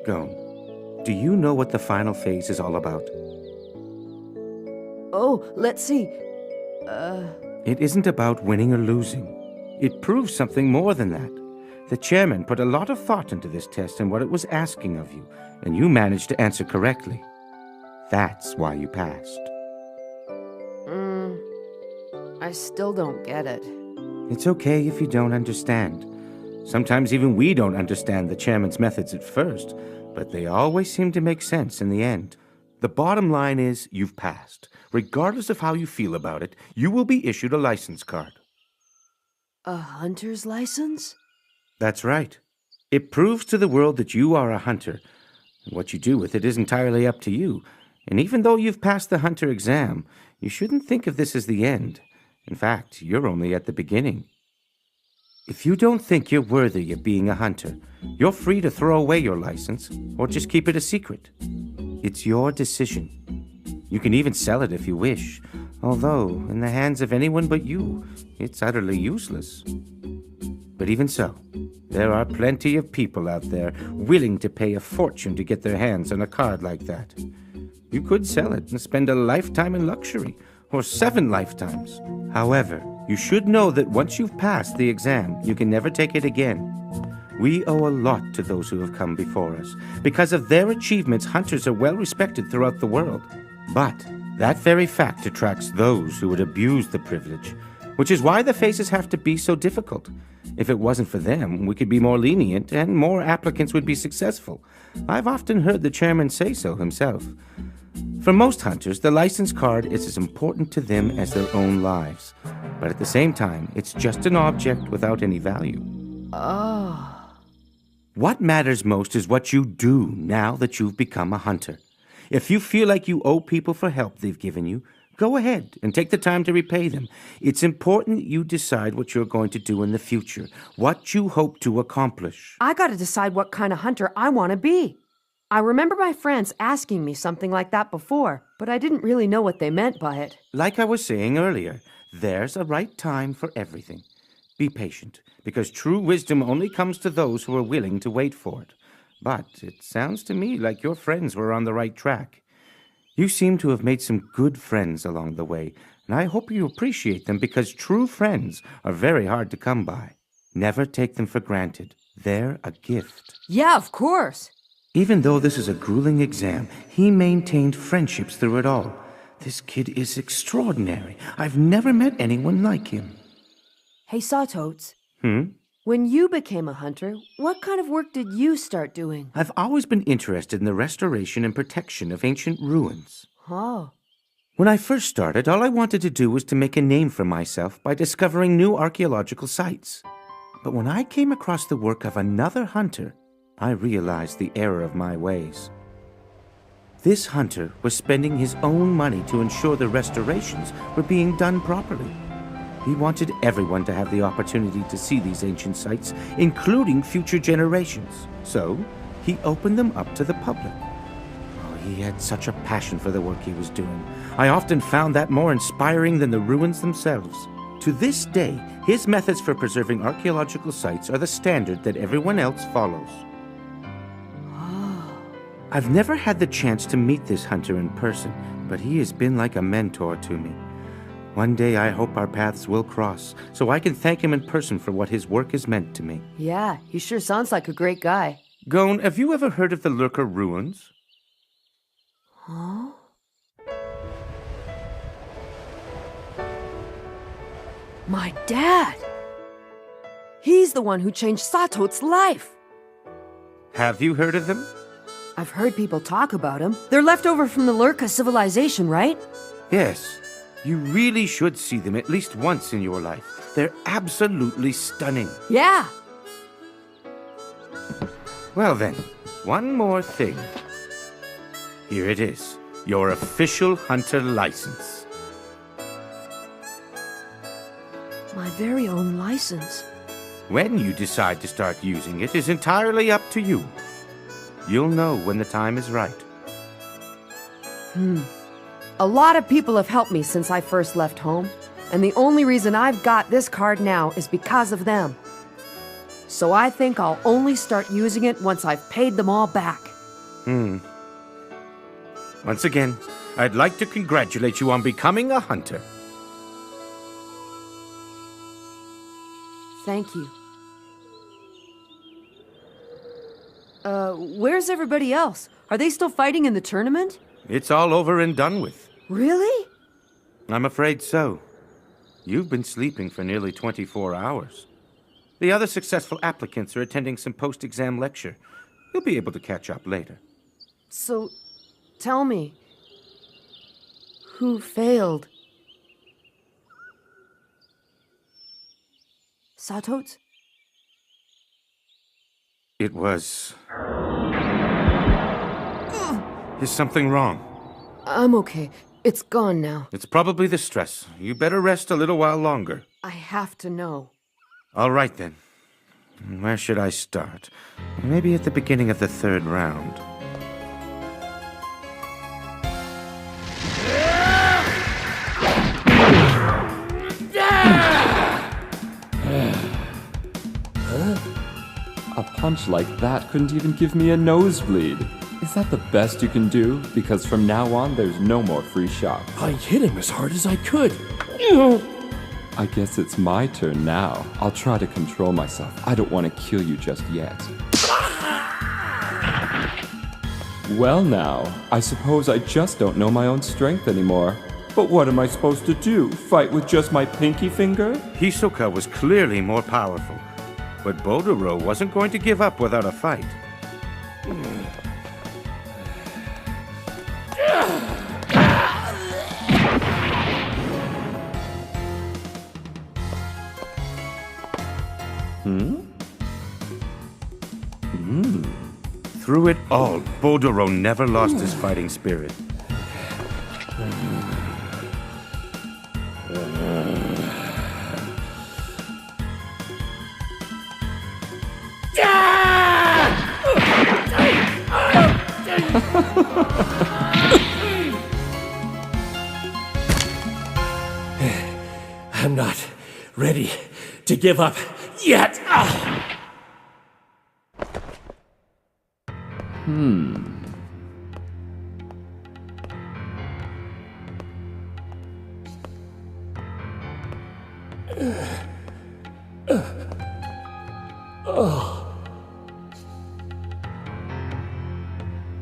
Gon, do you know what the final phase is all about? Oh, let's see. It isn't about winning or losing. It proves something more than that. The chairman put a lot of thought into this test and what it was asking of you, and you managed to answer correctly. That's why you passed. I still don't get it. It's okay if you don't understand. Sometimes even we don't understand the chairman's methods at first, but they always seem to make sense in the end. The bottom line is you've passed. Regardless of how you feel about it, you will be issued a license card. A hunter's license? That's right. It proves to the world that you are a hunter. And what you do with it is entirely up to you. And even though you've passed the hunter exam, you shouldn't think of this as the end. In fact, you're only at the beginning. If you don't think you're worthy of being a hunter, you're free to throw away your license or just keep it a secret. It's your decision. You can even sell it if you wish, although in the hands of anyone but you, it's utterly useless. But even so, There are plenty of people out there willing to pay a fortune to get their hands on a card like that. You could sell it and spend a lifetime in luxury, or 7 lifetimes. However, you should know that once you've passed the exam, you can never take it again. We owe a lot to those who have come before us. Because of their achievements, hunters are well respected throughout the world. But that very fact attracts those who would abuse the privilege, which is why the phases have to be so difficult. If it wasn't for them, we could be more lenient and more applicants would be successful. I've often heard the chairman say so himself. For most hunters, the license card is as important to them as their own lives. But at the same time, it's just an object without any value. Oh. What matters most is what you do now that you've become a hunter. If you feel like you owe people for help they've given you, go ahead and take the time to repay them. It's important you decide what you're going to do in the future, what you hope to accomplish. I gotta decide what kind of hunter I want to be. I remember my friends asking me something like that before, but I didn't really know what they meant by it. Like I was saying earlier, there's a right time for everything. Be patient, because true wisdom only comes to those who are willing to wait for it. But it sounds to me like your friends were on the right track. You seem to have made some good friends along the way, and I hope you appreciate them because true friends are very hard to come by. Never take them for granted. They're a gift. Yeah, of course. Even though this is a grueling exam, he maintained friendships through it all. This kid is extraordinary. I've never met anyone like him. Hey, Sawtotes. When you became a hunter, what kind of work did you start doing? I've always been interested in the restoration and protection of ancient ruins. Oh. When I first started, all I wanted to do was to make a name for myself by discovering new archaeological sites. But when I came across the work of another hunter, I realized the error of my ways. This hunter was spending his own money to ensure the restorations were being done properly. He wanted everyone to have the opportunity to see these ancient sites, including future generations. So, he opened them up to the public. Oh, he had such a passion for the work he was doing. I often found that more inspiring than the ruins themselves. To this day, his methods for preserving archaeological sites are the standard that everyone else follows. I've never had the chance to meet this hunter in person, but he has been like a mentor to me. One day I hope our paths will cross, so I can thank him in person for what his work has meant to me. Yeah, he sure sounds like a great guy. Gon, have you ever heard of the Lurker Ruins? Huh? My dad! He's the one who changed Sawtotes' life! Have you heard of them? I've heard people talk about him. They're left over from the Lurka civilization, right? Yes. You really should see them at least once in your life. They're absolutely stunning. Yeah! Well then, one more thing. Here it is. Your official hunter license. My very own license. When you decide to start using it is entirely up to you. You'll know when the time is right. A lot of people have helped me since I first left home, and the only reason I've got this card now is because of them. So I think I'll only start using it once I've paid them all back. Once again, I'd like to congratulate you on becoming a hunter. Thank you. Where's everybody else? Are they still fighting in the tournament? It's all over and done with. Really? I'm afraid so. You've been sleeping for nearly 24 hours. The other successful applicants are attending some post-exam lecture. You'll be able to catch up later. So, tell me, who failed? Sawtotes? It was... Is something wrong? I'm okay. It's gone now. It's probably the stress. You better rest a little while longer. I have to know. All right, then. Where should I start? Maybe at the beginning of the 3rd round. punch like that couldn't even give me a nosebleed. Is that the best you can do? Because from now on, there's no more free shots. I hit him as hard as I could. I guess it's my turn now. I'll try to control myself. I don't want to kill you just yet. Well now, I suppose I just don't know my own strength anymore. But what am I supposed to do? Fight with just my pinky finger? Hisoka was clearly more powerful, but Bodoro wasn't going to give up without a fight. Through it all, Bodoro never lost his fighting spirit. I'm not ready to give up yet.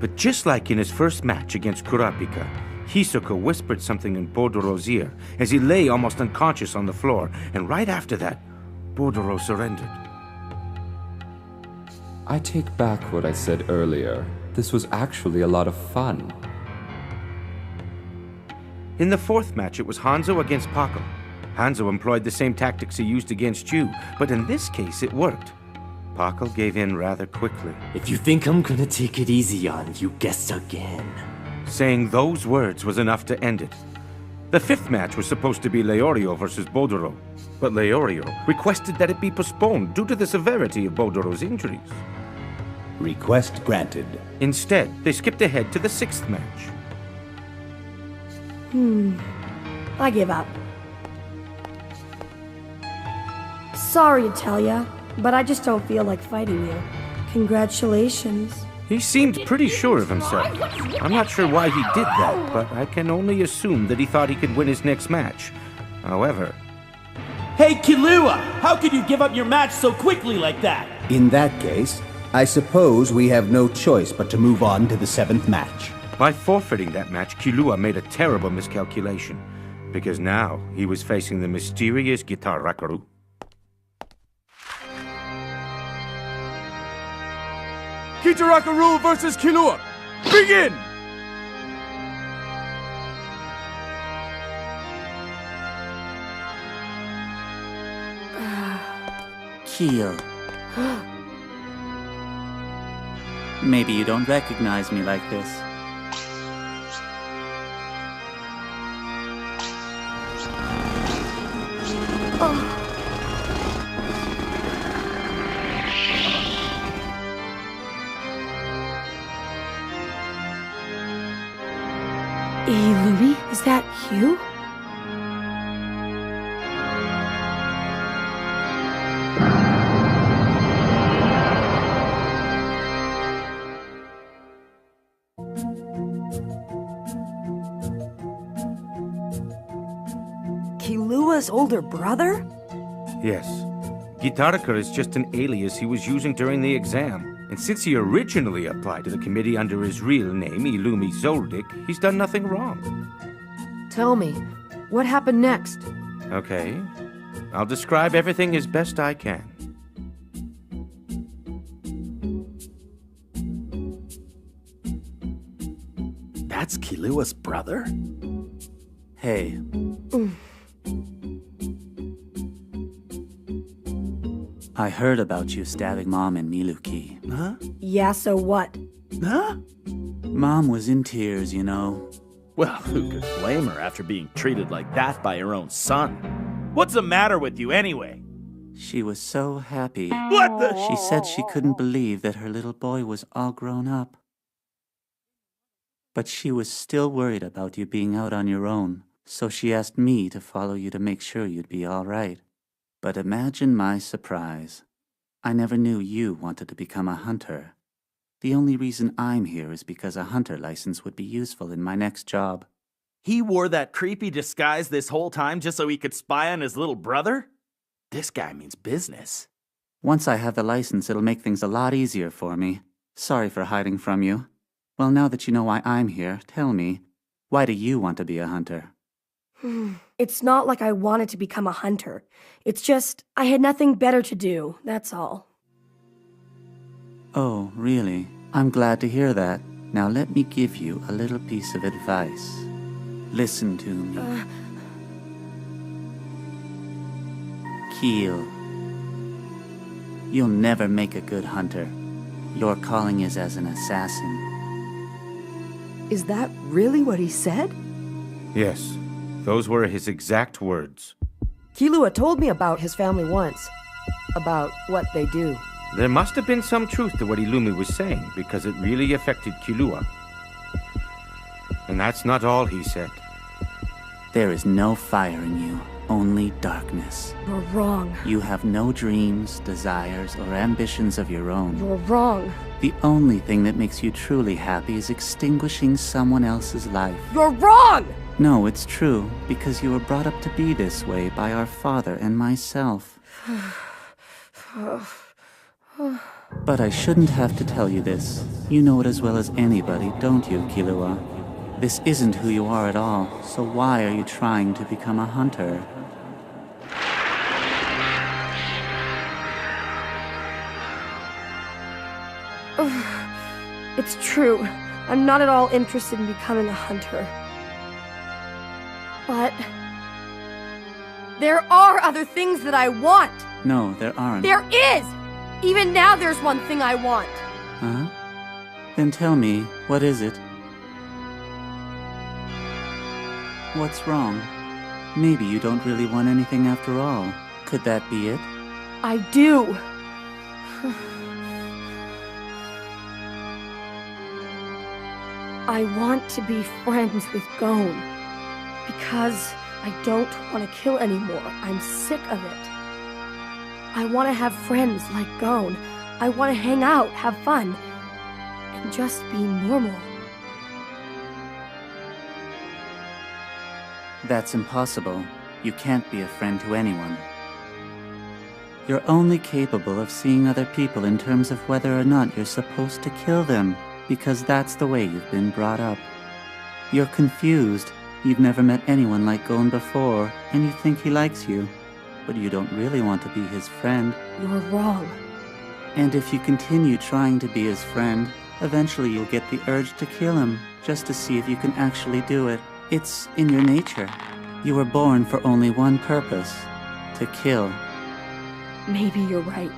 But just like in his first match against Kurapika, Hisoka whispered something in Bodoro's ear as he lay almost unconscious on the floor, and right after that, Bodoro surrendered. I take back what I said earlier. This was actually a lot of fun. In the fourth match, it was Hanzo against Paco. Hanzo employed the same tactics he used against you, but in this case, it worked. Paco gave in rather quickly. If you think I'm gonna take it easy on you, guess again. Saying those words was enough to end it. The fifth match was supposed to be Leorio versus Bodoro, but Leorio requested that it be postponed due to the severity of Bodoro's injuries. Request granted. Instead, they skipped ahead to the sixth match. I give up. Sorry, Italia, but I just don't feel like fighting you. Congratulations. He seemed pretty sure of himself. I'm not sure why he did that, but I can only assume that he thought he could win his next match. However... Hey, Killua! How could you give up your match so quickly like that? In that case, I suppose we have no choice but to move on to the seventh match. By forfeiting that match, Killua made a terrible miscalculation, because now he was facing the mysterious Guitar Rakaru. Kitarakaru versus Killua! Begin! Kyo. Maybe you don't recognize me like this. Hey, Louie, is that you? Killua's older brother? Yes. Gitaraka is just an alias he was using during the exam. And since he originally applied to the committee under his real name, Illumi Zoldyck, he's done nothing wrong. Tell me, what happened next? Okay. I'll describe everything as best I can. That's Killua's brother? Hey. I heard about you stabbing Mom and Miluki. Huh? Yeah, so what? Huh? Mom was in tears, you know. Well, who could blame her after being treated like that by her own son? What's the matter with you anyway? She was so happy. What the? She said she couldn't believe that her little boy was all grown up. But she was still worried about you being out on your own, so she asked me to follow you to make sure you'd be all right. But imagine my surprise. I never knew you wanted to become a hunter. The only reason I'm here is because a hunter license would be useful in my next job. He wore that creepy disguise this whole time just so he could spy on his little brother? This guy means business. Once I have the license, it'll make things a lot easier for me. Sorry for hiding from you. Well, now that you know why I'm here, tell me, why do you want to be a hunter? It's not like I wanted to become a hunter. It's just, I had nothing better to do, that's all. Oh, really? I'm glad to hear that. Now let me give you a little piece of advice. Listen to me. Keel. You'll never make a good hunter. Your calling is as an assassin. Is that really what he said? Yes, those were his exact words. Killua told me about his family once. About what they do. There must have been some truth to what Illumi was saying, because it really affected Killua. And that's not all he said. There is no fire in you, only darkness. You're wrong. You have no dreams, desires, or ambitions of your own. You're wrong. The only thing that makes you truly happy is extinguishing someone else's life. You're wrong! No, it's true, because you were brought up to be this way by our father and myself. But I shouldn't have to tell you this. You know it as well as anybody, don't you, Killua? This isn't who you are at all, so why are you trying to become a hunter? It's true. I'm not at all interested in becoming a hunter. But there are other things that I want. No, there aren't. There is! Even now there's one thing I want. Huh? Then tell me, what is it? What's wrong? Maybe you don't really want anything after all. Could that be it? I do. I want to be friends with Gon. Because I don't want to kill anymore. I'm sick of it. I want to have friends like Gon. I want to hang out, have fun, and just be normal. That's impossible. You can't be a friend to anyone. You're only capable of seeing other people in terms of whether or not you're supposed to kill them, because that's the way you've been brought up. You're confused. You've never met anyone like Gon before, and you think he likes you. But you don't really want to be his friend. You're wrong. And if you continue trying to be his friend, eventually you'll get the urge to kill him, just to see if you can actually do it. It's in your nature. You were born for only one purpose, to kill. Maybe you're right.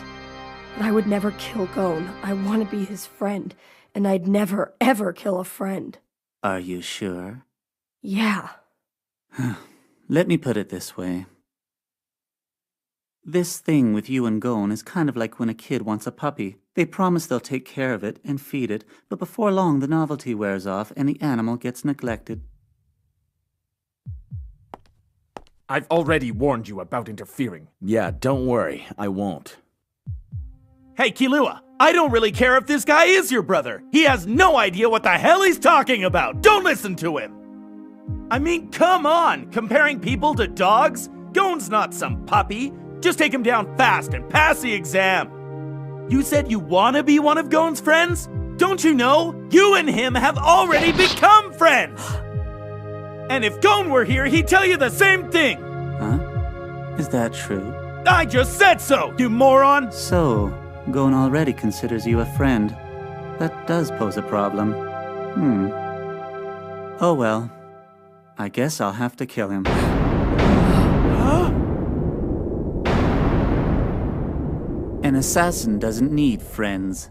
But I would never kill Gon. I want to be his friend, and I'd never, ever kill a friend. Are you sure? Yeah. Let me put it this way. This thing with you and Gon is kind of like when a kid wants a puppy. They promise they'll take care of it and feed it, but before long the novelty wears off and the animal gets neglected. I've already warned you about interfering. Yeah, don't worry. I won't. Hey, Killua, I don't really care if this guy is your brother. He has no idea what the hell he's talking about. Don't listen to him. I mean, come on. Comparing people to dogs? Gon's not some puppy. Just take him down fast and pass the exam. You said you want to be one of Gon's friends? Don't you know? You and him have already become friends. And if Gon were here, he'd tell you the same thing. Huh? Is that true? I just said so, you moron! So, Gon already considers you a friend. That does pose a problem. Oh well. I guess I'll have to kill him. Huh? An assassin doesn't need friends.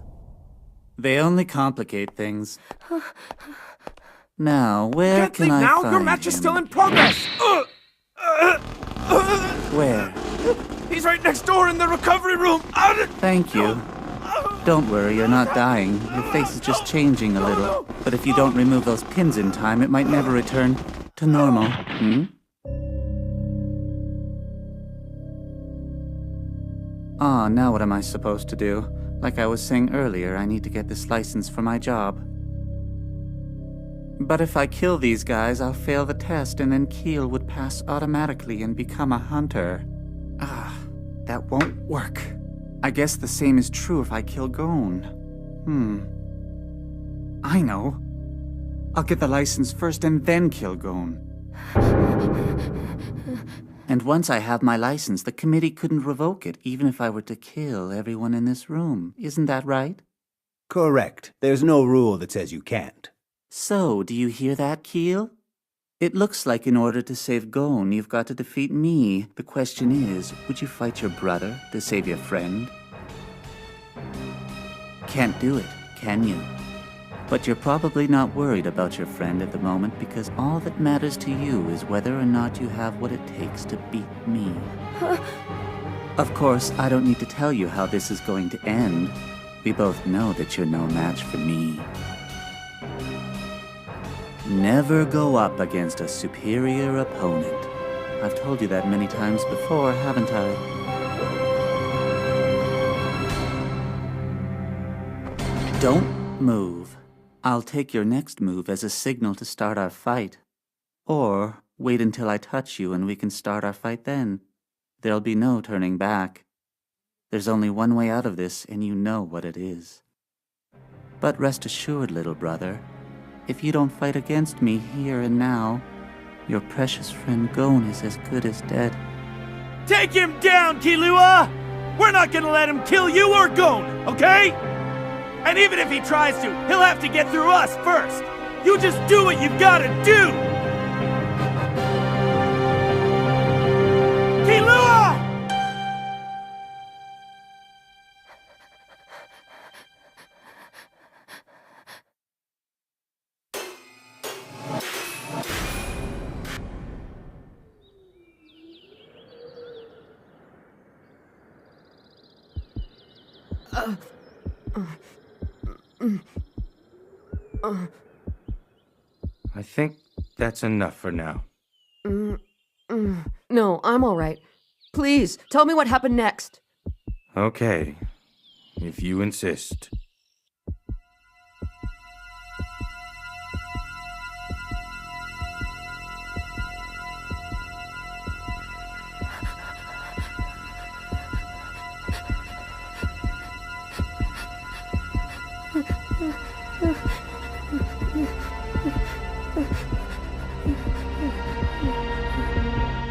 They only complicate things. Now, where can I now? find Your match him? is still in progress! Where? He's right next door in the recovery room! Thank you. Don't worry, you're not dying. Your face is just changing a little. But if you don't remove those pins in time, it might never return to normal. Ah, now what am I supposed to do? Like I was saying earlier, I need to get this license for my job. But if I kill these guys, I'll fail the test and then Keel would pass automatically and become a hunter. Ah, that won't work. I guess the same is true if I kill Gon. I know. I'll get the license first and then kill Gon. And once I have my license, the committee couldn't revoke it, even if I were to kill everyone in this room. Isn't that right? Correct. There's no rule that says you can't. So, do you hear that, Keel? It looks like in order to save Gon, you've got to defeat me. The question is, would you fight your brother to save your friend? Can't do it, can you? But you're probably not worried about your friend at the moment because all that matters to you is whether or not you have what it takes to beat me. Of course, I don't need to tell you how this is going to end. We both know that you're no match for me. Never go up against a superior opponent. I've told you that many times before, haven't I? Don't move. I'll take your next move as a signal to start our fight. Or wait until I touch you and we can start our fight then. There'll be no turning back. There's only one way out of this, and you know what it is. But rest assured, little brother, if you don't fight against me here and now, your precious friend Gon is as good as dead. Take him down, Killua! We're not gonna let him kill you or Gon, okay? And even if he tries to, he'll have to get through us first. You just do what you've gotta do! Killua! I think that's enough for now. No, I'm all right. Please, tell me what happened next. Okay, if you insist.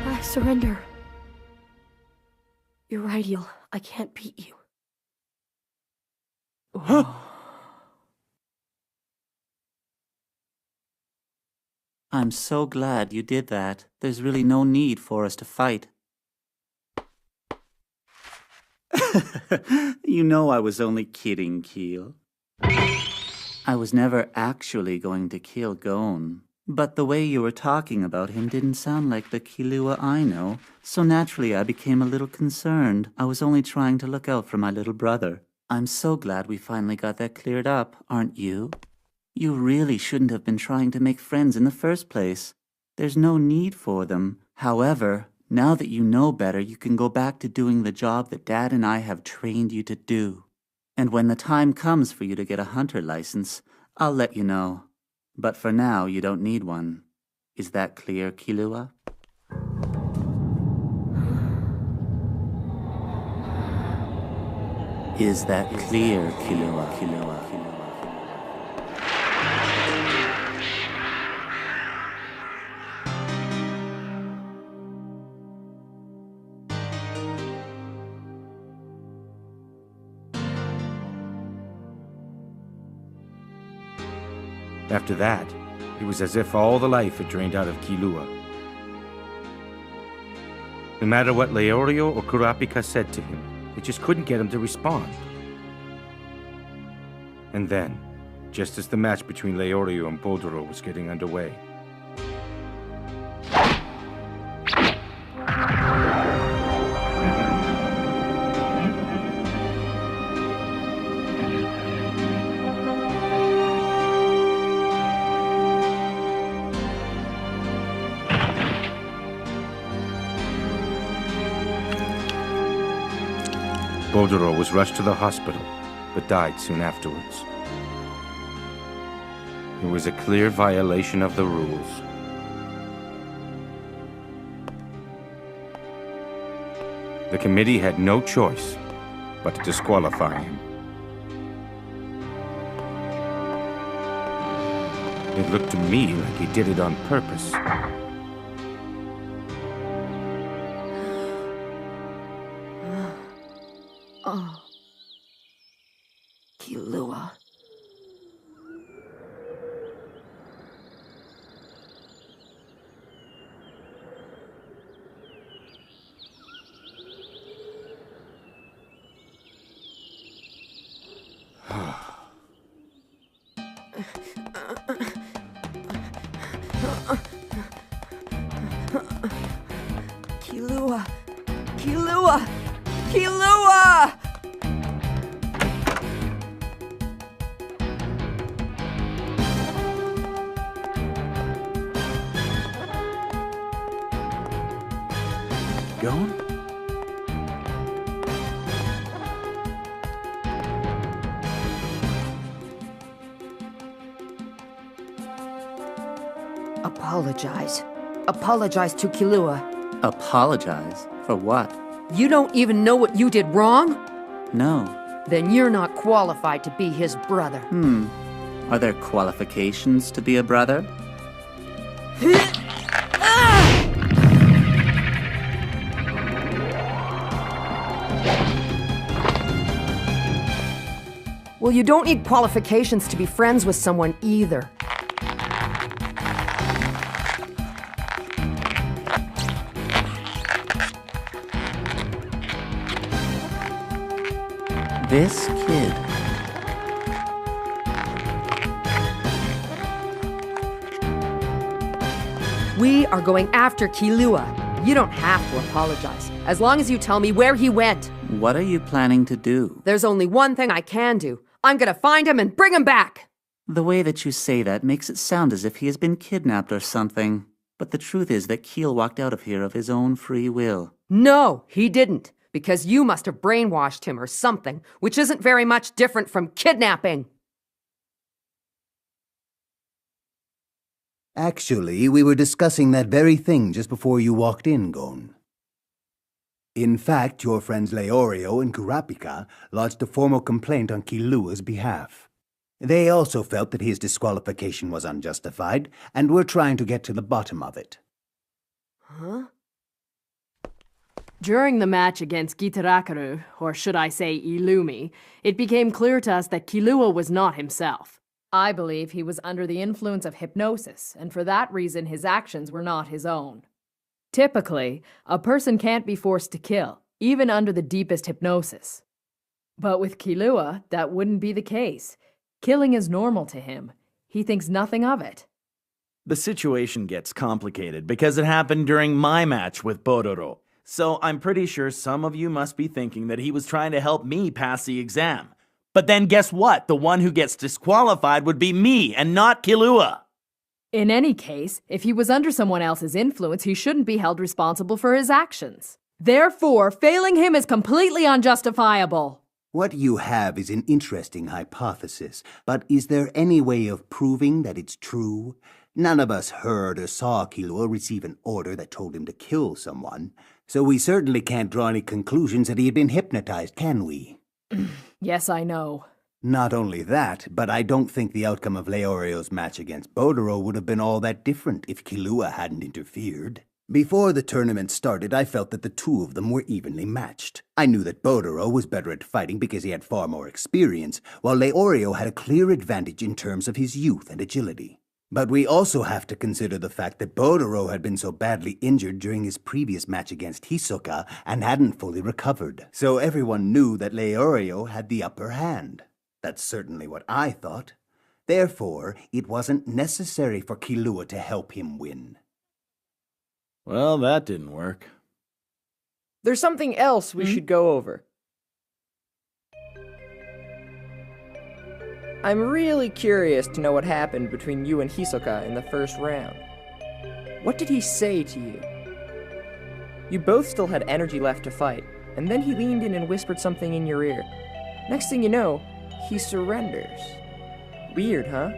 I surrender. You're right, Eel. I can't beat you. I'm so glad you did that. There's really no need for us to fight. You know I was only kidding, Keel. I was never actually going to kill Gon. But the way you were talking about him didn't sound like the Killua I know, so naturally I became a little concerned. I was only trying to look out for my little brother. I'm so glad we finally got that cleared up, aren't you? You really shouldn't have been trying to make friends in the first place. There's no need for them. However, now that you know better, you can go back to doing the job that Dad and I have trained you to do. And when the time comes for you to get a hunter license, I'll let you know. But for now, you don't need one. Is that clear, Killua? Is that clear, Killua? After that, it was as if all the life had drained out of Killua. No matter what Leorio or Kurapika said to him, they just couldn't get him to respond. And then, just as the match between Leorio and Bouldero was getting underway, Bordero was rushed to the hospital, but died soon afterwards. It was a clear violation of the rules. The committee had no choice but to disqualify him. It looked to me like he did it on purpose. Oh. Killua. Killua! Killua! Killua! Gon? Apologize. Apologize to Killua. Apologize? For what? You don't even know what you did wrong? No. Then you're not qualified to be his brother. Are there qualifications to be a brother? Well, you don't need qualifications to be friends with someone either. This kid. We are going after Killua. You don't have to apologize, as long as you tell me where he went. What are you planning to do? There's only one thing I can do. I'm gonna find him and bring him back! The way that you say that makes it sound as if he has been kidnapped or something. But the truth is that Keel walked out of here of his own free will. No, he didn't. Because you must have brainwashed him or something, which isn't very much different from kidnapping. Actually, we were discussing that very thing just before you walked in, Gon. In fact, your friends Leorio and Kurapika lodged a formal complaint on Killua's behalf. They also felt that his disqualification was unjustified, and were trying to get to the bottom of it. Huh? During the match against Gitarakaru, or should I say Illumi, it became clear to us that Killua was not himself. I believe he was under the influence of hypnosis, and for that reason his actions were not his own. Typically, a person can't be forced to kill, even under the deepest hypnosis. But with Killua, that wouldn't be the case. Killing is normal to him. He thinks nothing of it. The situation gets complicated because it happened during my match with Bordero. So I'm pretty sure some of you must be thinking that he was trying to help me pass the exam. But then guess what? The one who gets disqualified would be me and not Killua. In any case, if he was under someone else's influence, he shouldn't be held responsible for his actions. Therefore, failing him is completely unjustifiable. What you have is an interesting hypothesis, but is there any way of proving that it's true? None of us heard or saw Killua receive an order that told him to kill someone, so we certainly can't draw any conclusions that he had been hypnotized, can we? Yes, I know. Not only that, but I don't think the outcome of Leorio's match against Bordero would have been all that different if Killua hadn't interfered. Before the tournament started, I felt that the two of them were evenly matched. I knew that Bordero was better at fighting because he had far more experience, while Leorio had a clear advantage in terms of his youth and agility. But we also have to consider the fact that Bordero had been so badly injured during his previous match against Hisoka and hadn't fully recovered. So everyone knew that Leorio had the upper hand. That's certainly what I thought. Therefore, it wasn't necessary for Killua to help him win. Well, that didn't work. There's something else we should go over. I'm really curious to know what happened between you and Hisoka in the first round. What did he say to you? You both still had energy left to fight, and then he leaned in and whispered something in your ear. Next thing you know, he surrenders. Weird, huh?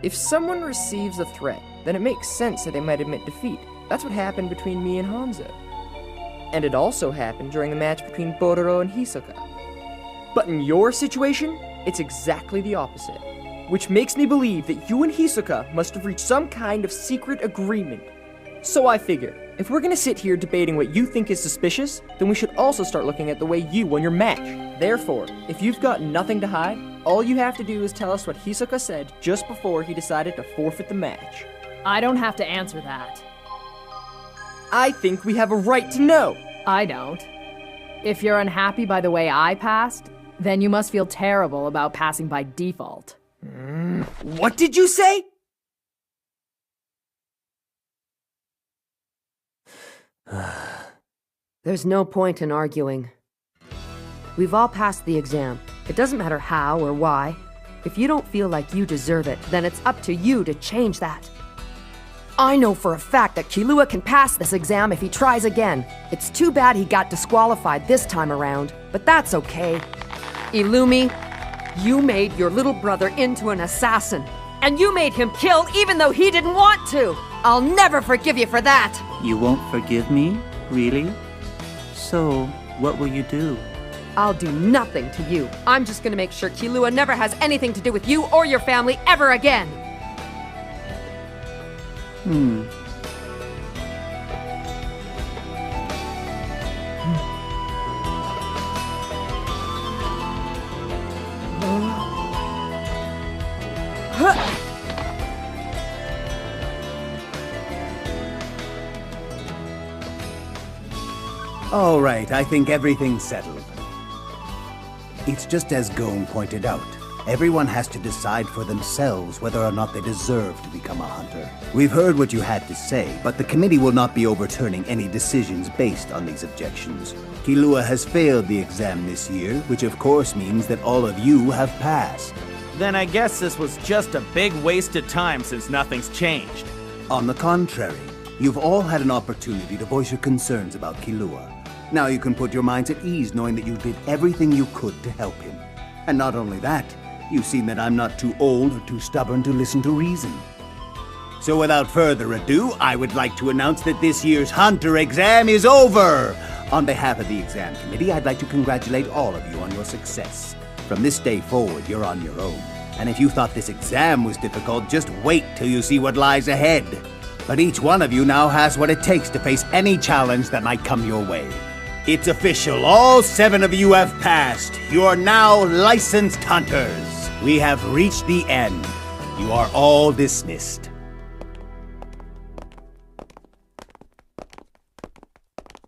If someone receives a threat, then it makes sense that they might admit defeat. That's what happened between me and Hanzo. And it also happened during the match between Bororo and Hisoka. But in your situation, it's exactly the opposite. Which makes me believe that you and Hisoka must have reached some kind of secret agreement. So I figure, if we're gonna sit here debating what you think is suspicious, then we should also start looking at the way you won your match. Therefore, if you've got nothing to hide, all you have to do is tell us what Hisoka said just before he decided to forfeit the match. I don't have to answer that. I think we have a right to know. I don't. If you're unhappy by the way I passed, then you must feel terrible about passing by default. What did you say? There's no point in arguing. We've all passed the exam. It doesn't matter how or why. If you don't feel like you deserve it, then it's up to you to change that. I know for a fact that Killua can pass this exam if he tries again. It's too bad he got disqualified this time around, but that's okay. Illumi, you made your little brother into an assassin, and you made him kill even though he didn't want to. I'll never forgive you for that. You won't forgive me? Really? So, what will you do? I'll do nothing to you. I'm just gonna make sure Killua never has anything to do with you or your family ever again. All right, I think everything's settled. It's just as Gon pointed out. Everyone has to decide for themselves whether or not they deserve to become a hunter. We've heard what you had to say, but the committee will not be overturning any decisions based on these objections. Killua has failed the exam this year, which of course means that all of you have passed. Then I guess this was just a big waste of time since nothing's changed. On the contrary, you've all had an opportunity to voice your concerns about Killua. Now you can put your minds at ease knowing that you did everything you could to help him. And not only that, you've seen that I'm not too old or too stubborn to listen to reason. So without further ado, I would like to announce that this year's Hunter exam is over! On behalf of the exam committee, I'd like to congratulate all of you on your success. From this day forward, you're on your own. And if you thought this exam was difficult, just wait till you see what lies ahead. But each one of you now has what it takes to face any challenge that might come your way. It's official, all 7 of you have passed. You are now licensed hunters. We have reached the end. You are all dismissed.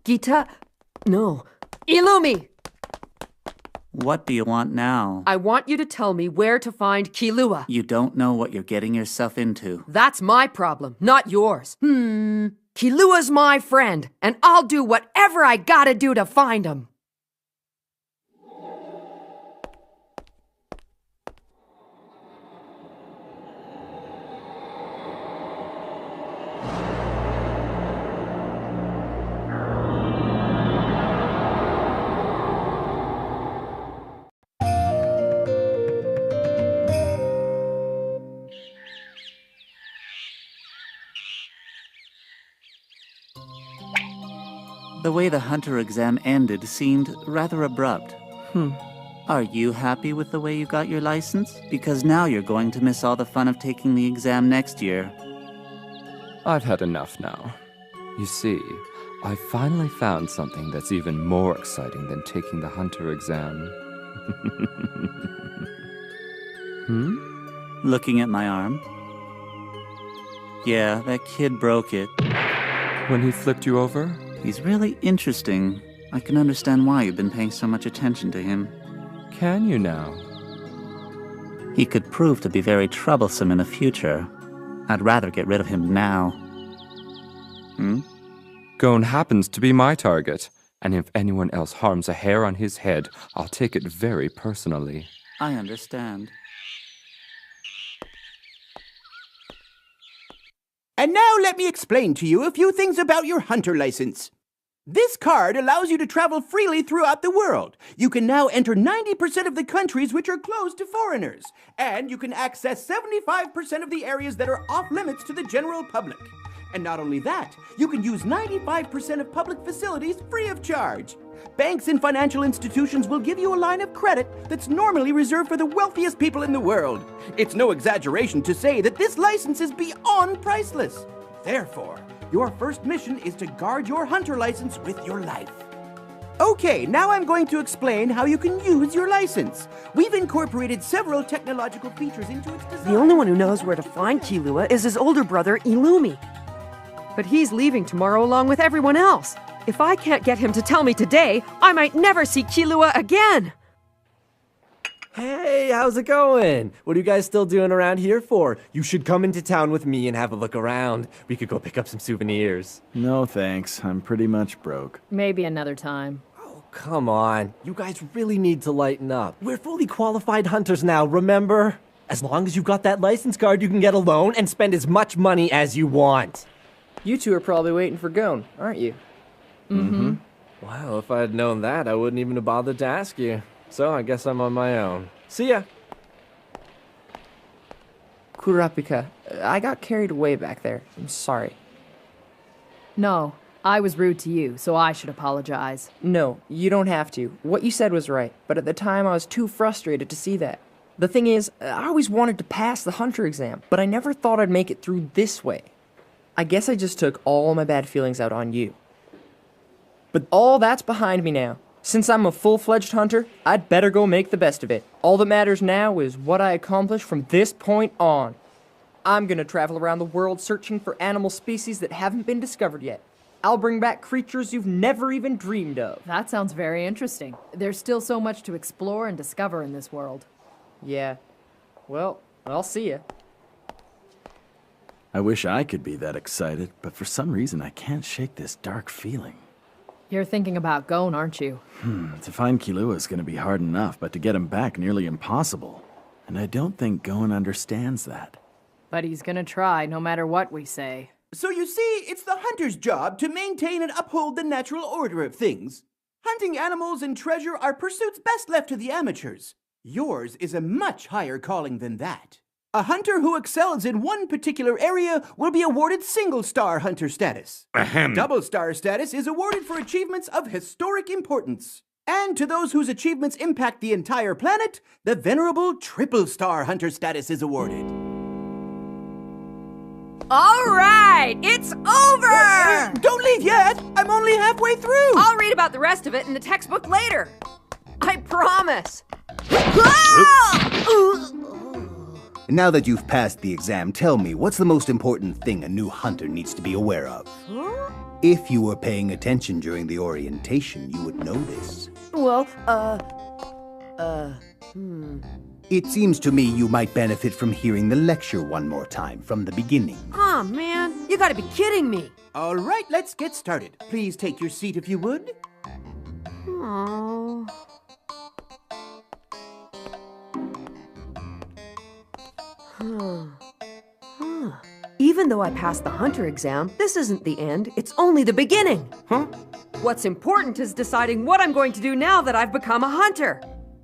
Gita? No. Illumi! What do you want now? I want you to tell me where to find Killua. You don't know what you're getting yourself into. That's my problem, not yours. Killua's my friend, and I'll do whatever I gotta do to find him. The way the Hunter exam ended seemed rather abrupt. Are you happy with the way you got your license? Because now you're going to miss all the fun of taking the exam next year. I've had enough now. You see, I finally found something that's even more exciting than taking the Hunter exam. Looking at my arm? Yeah, that kid broke it. When he flipped you over? He's really interesting. I can understand why you've been paying so much attention to him. Can you now? He could prove to be very troublesome in the future. I'd rather get rid of him now. Gon happens to be my target, and if anyone else harms a hair on his head, I'll take it very personally. I understand. And now let me explain to you a few things about your hunter license. This card allows you to travel freely throughout the world. You can now enter 90% of the countries which are closed to foreigners. And you can access 75% of the areas that are off limits to the general public. And not only that, you can use 95% of public facilities free of charge. Banks and financial institutions will give you a line of credit that's normally reserved for the wealthiest people in the world. It's no exaggeration to say that this license is beyond priceless. Therefore, your first mission is to guard your hunter license with your life. Okay, now I'm going to explain how you can use your license. We've incorporated several technological features into its design. The only one who knows where to find Killua is his older brother, Illumi. But he's leaving tomorrow along with everyone else. If I can't get him to tell me today, I might never see Killua again. Hey, how's it going? What are you guys still doing around here for? You should come into town with me and have a look around. We could go pick up some souvenirs. No thanks, I'm pretty much broke. Maybe another time. Come on, you guys really need to lighten up. We're fully qualified hunters now, remember? As long as you've got that license card, you can get a loan and spend as much money as you want. You two are probably waiting for Gon, aren't you? Mm-hmm. Well, if I had known that, I wouldn't even have bothered to ask you. So I guess I'm on my own. See ya. Kurapika, I got carried away back there. I'm sorry. No, I was rude to you, so I should apologize. No, you don't have to. What you said was right, but at the time I was too frustrated to see that. The thing is, I always wanted to pass the hunter exam, but I never thought I'd make it through this way. I guess I just took all my bad feelings out on you. But all that's behind me now. Since I'm a full-fledged hunter, I'd better go make the best of it. All that matters now is what I accomplish from this point on. I'm gonna travel around the world searching for animal species that haven't been discovered yet. I'll bring back creatures you've never even dreamed of. That sounds very interesting. There's still so much to explore and discover in this world. Yeah. Well, I'll see ya. I wish I could be that excited, but for some reason I can't shake this dark feeling. You're thinking about Gon, aren't you? To find Killua is gonna be hard enough, but to get him back nearly impossible. And I don't think Gon understands that. But he's gonna try, no matter what we say. So you see, it's the hunter's job to maintain and uphold the natural order of things. Hunting animals and treasure are pursuits best left to the amateurs. Yours is a much higher calling than that. A hunter who excels in one particular area will be awarded single-star hunter status. Double-star status is awarded for achievements of historic importance. And to those whose achievements impact the entire planet, the venerable triple-star hunter status is awarded. All right, it's over! Don't leave yet! I'm only halfway through! I'll read about the rest of it in the textbook later. I promise. Now that you've passed the exam, tell me, what's the most important thing a new hunter needs to be aware of? If you were paying attention during the orientation, you would know this. Well, It seems to me you might benefit from hearing the lecture one more time from the beginning. Aw, man, you gotta be kidding me. All right, let's get started. Please take your seat if you would. Oh. Even though I passed the hunter exam, this isn't the end. It's only the beginning. Huh? What's important is deciding what I'm going to do now that I've become a hunter.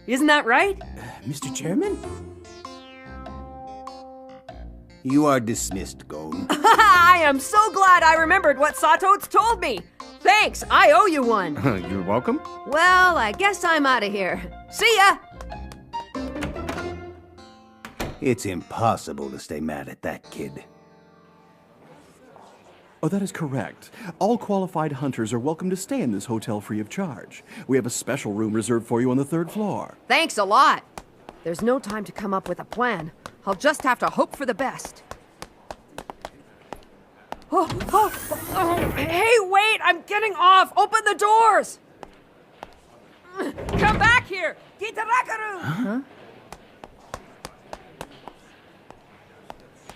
Isn't that right? Mr. Chairman? You are dismissed, Gon. I am so glad I remembered what Sato's told me. Thanks, I owe you one. You're welcome. Well, I guess I'm out of here. See ya! It's impossible to stay mad at that kid. Oh, that is correct. All qualified hunters are welcome to stay in this hotel free of charge. We have a special room reserved for you on the 3rd floor. Thanks a lot. There's no time to come up with a plan. I'll just have to hope for the best. Oh, hey, wait! I'm getting off! Open the doors! Come back here! Kitarakaru! Huh?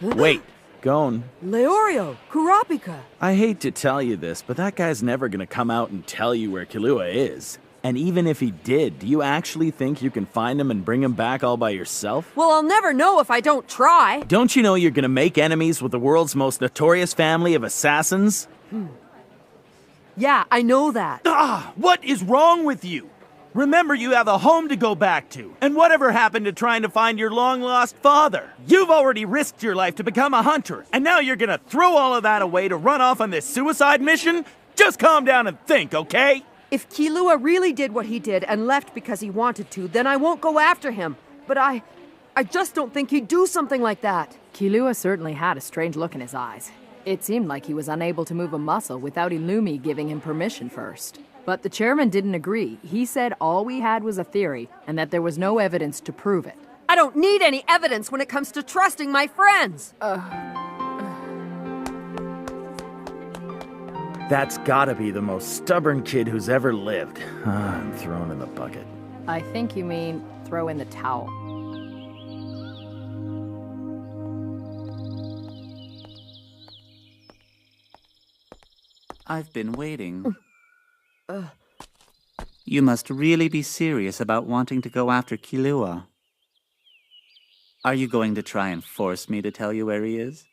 Wait, Gon. Leorio, Kurapika. I hate to tell you this, but that guy's never gonna come out and tell you where Killua is. And even if he did, do you actually think you can find him and bring him back all by yourself? Well, I'll never know if I don't try. Don't you know you're gonna make enemies with the world's most notorious family of assassins? Yeah, I know that. What is wrong with you? Remember, you have a home to go back to. And whatever happened to trying to find your long-lost father? You've already risked your life to become a hunter, and now you're gonna throw all of that away to run off on this suicide mission? Just calm down and think, okay? If Killua really did what he did and left because he wanted to, then I won't go after him. But I just don't think he'd do something like that. Killua certainly had a strange look in his eyes. It seemed like he was unable to move a muscle without Illumi giving him permission first. But the chairman didn't agree. He said all we had was a theory, and that there was no evidence to prove it. I don't need any evidence when it comes to trusting my friends. That's gotta be the most stubborn kid who's ever lived. I'm thrown in the bucket. I think you mean throw in the towel. I've been waiting. You must really be serious about wanting to go after Killua. Are you going to try and force me to tell you where he is?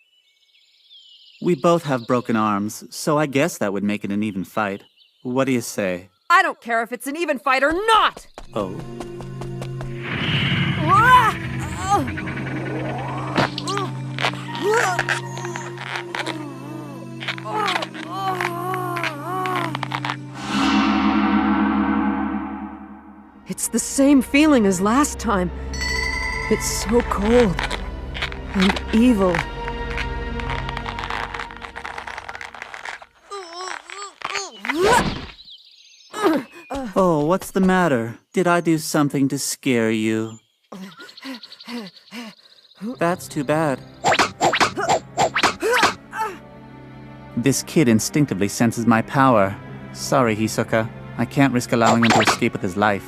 We both have broken arms, so I guess that would make it an even fight. What do you say? I don't care if it's an even fight or not! Oh. It's the same feeling as last time. It's so cold and evil. Oh, what's the matter? Did I do something to scare you? That's too bad. This kid instinctively senses my power. Sorry, Hisoka. I can't risk allowing him to escape with his life.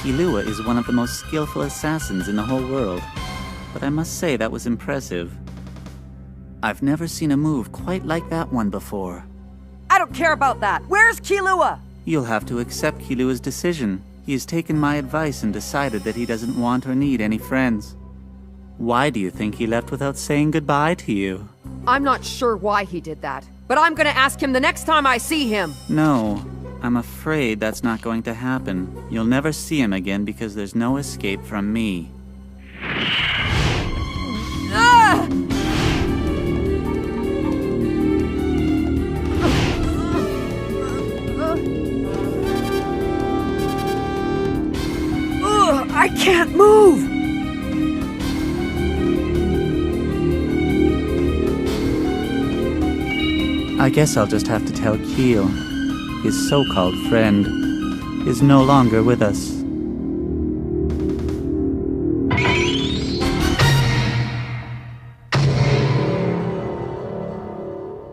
Killua is one of the most skillful assassins in the whole world, but I must say that was impressive. I've never seen a move quite like that one before. I don't care about that. Where's Killua? You'll have to accept Killua's decision. He has taken my advice and decided that he doesn't want or need any friends. Why do you think he left without saying goodbye to you? I'm not sure why he did that, but I'm gonna ask him the next time I see him. No, I'm afraid that's not going to happen. You'll never see him again because there's no escape from me. I can't move! I guess I'll just have to tell Keel. His so-called friend is no longer with us.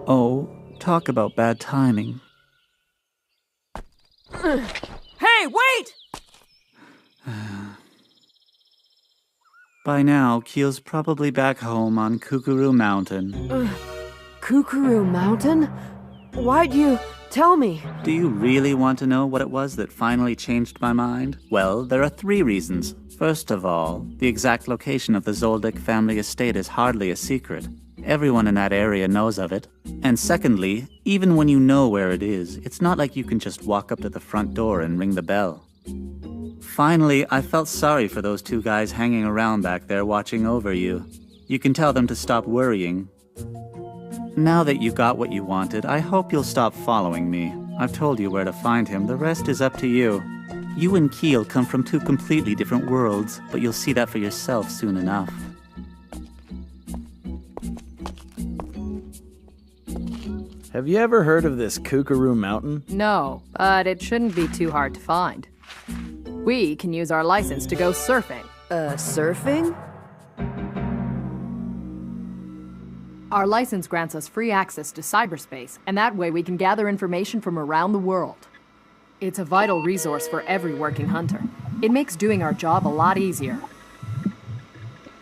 Oh, talk about bad timing. Hey, wait! By now, Keel's probably back home on Kukuru Mountain. Kukuru Mountain? Why'd you tell me? Do you really want to know what it was that finally changed my mind? Well, there are 3 reasons. First of all, the exact location of the Zoldyck family estate is hardly a secret. Everyone in that area knows of it. And secondly, even when you know where it is, it's not like you can just walk up to the front door and ring the bell. Finally, I felt sorry for those 2 guys hanging around back there watching over you. You can tell them to stop worrying. Now that you got what you wanted, I hope you'll stop following me. I've told you where to find him, the rest is up to you. You and Keel come from 2 completely different worlds, but you'll see that for yourself soon enough. Have you ever heard of this Kookaroo Mountain? No, but it shouldn't be too hard to find. We can use our license to go surfing. Surfing? Our license grants us free access to cyberspace, and that way we can gather information from around the world. It's a vital resource for every working hunter. It makes doing our job a lot easier.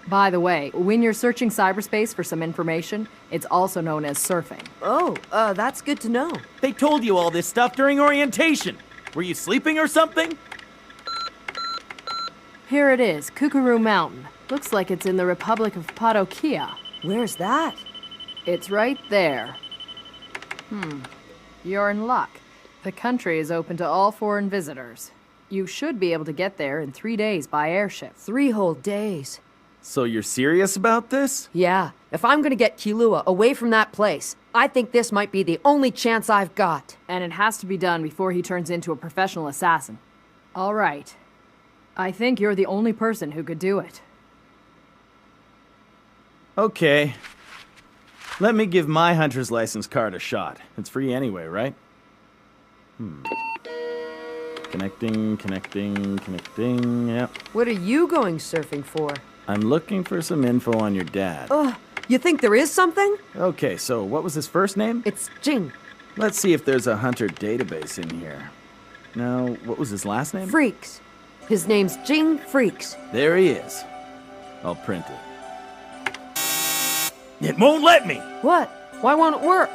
By the way, when you're searching cyberspace for some information, it's also known as surfing. Oh, that's good to know. They told you all this stuff during orientation. Were you sleeping or something? Here it is, Kookaroo Mountain. Looks like it's in the Republic of Padokia. Where's that? It's right there. You're in luck. The country is open to all foreign visitors. You should be able to get there in 3 days by airship. 3 whole days. So you're serious about this? Yeah, if I'm gonna get Kilua away from that place, I think this might be the only chance I've got. And it has to be done before he turns into a professional assassin. All right. I think you're the only person who could do it. Okay. Let me give my hunter's license card a shot. It's free anyway, right? Connecting, yep. What are you going surfing for? I'm looking for some info on your dad. You think there is something? Okay, so what was his first name? It's Jing. Let's see if there's a hunter database in here. Now, what was his last name? Freaks. His name's Jing Freaks. There he is. I'll print it. It won't let me! What? Why won't it work?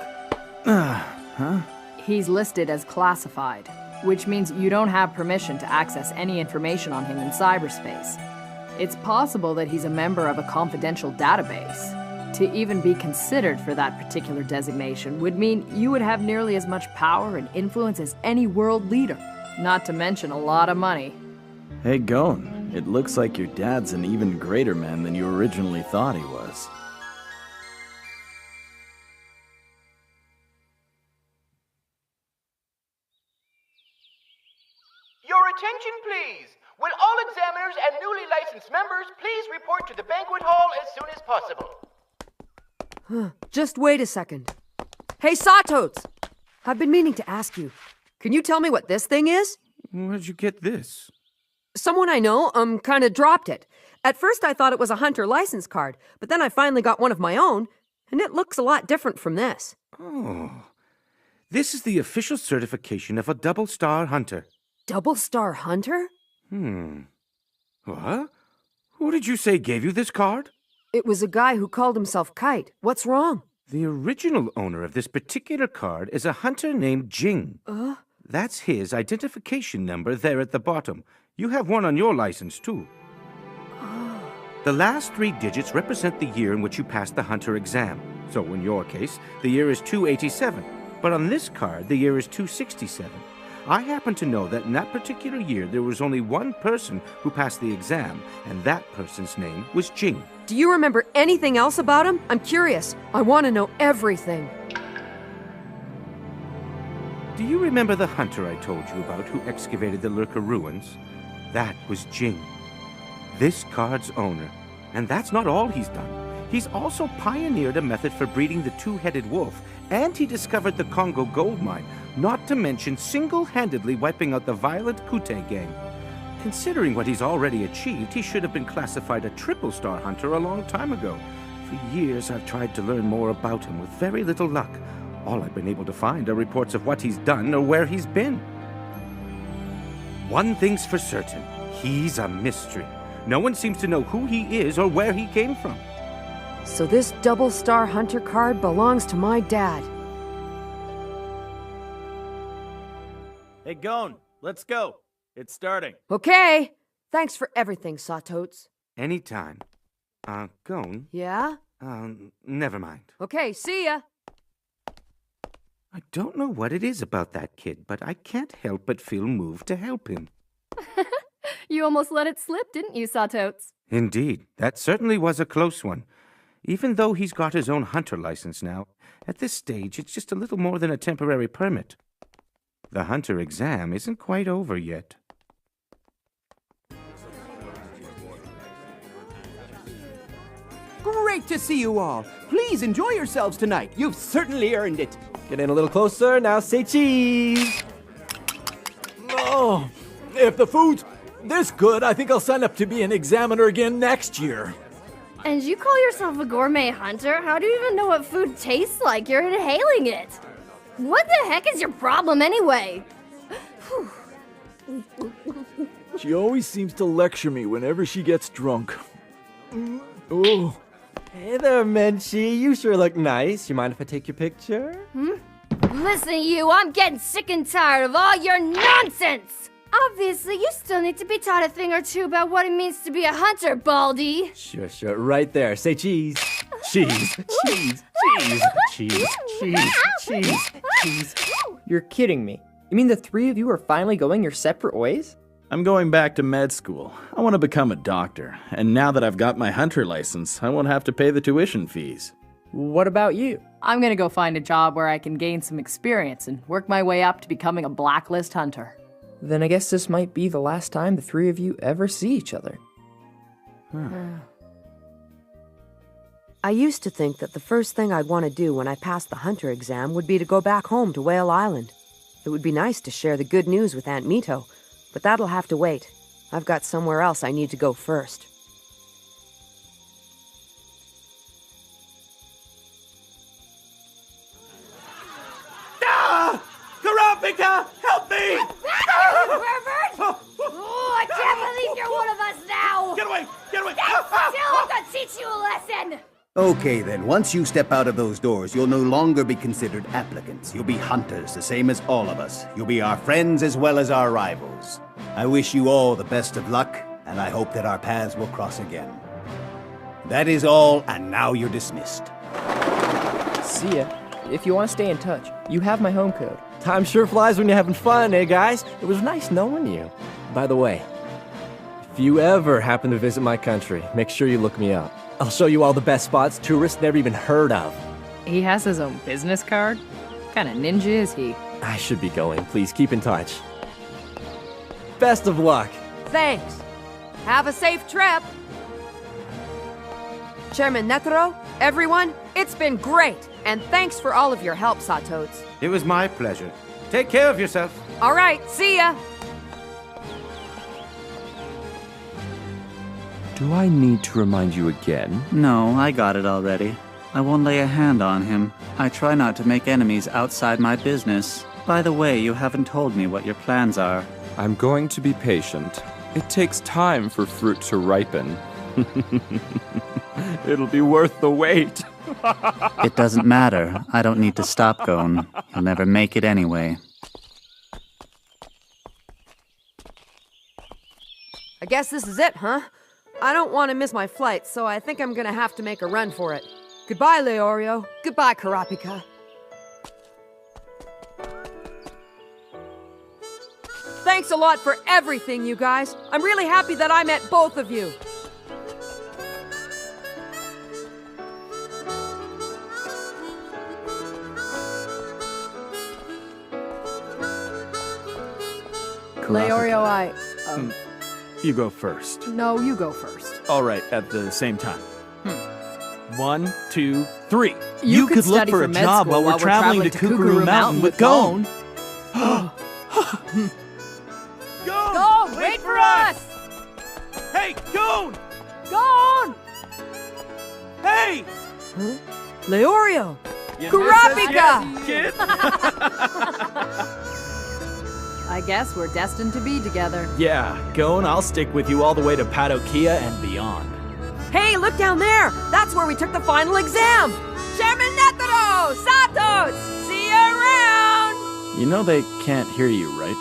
Huh? He's listed as classified, which means you don't have permission to access any information on him in cyberspace. It's possible that he's a member of a confidential database. To even be considered for that particular designation would mean you would have nearly as much power and influence as any world leader, not to mention a lot of money. Hey, Gon, it looks like your dad's an even greater man than you originally thought he was. Your attention, please. Will all examiners and newly licensed members please report to the banquet hall as soon as possible? Just wait a second. Hey, Sawtotes! I've been meaning to ask you. Can you tell me what this thing is? Where'd you get this? Someone I know, kinda dropped it. At first I thought it was a hunter license card, but then I finally got one of my own, and it looks a lot different from this. Oh. This is the official certification of a double-star hunter. Double-star hunter? What? Who did you say gave you this card? It was a guy who called himself Kite. What's wrong? The original owner of this particular card is a hunter named Jing. That's his identification number there at the bottom. You have one on your license, too. The last 3 digits represent the year in which you passed the hunter exam. So in your case, the year is 287. But on this card, the year is 267. I happen to know that in that particular year, there was only one person who passed the exam, and that person's name was Jing. Do you remember anything else about him? I'm curious. I want to know everything. Do you remember the hunter I told you about who excavated the Lurker ruins? That was Jing, this card's owner. And that's not all he's done. He's also pioneered a method for breeding the two-headed wolf, and he discovered the Congo gold mine, not to mention single-handedly wiping out the violent Kute gang. Considering what he's already achieved, he should have been classified a triple-star hunter a long time ago. For years, I've tried to learn more about him with very little luck. All I've been able to find are reports of what he's done or where he's been. One thing's for certain, he's a mystery. No one seems to know who he is or where he came from. So this double-star hunter card belongs to my dad. Hey, Gon, let's go. It's starting. Okay. Thanks for everything, Sawtotes. Anytime. Gon? Yeah? Never mind. Okay, see ya. I don't know what it is about that kid, but I can't help but feel moved to help him. You almost let it slip, didn't you, Sawtotes? Indeed. That certainly was a close one. Even though he's got his own hunter license now, at this stage it's just a little more than a temporary permit. The hunter exam isn't quite over yet. Great great to see you all. Please enjoy yourselves tonight. You've certainly earned it. Get in a little closer, now say cheese! Oh, if the food's this good, I think I'll sign up to be an examiner again next year. And you call yourself a gourmet hunter? How do you even know what food tastes like? You're inhaling it. What the heck is your problem anyway? She always seems to lecture me whenever she gets drunk. Oh. Hey there, Menchie. You sure look nice. You mind if I take your picture? Listen, you, I'm getting sick and tired of all your nonsense! Obviously, you still need to be taught a thing or two about what it means to be a hunter, Baldy. Sure. Right there. Say cheese. Cheese. Cheese. Cheese. Cheese. Cheese. Cheese. You're kidding me. You mean the three of you are finally going your separate ways? I'm going back to med school. I want to become a doctor. And now that I've got my hunter license, I won't have to pay the tuition fees. What about you? I'm gonna go find a job where I can gain some experience and work my way up to becoming a blacklist hunter. Then I guess this might be the last time the three of you ever see each other. I used to think that the first thing I'd want to do when I passed the hunter exam would be to go back home to Whale Island. It would be nice to share the good news with Aunt Mito, but that'll have to wait. I've got somewhere else I need to go first. Kurapika, help me! Pervert! Oh, I can't believe you're one of us now! Get away! Get away! Still, I'm gonna teach you a lesson! Okay then, once you step out of those doors, you'll no longer be considered applicants. You'll be hunters, the same as all of us. You'll be our friends as well as our rivals. I wish you all the best of luck, and I hope that our paths will cross again. That is all, and now you're dismissed. See ya. If you want to stay in touch, you have my home code. Time sure flies when you're having fun, eh, guys? It was nice knowing you. By the way, if you ever happen to visit my country, make sure you look me up. I'll show you all the best spots tourists never even heard of. He has his own business card? What kind of ninja is he? I should be going. Please keep in touch. Best of luck. Thanks. Have a safe trip. Chairman Netero, everyone, it's been great. And thanks for all of your help, Satotes. It was my pleasure. Take care of yourself. All right, see ya. Do I need to remind you again? No, I got it already. I won't lay a hand on him. I try not to make enemies outside my business. By the way, you haven't told me what your plans are. I'm going to be patient. It takes time for fruit to ripen. It'll be worth the wait. It doesn't matter. I don't need to stop Gon. You'll never make it anyway. I guess this is it, huh? I don't want to miss my flight, so I think I'm gonna have to make a run for it. Goodbye, Leorio. Goodbye, Kurapika. Thanks a lot for everything, you guys. I'm really happy that I met both of you. Leorio, You go first. No, you go first. All right, at the same time. 1, 2, 3. You could look study for a med job school while we're traveling to Kukuru Mountain with Gon. Gon, wait for us! Hey, Gon! Gon! Hey! Leorio! You Kurapika! kid? I guess we're destined to be together. Yeah, Gon, I'll stick with you all the way to Padokia and beyond. Hey, look down there! That's where we took the final exam! Chairman Netero! Satos! See you around! You know they can't hear you, right?